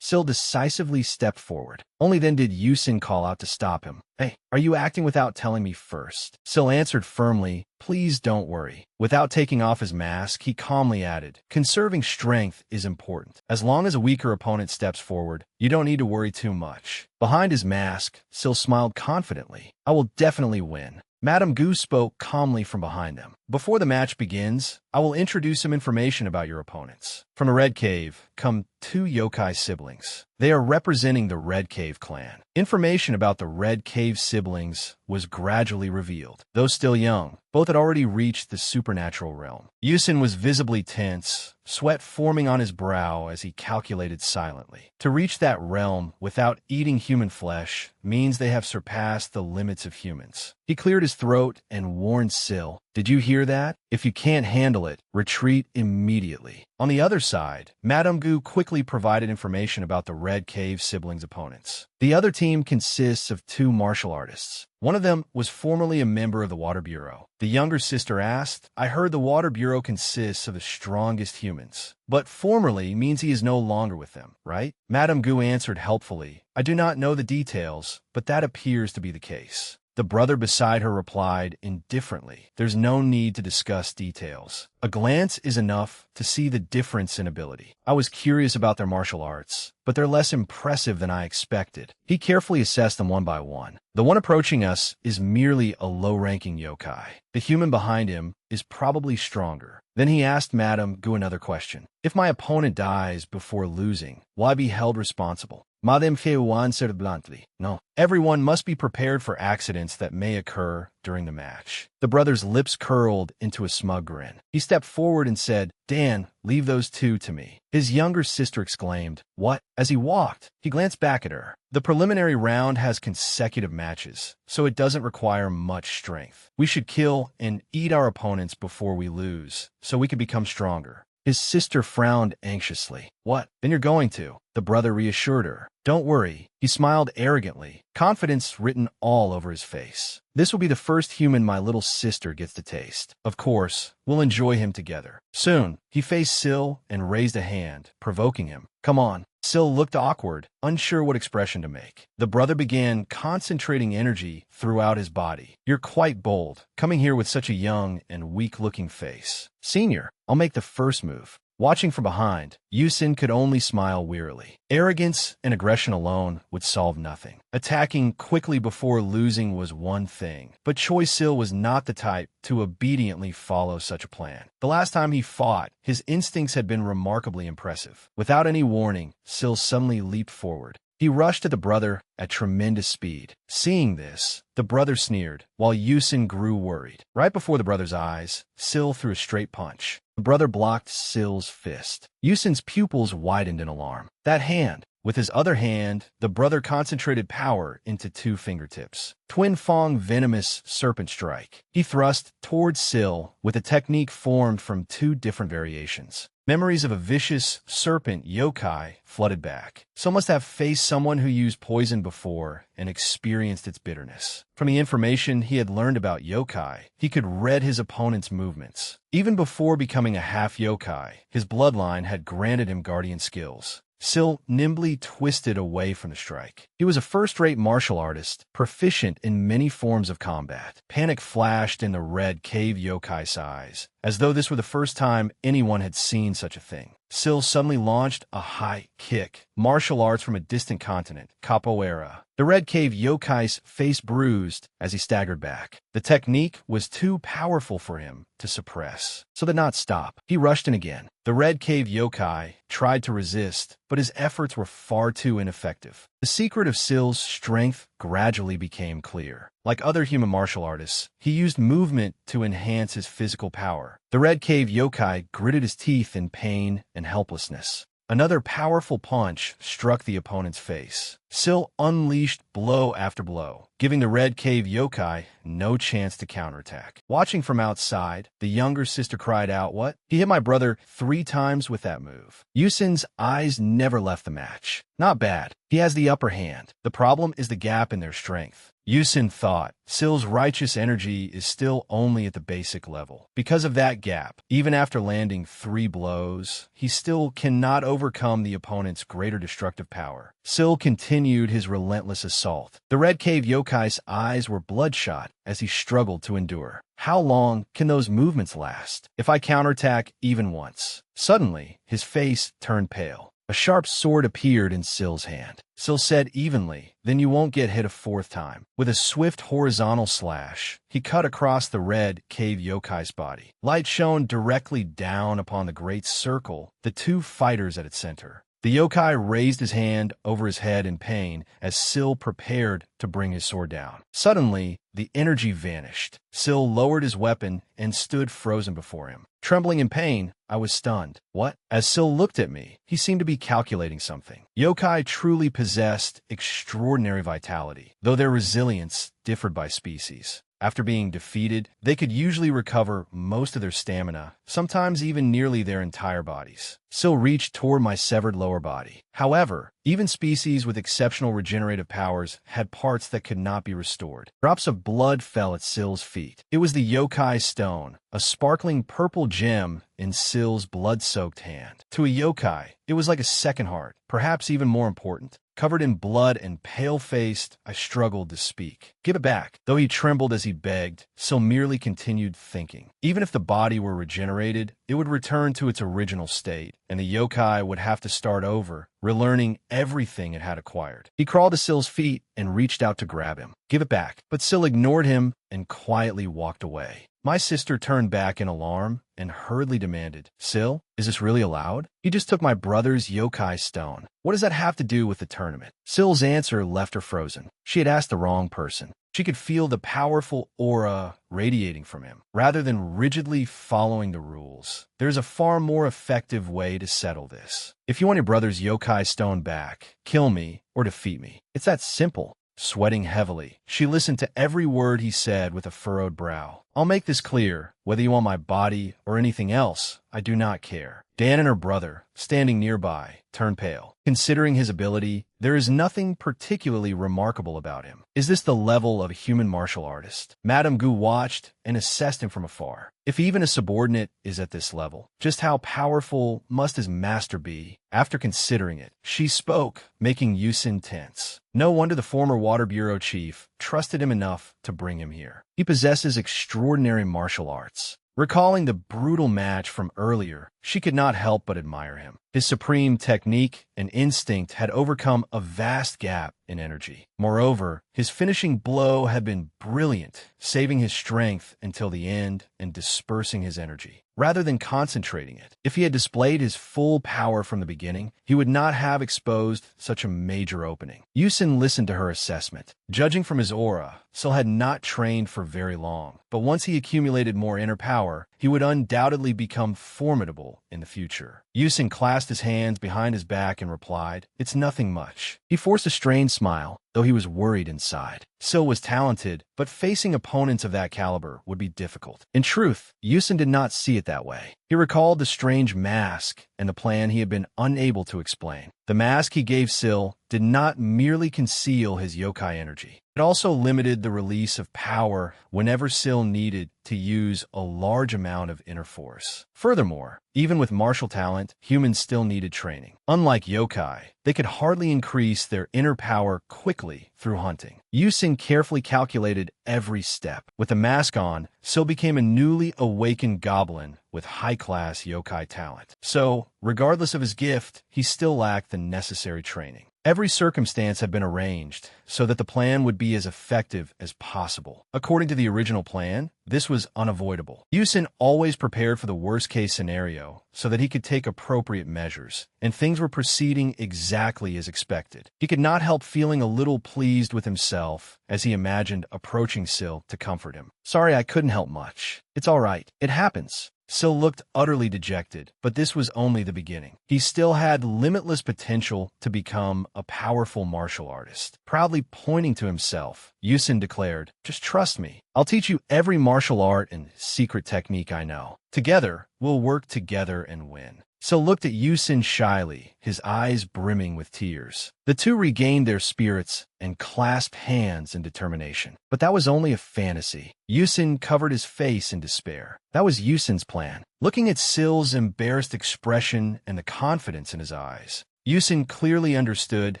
Sil decisively stepped forward. Only then did Yusin call out to stop him. "Hey, are you acting without telling me first?" Sil answered firmly, "Please don't worry." Without taking off his mask, he calmly added, "Conserving strength is important. As long as a weaker opponent steps forward, you don't need to worry too much." Behind his mask, Sil smiled confidently. "I will definitely win." Madame Gu spoke calmly from behind them. "Before the match begins, I will introduce some information about your opponents. From the Red Cave come 2 yokai siblings. They are representing the Red Cave clan." Information about the Red Cave siblings was gradually revealed. Though still young, both had already reached the supernatural realm. Yusin was visibly tense, sweat forming on his brow as he calculated silently. To reach that realm without eating human flesh means they have surpassed the limits of humans. He cleared his throat and warned Sil, "Did you hear that? If you can't handle it, retreat immediately." On the other side, Madame Gu quickly provided information about the Red Cave siblings' opponents. The other team consists of 2 martial artists. One of them was formerly a member of the Water Bureau. The younger sister asked, "I heard the Water Bureau consists of the strongest humans, but formerly means he is no longer with them, right?" Madame Gu answered helpfully, "I do not know the details, but that appears to be the case." The brother beside her replied indifferently, "There's no need to discuss details. A glance is enough to see the difference in ability. I was curious about their martial arts, but they're less impressive than I expected." He carefully assessed them one by one. The one approaching us is merely a low-ranking yokai. The human behind him is probably stronger. Then he asked Madame Gu another question. "If my opponent dies before losing, will I be held responsible?" Madame Gu answered bluntly, "No. Everyone must be prepared for accidents that may occur during the match." The brother's lips curled into a smug grin. He stepped forward and said, "Dan, leave those 2 to me." His younger sister exclaimed, "What?" As he walked, he glanced back at her. The preliminary round has consecutive matches, so it doesn't require much strength. We should kill and eat our opponents before we lose, so we can become stronger. His sister frowned anxiously. "What? Then you're going to?" The brother reassured her. "Don't worry." He smiled arrogantly, confidence written all over his face. This will be the first human my little sister gets to taste. Of course, we'll enjoy him together. Soon, he faced Sil and raised a hand, provoking him. Come on. Sil looked awkward, unsure what expression to make. The brother began concentrating energy throughout his body. You're quite bold, coming here with such a young and weak-looking face. Senior, I'll make the first move. Watching from behind, Yusin could only smile wearily. Arrogance and aggression alone would solve nothing. Attacking quickly before losing was one thing, but Choi Sil was not the type to obediently follow such a plan. The last time he fought, his instincts had been remarkably impressive. Without any warning, Sil suddenly leaped forward. He rushed at the brother at tremendous speed. Seeing this, the brother sneered, while Yusin grew worried. Right before the brother's eyes, Sil threw a straight punch. The brother blocked Sil's fist. Yusin's pupils widened in alarm. That hand. With his other hand, the brother concentrated power into 2 fingertips. Twin Fong venomous serpent strike. He thrust towards Sil with a technique formed from 2 different variations. Memories of a vicious serpent yokai flooded back. Sil must have faced someone who used poison before and experienced its bitterness. From the information he had learned about yokai, he could read his opponent's movements. Even before becoming a half yokai, his bloodline had granted him guardian skills. Sil nimbly twisted away from the strike. He was a first-rate martial artist, proficient in many forms of combat. Panic flashed in the red cave yokai's eyes, as though this were the first time anyone had seen such a thing. Sil suddenly launched a high kick, martial arts from a distant continent, capoeira. The red cave yokai's face bruised as he staggered back. The technique was too powerful for him to suppress, so did not stop. He rushed in again. The red cave yokai tried to resist, but his efforts were far too ineffective. The secret of Sil's strength gradually became clear. Like other human martial artists, he used movement to enhance his physical power. The red cave yokai gritted his teeth in pain and helplessness. Another powerful punch struck the opponent's face. Sil unleashed blow after blow, giving the red cave yokai no chance to counterattack. Watching from outside, the younger sister cried out, "What? He hit my brother 3 times with that move." Yusin's eyes never left the match. Not bad. He has the upper hand. The problem is the gap in their strength. Yusin thought, Sil's righteous energy is still only at the basic level. Because of that gap, even after landing 3 blows, he still cannot overcome the opponent's greater destructive power. Sil continued his relentless assault. The red cave yokai's eyes were bloodshot as he struggled to endure. How long can those movements last? If I counterattack even once? Suddenly, his face turned pale. A sharp sword appeared in Sil's hand. Sil said evenly, "Then you won't get hit a 4th time." With a swift horizontal slash, he cut across the red cave yokai's body. Light shone directly down upon the great circle, the 2 fighters at its center. The yokai raised his hand over his head in pain as Sil prepared to bring his sword down. Suddenly, the energy vanished. Sil lowered his weapon and stood frozen before him. Trembling in pain, I was stunned. What? As Sil looked at me, he seemed to be calculating something. Yokai truly possessed extraordinary vitality, though their resilience differed by species. After being defeated, they could usually recover most of their stamina, sometimes even nearly their entire bodies. Sil reached toward my severed lower body. However, even species with exceptional regenerative powers had parts that could not be restored. Drops of blood fell at Sil's feet. It was the yokai stone, a sparkling purple gem in Sil's blood-soaked hand. To a yokai, it was like a second heart, perhaps even more important. Covered in blood and pale-faced, I struggled to speak. "Give it back." Though he trembled as he begged, Sil merely continued thinking. Even if the body were regenerated, it would return to its original state, and the yokai would have to start over, relearning everything it had acquired. He crawled to Sil's feet and reached out to grab him. "Give it back." But Sil ignored him and quietly walked away. My sister turned back in alarm and hurriedly demanded, "Sil, is this really allowed? He just took my brother's yokai stone. What does that have to do with the tournament?" Sil's answer left her frozen. She had asked the wrong person. She could feel the powerful aura radiating from him. Rather than rigidly following the rules, there's a far more effective way to settle this. If you want your brother's yokai stone back, kill me or defeat me. It's that simple. Sweating heavily, she listened to every word he said with a furrowed brow. I'll make this clear. Whether you want my body or anything else, I do not care. Dan and her brother, standing nearby, turned pale. Considering his ability, there is nothing particularly remarkable about him. Is this the level of a human martial artist? Madame Gu watched and assessed him from afar. If even a subordinate is at this level, just how powerful must his master be? After considering it, she spoke, making Yusin tense. No wonder the former Water Bureau chief trusted him enough to bring him here. He possesses extraordinary martial arts. Recalling the brutal match from earlier, she could not help but admire him. His supreme technique and instinct had overcome a vast gap in energy. Moreover, his finishing blow had been brilliant, saving his strength until the end and dispersing his energy, rather than concentrating it. If he had displayed his full power from the beginning, he would not have exposed such a major opening. Yusin listened to her assessment. Judging from his aura, Sil had not trained for very long, but once he accumulated more inner power, he would undoubtedly become formidable in the future. Yusin clasped his hands behind his back and replied, "It's nothing much." He forced a strained smile, though he was worried inside. Sil was talented, but facing opponents of that caliber would be difficult. In truth, Yusin did not see it that way. He recalled the strange mask and the plan he had been unable to explain. The mask he gave Sil did not merely conceal his yokai energy. It also limited the release of power whenever Sil needed to use a large amount of inner force. Furthermore, even with martial talent, humans still needed training. Unlike yokai, they could hardly increase their inner power quickly through hunting. Yusin carefully calculated every step. With the mask on, Sil became a newly awakened goblin with high-class yokai talent. So, regardless of his gift, he still lacked the necessary training. Every circumstance had been arranged so that the plan would be as effective as possible. According to the original plan, this was unavoidable. Yusin always prepared for the worst-case scenario so that he could take appropriate measures, and things were proceeding exactly as expected. He could not help feeling a little pleased with himself as he imagined approaching Sil to comfort him. "Sorry, I couldn't help much. It's all right. It happens." Sil looked utterly dejected, but this was only the beginning. He still had limitless potential to become a powerful martial artist. Proudly pointing to himself, Yusin declared, "Just trust me. I'll teach you every martial art and secret technique I know. Together, we'll work together and win." Sil looked at Yusin shyly, his eyes brimming with tears. The two regained their spirits and clasped hands in determination. But that was only a fantasy. Yusin covered his face in despair. That was Yusin's plan. Looking at Sil's embarrassed expression and the confidence in his eyes, Yusin clearly understood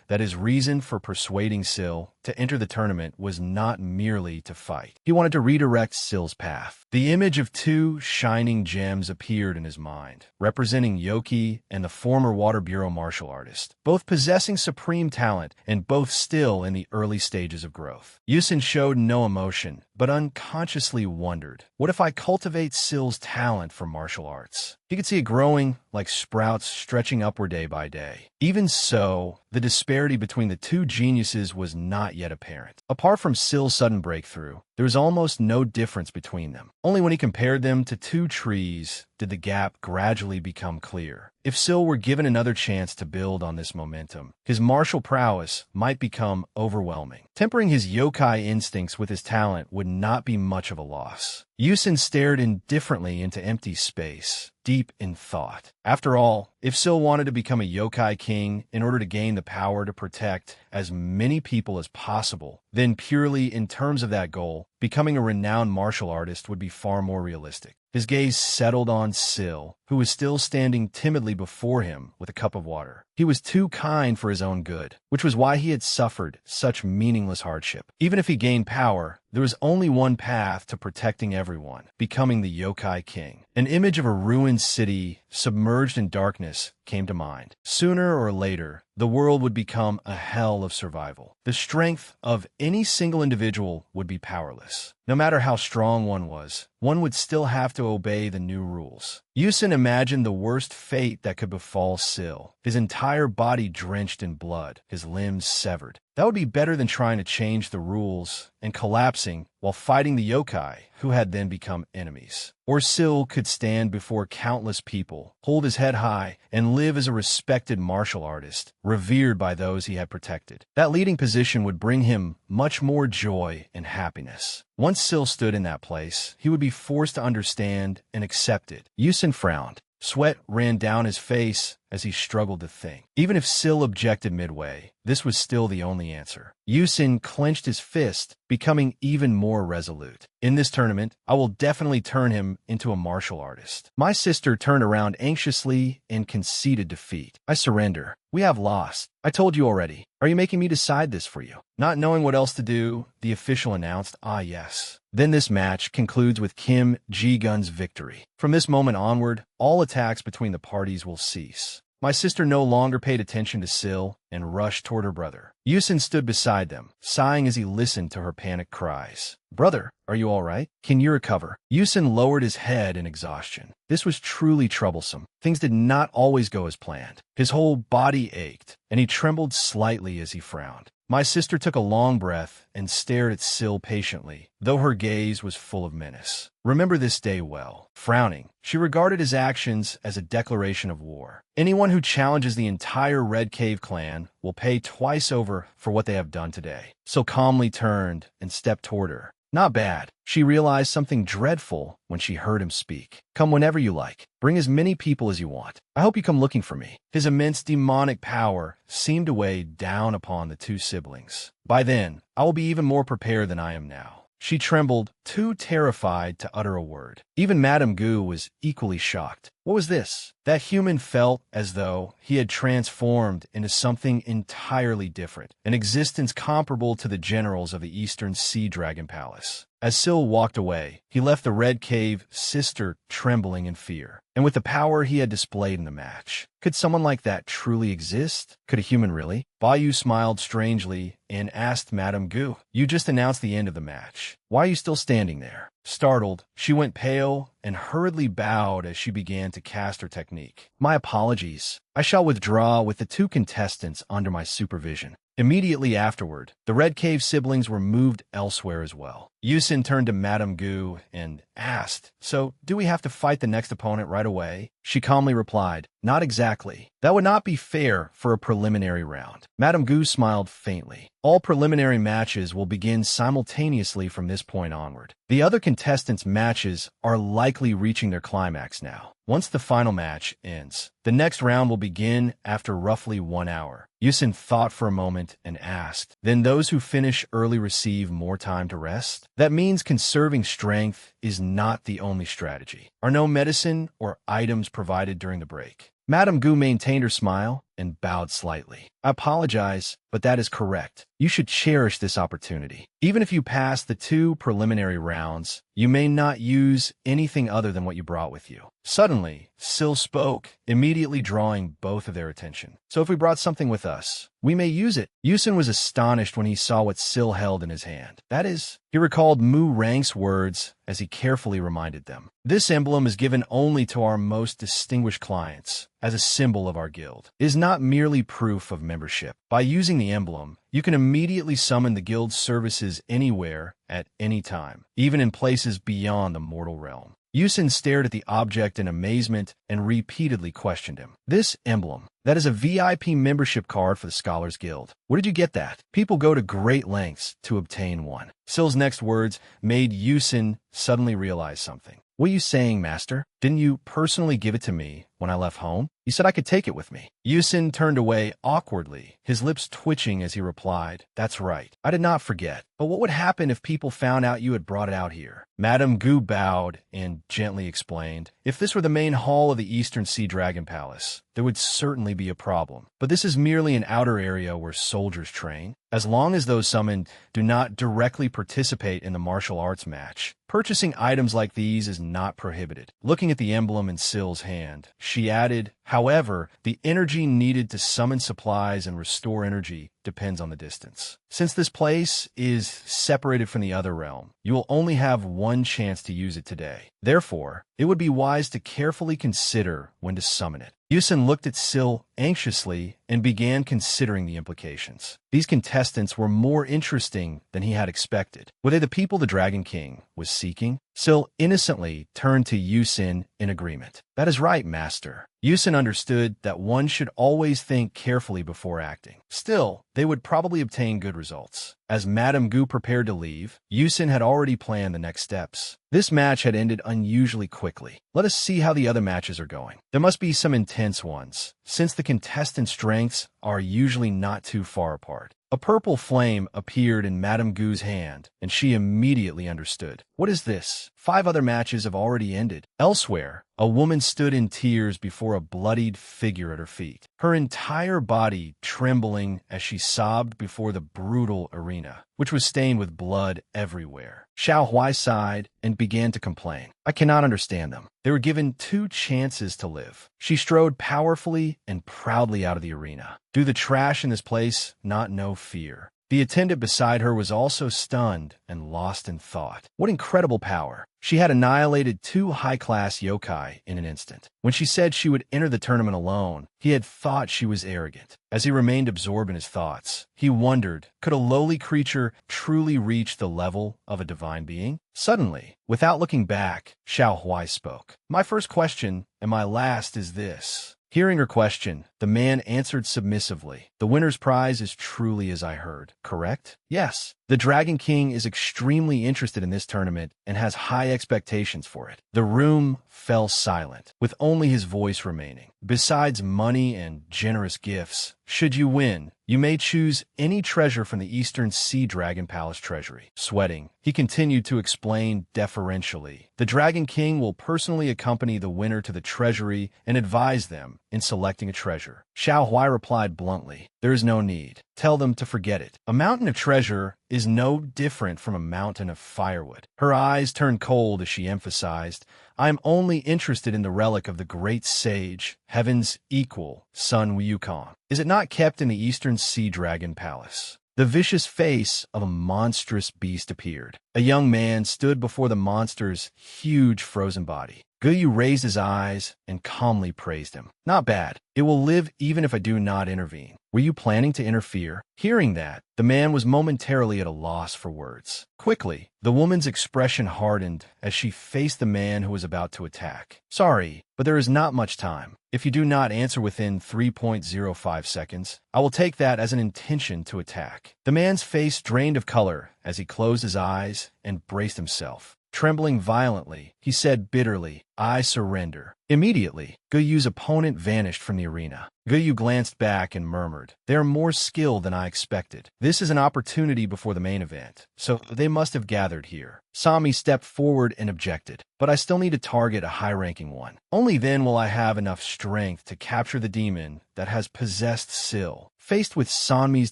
that his reason for persuading Sil to enter the tournament was not merely to fight. He wanted to redirect Sil's path. The image of two shining gems appeared in his mind, representing Yoki and the former Water Bureau martial artist, both possessing supreme talent and both still in the early stages of growth. Yusin showed no emotion, but unconsciously wondered, what if I cultivate Sil's talent for martial arts? He could see it growing like sprouts stretching upward day by day. Even so, the disparity between the two geniuses was not yet apparent. Apart from Sil's sudden breakthrough, there was almost no difference between them. Only when he compared them to two trees did the gap gradually become clear. If Sil were given another chance to build on this momentum, his martial prowess might become overwhelming. Tempering his yokai instincts with his talent would not be much of a loss. Yusin stared indifferently into empty space, deep in thought. After all, if Sil wanted to become a yokai king in order to gain the power to protect as many people as possible, then purely in terms of that goal, becoming a renowned martial artist would be far more realistic. His gaze settled on Sil, who was still standing timidly before him with a cup of water. He was too kind for his own good, which was why he had suffered such meaningless hardship. Even if he gained power, there was only one path to protecting everyone, becoming the yokai king. An image of a ruined city submerged in darkness came to mind. Sooner or later, the world would become a hell of survival. The strength of any single individual would be powerless. No matter how strong one would still have to obey the new rules. Yusin imagined the worst fate that could befall Sil, his entire body drenched in blood, his limbs severed. That would be better than trying to change the rules and collapsing while fighting the yokai, who had then become enemies. Or Sil could stand before countless people, hold his head high, and live as a respected martial artist, revered by those he had protected. That leading position would bring him much more joy and happiness. Once Sil stood in that place, he would be forced to understand and accept it. Yusin frowned. Sweat ran down his face as he struggled to think. Even if Sil objected midway, this was still the only answer. Yusin clenched his fist, becoming even more resolute. In this tournament, I will definitely turn him into a martial artist. My sister turned around anxiously and conceded defeat. I surrender. We have lost. I told you already. Are you making me decide this for you? Not knowing what else to do, the official announced, "Ah, yes." Then this match concludes with Kim Ji-gun's victory. From this moment onward, all attacks between the parties will cease. My sister no longer paid attention to Sil and rushed toward her brother. Yusin stood beside them, sighing as he listened to her panicked cries. "Brother, are you all right? Can you recover?" Yusin lowered his head in exhaustion. This was truly troublesome. Things did not always go as planned. His whole body ached, and he trembled slightly as he frowned. My sister took a long breath and stared at Sil patiently, though her gaze was full of menace. Remember this day well. Frowning, she regarded his actions as a declaration of war. Anyone who challenges the entire Red Cave clan will pay twice over for what they have done today. Sil calmly turned and stepped toward her. Not bad. She realized something dreadful when she heard him speak. "Come whenever you like. Bring as many people as you want. I hope you come looking for me." His immense demonic power seemed to weigh down upon the two siblings. "By then, I will be even more prepared than I am now." She trembled, too terrified to utter a word. Even Madame Gu was equally shocked. What was this? That human felt as though he had transformed into something entirely different, an existence comparable to the generals of the Eastern Sea Dragon Palace. As Sil walked away, he left the Red Cave sister trembling in fear. And with the power he had displayed in the match, could someone like that truly exist? Could a human really? Bayou smiled strangely and asked Madame Gu, "You just announced the end of the match. Why are you still standing there?" Startled, she went pale and hurriedly bowed as she began to cast her technique. "My apologies. I shall withdraw with the two contestants under my supervision." Immediately afterward, the Red Cave siblings were moved elsewhere as well. Yusin turned to Madame Gu and asked, "So, do we have to fight the next opponent right away?" She calmly replied, "Not exactly. That would not be fair for a preliminary round." Madame Gu smiled faintly. "All preliminary matches will begin simultaneously from this point onward. The other contestants' matches are likely reaching their climax now. Once the final match ends, the next round will begin after roughly 1 hour." Yusin thought for a moment and asked, "Then those who finish early receive more time to rest?" That means conserving strength is not the only strategy. Are no medicine or items provided during the break? Madame Gu maintained her smile and bowed slightly. "I apologize, but that is correct. You should cherish this opportunity. Even if you pass the 2 preliminary rounds, you may not use anything other than what you brought with you." Suddenly, Sil spoke, immediately drawing both of their attention. "So if we brought something with us, we may use it." Yusin was astonished when he saw what Sil held in his hand. That is, he recalled Mu Rank's words as he carefully reminded them. "This emblem is given only to our most distinguished clients, as a symbol of our guild. It is not merely proof of membership. By using the emblem, you can immediately summon the guild's services anywhere, at any time, even in places beyond the mortal realm." Yusin stared at the object in amazement and repeatedly questioned him. "This emblem, that is a VIP membership card for the Scholars Guild. Where did you get that? People go to great lengths to obtain one." Sil's next words made Yusin suddenly realize something. "What are you saying, Master? Didn't you personally give it to me when I left home? You said I could take it with me." Yusin turned away awkwardly, his lips twitching as he replied, "That's right. I did not forget. But what would happen if people found out you had brought it out here?" Madame Gu bowed and gently explained, "If this were the main hall of the Eastern Sea Dragon Palace, there would certainly be a problem. But this is merely an outer area where soldiers train. As long as those summoned do not directly participate in the martial arts match, purchasing items like these is not prohibited." Looking at the emblem in Sil's hand, she added, "However, the energy needed to summon supplies and restore energy depends on the distance. Since this place is separated from the other realm, you will only have one chance to use it today. Therefore, it would be wise to carefully consider when to summon it." Yusin looked at Sil anxiously and began considering the implications. These contestants were more interesting than he had expected. Were they the people the Dragon King was seeking? Sil innocently turned to Yusin in agreement. "That is right, Master." Yusin understood that one should always think carefully before acting. Still, they would probably obtain good results. As Madame Gu prepared to leave, Yusin had already planned the next steps. This match had ended unusually quickly. Let us see how the other matches are going. There must be some intense ones, since the contestants' strengths are usually not too far apart. A purple flame appeared in Madame Gu's hand, and she immediately understood. What is this? 5 other matches have already ended. Elsewhere, a woman stood in tears before a bloodied figure at her feet, her entire body trembling as she sobbed before the brutal arena, which was stained with blood everywhere. Xiao Huai sighed and began to complain. I cannot understand them. They were given 2 chances to live. She strode powerfully and proudly out of the arena. Do the trash in this place not know fear? The attendant beside her was also stunned and lost in thought. What incredible power! She had annihilated 2 high-class yokai in an instant. When she said she would enter the tournament alone, he had thought she was arrogant. As he remained absorbed in his thoughts, he wondered, could a lowly creature truly reach the level of a divine being? Suddenly, without looking back, Xiao Huai spoke. My first question, and my last, is this. Hearing her question, the man answered submissively. The winner's prize is truly as I heard, correct? Yes. The Dragon King is extremely interested in this tournament and has high expectations for it. The room fell silent, with only his voice remaining. Besides money and generous gifts, should you win, you may choose any treasure from the Eastern Sea Dragon Palace treasury. Sweating, he continued to explain deferentially. The Dragon King will personally accompany the winner to the treasury and advise them in selecting a treasure. Xiao Huai replied bluntly, there is no need. Tell them to forget it. A mountain of treasure is no different from a mountain of firewood. Her eyes turned cold as she emphasized, I am only interested in the relic of the great sage, heaven's equal, Sun Wukong. Is it not kept in the Eastern Sea Dragon Palace? The vicious face of a monstrous beast appeared. A young man stood before the monster's huge frozen body. Guyu raised his eyes and calmly praised him. Not bad. It will live even if I do not intervene. Were you planning to interfere? Hearing that, the man was momentarily at a loss for words. Quickly, the woman's expression hardened as she faced the man who was about to attack. Sorry, but there is not much time. If you do not answer within 3.05 seconds, I will take that as an intention to attack. The man's face drained of color as he closed his eyes and braced himself. Trembling violently, he said bitterly, I surrender. Immediately, Guyu's opponent vanished from the arena. Guyu glanced back and murmured, they are more skilled than I expected. This is an opportunity before the main event, so they must have gathered here. Sami stepped forward and objected, but I still need to target a high-ranking one. Only then will I have enough strength to capture the demon that has possessed Sil. Faced with Sanmi's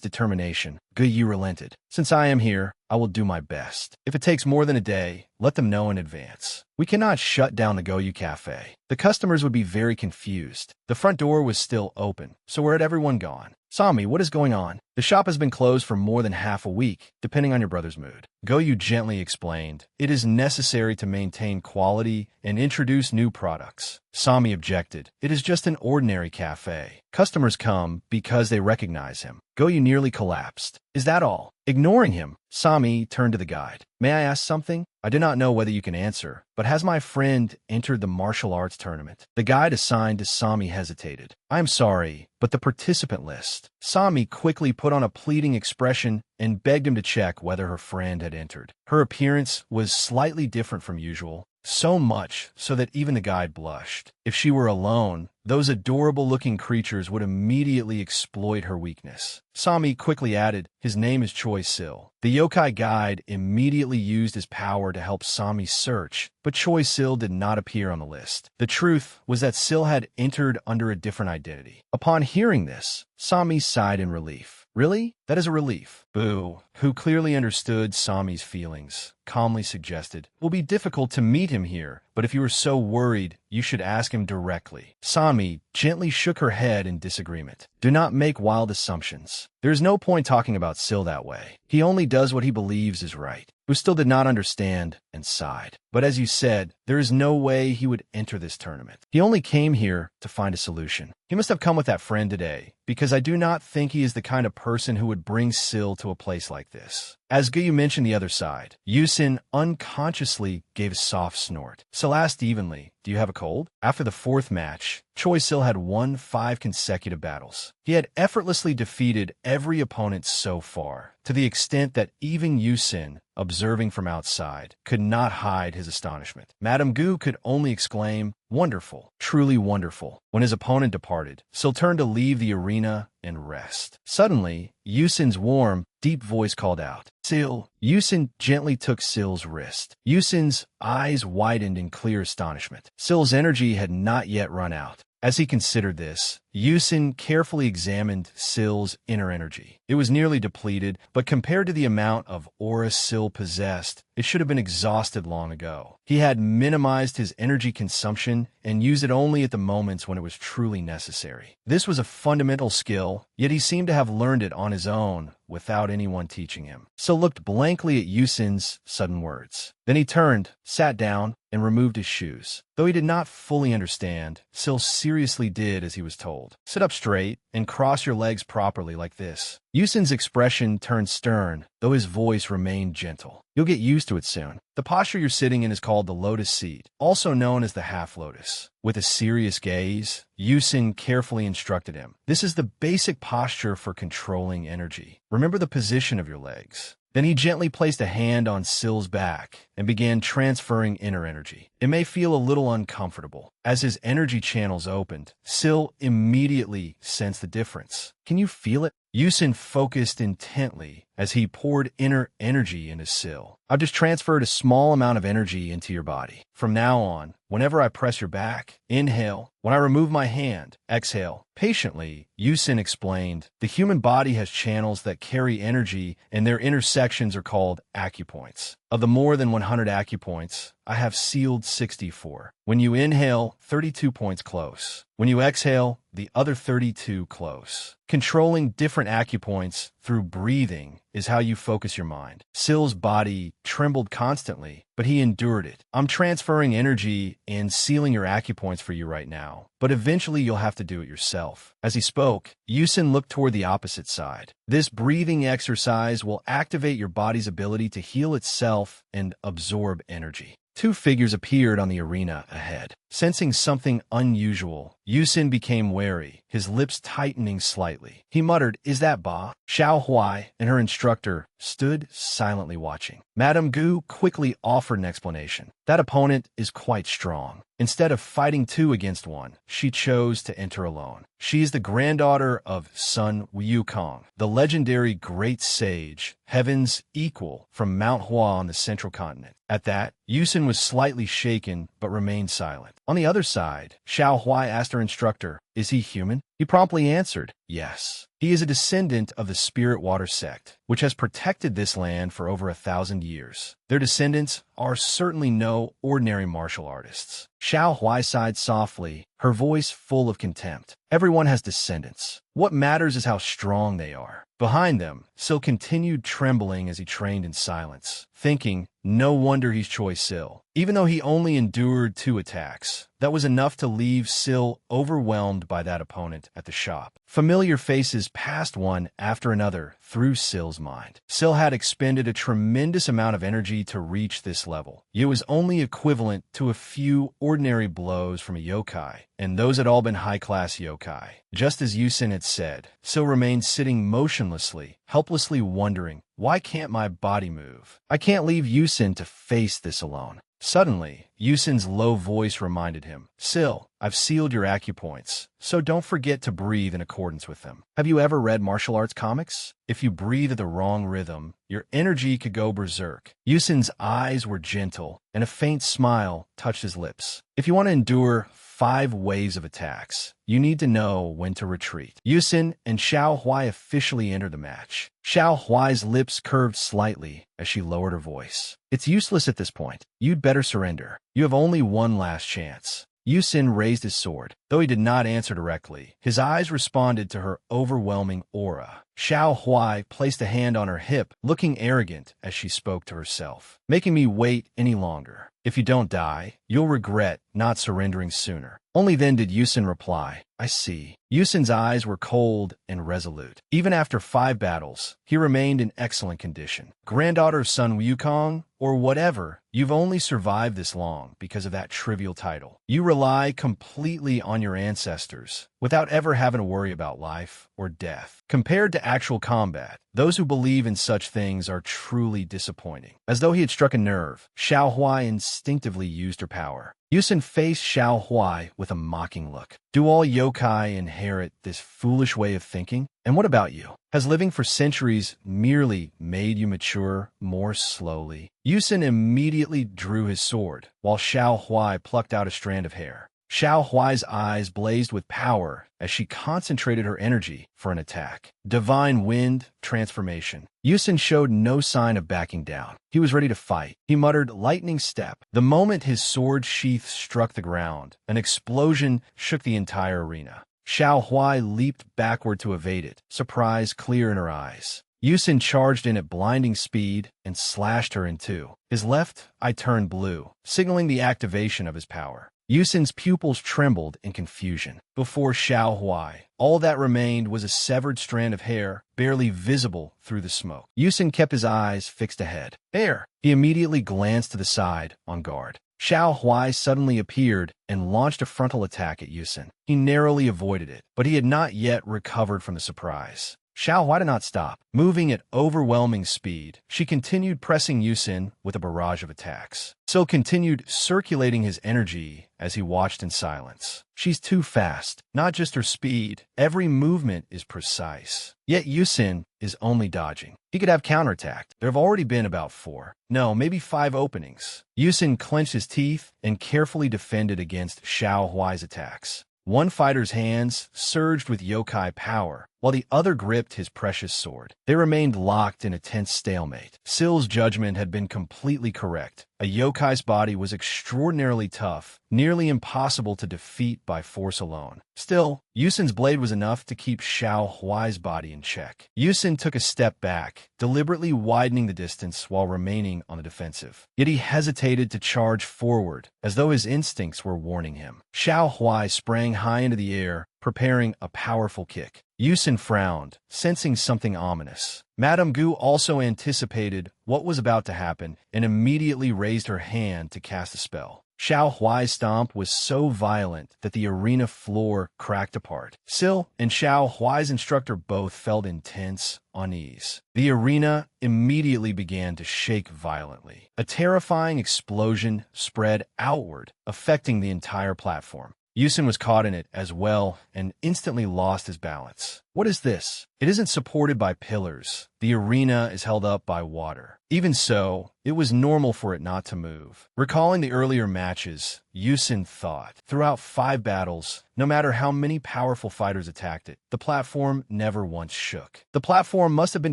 determination, Guyu relented. Since I am here, I will do my best. If it takes more than a day, let them know in advance. We cannot shut down the Goyu Cafe. The customers would be very confused. The front door was still open, so where had everyone gone? Sami, what is going on? The shop has been closed for more than half a week, depending on your brother's mood. Goyu gently explained, it is necessary to maintain quality and introduce new products. Sami objected, it is just an ordinary cafe. Customers come because they recognize him. Goyu nearly collapsed. Is that all? Ignoring him, Sami turned to the guide. May I ask something? I do not know whether you can answer, but has my friend entered the martial arts tournament? The guide assigned to Sami hesitated. I am sorry, but the participant list. Sami quickly put on a pleading expression and begged him to check whether her friend had entered. Her appearance was slightly different from usual, so much so that even the guide blushed. If she were alone, those adorable-looking creatures would immediately exploit her weakness. Sami quickly added, his name is Choi Sil. The yokai guide immediately used his power to help Sami search, but Choi Sil did not appear on the list. The truth was that Sil had entered under a different identity. Upon hearing this, Sami sighed in relief. Really? That is a relief. Boo, who clearly understood Sami's feelings, calmly suggested, it will be difficult to meet him here, but if you are so worried, you should ask him directly. Sami gently shook her head in disagreement. Do not make wild assumptions. There is no point talking about Sil that way. He only does what he believes is right. Who still did not understand and sighed. But as you said, There is no way he would enter this tournament. He only came here to find a solution. He must have come with that friend today, because I do not think he is the kind of person who would bring Sil to a place like this. As Guyu mentioned the other side, Yusin unconsciously gave a soft snort. Sil asked evenly, "Do you have a cold?" After the fourth match, Choi Sil had won 5 consecutive battles. He had effortlessly defeated every opponent so far, to the extent that even Yusin, observing from outside, could not hide his astonishment. Madame Gu could only exclaim, "Wonderful, truly wonderful." When his opponent departed, Sil turned to leave the arena and rest. Suddenly, Yusin's warm, deep voice called out, "Sil." Yusin gently took Sil's wrist. Yusin's eyes widened in clear astonishment. Sil's energy had not yet run out. As he considered this, Yusin carefully examined Sil's inner energy. It was nearly depleted, but compared to the amount of aura Sil possessed, it should have been exhausted long ago. He had minimized his energy consumption and used it only at the moments when it was truly necessary. This was a fundamental skill, yet he seemed to have learned it on his own without anyone teaching him. Sil looked blankly at Yusin's sudden words. Then he turned, sat down, and removed his shoes. Though he did not fully understand, Sil seriously did as he was told. "Sit up straight and cross your legs properly like this." Yusin's expression turned stern, though his voice remained gentle. "You'll get used to it soon." The posture you're sitting in is called the lotus seat, also known as the half lotus. With a serious gaze, Yusin carefully instructed him. "This is the basic posture for controlling energy. Remember the position of your legs." Then he gently placed a hand on Sil's back and began transferring inner energy. It may feel a little uncomfortable. As his energy channels opened, Sil immediately sensed the difference. "Can you feel it?" Yusin focused intently as he poured inner energy into Sil. "I've just transferred a small amount of energy into your body. From now on, whenever I press your back, inhale. When I remove my hand, exhale." Patiently, Yusin explained, "The human body has channels that carry energy, and their intersections are called acupoints. Of the more than 100 acupoints, I have sealed 64. When you inhale, 32 points close. When you exhale, the other 32 close. Controlling different acupoints through breathing is how you focus your mind." Sil's body trembled constantly, but he endured it. "I'm transferring energy and sealing your acupoints for you right now, but eventually you'll have to do it yourself." As he spoke, Yusin looked toward the opposite side. "This breathing exercise will activate your body's ability to heal itself and absorb energy." 2 figures appeared on the arena ahead. Sensing something unusual, Yusin became wary, his lips tightening slightly. He muttered, "Is that Ba?" Xiao Huai and her instructor stood silently watching. Madame Gu quickly offered an explanation. "That opponent is quite strong. Instead of fighting 2 against 1, she chose to enter alone. She is the granddaughter of Sun Wukong, the legendary great sage, heaven's equal from Mount Hua on the central continent." At that, Yusin was slightly shaken but remained silent. On the other side, Xiao Huai asked her instructor, "Is he human?" He promptly answered, "Yes." He is a descendant of the Spirit Water sect, which has protected this land for over 1,000 years. Their descendants are certainly no ordinary martial artists. Xiao Huai sighed softly, her voice full of contempt. "Everyone has descendants. What matters is how strong they are." Behind them, Sil continued trembling as he trained in silence, thinking, no wonder he's Choi Sil. Even though he only endured 2 attacks, that was enough to leave Sil overwhelmed by that opponent at the shop. Familiar faces passed one after another through Sil's mind. Sil had expended a tremendous amount of energy to reach this level. It was only equivalent to a few ordinary blows from a yokai, and those had all been high-class yokai. Just as Yusin had said, Sil remained sitting motionlessly, helplessly wondering, why can't my body move? I can't leave Yusin to face this alone. Suddenly, Yusin's low voice reminded him, "Sil, I've sealed your acupoints, so don't forget to breathe in accordance with them." Have you ever read martial arts comics? If you breathe at the wrong rhythm, your energy could go berserk. Yusin's eyes were gentle, and a faint smile touched his lips. If you want to endure 5 waves of attacks, you need to know when to retreat. Yusin and Xiao Huai officially entered the match. Xiao Huai's lips curved slightly as she lowered her voice. "It's useless at this point. You'd better surrender. You have only one last chance." Yusin raised his sword. Though he did not answer directly, his eyes responded to her overwhelming aura. Xiao Huai placed a hand on her hip, looking arrogant as she spoke to herself. Making me wait any longer. If you don't die, you'll regret not surrendering sooner. Only then did Yusin reply, I see. Yusin's eyes were cold and resolute. Even after 5 battles, he remained in excellent condition. Granddaughter of Sun Wukong, or whatever, you've only survived this long because of that trivial title. You rely completely on your ancestors, without ever having to worry about life or death. Compared to actual combat, those who believe in such things are truly disappointing. As though he had struck a nerve, Xiao Huai instinctively used her power. Yusin faced Xiao Huai with a mocking look. Do all yokai inherit this foolish way of thinking? And what about you? Has living for centuries merely made you mature more slowly? Yusin immediately drew his sword, while Xiao Huai plucked out a strand of hair. Xiao Huai's eyes blazed with power as she concentrated her energy for an attack. Divine Wind Transformation. Yusin showed no sign of backing down. He was ready to fight. He muttered, Lightning Step. The moment his sword sheath struck the ground, an explosion shook the entire arena. Xiao Huai leaped backward to evade it, surprise clear in her eyes. Yusin charged in at blinding speed and slashed her in two. His left eye turned blue, signaling the activation of his power. Yusin's pupils trembled in confusion. Before Xiao Huai, all that remained was a severed strand of hair, barely visible through the smoke. Yusin kept his eyes fixed ahead. There! He immediately glanced to the side, on guard. Xiao Huai suddenly appeared and launched a frontal attack at Yusin. He narrowly avoided it, but he had not yet recovered from the surprise. Xiao Huai did not stop. Moving at overwhelming speed, she continued pressing Yusin with a barrage of attacks. So continued circulating his energy as he watched in silence. She's too fast. Not just her speed. Every movement is precise. Yet Yusin is only dodging. He could have counterattacked. There have already been about 4. No, maybe 5 openings. Yusin clenched his teeth and carefully defended against Xiao Huai's attacks. One fighter's hands surged with yokai power, while the other gripped his precious sword. They remained locked in a tense stalemate. Sill's judgment had been completely correct. A yokai's body was extraordinarily tough, nearly impossible to defeat by force alone. Still, Yusin's blade was enough to keep Xiao Huai's body in check. Yusin took a step back, deliberately widening the distance while remaining on the defensive. Yet he hesitated to charge forward, as though his instincts were warning him. Xiao Huai sprang high into the air, preparing a powerful kick. Yusin frowned, sensing something ominous. Madame Gu also anticipated what was about to happen and immediately raised her hand to cast a spell. Xiao Huai's stomp was so violent that the arena floor cracked apart. Sill and Xiao Huai's instructor both felt intense unease. The arena immediately began to shake violently. A terrifying explosion spread outward, affecting the entire platform. Yusin was caught in it as well and instantly lost his balance. What is this? It isn't supported by pillars. The arena is held up by water. Even so, it was normal for it not to move. Recalling the earlier matches, Yusin thought, throughout 5 battles, no matter how many powerful fighters attacked it, the platform never once shook. The platform must have been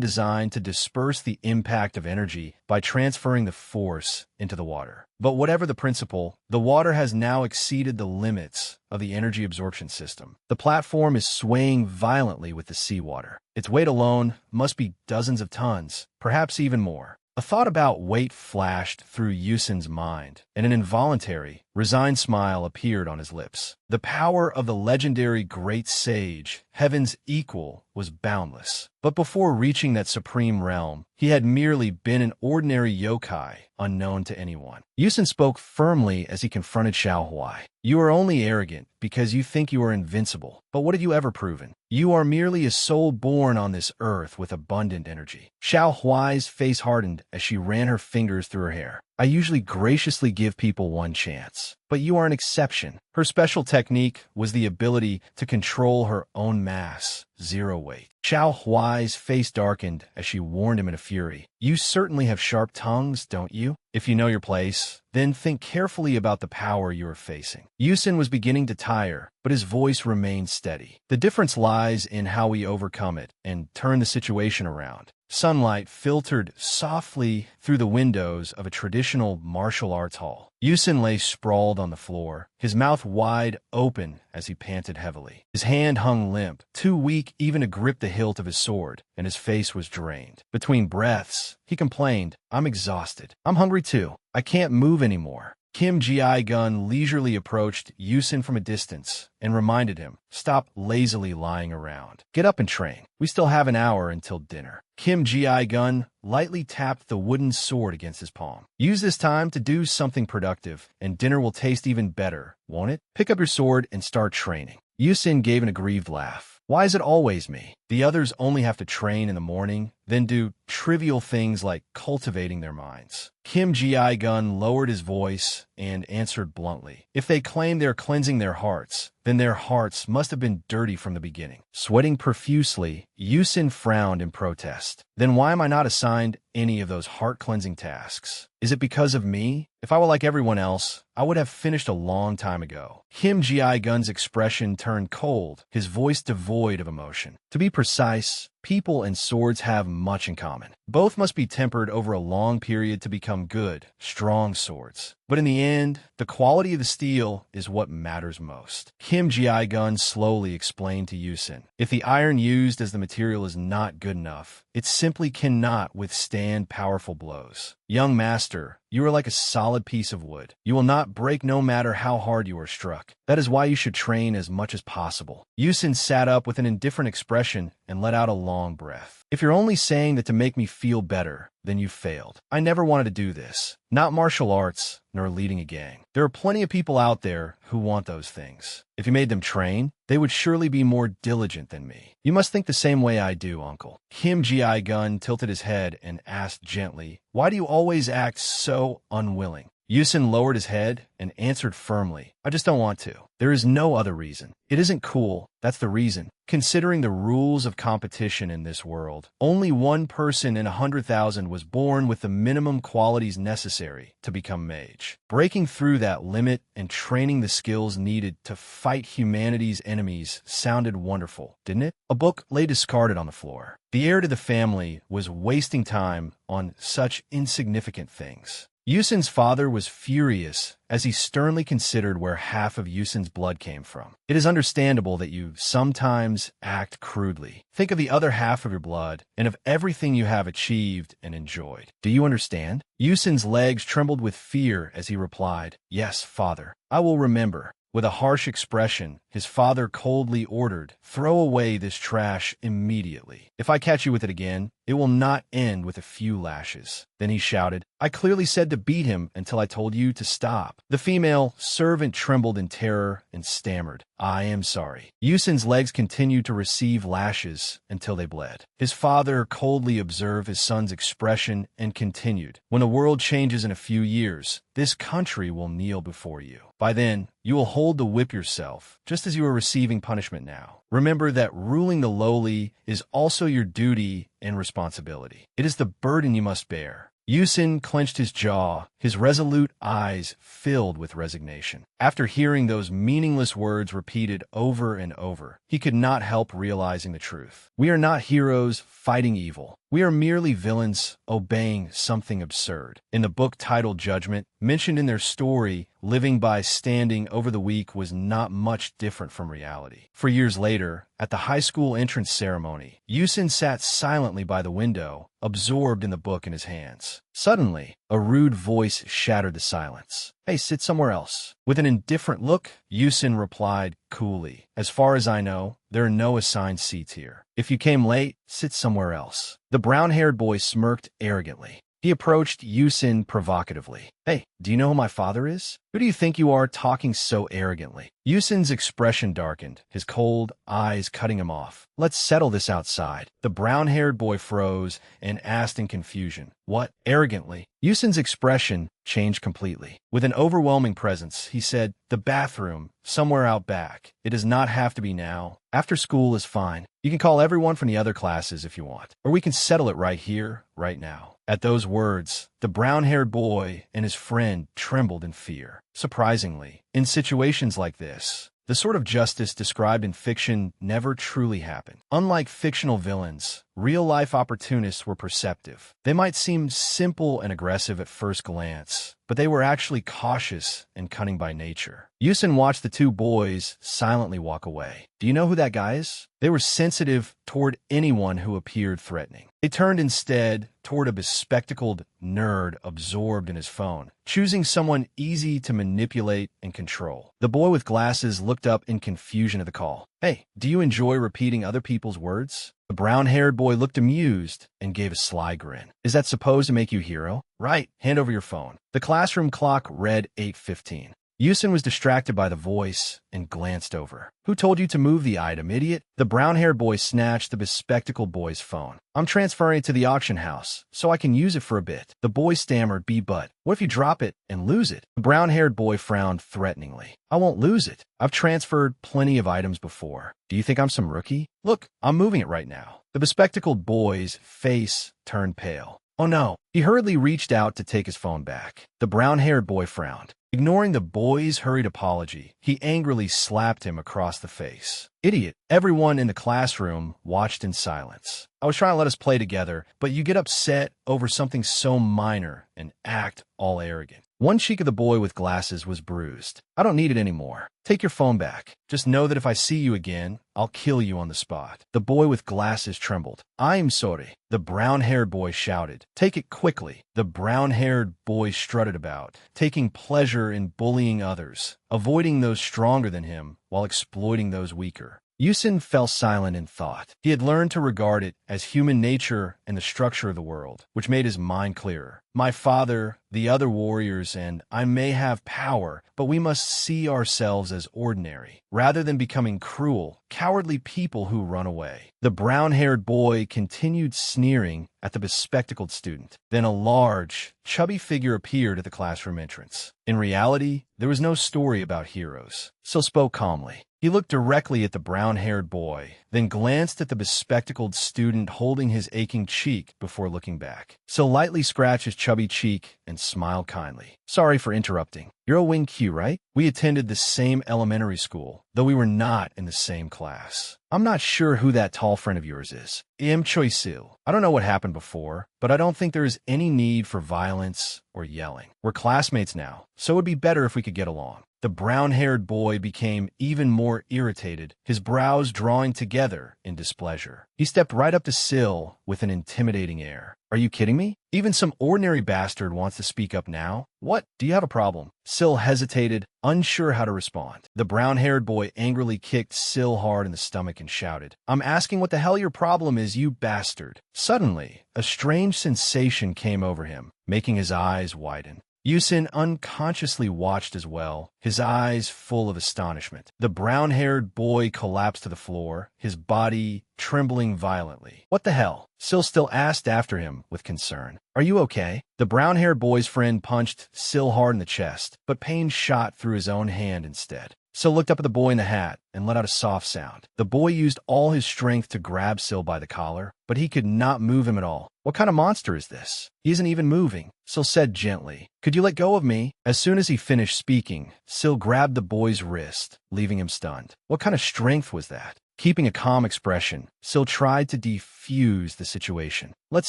designed to disperse the impact of energy by transferring the force into the water. But whatever the principle, the water has now exceeded the limits of the energy absorption system. The platform is swaying violently with the seawater. Its weight alone must be dozens of tons, perhaps even more. A thought about weight flashed through Yusin's mind, and an involuntary, resigned smile appeared on his lips. The power of the legendary great sage, Heaven's equal, was boundless. But before reaching that supreme realm, he had merely been an ordinary yokai, unknown to anyone. Yusin spoke firmly as he confronted Xiao Huai. You are only arrogant because you think you are invincible. But what have you ever proven? You are merely a soul born on this earth with abundant energy. Xiao Huai's face hardened as she ran her fingers through her hair. I usually graciously give people one chance, but you are an exception. Her special technique was the ability to control her own mass, 0 weight. Xiao Huai's face darkened as she warned him in a fury. You certainly have sharp tongues, don't you? If you know your place, then think carefully about the power you are facing. Yusin was beginning to tire, but his voice remained steady. The difference lies in how we overcome it and turn the situation around. Sunlight filtered softly through the windows of a traditional martial arts hall. Yusin lay sprawled on the floor, his mouth wide open as he panted heavily. His hand hung limp, too weak even to grip the hilt of his sword, and his face was drained. Between breaths, he complained, "I'm exhausted. I'm hungry too. I can't move anymore." Kim Ji-gun leisurely approached Yusin from a distance and reminded him, "Stop lazily lying around. Get up and train. We still have an hour until dinner." Kim Ji-gun lightly tapped the wooden sword against his palm. "Use this time to do something productive, and dinner will taste even better, won't it? Pick up your sword and start training." Yusin gave an aggrieved laugh. "Why is it always me? The others only have to train in the morning, then do trivial things like cultivating their minds." Kim Ji-gun lowered his voice and answered bluntly, "If they claim they're cleansing their hearts, then their hearts must have been dirty from the beginning." Sweating profusely, Yusin frowned in protest. "Then why am I not assigned any of those heart-cleansing tasks? Is it because of me? If I were like everyone else, I would have finished a long time ago." Kim Ji-gun's expression turned cold, his voice devoid of emotion. "To be precise, people and swords have much in common. Both must be tempered over a long period to become good, strong swords. But in the end, the quality of the steel is what matters most." Kim Ji-gun slowly explained to Yusin, "If the iron used as the material is not good enough, it simply cannot withstand powerful blows. Young master, you are like a solid piece of wood. You will not break no matter how hard you are struck. That is why you should train as much as possible." Yusin sat up with an indifferent expression and let out a long breath. "If you're only saying that to make me feel better, then you failed. I never wanted to do this. Not martial arts, nor leading a gang. There are plenty of people out there who want those things. If you made them train, they would surely be more diligent than me. You must think the same way I do, uncle." Kim Ji-gun tilted his head and asked gently, "Why do you always act so unwilling?" Yusin lowered his head and answered firmly, "I just don't want to. There is no other reason. It isn't cool, that's the reason. Considering the rules of competition in this world, only one person in 100,000 was born with the minimum qualities necessary to become mage. Breaking through that limit and training the skills needed to fight humanity's enemies sounded wonderful, didn't it?" A book lay discarded on the floor. The heir to the family was wasting time on such insignificant things. Yusin's father was furious as he sternly considered where half of Yusin's blood came from. "It is understandable that you sometimes act crudely. Think of the other half of your blood and of everything you have achieved and enjoyed. Do you understand?" Yusin's legs trembled with fear as he replied, "Yes, father. I will remember." With a harsh expression, his father coldly ordered, "Throw away this trash immediately. If I catch you with it again, it will not end with a few lashes." Then he shouted, "I clearly said to beat him until I told you to stop." The female servant trembled in terror and stammered, "I am sorry." Yusin's legs continued to receive lashes until they bled. His father coldly observed his son's expression and continued, "When the world changes in a few years, this country will kneel before you. By then, you will hold the whip yourself, just as you are receiving punishment now. Remember that ruling the lowly is also your duty and responsibility. It is the burden you must bear." Yusin clenched his jaw, his resolute eyes filled with resignation. After hearing those meaningless words repeated over and over, he could not help realizing the truth. We are not heroes fighting evil. We are merely villains obeying something absurd. In the book titled Judgment, mentioned in their story, living by standing over the weak was not much different from reality. For years later, at the high school entrance ceremony, Yusin sat silently by the window, absorbed in the book in his hands. Suddenly, a rude voice shattered the silence. "Hey, sit somewhere else." With an indifferent look, Yusin replied coolly, "As far as I know, there are no assigned seats here. If you came late, sit somewhere else." The brown-haired boy smirked arrogantly. He approached Yusin provocatively. "Hey, do you know who my father is? Who do you think you are talking so arrogantly?" Yusin's expression darkened, his cold eyes cutting him off. "Let's settle this outside." The brown-haired boy froze and asked in confusion, "What?" Arrogantly, Yusin's expression changed completely. With an overwhelming presence, he said, "The bathroom, somewhere out back. It does not have to be now. After school is fine. You can call everyone from the other classes if you want, or we can settle it right here, right now." At those words, the brown-haired boy and his friend trembled in fear. Surprisingly, in situations like this, The sort of justice described in fiction never truly happened. Unlike fictional villains, real-life opportunists were perceptive. They might seem simple and aggressive at first glance, but they were actually cautious and cunning by nature. Yusin watched the two boys silently walk away. Do you know who that guy is? They were sensitive toward anyone who appeared threatening. They turned instead toward a bespectacled nerd absorbed in his phone, choosing someone easy to manipulate and control. The boy with glasses looked up in confusion at the call. Hey, do you enjoy repeating other people's words? The brown-haired boy looked amused and gave a sly grin. Is that supposed to make you hero? Right, hand over your phone. The classroom clock read 8:15. Yusin was distracted by the voice and glanced over. Who told you to move the item, idiot? The brown-haired boy snatched the bespectacled boy's phone. I'm transferring it to the auction house, so I can use it for a bit. The boy stammered, but what if you drop it and lose it? The brown-haired boy frowned threateningly. I won't lose it. I've transferred plenty of items before. Do you think I'm some rookie? Look, I'm moving it right now. The bespectacled boy's face turned pale. Oh no. He hurriedly reached out to take his phone back. The brown-haired boy frowned. Ignoring the boy's hurried apology, he angrily slapped him across the face. Idiot. Everyone in the classroom watched in silence. I was trying to let us play together, but you get upset over something so minor and act all arrogant. One cheek of the boy with glasses was bruised. I don't need it anymore. Take your phone back. Just know that if I see you again, I'll kill you on the spot. The boy with glasses trembled. I'm sorry. The brown-haired boy shouted. Take it quickly. The brown-haired boy strutted about, taking pleasure in bullying others, avoiding those stronger than him while exploiting those weaker. Yusin fell silent in thought. He had learned to regard it as human nature and the structure of the world, which made his mind clearer. My father, the other warriors, and I may have power, but we must see ourselves as ordinary, rather than becoming cruel, cowardly people who run away. The brown-haired boy continued sneering at the bespectacled student. Then a large, chubby figure appeared at the classroom entrance. In reality, there was no story about heroes. So spoke calmly. He looked directly at the brown-haired boy, then glanced at the bespectacled student holding his aching cheek before looking back. So lightly scratched his chubby cheek and smiled kindly. Sorry for interrupting. You're a Wing Q, right? We attended the same elementary school, though we were not in the same class. I'm not sure who that tall friend of yours is. Choi-sil. I don't know what happened before, but I don't think there is any need for violence or yelling. We're classmates now, so it would be better if we could get along. The brown-haired boy became even more irritated, his brows drawing together in displeasure. He stepped right up to Sil with an intimidating air. Are you kidding me? Even some ordinary bastard wants to speak up now? What? Do you have a problem? Sil hesitated, unsure how to respond. The brown-haired boy angrily kicked Sil hard in the stomach and shouted, I'm asking what the hell your problem is, you bastard. Suddenly, a strange sensation came over him, making his eyes widen. Yusin unconsciously watched as well, his eyes full of astonishment. The brown-haired boy collapsed to the floor, his body trembling violently. What the hell? Sil still asked after him with concern. Are you okay? The brown-haired boy's friend punched Sil hard in the chest, but pain shot through his own hand instead. Sil looked up at the boy in the hat and let out a soft sound. The boy used all his strength to grab Sil by the collar, but he could not move him at all. What kind of monster is this? He isn't even moving. Sil said gently, Could you let go of me? As soon as he finished speaking, Sil grabbed the boy's wrist, leaving him stunned. What kind of strength was that? Keeping a calm expression, Sil tried to defuse the situation. Let's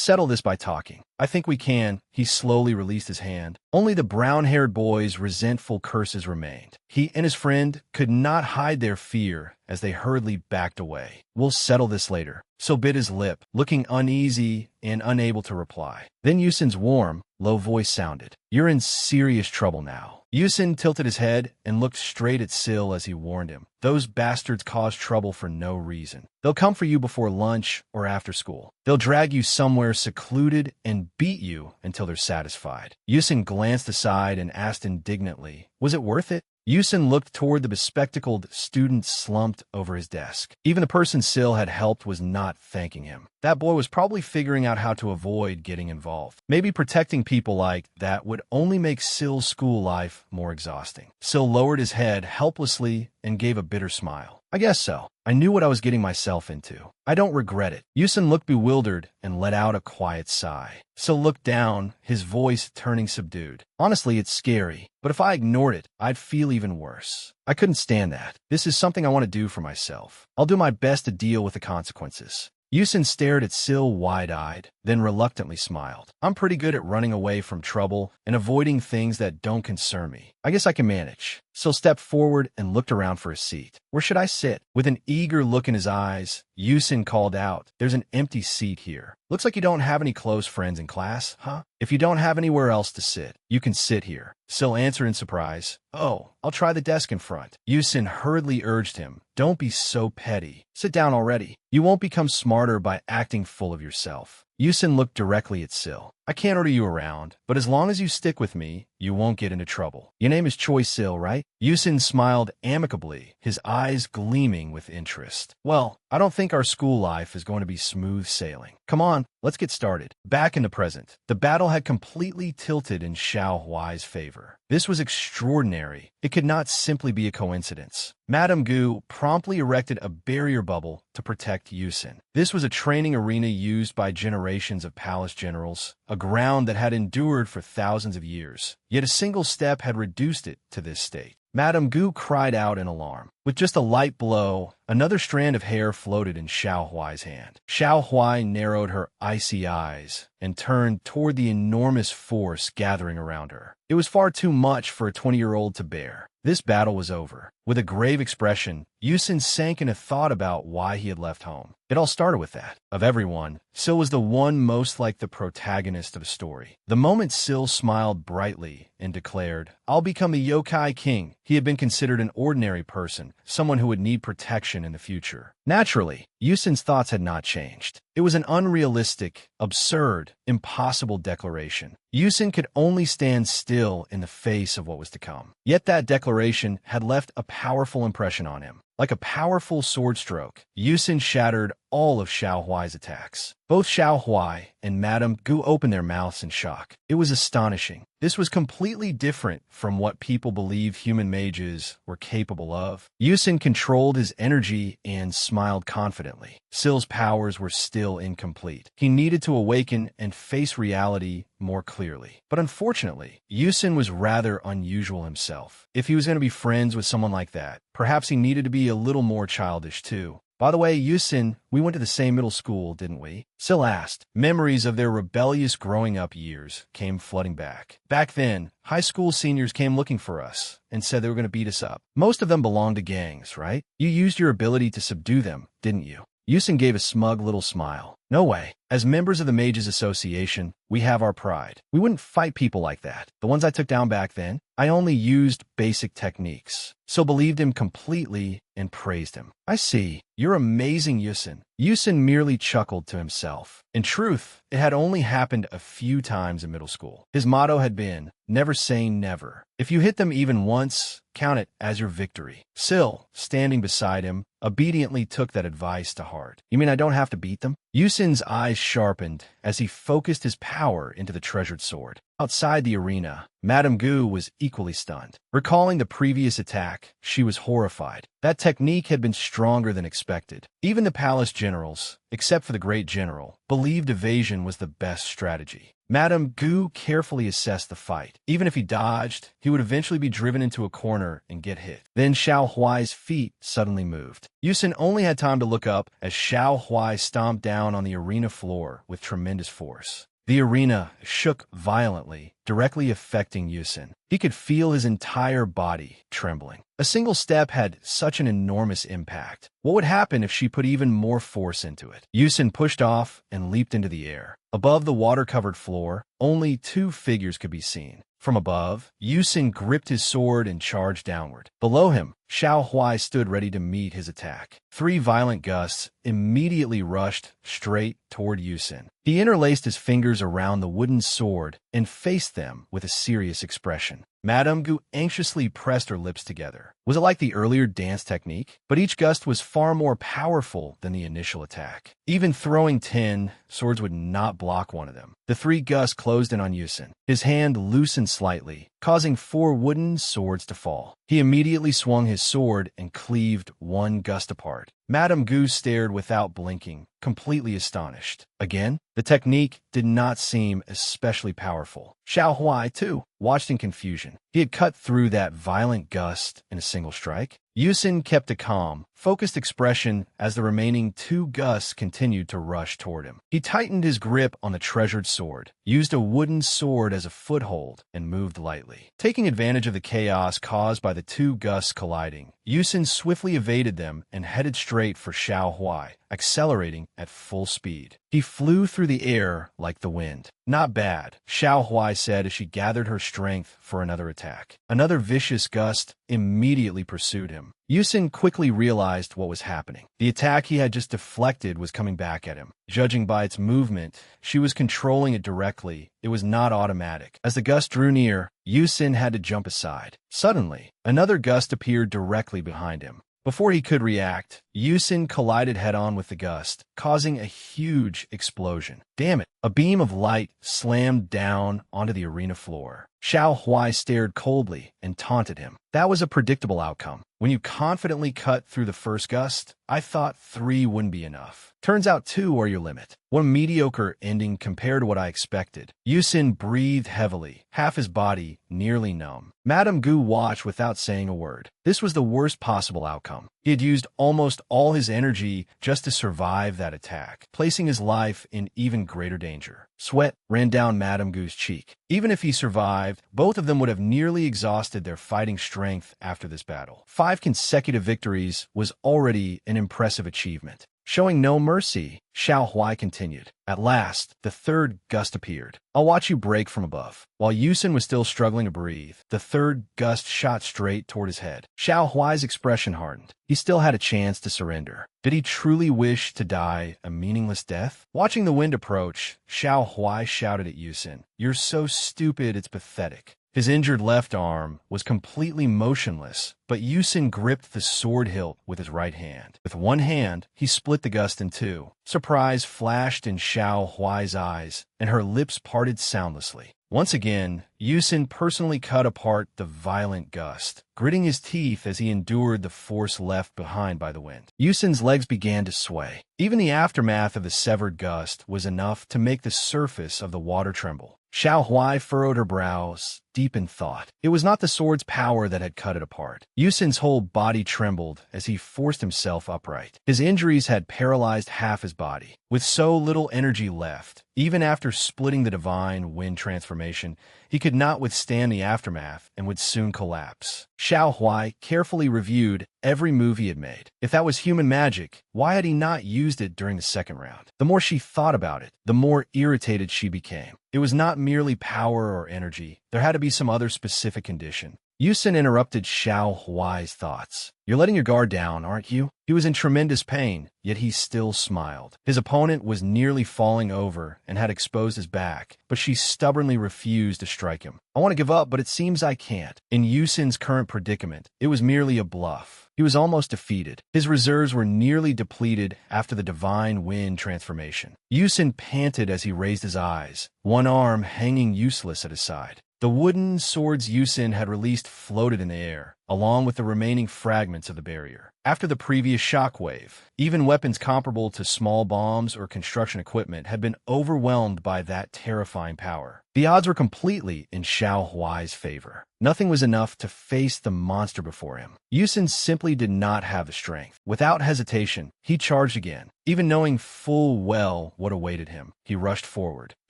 settle this by talking. I think we can. He slowly released his hand. Only the brown-haired boy's resentful curses remained. He and his friend could not hide their fear as they hurriedly backed away. We'll settle this later. Sil bit his lip, looking uneasy and unable to reply. Then Yusin's warm, low voice sounded. You're in serious trouble now. Yusin tilted his head and looked straight at Sil as he warned him. Those bastards cause trouble for no reason. They'll come for you before lunch or after school. They'll drag you somewhere secluded and beat you until they're satisfied. Yusin glanced aside and asked indignantly, Was it worth it? Yusin looked toward the bespectacled student slumped over his desk. Even the person Sil had helped was not thanking him. That boy was probably figuring out how to avoid getting involved. Maybe protecting people like that would only make Sil's school life more exhausting. Sil lowered his head helplessly and gave a bitter smile. I guess so. I knew what I was getting myself into. I don't regret it. Yusin looked bewildered and let out a quiet sigh. Sil looked down, his voice turning subdued. Honestly, it's scary, but if I ignored it, I'd feel even worse. I couldn't stand that. This is something I want to do for myself. I'll do my best to deal with the consequences. Yusin stared at Sil wide-eyed, then reluctantly smiled. I'm pretty good at running away from trouble and avoiding things that don't concern me. I guess I can manage. Sil stepped forward and looked around for a seat. Where should I sit? With an eager look in his eyes, Yusin called out, "There's an empty seat here. Looks like you don't have any close friends in class, huh? If you don't have anywhere else to sit, you can sit here." Sil answered in surprise, "Oh, I'll try the desk in front." Yusin hurriedly urged him, "Don't be so petty. Sit down already. You won't become smarter by acting full of yourself." Yusin looked directly at Sil. "I can't order you around, but as long as you stick with me, you won't get into trouble. Your name is Choi Sil, right?" Yusin smiled amicably, his eyes gleaming with interest. "Well, I don't think our school life is going to be smooth sailing. Come on, let's get started." Back in the present, the battle had completely tilted in Xiao Huai's favor. This was extraordinary. It could not simply be a coincidence. Madame Gu promptly erected a barrier bubble to protect Yusin. This was a training arena used by generations of palace generals, a ground that had endured for thousands of years. Yet a single step had reduced it to this state. Madame Gu cried out in alarm. With just a light blow, another strand of hair floated in Xiao Huai's hand. Xiao Huai narrowed her icy eyes and turned toward the enormous force gathering around her. It was far too much for a 20-year-old to bear. This battle was over. With a grave expression, Yusin sank into thought about why he had left home. It all started with that. Of everyone, Sil was the one most like the protagonist of a story. The moment Sil smiled brightly and declared, "I'll become a yokai king," he had been considered an ordinary person, someone who would need protection in the future. Naturally, Yusin's thoughts had not changed. It was an unrealistic, absurd, impossible declaration. Yusin could only stand still in the face of what was to come. Yet that declaration had left a powerful impression on him. Like a powerful sword stroke, Yusin shattered all of Xiao Huai's attacks. Both Xiao Huai and Madame Gu opened their mouths in shock. It was astonishing. This was completely different from what people believe human mages were capable of. Yusin controlled his energy and smiled confidently. Sil's powers were still incomplete. He needed to awaken and face reality more clearly. But unfortunately, Yusin was rather unusual himself. If he was going to be friends with someone like that, perhaps he needed to be a little more childish too. "By the way, Yusin, we went to the same middle school, didn't we?" Sil asked. Memories of their rebellious growing-up years came flooding back. Back then, high school seniors came looking for us and said they were going to beat us up. Most of them belonged to gangs, right? You used your ability to subdue them, didn't you? Yusin gave a smug little smile. "No way. As members of the Mages Association, we have our pride. We wouldn't fight people like that. The ones I took down back then, I only used basic techniques." So believed him completely and praised him. "I see. You're amazing, Yusin." Yusin merely chuckled to himself. In truth, it had only happened a few times in middle school. His motto had been, never say never. If you hit them even once, count it as your victory. Sil, standing beside him, obediently took that advice to heart. "You mean I don't have to beat them?" Yusin's eyes sharpened as he focused his power into the treasured sword. Outside the arena, Madame Gu was equally stunned. Recalling the previous attack, she was horrified. That technique had been stronger than expected. Even the palace generals, except for the great general, believed evasion was the best strategy. Madame Gu carefully assessed the fight. Even if he dodged, he would eventually be driven into a corner and get hit. Then Xiao Huai's feet suddenly moved. Yusin only had time to look up as Xiao Huai stomped down on the arena floor with tremendous force. The arena shook violently, directly affecting Yusin. He could feel his entire body trembling. A single step had such an enormous impact. What would happen if she put even more force into it? Yusin pushed off and leaped into the air. Above the water-covered floor, only two figures could be seen. From above, Yusin gripped his sword and charged downward. Below him, Xiao Huai stood ready to meet his attack. Three violent gusts immediately rushed straight toward Yusin. He interlaced his fingers around the wooden sword and faced them with a serious expression. Madame Gu anxiously pressed her lips together. Was it like the earlier dance technique? But each gust was far more powerful than the initial attack. Even throwing 10 swords would not block one of them. The three gusts closed in on Yusin. His hand loosened slightly, causing 4 wooden swords to fall. He immediately swung his sword and cleaved one gust apart. Madame Gu stared without blinking, completely astonished. Again, the technique did not seem especially powerful. Xiao Huai, too, watched in confusion. He had cut through that violent gust in a single strike. Yusin kept a calm, focused expression as the remaining 2 gusts continued to rush toward him. He tightened his grip on the treasured sword, used a wooden sword as a foothold, and moved lightly. Taking advantage of the chaos caused by the 2 gusts colliding, Yusin swiftly evaded them and headed straight for Xiao Huai, accelerating at full speed. He flew through the air like the wind. Not bad, Xiao Huai said as she gathered her strength for another attack. Another vicious gust immediately pursued him. Yusin quickly realized what was happening. The attack he had just deflected was coming back at him. Judging by its movement, she was controlling it directly. It was not automatic. As the gust drew near, Yusin had to jump aside. Suddenly, another gust appeared directly behind him. Before he could react, Yusin collided head-on with the gust, causing a huge explosion. Damn it! A beam of light slammed down onto the arena floor. Xiao Huai stared coldly and taunted him. That was a predictable outcome. When you confidently cut through the first gust, I thought 3 wouldn't be enough. Turns out 2 are your limit. What a mediocre ending compared to what I expected. Yusin breathed heavily, half his body nearly numb. Madame Gu watched without saying a word. This was the worst possible outcome. He had used almost all his energy just to survive that attack, placing his life in even greater danger. Sweat ran down Madame Gu's cheek. Even if he survived, both of them would have nearly exhausted their fighting strength after this battle. 5 consecutive victories was already an impressive achievement. Showing no mercy, Xiao Huai continued. At last, the 3rd gust appeared. I'll watch you break from above. While Yusin was still struggling to breathe, the 3rd gust shot straight toward his head. Xiao Huai's expression hardened. He still had a chance to surrender. Did he truly wish to die a meaningless death? Watching the wind approach, Xiao Huai shouted at Yusin, "You're so stupid, it's pathetic." His injured left arm was completely motionless, but Yusin gripped the sword hilt with his right hand. With one hand, he split the gust in 2. Surprise flashed in Xiao Huai's eyes, and her lips parted soundlessly. Once again, Yusin personally cut apart the violent gust, gritting his teeth as he endured the force left behind by the wind. Yusin's legs began to sway. Even the aftermath of the severed gust was enough to make the surface of the water tremble. Xiao Huai furrowed her brows, deep in thought. It was not the sword's power that had cut it apart. Yusin's whole body trembled as he forced himself upright. His injuries had paralyzed half his body. With so little energy left, even after splitting the divine wind transformation, he could not withstand the aftermath and would soon collapse. Xiao Huai carefully reviewed every move he had made. If that was human magic, why had he not used it during the 2nd round? The more she thought about it, the more irritated she became. It was not merely power or energy. There had to be some other specific condition. Yusin interrupted Xiao Huai's thoughts. You're letting your guard down, aren't you? He was in tremendous pain, yet he still smiled. His opponent was nearly falling over and had exposed his back, but she stubbornly refused to strike him. I want to give up, but it seems I can't. In Yusin's current predicament, it was merely a bluff. He was almost defeated. His reserves were nearly depleted after the divine wind transformation. Yusin panted as he raised his eyes, one arm hanging useless at his side. The wooden swords Yusin had released floated in the air, along with the remaining fragments of the barrier. After the previous shockwave, even weapons comparable to small bombs or construction equipment had been overwhelmed by that terrifying power. The odds were completely in Xiao Huai's favor. Nothing was enough to face the monster before him. Yusin simply did not have the strength. Without hesitation, he charged again. Even knowing full well what awaited him, he rushed forward.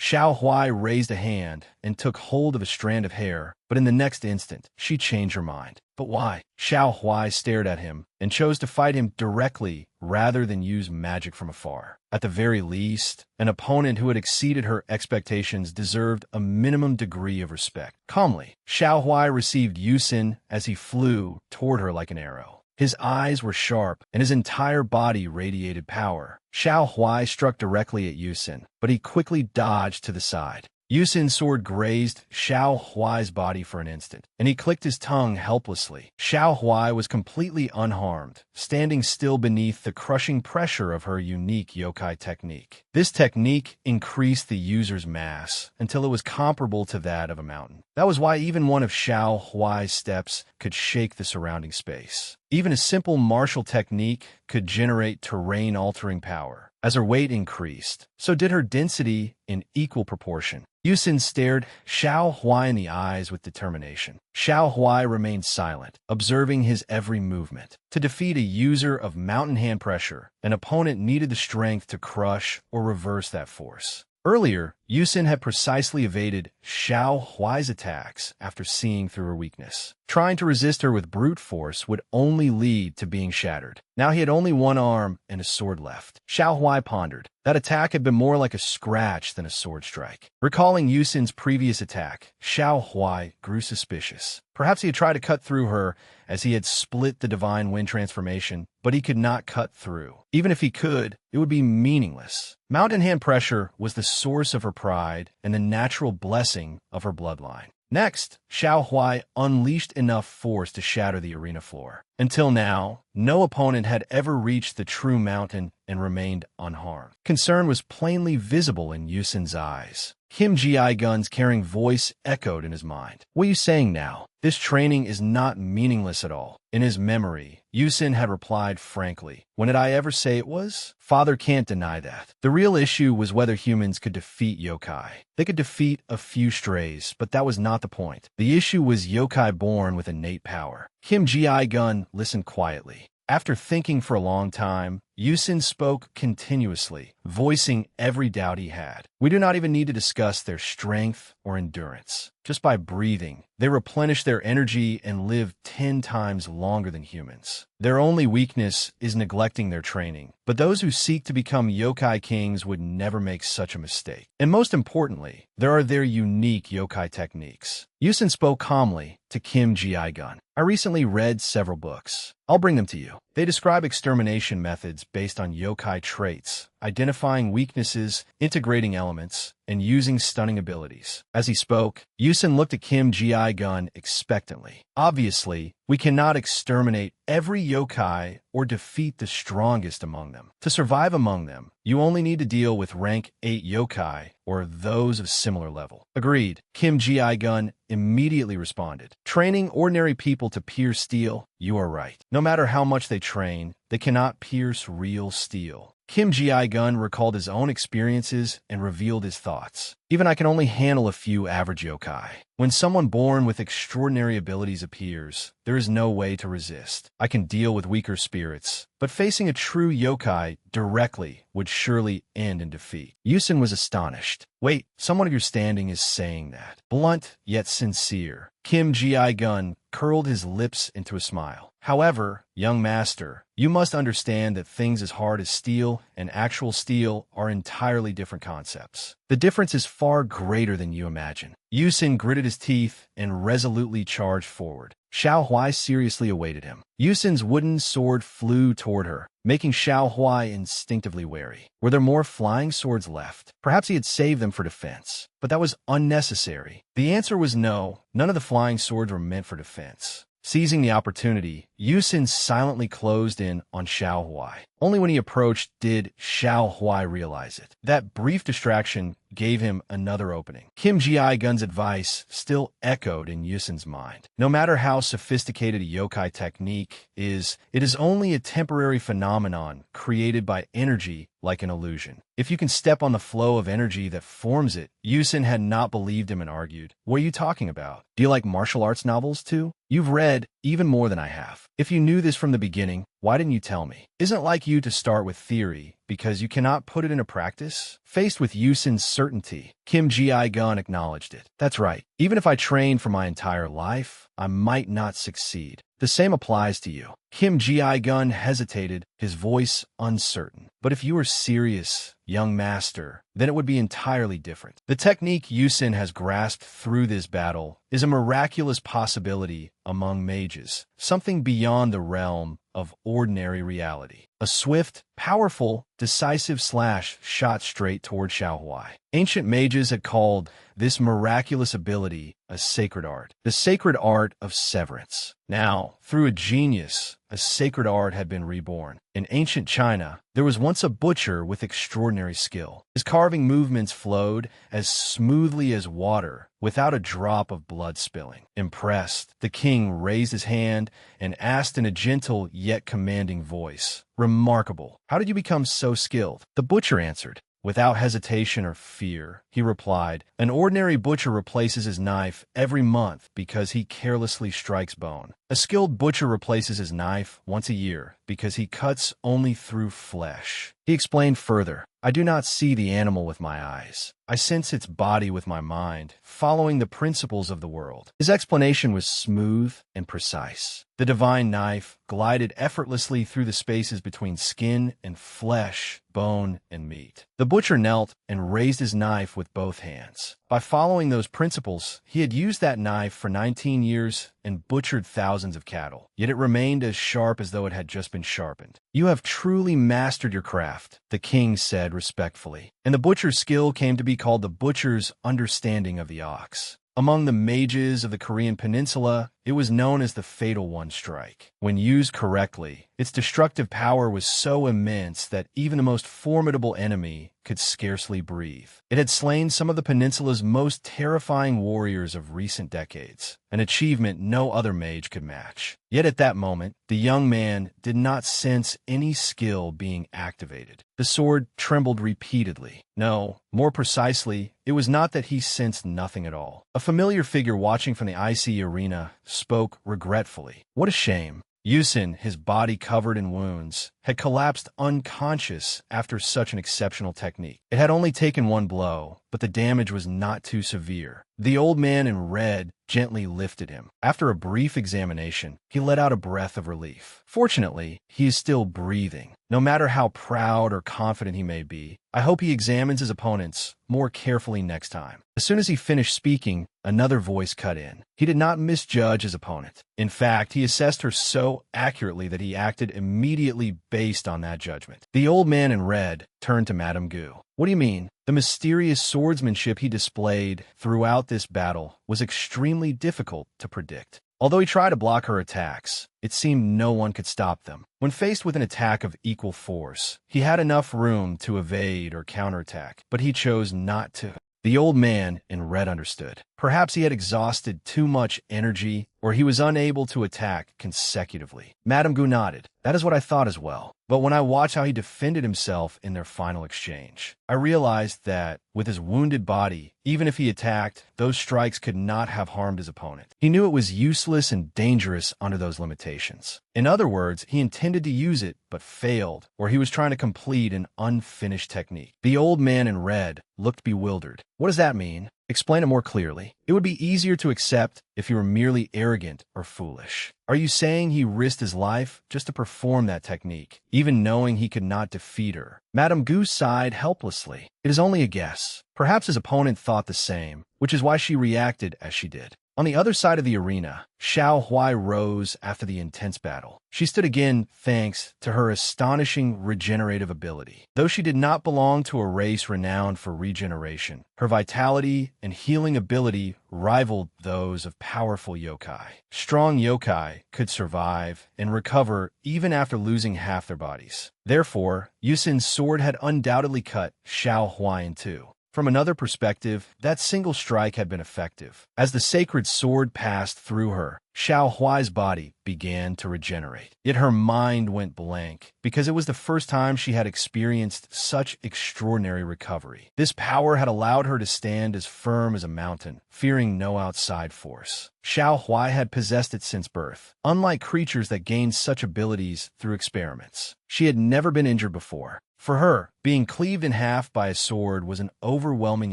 Xiao Huai raised a hand and took hold of a strand of hair, but in the next instant, she changed her mind. But why? Xiao Huai stared at him and chose to fight him directly rather than use magic from afar. At the very least, an opponent who had exceeded her expectations deserved a minimum degree of respect. Calmly, Xiao Huai received Yusin as he flew toward her like an arrow. His eyes were sharp, and his entire body radiated power. Xiao Huai struck directly at Yusin, but he quickly dodged to the side. Yusin's sword grazed Xiao Huai's body for an instant, and he clicked his tongue helplessly. Xiao Huai was completely unharmed, standing still beneath the crushing pressure of her unique yokai technique. This technique increased the user's mass until it was comparable to that of a mountain. That was why even one of Xiao Huai's steps could shake the surrounding space. Even a simple martial technique could generate terrain-altering power. As her weight increased, so did her density in equal proportion. Yusin stared Xiao Huai in the eyes with determination. Xiao Huai remained silent, observing his every movement. To defeat a user of mountain hand pressure, an opponent needed the strength to crush or reverse that force. Earlier, Yusin had precisely evaded Xiao Huai's attacks after seeing through her weakness. Trying to resist her with brute force would only lead to being shattered. Now he had only one arm and a sword left. Xiao Huai pondered. That attack had been more like a scratch than a sword strike. Recalling Yusin's previous attack, Xiao Huai grew suspicious. Perhaps he had tried to cut through her as he had split the divine wind transformation, but he could not cut through. Even if he could, it would be meaningless. Mountain hand pressure was the source of her pride and the natural blessing of her bloodline. Next, Xiao Huai unleashed enough force to shatter the arena floor. Until now, no opponent had ever reached the true mountain and remained unharmed. Concern was plainly visible in Yusin's eyes. Kim Ji-gun's carrying voice echoed in his mind. "What are you saying now? This training is not meaningless at all." In his memory, Yusin had replied frankly, "When did I ever say it was?" Father can't deny that. The real issue was whether humans could defeat yokai. They could defeat a few strays, but that was not the point. The issue was yokai born with innate power. Kim Ji-gun listened quietly. After thinking for a long time, Yusin spoke continuously, voicing every doubt he had. "We do not even need to discuss their strength or endurance. Just by breathing, they replenish their energy and live 10 times longer than humans. Their only weakness is neglecting their training. But those who seek to become yokai kings would never make such a mistake. And most importantly, there are their unique yokai techniques." Yusin spoke calmly to Kim Ji-gun. "I recently read several books. I'll bring them to you. They describe extermination methods based on yokai traits, identifying weaknesses, integrating elements, and using stunning abilities." As he spoke, Yusin looked at Kim Ji-gun expectantly. "Obviously, we cannot exterminate every yokai or defeat the strongest among them. To survive among them, you only need to deal with rank 8 yokai or those of similar level." "Agreed," Kim Ji-gun immediately responded. "Training ordinary people to pierce steel, you are right. No matter how much they train, they cannot pierce real steel." Kim Ji-gun recalled his own experiences and revealed his thoughts. "Even I can only handle a few average yokai. When someone born with extraordinary abilities appears, there is no way to resist. I can deal with weaker spirits, but facing a true yokai directly would surely end in defeat." Yusin was astonished. "Wait, someone of your standing is saying that." Blunt yet sincere, Kim Ji-gun curled his lips into a smile. "However, young master, you must understand that things as hard as steel and actual steel are entirely different concepts. The difference is far greater than you imagine." Yusin gritted his teeth and resolutely charged forward. Xiao Huai seriously awaited him. Yusin's wooden sword flew toward her, making Xiao Huai instinctively wary. Were there more flying swords left? Perhaps he had saved them for defense, but that was unnecessary. The answer was no, none of the flying swords were meant for defense. Seizing the opportunity, Yusin silently closed in on Xiao Huai. Only when he approached did Xiao Huai realize it. That brief distraction gave him another opening. Kim Ji-gun's advice still echoed in Yusin's mind. No matter how sophisticated a yokai technique is, it is only a temporary phenomenon created by energy like an illusion. If you can step on the flow of energy that forms it, Yusin had not believed him and argued. "What are you talking about? Do you like martial arts novels too? You've read even more than I have. If you knew this from the beginning, why didn't you tell me? Isn't it like you to start with theory because you cannot put it into practice?" Faced with Yusin's certainty, Kim Ji-gun acknowledged it. "That's right. Even if I trained for my entire life, I might not succeed. The same applies to you." Kim Ji-gun hesitated, his voice uncertain. "But if you were serious, young master, then it would be entirely different. The technique Yusin has grasped through this battle is a miraculous possibility among mages, something beyond the realm of ordinary reality. A swift, powerful, decisive slash shot straight toward Xiaohuai. Ancient mages had called this miraculous ability a sacred art, the sacred art of severance. Now, through a genius, a sacred art had been reborn. In ancient China, there was once a butcher with extraordinary skill. His carving movements flowed as smoothly as water, without a drop of blood spilling. Impressed, the king raised his hand and asked in a gentle yet commanding voice, "Remarkable. How did you become so skilled?" The butcher answered, without hesitation or fear. He replied, "An ordinary butcher replaces his knife every month because he carelessly strikes bone. A skilled butcher replaces his knife once a year because he cuts only through flesh." He explained further, "I do not see the animal with my eyes. I sense its body with my mind, following the principles of the world." His explanation was smooth and precise. The divine knife glided effortlessly through the spaces between skin and flesh, bone and meat. The butcher knelt and raised his knife with both hands. By following those principles, he had used that knife for 19 years and butchered thousands of cattle, yet it remained as sharp as though it had just been sharpened. "You have truly mastered your craft," the king said respectfully, and the butcher's skill came to be called the butcher's understanding of the ox. Among the mages of the Korean peninsula, it was known as the Fatal One Strike. When used correctly, its destructive power was so immense that even the most formidable enemy could scarcely breathe. It had slain some of the peninsula's most terrifying warriors of recent decades, an achievement no other mage could match. Yet at that moment, the young man did not sense any skill being activated. The sword trembled repeatedly. No, more precisely, it was not that he sensed nothing at all. A familiar figure watching from the icy arena spoke regretfully. "What a shame." Yusin, his body covered in wounds, had collapsed unconscious after such an exceptional technique. It had only taken one blow, but the damage was not too severe. The old man in red gently lifted him. After a brief examination, he let out a breath of relief. Fortunately, he is still breathing. No matter how proud or confident he may be, I hope he examines his opponents more carefully next time. As soon as he finished speaking, another voice cut in. He did not misjudge his opponent. In fact, he assessed her so accurately that he acted immediately based on that judgment. The old man in red turned to Madame Gu. "What do you mean?" The mysterious swordsmanship he displayed throughout this battle was extremely difficult to predict. Although he tried to block her attacks, it seemed no one could stop them. When faced with an attack of equal force, he had enough room to evade or counterattack, but he chose not to. The old man in red understood. Perhaps he had exhausted too much energy, or he was unable to attack consecutively. Madame Gu nodded. "That is what I thought as well. But when I watched how he defended himself in their final exchange, I realized that, with his wounded body, even if he attacked, those strikes could not have harmed his opponent. He knew it was useless and dangerous under those limitations. In other words, he intended to use it, but failed, or he was trying to complete an unfinished technique." The old man in red looked bewildered. "What does that mean? Explain it more clearly." "It would be easier to accept if he were merely arrogant or foolish. Are you saying he risked his life just to perform that technique, even knowing he could not defeat her?" Madame Gu sighed helplessly. "It is only a guess. Perhaps his opponent thought the same, which is why she reacted as she did." On the other side of the arena, Xiao Huai rose after the intense battle. She stood again thanks to her astonishing regenerative ability. Though she did not belong to a race renowned for regeneration, her vitality and healing ability rivaled those of powerful yokai. Strong yokai could survive and recover even after losing half their bodies. Therefore, Yusin's sword had undoubtedly cut Xiao Huai in two. From another perspective, that single strike had been effective. As the sacred sword passed through her, Xiao Huai's body began to regenerate. Yet her mind went blank, because it was the first time she had experienced such extraordinary recovery. This power had allowed her to stand as firm as a mountain, fearing no outside force. Xiao Huai had possessed it since birth, unlike creatures that gain such abilities through experiments. She had never been injured before. For her, being cleaved in half by a sword was an overwhelming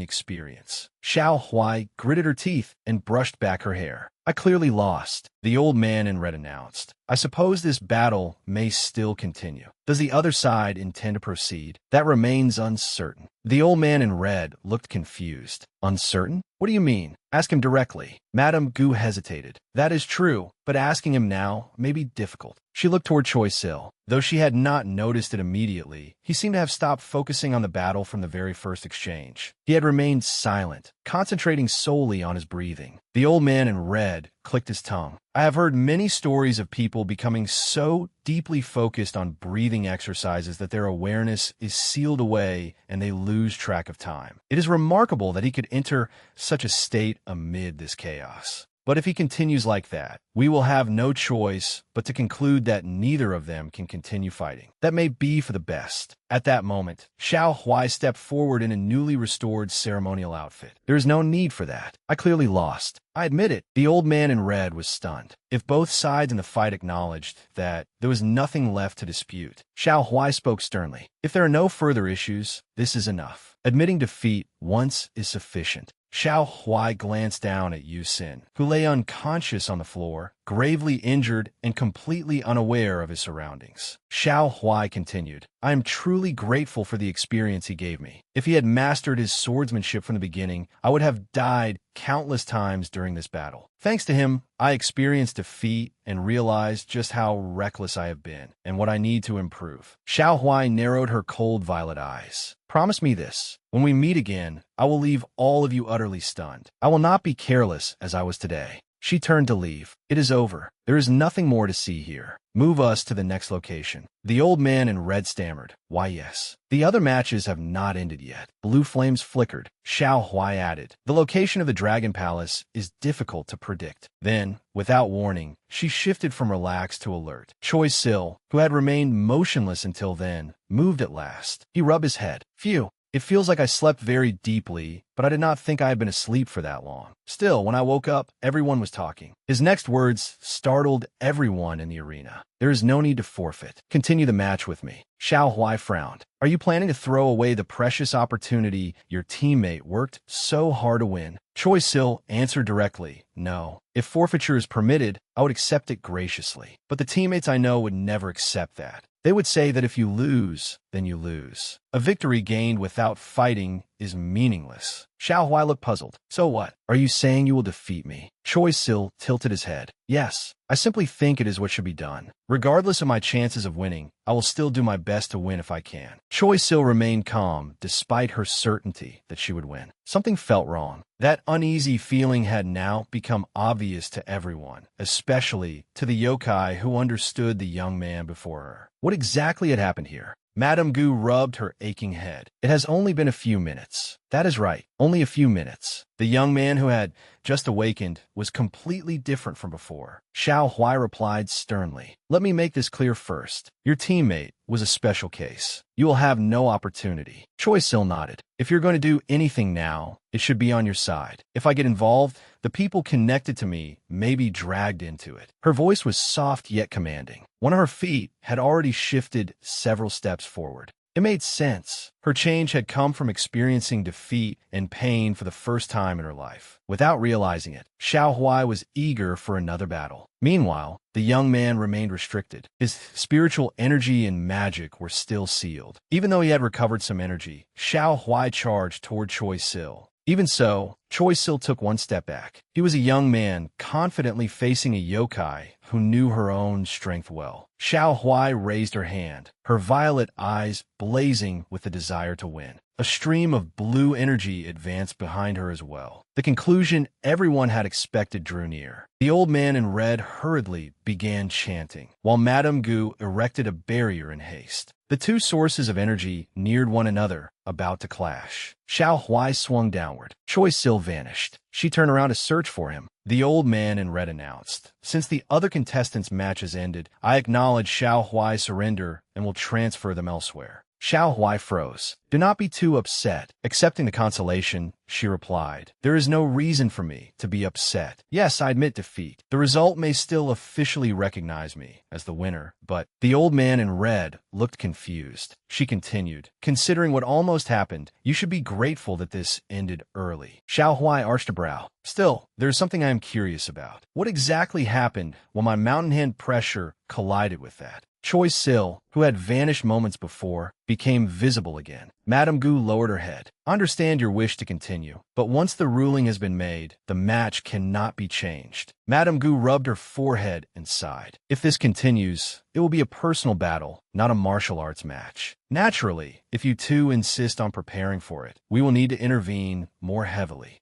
experience. Xiao Huai gritted her teeth and brushed back her hair. "I clearly lost," the old man in red announced. "I suppose this battle may still continue. Does the other side intend to proceed?" "That remains uncertain." The old man in red looked confused. "Uncertain? What do you mean? Ask him directly." Madame Gu hesitated. "That is true, but asking him now may be difficult. She looked toward Choi Sil. Though she had not noticed it immediately, he seemed to have stopped focusing on the battle from the very first exchange. He had remained silent, concentrating solely on his breathing. The old man in red clicked his tongue. I have heard many stories of people becoming so deeply focused on breathing exercises that their awareness is sealed away and they lose track of time. It is remarkable that he could enter such a state amid this chaos. But if he continues like that, we will have no choice but to conclude that neither of them can continue fighting. That may be for the best. At that moment, Xiao Huai stepped forward in a newly restored ceremonial outfit. There is no need for that. I clearly lost. I admit it. The old man in red was stunned. If both sides in the fight acknowledged that there was nothing left to dispute, Xiao Huai spoke sternly. If there are no further issues, this is enough. Admitting defeat once is sufficient. Xiao Huai glanced down at Yu Xin, who lay unconscious on the floor, gravely injured and completely unaware of his surroundings. Xiao Huai continued, I am truly grateful for the experience he gave me. If he had mastered his swordsmanship from the beginning, I would have died countless times during this battle. Thanks to him, I experienced defeat and realized just how reckless I have been and what I need to improve. Xiao Huai narrowed her cold violet eyes. Promise me this. When we meet again, I will leave all of you utterly stunned. I will not be careless as I was today. She turned to leave. It is over. There is nothing more to see here. Move us to the next location. The old man in red stammered. Why, yes. The other matches have not ended yet. Blue flames flickered. Xiao Huai added, the location of the Dragon Palace is difficult to predict. Then, without warning, she shifted from relaxed to alert. Choi Sil, who had remained motionless until then, moved at last. He rubbed his head. Phew. It feels like I slept very deeply, but I did not think I had been asleep for that long. Still, when I woke up, everyone was talking. His next words startled everyone in the arena. There is no need to forfeit. Continue the match with me. Xiao Huai frowned. Are you planning to throw away the precious opportunity your teammate worked so hard to win? Choi Sil answered directly, no. If forfeiture is permitted, I would accept it graciously. But the teammates I know would never accept that. They would say that if you lose, then you lose. A victory gained without fighting is meaningless. Xiao Huai looked puzzled. So what? Are you saying you will defeat me? Choi Sil tilted his head. Yes, I simply think it is what should be done. Regardless of my chances of winning, I will still do my best to win if I can. Choi Sil remained calm despite her certainty that she would win. Something felt wrong. That uneasy feeling had now become obvious to everyone, especially to the yokai who understood the young man before her. What exactly had happened here? Madame Gu rubbed her aching head. It has only been a few minutes. That is right, only a few minutes. The young man who had just awakened was completely different from before. Xiao Huai replied sternly. Let me make this clear first. Your teammate was a special case. You will have no opportunity. Choi Sil nodded. If you're going to do anything now, it should be on your side. If I get involved, the people connected to me may be dragged into it. Her voice was soft yet commanding. One of her feet had already shifted several steps forward. It made sense. Her change had come from experiencing defeat and pain for the first time in her life. Without realizing it, Xiao Huai was eager for another battle. Meanwhile, the young man remained restricted. His spiritual energy and magic were still sealed. Even though he had recovered some energy, Xiao Huai charged toward Choi Sil. Even so, Choi Sil took one step back. He was a young man, confidently facing a yokai who knew her own strength well. Xiao Huai raised her hand, her violet eyes blazing with the desire to win. A stream of blue energy advanced behind her as well. The conclusion everyone had expected drew near. The old man in red hurriedly began chanting, while Madame Gu erected a barrier in haste. The two sources of energy neared one another, about to clash. Xiao Huai swung downward. Choi Sil vanished. She turned around to search for him. The old man in red announced, since the other contestants' matches ended, I acknowledge Xiao Huai's surrender and will transfer them elsewhere. Xiao Huai froze. Do not be too upset. Accepting the consolation, she replied. There is no reason for me to be upset. Yes, I admit defeat. The result may still officially recognize me as the winner, but the old man in red looked confused. She continued, considering what almost happened, you should be grateful that this ended early. Xiao Huai arched a brow. Still, there is something I am curious about. What exactly happened when my mountain hand pressure collided with that? Choi Sil, who had vanished moments before, became visible again. Madame Gu lowered her head. I understand your wish to continue, but once the ruling has been made, the match cannot be changed. Madame Gu rubbed her forehead and sighed. If this continues, it will be a personal battle, not a martial arts match. Naturally, if you two insist on preparing for it, we will need to intervene more heavily.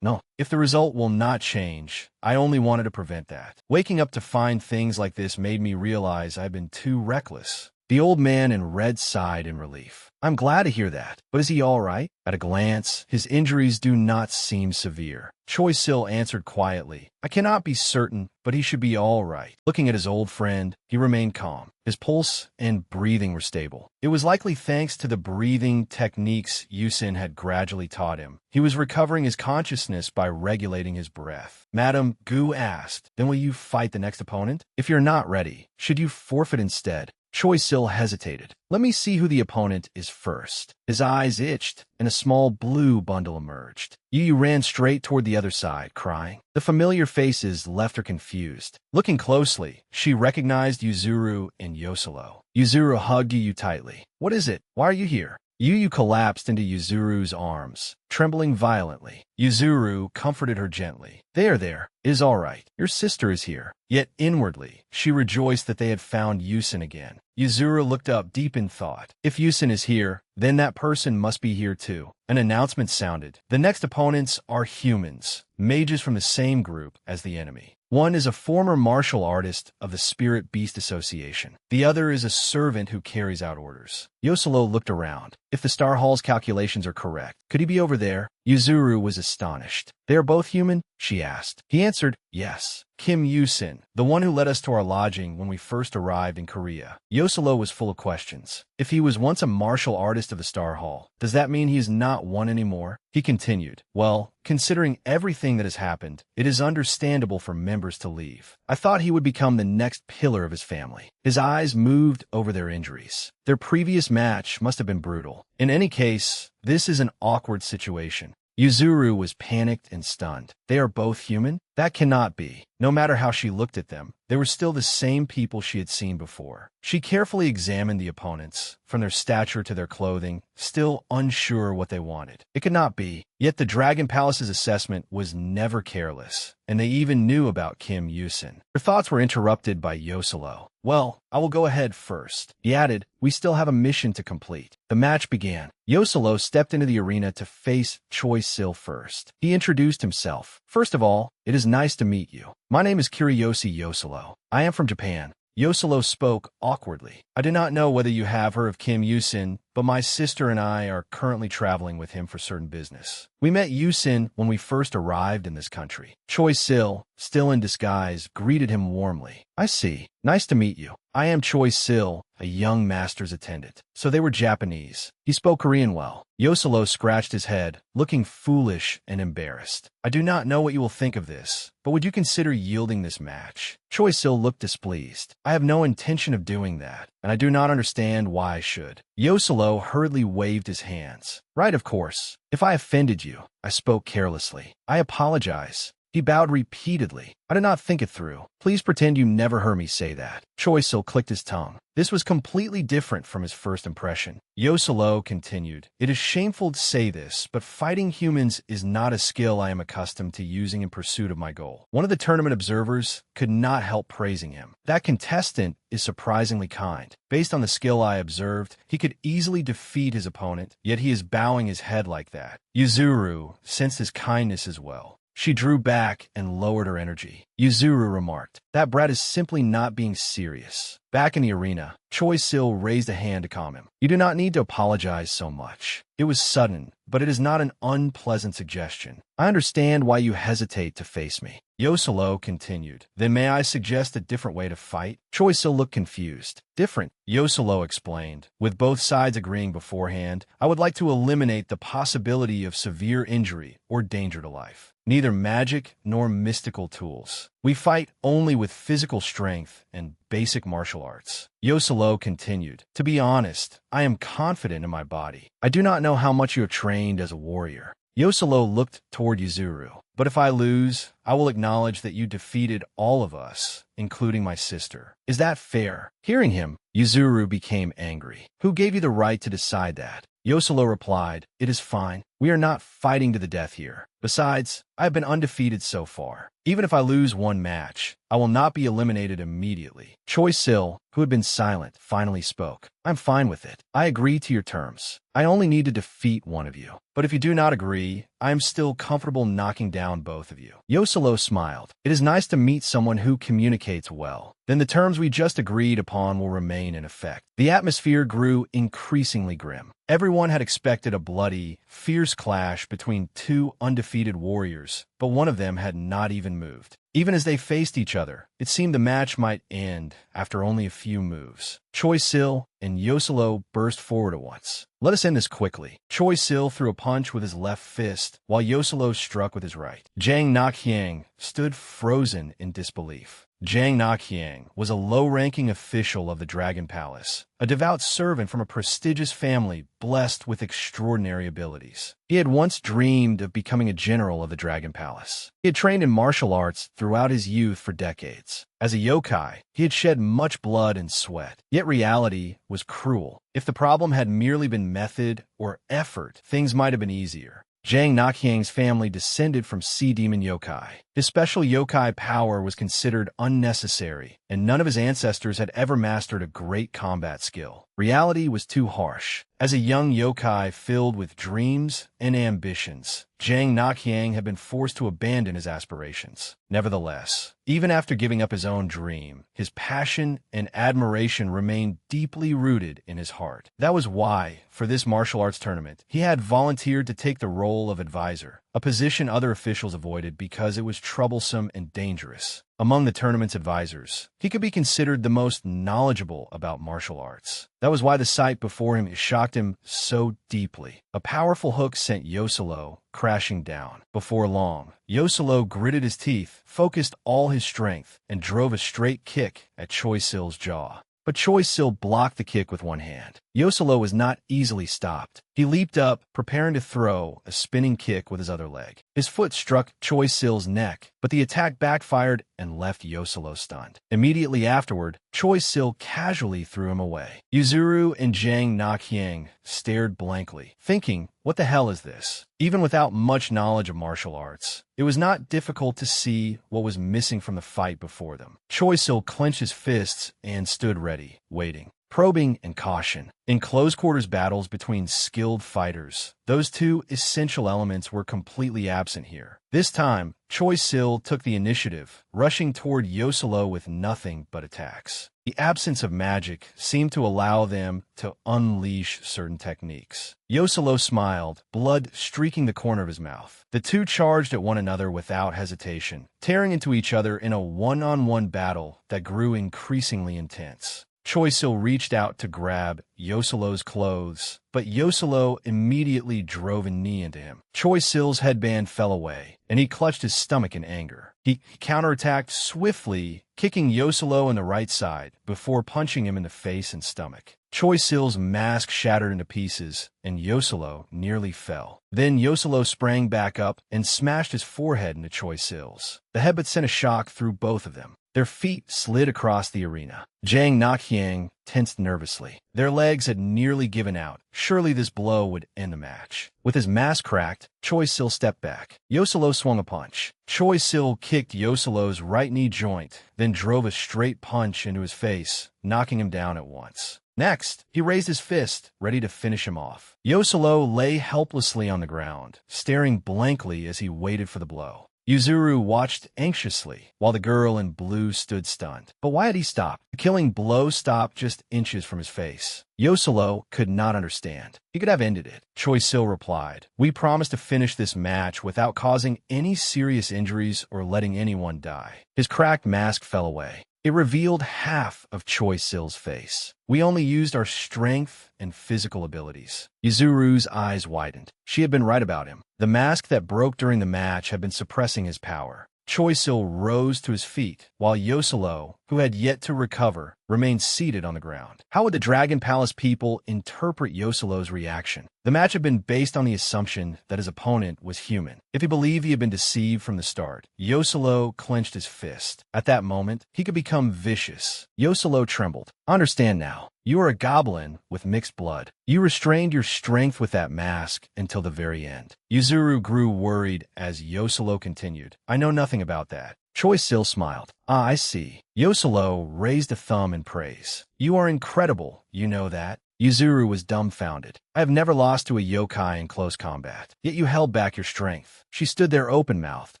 No, if the result will not change, I only wanted to prevent that. Waking up to find things like this made me realize I've been too reckless. The old man in red sighed in relief. I'm glad to hear that, but is he all right? At a glance, his injuries do not seem severe. Choi Sil answered quietly. I cannot be certain, but he should be all right. Looking at his old friend, he remained calm. His pulse and breathing were stable. It was likely thanks to the breathing techniques Yusin had gradually taught him. He was recovering his consciousness by regulating his breath. Madame Gu asked, then will you fight the next opponent? If you're not ready, should you forfeit instead? Choi Sil hesitated. Let me see who the opponent is first. His eyes itched, and a small blue bundle emerged. Yu ran straight toward the other side, crying. The familiar faces left her confused. Looking closely, she recognized Yuzuru and Yosolo. Yuzuru hugged Yu tightly. What is it? Why are you here? Yu collapsed into Yuzuru's arms, trembling violently. Yuzuru comforted her gently. There, it is all right. Your sister is here. Yet inwardly, she rejoiced that they had found Yusin again. Yuzuru looked up deep in thought. If Yusin is here, then that person must be here too. An announcement sounded. The next opponents are humans, mages from the same group as the enemy. One is a former martial artist of the Spirit Beast Association. The other is a servant who carries out orders. Yosolo looked around. If the Star Hall's calculations are correct, could he be over there? Yuzuru was astonished. They are both human? She asked. He answered, yes. Kim Yusin, the one who led us to our lodging when we first arrived in Korea. Yosolo was full of questions. If he was once a martial artist of the Star Hall, does that mean he is not one anymore? He continued, well, considering everything that has happened, it is understandable for members to leave. I thought he would become the next pillar of his family. His eyes moved over their injuries. Their previous match must have been brutal. In any case, this is an awkward situation. Yuzuru was panicked and stunned. They are both human? That cannot be. No matter how she looked at them, they were still the same people she had seen before. She carefully examined the opponents, from their stature to their clothing, still unsure what they wanted. It could not be. Yet the Dragon Palace's assessment was never careless, and they even knew about Kim Yusin. Her thoughts were interrupted by Yosolo. Well, I will go ahead first. He added, we still have a mission to complete. The match began. Yosolo stepped into the arena to face Choi Sil first. He introduced himself. First of all, it is nice to meet you. My name is Kiriyoshi Yosolo. I am from Japan. Yosolo spoke awkwardly. I do not know whether you have heard of Kim Yusin, but my sister and I are currently traveling with him for certain business. We met Yusin when we first arrived in this country. Choi Sil, still in disguise, greeted him warmly. I see. Nice to meet you. I am Choi Sil, a young master's attendant. So they were Japanese. He spoke Korean well. Yosolo scratched his head, looking foolish and embarrassed. I do not know what you will think of this, but would you consider yielding this match? Choi Sil looked displeased. I have no intention of doing that, and I do not understand why I should. Yosolo hurriedly waved his hands. Right, of course. If I offended you, I spoke carelessly. I apologize. He bowed repeatedly. I did not think it through. Please pretend you never heard me say that. Choi Sil clicked his tongue. This was completely different from his first impression. Yosolo continued, it is shameful to say this, but fighting humans is not a skill I am accustomed to using in pursuit of my goal. One of the tournament observers could not help praising him. That contestant is surprisingly kind. Based on the skill I observed, he could easily defeat his opponent, yet he is bowing his head like that. Yuzuru sensed his kindness as well. She drew back and lowered her energy. Yuzuru remarked, that brat is simply not being serious. Back in the arena, Choi Sil raised a hand to calm him. You do not need to apologize so much. It was sudden, but it is not an unpleasant suggestion. I understand why you hesitate to face me. Yosolo continued, then may I suggest a different way to fight? Choi Sil looked confused. Different, Yosolo explained. With both sides agreeing beforehand, I would like to eliminate the possibility of severe injury or danger to life. Neither magic nor mystical tools. We fight only with physical strength and basic martial arts. Yosolo continued, to be honest, I am confident in my body. I do not know how much you have trained as a warrior. Yosolo looked toward Yuzuru. But if I lose, I will acknowledge that you defeated all of us, including my sister. Is that fair? Hearing him, Yuzuru became angry. Who gave you the right to decide that? Yosolo replied, it is fine. We are not fighting to the death here. Besides, I have been undefeated so far. Even if I lose one match, I will not be eliminated immediately. Choi Sil, who had been silent, finally spoke. I'm fine with it. I agree to your terms. I only need to defeat one of you. But if you do not agree, I am still comfortable knocking down both of you. Yosolo smiled. It is nice to meet someone who communicates well. Then the terms we just agreed upon will remain in effect. The atmosphere grew increasingly grim. Everyone had expected a bloody, fierce clash between two undefeated warriors, but one of them had not even moved. Even as they faced each other, it seemed the match might end after only a few moves. Choi Sil and Yosolo burst forward at once. Let us end this quickly. Choi Sil threw a punch with his left fist, while Yosolo struck with his right. Jang Nakhyang stood frozen in disbelief. Jang Nakhyang was a low-ranking official of the Dragon Palace, a devout servant from a prestigious family blessed with extraordinary abilities. He had once dreamed of becoming a general of the Dragon Palace. He had trained in martial arts throughout his youth for decades. As a yokai, he had shed much blood and sweat. Yet reality was cruel. If the problem had merely been method or effort, things might have been easier. Jang Nakhyang's family descended from sea demon yokai. His special yokai power was considered unnecessary, and none of his ancestors had ever mastered a great combat skill. Reality was too harsh. As a young yokai filled with dreams and ambitions, Jang Nakhyang had been forced to abandon his aspirations. Nevertheless, even after giving up his own dream, his passion and admiration remained deeply rooted in his heart. That was why, for this martial arts tournament, he had volunteered to take the role of advisor, a position other officials avoided because it was troublesome and dangerous. Among the tournament's advisors, he could be considered the most knowledgeable about martial arts. That was why the sight before him shocked him so deeply. A powerful hook sent Yosolo crashing down. Before long, Yosolo gritted his teeth, focused all his strength, and drove a straight kick at Choi Sil's jaw. But Choi Sil blocked the kick with one hand. Yosolo was not easily stopped. He leaped up, preparing to throw a spinning kick with his other leg. His foot struck Choi Sil's neck, but the attack backfired and left Yosolo stunned. Immediately afterward, Choi Sil casually threw him away. Yuzuru and Jang Nakhyang stared blankly, thinking, what the hell is this? Even without much knowledge of martial arts, it was not difficult to see what was missing from the fight before them. Choi Sil clenched his fists and stood ready, waiting. Probing and caution. In close-quarters battles between skilled fighters, those two essential elements were completely absent here. This time, Choi Sil took the initiative, rushing toward Yosolo with nothing but attacks. The absence of magic seemed to allow them to unleash certain techniques. Yosolo smiled, blood streaking the corner of his mouth. The two charged at one another without hesitation, tearing into each other in a one-on-one battle that grew increasingly intense. Choi Sil reached out to grab Yosolo's clothes, but Yosolo immediately drove a knee into him. Choi Sil's headband fell away, and he clutched his stomach in anger. He counterattacked swiftly, kicking Yosolo in the right side before punching him in the face and stomach. Choi Sil's mask shattered into pieces, and Yosolo nearly fell. Then Yosolo sprang back up and smashed his forehead into Choi Sil's. The headbutt sent a shock through both of them. Their feet slid across the arena. Jang Nakhyang tensed nervously. Their legs had nearly given out. Surely this blow would end the match. With his mask cracked, Choi Sil stepped back. Yosolo swung a punch. Choi Sil kicked Yosolo's right knee joint, then drove a straight punch into his face, knocking him down at once. Next, he raised his fist, ready to finish him off. Yosolo lay helplessly on the ground, staring blankly as he waited for the blow. Yuzuru watched anxiously, while the girl in blue stood stunned. But why had he stopped? The killing blow stopped just inches from his face. Yosolo could not understand. He could have ended it. Choi Sil replied, "We promised to finish this match without causing any serious injuries or letting anyone die." His cracked mask fell away. It revealed half of Choi Sil's face. "We only used our strength and physical abilities." Yuzuru's eyes widened. She had been right about him. The mask that broke during the match had been suppressing his power. Choi Sil rose to his feet, while Yosolo who had yet to recover, remained seated on the ground. How would the Dragon Palace people interpret Yosolo's reaction? The match had been based on the assumption that his opponent was human. If he believed he had been deceived from the start, Yosolo clenched his fist. At that moment, he could become vicious. Yosolo trembled. I understand now. You are a goblin with mixed blood. You restrained your strength with that mask until the very end. Yuzuru grew worried as Yosolo continued. I know nothing about that. Choi Sil smiled. Ah, I see. Yosolo raised a thumb in praise. You are incredible, you know that? Yuzuru was dumbfounded. I have never lost to a yokai in close combat, yet you held back your strength. She stood there open-mouthed.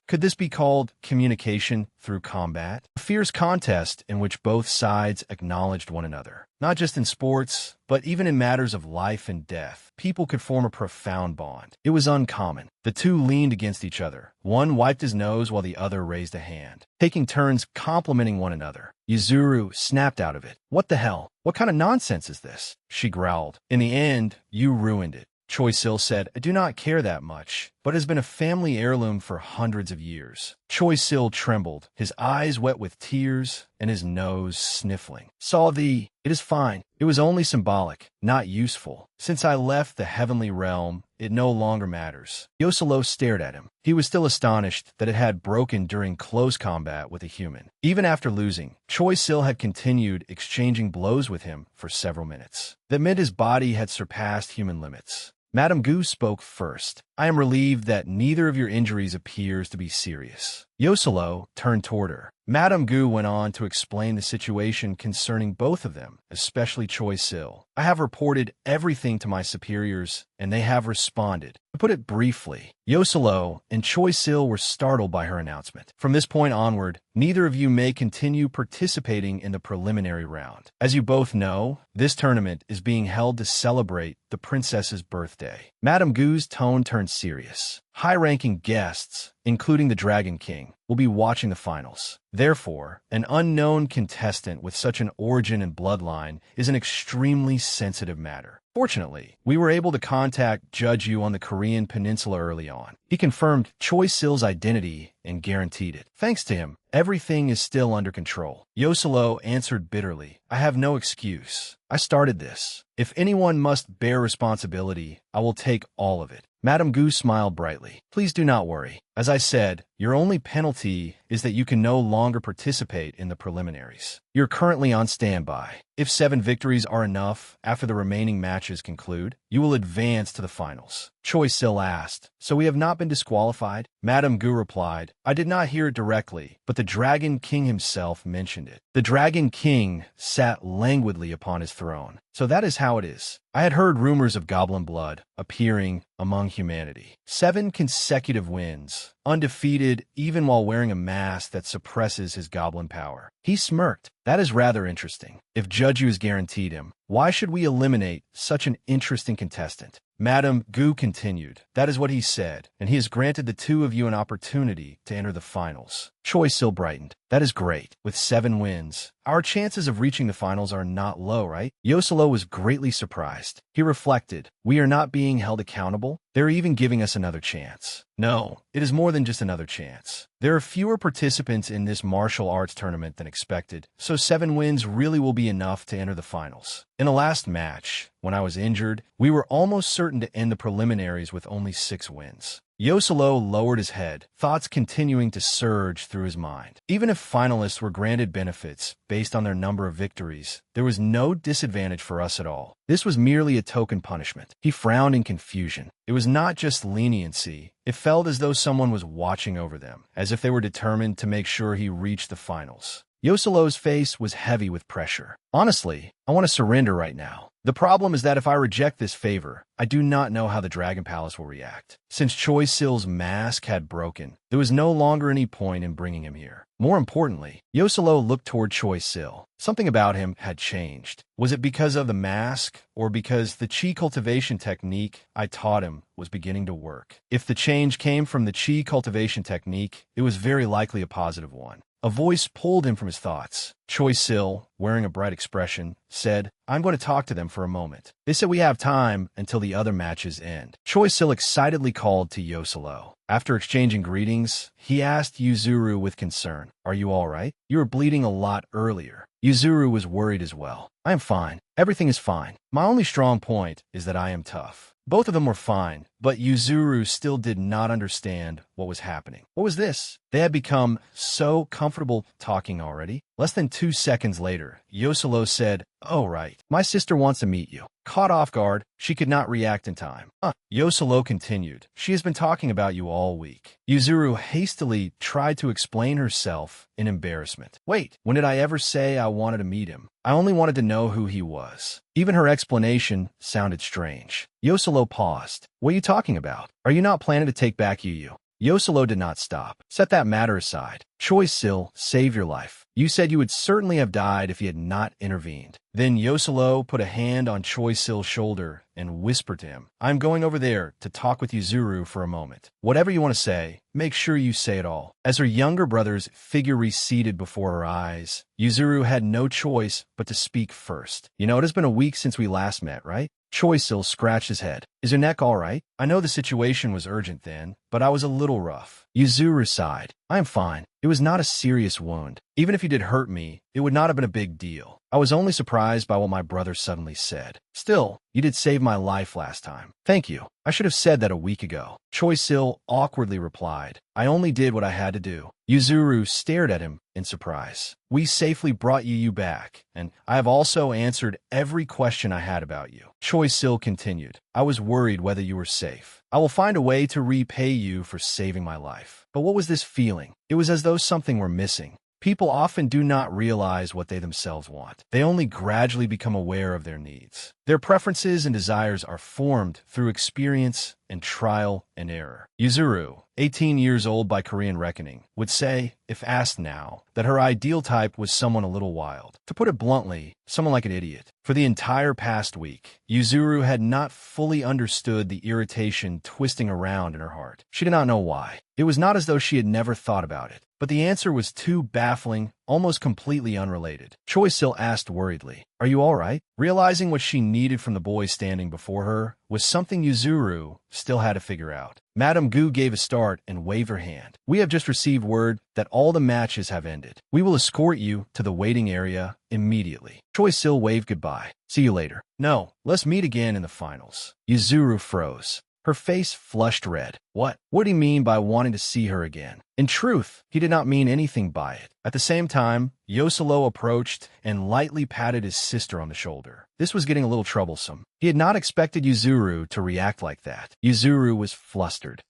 Could this be called communication through combat? A fierce contest in which both sides acknowledged one another. Not just in sports, but even in matters of life and death, people could form a profound bond. It was uncommon. The two leaned against each other. One wiped his nose while the other raised a hand, taking turns complimenting one another. Yuzuru snapped out of it. What the hell? What kind of nonsense is this? She growled. In the end, you ruined it. Choi Sil said, I do not care that much, but it has been a family heirloom for hundreds of years. Choi Sil trembled, his eyes wet with tears and his nose sniffling. It is fine. It was only symbolic, not useful. Since I left the heavenly realm, it no longer matters. Yosolo stared at him. He was still astonished that it had broken during close combat with a human. Even after losing, Choi Sil had continued exchanging blows with him for several minutes. That meant his body had surpassed human limits. Madame Gu spoke first. I am relieved that neither of your injuries appears to be serious. Yosolo turned toward her. Madame Gu went on to explain the situation concerning both of them, especially Choi Sil. I have reported everything to my superiors, and they have responded. To put it briefly, Yosolo and Choi Sil were startled by her announcement. From this point onward, neither of you may continue participating in the preliminary round. As you both know, this tournament is being held to celebrate the princess's birthday. Madame Gu's tone turned serious. High-ranking guests, including the Dragon King, will be watching the finals. Therefore, an unknown contestant with such an origin and bloodline is an extremely sensitive matter. Fortunately, we were able to contact Judge Yu on the Korean peninsula early on. He confirmed Choi Sil's identity and guaranteed it. Thanks to him, everything is still under control. Yosolo answered bitterly, I have no excuse. I started this. If anyone must bear responsibility, I will take all of it. Madame Gu smiled brightly. Please do not worry. As I said, your only penalty is that you can no longer participate in the preliminaries. You're currently on standby. If 7 victories are enough after the remaining matches conclude, you will advance to the finals. Choi Sil asked, so we have not been disqualified? Madame Gu replied, I did not hear it directly, but the Dragon King himself mentioned it. The Dragon King sat languidly upon his throne. So that is how it is. I had heard rumors of goblin blood appearing among humanity. 7 consecutive wins, undefeated even while wearing a mask that suppresses his goblin power. He smirked. That is rather interesting. If Judge Yu has guaranteed him, why should we eliminate such an interesting contestant? Madame Gu continued. That is what he said, and he has granted the two of you an opportunity to enter the finals. Choi Sil brightened. That is great. With 7 wins, our chances of reaching the finals are not low, right? Yosolo was greatly surprised. He reflected, we are not being held accountable. They're even giving us another chance. No, it is more than just another chance. There are fewer participants in this martial arts tournament than expected, so 7 wins really will be enough to enter the finals. In the last match, when I was injured, we were almost certain to end the preliminaries with only 6 wins. Yosolo lowered his head, thoughts continuing to surge through his mind. Even if finalists were granted benefits based on their number of victories, there was no disadvantage for us at all. This was merely a token punishment. He frowned in confusion. It was not just leniency. It felt as though someone was watching over them, as if they were determined to make sure he reached the finals. Yosolo's face was heavy with pressure. Honestly, I want to surrender right now. The problem is that if I reject this favor, I do not know how the Dragon Palace will react. Since Choi Sil's mask had broken, there was no longer any point in bringing him here. More importantly, Yosolo looked toward Choi Sil. Something about him had changed. Was it because of the mask, or because the chi cultivation technique I taught him was beginning to work? If the change came from the chi cultivation technique, it was very likely a positive one. A voice pulled him from his thoughts. Choi Sil, wearing a bright expression, said, I'm going to talk to them for a moment. They said we have time until the other matches end. Choi Sil excitedly called to Yosolo. After exchanging greetings, he asked Yuzuru with concern, "Are you all right? You were bleeding a lot earlier." Yuzuru was worried as well. "I am fine. Everything is fine. My only strong point is that I am tough." Both of them were fine, but Yuzuru still did not understand what was happening. What was this? They had become so comfortable talking already. Less than 2 seconds later, Yoselo said, "Oh, right. My sister wants to meet you." Caught off guard, she could not react in time. Yoselo continued, "She has been talking about you all week." Yuzuru hastily tried to explain herself in embarrassment. "Wait, when did I ever say I wanted to meet him? I only wanted to know who he was." Even her explanation sounded strange. Yoselo paused. "What are you talking about? Are you not planning to take back Yu? Yoselo did not stop. "Set that matter aside. Choi-sil saved your life. You said you would certainly have died if he had not intervened." Then Yoselo put a hand on Choi-sil's shoulder and whispered to him, "I'm going over there to talk with Yuzuru for a moment. Whatever you want to say, make sure you say it all." As her younger brother's figure receded before her eyes, Yuzuru had no choice but to speak first. "You know, it has been a week since we last met, right?" Choi-sil scratched his head. "Is your neck all right? I know the situation was urgent then, but I was a little rough." Yuzuru sighed. "I am fine. It was not a serious wound. Even if you did hurt me, it would not have been a big deal. I was only surprised by what my brother suddenly said. Still, you did save my life last time. Thank you. I should have said that a week ago." Choi-sil awkwardly replied, "I only did what I had to do." Yuzuru stared at him in surprise. "We safely brought you back, and I have also answered every question I had about you." Choi-sil continued, "I was worried whether you were safe. I will find a way to repay you for saving my life." But what was this feeling? It was as though something were missing. People often do not realize what they themselves want. They only gradually become aware of their needs. Their preferences and desires are formed through experience and trial and error. Yuzuru, 18 years old by Korean reckoning, would say, if asked now, that her ideal type was someone a little wild. To put it bluntly, someone like an idiot. For the entire past week, Yuzuru had not fully understood the irritation twisting around in her heart. She did not know why. It was not as though she had never thought about it. But the answer was too baffling, almost completely unrelated. Choi-sil asked worriedly, "Are you all right?" Realizing what she needed from the boy standing before her was something Yuzuru still had to figure out. Madame Gu gave a start and waved her hand. "We have just received word that all the matches have ended. We will escort you to the waiting area immediately." Choi-sil waved goodbye. "See you later." "No, let's meet again in the finals." Yuzuru froze. Her face flushed red. What did he mean by wanting to see her again? In truth, he did not mean anything by it. At the same time, Yoselo approached and lightly patted his sister on the shoulder. This was getting a little troublesome. He had not expected Yuzuru to react like that. Yuzuru was flustered.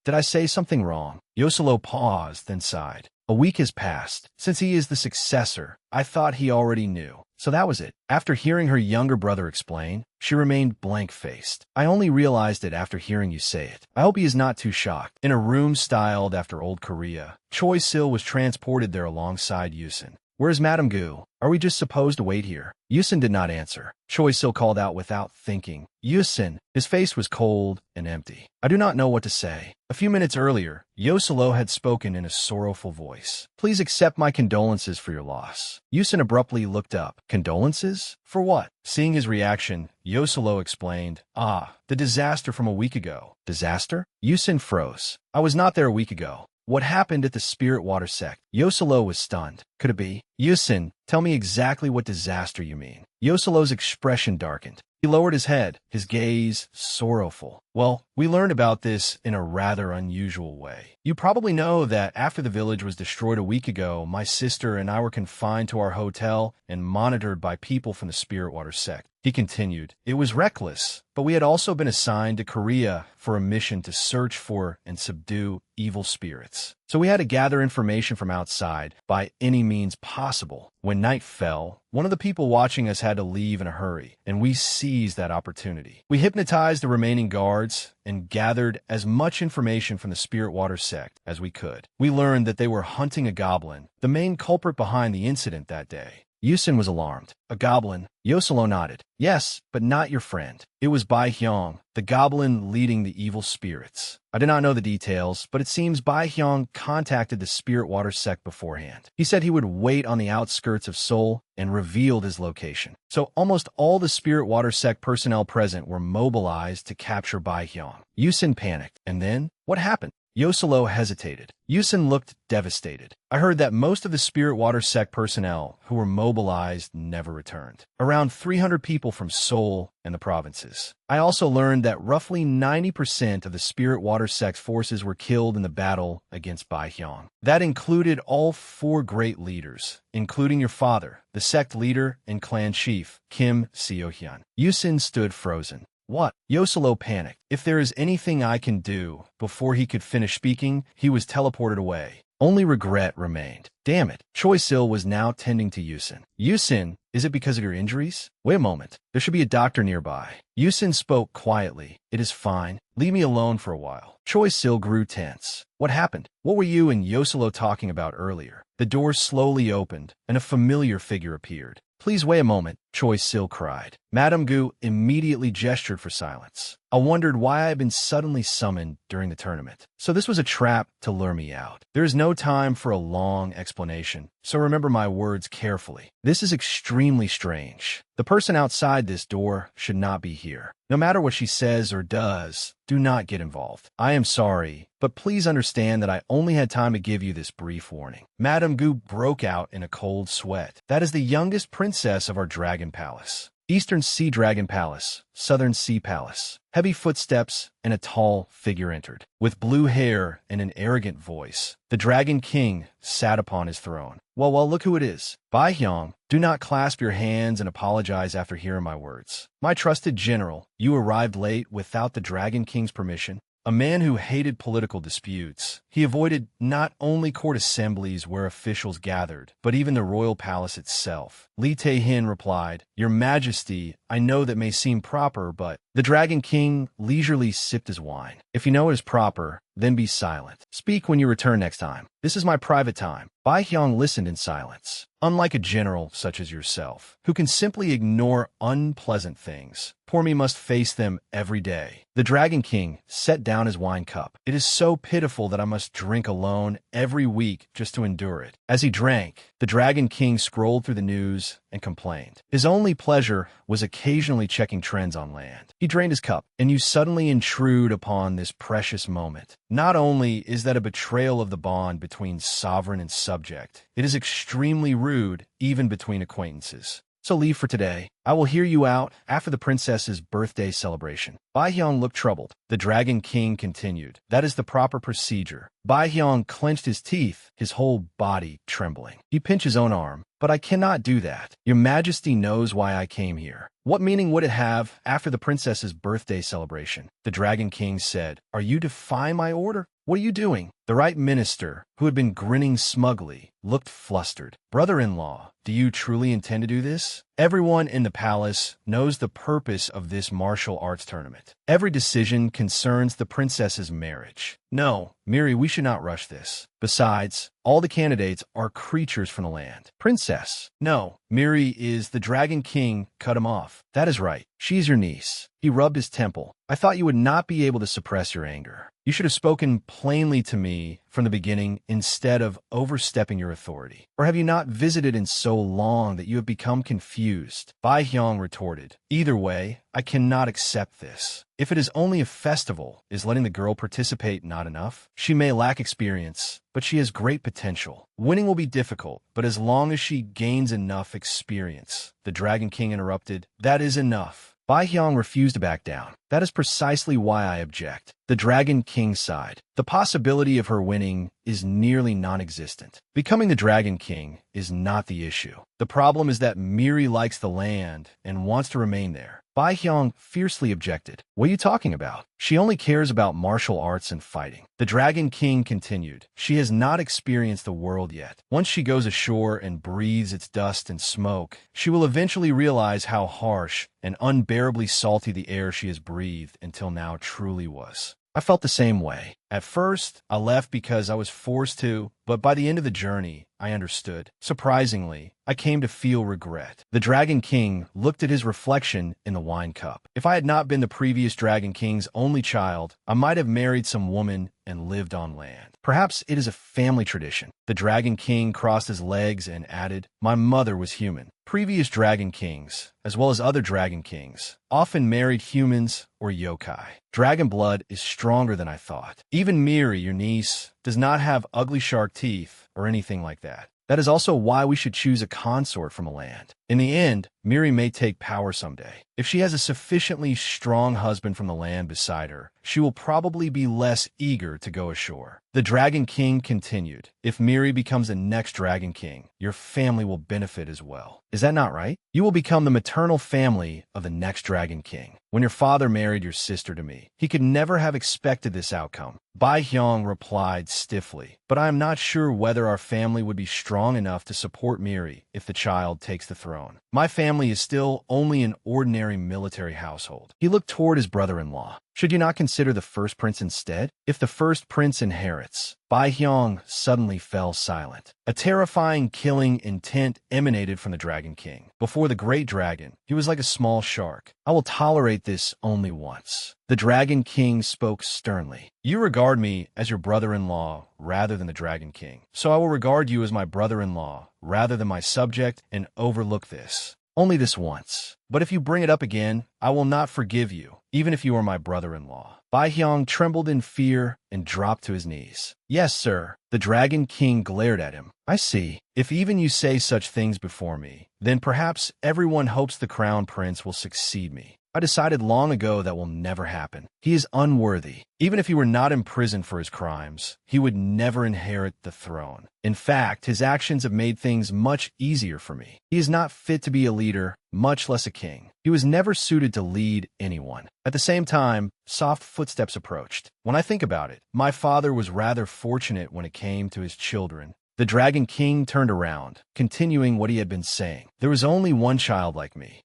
Did I say something wrong?" Yoselo paused, then sighed. "A week has passed. Since he is the successor, I thought he already knew. So that was it." After hearing her younger brother explain, she remained blank-faced. "I only realized it after hearing you say it. I hope he is not too shocked." In a room styled after old Korea, Choi-sil was transported there alongside Yusin. "Where's Madame Gu? Are we just supposed to wait here?" Yusin did not answer. Choi-sil called out without thinking, "Yusin." His face was cold and empty. "I do not know what to say." A few minutes earlier, Yoselo had spoken in a sorrowful voice. "Please accept my condolences for your loss." Yusin abruptly looked up. "Condolences? For what?" Seeing his reaction, Yoselo explained, "The disaster from a week ago." "Disaster?" Yusin froze. "I was not there a week ago." "What happened at the Spirit Water sect?" Yoselo was stunned. "Could it be?" "Yusin, tell me exactly what disaster you mean." Yoselo's expression darkened. He lowered his head, his gaze sorrowful. "Well, we learned about this in a rather unusual way. You probably know that after the village was destroyed a week ago, my sister and I were confined to our hotel and monitored by people from the Spirit Water sect." He continued, "It was reckless, but we had also been assigned to Korea for a mission to search for and subdue evil spirits. So we had to gather information from outside by any means possible. When night fell, one of the people watching us had to leave in a hurry, and we seized that opportunity. We hypnotized the remaining guards and gathered as much information from the Spirit Water sect as we could. We learned that they were hunting a goblin, the main culprit behind the incident that day." Yusin was alarmed. "A goblin?" Yoselo nodded. "Yes, but not your friend. It was Bai Hyung, the goblin leading the evil spirits. I do not know the details, but it seems Bai Hyung contacted the Spirit Water sect beforehand. He said he would wait on the outskirts of Seoul and revealed his location. So almost all the Spirit Water sect personnel present were mobilized to capture Bai Hyung." Yusin panicked. "And then? What happened?" Yoselo hesitated. Yusin looked devastated. I heard that most of the Spirit Water sect personnel who were mobilized never returned. Around 300 people from Seoul and the provinces. I also learned that roughly 90% of the Spirit Water sect's forces were killed in the battle against Baihyang. That included all 4 great leaders, including your father, the sect leader and clan chief, Kim Seohyun. Yusin stood frozen. What? Yoselo panicked. If there is anything I can do, before he could finish speaking, he was teleported away. Only regret remained. Damn it. Choi Sil was now tending to Yusin. Yusin, is it because of your injuries? Wait a moment. There should be a doctor nearby. Yusin spoke quietly. It is fine. Leave me alone for a while. Choi Sil grew tense. What happened? What were you and Yoselo talking about earlier? The door slowly opened, and a familiar figure appeared. Please wait a moment, Choi Sil cried. Madame Gu immediately gestured for silence. I wondered why I had been suddenly summoned during the tournament. So this was a trap to lure me out. There is no time for a long explanation, so remember my words carefully. This is extremely strange. The person outside this door should not be here. No matter what she says or does, do not get involved. I am sorry, but please understand that I only had time to give you this brief warning. Madame Gu broke out in a cold sweat. That is the youngest princess of our Dragon Palace. Eastern Sea Dragon Palace, Southern Sea Palace. Heavy footsteps and a tall figure entered. With blue hair and an arrogant voice, the Dragon King sat upon his throne. Well, look who it is. Baihyang, do not clasp your hands and apologize after hearing my words. My trusted general, you arrived late without the Dragon King's permission. A man who hated political disputes. He avoided not only court assemblies where officials gathered, but even the royal palace itself. Li Tae-hin replied, Your Majesty, I know that may seem proper, but... The Dragon King leisurely sipped his wine. If you know it is proper, then be silent. Speak when you return next time. This is my private time. Baihyang listened in silence. Unlike a general such as yourself, who can simply ignore unpleasant things, poor me must face them every day. The Dragon King set down his wine cup. It is so pitiful that I must drink alone every week just to endure it. As he drank, the Dragon King scrolled through the news and complained. His only pleasure was occasionally checking trends on land. He drained his cup, and you suddenly intrude upon this precious moment. Not only is that a betrayal of the bond between sovereign and subject, it is extremely rude even between acquaintances. So leave for today. I will hear you out after the princess's birthday celebration. Baihyang looked troubled. The Dragon King continued. That is the proper procedure. Baihyang clenched his teeth, his whole body trembling. He pinched his own arm. But I cannot do that. Your Majesty knows why I came here. What meaning would it have after the princess's birthday celebration? The Dragon King said, Are you defying my order? What are you doing? The right minister, who had been grinning smugly, looked flustered. Brother-in-law, do you truly intend to do this? Everyone in the palace knows the purpose of this martial arts tournament. Every decision concerns the princess's marriage. No, Miri, we should not rush this. Besides, all the candidates are creatures from the land. Princess. No, Miri is the Dragon King. Cut him off. That is right. She's your niece. He rubbed his temple. I thought you would not be able to suppress your anger. You should have spoken plainly to me from the beginning instead of overstepping your authority. Or have you not visited in so long that you have become confused? Baihyang retorted. Either way, I cannot accept this. If it is only a festival, is letting the girl participate not enough? She may lack experience, but she has great potential. Winning will be difficult, but as long as she gains enough experience. The Dragon King interrupted. That is enough. Baihyang refused to back down. That is precisely why I object. The Dragon King sighed. The possibility of her winning is nearly non-existent. Becoming the Dragon King is not the issue. The problem is that Miri likes the land and wants to remain there. Baihyang fiercely objected. What are you talking about? She only cares about martial arts and fighting. The Dragon King continued. She has not experienced the world yet. Once she goes ashore and breathes its dust and smoke, she will eventually realize how harsh and unbearably salty the air she has breathed until now truly was. I felt the same way. At first, I left because I was forced to, but by the end of the journey, I understood. Surprisingly, I came to feel regret. The Dragon King looked at his reflection in the wine cup. If I had not been the previous Dragon King's only child, I might have married some woman and lived on land. Perhaps it is a family tradition. The Dragon King crossed his legs and added, "My mother was human." Previous Dragon Kings, as well as other Dragon Kings, often married humans or yokai. Dragon blood is stronger than I thought. Even Miri, your niece, does not have ugly shark teeth or anything like that. That is also why we should choose a consort from a land. In the end, Miri may take power someday. If she has a sufficiently strong husband from the land beside her, she will probably be less eager to go ashore. The Dragon King continued, "If Miri becomes the next Dragon King, your family will benefit as well. Is that not right? You will become the maternal family of the next Dragon King. When your father married your sister to me, he could never have expected this outcome." Bai Hyung replied stiffly, "But I am not sure whether our family would be strong enough to support Miri if the child takes the throne. My family is still only an ordinary military household." He looked toward his brother-in-law. "Should you not consider the first prince instead? If the first prince inherits..." Bai Hyung suddenly fell silent. A terrifying killing intent emanated from the Dragon King. Before the great dragon, he was like a small shark. "I will tolerate this only once." The Dragon King spoke sternly. "You regard me as your brother-in-law rather than the Dragon King. So I will regard you as my brother-in-law rather than my subject and overlook this. Only this once. But if you bring it up again, I will not forgive you, even if you are my brother-in-law." Bai Hyung trembled in fear and dropped to his knees. "Yes, sir." The Dragon King glared at him. "I see. If even you say such things before me, then perhaps everyone hopes the Crown Prince will succeed me. I decided long ago that will never happen. He is unworthy. Even if he were not imprisoned for his crimes, he would never inherit the throne. In fact, his actions have made things much easier for me. He is not fit to be a leader, much less a king. He was never suited to lead anyone." At the same time, soft footsteps approached. "When I think about it, my father was rather fortunate when it came to his children." The Dragon King turned around, continuing what he had been saying. "There was only one child like me."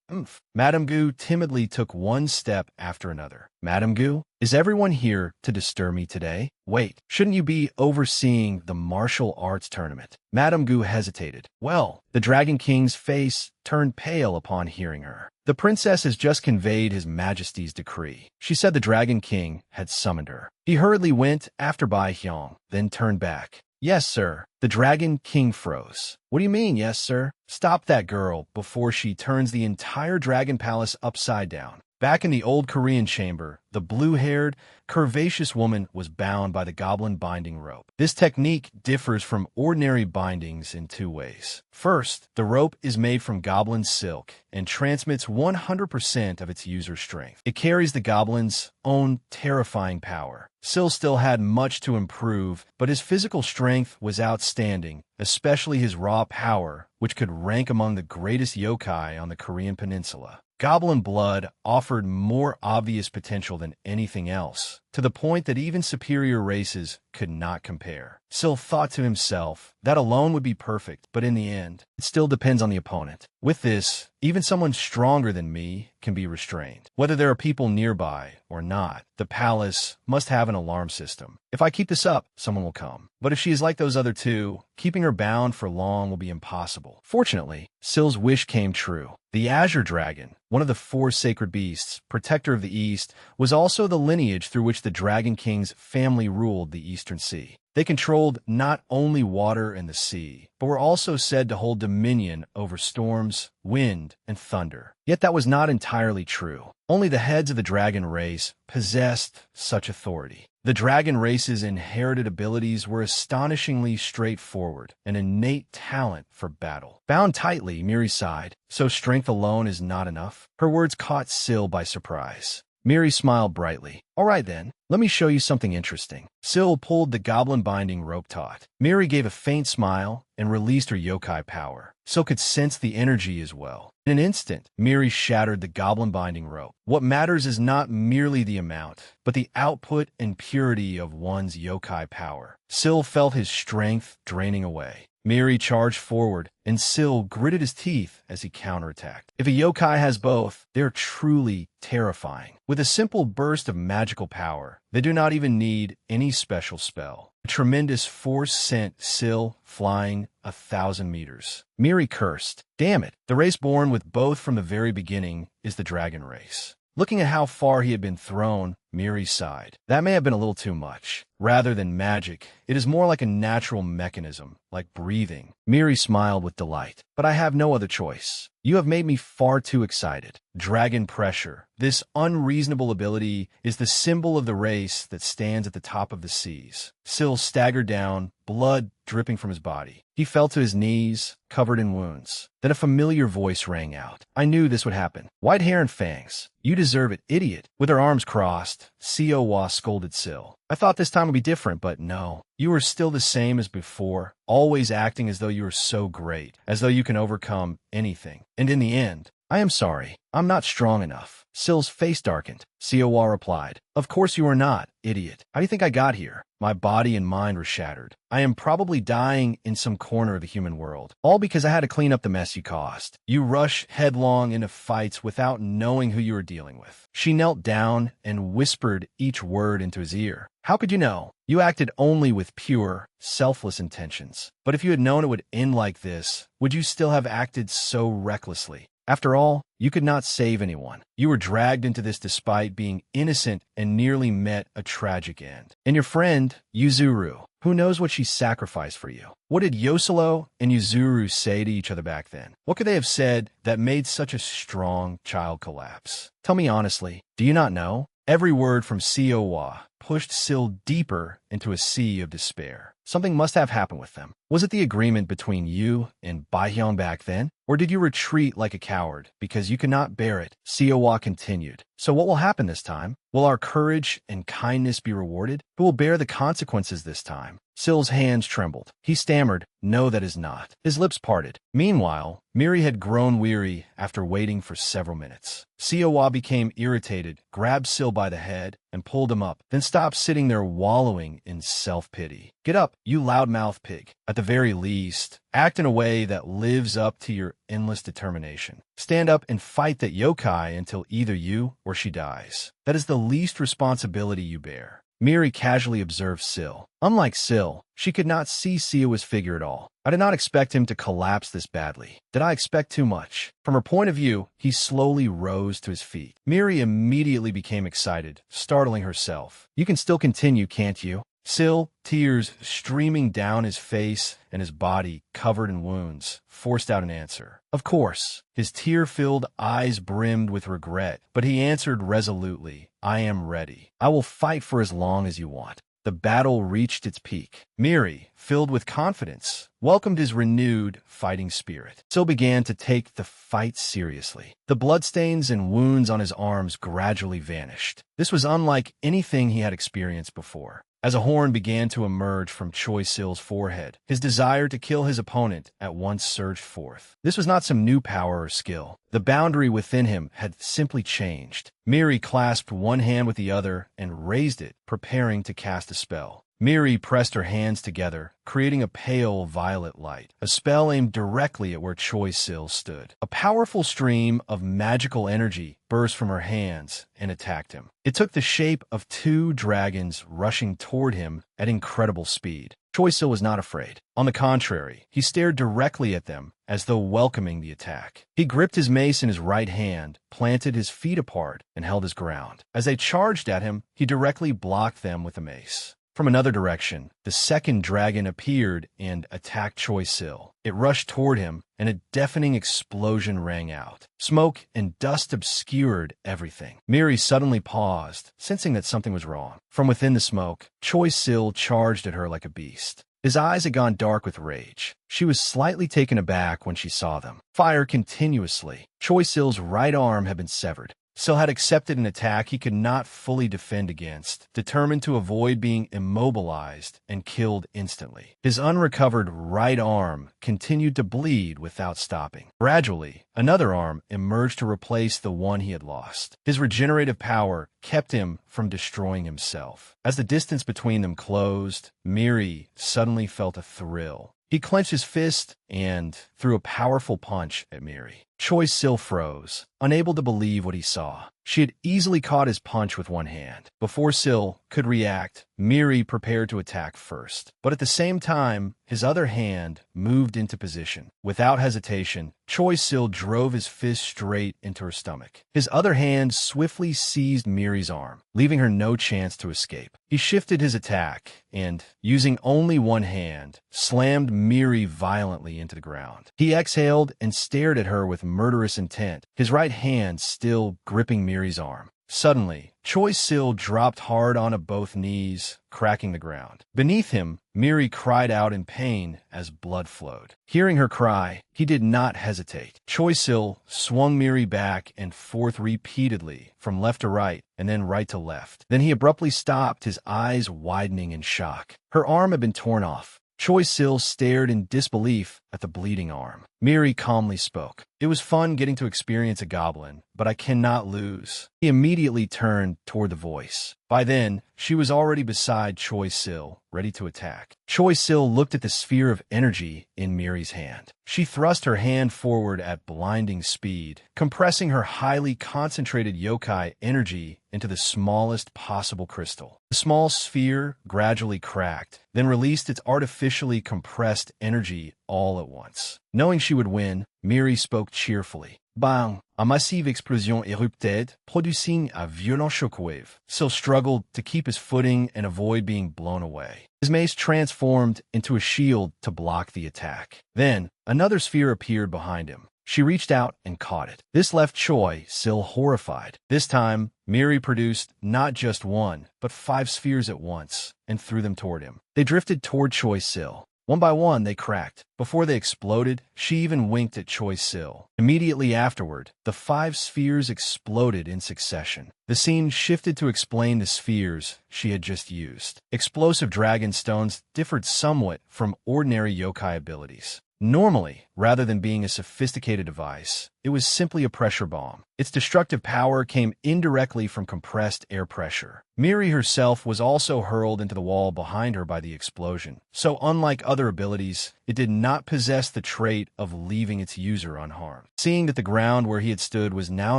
Madame Gu timidly took one step after another. "Madame Gu, is everyone here to disturb me today? Wait, shouldn't you be overseeing the martial arts tournament?" Madame Gu hesitated. "Well," the Dragon King's face turned pale upon hearing her. "The princess has just conveyed His Majesty's decree." She said the Dragon King had summoned her. He hurriedly went after Bai Hyung, then turned back. "Yes, sir." The Dragon King froze. "What do you mean, yes, sir? Stop that girl before she turns the entire Dragon Palace upside down." Back in the old Korean chamber, the blue-haired, curvaceous woman was bound by the goblin binding rope. This technique differs from ordinary bindings in two ways. First, the rope is made from goblin silk and transmits 100% of its user's strength. It carries the goblin's own terrifying power. Sil still had much to improve, but his physical strength was outstanding, especially his raw power, which could rank among the greatest yokai on the Korean peninsula. Goblin blood offered more obvious potential than anything else, to the point that even superior races could not compare. Sil thought to himself, that alone would be perfect, but in the end, it still depends on the opponent. With this, even someone stronger than me can be restrained. Whether there are people nearby or not, the palace must have an alarm system. If I keep this up, someone will come. But if she is like those other two, keeping her bound for long will be impossible. Fortunately, Sil's wish came true. The Azure Dragon, one of the four sacred beasts, protector of the East, was also the lineage through which the Dragon King's family ruled the Eastern Sea. They controlled not only water and the sea, but were also said to hold dominion over storms, wind, and thunder. Yet that was not entirely true. Only the heads of the dragon race possessed such authority. The dragon race's inherited abilities were astonishingly straightforward, an innate talent for battle. Bound tightly, Miri sighed. "So strength alone is not enough?" Her words caught Sil by surprise. Miri smiled brightly. "All right then, let me show you something interesting." Sil pulled the goblin binding rope taut. Miri gave a faint smile and released her yokai power. Sil could sense the energy as well. In an instant, Miri shattered the goblin binding rope. What matters is not merely the amount, but the output and purity of one's yokai power. Sil felt his strength draining away. Miri charged forward, and Sil gritted his teeth as he counterattacked. If a yokai has both, they're truly terrifying. With a simple burst of magical power, they do not even need any special spell. A tremendous force sent Sil flying 1,000 meters. Miri cursed. "Damn it, the race born with both from the very beginning is the dragon race." Looking at how far he had been thrown, Miri sighed. That may have been a little too much. Rather than magic, it is more like a natural mechanism, like breathing. Miri smiled with delight. But I have no other choice. You have made me far too excited. Dragon pressure. This unreasonable ability is the symbol of the race that stands at the top of the seas. Syl staggered down, blood dripping from his body. He fell to his knees, covered in wounds. Then a familiar voice rang out. I knew this would happen. White hair and fangs. You deserve it, idiot. With her arms crossed, Siwa scolded Syl. I thought this time would be different, but no. You are still the same as before, always acting as though you are so great, as though you can overcome anything. And in the end, I am sorry. I'm not strong enough. Syl's face darkened. Siwa replied, Of course you are not, idiot. How do you think I got here? My body and mind were shattered. I am probably dying in some corner of the human world. All because I had to clean up the mess you caused. You rush headlong into fights without knowing who you are dealing with. She knelt down and whispered each word into his ear. How could you know? You acted only with pure, selfless intentions. But if you had known it would end like this, would you still have acted so recklessly? After all, you could not save anyone. You were dragged into this despite being innocent and nearly met a tragic end. And your friend, Yuzuru, who knows what she sacrificed for you? What did Yoselo and Yuzuru say to each other back then? What could they have said that made such a strong child collapse? Tell me honestly, do you not know? Every word from Siwa pushed Syl deeper into a sea of despair. Something must have happened with them. Was it the agreement between you and Baihyung back then? Or did you retreat like a coward because you could not bear it? Siwa continued. So what will happen this time? Will our courage and kindness be rewarded? Who will bear the consequences this time? Syl's hands trembled. He stammered, No, that is not. His lips parted. Meanwhile, Miri had grown weary after waiting for several minutes. Siwa became irritated, grabbed Syl by the head, and pulled him up, then stopped sitting there wallowing in self-pity. Get up, you loudmouth pig. At the very least, act in a way that lives up to your endless determination. Stand up and fight that yokai until either you or she dies. That is the least responsibility you bear. Miri casually observed Syl. Unlike Syl, she could not see Siwa's figure at all. I did not expect him to collapse this badly. Did I expect too much? From her point of view, he slowly rose to his feet. Miri immediately became excited, startling herself. You can still continue, can't you? Syl, tears streaming down his face and his body covered in wounds, forced out an answer. Of course. His tear-filled eyes brimmed with regret, but he answered resolutely, I am ready. I will fight for as long as you want. The battle reached its peak. Miri, filled with confidence, welcomed his renewed fighting spirit. Syl began to take the fight seriously. The bloodstains and wounds on his arms gradually vanished. This was unlike anything he had experienced before. As a horn began to emerge from Choi Syl's forehead, his desire to kill his opponent at once surged forth. This was not some new power or skill. The boundary within him had simply changed. Miri clasped one hand with the other and raised it, preparing to cast a spell. Miri pressed her hands together, creating a pale violet light, a spell aimed directly at where Choi Syl stood. A powerful stream of magical energy burst from her hands and attacked him. It took the shape of two dragons rushing toward him at incredible speed. Choi Syl was not afraid. On the contrary, he stared directly at them as though welcoming the attack. He gripped his mace in his right hand, planted his feet apart, and held his ground. As they charged at him, he directly blocked them with the mace. From another direction, the second dragon appeared and attacked Choi Syl. It rushed toward him, and a deafening explosion rang out. Smoke and dust obscured everything. Miri suddenly paused, sensing that something was wrong. From within the smoke, Choi Syl charged at her like a beast. His eyes had gone dark with rage. She was slightly taken aback when she saw them. Fire continuously. Choi Syl's right arm had been severed. Syl had accepted an attack he could not fully defend against, determined to avoid being immobilized and killed instantly. His unrecovered right arm continued to bleed without stopping. Gradually, another arm emerged to replace the one he had lost. His regenerative power kept him from destroying himself. As the distance between them closed, Miri suddenly felt a thrill. He clenched his fist and threw a powerful punch at Miri. Choi Sil froze, unable to believe what he saw. She had easily caught his punch with one hand. Before Sil could react, Miri prepared to attack first. But at the same time, his other hand moved into position. Without hesitation, Choi Sil drove his fist straight into her stomach. His other hand swiftly seized Miri's arm, leaving her no chance to escape. He shifted his attack and, using only one hand, slammed Miri violently into the ground. He exhaled and stared at her with murderous intent, his right hand still gripping Miri's arm. Suddenly, Choi Sil dropped hard onto both knees, cracking the ground. Beneath him, Miri cried out in pain as blood flowed. Hearing her cry, he did not hesitate. Choi Sil swung Miri back and forth repeatedly, from left to right, and then right to left. Then he abruptly stopped, his eyes widening in shock. Her arm had been torn off. Choi Sil stared in disbelief at the bleeding arm. Miri calmly spoke. "It was fun getting to experience a goblin, but I cannot lose." He immediately turned toward the voice. By then, she was already beside Choi Sil, ready to attack. Choi Sil looked at the sphere of energy in Miri's hand. She thrust her hand forward at blinding speed, compressing her highly concentrated yokai energy into the smallest possible crystal. The small sphere gradually cracked, then released its artificially compressed energy all at once. Knowing she would win, Miri spoke cheerfully. Bang! A massive explosion erupted, producing a violent shockwave. Sil struggled to keep his footing and avoid being blown away. His mace transformed into a shield to block the attack. Then, another sphere appeared behind him. She reached out and caught it. This left Choi Sil horrified. This time, Miri produced not just one, but 5 spheres at once, and threw them toward him. They drifted toward Choi Sil. One by one, they cracked. Before they exploded, she even winked at Choi Sil. Immediately afterward, the 5 spheres exploded in succession. The scene shifted to explain the spheres she had just used. Explosive dragon stones differed somewhat from ordinary yokai abilities. Normally, rather than being a sophisticated device, it was simply a pressure bomb. Its destructive power came indirectly from compressed air pressure. Miri herself was also hurled into the wall behind her by the explosion. So unlike other abilities, it did not possess the trait of leaving its user unharmed. Seeing that the ground where he had stood was now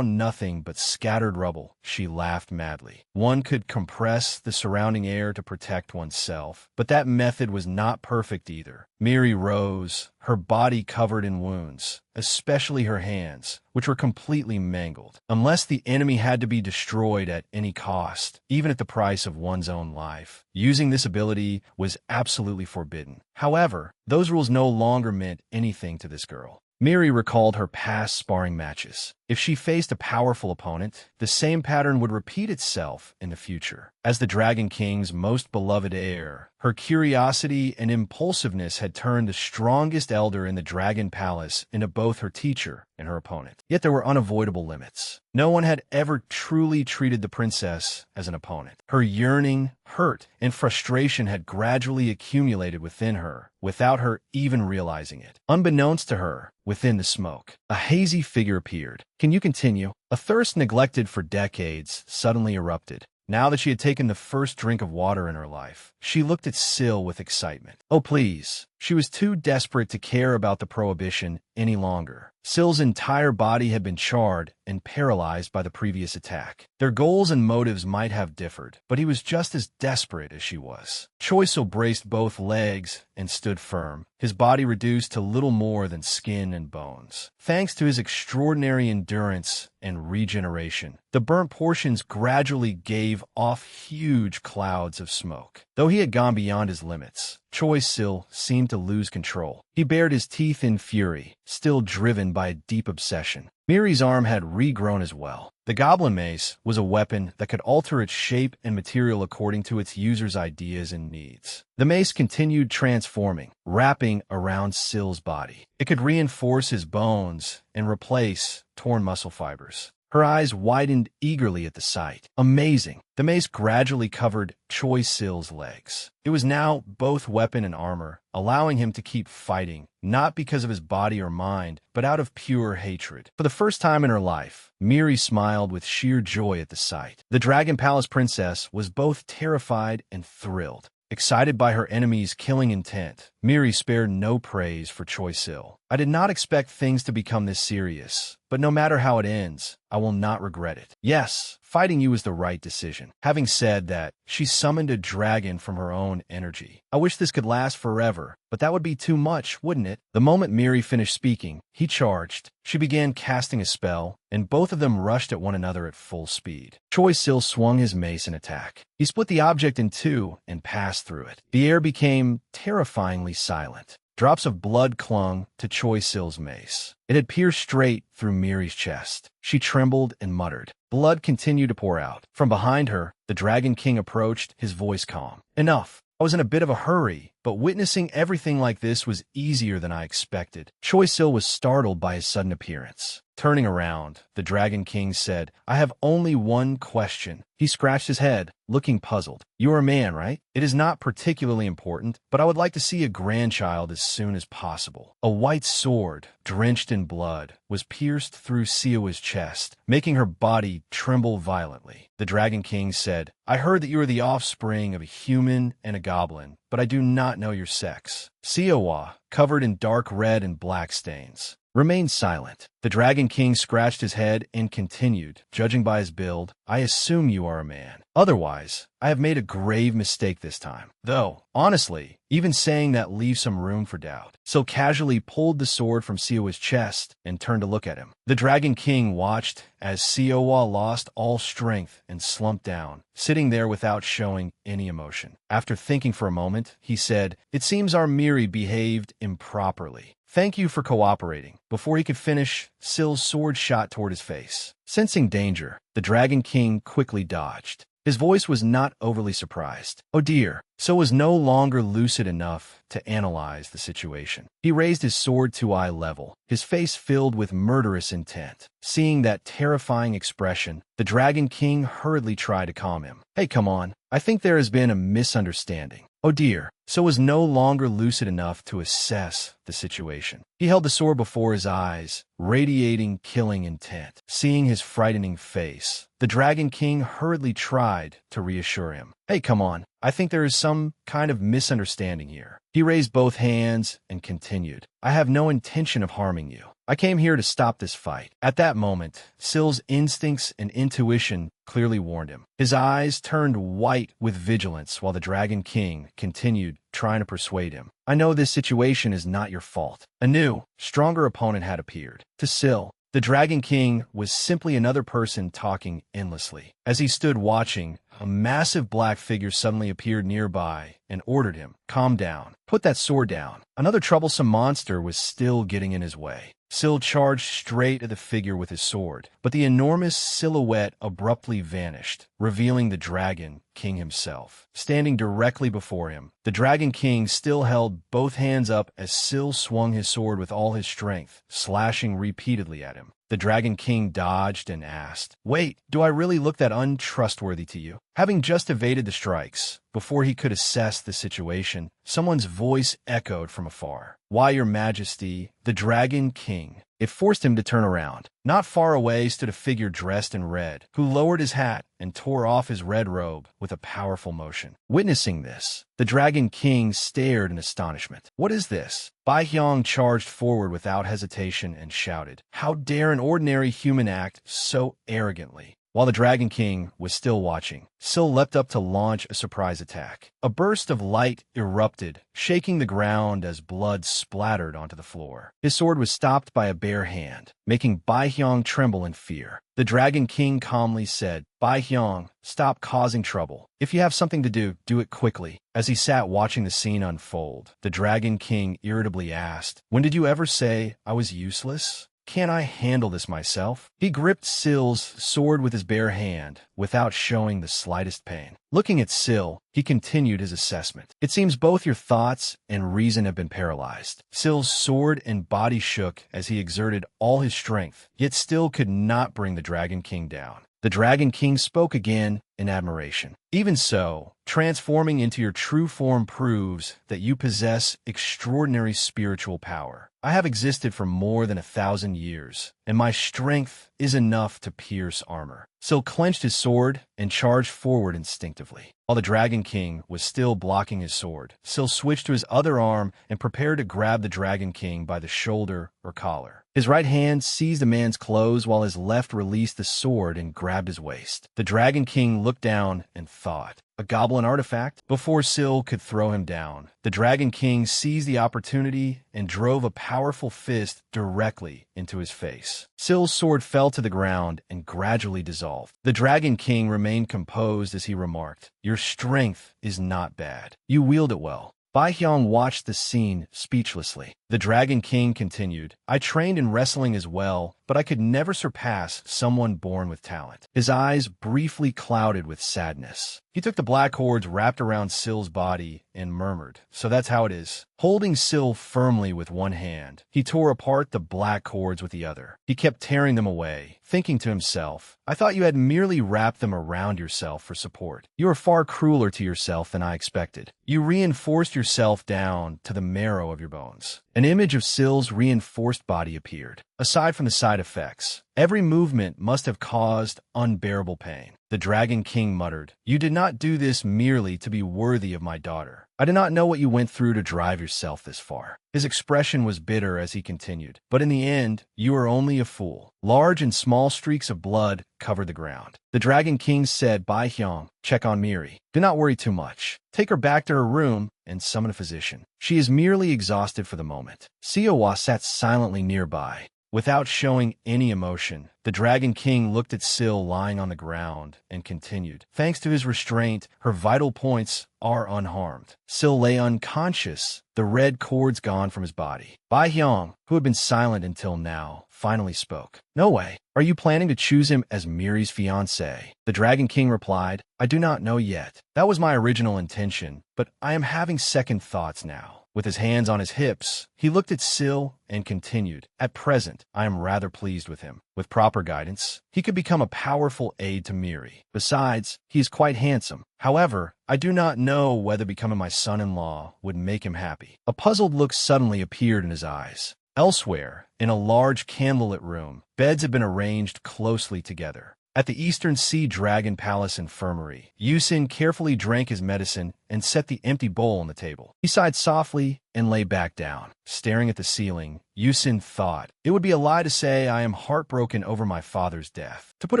nothing but scattered rubble, she laughed madly. One could compress the surrounding air to protect oneself, but that method was not perfect either. Miri rose, her body covered in wounds, especially her hands, which were completely mangled. Unless the enemy had to be destroyed at any cost, even at the price of one's own life, using this ability was absolutely forbidden. However, those rules no longer meant anything to this girl. Miri recalled her past sparring matches. If she faced a powerful opponent, the same pattern would repeat itself in the future. As the Dragon King's most beloved heir, her curiosity and impulsiveness had turned the strongest elder in the Dragon Palace into both her teacher and her opponent. Yet there were unavoidable limits. No one had ever truly treated the princess as an opponent. Her yearning, hurt, and frustration had gradually accumulated within her, without her even realizing it. Unbeknownst to her, within the smoke, a hazy figure appeared. "Can you continue?" A thirst neglected for decades suddenly erupted. Now that she had taken the first drink of water in her life, she looked at Sil with excitement. "Oh, please." She was too desperate to care about the prohibition any longer. Sil's entire body had been charred and paralyzed by the previous attack. Their goals and motives might have differed, but he was just as desperate as she was. Choi Sil braced both legs and stood firm, his body reduced to little more than skin and bones. Thanks to his extraordinary endurance and regeneration, the burnt portions gradually gave off huge clouds of smoke. Though he had gone beyond his limits, Choi Sil seemed to lose control. He bared his teeth in fury, still driven by a deep obsession. Miri's arm had regrown as well. The goblin mace was a weapon that could alter its shape and material according to its user's ideas and needs. The mace continued transforming, wrapping around Sil's body. It could reinforce his bones and replace torn muscle fibers. Her eyes widened eagerly at the sight. Amazing! The mace gradually covered Choi Sil's legs. It was now both weapon and armor, allowing him to keep fighting, not because of his body or mind, but out of pure hatred. For the first time in her life, Miri smiled with sheer joy at the sight. The Dragon Palace princess was both terrified and thrilled. Excited by her enemy's killing intent, Miri spared no praise for Choi Sil. I did not expect things to become this serious, but no matter how it ends, I will not regret it. Yes, fighting you is the right decision. Having said that, she summoned a dragon from her own energy. I wish this could last forever, but that would be too much, wouldn't it? The moment Miri finished speaking, he charged. She began casting a spell, and both of them rushed at one another at full speed. Choi Sil swung his mace in attack. He split the object in two and passed through it. The air became terrifyingly silent. Drops of blood clung to Choi Sil's mace. It had pierced straight through Miri's chest. She trembled and muttered. Blood continued to pour out. From behind her, the Dragon King approached, his voice calm. Enough. I was in a bit of a hurry, but witnessing everything like this was easier than I expected. Choi Sil was startled by his sudden appearance. Turning around, the Dragon King said, I have only one question. He scratched his head, looking puzzled. You are a man, right? It is not particularly important, but I would like to see a grandchild as soon as possible. A white sword, drenched in blood, was pierced through Siawa's chest, making her body tremble violently. The Dragon King said, I heard that you are the offspring of a human and a goblin, but I do not know your sex. Siawa, covered in dark red and black stains, remained silent. The Dragon King scratched his head and continued, judging by his build, I assume you are a man. Otherwise, I have made a grave mistake this time. Though, honestly, even saying that leaves some room for doubt. So casually pulled the sword from Siawa's chest and turned to look at him. The Dragon King watched as Siawa lost all strength and slumped down, sitting there without showing any emotion. After thinking for a moment, he said, It seems our Miri behaved improperly. Thank you for cooperating. Before he could finish, Sil's sword shot toward his face. Sensing danger, the Dragon King quickly dodged. His voice was not overly surprised. Oh dear, so was no longer lucid enough to analyze the situation. He raised his sword to eye level, his face filled with murderous intent. Seeing that terrifying expression, the Dragon King hurriedly tried to calm him. Hey, come on. I think there has been a misunderstanding. Oh dear, so was no longer lucid enough to assess the situation. He held the sword before his eyes, radiating killing intent. Seeing his frightening face, the Dragon King hurriedly tried to reassure him. Hey, come on. I think there is some kind of misunderstanding here. He raised both hands and continued. I have no intention of harming you. I came here to stop this fight. At that moment, Sil's instincts and intuition clearly warned him. His eyes turned white with vigilance while the Dragon King continued trying to persuade him. I know this situation is not your fault. A new, stronger opponent had appeared. To Sil, the Dragon King was simply another person talking endlessly. As he stood watching, a massive black figure suddenly appeared nearby and ordered him, calm down, put that sword down. Another troublesome monster was still getting in his way. Sil charged straight at the figure with his sword, but the enormous silhouette abruptly vanished, revealing the Dragon King himself. Standing directly before him, the Dragon King still held both hands up as Sil swung his sword with all his strength, slashing repeatedly at him. The Dragon King dodged and asked, Wait, do I really look that untrustworthy to you? Having just evaded the strikes, before he could assess the situation, someone's voice echoed from afar. Why, your majesty, the Dragon King. It forced him to turn around. Not far away stood a figure dressed in red, who lowered his hat and tore off his red robe with a powerful motion. Witnessing this, the Dragon King stared in astonishment. What is this? Bai Hyong charged forward without hesitation and shouted, How dare an ordinary human act so arrogantly? While the Dragon King was still watching, Sil leapt up to launch a surprise attack. A burst of light erupted, shaking the ground as blood splattered onto the floor. His sword was stopped by a bare hand, making Bai Hyong tremble in fear. The Dragon King calmly said, Bai Hyong, stop causing trouble. If you have something to do, do it quickly. As he sat watching the scene unfold, the Dragon King irritably asked, When did you ever say I was useless? Can't I handle this myself? He gripped Sil's sword with his bare hand, without showing the slightest pain. Looking at Sil, he continued his assessment. It seems both your thoughts and reason have been paralyzed. Sil's sword and body shook as he exerted all his strength, yet still could not bring the Dragon King down. The Dragon King spoke again in admiration. Even so, transforming into your true form proves that you possess extraordinary spiritual power. I have existed for more than 1,000 years, and my strength is enough to pierce armor. Syl clenched his sword and charged forward instinctively. While the Dragon King was still blocking his sword, Syl switched to his other arm and prepared to grab the Dragon King by the shoulder or collar. His right hand seized the man's clothes while his left released the sword and grabbed his waist. The Dragon King looked down and thought, a goblin artifact? Before Syl could throw him down, the Dragon King seized the opportunity and drove a powerful fist directly into his face. Syl's sword fell to the ground and gradually dissolved. The Dragon King remained composed as he remarked, "Your strength is not bad. You wield it well." Bai Hyung watched the scene speechlessly. The Dragon King continued, "I trained in wrestling as well, but I could never surpass someone born with talent." His eyes briefly clouded with sadness. He took the black cords wrapped around Syl's body and murmured, "So that's how it is." Holding Syl firmly with one hand, he tore apart the black cords with the other. He kept tearing them away, thinking to himself, "I thought you had merely wrapped them around yourself for support. You are far crueler to yourself than I expected. You reinforced yourself down to the marrow of your bones." An image of Syl's reinforced body appeared. Aside from the side effects, every movement must have caused unbearable pain. The Dragon King muttered, "You did not do this merely to be worthy of my daughter. I did not know what you went through to drive yourself this far." His expression was bitter as he continued, "But in the end, you are only a fool." Large and small streaks of blood covered the ground. The Dragon King said, "Bai Hyung, check on Miri. Do not worry too much. Take her back to her room and summon a physician. She is merely exhausted for the moment." Siawa sat silently nearby. Without showing any emotion, the Dragon King looked at Syl lying on the ground and continued, "Thanks to his restraint, her vital points are unharmed." Syl lay unconscious, the red cords gone from his body. Bai Hyung, who had been silent until now, finally spoke. "No way. Are you planning to choose him as Miri's fiancé?" The Dragon King replied, "I do not know yet. That was my original intention, but I am having second thoughts now." With his hands on his hips, he looked at Syl and continued, "At present, I am rather pleased with him. With proper guidance, he could become a powerful aid to Miri. Besides, he is quite handsome. However, I do not know whether becoming my son-in-law would make him happy." A puzzled look suddenly appeared in his eyes. Elsewhere, in a large candlelit room, beds had been arranged closely together. At the Eastern Sea Dragon Palace Infirmary, Yusin carefully drank his medicine and set the empty bowl on the table. He sighed softly and lay back down. Staring at the ceiling, Yusin thought, "It would be a lie to say I am heartbroken over my father's death. To put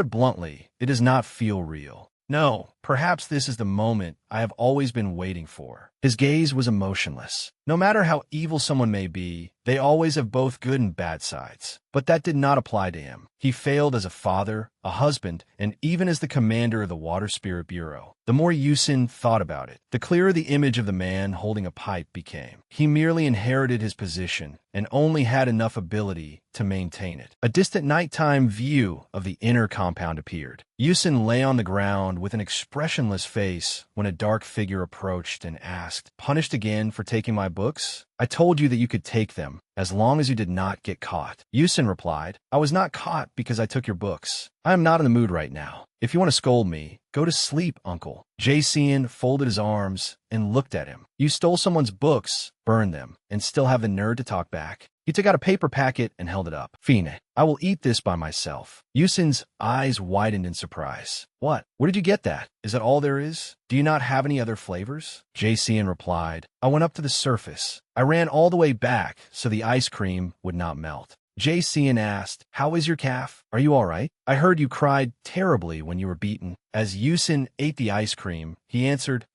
it bluntly, it does not feel real. No, perhaps this is the moment I have always been waiting for." His gaze was emotionless. No matter how evil someone may be, they always have both good and bad sides. But that did not apply to him. He failed as a father, a husband, and even as the commander of the Water Spirit Bureau. The more Yusin thought about it, the clearer the image of the man holding a pipe became. He merely inherited his position and only had enough ability to maintain it. A distant nighttime view of the inner compound appeared. Yusin lay on the ground with an expressionless face when a dark figure approached and asked, "Punished again for taking my books? I told you that you could take them, as long as you did not get caught." Yusin replied, "I was not caught because I took your books. I am not in the mood right now. If you want to scold me, go to sleep, uncle." Jae-seon folded his arms and looked at him. "You stole someone's books, burned them, and still have the nerve to talk back?" He took out a paper packet and held it up. "Fine, I will eat this by myself." Yusin's eyes widened in surprise. "What? Where did you get that? Is that all there is? Do you not have any other flavors?" Jae-seon replied, "I went up to the surface. I ran all the way back so the ice cream would not melt." Jae-seon asked, "How is your calf? Are you all right? I heard you cried terribly when you were beaten." As Yusin ate the ice cream, he answered,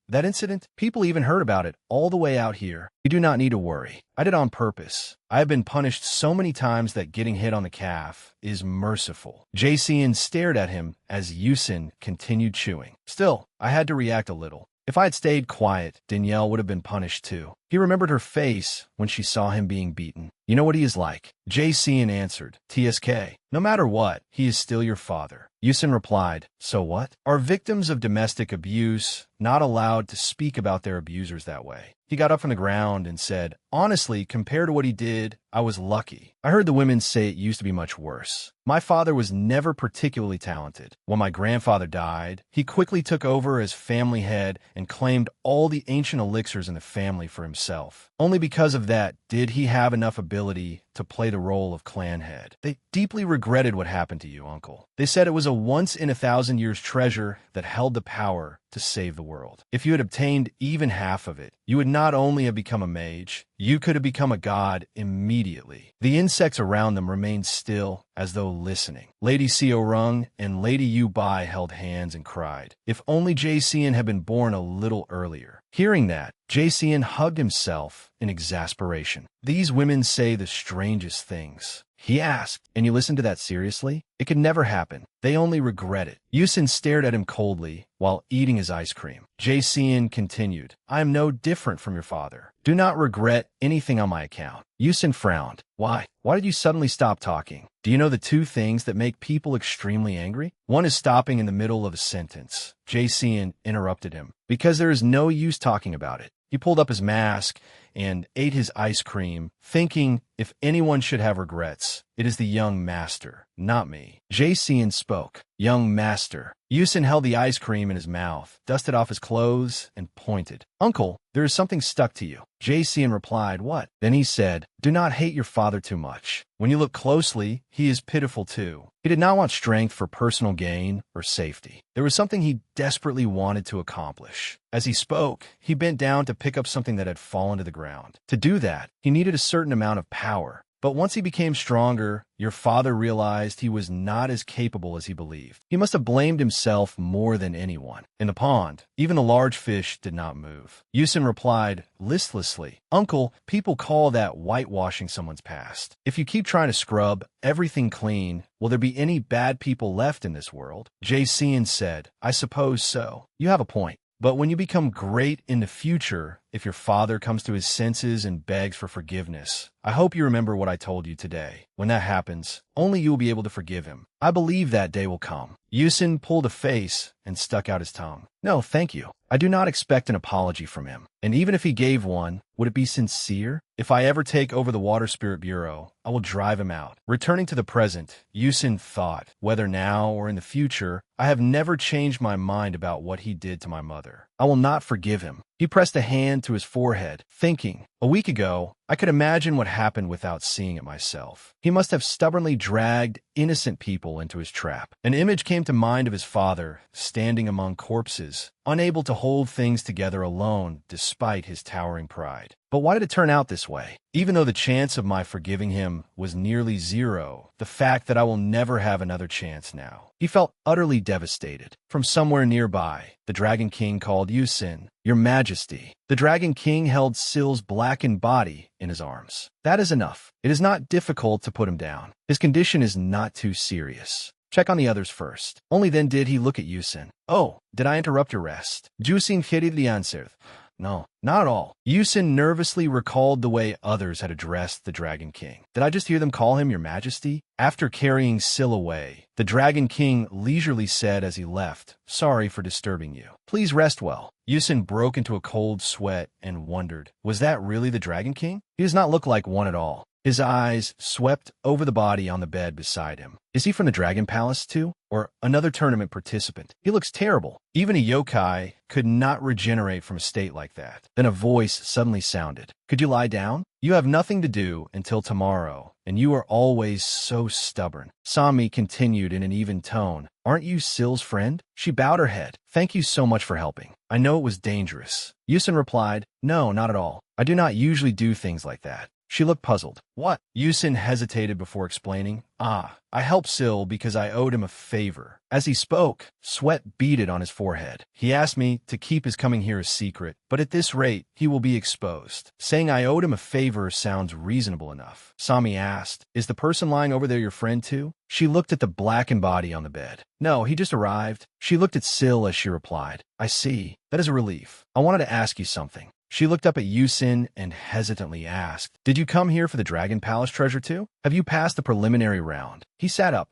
That incident? People even heard about it all the way out here. You do not need to worry. I did it on purpose. I have been punished so many times that getting hit on the calf is merciful." Jae-seon stared at him as Yusin continued chewing. "Still, I had to react a little. If I had stayed quiet, Danielle would have been punished too." He remembered her face when she saw him being beaten. "You know what he is like." Jae-seon answered, "TSK. No matter what, he is still your father." Yusin replied, "So what? Are victims of domestic abuse not allowed to speak about their abusers that way?" He got up from the ground and said, "Honestly, compared to what he did, I was lucky. I heard the women say it used to be much worse. My father was never particularly talented. When my grandfather died, he quickly took over as family head and claimed all the ancient elixirs in the family for himself. Only because of that did he have enough ability to play the role of clan head. They deeply regretted what happened to you, uncle. They said it was a once-in-a-thousand-years treasure that held the power to save the world. If you had obtained even half of it, you would not only have become a mage, you could have become a god immediately. The insects around them remained still, as though listening. Lady Seorung and Lady Yu Bai held hands and cried. If only Jae-seon had been born a little earlier. Hearing that, Jae-seon hugged himself in exasperation. These women say the strangest things. He asked, and you listen to that seriously? It could never happen. They only regret it. Yusin stared at him coldly while eating his ice cream. Jae-seon continued, I am no different from your father. Do not regret anything on my account. Yusin frowned. Why? Why did you suddenly stop talking? Do you know the two things that make people extremely angry? One is stopping in the middle of a sentence. Jae-seon interrupted him. Because there is no use talking about it. He pulled up his mask and ate his ice cream, thinking if anyone should have regrets, it is the young master, not me. Jae-seon spoke. Young master. Yusin held the ice cream in his mouth, dusted off his clothes, and pointed. Uncle, there is something stuck to you. Jae-seon replied, what? Then he said, do not hate your father too much. When you look closely, he is pitiful too. He did not want strength for personal gain or safety. There was something he desperately wanted to accomplish. As he spoke, he bent down to pick up something that had fallen to the ground. To do that, he needed a certain amount of power. But once he became stronger, your father realized he was not as capable as he believed. He must have blamed himself more than anyone. In the pond, even the large fish did not move. Yusin replied listlessly, Uncle, people call that whitewashing someone's past. If you keep trying to scrub everything clean, will there be any bad people left in this world? Jae-seon said, I suppose so. You have a point. But when you become great in the future, if your father comes to his senses and begs for forgiveness, I hope you remember what I told you today. When that happens, only you will be able to forgive him. I believe that day will come. Yusin pulled a face and stuck out his tongue. No, thank you. I do not expect an apology from him. And even if he gave one, would it be sincere? If I ever take over the Water Spirit Bureau, I will drive him out. Returning to the present, Yusin thought, whether now or in the future, I have never changed my mind about what he did to my mother. I will not forgive him. He pressed a hand to his forehead, thinking, a week ago, I could imagine what happened without seeing it myself. He must have stubbornly dragged innocent people into his trap. An image came to mind of his father, standing among corpses, unable to hold things together alone despite his towering pride. But why did it turn out this way? Even though the chance of my forgiving him was nearly zero, the fact that I will never have another chance now. He felt utterly devastated. From somewhere nearby, the Dragon King called Yusin, Your Majesty. The Dragon King held Sil's blackened body in his arms. That is enough. It is not difficult to put him down. His condition is not too serious. Check on the others first. Only then did he look at Yusin. Oh, did I interrupt your rest? Jusin quería answer. No, not at all. Yusin nervously recalled the way others had addressed the Dragon King. Did I just hear them call him Your Majesty? After carrying Sil away, the Dragon King leisurely said as he left, Sorry for disturbing you. Please rest well. Yusin broke into a cold sweat and wondered, was that really the Dragon King? He does not look like one at all. His eyes swept over the body on the bed beside him. Is he from the Dragon Palace too? Or another tournament participant? He looks terrible. Even a yokai could not regenerate from a state like that. Then a voice suddenly sounded. Could you lie down? You have nothing to do until tomorrow, and you are always so stubborn. Sami continued in an even tone. Aren't you Sil's friend? She bowed her head. Thank you so much for helping. I know it was dangerous. Yusin replied, No, not at all. I do not usually do things like that. She looked puzzled. What? Yusin hesitated before explaining. I helped Sil because I owed him a favor. As he spoke, sweat beaded on his forehead. He asked me to keep his coming here a secret, but at this rate, he will be exposed. Saying I owed him a favor sounds reasonable enough. Sami asked, Is the person lying over there your friend too? She looked at the blackened body on the bed. No, he just arrived. She looked at Sil as she replied. I see. That is a relief. I wanted to ask you something. She looked up at Yusin and hesitantly asked, Did you come here for the Dragon Palace treasure too? Have you passed the preliminary round? He sat up.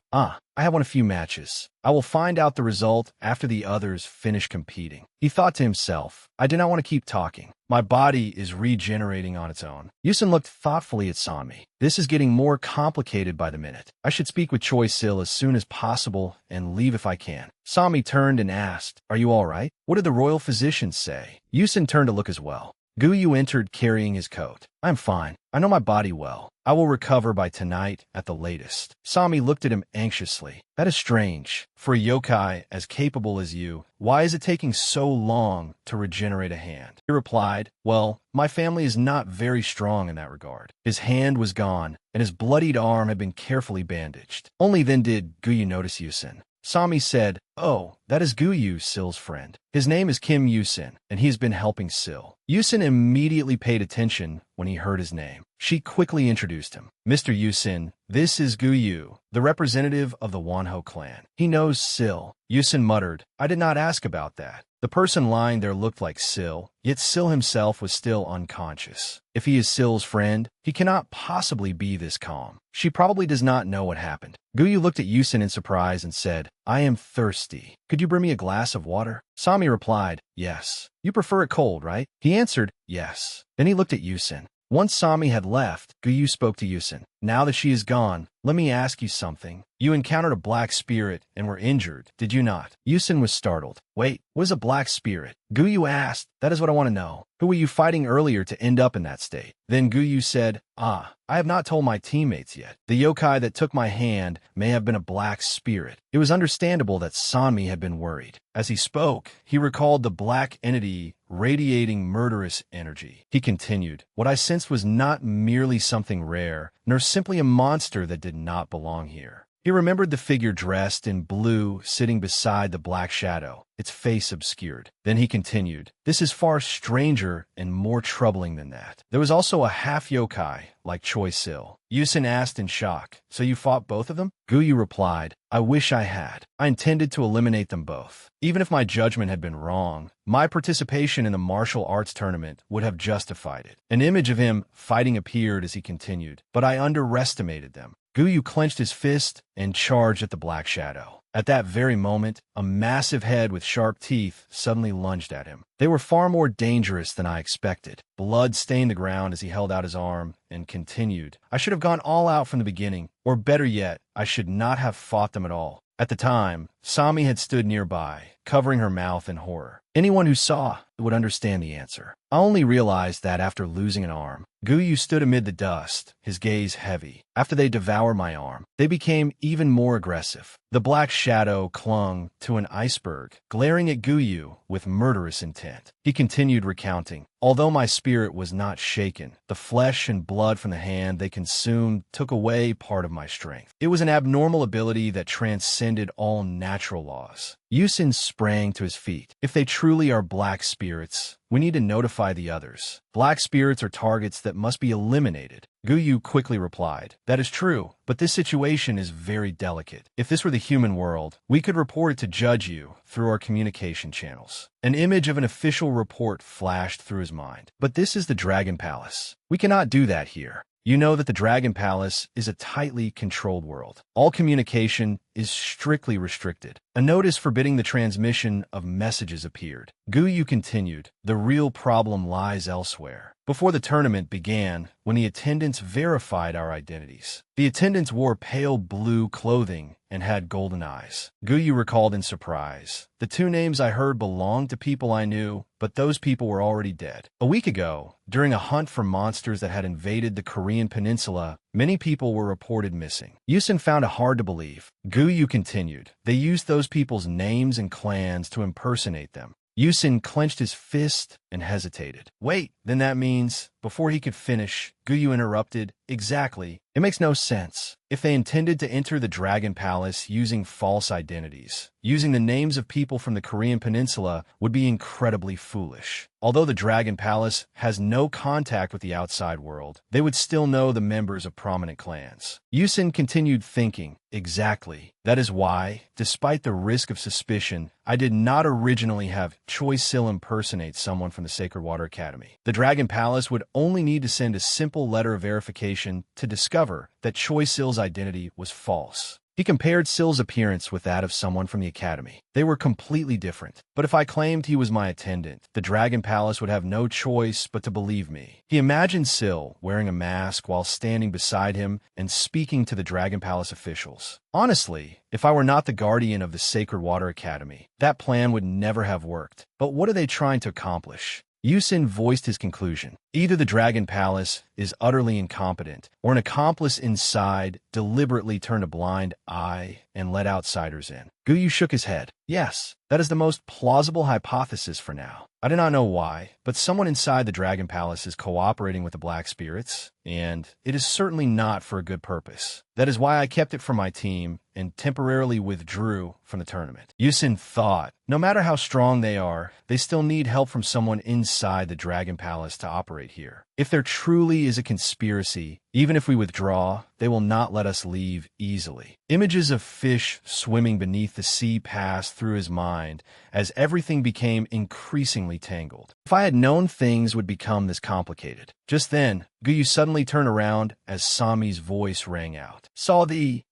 I have won a few matches. I will find out the result after the others finish competing. He thought to himself, I do not want to keep talking. My body is regenerating on its own. Yusin looked thoughtfully at Sanmi. This is getting more complicated by the minute. I should speak with Choi Sil as soon as possible and leave if I can. Sanmi turned and asked, Are you all right? What did the royal physicians say? Yusin turned to look as well. Guyu entered carrying his coat. I'm fine. I know my body well. I will recover by tonight at the latest. Sami looked at him anxiously. That is strange. For a yokai as capable as you, why is it taking so long to regenerate a hand? He replied, Well, my family is not very strong in that regard. His hand was gone, and his bloodied arm had been carefully bandaged. Only then did Guyu notice Yusin. Sami said, Oh, that is Guyu, Sil's friend. His name is Kim Yusin, and he has been helping Sil. Yusin immediately paid attention when he heard his name. She quickly introduced him. Mr. Yusin, this is Guyu, the representative of the Wanho clan. He knows Sil. Yusin muttered, I did not ask about that. The person lying there looked like Sil, yet Sil himself was still unconscious. If he is Sil's friend, he cannot possibly be this calm. She probably does not know what happened. Guyu looked at Yusin in surprise and said, I am thirsty. Could you bring me a glass of water? Sami replied, Yes. You prefer it cold, right? He answered, Yes. Then he looked at Yusin. Once Sami had left, Guyu spoke to Yusin. Now that she is gone, let me ask you something. You encountered a black spirit and were injured, did you not? Yusin was startled. Wait, what is a black spirit? Guyu asked, That is what I want to know. Who were you fighting earlier to end up in that state? Then Guyu said, I have not told my teammates yet. The yokai that took my hand may have been a black spirit. It was understandable that Sanmi had been worried. As he spoke, he recalled the black entity radiating murderous energy. He continued, What I sensed was not merely something rare, nor simply a monster that did not belong here. He remembered the figure dressed in blue sitting beside the black shadow, its face obscured. Then he continued, This is far stranger and more troubling than that. There was also a half-yokai, like Choi Sil. Yusin asked in shock, So you fought both of them? Guyu replied, I wish I had. I intended to eliminate them both. Even if my judgment had been wrong, my participation in the martial arts tournament would have justified it. An image of him fighting appeared as he continued, but I underestimated them. Guyu clenched his fist and charged at the black shadow. At that very moment, a massive head with sharp teeth suddenly lunged at him. They were far more dangerous than I expected. Blood stained the ground as he held out his arm and continued, I should have gone all out from the beginning, or better yet, I should not have fought them at all. At the time, Sami had stood nearby, covering her mouth in horror. Anyone who saw would understand the answer. I only realized that after losing an arm. Guyu stood amid the dust, his gaze heavy. After they devoured my arm, they became even more aggressive. The black shadow clung to an iceberg, glaring at Guyu with murderous intent. He continued recounting, Although my spirit was not shaken, the flesh and blood from the hand they consumed took away part of my strength. It was an abnormal ability that transcended all natural laws. Yusin sprang to his feet. If they truly are black spirits, we need to notify the others. Black spirits are targets that must be eliminated. Guyu quickly replied, That is true, but this situation is very delicate. If this were the human world, we could report it to Judge Yu through our communication channels. An image of an official report flashed through his mind. But this is the Dragon Palace. We cannot do that here. You know that the Dragon Palace is a tightly controlled world. All communication is strictly restricted. A notice forbidding the transmission of messages appeared. Guyu continued, The real problem lies elsewhere. Before the tournament began, when the attendants verified our identities, the attendants wore pale blue clothing and had golden eyes. Guyu recalled in surprise, The 2 names I heard belonged to people I knew, but those people were already dead. A week ago, during a hunt for monsters that had invaded the Korean peninsula, many people were reported missing. Yusin found it hard to believe. Guyu continued, They used those people's names and clans to impersonate them. Yusin clenched his fist and hesitated. Wait, then that means... Before he could finish, Guyu interrupted, Exactly. It makes no sense. If they intended to enter the Dragon Palace using false identities, using the names of people from the Korean peninsula would be incredibly foolish. Although the Dragon Palace has no contact with the outside world, they would still know the members of prominent clans. Yusin continued thinking, Exactly. That is why, despite the risk of suspicion, I did not originally have Choi Sil impersonate someone from the Sacred Water Academy. The Dragon Palace would only need to send a simple letter of verification to discover that Choi Sil's identity was false. He compared Sill's appearance with that of someone from the academy. They were completely different. But if I claimed he was my attendant, the Dragon Palace would have no choice but to believe me. He imagined Sill wearing a mask while standing beside him and speaking to the Dragon Palace officials. Honestly, if I were not the guardian of the Sacred Water Academy, that plan would never have worked. But what are they trying to accomplish? Yusin voiced his conclusion. Either the Dragon Palace is utterly incompetent, or an accomplice inside deliberately turned a blind eye and let outsiders in. Guyu shook his head. Yes, that is the most plausible hypothesis for now. I do not know why, but someone inside the Dragon Palace is cooperating with the Black Spirits, and it is certainly not for a good purpose. That is why I kept it from my team and temporarily withdrew from the tournament. Yusin thought, no matter how strong they are, they still need help from someone inside the Dragon Palace to operate here. If there truly is a conspiracy, even if we withdraw, they will not let us leave easily. Images of fish swimming beneath the sea passed through his mind as everything became increasingly tangled. If I had known things would become this complicated. Just then, Guyu suddenly turned around as Sami's voice rang out. Saw thee!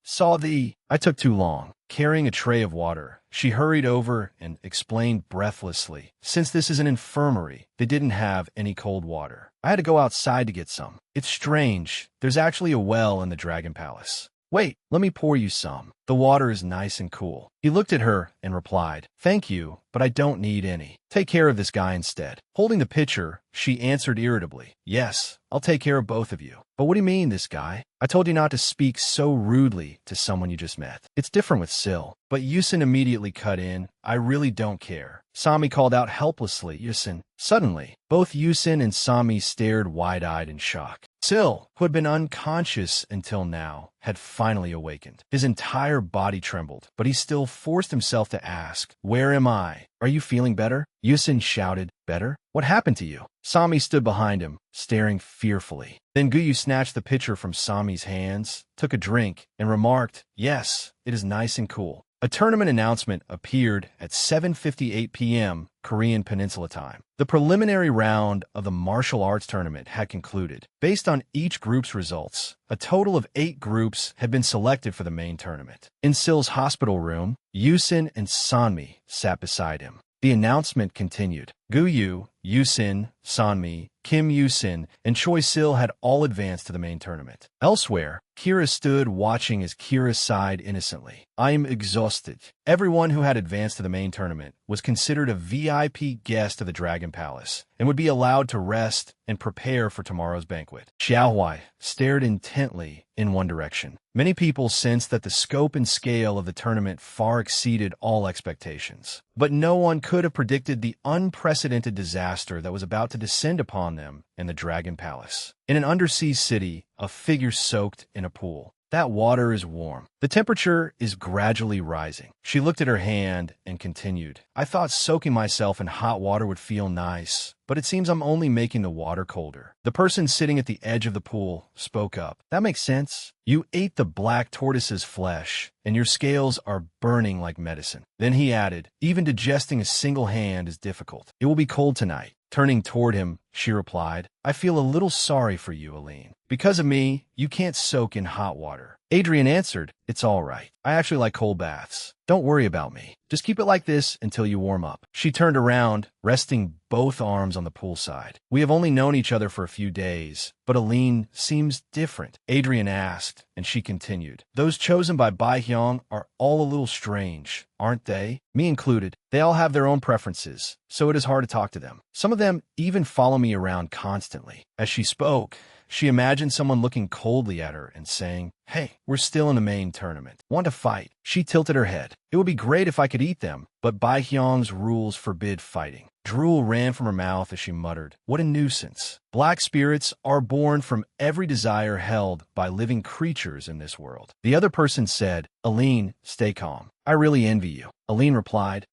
I took too long. Carrying a tray of water, she hurried over and explained breathlessly. Since this is an infirmary, they didn't have any cold water. I had to go outside to get some. It's strange. There's actually a well in the Dragon Palace. Wait, let me pour you some. The water is nice and cool. He looked at her and replied, Thank you, but I don't need any. Take care of this guy instead. Holding the pitcher, she answered irritably, Yes, I'll take care of both of you. But what do you mean, this guy? I told you not to speak so rudely to someone you just met. It's different with Sill. But Yusin immediately cut in, I really don't care. Sami called out helplessly, Yusin. Suddenly, both Yusin and Sami stared wide-eyed in shock. Sill, who had been unconscious until now, had finally awakened. His entire body trembled, but he still forced himself to ask, Where am I? Are you feeling better? Yusin shouted, Better? What happened to you? Sami stood behind him, staring fearfully. Then Guyu snatched the pitcher from Sami's hands, took a drink, and remarked, Yes, it is nice and cool. A tournament announcement appeared at 7:58 p.m. Korean Peninsula time. The preliminary round of the martial arts tournament had concluded. Based on each group's results, a total of 8 groups had been selected for the main tournament. In Sill's hospital room, Yusin and Sanmi sat beside him. The announcement continued. Guyu, Yusin, Sanmi, Kim Yusin, and Choi Sill had all advanced to the main tournament. Elsewhere, Kira stood watching as Kira sighed innocently. I'm exhausted. Everyone who had advanced to the main tournament was considered a VIP guest of the Dragon Palace and would be allowed to rest and prepare for tomorrow's banquet. Xiaohui stared intently in one direction. Many people sensed that the scope and scale of the tournament far exceeded all expectations. But no one could have predicted the unprecedented disaster that was about to descend upon them in the Dragon Palace. In an undersea city, a figure soaked in a pool. That water is warm. The temperature is gradually rising. She looked at her hand and continued, I thought soaking myself in hot water would feel nice, but it seems I'm only making the water colder. The person sitting at the edge of the pool spoke up. That makes sense. You ate the black tortoise's flesh, and your scales are burning like medicine. Then he added, even digesting a single hand is difficult. It will be cold tonight. Turning toward him, she replied, I feel a little sorry for you, Aline. Because of me, you can't soak in hot water. Adrian answered, It's all right. I actually like cold baths. Don't worry about me. Just keep it like this until you warm up. She turned around, resting both arms on the poolside. We have only known each other for a few days, but Aline seems different. Adrian asked, and she continued, Those chosen by Bai Hyung are all a little strange, aren't they? Me included. They all have their own preferences, so it is hard to talk to them. Some of them even follow me around constantly. As she spoke, she imagined someone looking coldly at her and saying, Hey, we're still in the main tournament. Want to fight? She tilted her head. It would be great if I could eat them, but Bai Hyung's rules forbid fighting. Drool ran from her mouth as she muttered, What a nuisance. Black spirits are born from every desire held by living creatures in this world. The other person said, Aline, stay calm. I really envy you. Aline replied,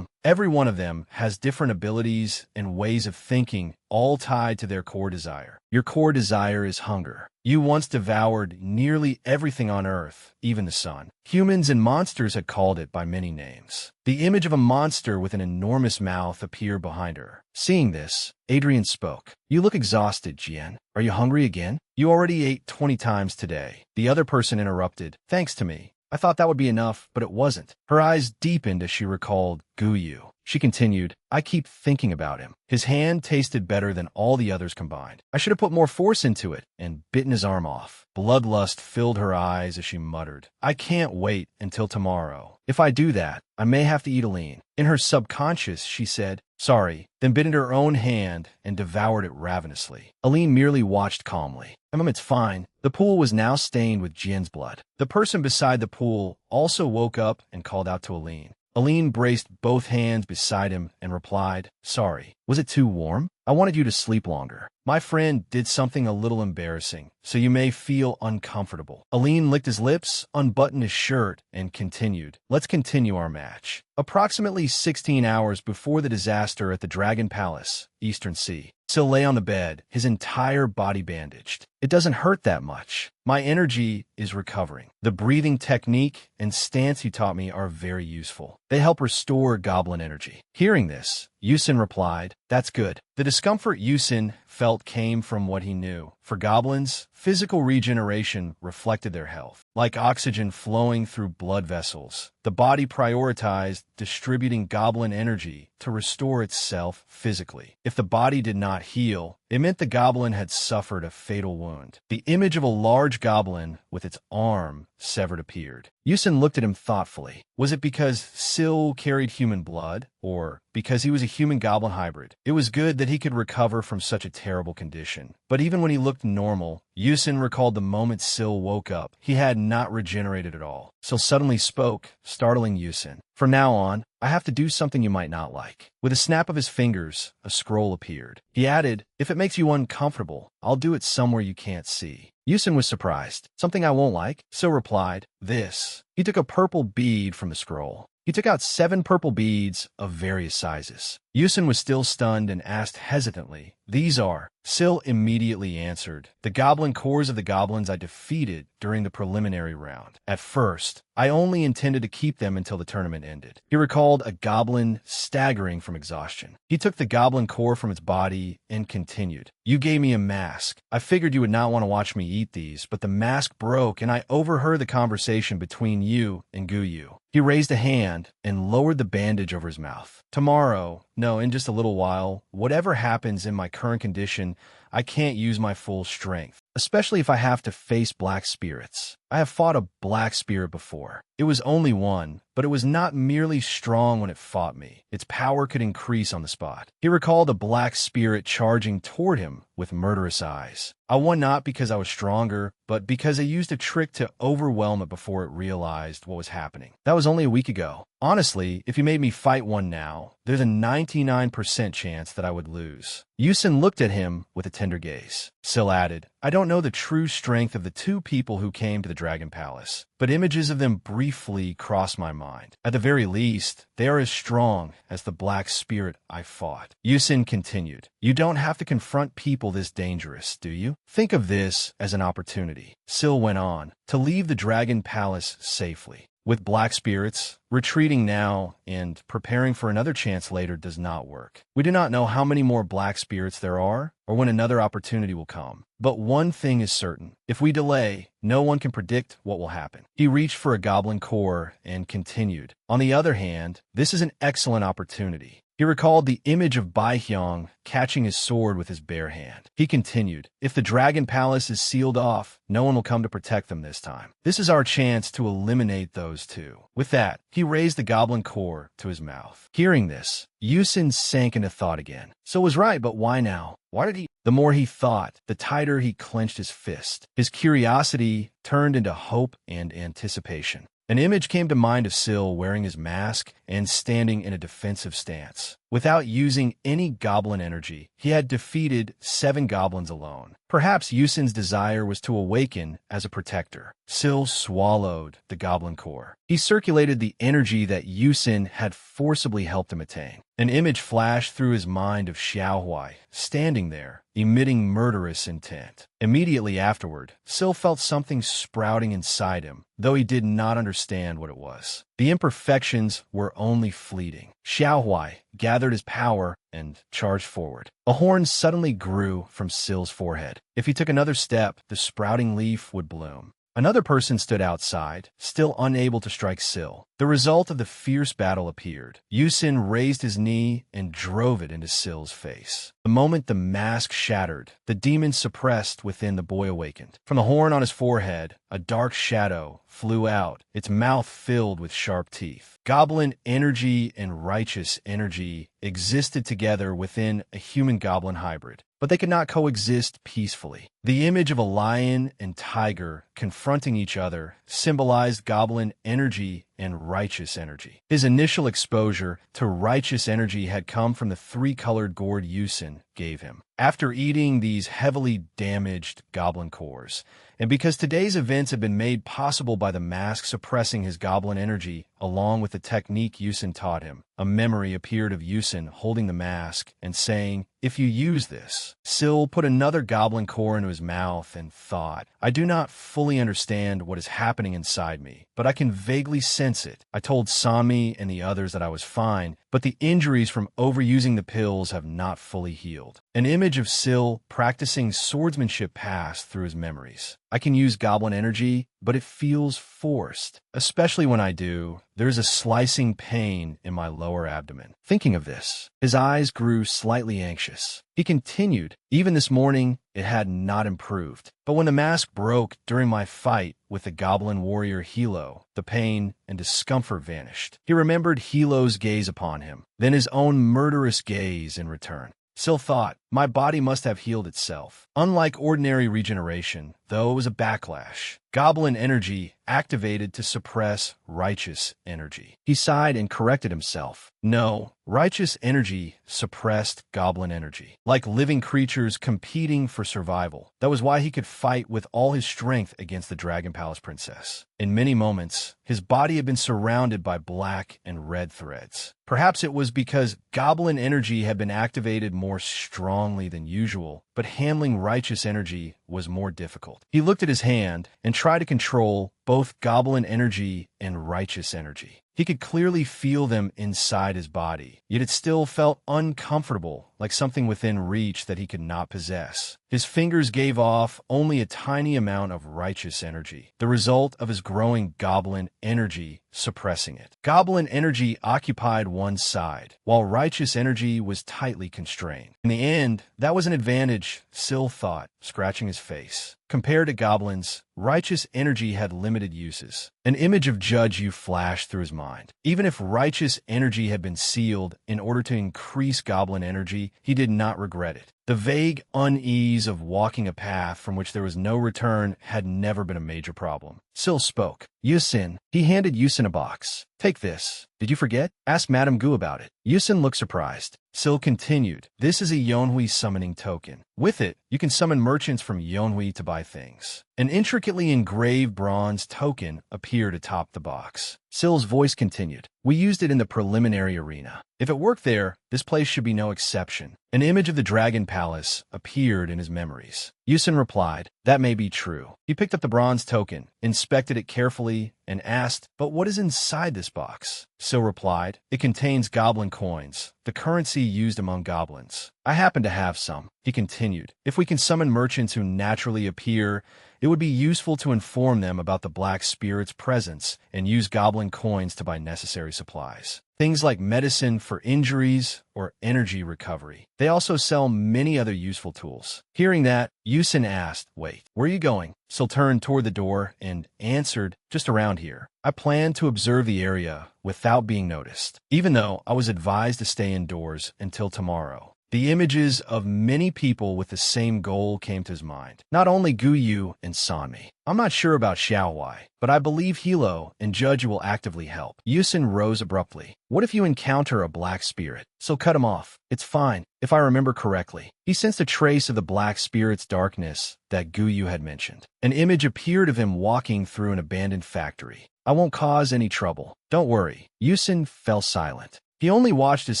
Every one of them has different abilities and ways of thinking, all tied to their core desire. Your core desire is hunger. You once devoured nearly everything on Earth, even the sun. Humans and monsters had called it by many names. The image of a monster with an enormous mouth appeared behind her. Seeing this, Adrian spoke. You look exhausted, Jian. Are you hungry again? You already ate 20 times today. The other person interrupted. Thanks to me, I thought that would be enough, but it wasn't. Her eyes deepened as she recalled Guyu. She continued, I keep thinking about him. His hand tasted better than all the others combined. I should have put more force into it and bitten his arm off. Bloodlust filled her eyes as she muttered, I can't wait until tomorrow. If I do that, I may have to eat Aline. In her subconscious, she said, sorry, then bit into her own hand and devoured it ravenously. Aline merely watched calmly. It's fine. The pool was now stained with Jin's blood. The person beside the pool also woke up and called out to Aline. Aline braced both hands beside him and replied, sorry. Was it too warm? I wanted you to sleep longer. My friend did something a little embarrassing, so you may feel uncomfortable. Aline licked his lips, unbuttoned his shirt, and continued, let's continue our match. Approximately 16 hours before the disaster at the Dragon Palace, Eastern Sea, Sil lay on the bed, his entire body bandaged. It doesn't hurt that much. My energy is recovering. The breathing technique and stance you taught me are very useful. They help restore goblin energy. Hearing this, Yusin replied, that's good. The discomfort Yusin felt came from what he knew. For goblins, physical regeneration reflected their health. Like oxygen flowing through blood vessels, the body prioritized distributing goblin energy to restore itself physically. If the body did not heal, it meant the goblin had suffered a fatal wound. The image of a large goblin with its arm severed appeared. Yusin looked at him thoughtfully. Was it because Sil carried human blood, or because he was a human-goblin hybrid? It was good that he could recover from such a terrible condition. But even when he looked normal, Yusin recalled the moment Sil woke up. He had not regenerated at all. Sil suddenly spoke, startling Yusin. From now on, I have to do something you might not like. With a snap of his fingers, a scroll appeared. He added, if it makes you uncomfortable, I'll do it somewhere you can't see. Yusin was surprised. Something I won't like? Sil replied, this. He took a purple bead from the scroll. He took out 7 purple beads of various sizes. Yusin was still stunned and asked hesitantly, these are? Sil immediately answered, the goblin cores of the goblins I defeated during the preliminary round. At first, I only intended to keep them until the tournament ended. He recalled a goblin staggering from exhaustion. He took the goblin core from its body and continued, you gave me a mask. I figured you would not want to watch me eat these, but the mask broke and I overheard the conversation between you and Guyu. He raised a hand and lowered the bandage over his mouth. Tomorrow, no, in just a little while, whatever happens in my current condition, I can't use my full strength, especially if I have to face black spirits. I have fought a black spirit before. It was only one, but it was not merely strong when it fought me. Its power could increase on the spot. He recalled a black spirit charging toward him with murderous eyes. I won not because I was stronger, but because I used a trick to overwhelm it before it realized what was happening. That was only a week ago. Honestly, if you made me fight one now, there's a 99% chance that I would lose. Yusin looked at him with a tender gaze. Sil added, I don't know the true strength of the 2 people who came to the Dragon Palace, but images of them briefly crossed my mind. At the very least, they are as strong as the black spirit I fought. Yusin continued, you don't have to confront people this dangerous, do you? Think of this as an opportunity. Sil went on, to leave the Dragon Palace safely. With black spirits, retreating now and preparing for another chance later does not work. We do not know how many more black spirits there are or when another opportunity will come. But one thing is certain. If we delay, no one can predict what will happen. He reached for a goblin core and continued. On the other hand, this is an excellent opportunity. He recalled the image of Bai Hyung catching his sword with his bare hand. He continued, if the Dragon Palace is sealed off, no one will come to protect them this time. This is our chance to eliminate those 2. With that, he raised the goblin core to his mouth. Hearing this, Yusin sank into thought again. So was right, but why now? Why did he? The more he thought, the tighter he clenched his fist. His curiosity turned into hope and anticipation. An image came to mind of Sil wearing his mask and standing in a defensive stance. Without using any goblin energy, he had defeated 7 goblins alone. Perhaps Yusin's desire was to awaken as a protector. Sil swallowed the goblin core. He circulated the energy that Yusin had forcibly helped him attain. An image flashed through his mind of Xiaohui, standing there, emitting murderous intent. Immediately afterward, Sil felt something sprouting inside him, though he did not understand what it was. The imperfections were only fleeting. Xiaohui gathered his power and charged forward. A horn suddenly grew from Sil's forehead. If he took another step, the sprouting leaf would bloom. Another person stood outside, still unable to strike Sil. The result of the fierce battle appeared. Yusin raised his knee and drove it into Sil's face. The moment the mask shattered, the demon suppressed within the boy awakened. From the horn on his forehead, a dark shadow flew out, its mouth filled with sharp teeth. Goblin energy and righteous energy existed together within a human-goblin hybrid, but they could not coexist peacefully. The image of a lion and tiger confronting each other symbolized goblin energy and righteous energy. His initial exposure to righteous energy had come from the three-colored gourd Yusin gave him. After eating these heavily damaged goblin cores, and because today's events have been made possible by the mask suppressing his goblin energy, along with the technique Yusin taught him, a memory appeared of Yusin holding the mask and saying, "If you use this." Sil put another goblin core into his mouth and thought, "I do not fully understand what is happening inside me, but I can vaguely sense it. I told Sanmi and the others that I was fine, but the injuries from overusing the pills have not fully healed." An image of Sil practicing swordsmanship passed through his memories. "I can use goblin energy, but it feels forced. Especially when I do, there's a slicing pain in my lower abdomen." Thinking of this, his eyes grew slightly anxious. He continued, "Even this morning, it had not improved. But when the mask broke during my fight with the goblin warrior Hilo, the pain and discomfort vanished." He remembered Hilo's gaze upon him, then his own murderous gaze in return. Sil thought, "My body must have healed itself." Unlike ordinary regeneration, though it was a backlash, goblin energy activated to suppress righteous energy. He sighed and corrected himself. No, righteous energy suppressed goblin energy. Like living creatures competing for survival. That was why he could fight with all his strength against the Dragon Palace princess. In many moments, his body had been surrounded by black and red threads. Perhaps it was because goblin energy had been activated more strongly than usual, but handling righteous energy was more difficult. He looked at his hand and tried to control both goblin energy and righteous energy. He could clearly feel them inside his body, yet it still felt uncomfortable, like something within reach that he could not possess. His fingers gave off only a tiny amount of righteous energy, the result of his growing goblin energy suppressing it. Goblin energy occupied one side, while righteous energy was tightly constrained. In the end, that was an advantage, Sil thought, scratching his face. Compared to goblins, righteous energy had limited uses. An image of Judge Yu flashed through his mind. Even if righteous energy had been sealed in order to increase goblin energy, he did not regret it. The vague unease of walking a path from which there was no return had never been a major problem. Sil spoke. "Yusin." He handed Yusin a box. "Take this. Did you forget? Ask Madame Gu about it." Yusin looked surprised. Sil continued, "This is a Yonhui summoning token. With it, you can summon merchants from Yonhui to buy things." An intricately engraved bronze token appeared atop the box. Sil's voice continued, "We used it in the preliminary arena. If it worked there, this place should be no exception." An image of the Dragon Palace appeared in his memories. Yusin replied, "That may be true." He picked up the bronze token, inspected it carefully, and asked, "But what is inside this box?" Sil replied, "It contains goblin coins, the currency used among goblins. I happen to have some." He continued, "If we can summon merchants who naturally appear, it would be useful to inform them about the Black Spirit's presence and use goblin coins to buy necessary supplies. Things like medicine for injuries or energy recovery. They also sell many other useful tools." Hearing that, Yusin asked, "Wait, where are you going?" Sil turned toward the door and answered, "Just around here. I plan to observe the area without being noticed, even though I was advised to stay indoors until tomorrow." The images of many people with the same goal came to his mind. Not only Guyu and Sanmi. "I'm not sure about Xiaowai, but I believe Hilo and Judge will actively help." Yusin rose abruptly. "What if you encounter a black spirit?" So cut him off. "It's fine, if I remember correctly." He sensed a trace of the black spirit's darkness that Guyu had mentioned. An image appeared of him walking through an abandoned factory. "I won't cause any trouble. Don't worry." Yusin fell silent. He only watched as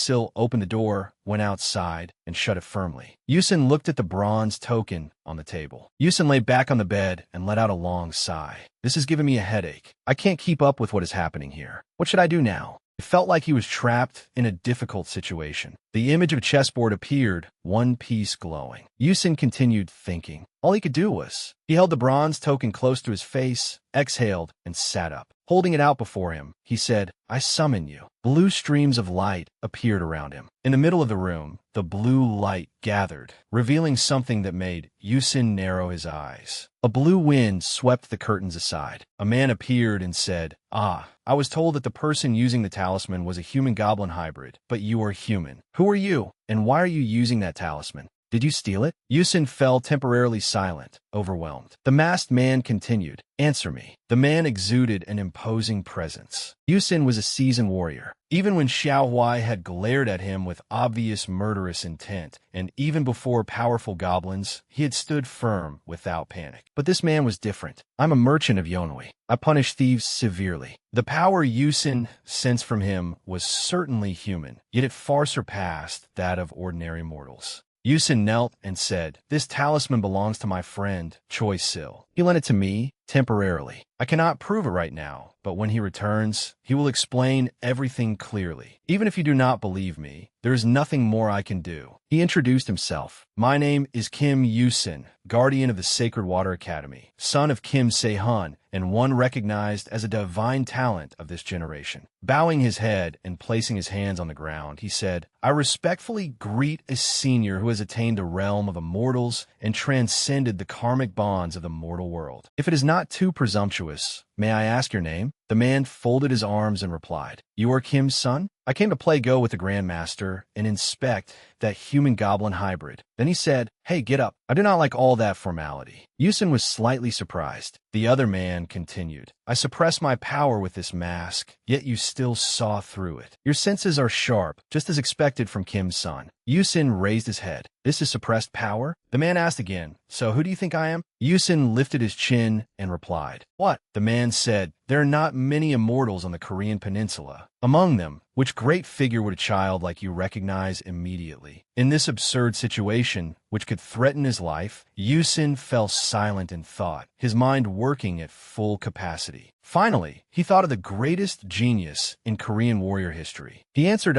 Sil opened the door, went outside, and shut it firmly. Yusin looked at the bronze token on the table. Yusin lay back on the bed and let out a long sigh. "This is giving me a headache. I can't keep up with what is happening here. What should I do now?" It felt like he was trapped in a difficult situation. The image of a chessboard appeared, one piece glowing. Yusin continued thinking. All he could do was, he held the bronze token close to his face, exhaled, and sat up. Holding it out before him, he said, I summon you. Blue streams of light appeared around him. In the middle of the room, the blue light gathered, revealing something that made Yusin narrow his eyes. A blue wind swept the curtains aside. A man appeared and said, I was told that the person using the talisman was a human-goblin hybrid, but you are human. Who are you, and why are you using that talisman? Did you steal it? Yusin fell temporarily silent, overwhelmed. The masked man continued, Answer me. The man exuded an imposing presence. Yusin was a seasoned warrior. Even when Xiao Huai had glared at him with obvious murderous intent, and even before powerful goblins, he had stood firm without panic. But this man was different. I'm a merchant of Yonui. I punish thieves severely. The power Yusin sensed from him was certainly human, yet it far surpassed that of ordinary mortals. Yusin knelt and said, This talisman belongs to my friend, Choi Sil. He lent it to me, temporarily. I cannot prove it right now, but when he returns, he will explain everything clearly. Even if you do not believe me, there is nothing more I can do. He introduced himself. My name is Kim Yusin, guardian of the Sacred Water Academy, son of Kim Se-hun, and one recognized as a divine talent of this generation. Bowing his head and placing his hands on the ground, he said, I respectfully greet a senior who has attained the realm of immortals and transcended the karmic bonds of the mortal world. If it is not too presumptuous, may I ask your name? The man folded his arms and replied, You are Kim's son? I came to play Go with the Grandmaster and inspect that human-goblin hybrid. Then he said, Hey, get up. I do not like all that formality. Yusin was slightly surprised. The other man continued, I suppress my power with this mask, yet you still saw through it. Your senses are sharp, just as expected from Kim's son. Yusin raised his head. This is suppressed power? The man asked again, So who do you think I am? Yusin lifted his chin and replied, What? The man said, There are not many immortals on the Korean peninsula. Among them, which great figure would a child like you recognize immediately? In this absurd situation, which could threaten his life, Yusin fell silent in thought, his mind working at full capacity. Finally, he thought of the greatest genius in Korean warrior history. He answered,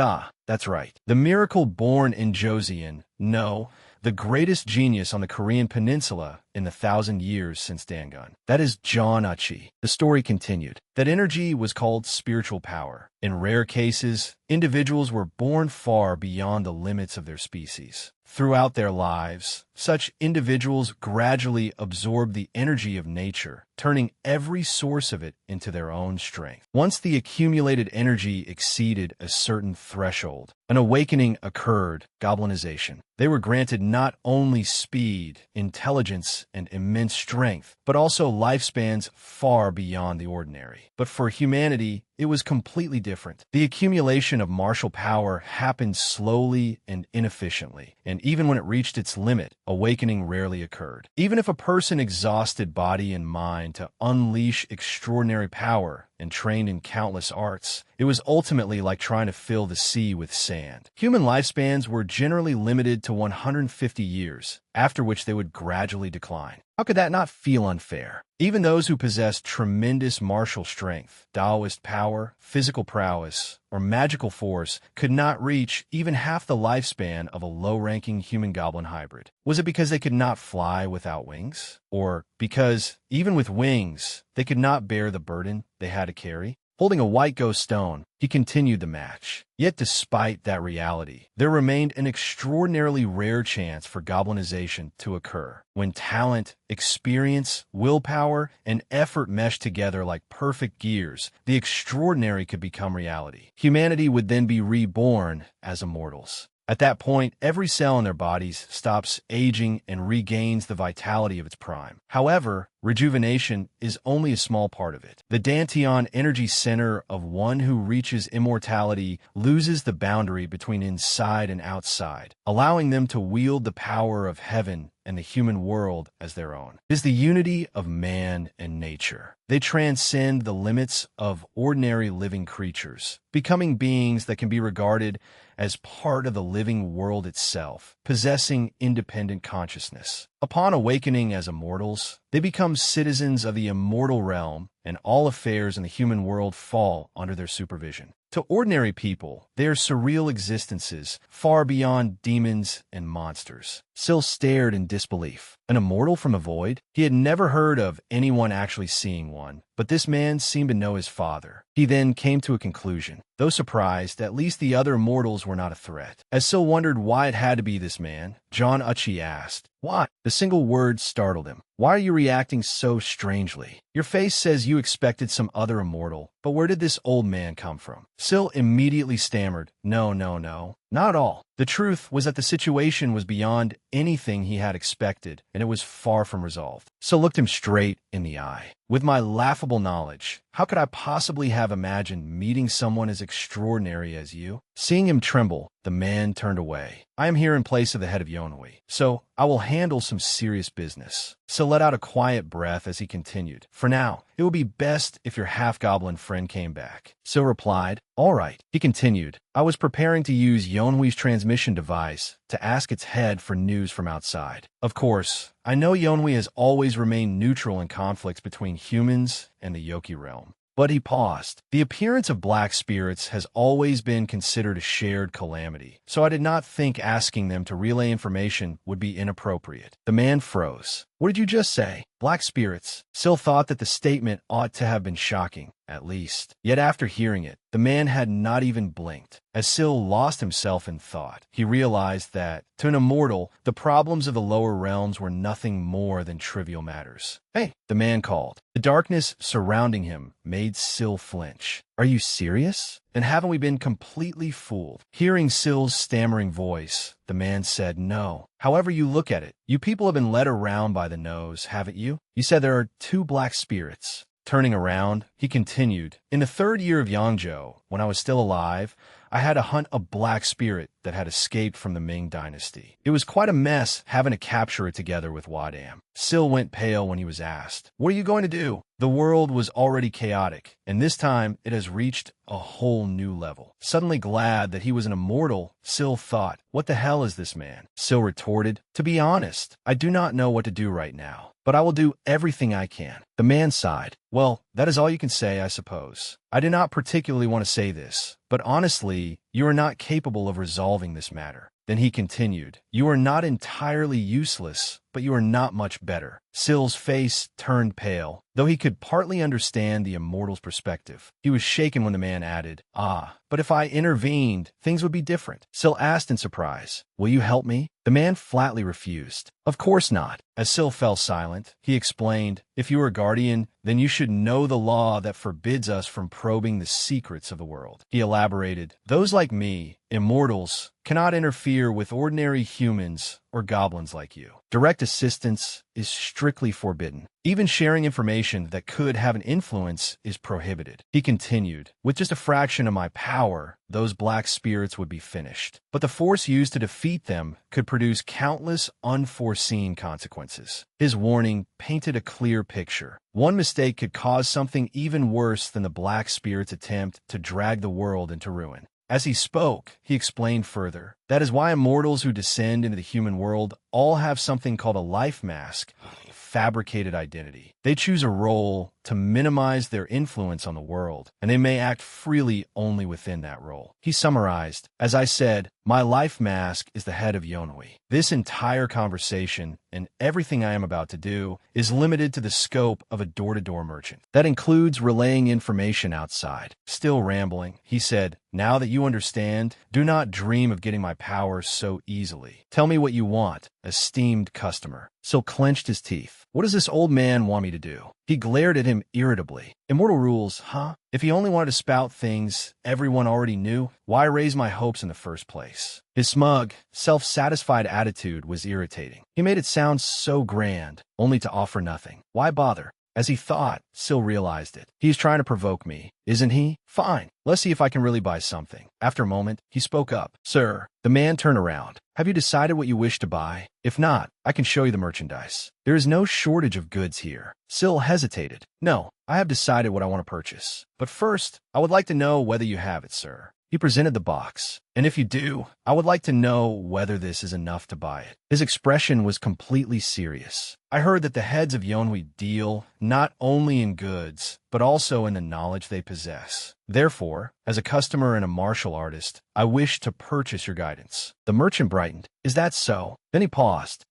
that's right. The miracle born in Joseon. No, the greatest genius on the Korean peninsula in the 1,000 years since Dangun. That is John Achi. The story continued. That energy was called spiritual power. In rare cases, individuals were born far beyond the limits of their species. Throughout their lives, such individuals gradually absorb the energy of nature, turning every source of it into their own strength. Once the accumulated energy exceeded a certain threshold, an awakening occurred, goblinization. They were granted not only speed, intelligence, and immense strength, but also lifespans far beyond the ordinary. But for humanity, it was completely different. The accumulation of martial power happened slowly and inefficiently, and even when it reached its limit, awakening rarely occurred. Even if a person exhausted body and mind to unleash extraordinary power and trained in countless arts, it was ultimately like trying to fill the sea with sand. Human lifespans were generally limited to 150 years, after which they would gradually decline. How could that not feel unfair? Even those who possessed tremendous martial strength, Taoist power, physical prowess, or magical force could not reach even half the lifespan of a low-ranking human-goblin hybrid. Was it because they could not fly without wings? Or because, even with wings, they could not bear the burden they had to carry? Holding a white ghost stone, he continued the match. Yet despite that reality, there remained an extraordinarily rare chance for goblinization to occur. When talent, experience, willpower, and effort meshed together like perfect gears, the extraordinary could become reality. Humanity would then be reborn as immortals. At that point, every cell in their bodies stops aging and regains the vitality of its prime. However, rejuvenation is only a small part of it. The Dantian energy center of one who reaches immortality loses the boundary between inside and outside, allowing them to wield the power of heaven and the human world as their own. It is the unity of man and nature. They transcend the limits of ordinary living creatures, becoming beings that can be regarded as part of the living world itself, possessing independent consciousness. Upon awakening as immortals, they become citizens of the immortal realm, and all affairs in the human world fall under their supervision. To ordinary people, they are surreal existences, far beyond demons and monsters. Syl stared in disbelief. An immortal from a void? He had never heard of anyone actually seeing one, but this man seemed to know his father. He then came to a conclusion. Though surprised, at least the other immortals were not a threat. As Syl wondered why it had to be this man, John Uchi asked, "Why?" The single word startled him. "Why are you reacting so strangely? Your face says you expected some other immortal, but where did this old man come from?" Syl immediately stammered, No, not at all. The truth was that the situation was beyond anything he had expected, and it was far from resolved. Syl looked him straight in the eye. "With my laughable knowledge, how could I possibly have imagined meeting someone as extraordinary as you?" Seeing him tremble, the man turned away. "I am here in place of the head of Yonhui, so I will handle some serious business." Syl let out a quiet breath as he continued. "For now, it would be best if your half-goblin friend came back." Syl replied, "All right." He continued, "I was preparing to use Yonhui's transmission device to ask its head for news from outside. Of course, I know Yonhui has always remained neutral in conflicts between humans and the Yoki realm." But he paused. "The appearance of black spirits has always been considered a shared calamity, so I did not think asking them to relay information would be inappropriate." The man froze. "What did you just say? Black spirits?" Syl thought that the statement ought to have been shocking, at least. Yet after hearing it, the man had not even blinked. As Syl lost himself in thought, he realized that, to an immortal, the problems of the lower realms were nothing more than trivial matters. "Hey," the man called. The darkness surrounding him made Syl flinch. "Are you serious? Then haven't we been completely fooled?" Hearing Syl's stammering voice, the man said, "No. However you look at it, you people have been led around by the nose, haven't you? You said there are 2 black spirits." Turning around, he continued, "In the 3rd year of Yangzhou, when I was still alive, I had to hunt a black spirit that had escaped from the Ming dynasty. It was quite a mess having to capture it together with Wadam." Syl went pale when he was asked, "What are you going to do?" The world was already chaotic, and this time it has reached a whole new level. Suddenly glad that he was an immortal, Syl thought, "What the hell is this man?" Syl retorted, "To be honest, I do not know what to do right now, but I will do everything I can." The man sighed. "Well, that is all you can say, I suppose. I do not particularly want to say this, but honestly, you are not capable of resolving this matter." Then he continued, "You are not entirely useless, but you are not much better." Syl's face turned pale, though he could partly understand the immortal's perspective. He was shaken when the man added, "Ah, but if I intervened, things would be different." Syl asked in surprise, "Will you help me?" The man flatly refused. "Of course not." As Syl fell silent, he explained, "If you are a guardian, then you should know the law that forbids us from probing the secrets of the world." He elaborated, "Those like me, immortals, cannot interfere with ordinary humans or goblins like you. Direct assistance is strictly forbidden. Even sharing information that could have an influence is prohibited." He continued, "With just a fraction of my power, those black spirits would be finished. But the force used to defeat them could produce countless unforeseen consequences." His warning painted a clear picture. One mistake could cause something even worse than the black spirit's attempt to drag the world into ruin. As he spoke, he explained further, "That is why immortals who descend into the human world all have something called a life mask, a fabricated identity. They choose a role to minimize their influence on the world, and they may act freely only within that role." He summarized, "As I said, my life mask is the head of Yonhui. This entire conversation and everything I am about to do is limited to the scope of a door-to-door merchant. That includes relaying information outside." Still rambling, he said, "Now that you understand, do not dream of getting my power so easily. Tell me what you want, esteemed customer." Syl clenched his teeth. What does this old man want me to do? He glared at him irritably. Immortal rules, huh? If he only wanted to spout things everyone already knew, why raise my hopes in the first place? His smug, self-satisfied attitude was irritating. He made it sound so grand, only to offer nothing. Why bother? As he thought, Syl realized it. He's trying to provoke me, isn't he? Fine, let's see if I can really buy something. After a moment, he spoke up. "Sir." The man turned around. "Have you decided what you wish to buy? If not, I can show you the merchandise. There is no shortage of goods here." Syl hesitated. "No, I have decided what I want to purchase. But first, I would like to know whether you have it, sir." He presented the box. And if you do, I would like to know whether this is enough to buy it. His expression was completely serious. I heard that the heads of Yonhui deal not only in goods, but also in the knowledge they possess. Therefore, as a customer and a martial artist, I wish to purchase your guidance. The merchant brightened. Is that so? Then he paused.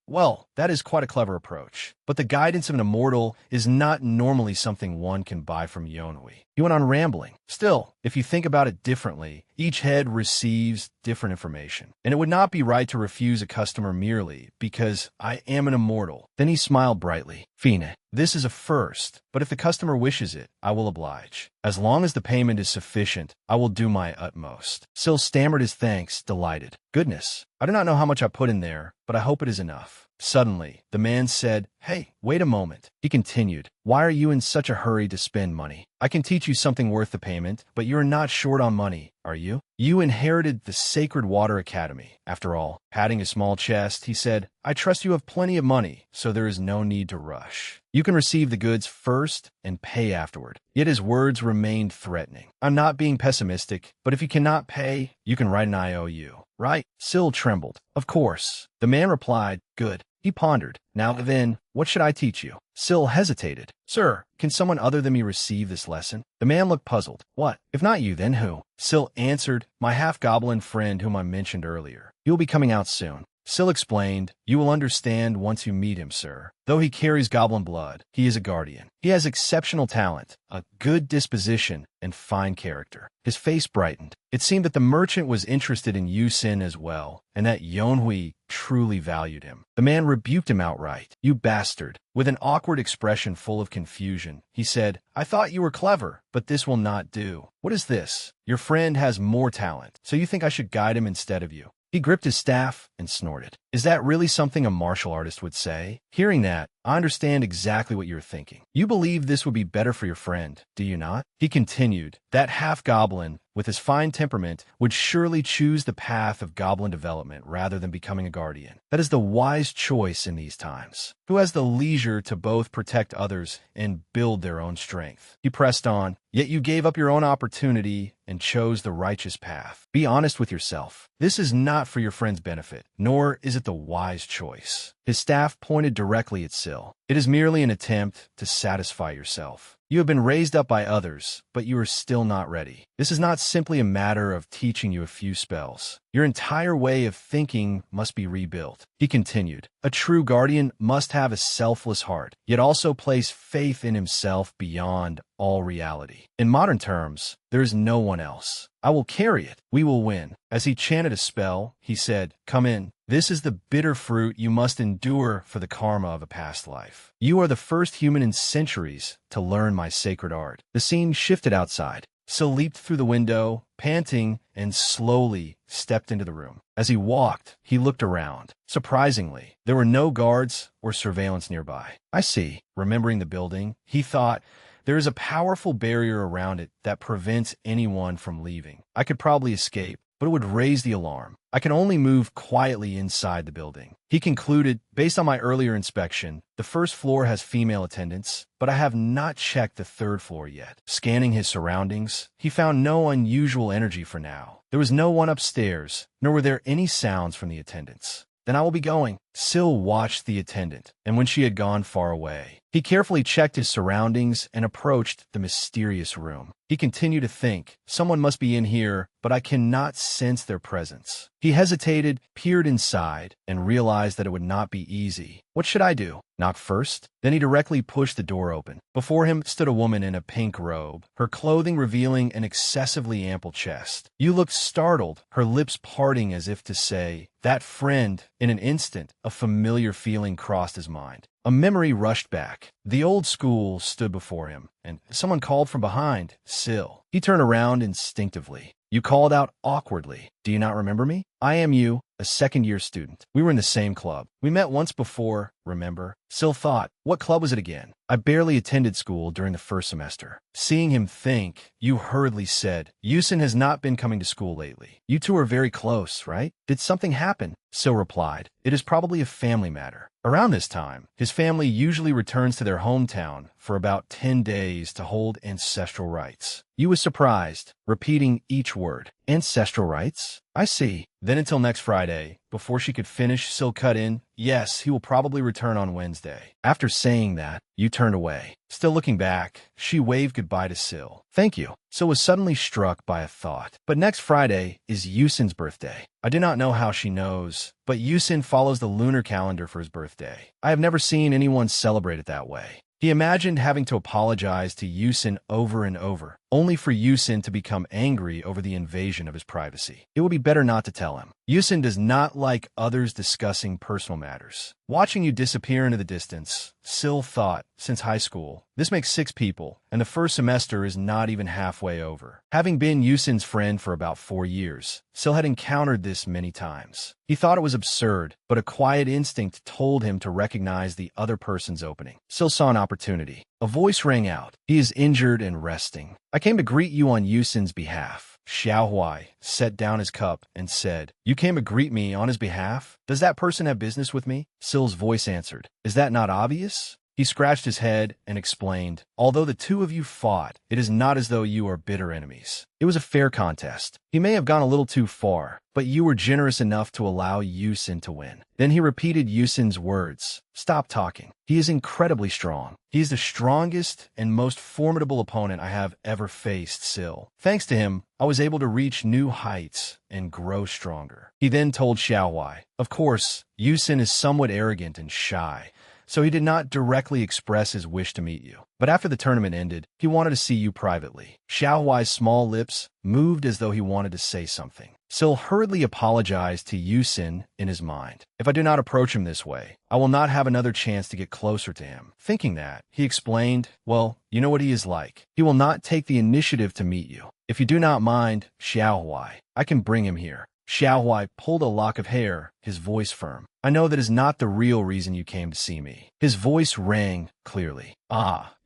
Well, that is quite a clever approach. But the guidance of an immortal is not normally something one can buy from Yonhui. He went on rambling. Still, if you think about it differently, each head receives different information. And it would not be right to refuse a customer merely because I am an immortal. Then he smiled brightly. Fine, this is a first, but if the customer wishes it, I will oblige. As long as the payment is sufficient, I will do my utmost. Sil stammered his thanks, delighted. Goodness, I do not know how much I put in there, but I hope it is enough. Suddenly, the man said, Hey, wait a moment. He continued, Why are you in such a hurry to spend money? I can teach you something worth the payment, but you are not short on money, are you? You inherited the Sacred Water Academy. After all, patting his small chest, he said, I trust you have plenty of money, so there is no need to rush. You can receive the goods first and pay afterward. Yet his words remained threatening. I'm not being pessimistic, but if you cannot pay, you can write an IOU, right? Sil trembled. Of course. The man replied, Good. He pondered. Now then, what should I teach you? Sil hesitated. Sir, can someone other than me receive this lesson? The man looked puzzled. What? If not you, then who? Sil answered, My half-goblin friend whom I mentioned earlier. He will be coming out soon. Sil explained, You will understand once you meet him, sir. Though he carries goblin blood, he is a guardian. He has exceptional talent, a good disposition, and fine character. His face brightened. It seemed that the merchant was interested in Yu Sin as well, and that Yonhui truly valued him. The man rebuked him outright. You bastard. With an awkward expression full of confusion, he said, I thought you were clever, but this will not do. What is this? Your friend has more talent, so you think I should guide him instead of you. He gripped his staff and snorted. Is that really something a martial artist would say? Hearing that, I understand exactly what you're thinking. You believe this would be better for your friend, do you not? He continued, That half-goblin, with his fine temperament, would surely choose the path of goblin development rather than becoming a guardian. That is the wise choice in these times. Who has the leisure to both protect others and build their own strength? He pressed on, Yet you gave up your own opportunity and chose the righteous path. Be honest with yourself. This is not for your friend's benefit, nor is it the wise choice. His staff pointed directly at Sil. It is merely an attempt to satisfy yourself. You have been raised up by others, but you are still not ready. This is not simply a matter of teaching you a few spells. Your entire way of thinking must be rebuilt. He continued, A true guardian must have a selfless heart, yet also place faith in himself beyond all reality. In modern terms, there is no one else. I will carry it. We will win. As he chanted a spell, he said, Come in. This is the bitter fruit you must endure for the karma of a past life. You are the first human in centuries to learn my sacred art. The scene shifted outside. Sil leaped through the window, panting, and slowly stepped into the room. As he walked, he looked around. Surprisingly, there were no guards or surveillance nearby. I see. Remembering the building, he thought, there is a powerful barrier around it that prevents anyone from leaving. I could probably escape, but it would raise the alarm. I can only move quietly inside the building. He concluded, based on my earlier inspection, the first floor has female attendants, but I have not checked the third floor yet. Scanning his surroundings, he found no unusual energy for now. There was no one upstairs, nor were there any sounds from the attendants. Then I will be going. Sil watched the attendant, and when she had gone far away, he carefully checked his surroundings and approached the mysterious room. He continued to think, someone must be in here, but I cannot sense their presence. He hesitated, peered inside, and realized that it would not be easy. What should I do? Knock first? Then he directly pushed the door open. Before him stood a woman in a pink robe, her clothing revealing an excessively ample chest. You looked startled, her lips parting as if to say, that friend. In an instant, a familiar feeling crossed his mind. A memory rushed back. The old school stood before him, and someone called from behind, Sil. He turned around instinctively. You called out awkwardly. Do you not remember me? I am you, a second-year student. We were in the same club. We met once before, remember? Sil thought, what club was it again? I barely attended school during the first semester. Seeing him think, Yu hurriedly said, Yusin has not been coming to school lately. You two are very close, right? Did something happen? Sil replied, it is probably a family matter. Around this time, his family usually returns to their hometown for about 10 days to hold ancestral rites. Yu was surprised, repeating each word. Ancestral rites? I see. Then until next Friday, before she could finish, Sil cut in, yes, he will probably return on Wednesday. After saying that, Yu turned away. Still looking back, she waved goodbye to Sil. Thank you. Sil was suddenly struck by a thought. But next Friday is Yusin's birthday. I do not know how she knows, but Yusin follows the lunar calendar for his birthday. I have never seen anyone celebrate it that way. He imagined having to apologize to Yusin over and over, only for Yusin to become angry over the invasion of his privacy. It would be better not to tell him. Yusin does not like others discussing personal matters. Watching you disappear into the distance, Sil thought, since high school, this makes 6 people, and the first semester is not even halfway over. Having been Yusin's friend for about 4 years, Sil had encountered this many times. He thought it was absurd, but a quiet instinct told him to recognize the other person's opening. Sil saw an opportunity. A voice rang out. He is injured and resting. I came to greet you on Yusin's behalf. Xiaohuai set down his cup and said, you came to greet me on his behalf? Does that person have business with me? Sil's voice answered, is that not obvious? He scratched his head and explained, although the two of you fought, it is not as though you are bitter enemies. It was a fair contest. He may have gone a little too far, but you were generous enough to allow Yusin to win. Then he repeated Yusin's words. Stop talking. He is incredibly strong. He is the strongest and most formidable opponent I have ever faced, Sil. Thanks to him, I was able to reach new heights and grow stronger. He then told Xiaohuai, of course, Yusin is somewhat arrogant and shy, so he did not directly express his wish to meet you. But after the tournament ended, he wanted to see you privately. Xiaohuai's small lips moved as though he wanted to say something. Sil hurriedly apologized to Yusin in his mind. If I do not approach him this way, I will not have another chance to get closer to him. Thinking that, he explained, well, you know what he is like. He will not take the initiative to meet you. If you do not mind, Xiaohuai, I can bring him here. Xiaohuai pulled a lock of hair, his voice firm. I know that is not the real reason you came to see me. His voice rang clearly.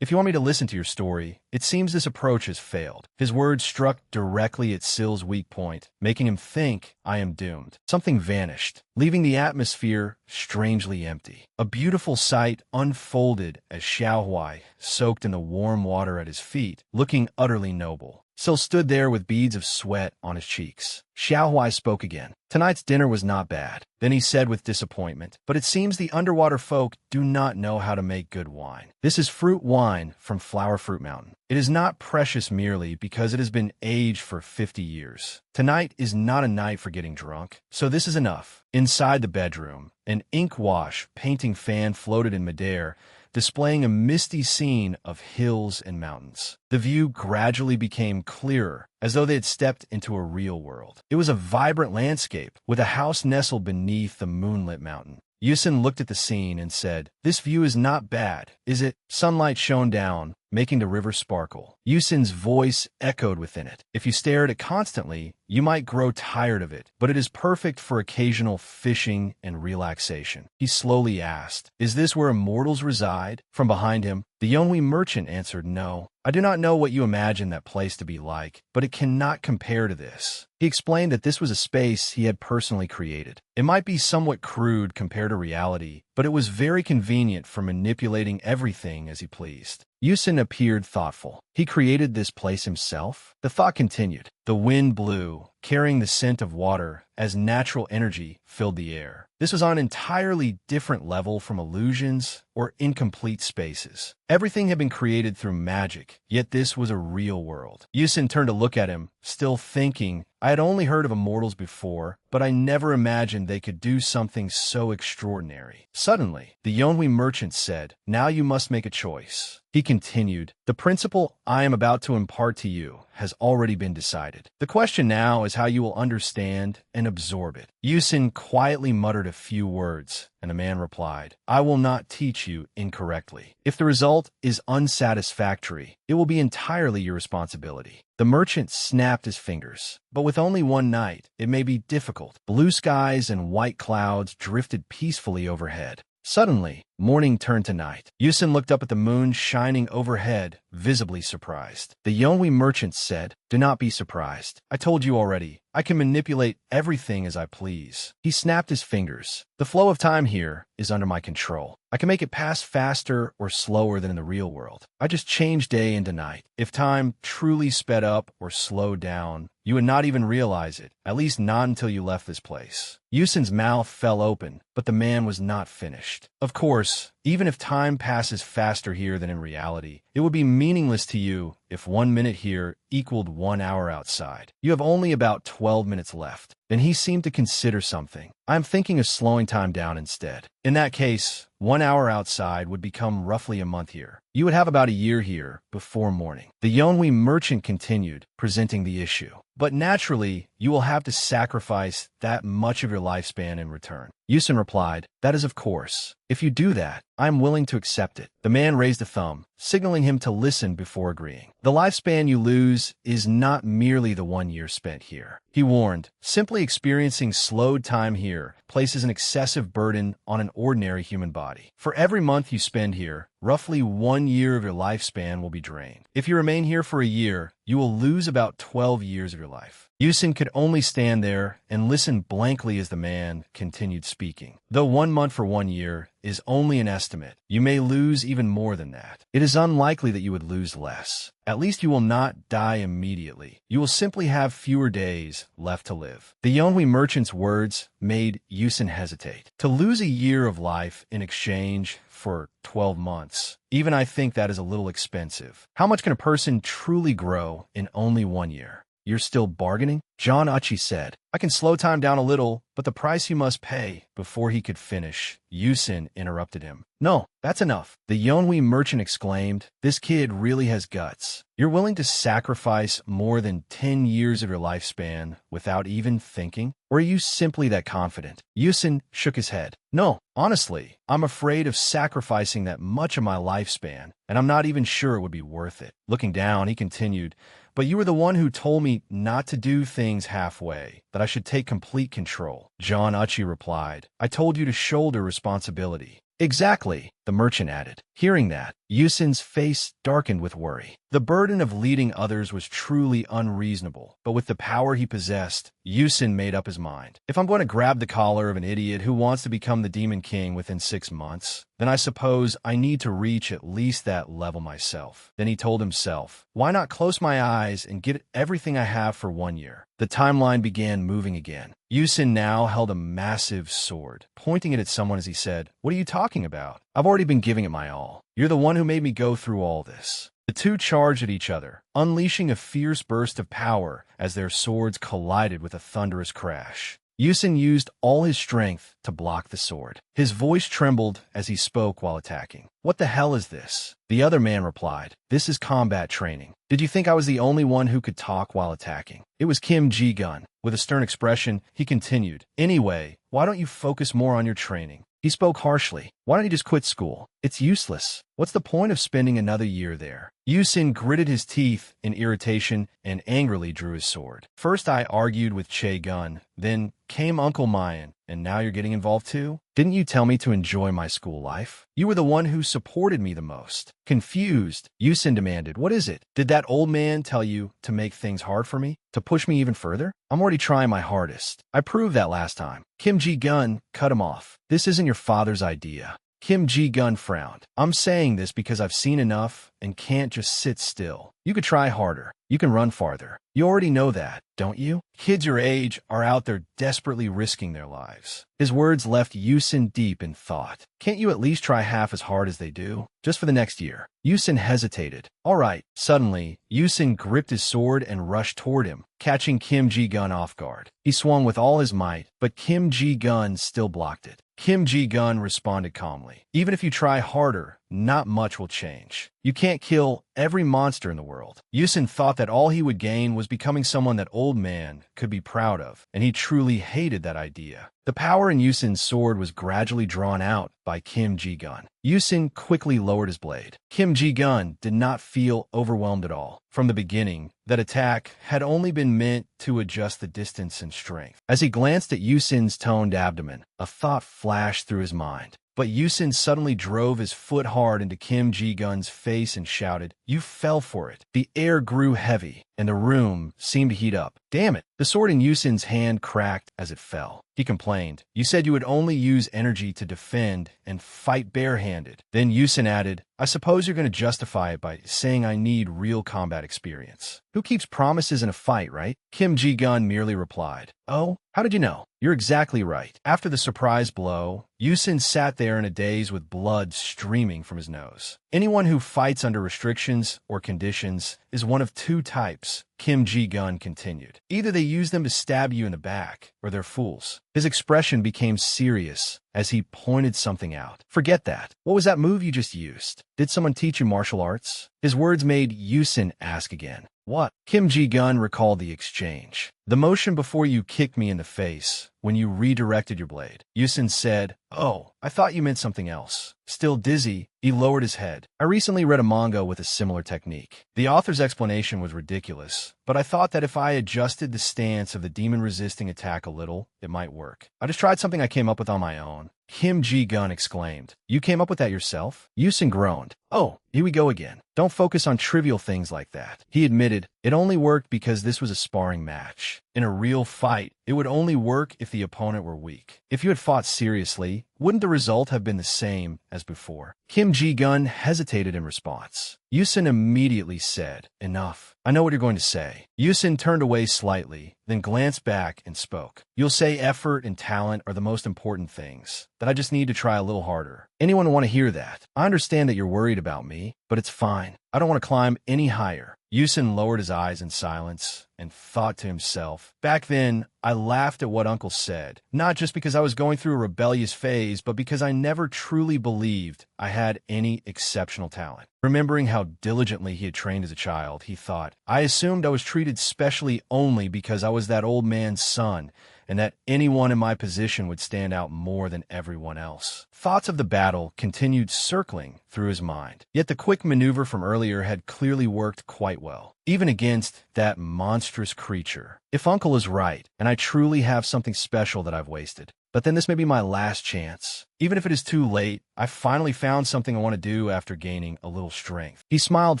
If you want me to listen to your story, it seems this approach has failed. His words struck directly at Sil's weak point, making him think, I am doomed. Something vanished, leaving the atmosphere strangely empty. A beautiful sight unfolded as Xiaohuai soaked in the warm water at his feet, looking utterly noble. Sil stood there with beads of sweat on his cheeks. Xiaohuai spoke again. Tonight's dinner was not bad. Then he said with disappointment, but it seems the underwater folk do not know how to make good wine. This is fruit wine from Flower Fruit Mountain. It is not precious merely because it has been aged for 50 years. Tonight is not a night for getting drunk, so this is enough. Inside the bedroom, an ink wash painting fan floated in midair, displaying a misty scene of hills and mountains. The view gradually became clearer, as though they had stepped into a real world. It was a vibrant landscape, with a house nestled beneath the moonlit mountain. Yusin looked at the scene and said, this view is not bad, is it? Sunlight shone down, making the river sparkle. Yusin's voice echoed within it. If you stare at it constantly, you might grow tired of it, but it is perfect for occasional fishing and relaxation. He slowly asked, is this where immortals reside? From behind him, the Yonhui merchant answered, no. I do not know what you imagine that place to be like, but it cannot compare to this. He explained that this was a space he had personally created. It might be somewhat crude compared to reality, but it was very convenient for manipulating everything as he pleased. Yusin appeared thoughtful. He created this place himself? The thought continued. The wind blew, carrying the scent of water as natural energy filled the air. This was on an entirely different level from illusions or incomplete spaces. Everything had been created through magic, yet this was a real world. Yusin turned to look at him, still thinking, I had only heard of immortals before, but I never imagined they could do something so extraordinary. Suddenly, the Yonhui merchant said, now you must make a choice. He continued, the principle I am about to impart to you has already been decided. The question now is how you will understand and absorb it. Yusin quietly muttered a few words, and the man replied, I will not teach you incorrectly. If the result is unsatisfactory, it will be entirely your responsibility. The merchant snapped his fingers. But with only one night, it may be difficult. Blue skies and white clouds drifted peacefully overhead. Suddenly, morning turned to night. Yusin looked up at the moon shining overhead, visibly surprised. The Yonwi merchant said, "Do not be surprised. I told you already. I can manipulate everything as I please." He snapped his fingers. "The flow of time here is under my control. I can make it pass faster or slower than in the real world. I just change day into night. If time truly sped up or slowed down, you would not even realize it, at least not until you left this place." Yusin's mouth fell open, but the man was not finished. "Of course, even if time passes faster here than in reality, it would be meaningless to you if 1 minute here equaled 1 hour outside. You have only about 12 minutes left." Then he seemed to consider something. "I am thinking of slowing time down instead. In that case, 1 hour outside would become roughly a month here. You would have about a year here before morning." The Yonwi merchant continued, presenting the issue. "But naturally, you will have to sacrifice that much of your lifespan in return." Yusin replied, "That is of course. If you do that, I am willing to accept it." The man raised a thumb, signaling him to listen before agreeing. "The lifespan you lose is not merely the 1 year spent here," he warned. "Simply experiencing slowed time here places an excessive burden on an ordinary human body. For every month you spend here, roughly 1 year of your lifespan will be drained. If you remain here for a year, you will lose about 12 years of your life." Yusin could only stand there and listen blankly as the man continued speaking. "Though 1 month for 1 year is only an estimate, you may lose even more than that. It is unlikely that you would lose less. At least you will not die immediately. You will simply have fewer days left to live." The Yonwi merchant's words made Yusin hesitate. To lose a year of life in exchange for 12 months, even I think that is a little expensive. How much can a person truly grow in only 1 year? "You're still bargaining?" John Uchi said. "I can slow time down a little, but the price you must pay." Before he could finish, Yusin interrupted him. "No, that's enough." The Yonwi merchant exclaimed, "This kid really has guts. You're willing to sacrifice more than 10 years of your lifespan without even thinking? Or are you simply that confident?" Yusin shook his head. "No, honestly, I'm afraid of sacrificing that much of my lifespan, and I'm not even sure it would be worth it." Looking down, he continued, "But you were the one who told me not to do things halfway, that I should take complete control." John Uchi replied, "I told you to shoulder responsibility." "Exactly," the merchant added. Hearing that, Yusin's face darkened with worry. The burden of leading others was truly unreasonable, but with the power he possessed, Yusin made up his mind. "If I'm going to grab the collar of an idiot who wants to become the Demon King within 6 months, then I suppose I need to reach at least that level myself." Then he told himself, "Why not close my eyes and get everything I have for 1 year?" The timeline began moving again. Yusin now held a massive sword, pointing it at someone as he said, "What are you talking about? I've already been giving it my all. You're the one who made me go through all this." The two charged at each other, unleashing a fierce burst of power as their swords collided with a thunderous crash. Yusin used all his strength to block the sword. His voice trembled as he spoke while attacking. "What the hell is this?" The other man replied, "This is combat training. Did you think I was the only one who could talk while attacking?" It was Kim Ji-gun. With a stern expression, he continued, "Anyway, why don't you focus more on your training?" He spoke harshly. "Why don't you just quit school? It's useless. What's the point of spending another year there?" Yusin gritted his teeth in irritation and angrily drew his sword. "First I argued with Che Gun, then came Uncle Mayan, and now you're getting involved too? Didn't you tell me to enjoy my school life? You were the one who supported me the most." Confused, Yusin demanded, "What is it? Did that old man tell you to make things hard for me? To push me even further? I'm already trying my hardest. I proved that last time." Kim Ji-gun cut him off. "This isn't your father's idea." Kim Ji-gun frowned. "I'm saying this because I've seen enough and can't just sit still. You could try harder. You can run farther. You already know that, don't you? Kids your age are out there desperately risking their lives." His words left Yusin deep in thought. "Can't you at least try half as hard as they do? Just for the next year?" Yusin hesitated. "All right." Suddenly, Yusin gripped his sword and rushed toward him, catching Kim Ji-gun off guard. He swung with all his might, but Kim Ji-gun still blocked it. Kim Ji-gun responded calmly, "Even if you try harder, not much will change. You can't kill every monster in the world." Yusin thought that all he would gain was becoming someone that old man could be proud of, and he truly hated that idea. The power in Yusin's sword was gradually drawn out by Kim Ji-gun. Yusin quickly lowered his blade. Kim Ji-gun did not feel overwhelmed at all. From the beginning, that attack had only been meant to adjust the distance and strength. As he glanced at Yusin's toned abdomen, a thought flashed through his mind. But Yusin suddenly drove his foot hard into Kim Ji-gun's face and shouted, "You fell for it." The air grew heavy, and the room seemed to heat up. "Damn it." The sword in Yusin's hand cracked as it fell. He complained, "You said you would only use energy to defend and fight barehanded." Then Yusin added, "I suppose you're going to justify it by saying I need real combat experience. Who keeps promises in a fight, right?" Kim Ji-gun merely replied, "Oh, how did you know?" "You're exactly right." After the surprise blow, Yusin sat there in a daze with blood streaming from his nose. Anyone who fights under restrictions or conditions is one of two types, Kim Ji-gun continued. Either they use them to stab you in the back, or they're fools. His expression became serious as he pointed something out. "Forget that. What was that move you just used? Did someone teach you martial arts?" His words made Yusin ask again. "What?" Kim Ji-gun recalled the exchange. "The motion before you kicked me in the face, when you redirected your blade." Yusin said, "Oh, I thought you meant something else." Still dizzy, he lowered his head. "I recently read a manga with a similar technique. The author's explanation was ridiculous, but I thought that if I adjusted the stance of the demon-resisting attack a little, it might work. I just tried something I came up with on my own." Kim Ji-gun exclaimed, "You came up with that yourself?" Yusin groaned. "Oh, here we go again. Don't focus on trivial things like that." He admitted, "It only worked because this was a sparring match. In a real fight, it would only work if the opponent were weak. If you had fought seriously, wouldn't the result have been the same as before?" Kim Ji-gun hesitated in response. Yusin immediately said, "Enough. I know what you're going to say." Yusin turned away slightly, then glanced back and spoke. "You'll say effort and talent are the most important things, that I just need to try a little harder. Anyone want to hear that? I understand that you're worried about me, but it's fine. I don't want to climb any higher." Yusin lowered his eyes in silence and thought to himself, "Back then, I laughed at what Uncle said, not just because I was going through a rebellious phase, but because I never truly believed I had any exceptional talent." Remembering how diligently he had trained as a child, he thought, "I assumed I was treated specially only because I was that old man's son, and that anyone in my position would stand out more than everyone else." Thoughts of the battle continued circling through his mind. Yet the quick maneuver from earlier had clearly worked quite well, even against that monstrous creature. If Uncle is right, and I truly have something special that I've wasted, but then this may be my last chance. Even if it is too late, I finally found something I want to do after gaining a little strength. He smiled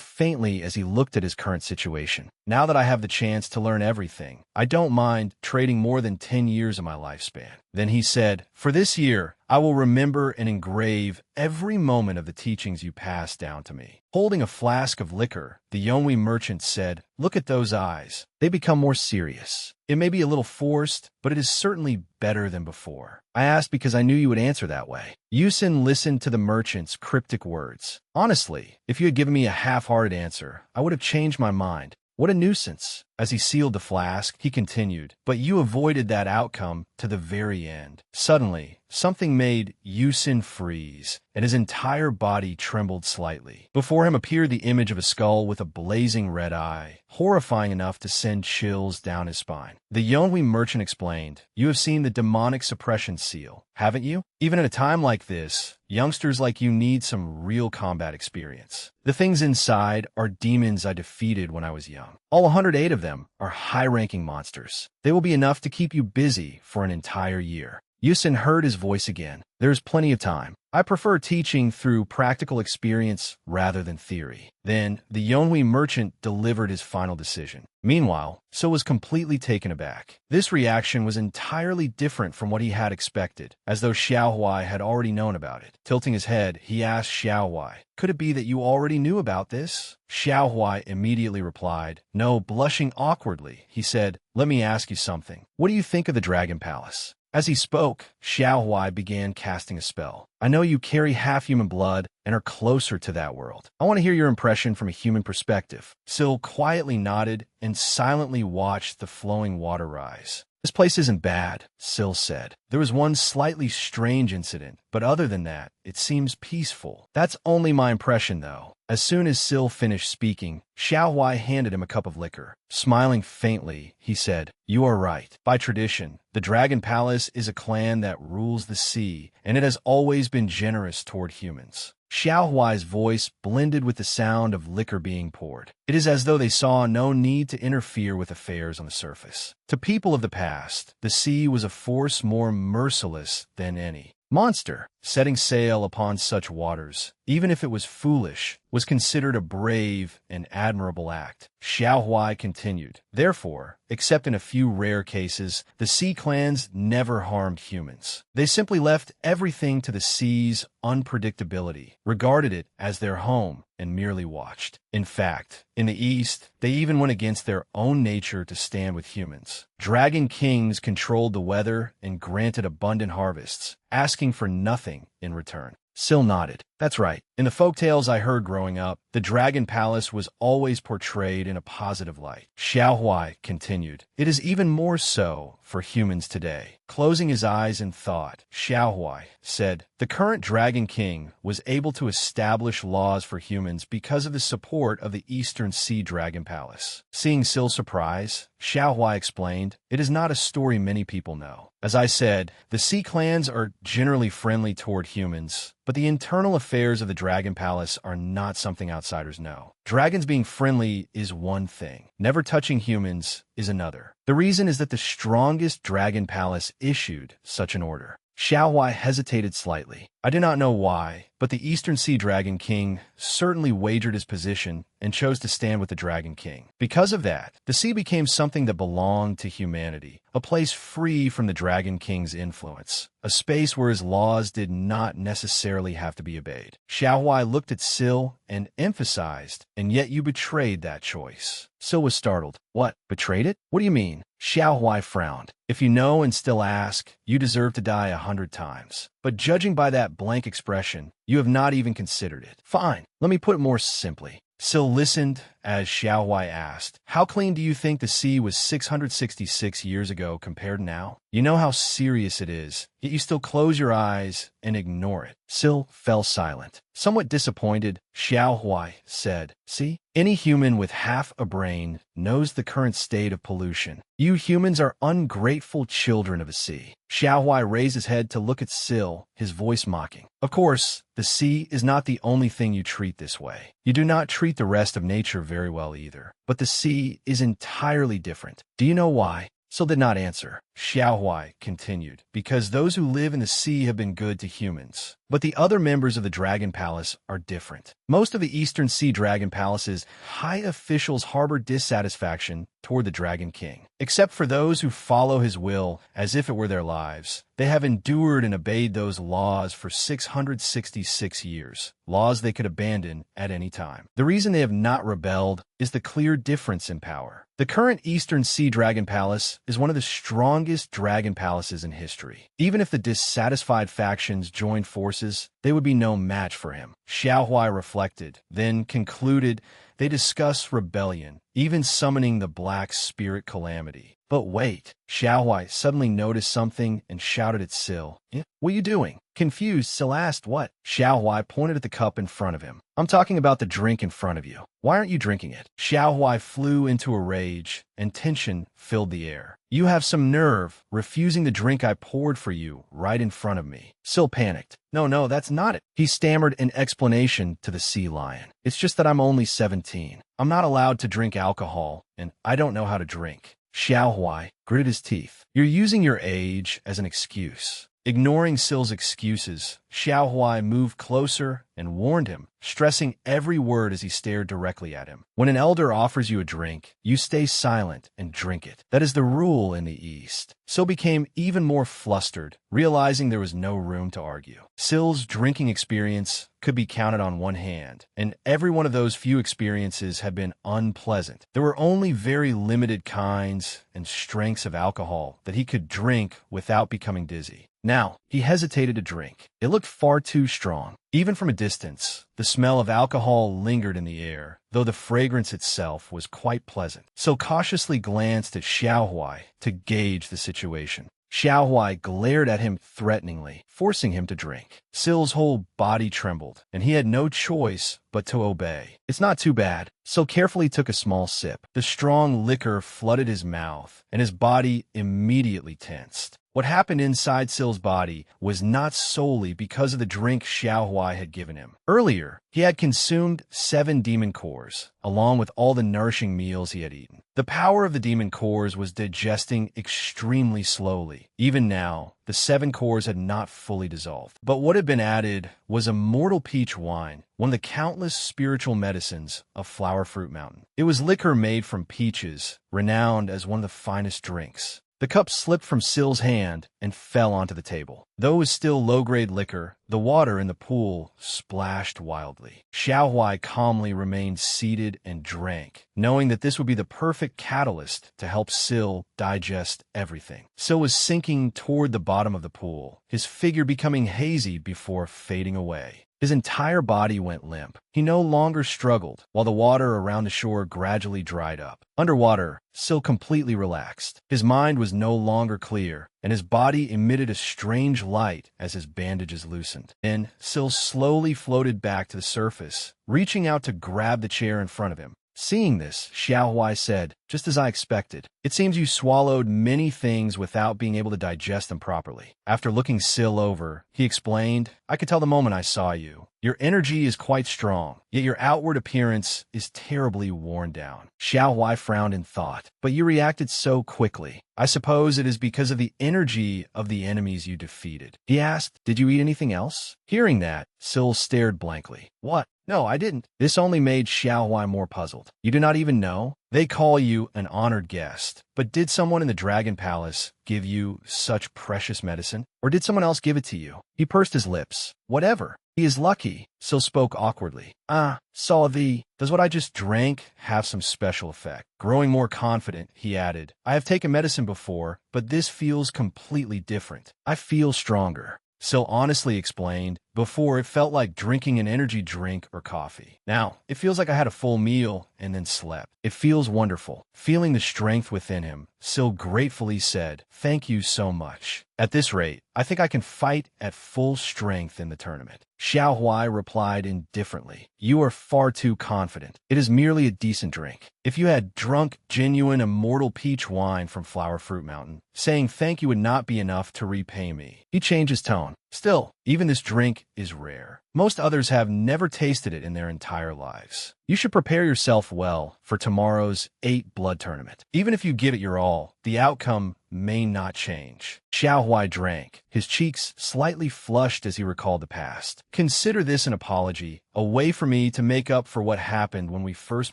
faintly as he looked at his current situation. Now that I have the chance to learn everything, I don't mind trading more than 10 years of my lifespan. Then he said, "For this year, I will remember and engrave every moment of the teachings you passed down to me." Holding a flask of liquor, the Yonwi merchant said, "Look at those eyes. They become more serious. It may be a little forced, but it is certainly better than before." I asked because I knew you would answer that way. Yusin listened to the merchant's cryptic words. "Honestly, if you had given me a half-hearted answer, I would have changed my mind. What a nuisance." As he sealed the flask, he continued, "But you avoided that outcome to the very end." Suddenly, something made Yusin freeze, and his entire body trembled slightly. Before him appeared the image of a skull with a blazing red eye, horrifying enough to send chills down his spine. The Yonwi merchant explained, "You have seen the demonic suppression seal, haven't you? Even at a time like this, youngsters like you need some real combat experience. The things inside are demons I defeated when I was young. All 108 of them are high-ranking monsters. They will be enough to keep you busy for an entire year." Yusin heard his voice again. "There is plenty of time. I prefer teaching through practical experience rather than theory." Then, the Yonwi merchant delivered his final decision. Meanwhile, So was completely taken aback. This reaction was entirely different from what he had expected, as though Xiaohui had already known about it. Tilting his head, he asked Xiaohui, "Could it be that you already knew about this?" Xiaohui immediately replied, "No," blushing awkwardly. He said, "Let me ask you something. What do you think of the Dragon Palace?" As he spoke, Xiaohui began casting a spell. "I know you carry half-human blood and are closer to that world. I want to hear your impression from a human perspective." Sil quietly nodded and silently watched the flowing water rise. "This place isn't bad," Sil said. "There was one slightly strange incident, but other than that, it seems peaceful." "That's only my impression, though." As soon as Sil finished speaking, Xiaohui handed him a cup of liquor. Smiling faintly, he said, "You are right. By tradition, the Dragon Palace is a clan that rules the sea, and it has always been generous toward humans." Xiaohuai's voice blended with the sound of liquor being poured. It is as though they saw no need to interfere with affairs on the surface. To people of the past, the sea was a force more merciless than any monster. setting sail upon such waters, even if it was foolish, was considered a brave and admirable act. Xiao Huai continued. Therefore, except in a few rare cases, the sea clans never harmed humans. They simply left everything to the sea's unpredictability, regarded it as their home, and merely watched. In fact, in the East, they even went against their own nature to stand with humans. Dragon kings controlled the weather and granted abundant harvests, asking for nothing in return. Syl nodded. That's right. In the folktales I heard growing up, the Dragon Palace was always portrayed in a positive light. Xiao Huai continued. It is even more so for humans today. Closing his eyes in thought, Xiao Huai said, the current Dragon King was able to establish laws for humans because of the support of the Eastern Sea Dragon Palace. Seeing Syl's surprise, Xiao Huai explained, it is not a story many people know. As I said, the sea clans are generally friendly toward humans, but the internal affairs of the Dragon Palace are not something outsiders know. Dragons being friendly is one thing. Never touching humans is another. The reason is that the strongest Dragon Palace issued such an order. Xiao Huai hesitated slightly. I do not know why, but the Eastern Sea Dragon King certainly wagered his position and chose to stand with the Dragon King. Because of that, the sea became something that belonged to humanity, a place free from the Dragon King's influence, a space where his laws did not necessarily have to be obeyed. Xiao Huai looked at Syl and emphasized, and yet you betrayed that choice. Syl was startled. What? Betrayed it? What do you mean? Xiao Huai frowned. If you know and still ask, you deserve to die 100 times. But judging by that blank expression, you have not even considered it. Fine, let me put it more simply. Syl listened as Xiao Huai asked, how clean do you think the sea was 666 years ago compared to now? You know how serious it is, yet you still close your eyes and ignore it. Syl fell silent. Somewhat disappointed, Xiao Huai said, see, any human with half a brain knows the current state of pollution. You humans are ungrateful children of the sea. Xiao Huai raised his head to look at Syl, his voice mocking. Of course, the sea is not the only thing you treat this way. You do not treat the rest of nature very well either. But the sea is entirely different. Do you know why? Syl did not answer. Xiao Huai continued, because those who live in the sea have been good to humans. But the other members of the Dragon Palace are different. Most of the Eastern Sea Dragon Palace's high officials harbor dissatisfaction toward the Dragon King. Except for those who follow his will as if it were their lives, they have endured and obeyed those laws for 666 years, laws they could abandon at any time. The reason they have not rebelled is the clear difference in power. The current Eastern Sea Dragon Palace is one of the strongest dragon palaces in history. Even if the dissatisfied factions joined forces, they would be no match for him. Xiao Huai reflected, then concluded they discussed rebellion, even summoning the Black Spirit Calamity. But wait, Xiao Huai suddenly noticed something and shouted at Syl. What are you doing? Confused, Syl asked what? Xiao Huai pointed at the cup in front of him. I'm talking about the drink in front of you. Why aren't you drinking it? Xiao Huai flew into a rage, and tension filled the air. You have some nerve, refusing the drink I poured for you right in front of me. Syl panicked. No, that's not it. He stammered an explanation to the sea lion. It's just that I'm only 17. I'm not allowed to drink alcohol, and I don't know how to drink. Xiao Huai gritted his teeth. You're using your age as an excuse. Ignoring Syl's excuses, Xiao Huai moved closer and warned him, stressing every word as he stared directly at him. When an elder offers you a drink, you stay silent and drink it. That is the rule in the East. Syl became even more flustered, realizing there was no room to argue. Syl's drinking experience could be counted on one hand, and every one of those few experiences had been unpleasant. There were only very limited kinds and strengths of alcohol that he could drink without becoming dizzy. Now, he hesitated to drink. It looked far too strong. Even from a distance, the smell of alcohol lingered in the air, though the fragrance itself was quite pleasant. So cautiously glanced at Xiao Huai to gauge the situation. Xiao Huai glared at him threateningly, forcing him to drink. Syl's whole body trembled, and he had no choice but to obey. It's not too bad. Syl carefully took a small sip. The strong liquor flooded his mouth, and his body immediately tensed. What happened inside Sil's body was not solely because of the drink Xiaohui had given him. Earlier, he had consumed 7 demon cores, along with all the nourishing meals he had eaten. The power of the demon cores was digesting extremely slowly. Even now, the 7 cores had not fully dissolved. But what had been added was a mortal peach wine, one of the countless spiritual medicines of Flower Fruit Mountain. It was liquor made from peaches, renowned as one of the finest drinks. The cup slipped from Sil's hand and fell onto the table. Though it was still low-grade liquor, the water in the pool splashed wildly. Xiaohui calmly remained seated and drank, knowing that this would be the perfect catalyst to help Sil digest everything. Sil was sinking toward the bottom of the pool, his figure becoming hazy before fading away. His entire body went limp. He no longer struggled, while the water around the shore gradually dried up. Underwater, Sil completely relaxed. His mind was no longer clear, and his body emitted a strange light as his bandages loosened. Then, Sil slowly floated back to the surface, reaching out to grab the chair in front of him. Seeing this, Xiaohui said, "Just as I expected. It seems you swallowed many things without being able to digest them properly." After looking Sil over, he explained, "I could tell the moment I saw you. Your energy is quite strong, yet your outward appearance is terribly worn down." Xiaohui frowned in thought, "But you reacted so quickly. I suppose it is because of the energy of the enemies you defeated." He asked, "Did you eat anything else?" Hearing that, Sil stared blankly. "What? No, I didn't." This only made Xiaohui more puzzled. "You do not even know? They call you an honored guest. But did someone in the Dragon Palace give you such precious medicine? Or did someone else give it to you?" He pursed his lips. "Whatever. He is lucky." Sil spoke awkwardly. Does what I just drank have some special effect?" Growing more confident, he added, "I have taken medicine before, but this feels completely different. I feel stronger." Sil honestly explained, "Before, it felt like drinking an energy drink or coffee. Now, it feels like I had a full meal and then slept. It feels wonderful." Feeling the strength within him, Sil gratefully said, "Thank you so much. At this rate, I think I can fight at full strength in the tournament." Xiaohui replied indifferently, "You are far too confident. It is merely a decent drink. If you had drunk genuine immortal peach wine from Flower Fruit Mountain, saying thank you would not be enough to repay me." He changed his tone. "Still, even this drink is rare. Most others have never tasted it in their entire lives. You should prepare yourself well for tomorrow's 8 blood tournament. Even if you give it your all, the outcome may not change." Xiaohui drank, his cheeks slightly flushed as he recalled the past. "Consider this an apology, a way for me to make up for what happened when we first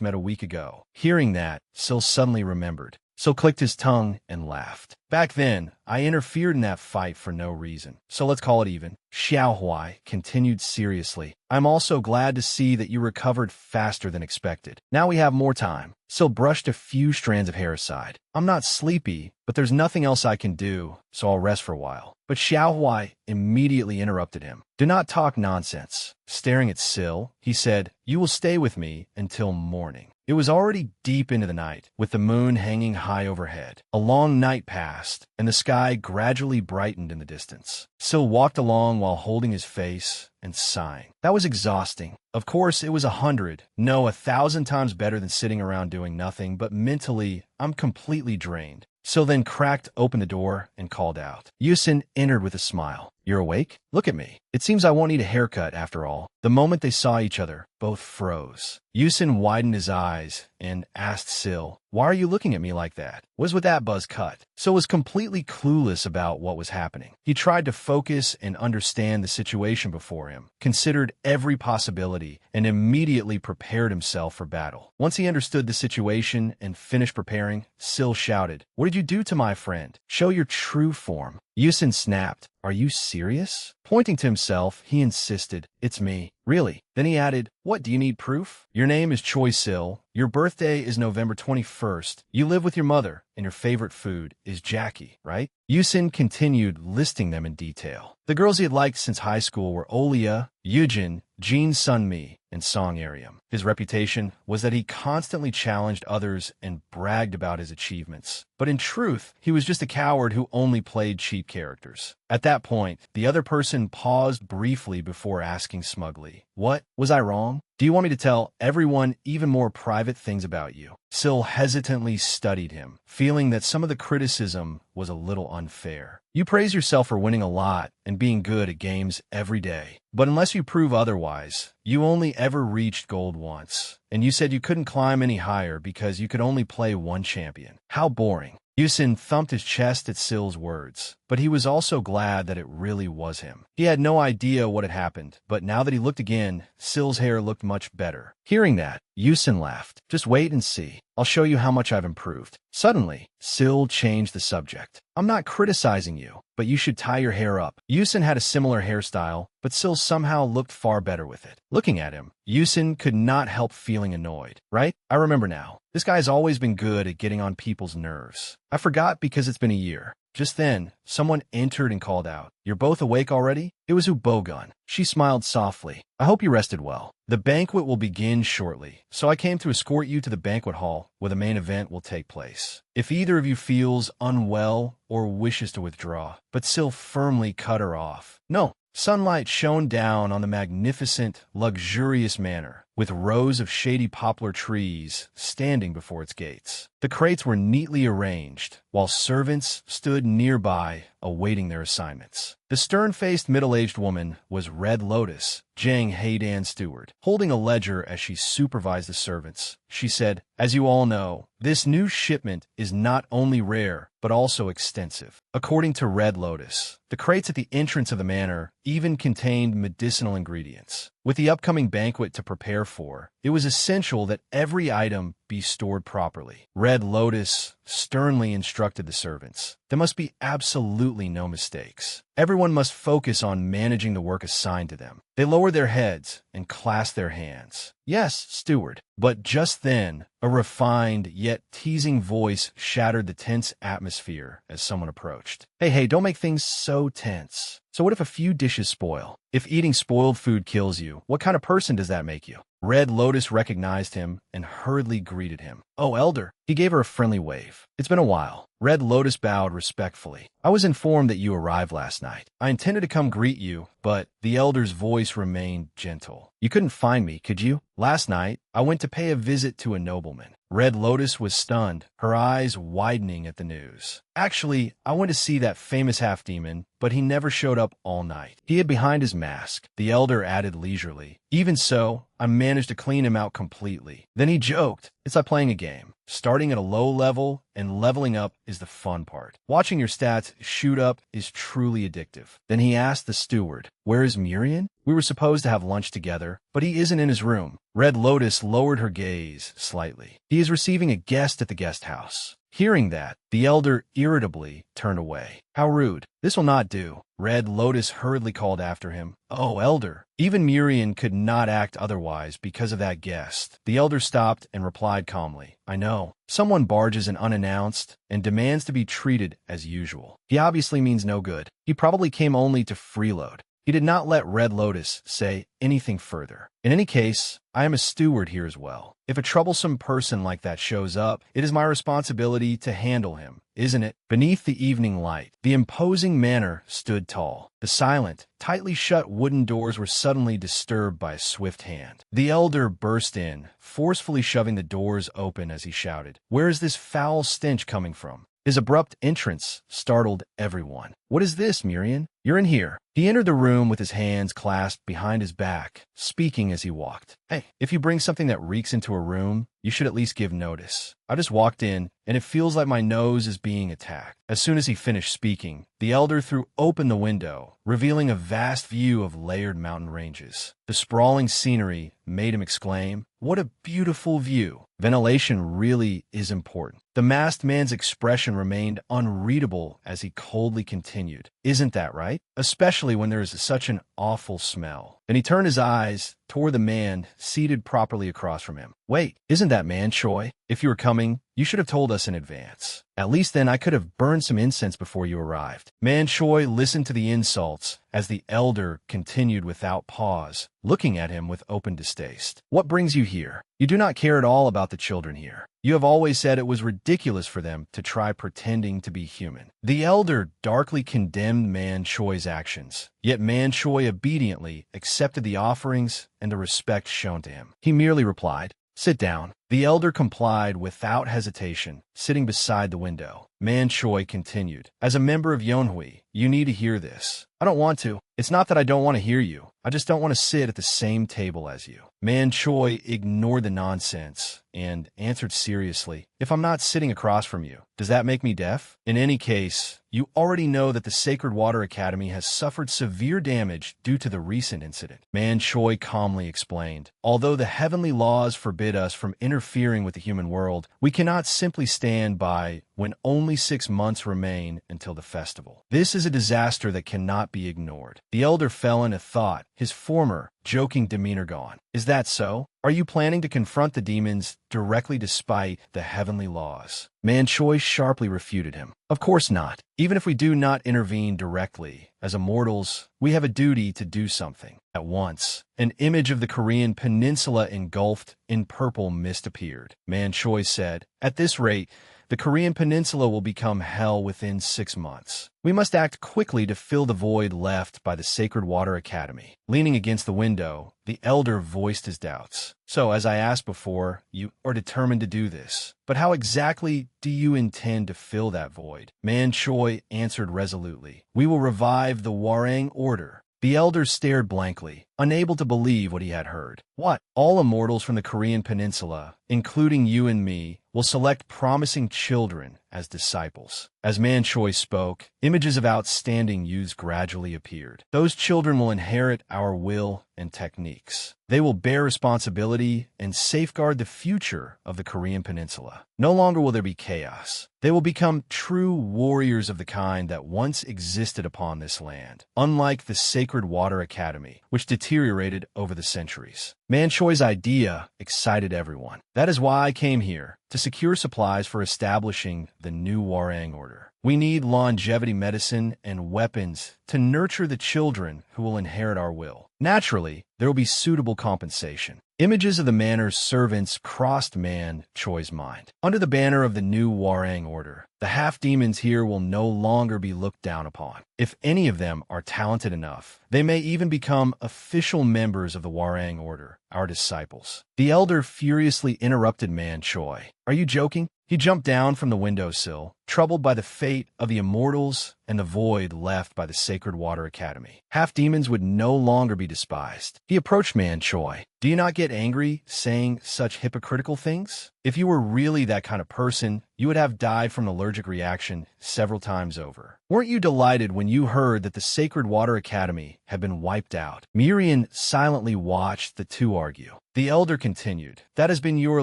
met a week ago." Hearing that, Sil suddenly remembered. Sil clicked his tongue and laughed. "Back then, I interfered in that fight for no reason, so let's call it even." Xiaohui continued seriously, "I'm also glad to see that you recovered faster than expected. Now we have more time." Sil brushed a few strands of hair aside. "I'm not sleepy, but there's nothing else I can do, so I'll rest for a while." But Xiaohui immediately interrupted him. "Do not talk nonsense." Staring at Sil, he said, "You will stay with me until morning." It was already deep into the night, with the moon hanging high overhead. A long night passed, and the sky gradually brightened in the distance. Sil walked along while holding his face and sighing. That was exhausting. Of course, it was 1,000 times better than sitting around doing nothing, but mentally, I'm completely drained. Sil then cracked open the door and called out. Yusin entered with a smile. "You're awake? Look at me. It seems I won't need a haircut after all." The moment they saw each other, both froze. Yusin widened his eyes and asked Sil, "Why are you looking at me like that? What's with that buzz cut?" Sil was completely clueless about what was happening. He tried to focus and understand the situation before him, considered every possibility, and immediately prepared himself for battle. Once he understood the situation and finished preparing, Sil shouted, "What did you do to my friend? Show your true form." Yusin snapped, "Are you serious?" Pointing to himself, he insisted, "It's me." "Really?" Then he added, "What, do you need proof? Your name is Choi Sil. Your birthday is November 21st. You live with your mother, and your favorite food is Jackie, right?" Yusin continued listing them in detail. The girls he had liked since high school were Olia, Yujin, Jin Sunmi, and Song Aryam. His reputation was that he constantly challenged others and bragged about his achievements. but in truth, he was just a coward who only played cheap characters. At that point, the other person paused briefly before asking smugly, "What? Was I wrong? Do you want me to tell everyone even more private things about you?" Syl hesitantly studied him, feeling that some of the criticism was a little unfair. "You praise yourself for winning a lot and being good at games every day. But unless you prove otherwise, you only ever reached gold once. And you said you couldn't climb any higher because you could only play one champion. How boring." Yusin thumped his chest at Syl's words, but he was also glad that it really was him. He had no idea what had happened, but now that he looked again, Syl's hair looked much better. Hearing that, Yusin laughed. "Just wait and see. I'll show you how much I've improved." Suddenly, Syl changed the subject. "I'm not criticizing you, but you should tie your hair up." Yusin had a similar hairstyle, but Syl somehow looked far better with it. Looking at him, Yusin could not help feeling annoyed. "Right? I remember now. This guy's always been good at getting on people's nerves. I forgot because it's been a year." Just then, someone entered and called out, "You're both awake already?" It was Ubogun. She smiled softly. "I hope you rested well. The banquet will begin shortly, so I came to escort you to the banquet hall where the main event will take place. If either of you feels unwell or wishes to withdraw." But Syl firmly cut her off. "No." Sunlight shone down on the magnificent, luxurious manor, with rows of shady poplar trees standing before its gates. The crates were neatly arranged, while servants stood nearby awaiting their assignments. The stern-faced middle-aged woman was Red Lotus, Jang Heidan steward. Holding a ledger as she supervised the servants, she said, "As you all know, this new shipment is not only rare, but also extensive." According to Red Lotus, the crates at the entrance of the manor even contained medicinal ingredients. With the upcoming banquet to prepare for, it was essential that every item be stored properly. Red Lotus sternly instructed the servants. There must be absolutely no mistakes. Everyone must focus on managing the work assigned to them. They lowered their heads and clasped their hands. "Yes, steward." But just then, a refined yet teasing voice shattered the tense atmosphere as someone approached. Hey, don't make things so tense. So what if a few dishes spoil? If eating spoiled food kills you, what kind of person does that make you?" Red Lotus recognized him and hurriedly greeted him. "Oh, Elder." He gave her a friendly wave. "It's been a while." Red Lotus bowed respectfully. "I was informed that you arrived last night. I intended to come greet you, but..." The Elder's voice remained gentle. "You couldn't find me, could you? Last night, I went to pay a visit to a nobleman." Red Lotus was stunned, her eyes widening at the news. "Actually, I went to see that famous half-demon, but he never showed up all night. He hid behind his mask," the Elder added leisurely. "Even so, I managed to clean him out completely." Then he joked, "It's like playing a game. Starting at a low level and leveling up is the fun part. Watching your stats shoot up is truly addictive." Then he asked the steward, "Where is Murian? We were supposed to have lunch together, but he isn't in his room." Red Lotus lowered her gaze slightly. "He is receiving a guest at the guest house." Hearing that, the Elder irritably turned away. "How rude. This will not do." Red Lotus hurriedly called after him, "Oh, Elder." Even Murian could not act otherwise because of that guest. The Elder stopped and replied calmly, "I know. Someone barges in unannounced and demands to be treated as usual. He obviously means no good. He probably came only to freeload." He did not let Red Lotus say anything further. "In any case, I am a steward here as well. If a troublesome person like that shows up, it is my responsibility to handle him, isn't it?" Beneath the evening light, the imposing manor stood tall. The silent, tightly shut wooden doors were suddenly disturbed by a swift hand. The Elder burst in, forcefully shoving the doors open as he shouted, "Where is this foul stench coming from?" His abrupt entrance startled everyone. "What is this, Murian? You're in here." He entered the room with his hands clasped behind his back, speaking as he walked. "Hey, if you bring something that reeks into a room, you should at least give notice. I just walked in, and it feels like my nose is being attacked." As soon as he finished speaking, the Elder threw open the window, revealing a vast view of layered mountain ranges. The sprawling scenery made him exclaim, "What a beautiful view!" Ventilation really is important. The masked man's expression remained unreadable as he coldly continued, "Isn't that right? Especially when there is such an awful smell." Then he turned his eyes toward the man seated properly across from him. Wait, isn't that Man Choi? If you were coming, you should have told us in advance. At least then I could have burned some incense before you arrived. Man Choi listened to the insults as the elder continued without pause, looking at him with open distaste. What brings you here? You do not care at all about the children here. You have always said it was ridiculous for them to try pretending to be human. The elder darkly condemned Man Choi's actions, yet Man Choi obediently accepted the offerings and the respect shown to him. He merely replied, "Sit down." The elder complied without hesitation, sitting beside the window. Man Choi continued, "As a member of Yonhui, you need to hear this." "I don't want to. It's not that I don't want to hear you. I just don't want to sit at the same table as you." Man Choi ignored the nonsense and answered seriously, "If I'm not sitting across from you, does that make me deaf? In any case, you already know that the Sacred Water Academy has suffered severe damage due to the recent incident." Man Choi calmly explained, "Although the heavenly laws forbid us from interfering with the human world, we cannot simply stand by when only 6 months remain until the festival. This is a disaster that cannot be ignored." The elder fell into thought, his former, joking demeanor gone. "Is that so? Are you planning to confront the demons directly despite the heavenly laws?" Man Choi sharply refuted him. "Of course not. Even if we do not intervene directly, as immortals, we have a duty to do something. At once, an image of the Korean peninsula engulfed in purple mist appeared. Man Choi said, "At this rate, the Korean peninsula will become hell within 6 months. We must act quickly to fill the void left by the Sacred Water Academy." Leaning against the window, the elder voiced his doubts. "So, as I asked before, you are determined to do this. But how exactly do you intend to fill that void?" Man Choi answered resolutely, "We will revive the Warang Order." The elder stared blankly, unable to believe what he had heard. "What? All immortals from the Korean peninsula, including you and me, will select promising children as disciples." As Man Choi spoke, images of outstanding youths gradually appeared. "Those children will inherit our will and techniques. They will bear responsibility and safeguard the future of the Korean peninsula. No longer will there be chaos. They will become true warriors of the kind that once existed upon this land, unlike the Sacred Water Academy, which deteriorated over the centuries." Man Choi's idea excited everyone. "That is why I came here, to secure supplies for establishing the new Warang Order. We need longevity medicine and weapons to nurture the children who will inherit our will. Naturally, there will be suitable compensation." Images of the manor's servants crossed Man Choi's mind. Under the banner of the new Warang Order, the half-demons here will no longer be looked down upon. If any of them are talented enough, they may even become official members of the Warang Order, our disciples. The elder furiously interrupted Man Choi. "Are you joking?" He jumped down from the windowsill, troubled by the fate of the immortals and the void left by the Sacred Water Academy. Half-demons would no longer be despised. He approached Man Choi. "Do you not get angry saying such hypocritical things? If you were really that kind of person, you would have died from an allergic reaction several times over. Weren't you delighted when you heard that the Sacred Water Academy had been wiped out?" Miriam silently watched the two argue. The elder continued, "That has been your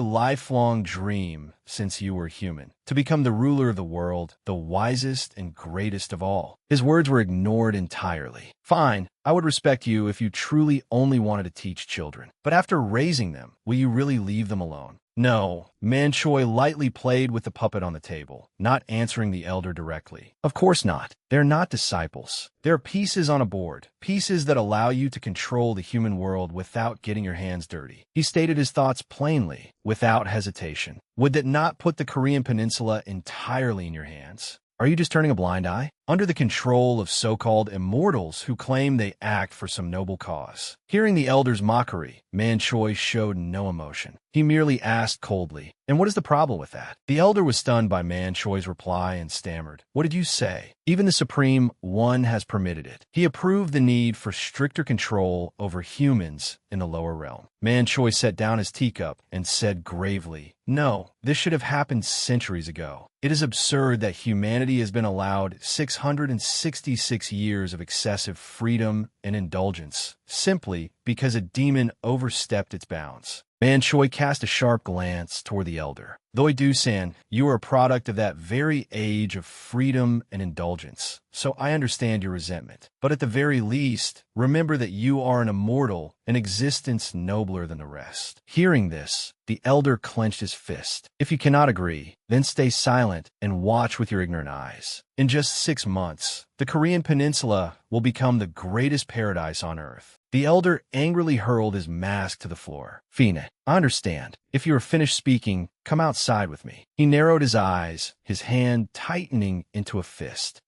lifelong dream since you were human, to become the ruler of the world, the wisest and greatest of all." His words were ignored entirely. "Fine, I would respect you if you truly only wanted to teach children. But after raising them, will you really leave them alone?" "No." Man Choi lightly played with the puppet on the table, not answering the elder directly. "Of course not. They're not disciples. They're pieces on a board, pieces that allow you to control the human world without getting your hands dirty." He stated his thoughts plainly, without hesitation. "Would that not put the Korean peninsula entirely in your hands? Are you just turning a blind eye? Under the control of so-called immortals who claim they act for some noble cause." Hearing the elder's mockery, Man Choi showed no emotion. He merely asked coldly, "And what is the problem with that?" The elder was stunned by Man Choi's reply and stammered, "What did you say?" "Even the Supreme One has permitted it. He approved the need for stricter control over humans in the lower realm." Man Choi set down his teacup and said gravely, "No, this should have happened centuries ago. It is absurd that humanity has been allowed 666 years of excessive freedom and indulgence, simply because a demon overstepped its bounds. Man Choi cast a sharp glance toward the elder. Though Do-san, you are a product of that very age of freedom and indulgence, so I understand your resentment. But at the very least, remember that you are an immortal, an existence nobler than the rest. Hearing this, the elder clenched his fist. If you cannot agree, then stay silent and watch with your ignorant eyes. In just 6 months, the Korean peninsula will become the greatest paradise on earth. The elder angrily hurled his mask to the floor. Fine, I understand. If you are finished speaking, come outside with me. He narrowed his eyes, his hand tightening into a fist.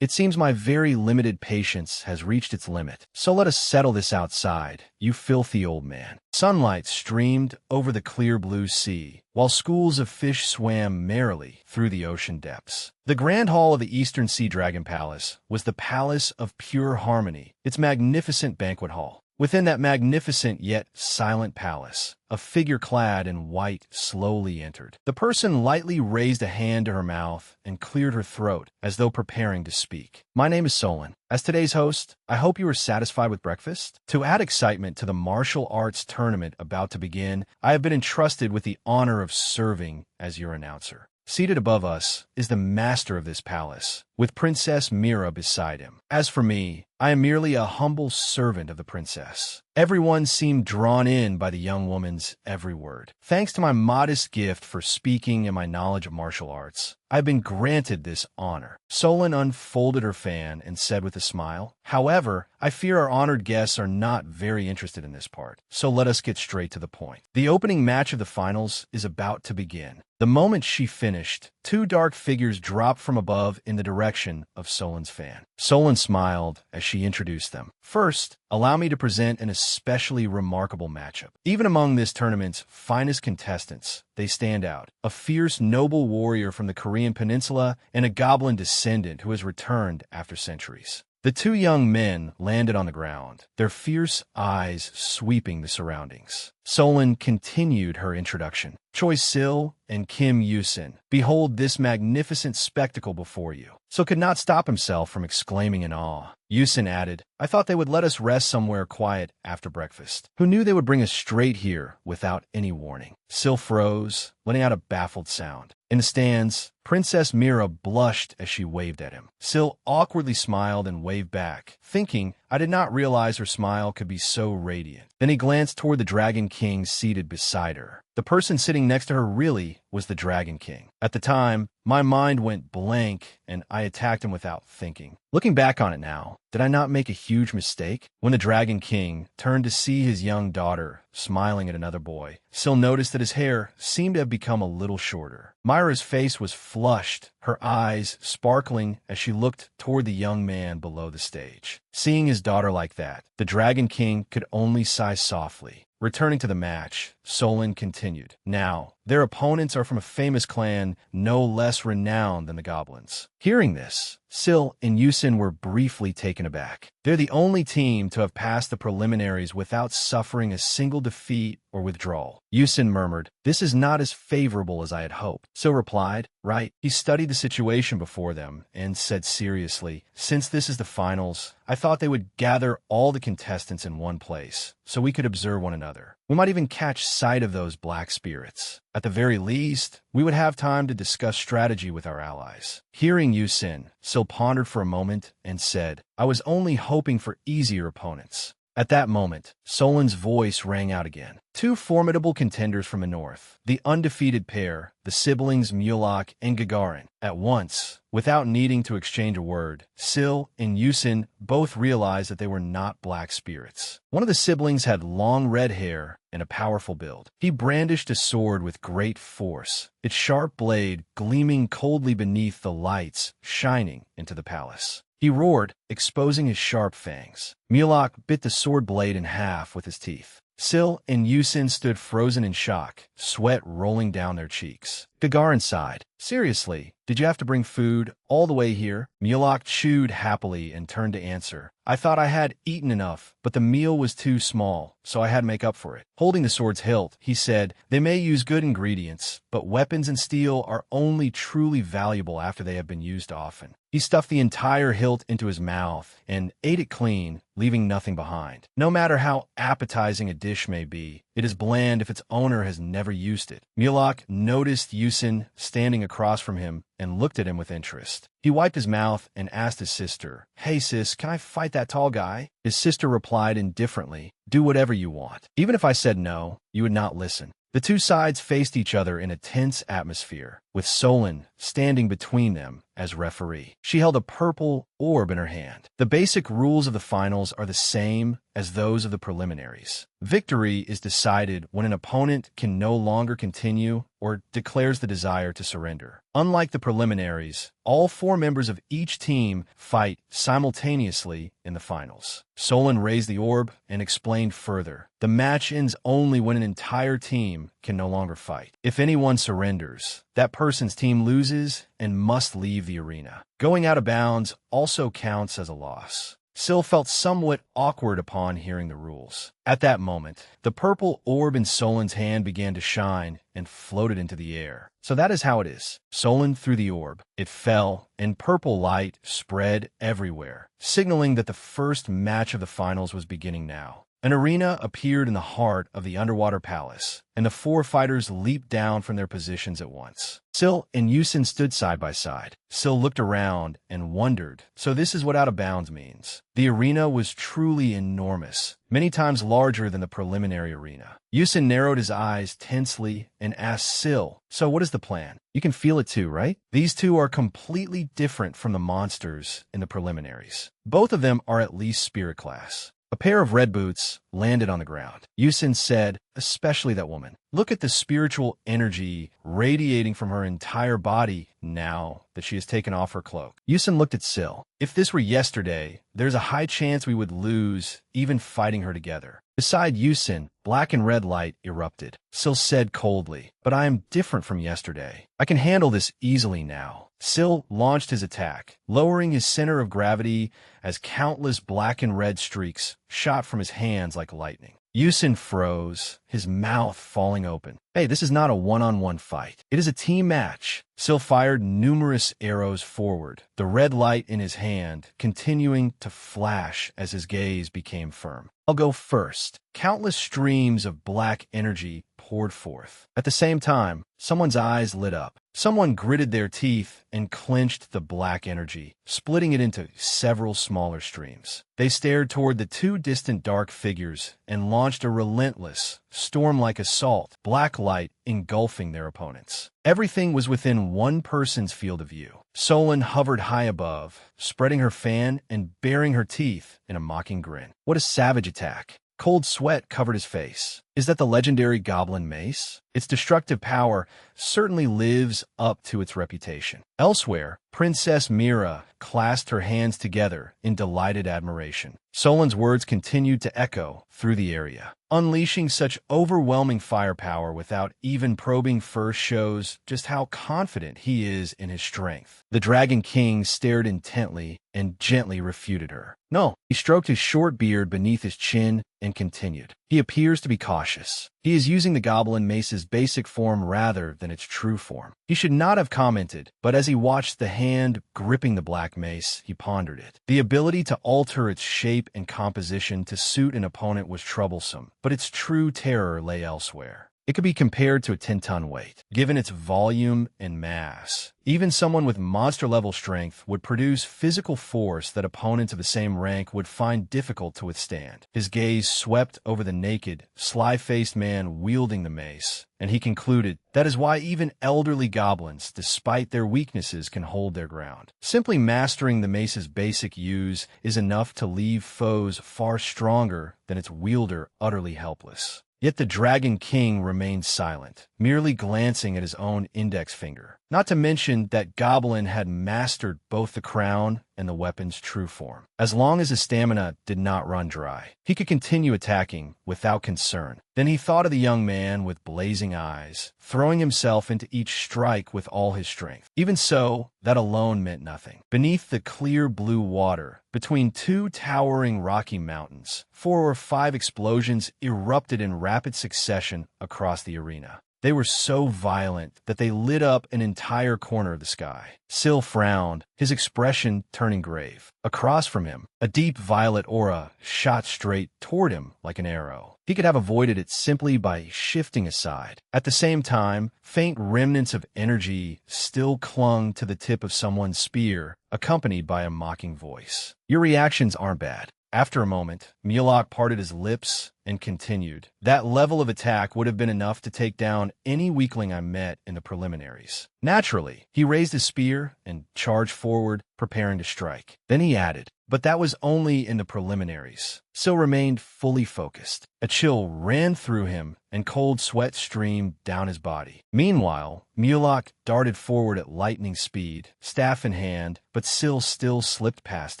It seems my very limited patience has reached its limit, so let us settle this outside, you filthy old man. Sunlight streamed over the clear blue sea, while schools of fish swam merrily through the ocean depths. The grand hall of the Eastern Sea Dragon Palace was the palace of pure harmony, its magnificent banquet hall. Within that magnificent yet silent palace, a figure clad in white slowly entered. The person lightly raised a hand to her mouth and cleared her throat as though preparing to speak. My name is Solon. As today's host, I hope you are satisfied with breakfast. To add excitement to the martial arts tournament about to begin, I have been entrusted with the honor of serving as your announcer. Seated above us is the master of this palace, with Princess Mira beside him. As for me, I am merely a humble servant of the princess. Everyone seemed drawn in by the young woman's every word. Thanks to my modest gift for speaking and my knowledge of martial arts, I've been granted this honor. Solon unfolded her fan and said with a smile, however, I fear our honored guests are not very interested in this part, so let us get straight to the point. The opening match of the finals is about to begin. The moment she finished, 2 dark figures dropped from above in the direction of Solon's fan. Solon smiled as she introduced them. First, allow me to present an especially remarkable matchup. Even among this tournament's finest contestants, they stand out. A fierce, noble warrior from the Korean peninsula and a goblin descendant who has returned after centuries. The 2 young men landed on the ground, their fierce eyes sweeping the surroundings. Solon continued her introduction. Choi Sil and Kim Yusin, behold this magnificent spectacle before you. So could not stop himself from exclaiming in awe. Yusin added, I thought they would let us rest somewhere quiet after breakfast. Who knew they would bring us straight here without any warning? Sil froze, letting out a baffled sound. In the stands, Princess Mira blushed as she waved at him. Sil awkwardly smiled and waved back, thinking, I did not realize her smile could be so radiant. Then he glanced toward the Dragon King seated beside her. The person sitting next to her really was the Dragon King. At the time, my mind went blank and I attacked him without thinking. Looking back on it now, did I not make a huge mistake? When the Dragon King turned to see his young daughter smiling at another boy, Sil noticed that his hair seemed to have become a little shorter. Myra's face was flushed, her eyes sparkling as she looked toward the young man below the stage. Seeing his daughter like that, the Dragon King could only sigh softly. Returning to the match, Solon continued. Now, their opponents are from a famous clan no less renowned than the goblins. Hearing this, Sil and Yusin were briefly taken aback. They're the only team to have passed the preliminaries without suffering a single defeat or withdrawal. Yusin murmured, this is not as favorable as I had hoped. Sil replied, right. He studied the situation before them and said seriously, since this is the finals, I thought they would gather all the contestants in one place so we could observe one another. We might even catch sight of those black spirits. At the very least, we would have time to discuss strategy with our allies. Hearing Yusin, Sil pondered for a moment and said, I was only hoping for easier opponents. At that moment, Solon's voice rang out again. 2 formidable contenders from the north, the undefeated pair, the siblings Mulak and Gagarin. At once, without needing to exchange a word, Sil and Yusin both realized that they were not black spirits. One of the siblings had long red hair and a powerful build. He brandished a sword with great force, its sharp blade gleaming coldly beneath the lights shining into the palace. He roared, exposing his sharp fangs. Mulak bit the sword blade in half with his teeth. Sil and Yusin stood frozen in shock, sweat rolling down their cheeks. Gagarin sighed. Seriously, did you have to bring food all the way here? Mulak chewed happily and turned to answer. I thought I had eaten enough, but the meal was too small, so I had to make up for it. Holding the sword's hilt, he said, they may use good ingredients, but weapons and steel are only truly valuable after they have been used often. He stuffed the entire hilt into his mouth and ate it clean, leaving nothing behind. No matter how appetizing a dish may be, it is bland if its owner has never used it. Mulak noticed Yusin standing across from him and looked at him with interest. He wiped his mouth and asked his sister, "Hey sis, can I fight that tall guy?" His sister replied indifferently, "Do whatever you want. Even if I said no, you would not listen." The two sides faced each other in a tense atmosphere, with Solon standing between them as referee. She held a purple orb in her hand. The basic rules of the finals are the same as those of the preliminaries. Victory is decided when an opponent can no longer continue or declares the desire to surrender. Unlike the preliminaries, all 4 members of each team fight simultaneously in the finals. Solon raised the orb and explained further. The match ends only when an entire team can no longer fight. If anyone surrenders, that person's team loses and must leave the arena. Going out of bounds also counts as a loss. Sil felt somewhat awkward upon hearing the rules. At that moment, the purple orb in Solon's hand began to shine and floated into the air. So that is how it is. Solon threw the orb. It fell, and purple light spread everywhere, signaling that the first match of the finals was beginning now. An arena appeared in the heart of the underwater palace, and the 4 fighters leaped down from their positions at once. Sil and Yusin stood side by side. Sil looked around and wondered, so this is what out of bounds means. The arena was truly enormous, many times larger than the preliminary arena. Yusin narrowed his eyes tensely and asked Sil, "So what is the plan? You can feel it too, right?" These two are completely different from the monsters in the preliminaries. Both of them are at least spirit class. A pair of red boots landed on the ground. Yusin said, "Especially that woman. Look at the spiritual energy radiating from her entire body now that she has taken off her cloak." Yusin looked at Sil. "If this were yesterday, there's a high chance we would lose, even fighting her together." Beside Yusin, black and red light erupted. Sil said coldly, "But I am different from yesterday. I can handle this easily now." Sil launched his attack, lowering his center of gravity as countless black and red streaks shot from his hands like lightning. Yusin froze, his mouth falling open. Hey, this is not a one-on-one fight. It is a team match. Sil fired numerous arrows forward, the red light in his hand continuing to flash as his gaze became firm. "I'll go first." Countless streams of black energy poured forth. At the same time, someone's eyes lit up. Someone gritted their teeth and clenched the black energy, splitting it into several smaller streams. They stared toward the 2 distant dark figures and launched a relentless, storm-like assault, black light engulfing their opponents. Everything was within one person's field of view. Solon hovered high above, spreading her fan and baring her teeth in a mocking grin. What a savage attack. Cold sweat covered his face. Is that the legendary goblin mace? Its destructive power certainly lives up to its reputation. Elsewhere, Princess Mira clasped her hands together in delighted admiration. Solon's words continued to echo through the area. Unleashing such overwhelming firepower without even probing first shows just how confident he is in his strength. The Dragon King stared intently and gently refuted her. No, he stroked his short beard beneath his chin and continued. He appears to be cautious. He is using the goblin mace's basic form rather than its true form. He should not have commented, but as he watched the hand gripping the black mace, he pondered it. The ability to alter its shape and composition to suit an opponent was troublesome, but its true terror lay elsewhere. It could be compared to a 10-ton weight. Given its volume and mass, even someone with monster-level strength would produce physical force that opponents of the same rank would find difficult to withstand. His gaze swept over the naked, sly-faced man wielding the mace, and he concluded that is why even elderly goblins, despite their weaknesses, can hold their ground. Simply mastering the mace's basic use is enough to leave foes far stronger than its wielder utterly helpless. Yet the Dragon King remained silent, merely glancing at his own index finger. Not to mention that Goblin had mastered both the crown and the weapon's true form. As long as his stamina did not run dry, he could continue attacking without concern. Then he thought of the young man with blazing eyes, throwing himself into each strike with all his strength. Even so, that alone meant nothing. Beneath the clear blue water, between two towering rocky mountains, 4 or 5 explosions erupted in rapid succession across the arena. They were so violent that they lit up an entire corner of the sky. Syl frowned, his expression turning grave. Across from him, a deep violet aura shot straight toward him like an arrow. He could have avoided it simply by shifting aside. At the same time, faint remnants of energy still clung to the tip of someone's spear, accompanied by a mocking voice. "Your reactions aren't bad." After a moment, Mulak parted his lips and continued. "That level of attack would have been enough to take down any weakling I met in the preliminaries." Naturally, he raised his spear and charged forward, preparing to strike. Then he added, "But that was only in the preliminaries." Syl remained fully focused. A chill ran through him, and cold sweat streamed down his body. Meanwhile, Mulak darted forward at lightning speed, staff in hand, but Syl still slipped past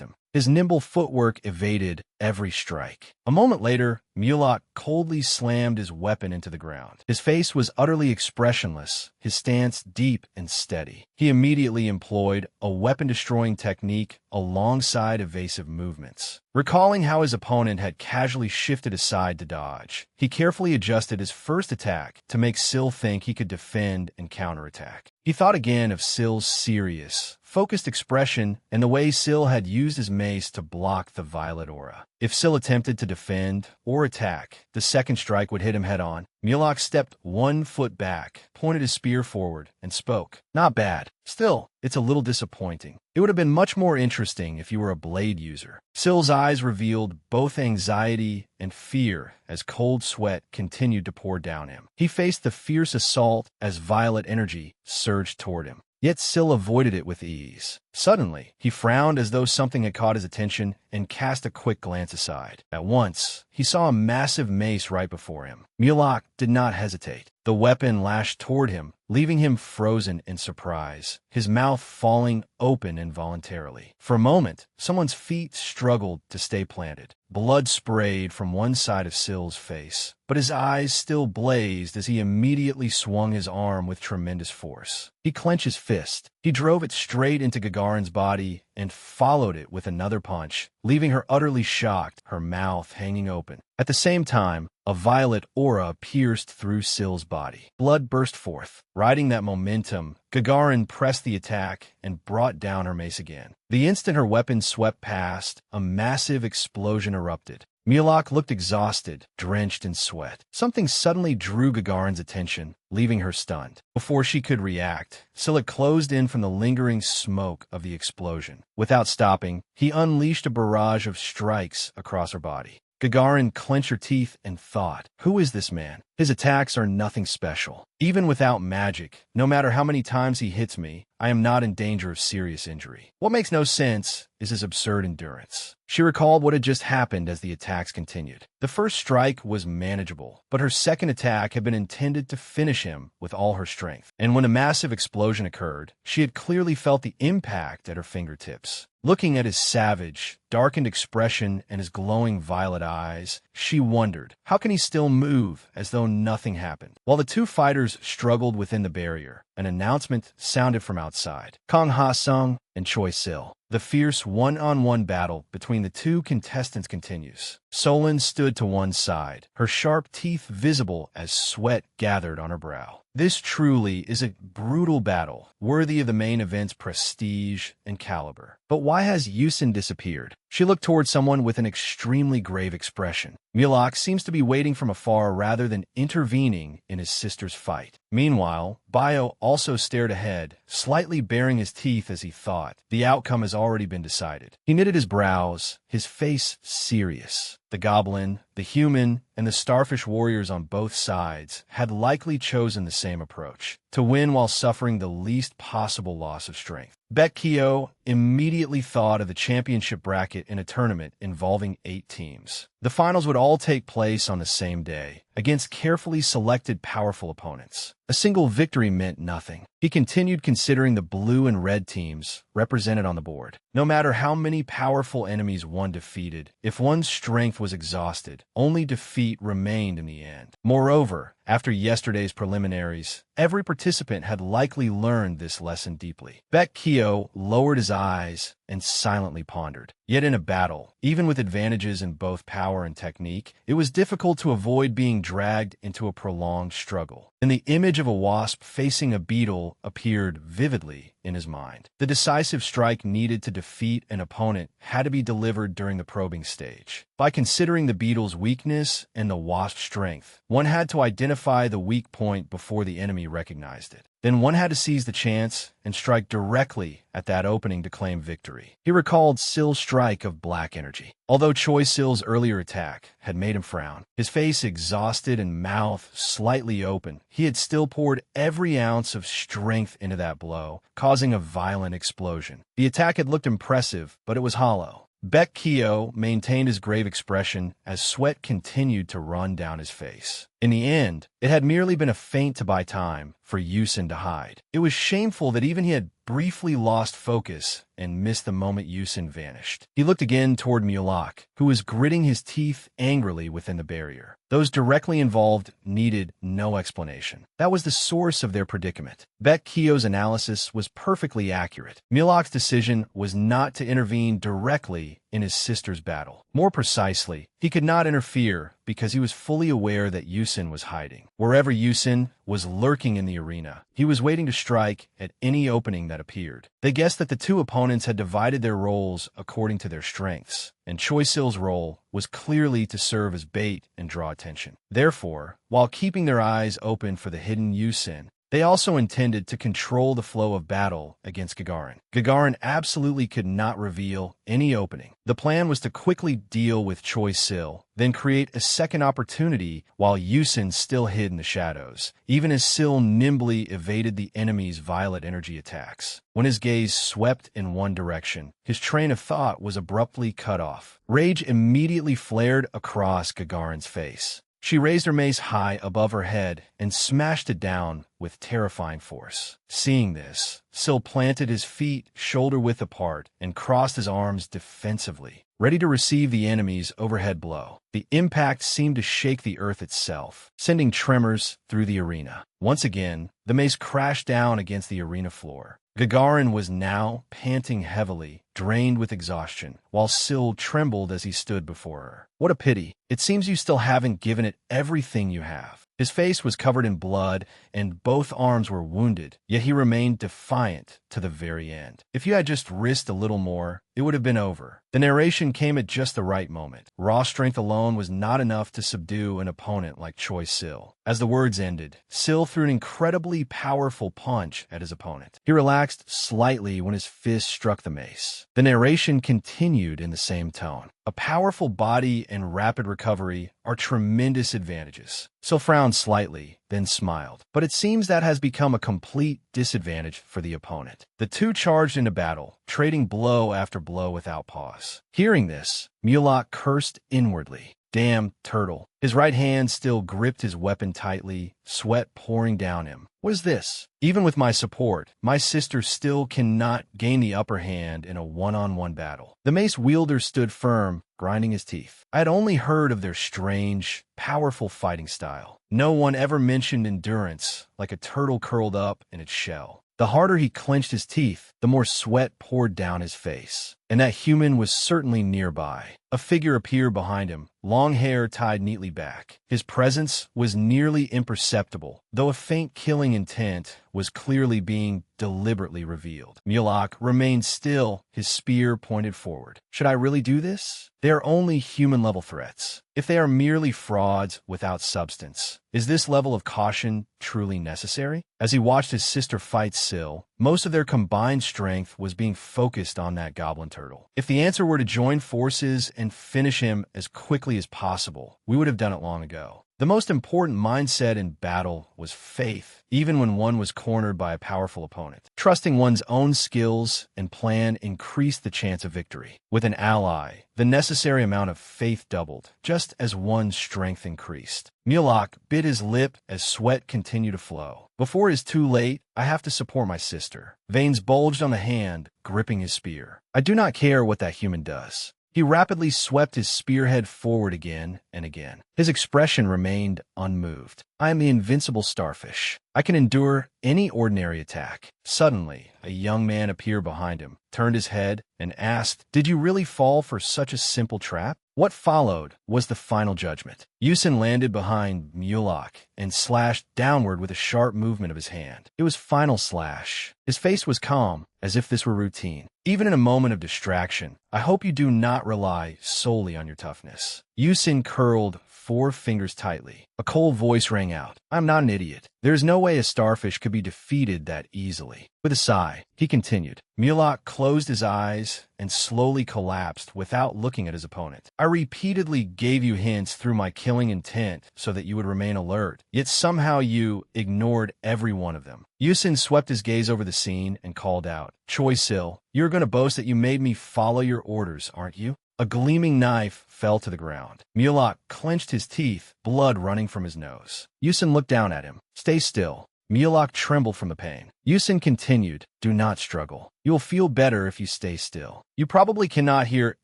him. His nimble footwork evaded every strike. A moment later, Mulak coldly slammed his weapon into the ground. His face was utterly expressionless, his stance deep and steady. He immediately employed a weapon-destroying technique alongside evasive movements. Recalling how his opponent had casually shifted aside to dodge, he carefully adjusted his first attack to make Syl think he could defend and counterattack. He thought again of Syl's serious, focused expression and the way Syl had used his mace to block the violet aura. If Syl attempted to defend or attack, the second strike would hit him head-on. Mulak stepped 1 foot back, pointed his spear forward, and spoke. "Not bad. Still, it's a little disappointing. It would have been much more interesting if you were a blade user." Syl's eyes revealed both anxiety and fear as cold sweat continued to pour down him. He faced the fierce assault as violet energy surged toward him. Yet Syl avoided it with ease. Suddenly, he frowned as though something had caught his attention and cast a quick glance aside. At once, he saw a massive mace right before him. Mulak did not hesitate. The weapon lashed toward him, leaving him frozen in surprise, his mouth falling open involuntarily. For a moment, someone's feet struggled to stay planted. Blood sprayed from one side of Syl's face, but his eyes still blazed as he immediately swung his arm with tremendous force. He clenched his fist. He drove it straight into Gagarin's body and followed it with another punch, leaving her utterly shocked, her mouth hanging open. At the same time, a violet aura pierced through Syl's body. Blood burst forth. Riding that momentum, Gagarin pressed the attack and brought down her mace again. The instant her weapon swept past, a massive explosion erupted. Mulak looked exhausted, drenched in sweat. Something suddenly drew Gagarin's attention, leaving her stunned. Before she could react, Syl closed in from the lingering smoke of the explosion. Without stopping, he unleashed a barrage of strikes across her body. Gagarin clenched her teeth and thought, "Who is this man? His attacks are nothing special. Even without magic, no matter how many times he hits me, I am not in danger of serious injury. What makes no sense is his absurd endurance." She recalled what had just happened as the attacks continued. The first strike was manageable, but her second attack had been intended to finish him with all her strength. And when a massive explosion occurred, she had clearly felt the impact at her fingertips. Looking at his savage, darkened expression and his glowing violet eyes, she wondered, how can he still move as though nothing happened? While the two fighters struggled within the barrier, an announcement sounded from outside. Kong Ha Sung and Choi Sil. The fierce one-on-one battle between the two contestants continues. Solon stood to one side, her sharp teeth visible as sweat gathered on her brow. This truly is a brutal battle, worthy of the main event's prestige and caliber. But why has Yusin disappeared? She looked toward someone with an extremely grave expression. Mulak seems to be waiting from afar rather than intervening in his sister's fight. Meanwhile, Bio also stared ahead, slightly baring his teeth as he thought. The outcome has already been decided. He knitted his brows, his face serious. The goblin, the human, and the starfish warriors on both sides had likely chosen the same approach, to win while suffering the least possible loss of strength. Baekhyun immediately thought of the championship bracket in a tournament involving 8 teams. The finals would all take place on the same day, against carefully selected powerful opponents. A single victory meant nothing. He continued considering the blue and red teams represented on the board. No matter how many powerful enemies one defeated, if one's strength was exhausted, only defeat remained in the end. Moreover, after yesterday's preliminaries, every participant had likely learned this lesson deeply. Baekhyun lowered his eyes and silently pondered. Yet in a battle, even with advantages in both power and technique, it was difficult to avoid being dragged into a prolonged struggle. And the image of a wasp facing a beetle appeared vividly in his mind. The decisive strike needed to defeat an opponent had to be delivered during the probing stage. By considering the beetle's weakness and the wasp's strength, one had to identify the weak point before the enemy recognized it. Then one had to seize the chance and strike directly at that opening to claim victory. He recalled Sill's strike of black energy. Although Choi Sill's earlier attack had made him frown, his face exhausted and mouth slightly open, he had still poured every ounce of strength into that blow, causing a violent explosion. The attack had looked impressive, but it was hollow. Baekhyun maintained his grave expression as sweat continued to run down his face. In the end, it had merely been a feint to buy time for Yusin to hide. It was shameful that even he had briefly lost focus and missed the moment Yusin vanished. He looked again toward Mulak, who was gritting his teeth angrily within the barrier. Those directly involved needed no explanation. That was the source of their predicament. Baekhyun's analysis was perfectly accurate. Mulak's decision was not to intervene directly in his sister's battle. More precisely, he could not interfere because he was fully aware that Yusin was hiding. Wherever Yusin was lurking in the arena, he was waiting to strike at any opening that appeared. They guessed that the two opponents had divided their roles according to their strengths, and Choi Sill's role was clearly to serve as bait and draw attention. Therefore, while keeping their eyes open for the hidden Yusin, they also intended to control the flow of battle against Gagarin. Gagarin absolutely could not reveal any opening. The plan was to quickly deal with Choi Sill, then create a second opportunity while Yusin still hid in the shadows, even as Sill nimbly evaded the enemy's violet energy attacks. When his gaze swept in one direction, his train of thought was abruptly cut off. Rage immediately flared across Gagarin's face. She raised her mace high above her head and smashed it down with terrifying force. Seeing this, Sill planted his feet shoulder-width apart and crossed his arms defensively, ready to receive the enemy's overhead blow. The impact seemed to shake the earth itself, sending tremors through the arena. Once again, the mace crashed down against the arena floor. Gagarin was now panting heavily, drained with exhaustion, while Sill trembled as he stood before her. What a pity. It seems you still haven't given it everything you have. His face was covered in blood, and both arms were wounded, yet he remained defiant to the very end. If you had just risked a little more, it would have been over. The narration came at just the right moment. Raw strength alone was not enough to subdue an opponent like Choi Sill. As the words ended, Sill threw an incredibly powerful punch at his opponent. He relaxed slightly when his fist struck the mace. The narration continued in the same tone. A powerful body and rapid recovery are tremendous advantages. Sill frowned slightly, then smiled. But it seems that has become a complete disadvantage for the opponent. The two charged into battle, trading blow after blow without pause. Hearing this, Mulak cursed inwardly. Damn turtle. His right hand still gripped his weapon tightly, sweat pouring down him. What is this? Even with my support, my sister still cannot gain the upper hand in a one-on-one battle. The mace wielder stood firm, grinding his teeth. I had only heard of their strange, powerful fighting style. No one ever mentioned endurance, like a turtle curled up in its shell. The harder he clenched his teeth, the more sweat poured down his face. And that human was certainly nearby. A figure appeared behind him, long hair tied neatly back. His presence was nearly imperceptible, though a faint killing intent was clearly being deliberately revealed. Mulak remained still, his spear pointed forward. Should I really do this? They are only human-level threats. If they are merely frauds without substance, is this level of caution truly necessary? As he watched his sister fight Sill, Most of their combined strength was being focused on that goblin turtle. If the answer were to join forces and finish him as quickly as possible, we would have done it long ago. The most important mindset in battle was faith, even when one was cornered by a powerful opponent. Trusting one's own skills and plan increased the chance of victory. With an ally, the necessary amount of faith doubled, just as one's strength increased. Mulak bit his lip as sweat continued to flow. Before it is too late, I have to support my sister. Veins bulged on the hand, gripping his spear. I do not care what that human does. He rapidly swept his spearhead forward again and again. His expression remained unmoved. I am the invincible starfish. I can endure any ordinary attack. Suddenly, a young man appeared behind him, turned his head, and asked, "Did you really fall for such a simple trap?" What followed was the final judgment. Yusin landed behind Mulak and slashed downward with a sharp movement of his hand. It was final slash. His face was calm, as if this were routine. Even in a moment of distraction, I hope you do not rely solely on your toughness. Yusin curled 4 fingers tightly. A cold voice rang out. I'm not an idiot. There is no way a starfish could be defeated that easily. With a sigh, he continued. Mulak closed his eyes and slowly collapsed without looking at his opponent. I repeatedly gave you hints through my killing intent so that you would remain alert, yet somehow you ignored every one of them. Yusin swept his gaze over the scene and called out, Choi Sil, you're going to boast that you made me follow your orders, aren't you? A gleaming knife fell to the ground. Mulak clenched his teeth, blood running from his nose. Yusin looked down at him. Stay still. Mulak trembled from the pain. Yusin continued, do not struggle. You will feel better if you stay still. You probably cannot hear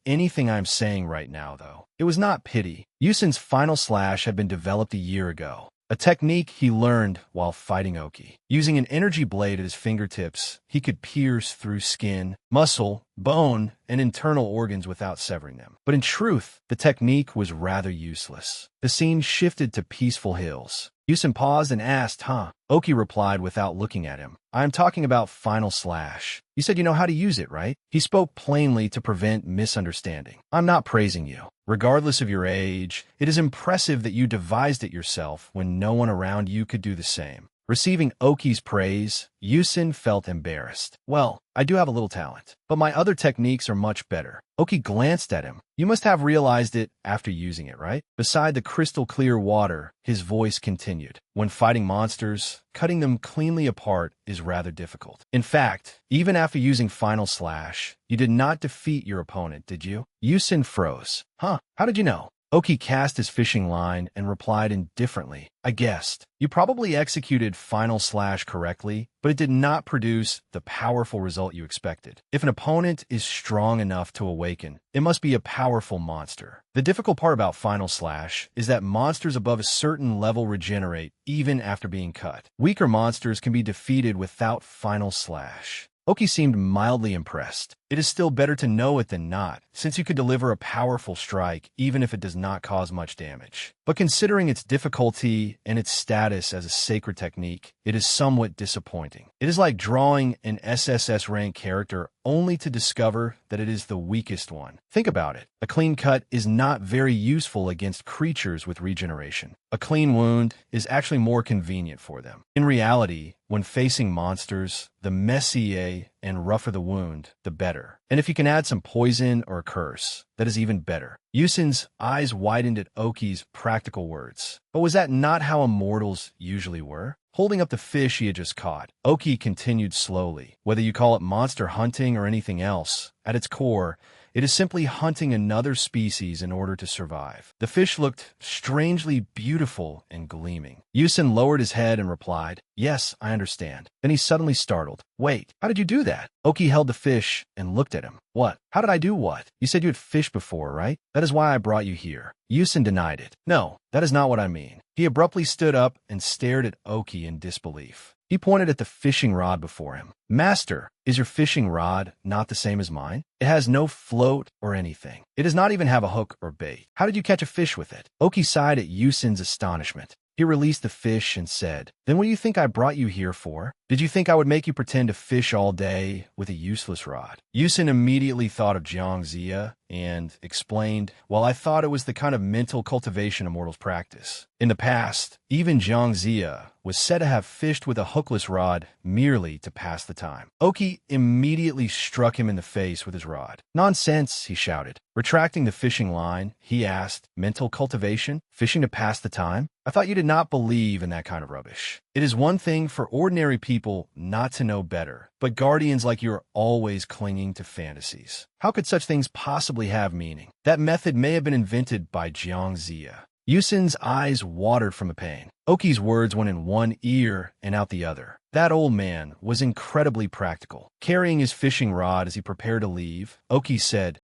anything I'm saying right now, though. It was not pity. Yusin's final slash had been developed a year ago. A technique he learned while fighting Oki. Using an energy blade at his fingertips, he could pierce through skin, muscle, bone, and internal organs without severing them. But in truth, the technique was rather useless. The scene shifted to peaceful hills. Yusin paused and asked, Oki replied without looking at him. I am talking about final slash. You said you know how to use it, right? He spoke plainly to prevent misunderstanding. I'm not praising you. Regardless of your age, it is impressive that you devised it yourself when no one around you could do the same. Receiving Oki's praise, Yusin felt embarrassed. Well, I do have a little talent, but my other techniques are much better. Oki glanced at him. You must have realized it after using it, right? Beside the crystal clear water, his voice continued. When fighting monsters, cutting them cleanly apart is rather difficult. In fact, even after using Final Slash, you did not defeat your opponent, did you? Yusin froze. How did you know? Oki cast his fishing line and replied indifferently. I guessed. You probably executed Final Slash correctly, but it did not produce the powerful result you expected. If an opponent is strong enough to awaken, it must be a powerful monster. The difficult part about Final Slash is that monsters above a certain level regenerate even after being cut. Weaker monsters can be defeated without Final Slash. Oki seemed mildly impressed. It is still better to know it than not, since you could deliver a powerful strike even if it does not cause much damage. But considering its difficulty and its status as a sacred technique, it is somewhat disappointing. It is like drawing an SSS rank character only to discover that it is the weakest one. Think about it. A clean cut is not very useful against creatures with regeneration. A clean wound is actually more convenient for them. In reality, when facing monsters, the messier and rougher the wound, the better. And if you can add some poison or a curse, that is even better. Yusin's eyes widened at Oki's practical words. But was that not how immortals usually were? Holding up the fish he had just caught, Oki continued slowly. Whether you call it monster hunting or anything else, at its core, it is simply hunting another species in order to survive. The fish looked strangely beautiful and gleaming. Yusin lowered his head and replied, Yes, I understand. Then he suddenly startled. Wait, how did you do that? Oki held the fish and looked at him. What? How did I do what? You said you had fished before, right? That is why I brought you here. Yusin denied it. No, that is not what I mean. He abruptly stood up and stared at Oki in disbelief. He pointed at the fishing rod before him. Master, is your fishing rod not the same as mine? It has no float or anything. It does not even have a hook or bait. How did you catch a fish with it? Oki sighed at Yusin's astonishment. He released the fish and said, Then what do you think I brought you here for? Did you think I would make you pretend to fish all day with a useless rod? Yusin immediately thought of Jiang Zia and explained, "Well, I thought it was the kind of mental cultivation immortals practice. In the past, even Zhang Zia was said to have fished with a hookless rod merely to pass the time." Oki immediately struck him in the face with his rod. "Nonsense," he shouted. Retracting the fishing line, he asked, "Mental cultivation? Fishing to pass the time? I thought you did not believe in that kind of rubbish. It is one thing for ordinary people not to know better, but guardians like you are always clinging to fantasies. How could such things possibly have meaning? That method may have been invented by Jiang Zia." Yusin's eyes watered from the pain. Oki's words went in one ear and out the other. That old man was incredibly practical. Carrying his fishing rod as he prepared to leave, Oki said,